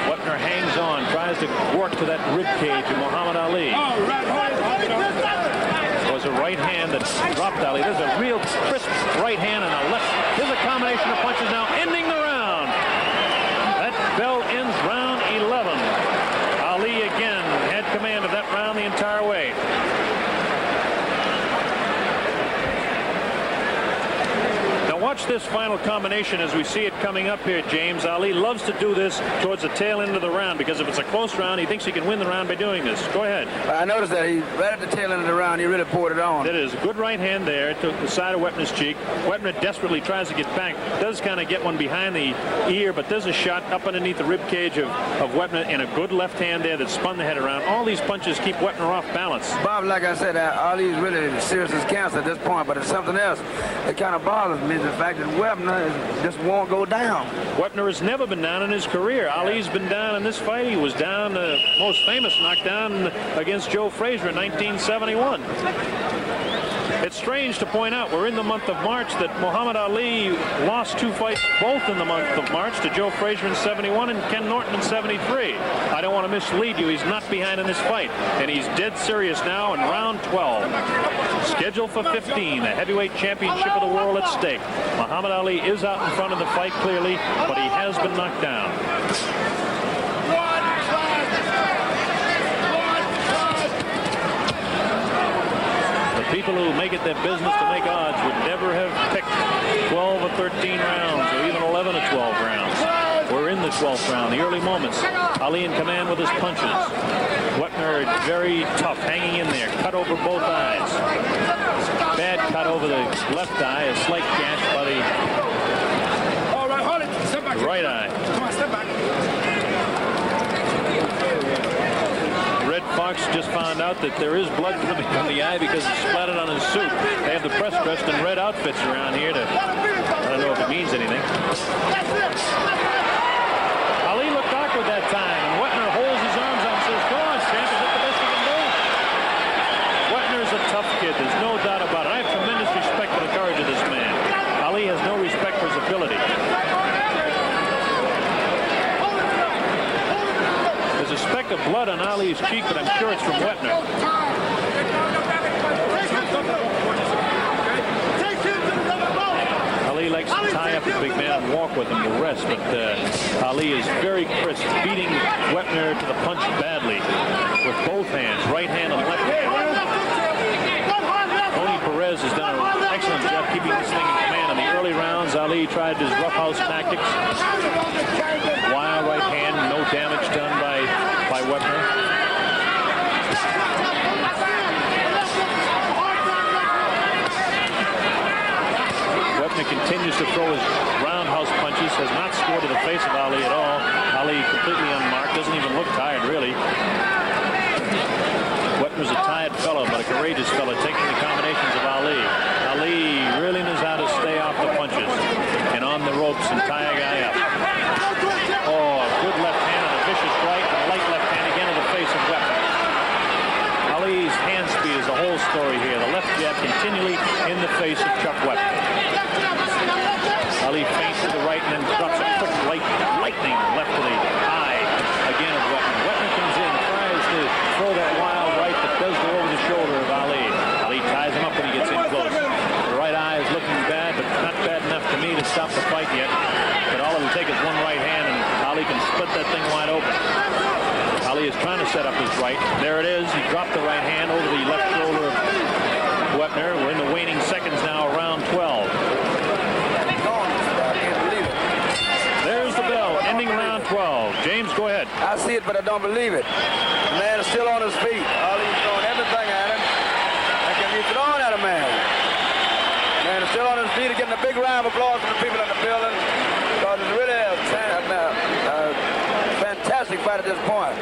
Wepner hangs on, tries to work to that rib cage of Muhammad Ali. It was a right hand that dropped Ali. There's a real crisp right hand and a left. Here's a combination of punches now, ending the round. That bell ends round 11. Ali again had command of that round the entire way. Now watch this final combination as we see it coming up here, James. Ali loves to do this towards the tail end of the round because if it's a close round, he thinks he can win the round by doing this. Go ahead. I noticed that he right at the tail end of the round, he really poured it on. That is a good right hand there to the side of Wepner's cheek. Wepner desperately tries to get back, does kind of get one behind the ear, but there's a shot up underneath the rib cage of Wepner and a good left hand there that spun the head around. All these punches keep Wepner off balance. Bob, like I said, Ali's really serious as cancer at this point, but it's something else that kind of bothers me, the fact that Wepner just won't go down. Wepner has never been down in his career. Ali's been down in this fight. He was down, the most famous knockdown against Joe Frazier in 1971. It's strange to point out we're in the month of March that Muhammad Ali lost 2 fights both in the month of March to Joe Frazier in 71 and Ken Norton in 73. I don't want to mislead you. He's not behind in this fight, and he's dead serious now in round 12. Scheduled for 15, the heavyweight championship of the world at stake. Muhammad Ali is out in front of the fight clearly, but he has been knocked down. People who make it their business to make odds would never have picked 12 or 13 rounds or even 11 or 12 rounds. We're in the 12th round, the early moments. Ali in command with his punches. Wepner very tough, hanging in there, cut over both eyes. Bad cut over the left eye, a slight gash by the right eye. Come on, step back. Red Fox just found out that there is blood coming from the eye because it splattered on his suit. They have the press dressed in red outfits around here to, I don't know if it means anything. Ali looked awkward that time, and Wepner holds his arms out and says, "Go on, champ, is that the best you can do?" Wepner is a tough kid, there's no doubt about it. I have tremendous respect for the courage of this man. Ali has no respect for his ability. There's a speck of blood on Ali's cheek, but I'm sure it's from Wepner. Ali likes to tie up the big man and walk with him to rest, but Ali is very crisp, beating Wepner to the punch badly with both hands, right hand and left hand. Tony Perez has done an excellent job keeping this thing in command. In the early rounds, Ali tried his roughhouse tactics. Wild right hand, no damage done by Wepner. Wepner continues to throw his roundhouse punches, has not scored to the face of Ali at all. Ali completely unmarked, doesn't even look tired, really. Wepner's a tired fellow, but a courageous fellow, taking the combinations of Ali. Ali really knows how to stay off the punches and on the ropes and tie a guy up. Oh, a good left hand and a vicious right, and a light left hand again to the face of Wepner. Ali's hand speed is the whole story here. The left jab continually in the face of Chuck Wepner. Ali feints to the right and then drops a quick lightning left to the eye again of Wepner. Wepner comes in, tries to throw that wild right that does go over the shoulder of Ali. Ali ties him up when he gets in close. The right eye is looking bad, but not bad enough to me to stop the fight yet. But all it will take is one right hand, and Ali can split that thing wide open. Ali is trying to set up his right. There it is. He dropped the right hand over the left shoulder of Wepner. We're in the waning seconds now, around 12. There's the bell, ending round 12. James, go ahead. I see it, but I don't believe it. The man is still on his feet. Ali's throwing everything at him. That can be thrown at a man. The man is still on his feet, getting a big round of applause from the people in the building. Because it's really a fantastic fight at this point.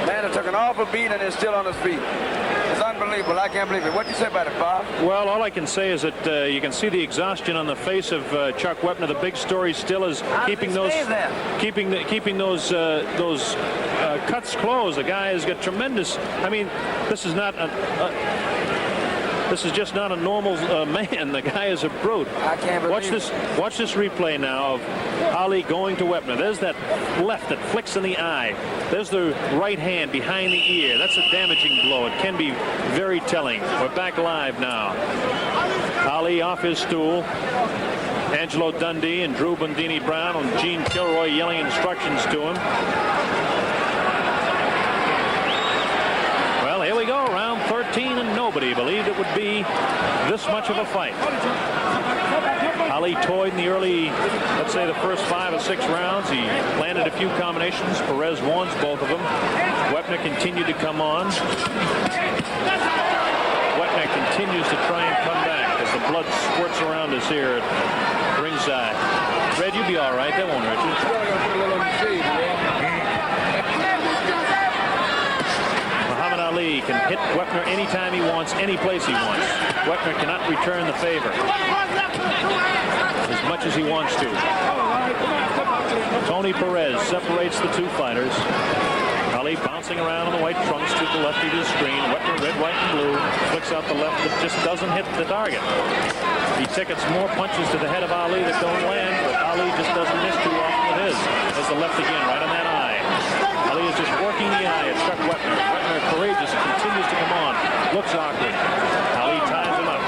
The man has took an awful beat and is still on his feet. It's unbelievable. I can't believe it. What do you say about it, Bob? Well, all I can say is that you can see the exhaustion on the face of Chuck Wepner. The big story still is keeping those cuts closed. The guy has got tremendous. I mean, this is not this is just not a normal man. The guy is a brute. I can't believe Watch this replay now of Ali going to Wepner. There's that left that flicks in the eye. There's the right hand behind the ear. That's a damaging blow. It can be very telling. We're back live now. Ali off his stool. Angelo Dundee and Drew Bundini Brown and Gene Kilroy yelling instructions to him. Well, here we go, round 13, and nobody believed it would be this much of a fight. Ali toyed in the early, let's say the first 5 or 6 rounds. He landed a few combinations. Perez won both of them. Wepner continued to come on. Wepner continues to try and come back as the blood squirts around us here at ringside. Red, you'll be all right. That won't hurt you. Muhammad Ali can hit Wepner anytime he wants, any place he wants. Wepner cannot return the favor as much as he wants to. Tony Perez separates the two fighters. Ali bouncing around on the white trunks to the left of his screen. Wepner, red, white, and blue, flicks out the left that just doesn't hit the target. He tickets more punches to the head of Ali that don't land, but Ali just doesn't miss too often with his. There's the left again, right on that eye. Ali is just working the eye at Chuck Wepner. Wepner, courageous, continues to come on. Looks awkward. Ali ties him up.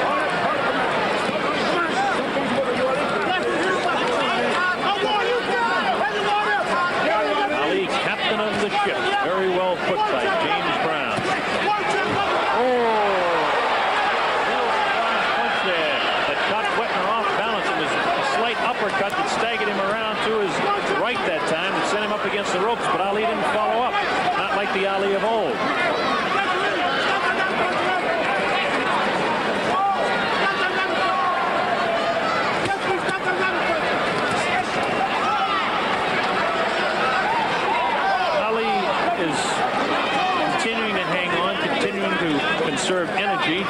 Ali, captain of the ship. Very well put by James Brown. Punch there that caught Wepner off balance. It was a slight uppercut that staggered him around to his right that time and sent him up against the ropes, but Ali didn't follow up. Not like the Ali of old. Ali is continuing to hang on, continuing to conserve energy.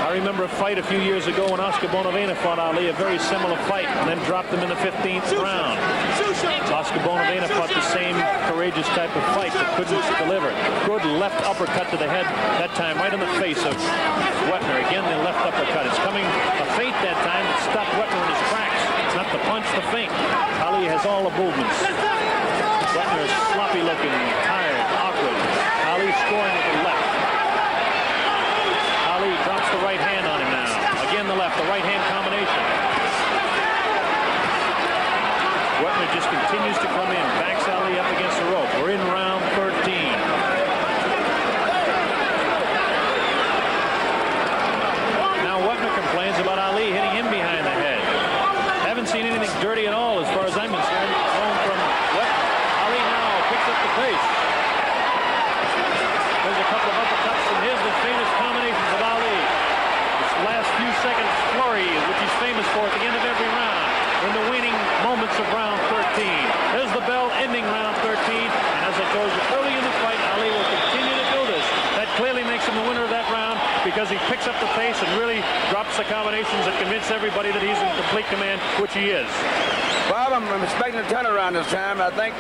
I remember a fight a few years ago when Oscar Bonavena fought Ali, a very similar fight, and then dropped him in the 15th round. Oscar Bonavena fought the same courageous type of fight, but couldn't deliver. Good left uppercut to the head, that time right in the face of Wepner. Again, the left uppercut. It's coming a feint that time that stopped Wepner in his tracks. Not the punch, the feint. Ali has all the movements. Wepner is sloppy looking, tired, awkward. Ali scoring with the left. Ali drops the right hand on him now. Again, the left, the right hand combination. Wepner just continues to come in, backs Ali up against the rope. We're in round 13. Now Wepner complains about Ali hitting him behind the head. Haven't seen anything dirty at all as far as I'm concerned. Thrown from Wepner. Ali now picks up the pace. There's a couple of uppercuts, and here's the famous combinations of Ali. This last few seconds flurry, which he's famous for at the end of every round. In the waning moments of round 13. There's the bell ending round 13. And as it goes early in the fight, Ali will continue to do this. That clearly makes him the winner of that round because he picks up the pace and really drops the combinations that convince everybody that he's in complete command, which he is. Bob, I'm expecting a turnaround this time. I think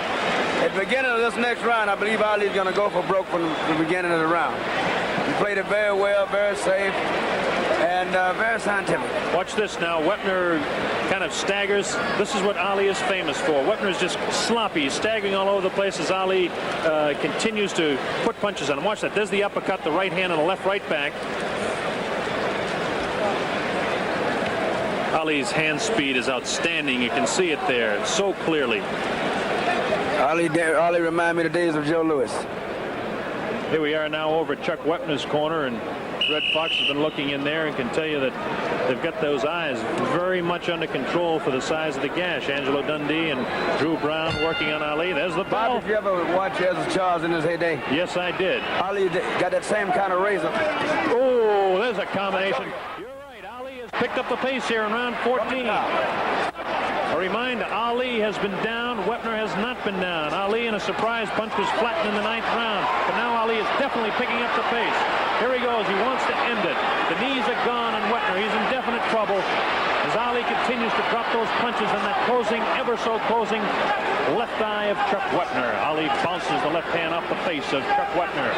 at the beginning of this next round, I believe Ali's going to go for broke from the beginning of the round. He played it very well, very safe, and very scientific. Watch this now. Wepner kind of staggers. This is what Ali is famous for. Wepner is just sloppy, staggering all over the place as Ali continues to put punches on him. Watch that. There's the uppercut, the right hand, and the left right back. Ali's hand speed is outstanding. You can see it there so clearly. Ali remind me of the days of Joe Louis. Here we are now over at Chuck Wepner's corner, and Red Fox has been looking in there and can tell you that they've got those eyes very much under control for the size of the gash. Angelo Dundee and Drew Brown working on Ali. There's the ball. Bob, did you ever watch Ezra Charles in his heyday? Yes, I did. Ali got that same kind of razor. Oh, there's a combination. You're right. Ali has picked up the pace here in round 14. A reminder, Ali has been down. Wepner has not been down. Ali in a surprise punch was flattened in the 9th round. But now Ali is definitely picking up the pace. Here he goes. He wants to end it. The knees are gone on Wepner. He's in definite trouble as Ali continues to drop those punches in that closing, ever so closing left eye of Chuck Wepner. Ali bounces the left hand off the face of Chuck Wepner.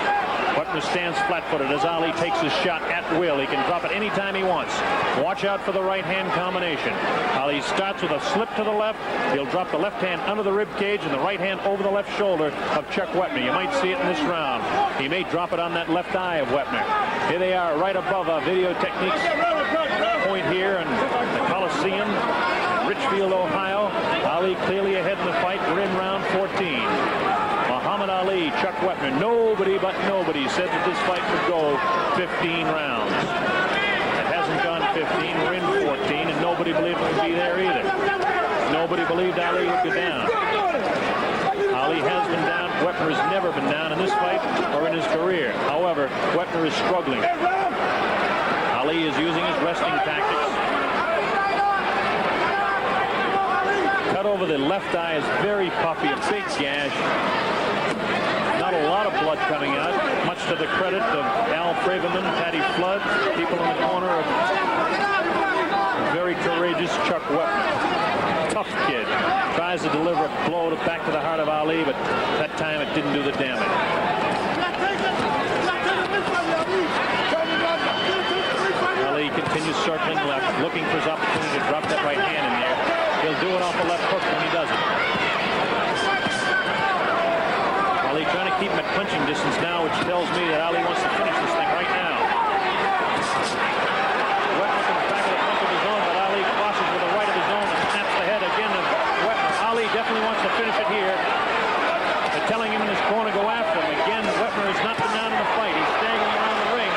Wepner stands flat-footed as Ali takes his shot at will. He can drop it anytime he wants. Watch out for the right hand combination. Ali starts with a slip to the left. He'll drop the left hand under the rib cage and the right hand over the left shoulder of Chuck Wepner. You might see it in this round. He may drop it on that left eye of Wepner. Here they are right above our video techniques point here in the Coliseum, Richfield, Ohio. Ali clearly ahead in the fight. We're in round 14. Muhammad Ali, Chuck Wepner. Nobody but nobody said that this fight would go 15 rounds. It hasn't gone 15. We're in 14, and nobody nobody believed him to be there either. Nobody believed Ali would go down. Ali has been down. Wepner has never been down in this fight or in his career. However, Wepner is struggling. Ali is using his wrestling tactics. Cut over the left eye is very puffy, a big gash. Not a lot of blood coming out, much to the credit of Al Braverman, Patty Flood, people in the corner of very courageous Chuck Wepner. Tough kid. Tries to deliver a blow back to the heart of Ali, but that time it didn't do the damage. Ali continues circling left, looking for his opportunity to drop that right hand in there. He'll do it off the left hook when he does it. Ali trying to keep him at punching distance now, which tells me that Ali wants to finish this thing right now. Wepner comes back with a punch of his own, but Ali crosses with a right of his own and snaps the head again of Wepner. Ali definitely wants to finish it here. They're telling him in his corner to go after him. Again, Wepner has not been down in the fight. He's staggering around the ring.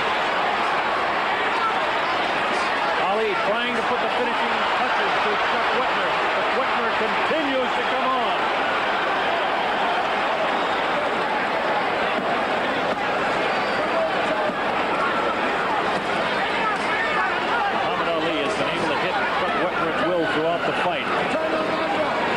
Ali trying to put the finishing touches to Chuck Wepner, but Wepner continues to come on. Throughout the fight.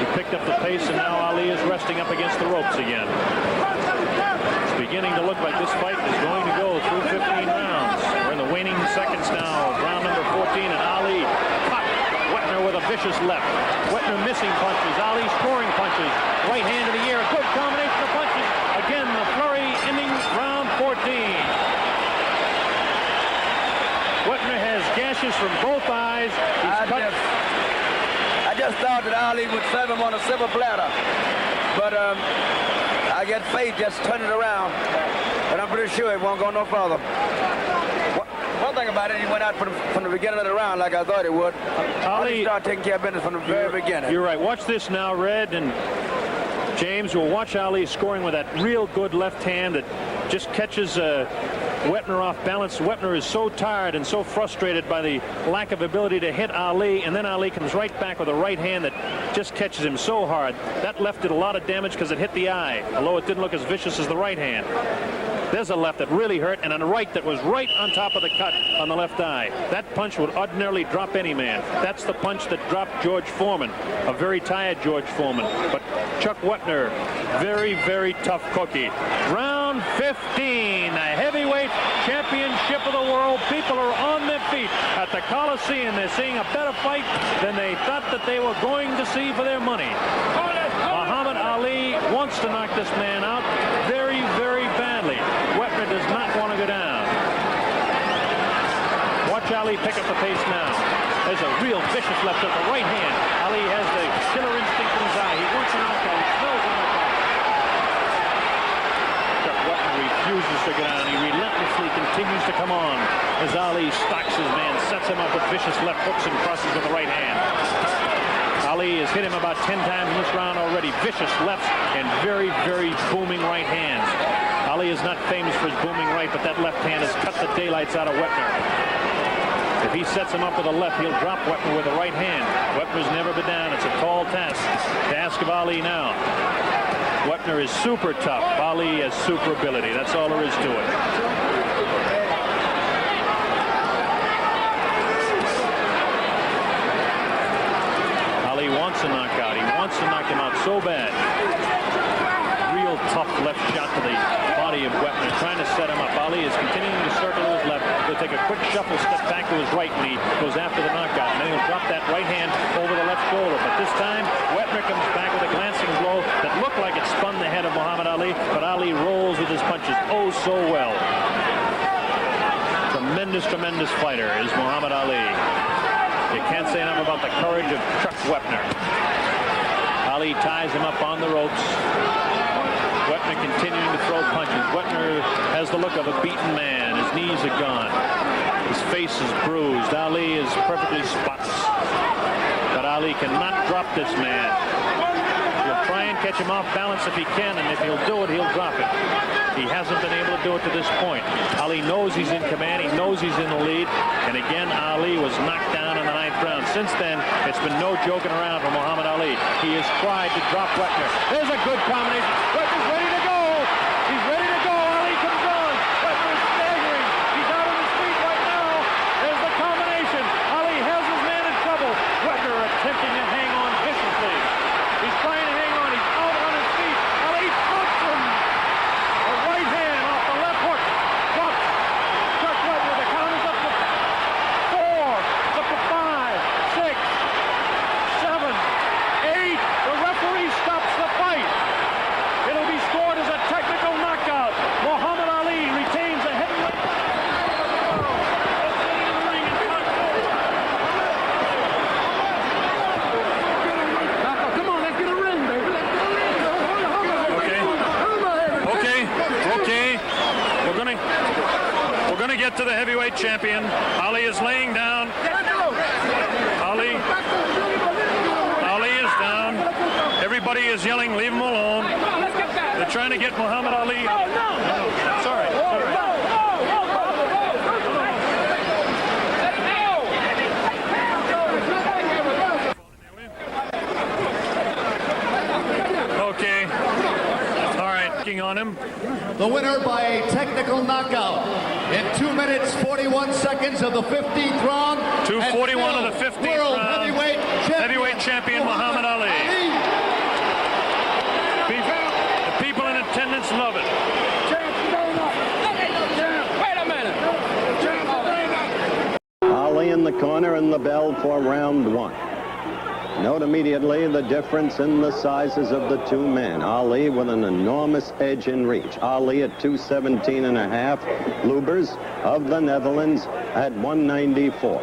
He picked up the pace, and now Ali is resting up against the ropes again. It's beginning to look like this fight is going to go through 15 rounds. We're in the waning seconds now of round number 14, and Ali caught Wepner with a vicious left. Wepner missing punches, Ali scoring punches. Right hand to the air, a good combination of punches. Again, the flurry ending round 14. Wepner has gashes from both eyes. I just thought that Ali would serve him on a silver platter, but I get faith just turning it around, and I'm pretty sure it won't go no further. One thing about it, he went out from the beginning of the round like I thought he would. Ali started taking care of business from the very beginning. You're right. Watch this now, Red and James. We'll watch Ali scoring with that real good left hand that just catches Wepner off balance. Wepner is so tired and so frustrated by the lack of ability to hit Ali, and then Ali comes right back with a right hand that just catches him so hard. That left did a lot of damage because it hit the eye, although it didn't look as vicious as the right hand. There's a left that really hurt, and a right that was right on top of the cut on the left eye. That punch would ordinarily drop any man. That's the punch that dropped George Foreman, a very tired George Foreman. But Chuck Wepner, very, very tough cookie. Round 15, the heavyweight championship of the world. People are on their feet at the Coliseum. They're seeing a better fight than they thought that they were going to see for their money. Muhammad Ali wants to knock this man out very, very badly. Wepner does not want to go down. Watch Ali pick up the pace now. There's a real vicious left with the right hand. Ali has the killer instinct in his eye. He wants a knockout. He smells a knockout. Chuck Wepner refuses to go down. He relentlessly continues to come on as Ali stalks his man, sets him up with vicious left hooks and crosses with the right hand. Ali has hit him about 10 times in this round already. Vicious lefts and very, very booming right hands. Ali is not famous for his booming right, but that left hand has cut the daylights out of Wepner. If he sets him up with a left, he'll drop Wepner with a right hand. Wepner's never been down. It's a tall task to ask of Ali now. Wepner is super tough. Ali has super ability. That's all there is to it. Ali wants a knockout. He wants to knock him out so bad. Real tough left shot to the body of Wepner, trying to set him up. Ali is continuing to circle to his left. He'll take a quick shuffle step back to his right when he goes after the knockout. And then he'll drop that right hand over the left shoulder. But this time, Wepner comes back with a glancing blow that looked like it spun the head of Muhammad Ali, but Ali rolls with his punches oh so well. Tremendous, tremendous fighter is Muhammad Ali. You can't say enough about the courage of Chuck Wepner. Ali ties him up on the ropes. Wepner continuing to throw punches. Wepner has the look of a beaten man. His knees are gone. His face is bruised. Ali is perfectly spotless. But Ali cannot drop this man. He'll try and catch him off balance if he can, and if he'll do it, he'll drop it. He hasn't been able to do it to this point. Ali knows he's in command. He knows he's in the lead. And again, Ali was knocked down in the 9th round. Since then, it's been no joking around for Muhammad Ali. He has tried to drop Wetner. There's a good combination. Wetner's ready to go. He's ready to go. Ali comes on. Wetner is staggering. He's out on his feet right now. There's the combination. Ali has his man in trouble. Wetner attempting to hang on viciously. He's trying to hang on. He's out on his feet. Ali drops him. A right hand off the left hook. Drops. Chuck Wetner. The count is up to 4. Up to 5, 6, 7, 8. The referee stops the fight. It'll be scored as a technical knockout. Muhammad Ali retains a heavyweight. Come on, let's get a ring, baby. Okay. We're gonna get to the heavyweight champion. Ali is laying down. Ali is down. Everybody is yelling, leave him alone. They're trying to get Muhammad Ali. No. Sorry. Okay. All right. On him. The winner by a technical knockout in 2 minutes 41 seconds of the 15th round. 2:41 of the 15th world round. Heavyweight champion Muhammad Ali. The people in attendance love it. Wait a minute. Ali in the corner and the bell for round 1. Note immediately the difference in the sizes of the two men. Ali with an enormous edge in reach. Ali at 217.5. Lubers of the Netherlands at 194.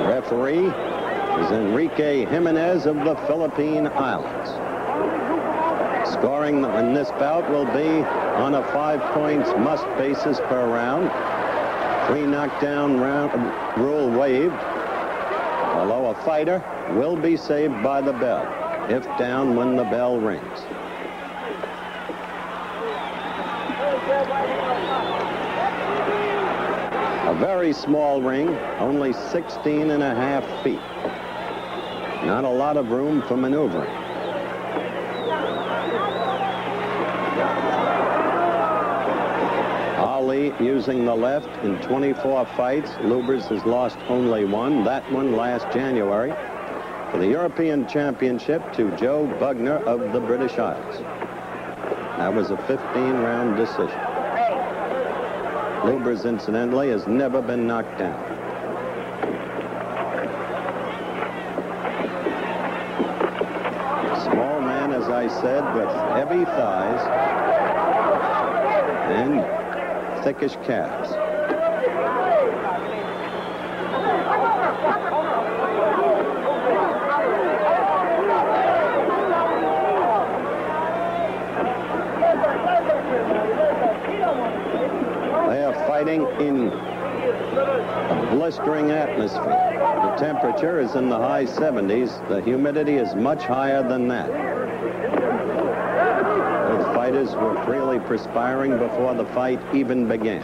Referee is Enrique Jimenez of the Philippine Islands. Scoring in this bout will be on a 5 points must basis per round. 3 knockdown round rule waived. Although a fighter will be saved by the bell, if down when the bell rings. A very small ring, only 16.5 feet. Not a lot of room for maneuvering. Ali using the left in 24 fights. Lubers has lost only 1. That one last January for the European Championship to Joe Bugner of the British Isles. That was a 15-round decision. Lubers, incidentally, has never been knocked down. Small man, as I said, with heavy thighs and thickish calves. They are fighting in a blistering atmosphere. The temperature is in the high 70s. The humidity is much higher than that. The fighters were freely perspiring before the fight even began.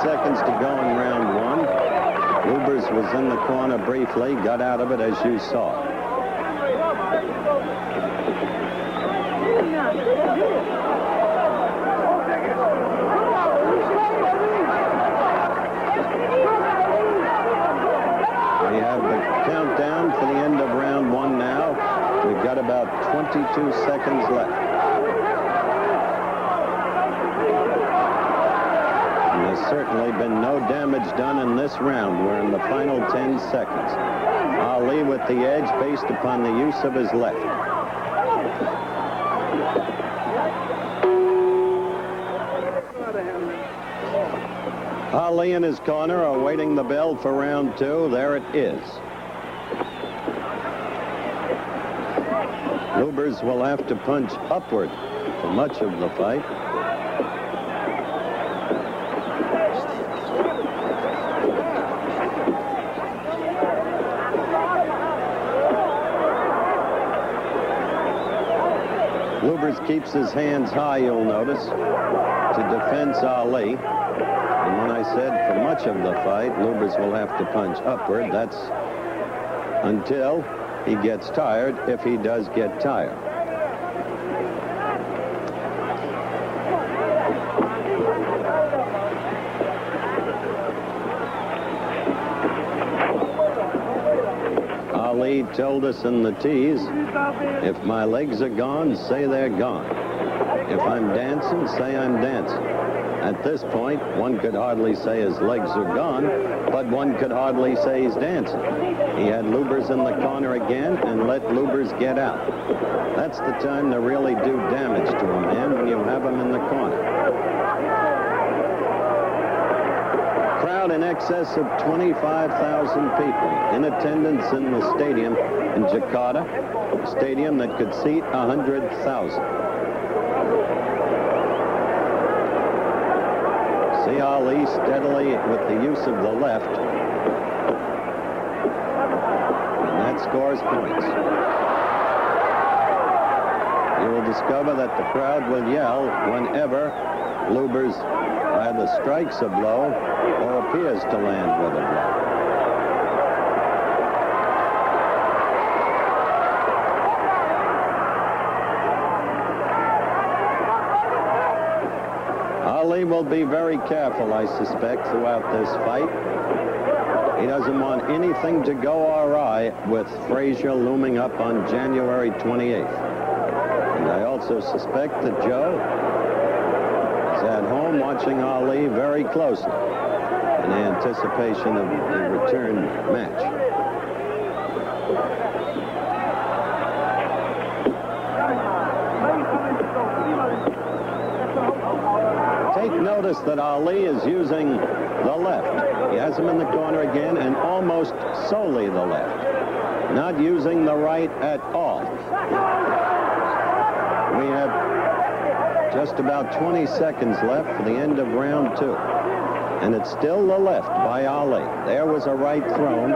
Seconds to go in round 1. Lubers was in the corner briefly, got out of it as you saw. We have the countdown for the end of round 1 now. We've got about 22 seconds left. There's certainly been no damage done in this round. We're in the final 10 seconds. Ali with the edge based upon the use of his left. Ali in his corner awaiting the bell for round 2. There it is. Lubers will have to punch upward for much of the fight. Lubers keeps his hands high, you'll notice, to defend Ali. And when I said for much of the fight, Lubers will have to punch upward, that's until he gets tired, if he does get tired. Ali told us in the tease, if my legs are gone, say they're gone. If I'm dancing, say I'm dancing. At this point, one could hardly say his legs are gone, but one could hardly say he's dancing. He had Lubers in the corner again and let Lubers get out. That's the time to really do damage to a man, when you have him in the corner. Crowd in excess of 25,000 people in attendance in the stadium in Jakarta, a stadium that could seat 100,000. See Ali steadily with the use of the left. And that scores points. You will discover that the crowd will yell whenever Lubers either strikes a blow or appears to land with a blow. Ali will be very careful, I suspect, throughout this fight. He doesn't want anything to go awry with Frazier looming up on January 28th. And I also suspect that Joe is at home watching Ali very closely in anticipation of the return match. Take notice that Ali is using the left. He has him in the corner again, and almost solely the left, not using the right at all. We have just about 20 seconds left for the end of round 2. And it's still the left by Ali. There was a right thrown.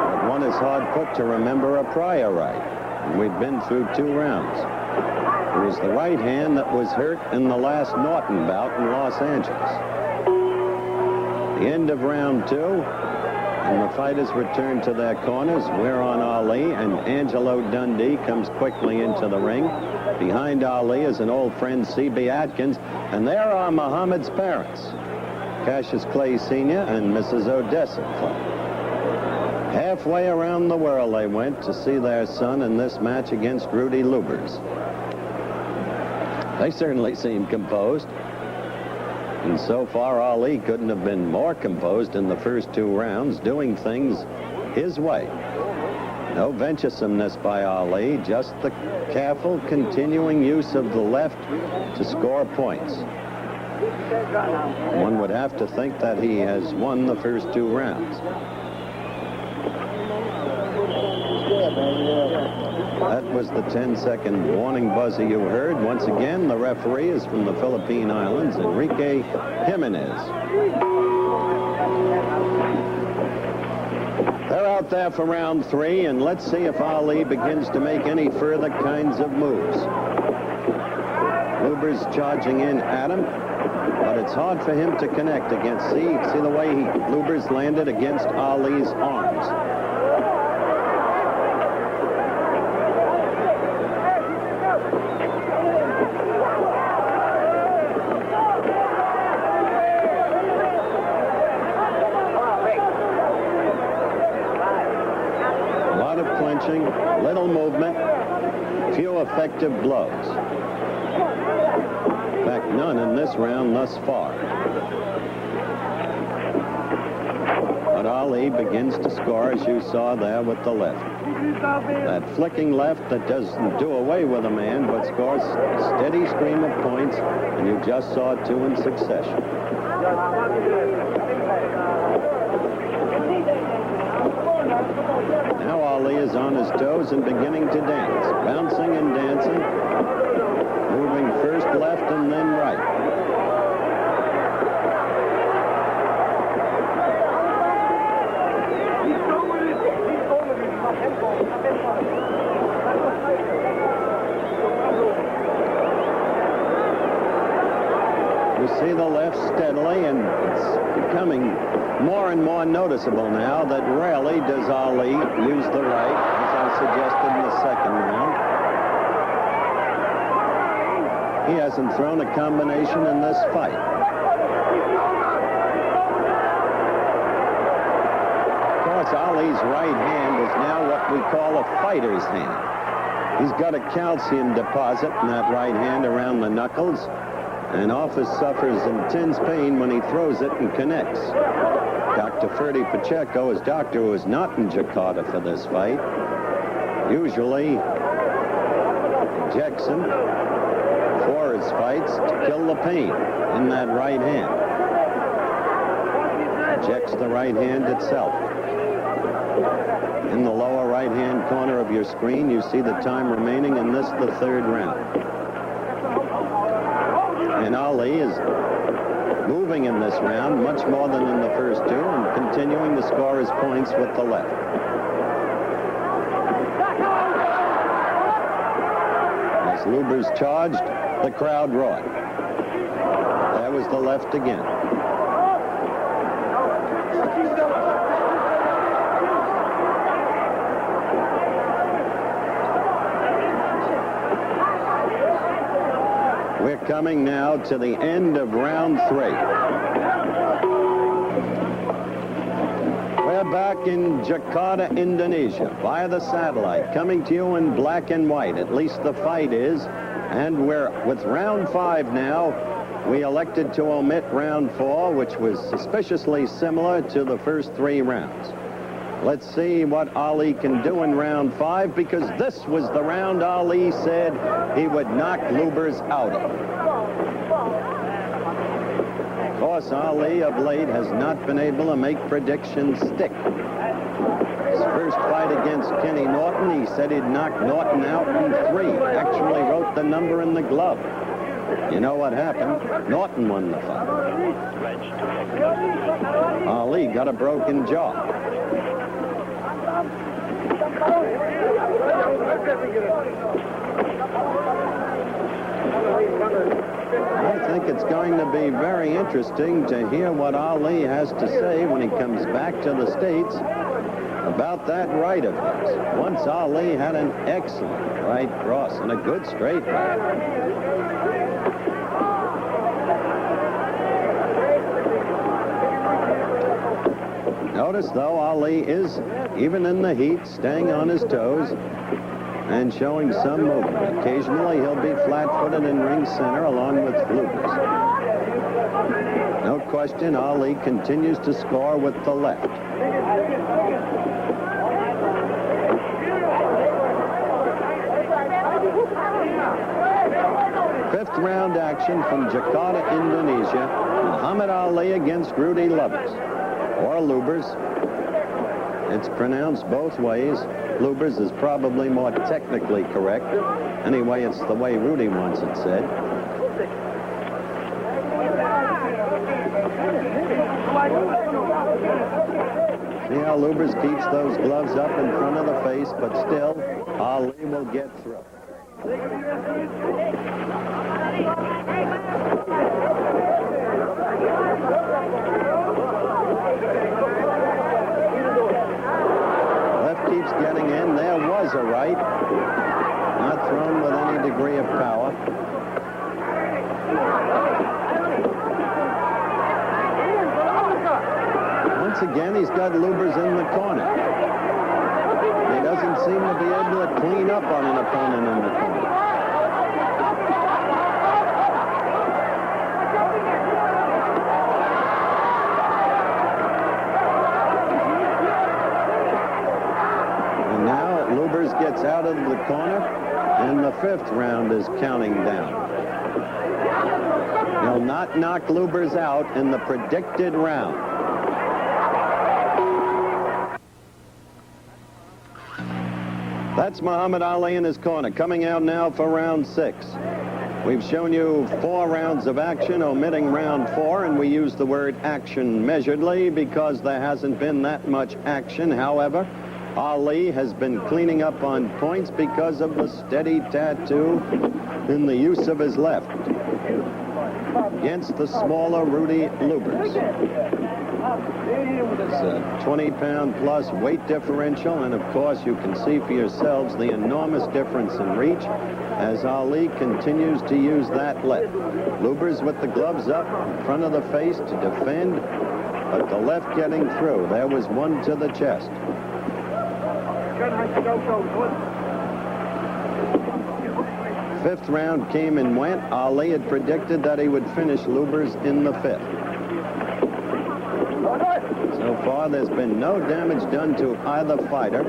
But one is hard put to remember a prior right. And we've been through 2 rounds. It was the right hand that was hurt in the last Norton bout in Los Angeles. The end of round 2, and the fighters return to their corners. We're on Ali, and Angelo Dundee comes quickly into the ring. Behind Ali is an old friend, C.B. Atkins, and there are Muhammad's parents, Cassius Clay Sr. and Mrs. Odessa Clay. Halfway around the world they went to see their son in this match against Rudy Lubers. They certainly seem composed. And so far, Ali couldn't have been more composed in the first 2 rounds, doing things his way. No venturesomeness by Ali, just the careful, continuing use of the left to score points. One would have to think that he has won the first 2 rounds. That was the 10-second warning buzzer you heard. Once again, the referee is from the Philippine Islands, Enrique Jimenez. They're out there for round 3, and let's see if Ali begins to make any further kinds of moves. Lubers charging in at him, but it's hard for him to connect against. See the way Lubers landed against Ali's arms. Little movement, few effective blows. In fact, none in this round thus far. But Ali begins to score, as you saw there with the left. That flicking left that doesn't do away with a man, but scores a steady stream of points, and you just saw 2 in succession. Now Ali is on his toes and beginning to dance, bouncing and dancing, moving first left and then right. You see the left steadily, and it's becoming more and more noticeable now that rarely does Ali use the right, as I suggested in the second round. He hasn't thrown a combination in this fight. Of course, Ali's right hand is now what we call a fighter's hand. He's got a calcium deposit in that right hand around the knuckles, and often suffers intense pain when he throws it and connects. Dr. Ferdy Pacheco, his doctor, who was not in Jakarta for this fight, usually injects him for his fights to kill the pain in that right hand. Injects the right hand itself. In the lower right-hand corner of your screen, you see the time remaining in this, the third round. And Ali is moving in this round much more than in the first 2 and continuing to score his points with the left. As Luber's charged, the crowd roared. There was the left again. We're coming now to the end of round 3. We're back in Jakarta, Indonesia, via the satellite, coming to you in black and white. At least the fight is. And we're with round 5 now. We elected to omit round 4, which was suspiciously similar to the first 3 rounds. Let's see what Ali can do in round 5, because this was the round Ali said he would knock Luber's out of. Of course, Ali of late has not been able to make predictions stick. His first fight against Kenny Norton, he said he'd knock Norton out in 3. Actually wrote the number in the glove. You know what happened? Norton won the fight. Ali got a broken jaw. I think it's going to be very interesting to hear what Ali has to say when he comes back to the States about that right of his. Once Ali had an excellent right cross and a good straight right. Notice, though, Ali is, even in the heat, staying on his toes and showing some movement. Occasionally, he'll be flat-footed in ring center along with Lubers. No question, Ali continues to score with the left. Fifth round action from Jakarta, Indonesia. Muhammad Ali against Rudy Lubbers. Or Lubers. It's pronounced both ways. Lubers is probably more technically correct. Anyway, it's the way Rudy wants it said. See how Lubers keeps those gloves up in front of the face, but still, Ali will get through. Left keeps getting in. There was a right. Not thrown with any degree of power. Once again, he's got Lubers in the corner. He doesn't seem to be able to clean up on an opponent in the corner. out of the corner, and the 5th round is counting down. He'll not knock Lubers out in the predicted round. That's Muhammad Ali in his corner, coming out now for round 6. We've shown you 4 rounds of action, omitting round 4, and we use the word action measuredly because there hasn't been that much action. However, Ali has been cleaning up on points because of the steady tattoo in the use of his left against the smaller Rudy Lubers. It's a 20-pound plus weight differential, and of course you can see for yourselves the enormous difference in reach as Ali continues to use that left. Lubers with the gloves up in front of the face to defend, but the left getting through. There was one to the chest. 5th round came and went. Ali had predicted that he would finish Lubers in the 5th. So far, there's been no damage done to either fighter,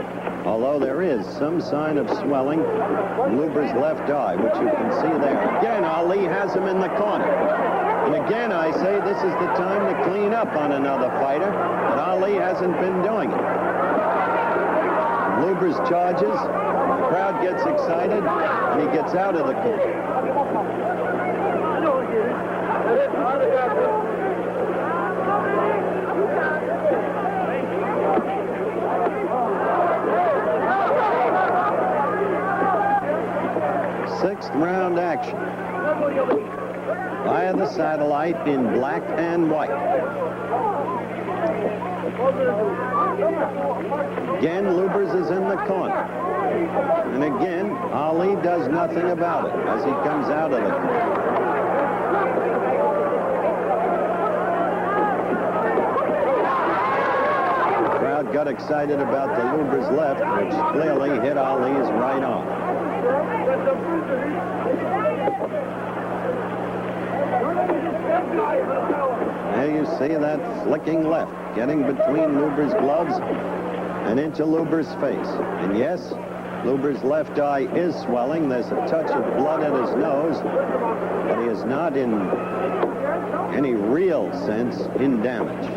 although there is some sign of swelling in Lubers' left eye, which you can see there. Again, Ali has him in the corner. And again, I say this is the time to clean up on another fighter, but Ali hasn't been doing it. Lubers charges, the crowd gets excited, and he gets out of the corner. Sixth round action. Via the satellite in black and white. Again, Lubers is in the corner. And again, Ali does nothing about it as he comes out of the corner. The crowd got excited about the Lubers left, which clearly hit Ali's right arm. There you see that flicking left, getting between Lubers' gloves and into Lubers' face. And yes, Lubers' left eye is swelling. There's a touch of blood at his nose, but he is not in any real sense in damage.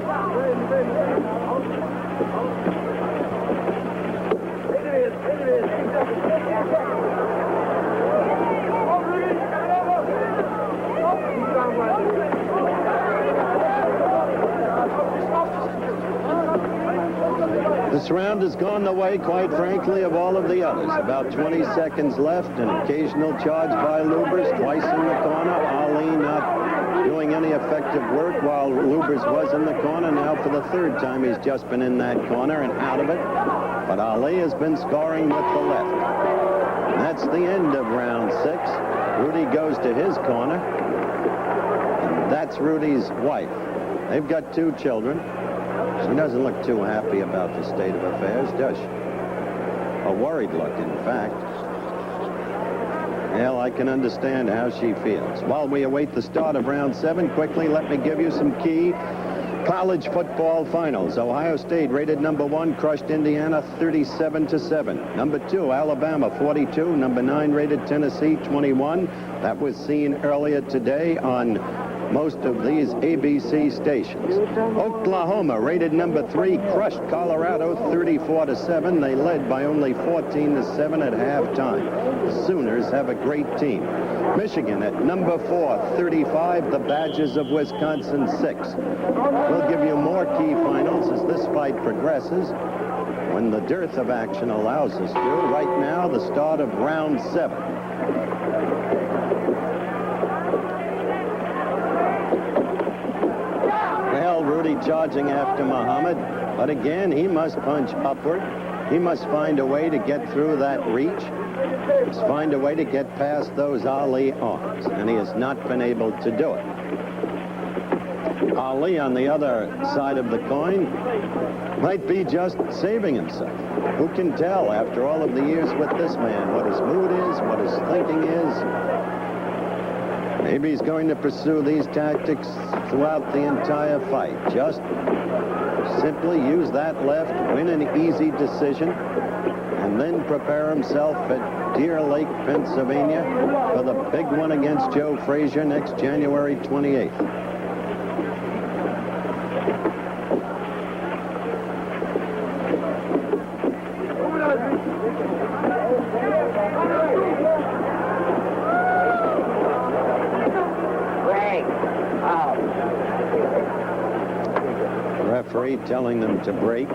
This round has gone the way, quite frankly, of all of the others. About 20 seconds left, an occasional charge by Lubers, twice in the corner. Ali not doing any effective work while Lubers was in the corner. Now for the 3rd time he's just been in that corner and out of it. But Ali has been scoring with the left. And that's the end of round 6. Rudy goes to his corner. And that's Rudy's wife. They've got 2 children. She doesn't look too happy about the state of affairs, does she? A worried look, in fact. Well, I can understand how she feels. While we await the start of round 7, quickly, let me give you some key college football finals. Ohio State, rated number 1, crushed Indiana 37-7. Number 2, Alabama 42. Number 9, rated Tennessee 21. That was seen earlier today on most of these ABC stations. Oklahoma, rated number 3, crushed Colorado 34-7. They led by only 14-7 at halftime. The Sooners have a great team. Michigan at number 4, 35. The Badgers of Wisconsin 6. We'll give you more key finals as this fight progresses when the dearth of action allows us to. Right now, the start of round 7. Rudy charging after Muhammad, but again, he must punch upward. He must find a way to get through that reach. He must find a way to get past those Ali arms, and he has not been able to do it. Ali, on the other side of the coin, might be just saving himself. Who can tell, after all of the years with this man, what his mood is, what his thinking is? Maybe he's going to pursue these tactics throughout the entire fight. Just simply use that left, win an easy decision, and then prepare himself at Deer Lake, Pennsylvania for the big one against Joe Frazier next January 28th. Referee telling them to break.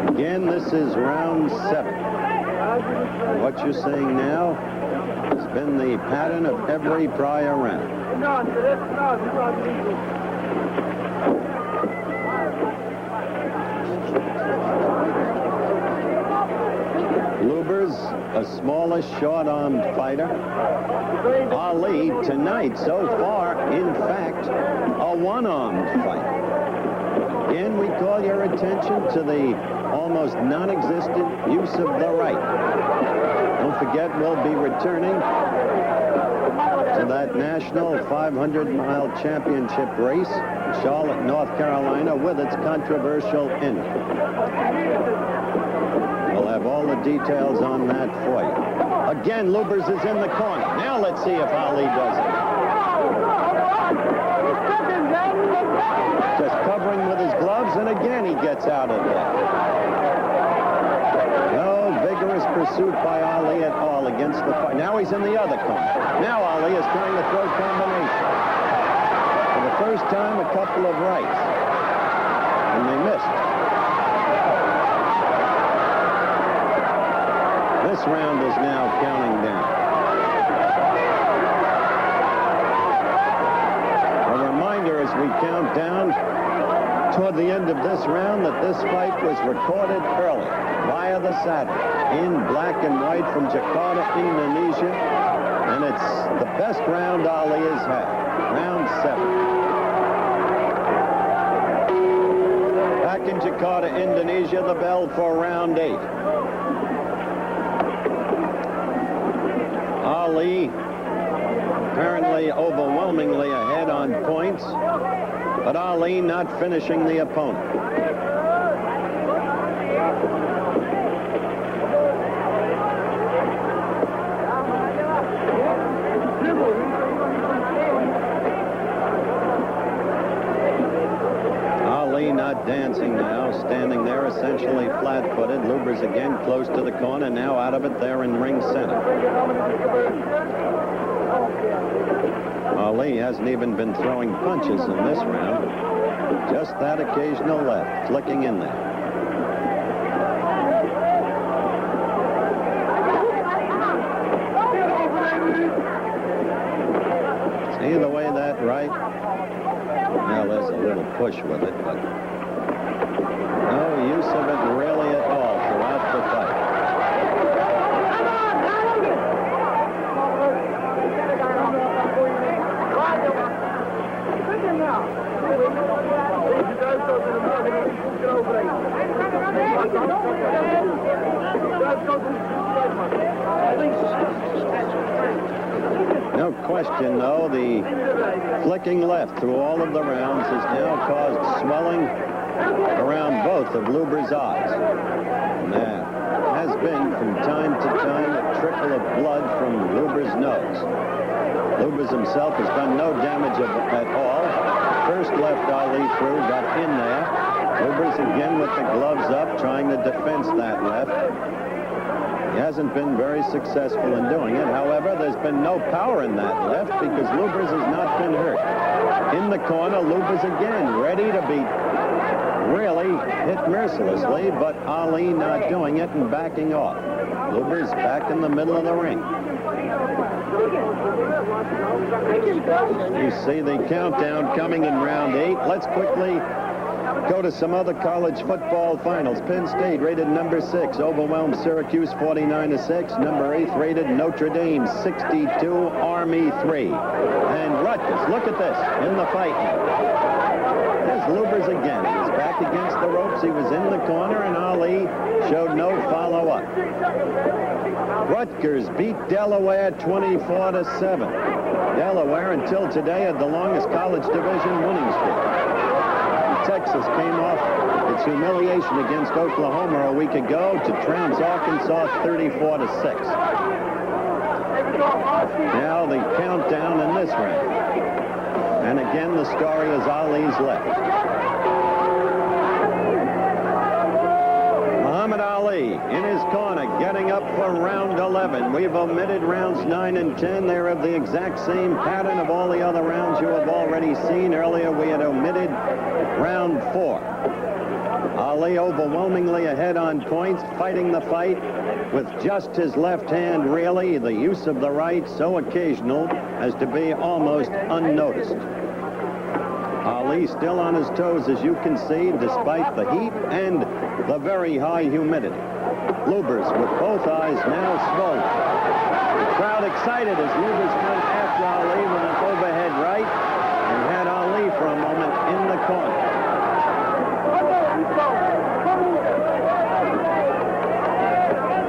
Again, this is round 7. What you're seeing now has been the pattern of every prior round. Luber's a smallish, short-armed fighter. Ali, tonight, so far, in fact, a one-armed fighter. Again, we call your attention to the almost non-existent use of the right. Don't forget, we'll be returning to that national 500-mile championship race in Charlotte, North Carolina, with its controversial ending. We'll have all the details on that for you. Again, Lubers is in the corner. Now let's see if Ali does it. Just covering with his gloves, and again he gets out of there. No vigorous pursuit by Ali at all against the fight. Now he's in the other corner. Now Ali is trying to throw combination. For the first time, a couple of rights. And they missed. This round is now counting down. A reminder as we count down toward the end of this round that this fight was recorded early via the satellite in black and white from Jakarta, Indonesia, and it's the best round Ali has had. Round 7. Back in Jakarta, Indonesia, the bell for round 8. Ali apparently overwhelmingly ahead on points, but Ali not finishing the opponent. Ali not dancing now, standing there essentially flat-footed. Luber's again close to the corner, now out of it there in ring center. Ali hasn't even been throwing punches in this round. Just that occasional left, flicking in there. See the way that right? Well, there's a little push with it, but no use of it really at all throughout the fight. No question, though, the flicking left through all of the rounds has now caused swelling around both of Luber's eyes. And there has been, from time to time, a trickle of blood from Luber's nose. Luber's himself has done no damage at all. First left Ali through, got in there. Luber's again with the gloves up, trying to defense that left. He hasn't been very successful in doing it. However, there's been no power in that left because Luber's has not been hurt. In the corner, Luber's again ready to be really hit mercilessly, but Ali not doing it and backing off. Luber's back in the middle of the ring. You see the countdown coming in round 8. Let's quickly go to some other college football finals. Penn State rated number 6, overwhelmed Syracuse 49-6. Number 8 rated Notre Dame 62, Army 3. And Rutgers, look at this, in the fight. There's Lubers again. He was back against the ropes. He was in the corner, and Ali showed no follow-up. Rutgers beat Delaware 24-7. Delaware, until today, had the longest college division winning streak. Texas came off its humiliation against Oklahoma a week ago to trounce Arkansas 34-6. Now the countdown in this round. And again, the story is Ali's left. Muhammad Ali in his corner, getting up for round 11. We've omitted rounds 9 and 10. They're of the exact same pattern of all the other rounds you have already seen. Earlier, we had omitted round 4. Ali overwhelmingly ahead on points, fighting the fight with just his left hand, really. The use of the right so occasional as to be almost unnoticed. Ali still on his toes, as you can see, despite the heat and the very high humidity. Lubers with both eyes now swollen. The crowd excited as Lubers went after Ali with an overhead right and had Ali for a moment in the corner.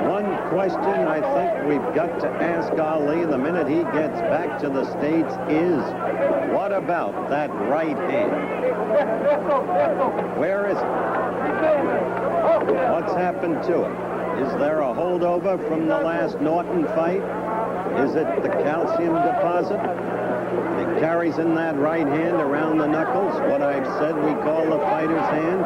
One question I think we've got to ask Ali the minute he gets back to the States is, what about that right hand? Where is it? What's happened to it? Is there a holdover from the last Norton fight? Is it the calcium deposit? It carries in that right hand around the knuckles, what I've said we call the fighter's hand.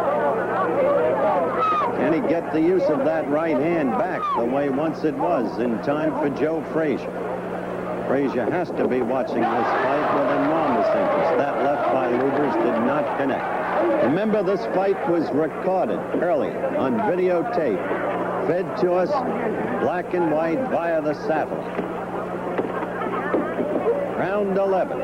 Can he get the use of that right hand back the way once it was in time for Joe Frazier? Frazier has to be watching this fight with enormous interest. That left by Lubers did not connect. Remember, this fight was recorded earlier on videotape, fed to us black and white via the satellite. Round 11.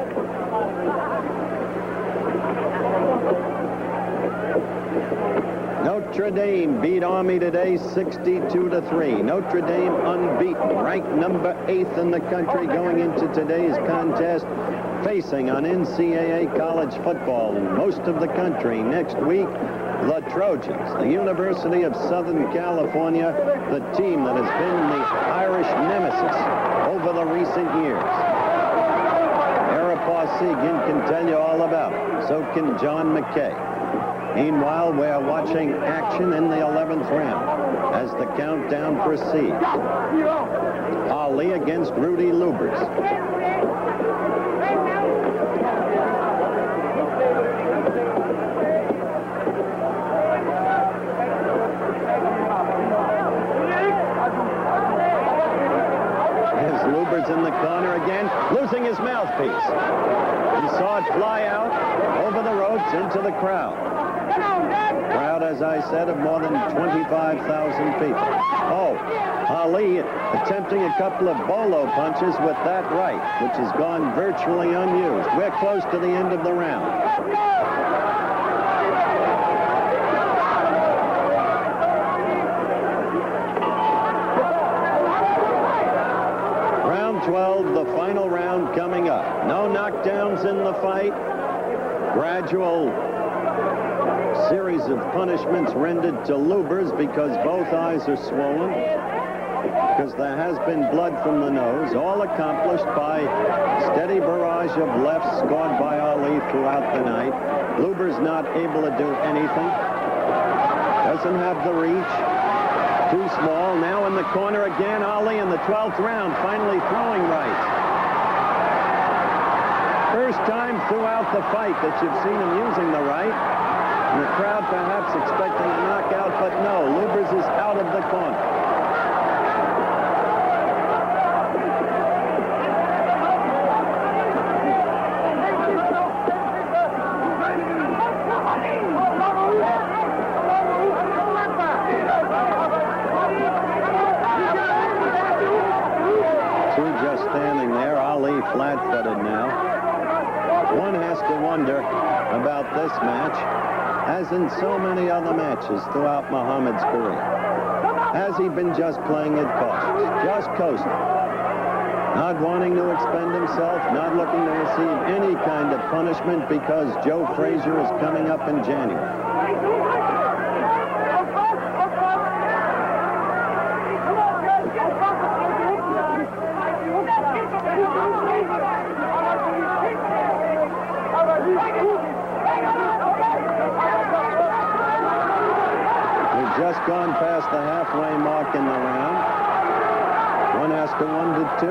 Notre Dame beat Army today 62-3. Notre Dame unbeaten, ranked number 8th in the country going into today's contest, facing on NCAA college football in most of the country next week the Trojans, the University of Southern California, the team that has been the Irish nemesis over the recent years. Arapah Seguin can tell you all about it. So can John McKay. Meanwhile, we're watching action in the 11th round as the countdown proceeds. Ali against Rudy Lubers. There's Lubers in the corner again, losing his mouthpiece. He saw it fly out over the ropes into the crowd. Crowd, as I said, of more than 25,000 people. Oh, Ali attempting a couple of bolo punches with that right, which has gone virtually unused. We're close to the end of the round. Round 12, the final round coming up. No knockdowns in the fight. Gradual series of punishments rendered to Lubers because both eyes are swollen, because there has been blood from the nose, all accomplished by steady barrage of lefts scored by Ali throughout the night. Lubers not able to do anything, doesn't have the reach, too small. Now in the corner again, Ali in the 12th round, finally throwing rights. First time throughout the fight that you've seen him using the right. And the crowd perhaps expecting a knockout, but no, Lubers is out of the corner. Two just standing there, Ali flat-footed now. One has to wonder about this match, as in so many other matches throughout Muhammad's career. Has he been just playing it cautious, just coasting? not wanting to expend himself, not looking to receive any kind of punishment because Joe Frazier is coming up in January. We've just gone past the halfway mark in the round. 1 after 1 to 2.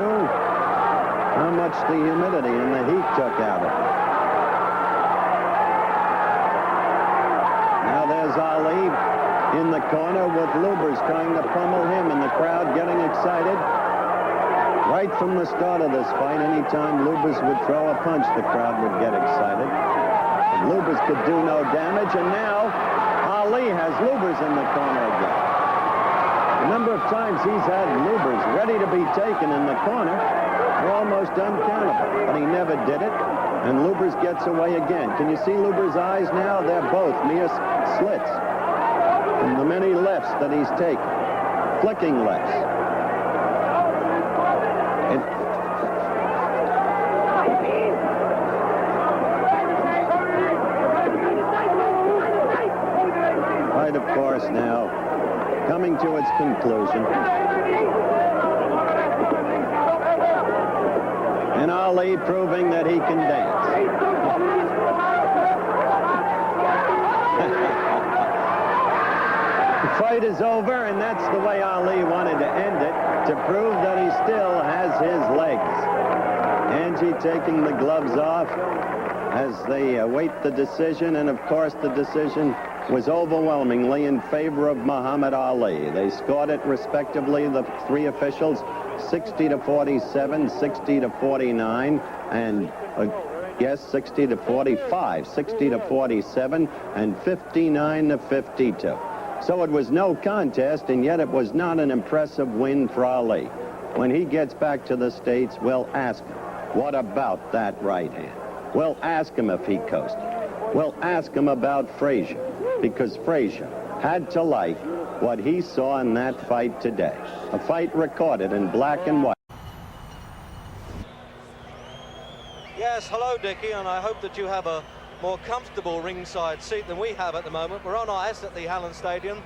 How much the humidity and the heat took out of it. Now there's Ali in the corner with Lubers trying to pummel him and the crowd getting excited. Right from the start of this fight, anytime Lubers would throw a punch, the crowd would get excited. But Lubers could do no damage, and now Ali has Lubers in the corner again. The number of times he's had Lubers ready to be taken in the corner are almost uncountable, but he never did it, and Lubers gets away again. Can you see Lubers' eyes now? They're both mere slits from the many lefts that he's taken, flicking lefts. Fight, of course, now coming to its conclusion. And Ali proving that he can dance. The fight is over, and that's the way Ali wanted to end it, to prove that he still has his legs. Angie taking the gloves off as they await the decision, and of course the decision was overwhelmingly in favor of Muhammad Ali. They scored it respectively, the three officials, 60-47, 60-49, and yes, 60-45, 60-47, and 59-52. So it was no contest, and yet it was not an impressive win for Ali. When he gets back to the States, we'll ask him, what about that right hand? We'll ask him if he coasted. We'll ask him about Frazier, because Frazier had to like what he saw in that fight today. A fight recorded in black and white. Yes, hello, Dickie, and I hope that you have a more comfortable ringside seat than we have at the moment. We're on ice at the Hallen Stadium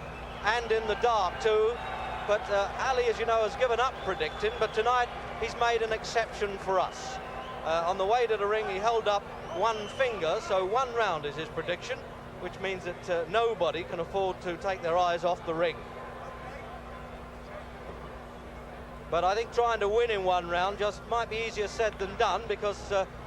and in the dark too. But Ali, as you know, has given up predicting, but tonight he's made an exception for us. On the way to the ring, he held up one finger, so 1 round is his prediction, which means that nobody can afford to take their eyes off the ring. But I think trying to win in 1 round just might be easier said than done, because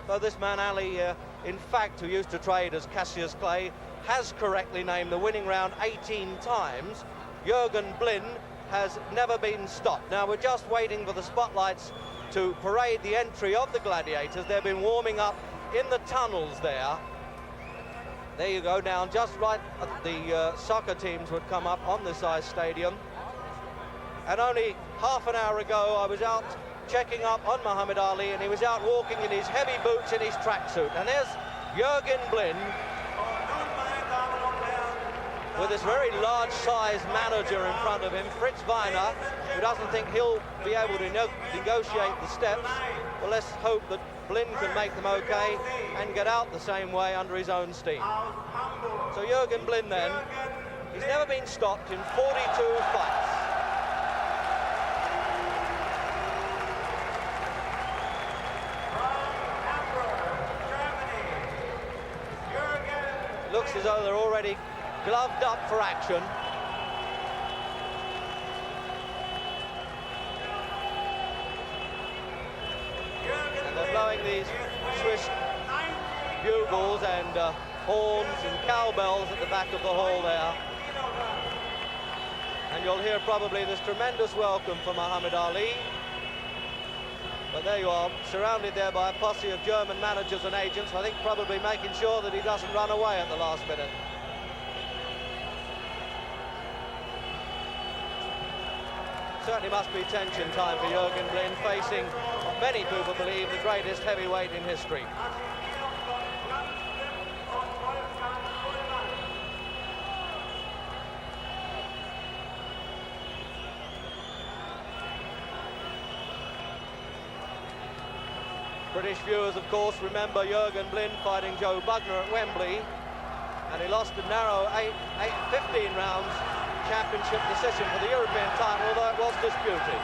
though this man Ali, in fact, who used to trade as Cassius Clay, has correctly named the winning round 18 times, Jürgen Blin has never been stopped. Now we're just waiting for the spotlights to parade the entry of the gladiators. They've been warming up in the tunnels there. There you go, down just right at the soccer teams would come up on this ice stadium. And only half an hour ago I was out checking up on Muhammad Ali, and he was out walking in his heavy boots in his tracksuit. And there's Jürgen Blin with this very large-sized manager in front of him, Fritz Weiner, who doesn't think he'll be able to negotiate the steps. Well, let's hope that Blin can make them okay and get out the same way under his own steam. So Jürgen Blin then, he's never been stopped in 42 fights. It looks as though they're already gloved up for action. And they're blowing these Swiss bugles and horns and cowbells at the back of the hall there. And you'll hear probably this tremendous welcome for Muhammad Ali. But there you are, surrounded there by a posse of German managers and agents, I think probably making sure that he doesn't run away at the last minute. Certainly must be tension time for Jürgen Blin, facing what many people believe the greatest heavyweight in history. British viewers, of course, remember Jürgen Blin fighting Joe Bugner at Wembley, and he lost a narrow 15 rounds championship decision for the European title, although it was disputed.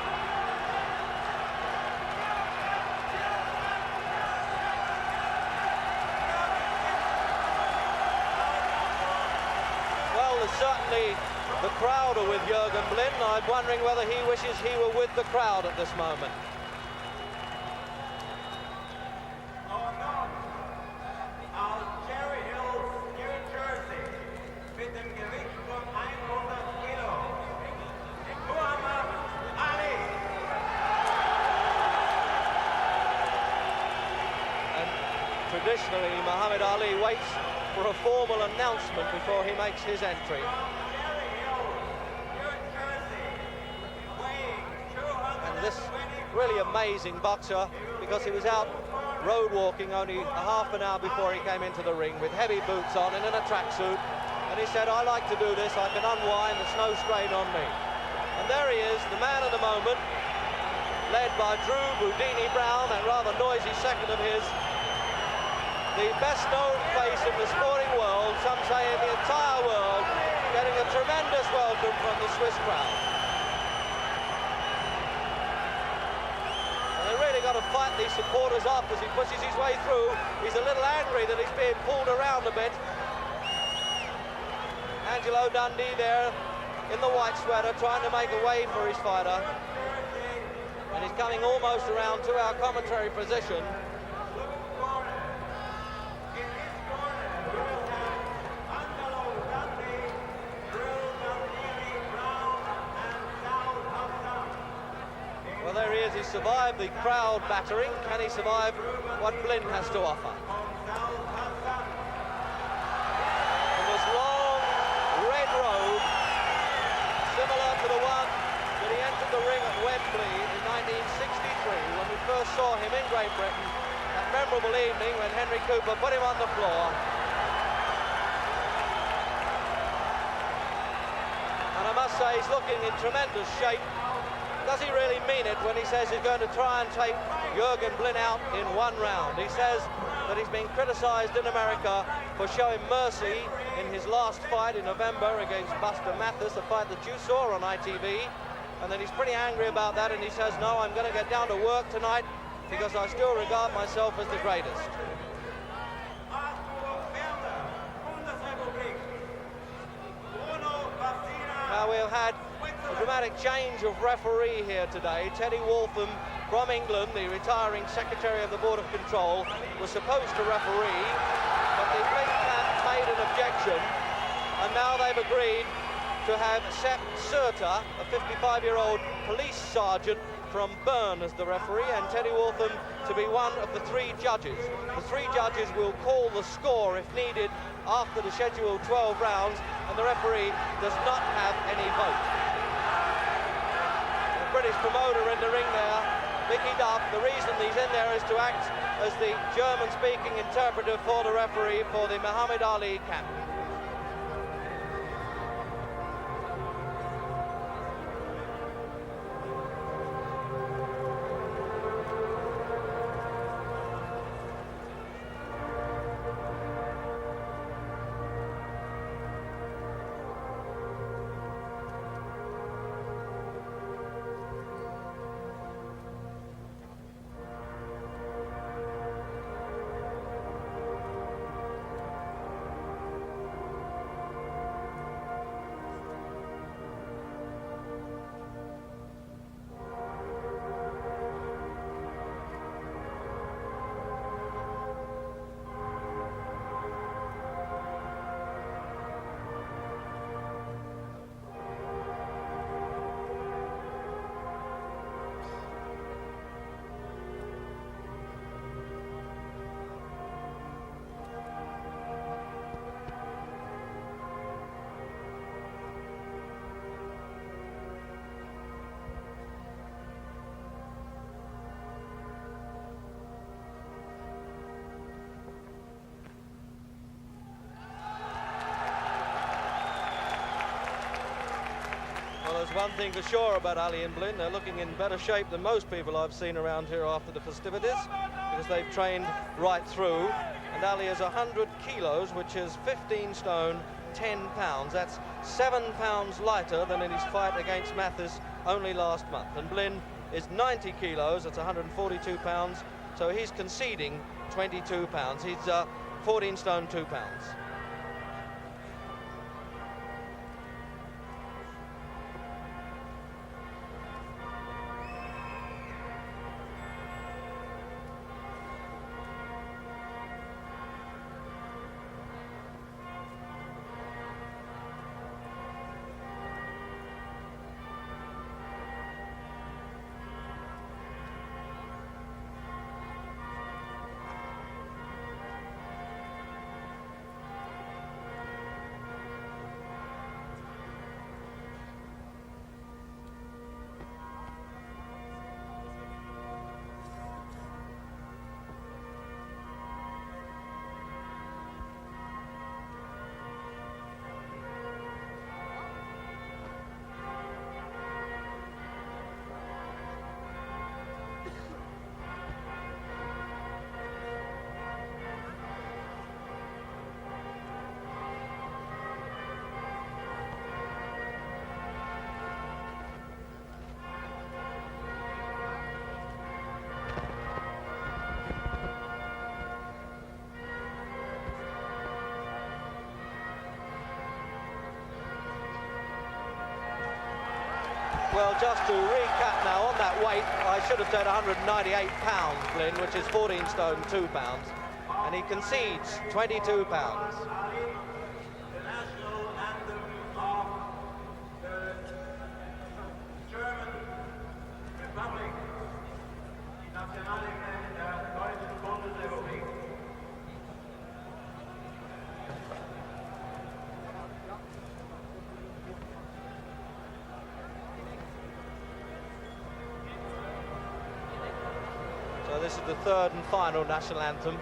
Well, there's certainly the crowd are with Jürgen Blin. I'm wondering whether he wishes he were with the crowd at this moment. Traditionally, Muhammad Ali waits for a formal announcement before he makes his entry. And this really amazing boxer, because he was out road walking only a half an hour before he came into the ring with heavy boots on and in a tracksuit, and he said, I like to do this, I can unwind, there's no strain on me. And there he is, the man of the moment, led by Drew Boudini Brown, that rather noisy second of his, the best-known face in the sporting world, some say in the entire world, getting a tremendous welcome from the Swiss crowd. And they really got to fight these supporters off as he pushes his way through. He's a little angry that he's being pulled around a bit. Angelo Dundee there in the white sweater, trying to make a way for his fighter. And he's coming almost around to our commentary position. Well, there he is. He survived the crowd battering. Can he survive what Blin has to offer? And this long red road, similar to the one that he entered the ring at Wembley in 1963, when we first saw him in Great Britain, that memorable evening when Henry Cooper put him on the floor. And I must say, he's looking in tremendous shape. Does he really mean it when he says he's going to try and take Jürgen Blin out in one round? He says that he's been criticised in America for showing mercy in his last fight in November against Buster Mathis, a fight that you saw on ITV, and that he's pretty angry about that, and he says, no, I'm going to get down to work tonight because I still regard myself as the greatest. Now we've had a dramatic change of referee here today. Teddy Waltham from England, the retiring Secretary of the Board of Control, was supposed to referee, but the Blin camp made an objection, and now they've agreed to have Sepp Surter, a 55-year-old police sergeant from Bern, as the referee, and Teddy Waltham to be one of the three judges. The three judges will call the score if needed after the scheduled 12 rounds, and the referee does not have any vote. British promoter in the ring there, Mickey Duff. The reason he's in there is to act as the German-speaking interpreter for the referee for the Muhammad Ali camp. Well, there's one thing for sure about Ali and Blin. They're looking in better shape than most people I've seen around here after the festivities. because they've trained right through. And Ali is 100 kilos, which is 15 stone, 10 pounds. That's 7 pounds lighter than in his fight against Mathis only last month. And Blin is 90 kilos, that's 142 pounds, so he's conceding 22 pounds. He's 14 stone, 2 pounds. Well, just to recap now on that weight, I should have said 198 pounds, Blin, which is 14 stone, 2 pounds. And he concedes 22 pounds. So this is the third and final national anthem.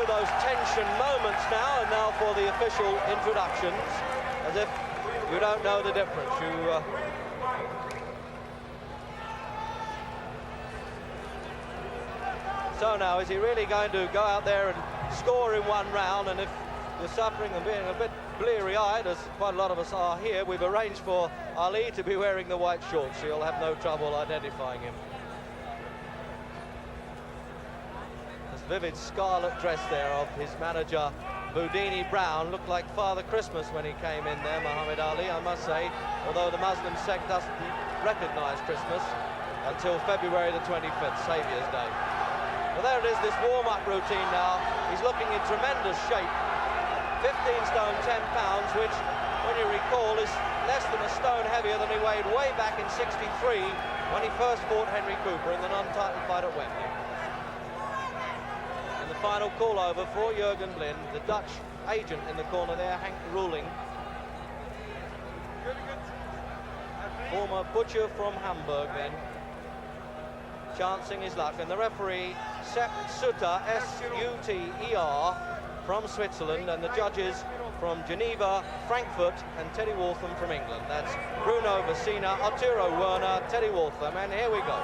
Those tension moments now, and now for the official introductions, as if you don't know the difference. So now, is he really going to go out there and score in one round? And if you're suffering and being a bit bleary-eyed, as quite a lot of us are here, we've arranged for Ali to be wearing the white shorts, so you'll have no trouble identifying him. Vivid scarlet dress there of his manager Boudini Brown looked like Father Christmas when he came in there, Muhammad Ali, I must say, although the Muslim sect doesn't recognize Christmas until February the 25th, Saviour's Day. Well, there it is, this warm-up routine now. He's looking in tremendous shape. 15 stone, 10 pounds, which, when you recall, is less than a stone heavier than he weighed way back in '63 when he first fought Henry Cooper in the non-title fight at Wembley. Final call over for Jurgen Blin, the Dutch agent in the corner there, Hank Ruling, former butcher from Hamburg then, chancing his luck, and the referee Sepp Sutter, S-U-T-E-R, from Switzerland, and the judges from Geneva, Frankfurt, and Teddy Waltham from England. That's Bruno Vecina, Arturo Werner, Teddy Waltham, and here we go.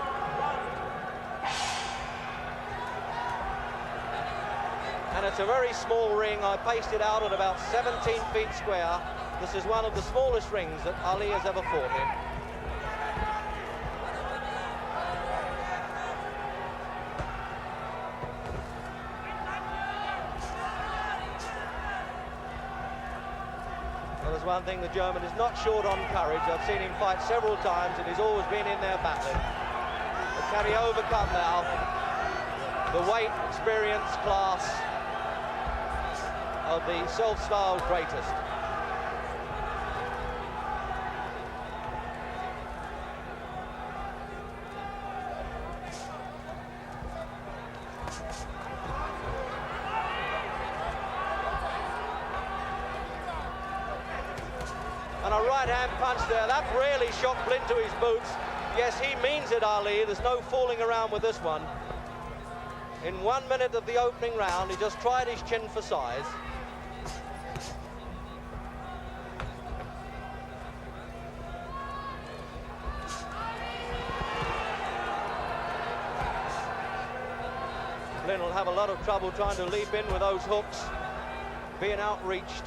And it's a very small ring. I paced it out at about 17 feet square. This is one of the smallest rings that Ali has ever fought in. Well, there's one thing, the German is not short on courage. I've seen him fight several times and he's always been in there battling. But can he overcome now the weight, experience, class of the self-styled greatest? And a right-hand punch there, that really shocked Blind to his boots. Yes, he means it, Ali. There's no fooling around with this one. In 1 minute of the opening round, he just tried his chin for size. Blind will have a lot of trouble trying to leap in with those hooks, being outreached.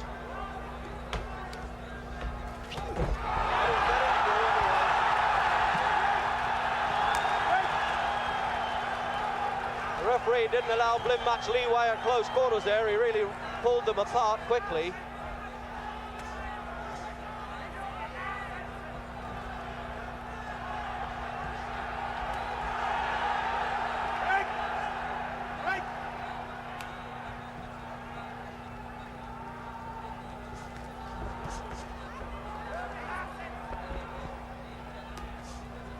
The referee didn't allow Blind much leeway at close quarters there. He really pulled them apart quickly.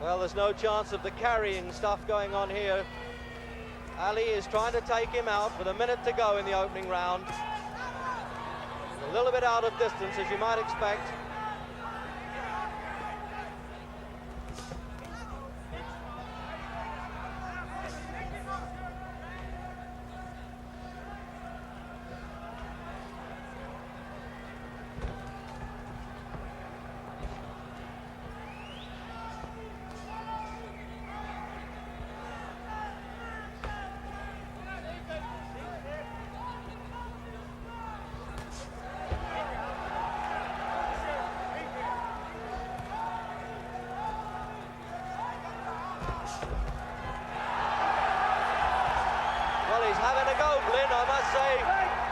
Well, there's no chance of the carrying stuff going on here. Ali is trying to take him out with a minute to go in the opening round. A little bit out of distance, as you might expect.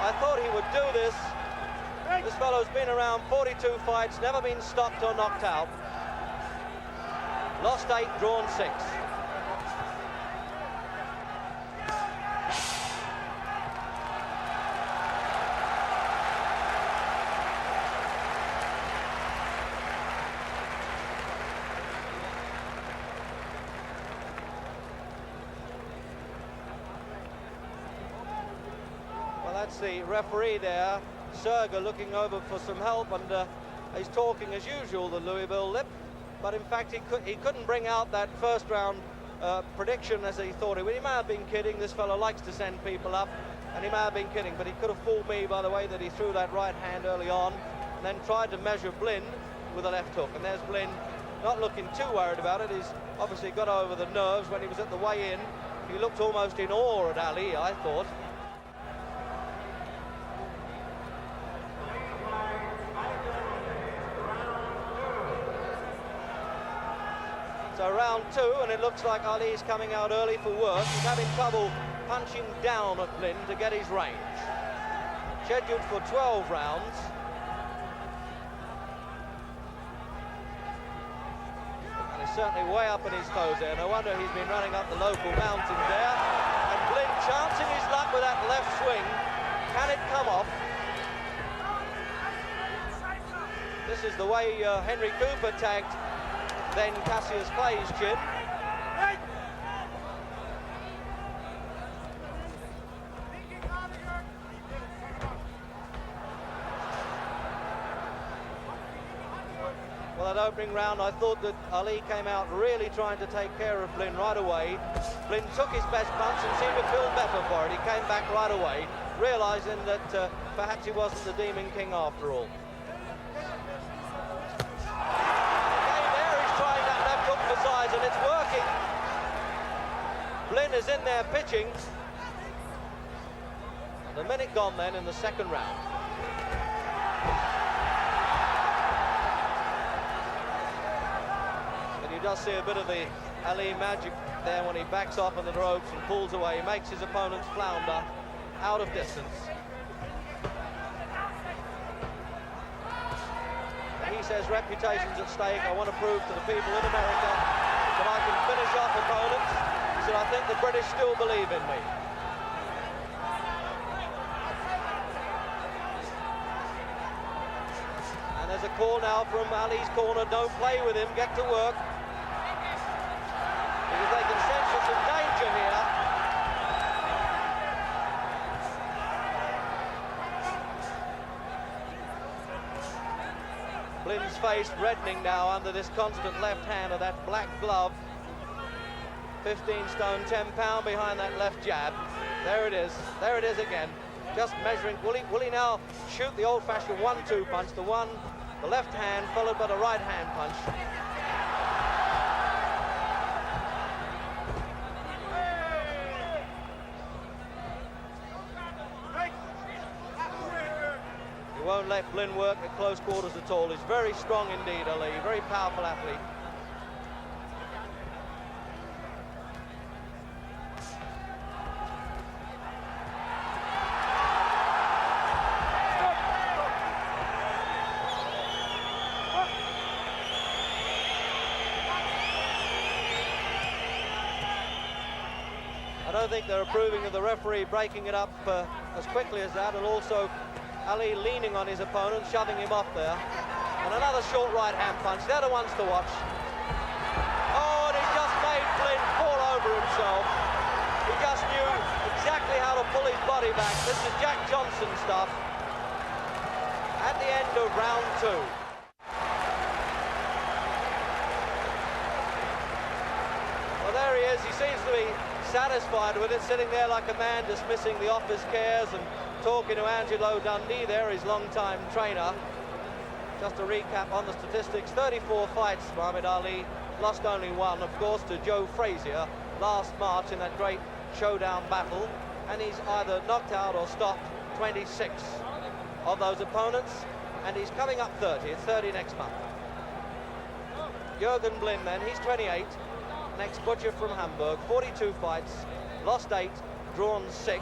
I thought he would do this. This fellow's been around 42 fights, never been stopped or knocked out. Lost 8, drawn 6. That's the referee there, Serger, looking over for some help, and he's talking as usual, the Louisville Lip, but in fact he couldn't bring out that first round prediction as he thought he would. He may have been kidding. This fellow likes to send people up, and he may have been kidding, but he could have fooled me by the way that he threw that right hand early on and then tried to measure Blind with a left hook. And there's Blind, not looking too worried about it. He's obviously got over the nerves when he was at the weigh-in. He looked almost in awe at Ali, I thought. So round 2, and it looks like Ali's coming out early for work. He's having trouble punching down at Blind to get his range. Scheduled for 12 rounds. And he's certainly way up in his toes there. No wonder he's been running up the local mountains there. And Blind chancing his luck with that left swing. Can it come off? This is the way Henry Cooper tagged then Cassius Clay's chin. Well, that opening round, I thought that Ali came out really trying to take care of Blin right away. Blin took his best punch and seemed to feel better for it. He came back right away, realizing that perhaps he wasn't the Demon King after all. Again, there he's trying that left hook for size, and it's working. Blin is in there pitching. And a minute gone then in the second round. But you just see a bit of the Ali magic there when he backs off on the ropes and pulls away. He makes his opponents flounder out of distance. He says reputation's at stake. I want to prove to the people in America that I can finish off opponents. He said, I think the British still believe in me. And there's a call now from Ali's corner. Don't play with him, get to work. Because they can sense there's some danger here. Blin's face reddening now under this constant left hand of that black glove. 15 stone, 10 pound behind that left jab. There it is again. Just measuring. Will he now shoot the old-fashioned 1-2 punch, the left hand followed by the right hand punch? He won't let Blin work at close quarters at all. He's very strong indeed, Ali, very powerful athlete. I don't think they're approving of the referee breaking it up as quickly as that, and also Ali leaning on his opponent, shoving him off there. And another short right hand punch. They're the ones to watch. Oh, and he just made Blin fall over himself. He just knew exactly how to pull his body back. This is Jack Johnson stuff. At the end of round 2. Well, there he is. He seems to be satisfied with it, sitting there like a man dismissing the office cares and talking to Angelo Dundee there, his long-time trainer. Just to recap on the statistics, 34 fights, Muhammad Ali, lost only one, of course, to Joe Frazier last March in that great showdown battle, and he's either knocked out or stopped 26 of those opponents, and he's coming up 30. It's 30 next month. Jürgen Blin then, he's 28, next butcher from Hamburg, 42 fights, lost 8, drawn 6.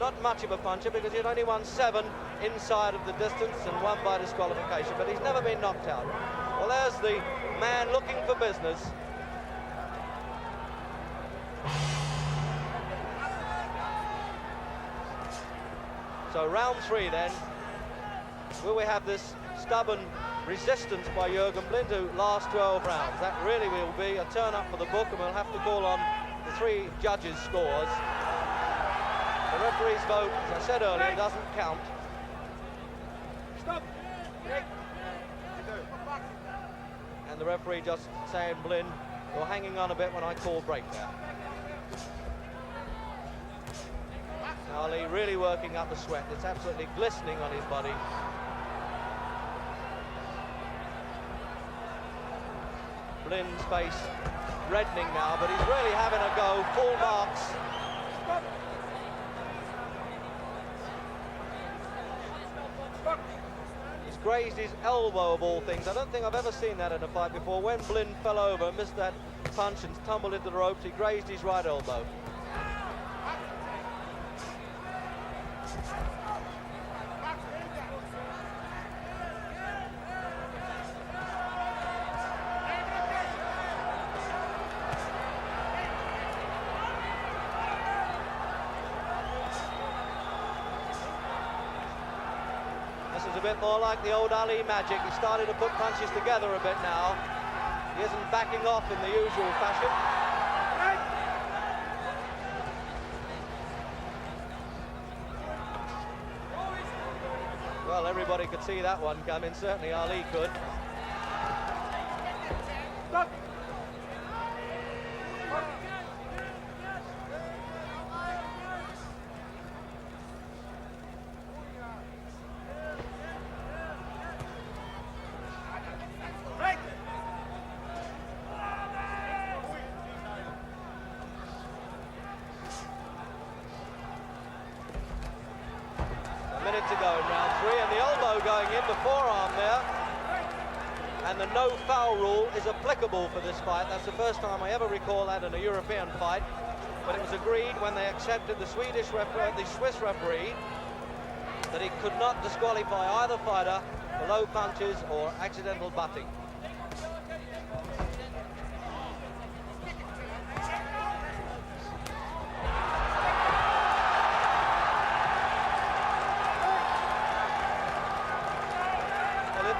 Not much of a puncher because he'd only won 7 inside of the distance and 1 by disqualification, but he's never been knocked out. Well, there's the man looking for business. So round 3 then. Will we have this stubborn resistance by Jürgen Blin to last 12 rounds? That really will be a turn up for the book, and we'll have to call on the 3 judges' scores. The referee's vote, as I said earlier, doesn't count. Stop. And the referee just saying, Blin, you're hanging on a bit when I call break there. Ali really working up the sweat. It's absolutely glistening on his body. Blin's face reddening now, but he's really having a go, full marks. He's grazed his elbow of all things. I don't think I've ever seen that in a fight before. When Blin fell over, missed that punch and tumbled into the ropes, he grazed his right elbow. A bit more like the old Ali magic. He's starting to put punches together a bit now. He isn't backing off in the usual fashion. Well, everybody could see that one coming. Certainly Ali could. To go in round 3, and the elbow going in, the forearm there, and the no foul rule is applicable for this fight. That's the first time I ever recall that in a European fight, but it was agreed when they accepted the Swiss referee that he could not disqualify either fighter for low punches or accidental butting.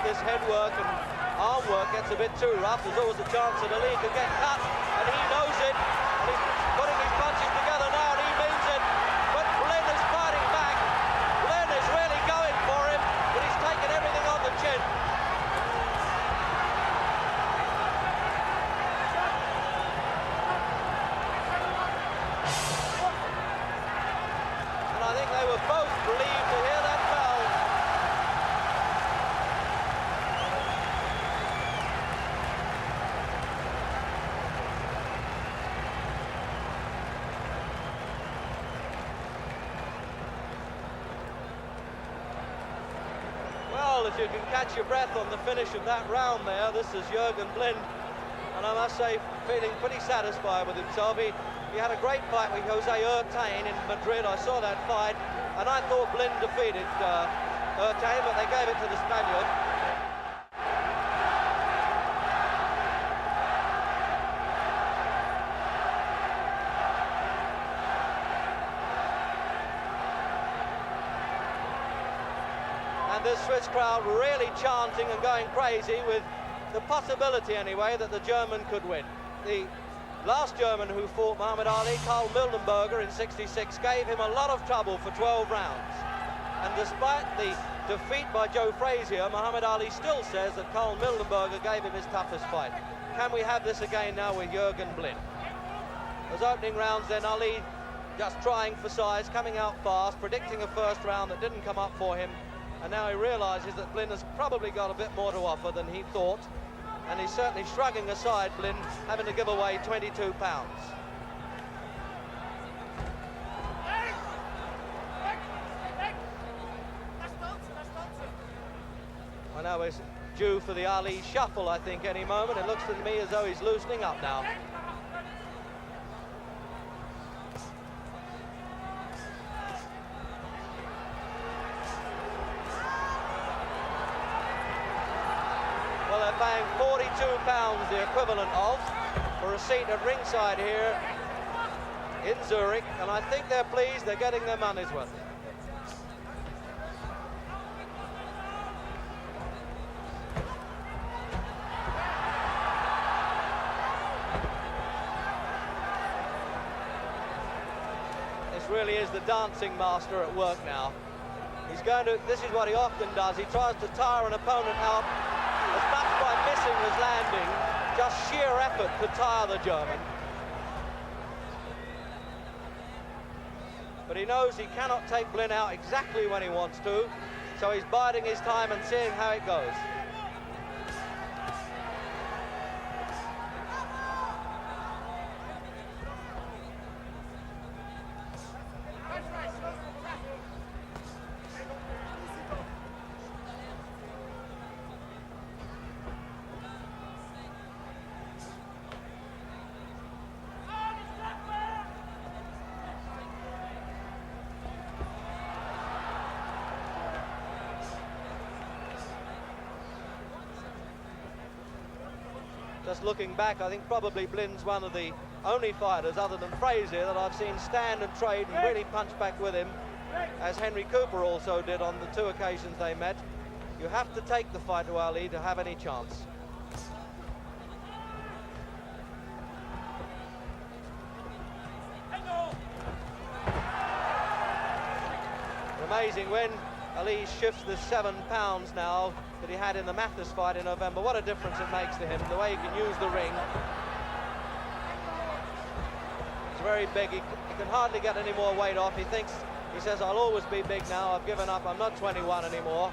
This head work and arm work gets a bit too rough. There's always a chance that Ali could get cut, and he knows it. And he's putting his punches together now, and he means it. But Blinn is fighting back. Blinn is really going for him, but he's taken everything on the chin. And I think they were both relieved to hear that bell. If you can catch your breath on the finish of that round there, this is Jürgen Blinn, and I must say, feeling pretty satisfied with himself. He had a great fight with Jose Urtain in Madrid. I saw that fight, and I thought Blinn defeated Urtain, but they gave it to the Spaniard. This Swiss crowd really chanting and going crazy with the possibility, anyway, that the German could win. The last German who fought Muhammad Ali, Karl Mildenberger, in '66, gave him a lot of trouble for 12 rounds. And despite the defeat by Joe Frazier, Muhammad Ali still says that Karl Mildenberger gave him his toughest fight. Can we have this again now with Jürgen Blinn? Those opening rounds then, Ali just trying for size, coming out fast, predicting a first round that didn't come up for him. And now he realises that Blinn has probably got a bit more to offer than he thought. And he's certainly shrugging aside Blinn, having to give away 22 pounds. Well, now we're due for the Ali shuffle, I think, any moment. It looks to me as though he's loosening up now. Paying 42 pounds, the equivalent of, for a seat at ringside here in Zurich, and I think they're pleased they're getting their money's worth. This really is the dancing master at work now. He's going to, this is what he often does, he tries to tire an opponent out as much by missing as landing, just sheer effort to tire the German. But he knows he cannot take Blinn out exactly when he wants to, so he's biding his time and seeing how it goes. Just looking back, I think probably Blinn's one of the only fighters other than Frazier that I've seen stand and trade and really punch back with him, as Henry Cooper also did on the 2 occasions they met. You have to take the fight to Ali to have any chance. Amazing when Ali shifts the 7 pounds now that he had in the Mathis fight in November. What a difference it makes to him, the way he can use the ring. He's very big. He can hardly get any more weight off. He says, I'll always be big now. I've given up. I'm not 21 anymore.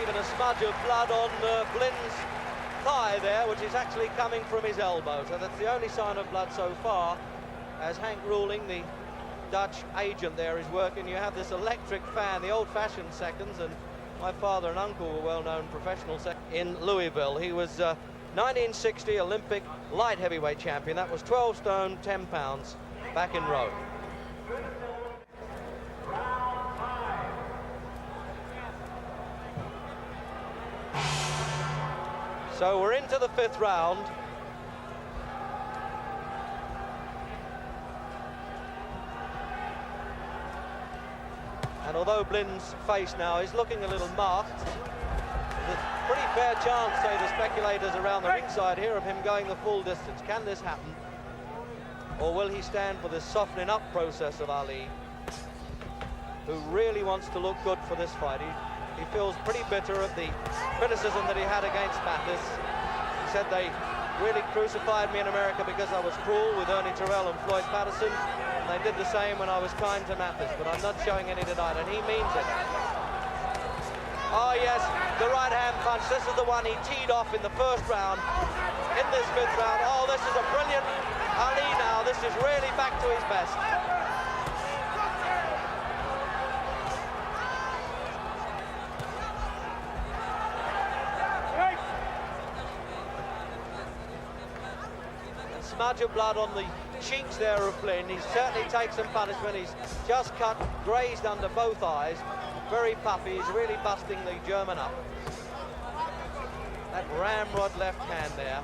Even a smudge of blood on Blynn's thigh there, which is actually coming from his elbow. So that's the only sign of blood so far, as Hank Ruling, the Dutch agent there, is working. You have this electric fan, the old-fashioned seconds, and my father and uncle were well-known professional seconds in Louisville. He was 1960 Olympic light heavyweight champion. That was 12 stone, 10 pounds, back in Rome. So we're into the 5th round. And although Blynn's face now is looking a little marked, there's a pretty fair chance, say the speculators around the ringside here, of him going the full distance. Can this happen? Or will he stand for this softening up process of Ali, who really wants to look good for this fight? He feels pretty bitter of the criticism that he had against Mathis. He said they really crucified me in America because I was cruel with Ernie Terrell and Floyd Patterson, and they did the same when I was kind to Mathis, but I'm not showing any tonight, and he means it. Oh yes, the right hand punch. This is the one he teed off in the 1st round. In this 5th round, oh, this is a brilliant Ali now. This is really back to his best. Smudge of blood on the cheeks there of Blynn. He certainly takes some punishment. He's just cut, grazed under both eyes. Very puffy. He's really busting the German up. That ramrod left hand there.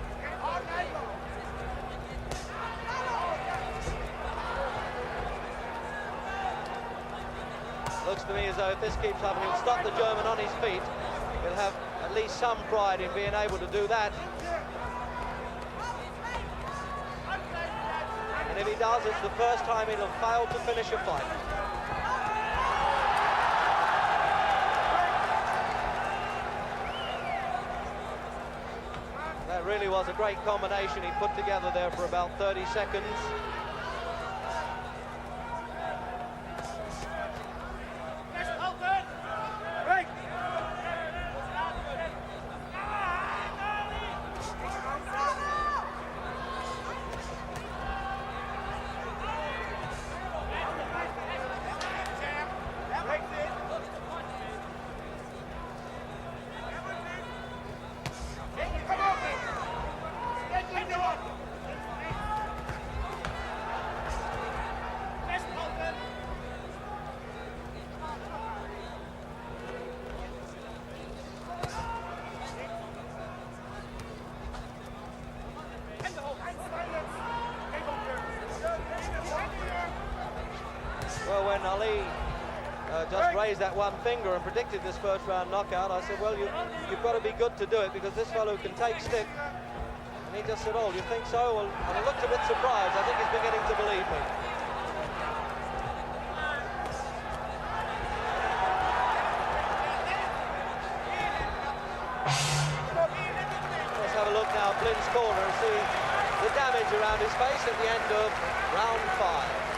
Looks to me as though if this keeps up, he'll stop the German on his feet. He'll have at least some pride in being able to do that. And if he does, it's the first time he'll fail to finish a fight. That really was a great combination he put together there for about 30 seconds. Well, when Ali just raised that one finger and predicted this 1st round knockout, I said, well, you've got to be good to do it, because this fellow can take stick. And he just said, oh, you think so? Well, and I looked a bit surprised. I think he's beginning to believe me. Let's have a look now at Blynn's corner and see the damage around his face at the end of round 5.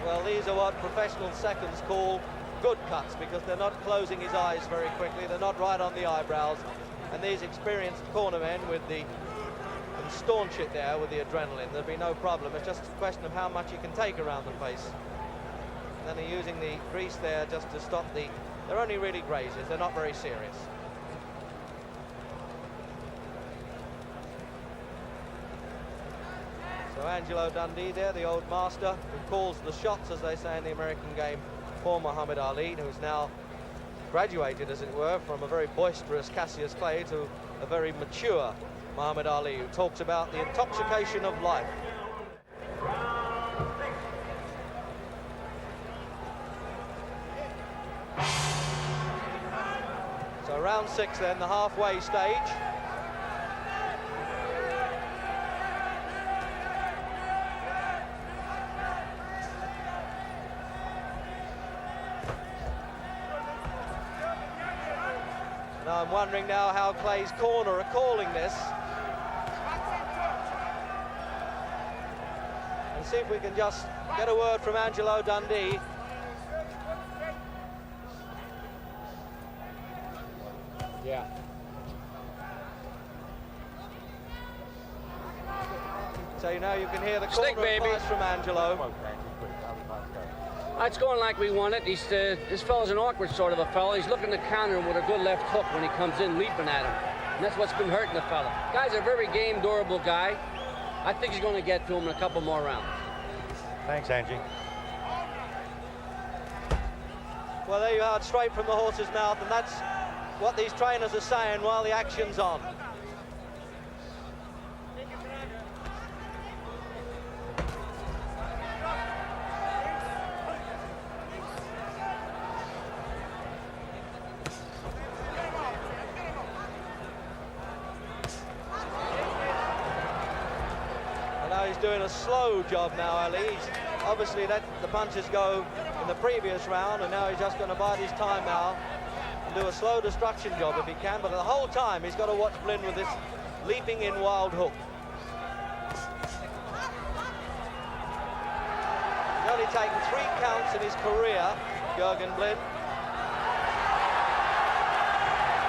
Well, these are what professional seconds call good cuts, because they're not closing his eyes very quickly, they're not right on the eyebrows, and these experienced cornermen can staunch it there with the adrenaline. There'll be no problem. It's just a question of how much you can take around the face. And then they're using the grease there just to stop they're only really grazes, they're not very serious. So Angelo Dundee there, the old master, who calls the shots, as they say in the American game, for Muhammad Ali, who's now graduated, as it were, from a very boisterous Cassius Clay to a very mature Muhammad Ali, who talks about the intoxication of life. So round 6 then, the halfway stage. Now I'm wondering now how Clay's Corner are calling this. And see if we can just get a word from Angelo Dundee. Yeah. So you know you can hear the Stick, corner baby. advice from Angelo. It's going like we want it. This fella's an awkward sort of a fella. He's looking to counter him with a good left hook when he comes in, leaping at him. And that's what's been hurting the fella. Guy's a very game, durable guy. I think he's going to get to him in a couple more rounds. Thanks, Angie. Well, there you are, straight from the horse's mouth, and that's what these trainers are saying while the action's on. Doing a slow job now, Ali. He's obviously let the punches go in the previous round, and now he's just going to bide his time now and do a slow destruction job if he can, but the whole time he's got to watch Blin with this leaping in wild hook. He's only taken 3 counts in his career, Jürgen Blin.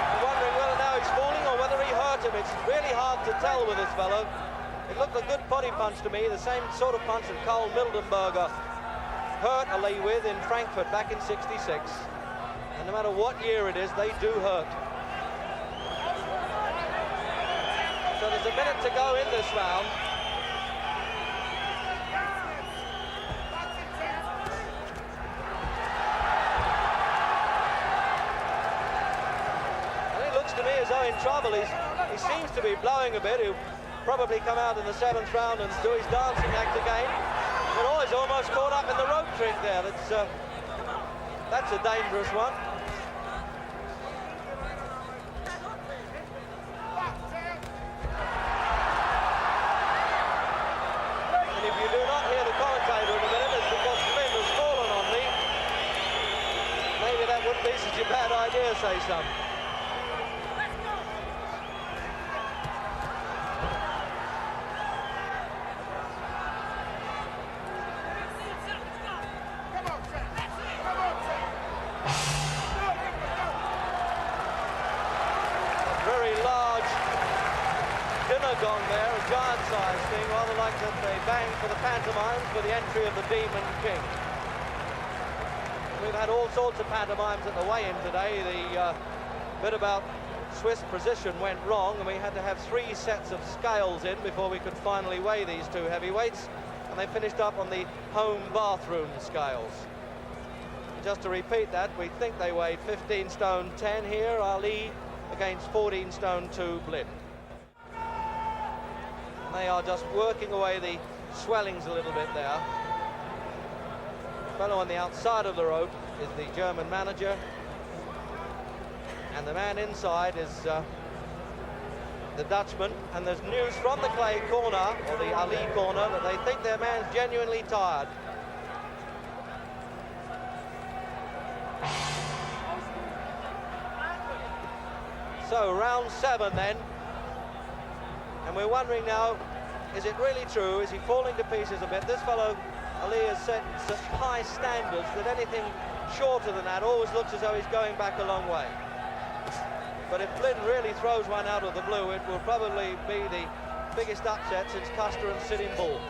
I'm wondering whether now he's falling or whether he hurt him. It's really hard to tell with this fellow. It looked a good body punch to me, the same sort of punch that Cole Mildenberger hurt Ali with in Frankfurt back in '66. And no matter what year it is, they do hurt. So there's a minute to go in this round. And it looks to me as though in trouble. He seems to be blowing a bit. He'll probably come out in the 7th round and do his dancing act again. But oh, he's almost caught up in the rope trick there. That's a dangerous one. And if you do not hear the commentator in a minute, it's because Flynn has fallen on me. Maybe that wouldn't be such a bad idea, say some. Gong there, a giant-sized thing, rather like that they bang for the pantomimes for the entry of the Demon King. We've had all sorts of pantomimes at the weigh-in today. The bit about Swiss precision went wrong, and we had to have 3 sets of scales in before we could finally weigh these 2 heavyweights, and they finished up on the home bathroom scales. And just to repeat that, we think they weighed 15 stone 10 here, Ali against 14 stone 2 Blin. They are just working away the swellings a little bit there. The fellow on the outside of the rope is the German manager, and the man inside is the Dutchman. And there's news from the Clay corner, or the Ali corner, that they think their man's genuinely tired. So round 7 then. And we're wondering now, is it really true? Is he falling to pieces a bit? This fellow, Ali, has set such high standards that anything shorter than that always looks as though he's going back a long way. But if Flynn really throws one out of the blue, it will probably be the biggest upset since Custer and Sitting Bull.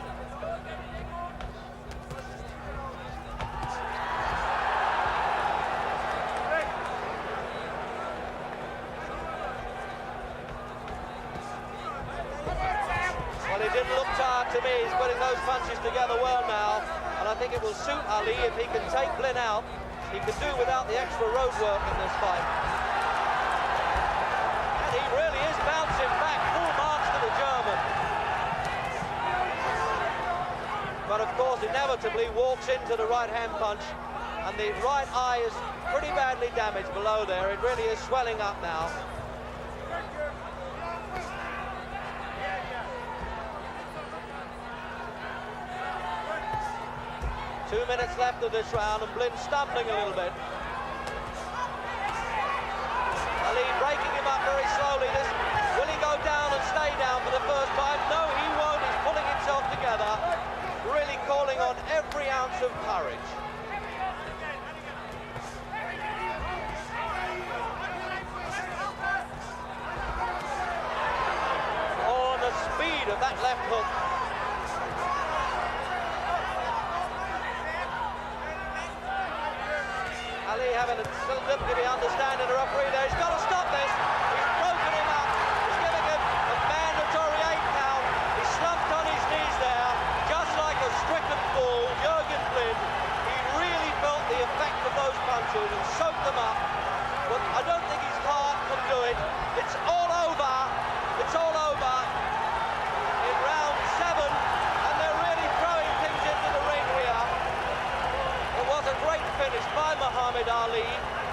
To me, he's putting those punches together well now, and I think it will suit Ali if he can take Blin out. He can do without the extra road work in this fight. And he really is bouncing back, full marks to the German. But of course, inevitably walks into the right hand punch and the right eye is pretty badly damaged below there. It really is swelling up now. Two minutes left of this round, and Blind stumbling a little bit. Ali breaking him up very slowly. Will he go down and stay down for the first time? No, he won't. He's pulling himself together, really calling on every ounce of courage. Oh, and the speed of that left hook. Ali having a little difficulty understanding the referee there. He's got to stop this. He's broken him up. He's giving him a mandatory 8 count. He's slumped on his knees there, just like a stricken bull. Yorgi Blind, he really felt the effect of those punches and soaked them up. But I don't think his heart can do it. It's all over. It's all over in round 7, and they're really throwing things into the ring here. It was a great finish by Muhammad Ali.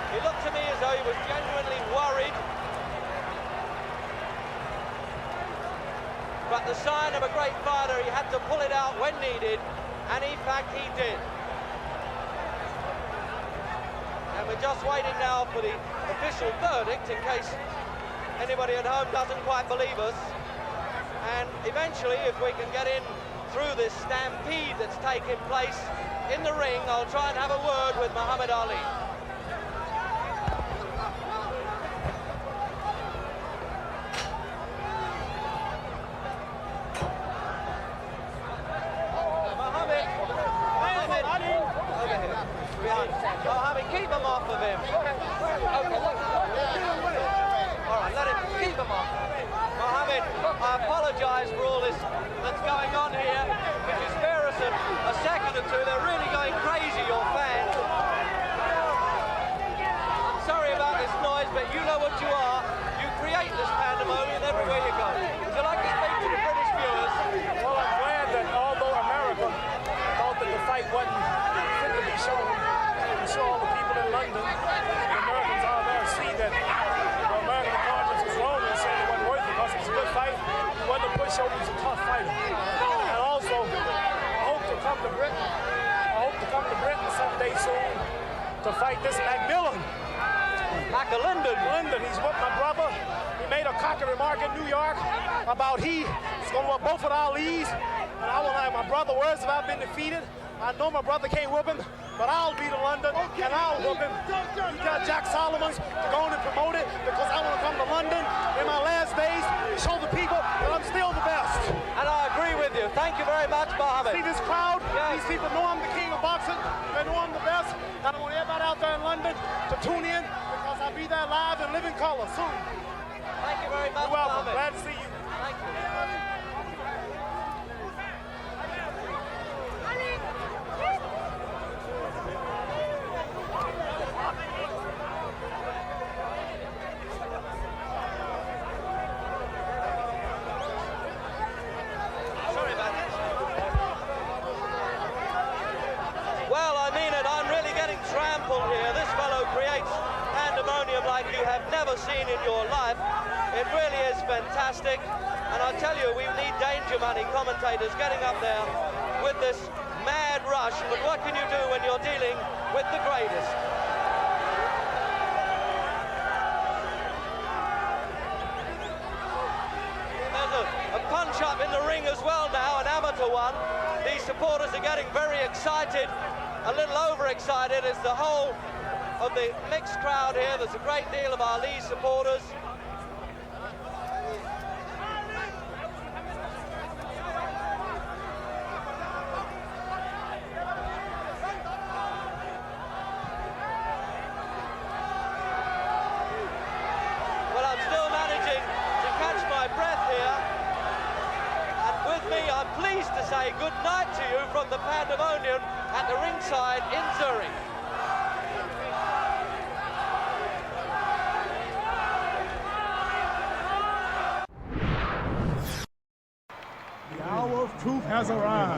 He looked to me as though he was genuinely worried. But the sign of a great fighter, he had to pull it out when needed, and in fact he did. And we're just waiting now for the official verdict in case anybody at home doesn't quite believe us. And eventually, if we can get in through this stampede that's taking place in the ring, I'll try and have a word with Muhammad Ali. Mohammed, keep him off of him. Okay. All right, let him keep him off. Mohammed, I apologise for all this that's going on here. If you spare us a second or two, they're really going crazy, your fans. I'm sorry about this noise, but you know what you are. You create this pandemonium everywhere you go. Would you like to speak to the British viewers? Well, I'm glad that although America thought that the fight wasn't fit to be shown, we saw all the people in London, the Americans out there see that the American conscience was wrong and saying it wasn't worth it because it was a good fight. It wasn't a pushover, it was a tough fighter. And also, I hope to come to Britain. I hope to come to Britain someday soon to fight this Macmillan. Linden, he's with my brother. He made a cocky remark in New York about he's going to whip both of Ali's. And I will have my brother words if I've been defeated. I know my brother can't whip him, but I'll beat him London, and I'll whip him. You got Jack Solomon to go on and promote it because I want to come to London in my last days to show the people that I'm still the best. And I agree with you. Thank you very much, Mohammed. See this crowd? Yes. These people know I'm the king of boxing. They know I'm the best. And I want everybody out there in London to tune in because I'll be there live in living color soon. Thank you very much, You're welcome. Mohammed. Glad to see you. Thank you. Well, I mean it, I'm really getting trampled here. This fellow creates pandemonium like you have never seen in your life. It really is fantastic. And I tell you, we need danger money commentators getting up there with this mad rush. But what can you do when you're dealing with the greatest? There's a punch up in the ring as well now, an amateur one. These supporters are getting very excited, a little overexcited. It's the whole of the mixed crowd here. There's a great deal of Ali supporters. Well, I'm still managing to catch my breath here. And with me, I'm pleased to say good night to you from the pandemonium at the ringside in Zurich. The hour of truth That's all right.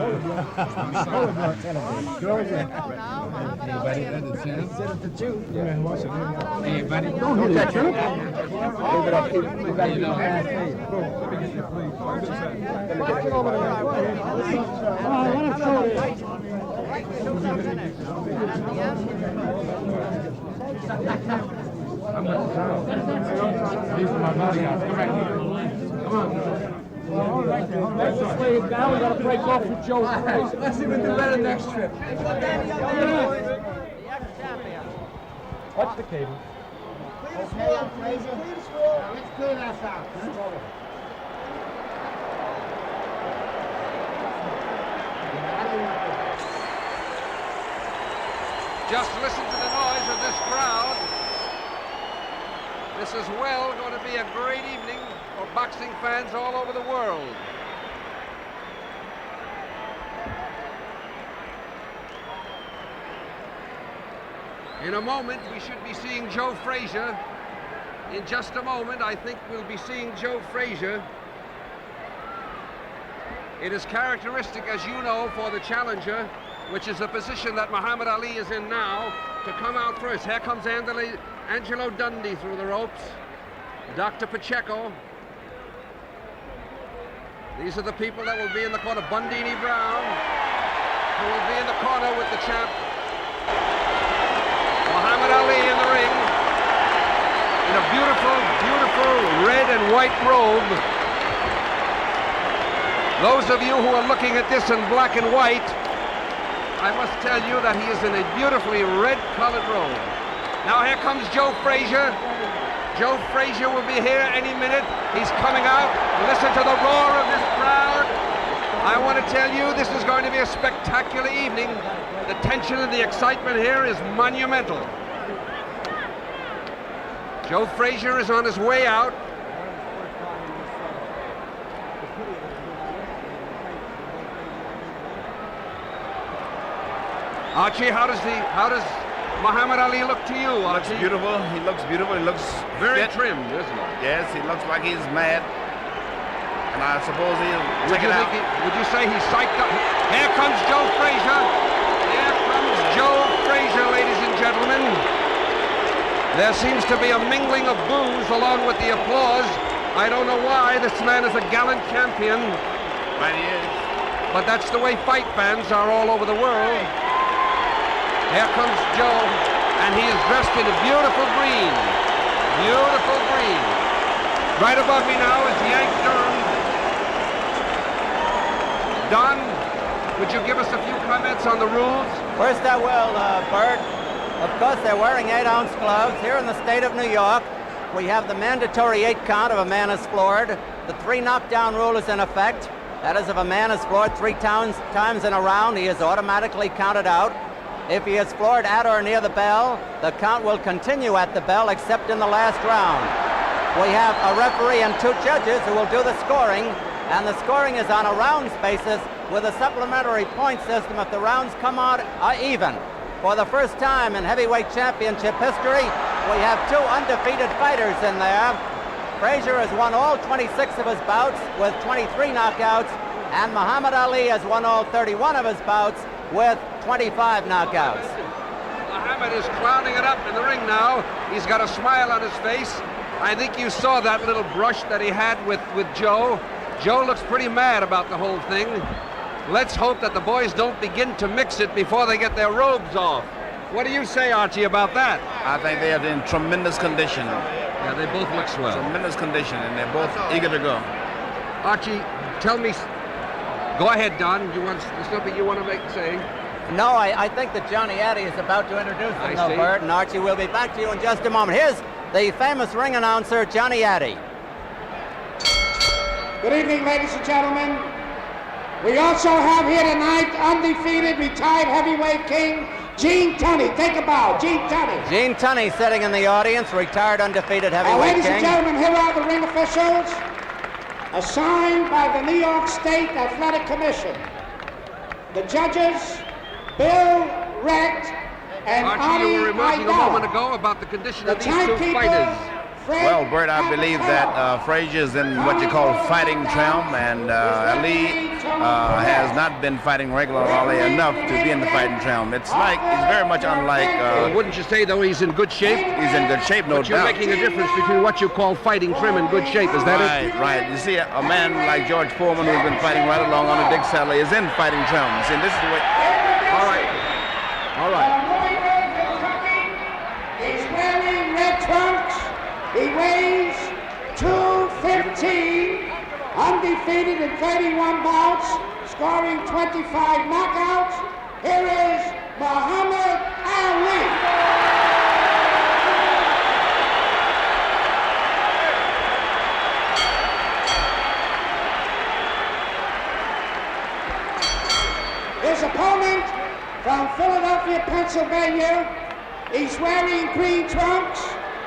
Hey, buddy, don't hit that trip. These are my bodyguards. Come right here. Come on. All right, let's just lay it down. We got to break off with Joe. Let's see if we can do better next trip. Watch the cable. Clear the swirl, Fraser. Clear the swirl. Let's clear that out. Just listen to the noise of this crowd. This is well going to be a great evening for boxing fans all over the world. In a moment, we should be seeing Joe Frazier. In just a moment, I think we'll be seeing Joe Frazier. It is characteristic, as you know, for the challenger, which is the position that Muhammad Ali is in now, to come out first. Here comes Angelo Dundee through the ropes. Dr. Pacheco. These are the people that will be in the corner. Bundini Brown, who will be in the corner with the champ. Muhammad Ali in the ring, in a beautiful, beautiful red and white robe. Those of you who are looking at this in black and white, I must tell you that he is in a beautifully red-colored robe. Now here comes Joe Frazier. Joe Frazier will be here any minute. He's coming out. Listen to the roar of this crowd. I want to tell you, this is going to be a spectacular evening. The tension and the excitement here is monumental. Joe Frazier is on his way out. Archie, how does Muhammad Ali look to you, Archie? He looks beautiful. He looks very fit. trimmed, isn't he? Yes, he looks like he's mad. And I suppose he'll check it out. Would you say he's psyched up? Here comes Joe Frazier. Here comes Joe Frazier, ladies and gentlemen. There seems to be a mingling of boos along with the applause. I don't know why. This man is a gallant champion. Right, he is. But that's the way fight fans are all over the world. Here comes Joe, and he is dressed in a beautiful green. Beautiful green. Right above me now is Yank Durham. Don, would you give us a few comments on the rules? First I will, Bert. Of course, they're wearing 8-ounce gloves. Here in the state of New York, we have the mandatory 8 count if a man is floored. The 3 knockdown rule is in effect. That is, if a man is floored 3 times in a round, he is automatically counted out. If he is floored at or near the bell, the count will continue at the bell except in the last round. We have a referee and 2 judges who will do the scoring, and the scoring is on a rounds basis with a supplementary point system if the rounds come out even. For the first time in heavyweight championship history, we have 2 undefeated fighters in there. Frazier has won all 26 of his bouts with 23 knockouts, and Muhammad Ali has won all 31 of his bouts with 25 knockouts. Muhammad is clowning it up in the ring now. He's got a smile on his face. I think you saw that little brush that he had with Joe. Joe looks pretty mad about the whole thing. Let's hope that the boys don't begin to mix it before they get their robes off. What do you say, Archie, about that? I think they are in tremendous condition. Yeah, they both look swell. Tremendous condition, and they're both eager to go. Archie, tell me. Go ahead, Don. There's something you want to say? No, I think that Johnny Addy is about to introduce them, Bert, and Archie will be back to you in just a moment. Here's the famous ring announcer, Johnny Addy. Good evening, ladies and gentlemen. We also have here tonight undefeated retired heavyweight king, Gene Tunney. Take a bow, Gene Tunney. Gene Tunney sitting in the audience, retired undefeated heavyweight ladies king. and gentlemen, here are the ring officials assigned by the New York State Athletic Commission. The judges, Bill Rett and Archie, you were remarking a moment ago about the condition of these 2 fighters. Well, Bert, I believe that Frazier is in what you call fighting trim, and Ali has not been fighting regularly enough to be in the fighting trim. It's like, he's very much unlike... wouldn't you say, though, he's in good shape? He's in good shape, no doubt. But you're making a difference between what you call fighting trim and good shape, is that it? Right. You see, a man like George Foreman, who's been fighting right along on a Dick Sadler, is in fighting trim. See, this is the way... All right. All right. He's wearing red trunks. He weighs 215, undefeated in 31 bouts, scoring 25 knockouts. Here is Muhammad Ali. His opponent from Philadelphia, Pennsylvania, he's wearing green trunks.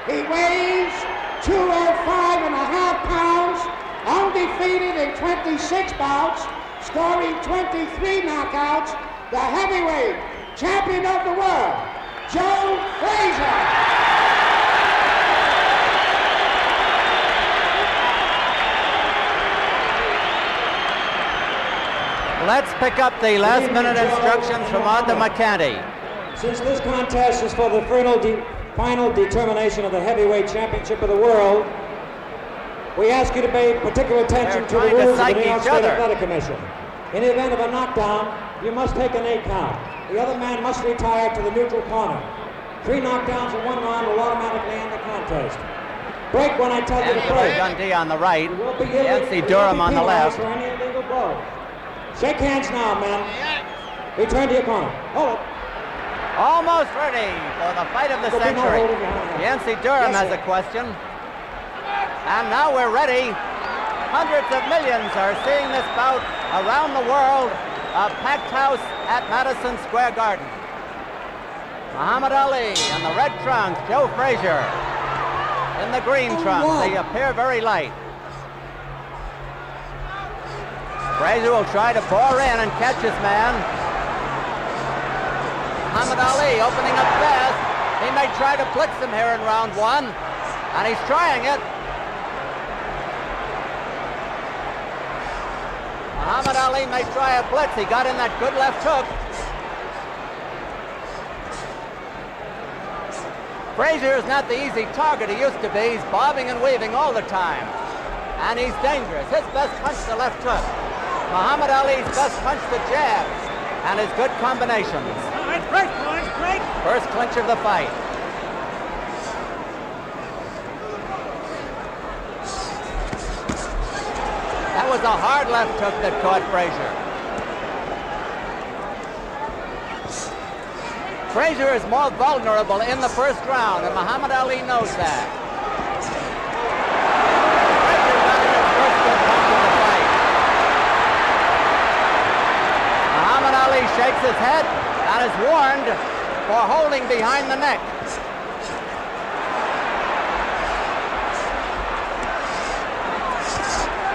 He weighs 205.5 pounds, undefeated in 26 bouts, scoring 23 knockouts, the heavyweight champion of the world, Joe Frazier. Let's pick up the last-minute instructions from Arthur McCanty. Since this contest is for the final determination of the heavyweight championship of the world, we ask you to pay particular attention to the rules of the New York State Athletic Commission. In the event of a knockdown, you must take an 8 count. The other man must retire to the neutral corner. 3 knockdowns in 1 round will automatically end the contest. Break when I tell you to break. Dundee on the right, Yancey Durham on the left. For any illegal blow. Shake hands now, men. Return to your corner. Hold it. Almost ready for the fight of the century. Yancey Durham has a question. And now we're ready. Hundreds of millions are seeing this bout around the world. A packed house at Madison Square Garden. Muhammad Ali in the red trunks, Joe Frazier in the green trunks. They appear very light. Frazier will try to bore in and catch his man. Muhammad Ali opening up fast. He may try to blitz him here in round 1, and he's trying it. Muhammad Ali may try a blitz. He got in that good left hook. Frazier is not the easy target he used to be. He's bobbing and weaving all the time, and he's dangerous. His best punch, the left hook. Muhammad Ali's best punch, the jabs, and his good combinations. First clinch of the fight. That was a hard left hook that caught Frazier. Frazier is more vulnerable in the first round, and Muhammad Ali knows that. Frazier got in his first good punch of the fight. Muhammad Ali shakes his head and is warned for holding behind the neck.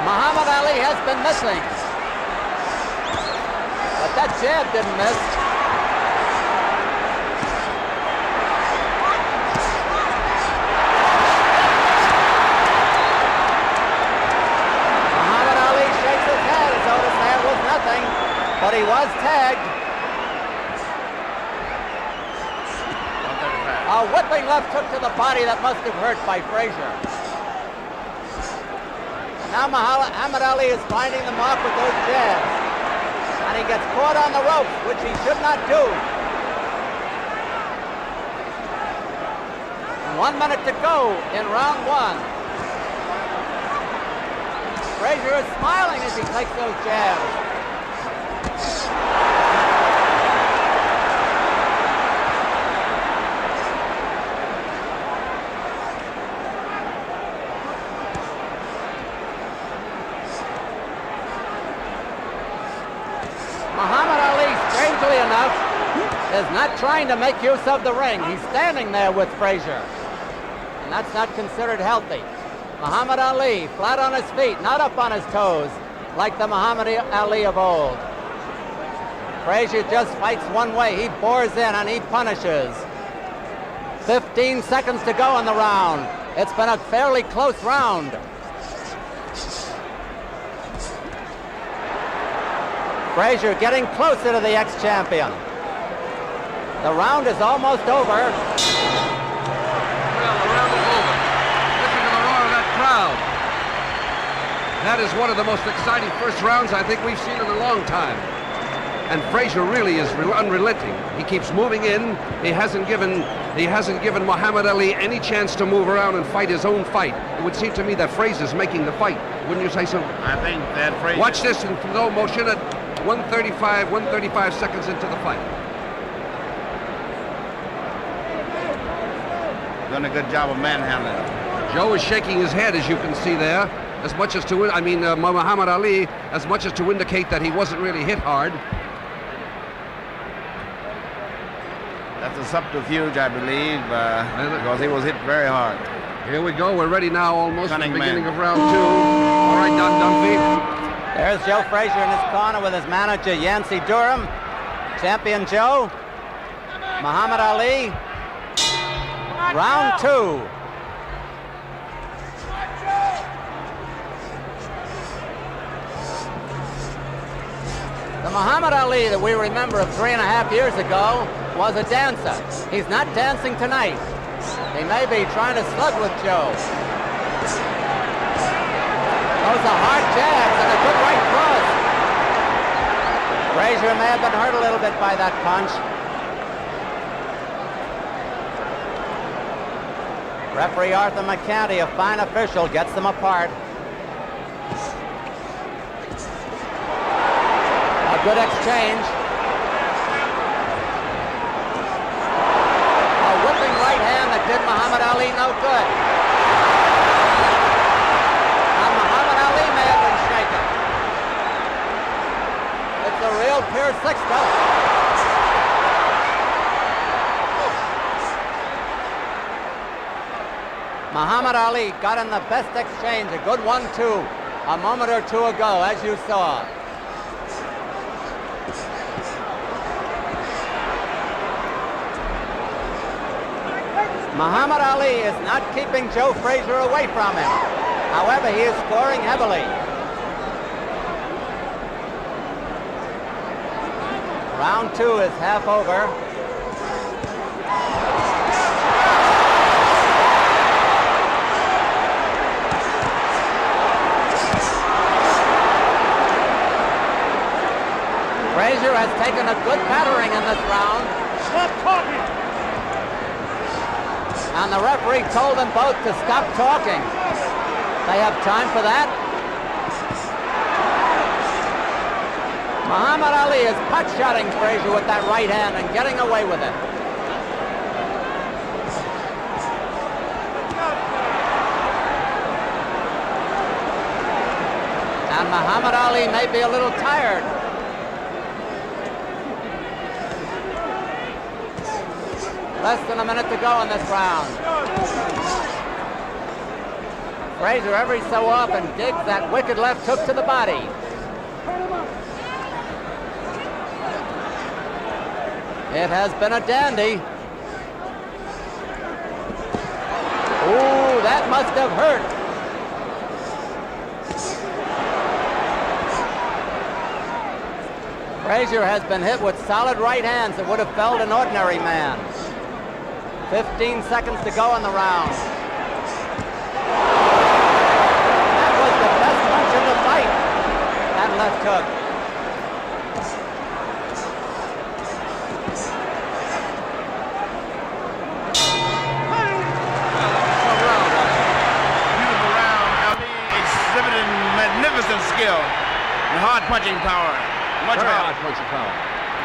Muhammad Ali has been missing, but that jab didn't miss. Muhammad Ali shakes his head as though to say it was nothing, but he was tagged. A whipping left hook to the body that must have hurt by Frazier. Now Muhammad Ali is finding the mark with those jabs. And he gets caught on the ropes, which he should not do. 1 minute to go in round 1. Frazier is smiling as he takes those jabs. Muhammad Ali, strangely enough, is not trying to make use of the ring. He's standing there with Frazier, and that's not considered healthy. Muhammad Ali, flat on his feet, not up on his toes, like the Muhammad Ali of old. Frazier just fights one way. He bores in and he punishes. 15 seconds to go in the round. It's been a fairly close round. Frazier getting closer to the ex-champion. The round is almost over. Well, the round is over. Listen to the roar of that crowd. That is one of the most exciting first rounds I think we've seen in a long time. And Frazier really is unrelenting. He keeps moving in. He hasn't given Muhammad Ali any chance to move around and fight his own fight. It would seem to me that Frazier's making the fight. Wouldn't you say so? I think that Frazier... Watch this in slow motion at 135 seconds into the fight. Done a good job of manhandling. Joe is shaking his head, as you can see there, as much as to, Muhammad Ali, as much as to indicate that he wasn't really hit hard. That's a subterfuge, I believe, because he was hit very hard. Here we go. We're ready now, almost at the beginning of round 2. All right, Don Dunphy. There's Joe Frazier in his corner with his manager, Yancey Durham. Champion Joe. Muhammad Ali. Round 2. The Muhammad Ali that we remember of 3.5 years ago was a dancer. He's not dancing tonight. He may be trying to slug with Joe. Those are hard jabs and a good right cross. Frazier may have been hurt a little bit by that punch. Referee Arthur McCanty, a fine official, gets them apart. A good exchange. A whipping right hand that did Muhammad Ali no good. And Muhammad Ali may have been shaken. It's a real pure six-count. Muhammad Ali got in the best exchange, a good 1-2, a moment or two ago, as you saw. Muhammad Ali is not keeping Joe Frazier away from him. However, he is scoring heavily. Round 2 is half over. Frazier has taken a good battering in this round. Stop talking! And the referee told them both to stop talking. They have time for that. Muhammad Ali is pot-shotting Frazier with that right hand and getting away with it. And Muhammad Ali may be a little tired. Less than a minute to go in this round. Frazier every so often digs that wicked left hook to the body. It has been a dandy. Ooh, that must have hurt. Frazier has been hit with solid right hands that would have felled an ordinary man. 15 seconds to go in the round. That was the best punch in the fight. That left hook. Beautiful round. Ali exhibiting magnificent skill and hard punching power. Much hard punching power.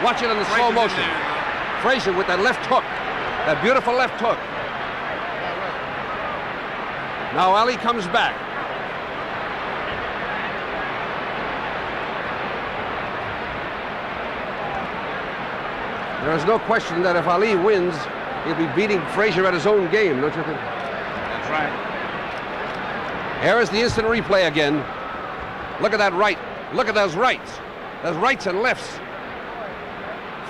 Watch it in the slow motion. Frazier with that left hook. That beautiful left hook. Now Ali comes back. There is no question that if Ali wins, he'll be beating Frazier at his own game, don't you think? That's right. Here is the instant replay again. Look at that right. Look at those rights. Those rights and lefts.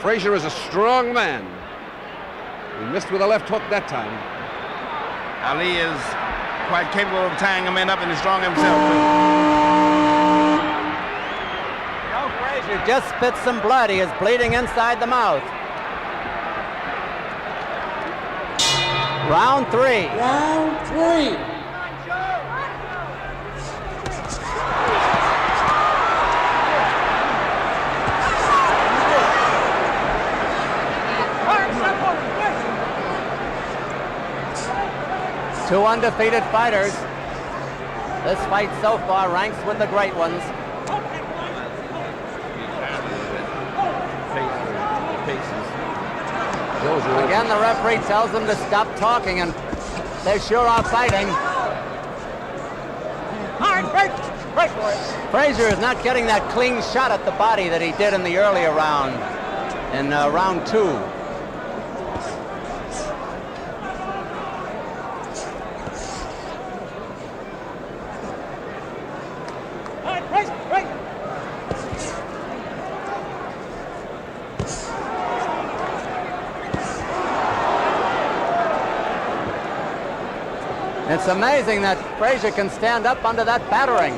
Frazier is a strong man. He missed with a left hook that time. Ali is quite capable of tying a man up, and he's strong himself. Joe Frazier just spit some blood. He is bleeding inside the mouth. Round 3. Round 3. Two undefeated fighters. This fight so far ranks with the great ones. Again, the referee tells them to stop talking, and they sure are fighting. Frazier is not getting that clean shot at the body that he did in the earlier round, in round 2. It's amazing that Frazier can stand up under that battering.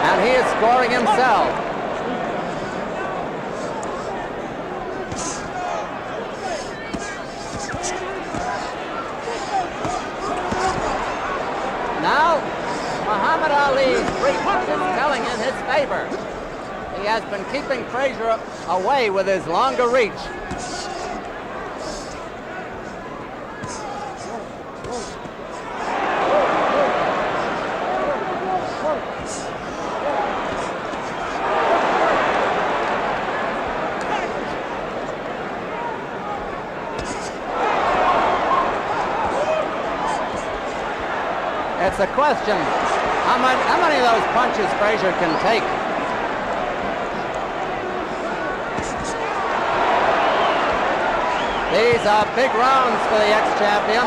And he is scoring himself. Now, Muhammad Ali's 3 punches telling in his favor. He has been keeping Frazier away with his longer reach. It's a question, how many of those punches Frazier can take? These are big rounds for the ex-champion.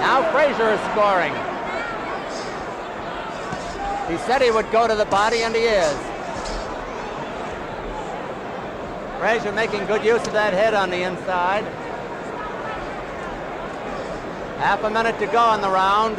Now Frazier is scoring. He said he would go to the body, and he is. Frazier making good use of that head on the inside. Half a minute to go in the round.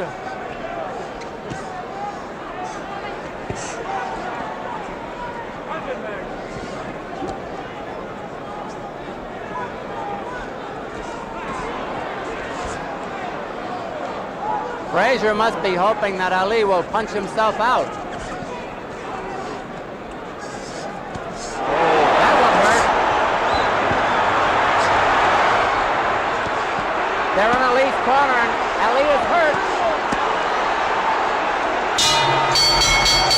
Frazier must be hoping that Ali will punch himself out. They're in Ali's corner, and Ali is hurt.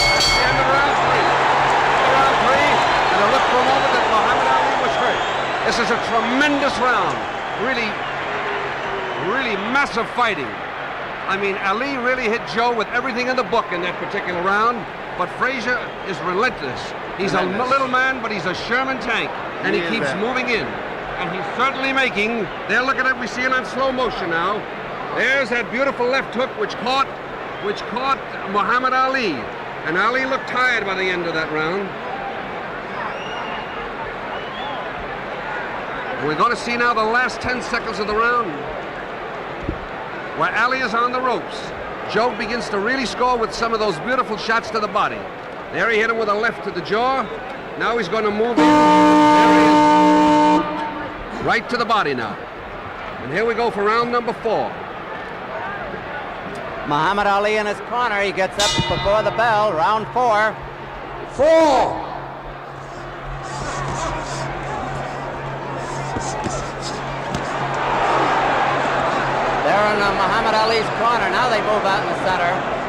That's the end of round 3. Round 3, and it looked for a moment that Muhammad Ali was hurt. This is a tremendous round. Really, really massive fighting. I mean, Ali really hit Joe with everything in the book in that particular round, but Frazier is relentless. He's a little man, but he's a Sherman tank, and he keeps moving in. And he's certainly making, there, look at it, we see it on slow motion now. There's that beautiful left hook which caught Muhammad Ali. And Ali looked tired by the end of that round. And we're going to see now the last 10 seconds of the round, where Ali is on the ropes. Joe begins to really score with some of those beautiful shots to the body. There he hit him with a left to the jaw. Now he's going to move in. There he is. Right to the body now. And here we go for round number 4. Muhammad Ali in his corner. He gets up before the bell. Round 4. 4. They're in Muhammad Ali's corner. Now they move out in the center.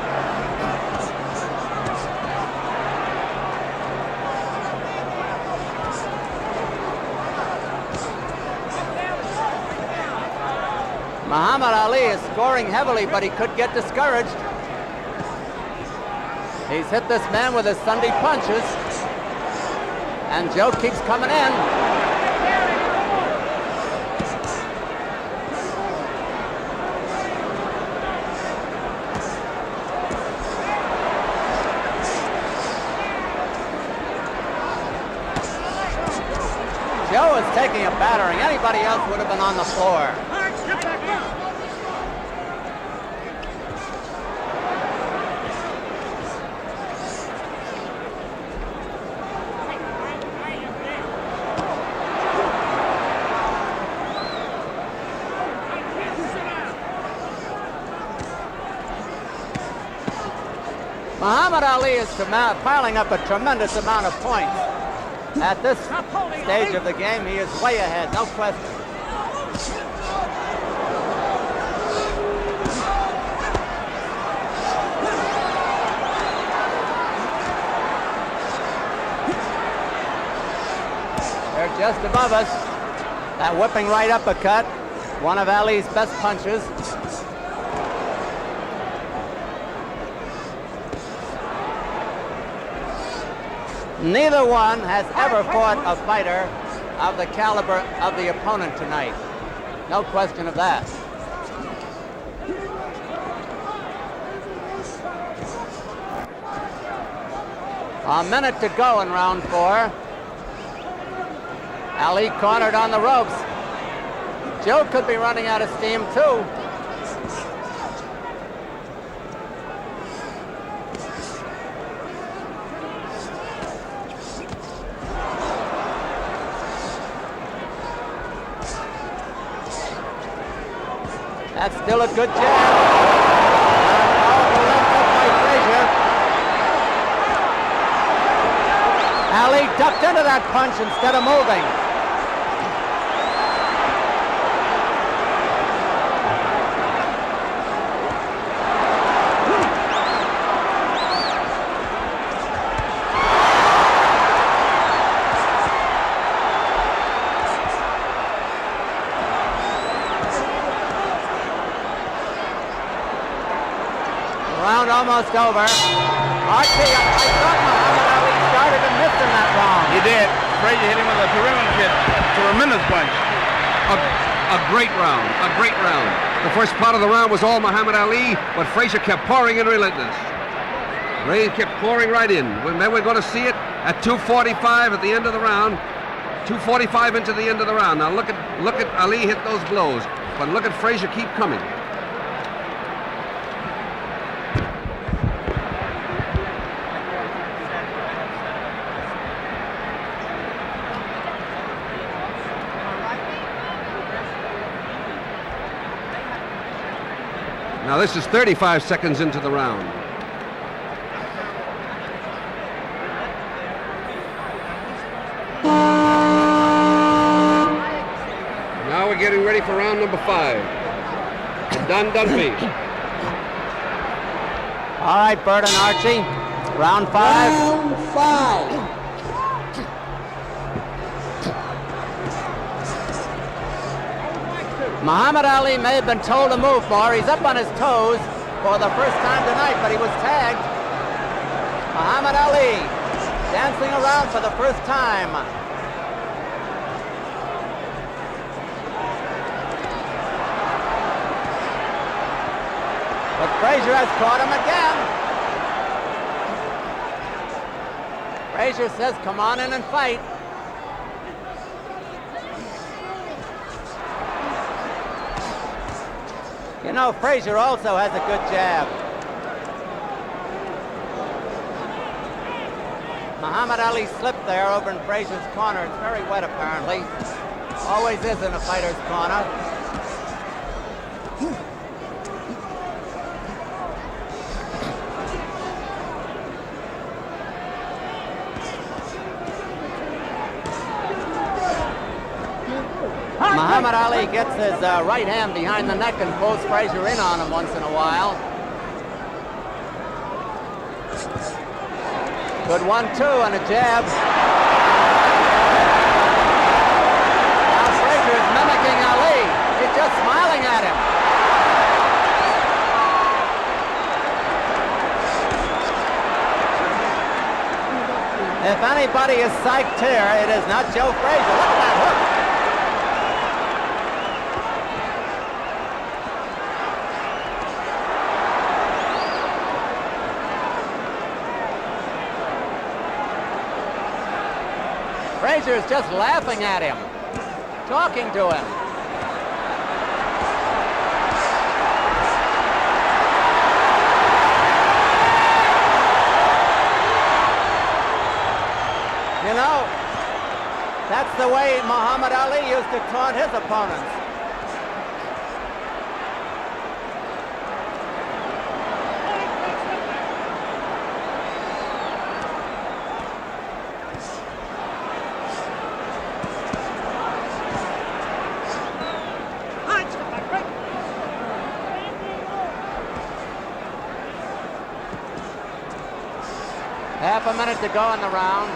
Muhammad Ali is scoring heavily, but he could get discouraged. He's hit this man with his Sunday punches, and Joe keeps coming in. Joe is taking a battering. Anybody else would have been on the floor. Muhammad Ali is piling up a tremendous amount of points. At this stage of the game, he is way ahead, no question. They're just above us. That whipping right uppercut, one of Ali's best punches. Neither one has ever fought a fighter of the caliber of the opponent tonight. No question of that. A minute to go in round 4. Ali cornered on the ropes. Joe could be running out of steam too. That's still a good jab. By Frazier. Ali ducked into that punch instead of moving. Round almost over. Archie, I thought Muhammad Ali started to miss in that round. He did. Frazier hit him with a tremendous punch. A great round, a great round. The first part of the round was all Muhammad Ali, but Frazier kept pouring in relentless. Ray kept pouring right in. Then we're going to see it at 2:45 at the end of the round. 2:45 into the end of the round. Now look at Ali hit those blows, but look at Frazier keep coming. Now this is 35 seconds into the round. Now we're getting ready for round number 5. Done Dunphy. All right, Bert and Archie. Round 5. Round 5. Muhammad Ali may have been told to move more. He's up on his toes for the first time tonight, but he was tagged. Muhammad Ali dancing around for the first time. But Frazier has caught him again. Frazier says, come on in and fight. You know, Frazier also has a good jab. Muhammad Ali slipped there over in Frazier's corner. It's very wet, apparently. Always is in a fighter's corner. Muhammad Ali gets his right hand behind the neck and pulls Frazier in on him once in a while. Good 1-2 and a jab. Now Frazier is mimicking Ali. He's just smiling at him. If anybody is psyched here, it is not Joe Frazier. Look at that hook. Frazier's just laughing at him, talking to him. You know, that's the way Muhammad Ali used to taunt his opponents. Half a minute to go in the round.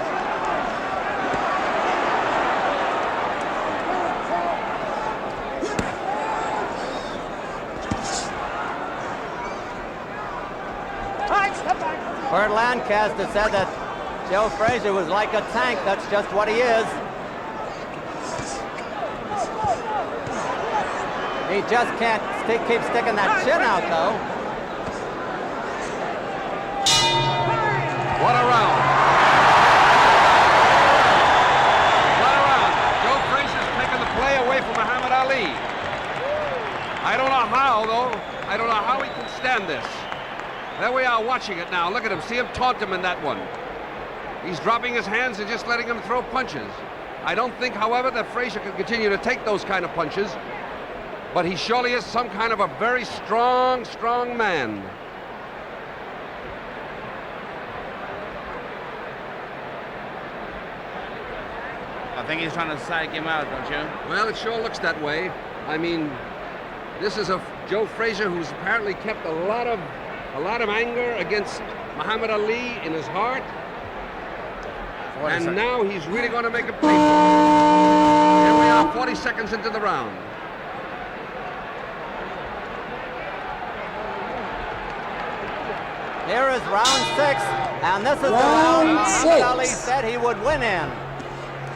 Bert Lancaster said that Joe Frazier was like a tank. That's just what he is. He just can't keep sticking that chin out, though. What a round. What a round. Joe Frazier's taking the play away from Muhammad Ali. I don't know how, though. I don't know how he can stand this. There we are watching it now. Look at him. See him taunt him in that one. He's dropping his hands and just letting him throw punches. I don't think, however, that Frazier can continue to take those kind of punches. But he surely is some kind of a very strong, strong man. I think he's trying to psych him out, don't you? Well, it sure looks that way. I mean, this is a Joe Frazier who's apparently kept a lot of anger against Muhammad Ali in his heart. And now he's really going to make a play for it. Here we are, 40 seconds into the round. Here is round 6, and this is the round Muhammad Ali said he would win in.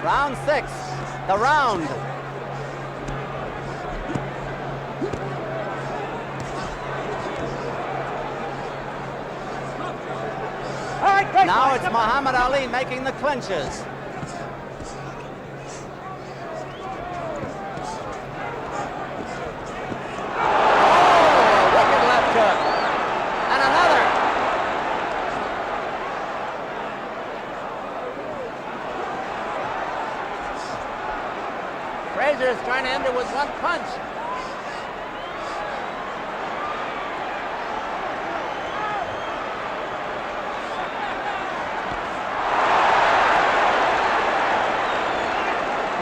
Round 6, the round. Now it's Muhammad Ali making the clinches. Oh, wicked left hook. And another. Frazier is trying to end it with one punch.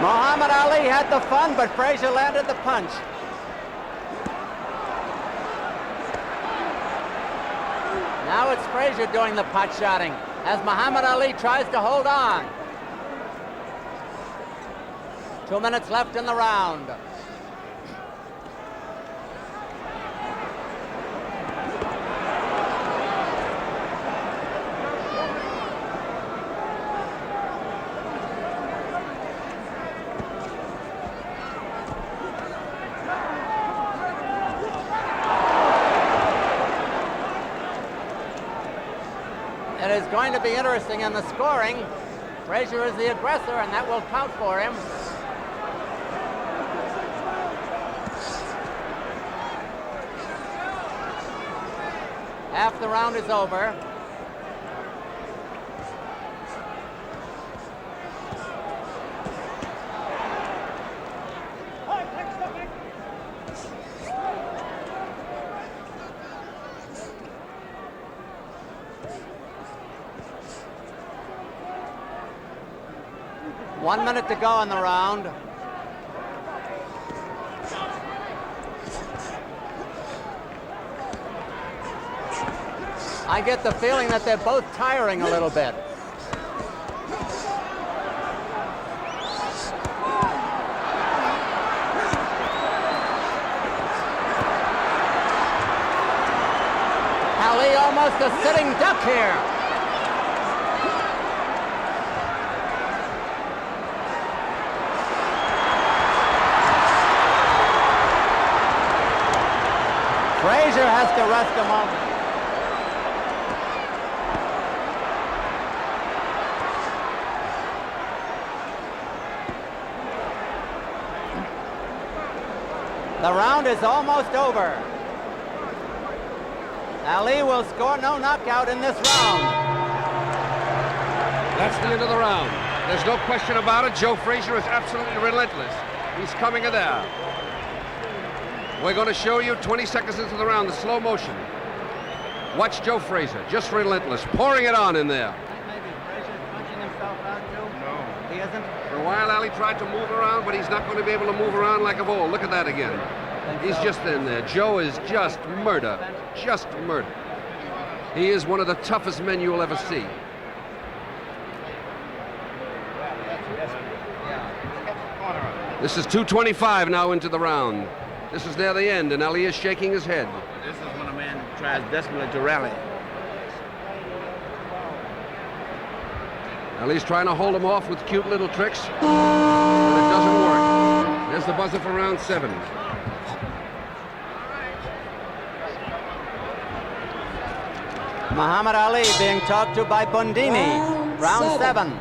Muhammad Ali had the fun, but Frazier landed the punch. Now it's Frazier doing the pot shotting as Muhammad Ali tries to hold on. 2 minutes left in the round. It is going to be interesting in the scoring. Frazier is the aggressor, and that will count for him. Half the round is over. One minute to go in the round. I get the feeling that they're both tiring a little bit. Ali almost a sitting duck here. Frazier has to rest a moment. The round is almost over. Ali will score no knockout in this round. That's the end of the round. There's no question about it. Joe Frazier is absolutely relentless. He's coming in there. We're going to show you 20 seconds into the round, the slow motion. Watch Joe Frazier, just relentless, pouring it on in there. Maybe Frazier's punching himself out, Joe? No. He isn't? For a while, Ali tried to move around, but he's not going to be able to move around like of old. Look at that again. He's just in there. Joe is just murder. Just murder. He is one of the toughest men you'll ever see. This is 2:25 now into the round. This is near the end, and Ali is shaking his head. This is when a man tries desperately to rally. Ali's trying to hold him off with cute little tricks, but it doesn't work. There's the buzzer for round 7. Muhammad Ali being talked to by Bundini. Round 7.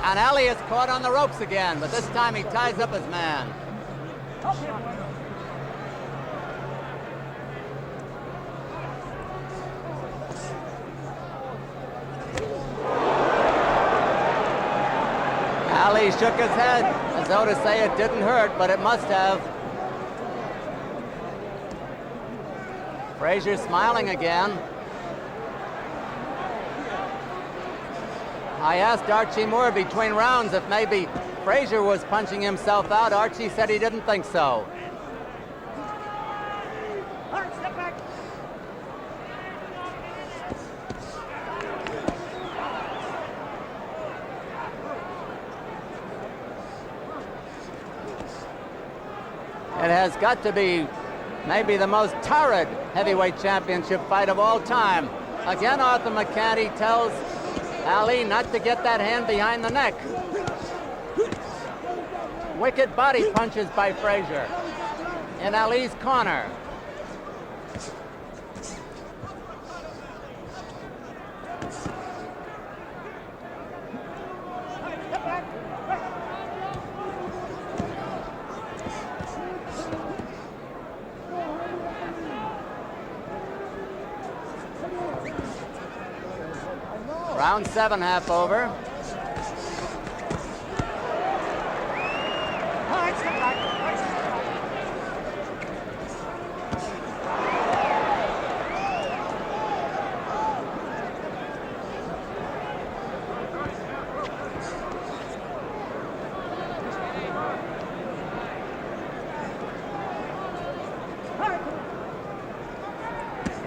And Ali is caught on the ropes again, but this time he ties up his man. Ali shook his head as though to say it didn't hurt, but it must have. Frazier smiling again. I asked Archie Moore between rounds if maybe Frazier was punching himself out. Archie said he didn't think so. It has got to be maybe the most torrid heavyweight championship fight of all time. Again, Arthur McCanty tells Ali not to get that hand behind the neck. Wicked body punches by Frazier in Ali's corner. Round 7, half over.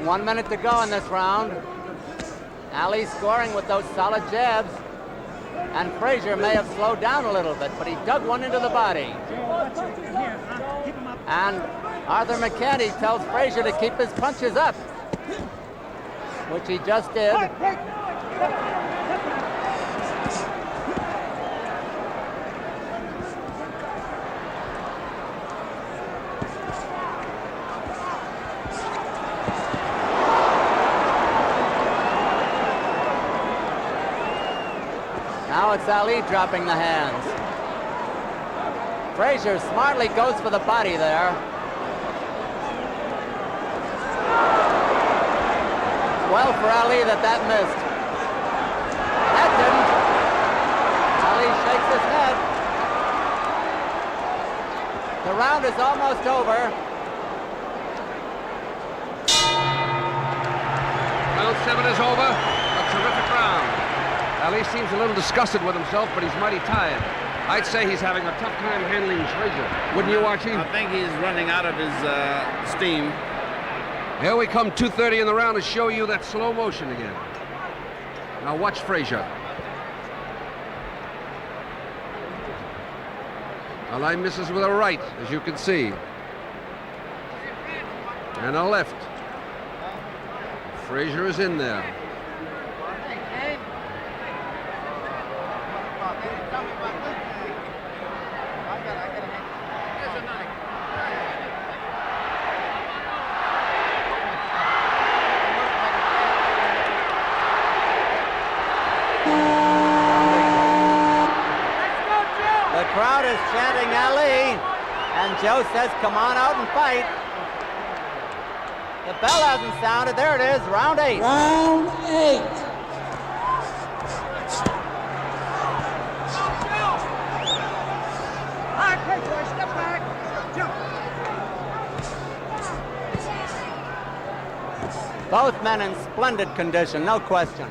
One minute to go in this round. Ali scoring with those solid jabs. And Frazier may have slowed down a little bit, but he dug one into the body. And Arthur McCanty tells Frazier to keep his punches up, which he just did. Now it's Ali dropping the hands. Frazier smartly goes for the body there. Well for Ali that missed. That didn't. Ali shakes his head. The round is almost over. Round 7 is over. A terrific round. Ali seems a little disgusted with himself, but he's mighty tired. I'd say he's having a tough time handling Frazier. Wouldn't you, Archie? I think he's running out of his steam. Here we come, 2:30 in the round, to show you that slow motion again. Now watch Frazier. Ali misses with a right, as you can see. And a left. Frazier is in there. The crowd is Joe says, come on out and fight. The bell hasn't sounded. There it is, round 8. Round 8. Step back. Jump. Both men in splendid condition, no question.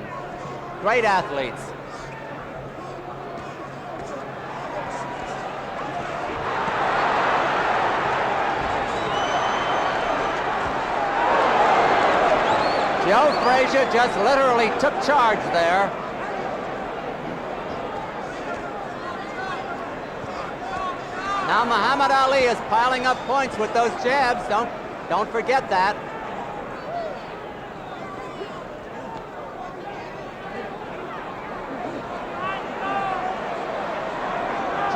Great athletes. Joe Frazier just literally took charge there. Now Muhammad Ali is piling up points with those jabs. Don't forget that.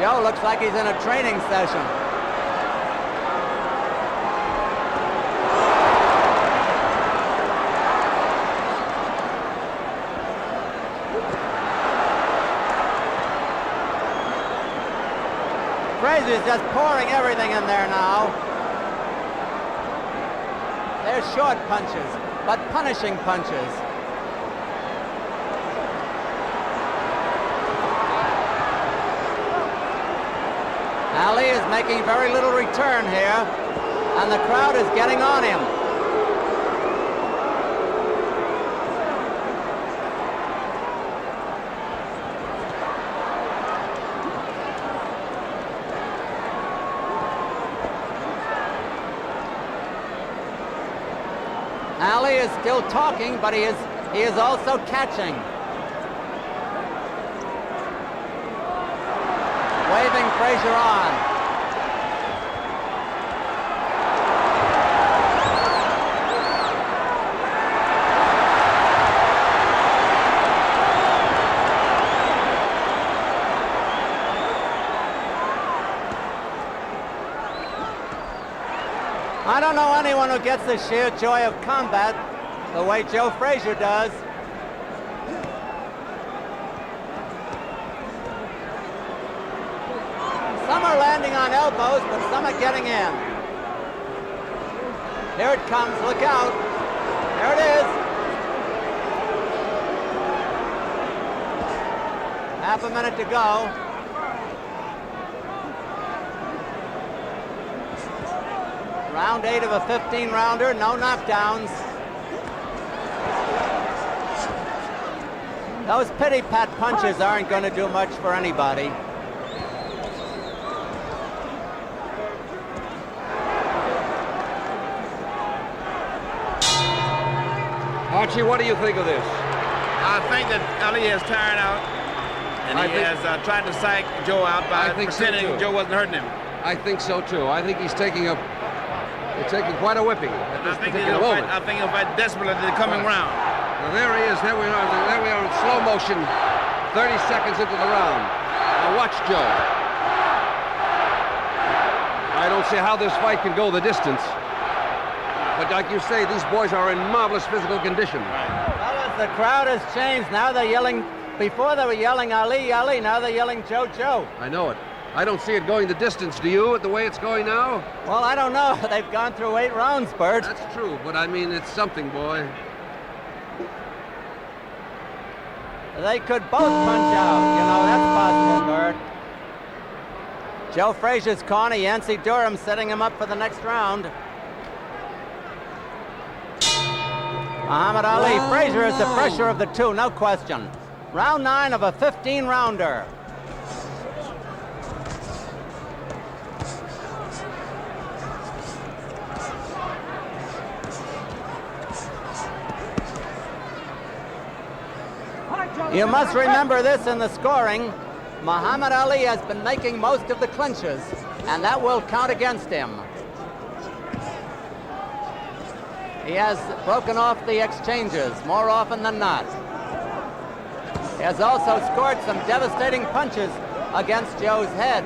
Joe looks like he's in a training session. Frazier's just pouring everything in there now. They're short punches, but punishing punches. Ali is making very little return here, and the crowd is getting on him. Ali is still talking, but he is also catching. Waving Frazier on. I don't know anyone who gets the sheer joy of combat the way Joe Frazier does. Some are landing on elbows, but some are getting in. Here it comes, look out. There it is. Half a minute to go. Round 8 of a 15-rounder, no knockdowns. Those pity-pat punches aren't going to do much for anybody. Archie, what do you think of this? I think that Ali is tired out, and he has tried to psych Joe out by pretending Joe wasn't hurting him. I think so too. I think he's taking quite a whipping at this particular moment. I think he'll fight desperately the coming round. Now there he is. There we are in slow motion, 30 seconds into the round. Now watch Joe. I don't see how this fight can go the distance. But like you say, these boys are in marvelous physical condition. Fellas, the crowd has changed. Now they're yelling. Before they were yelling Ali, Ali. Now they're yelling Joe, Joe. I know it. I don't see it going the distance, do you, the way it's going now? Well, I don't know. They've gone through 8 rounds, Bert. That's true, but I mean, it's something, boy. They could both punch out. You know, that's possible, Bert. Joe Frazier's corner, Yancey Durham setting him up for the next round. Muhammad Ali. Frazier is the fresher of the two, no question. Round 9 of a 15-rounder. You must remember this in the scoring. Muhammad Ali has been making most of the clinches, and that will count against him. He has broken off the exchanges more often than not. He has also scored some devastating punches against Joe's head.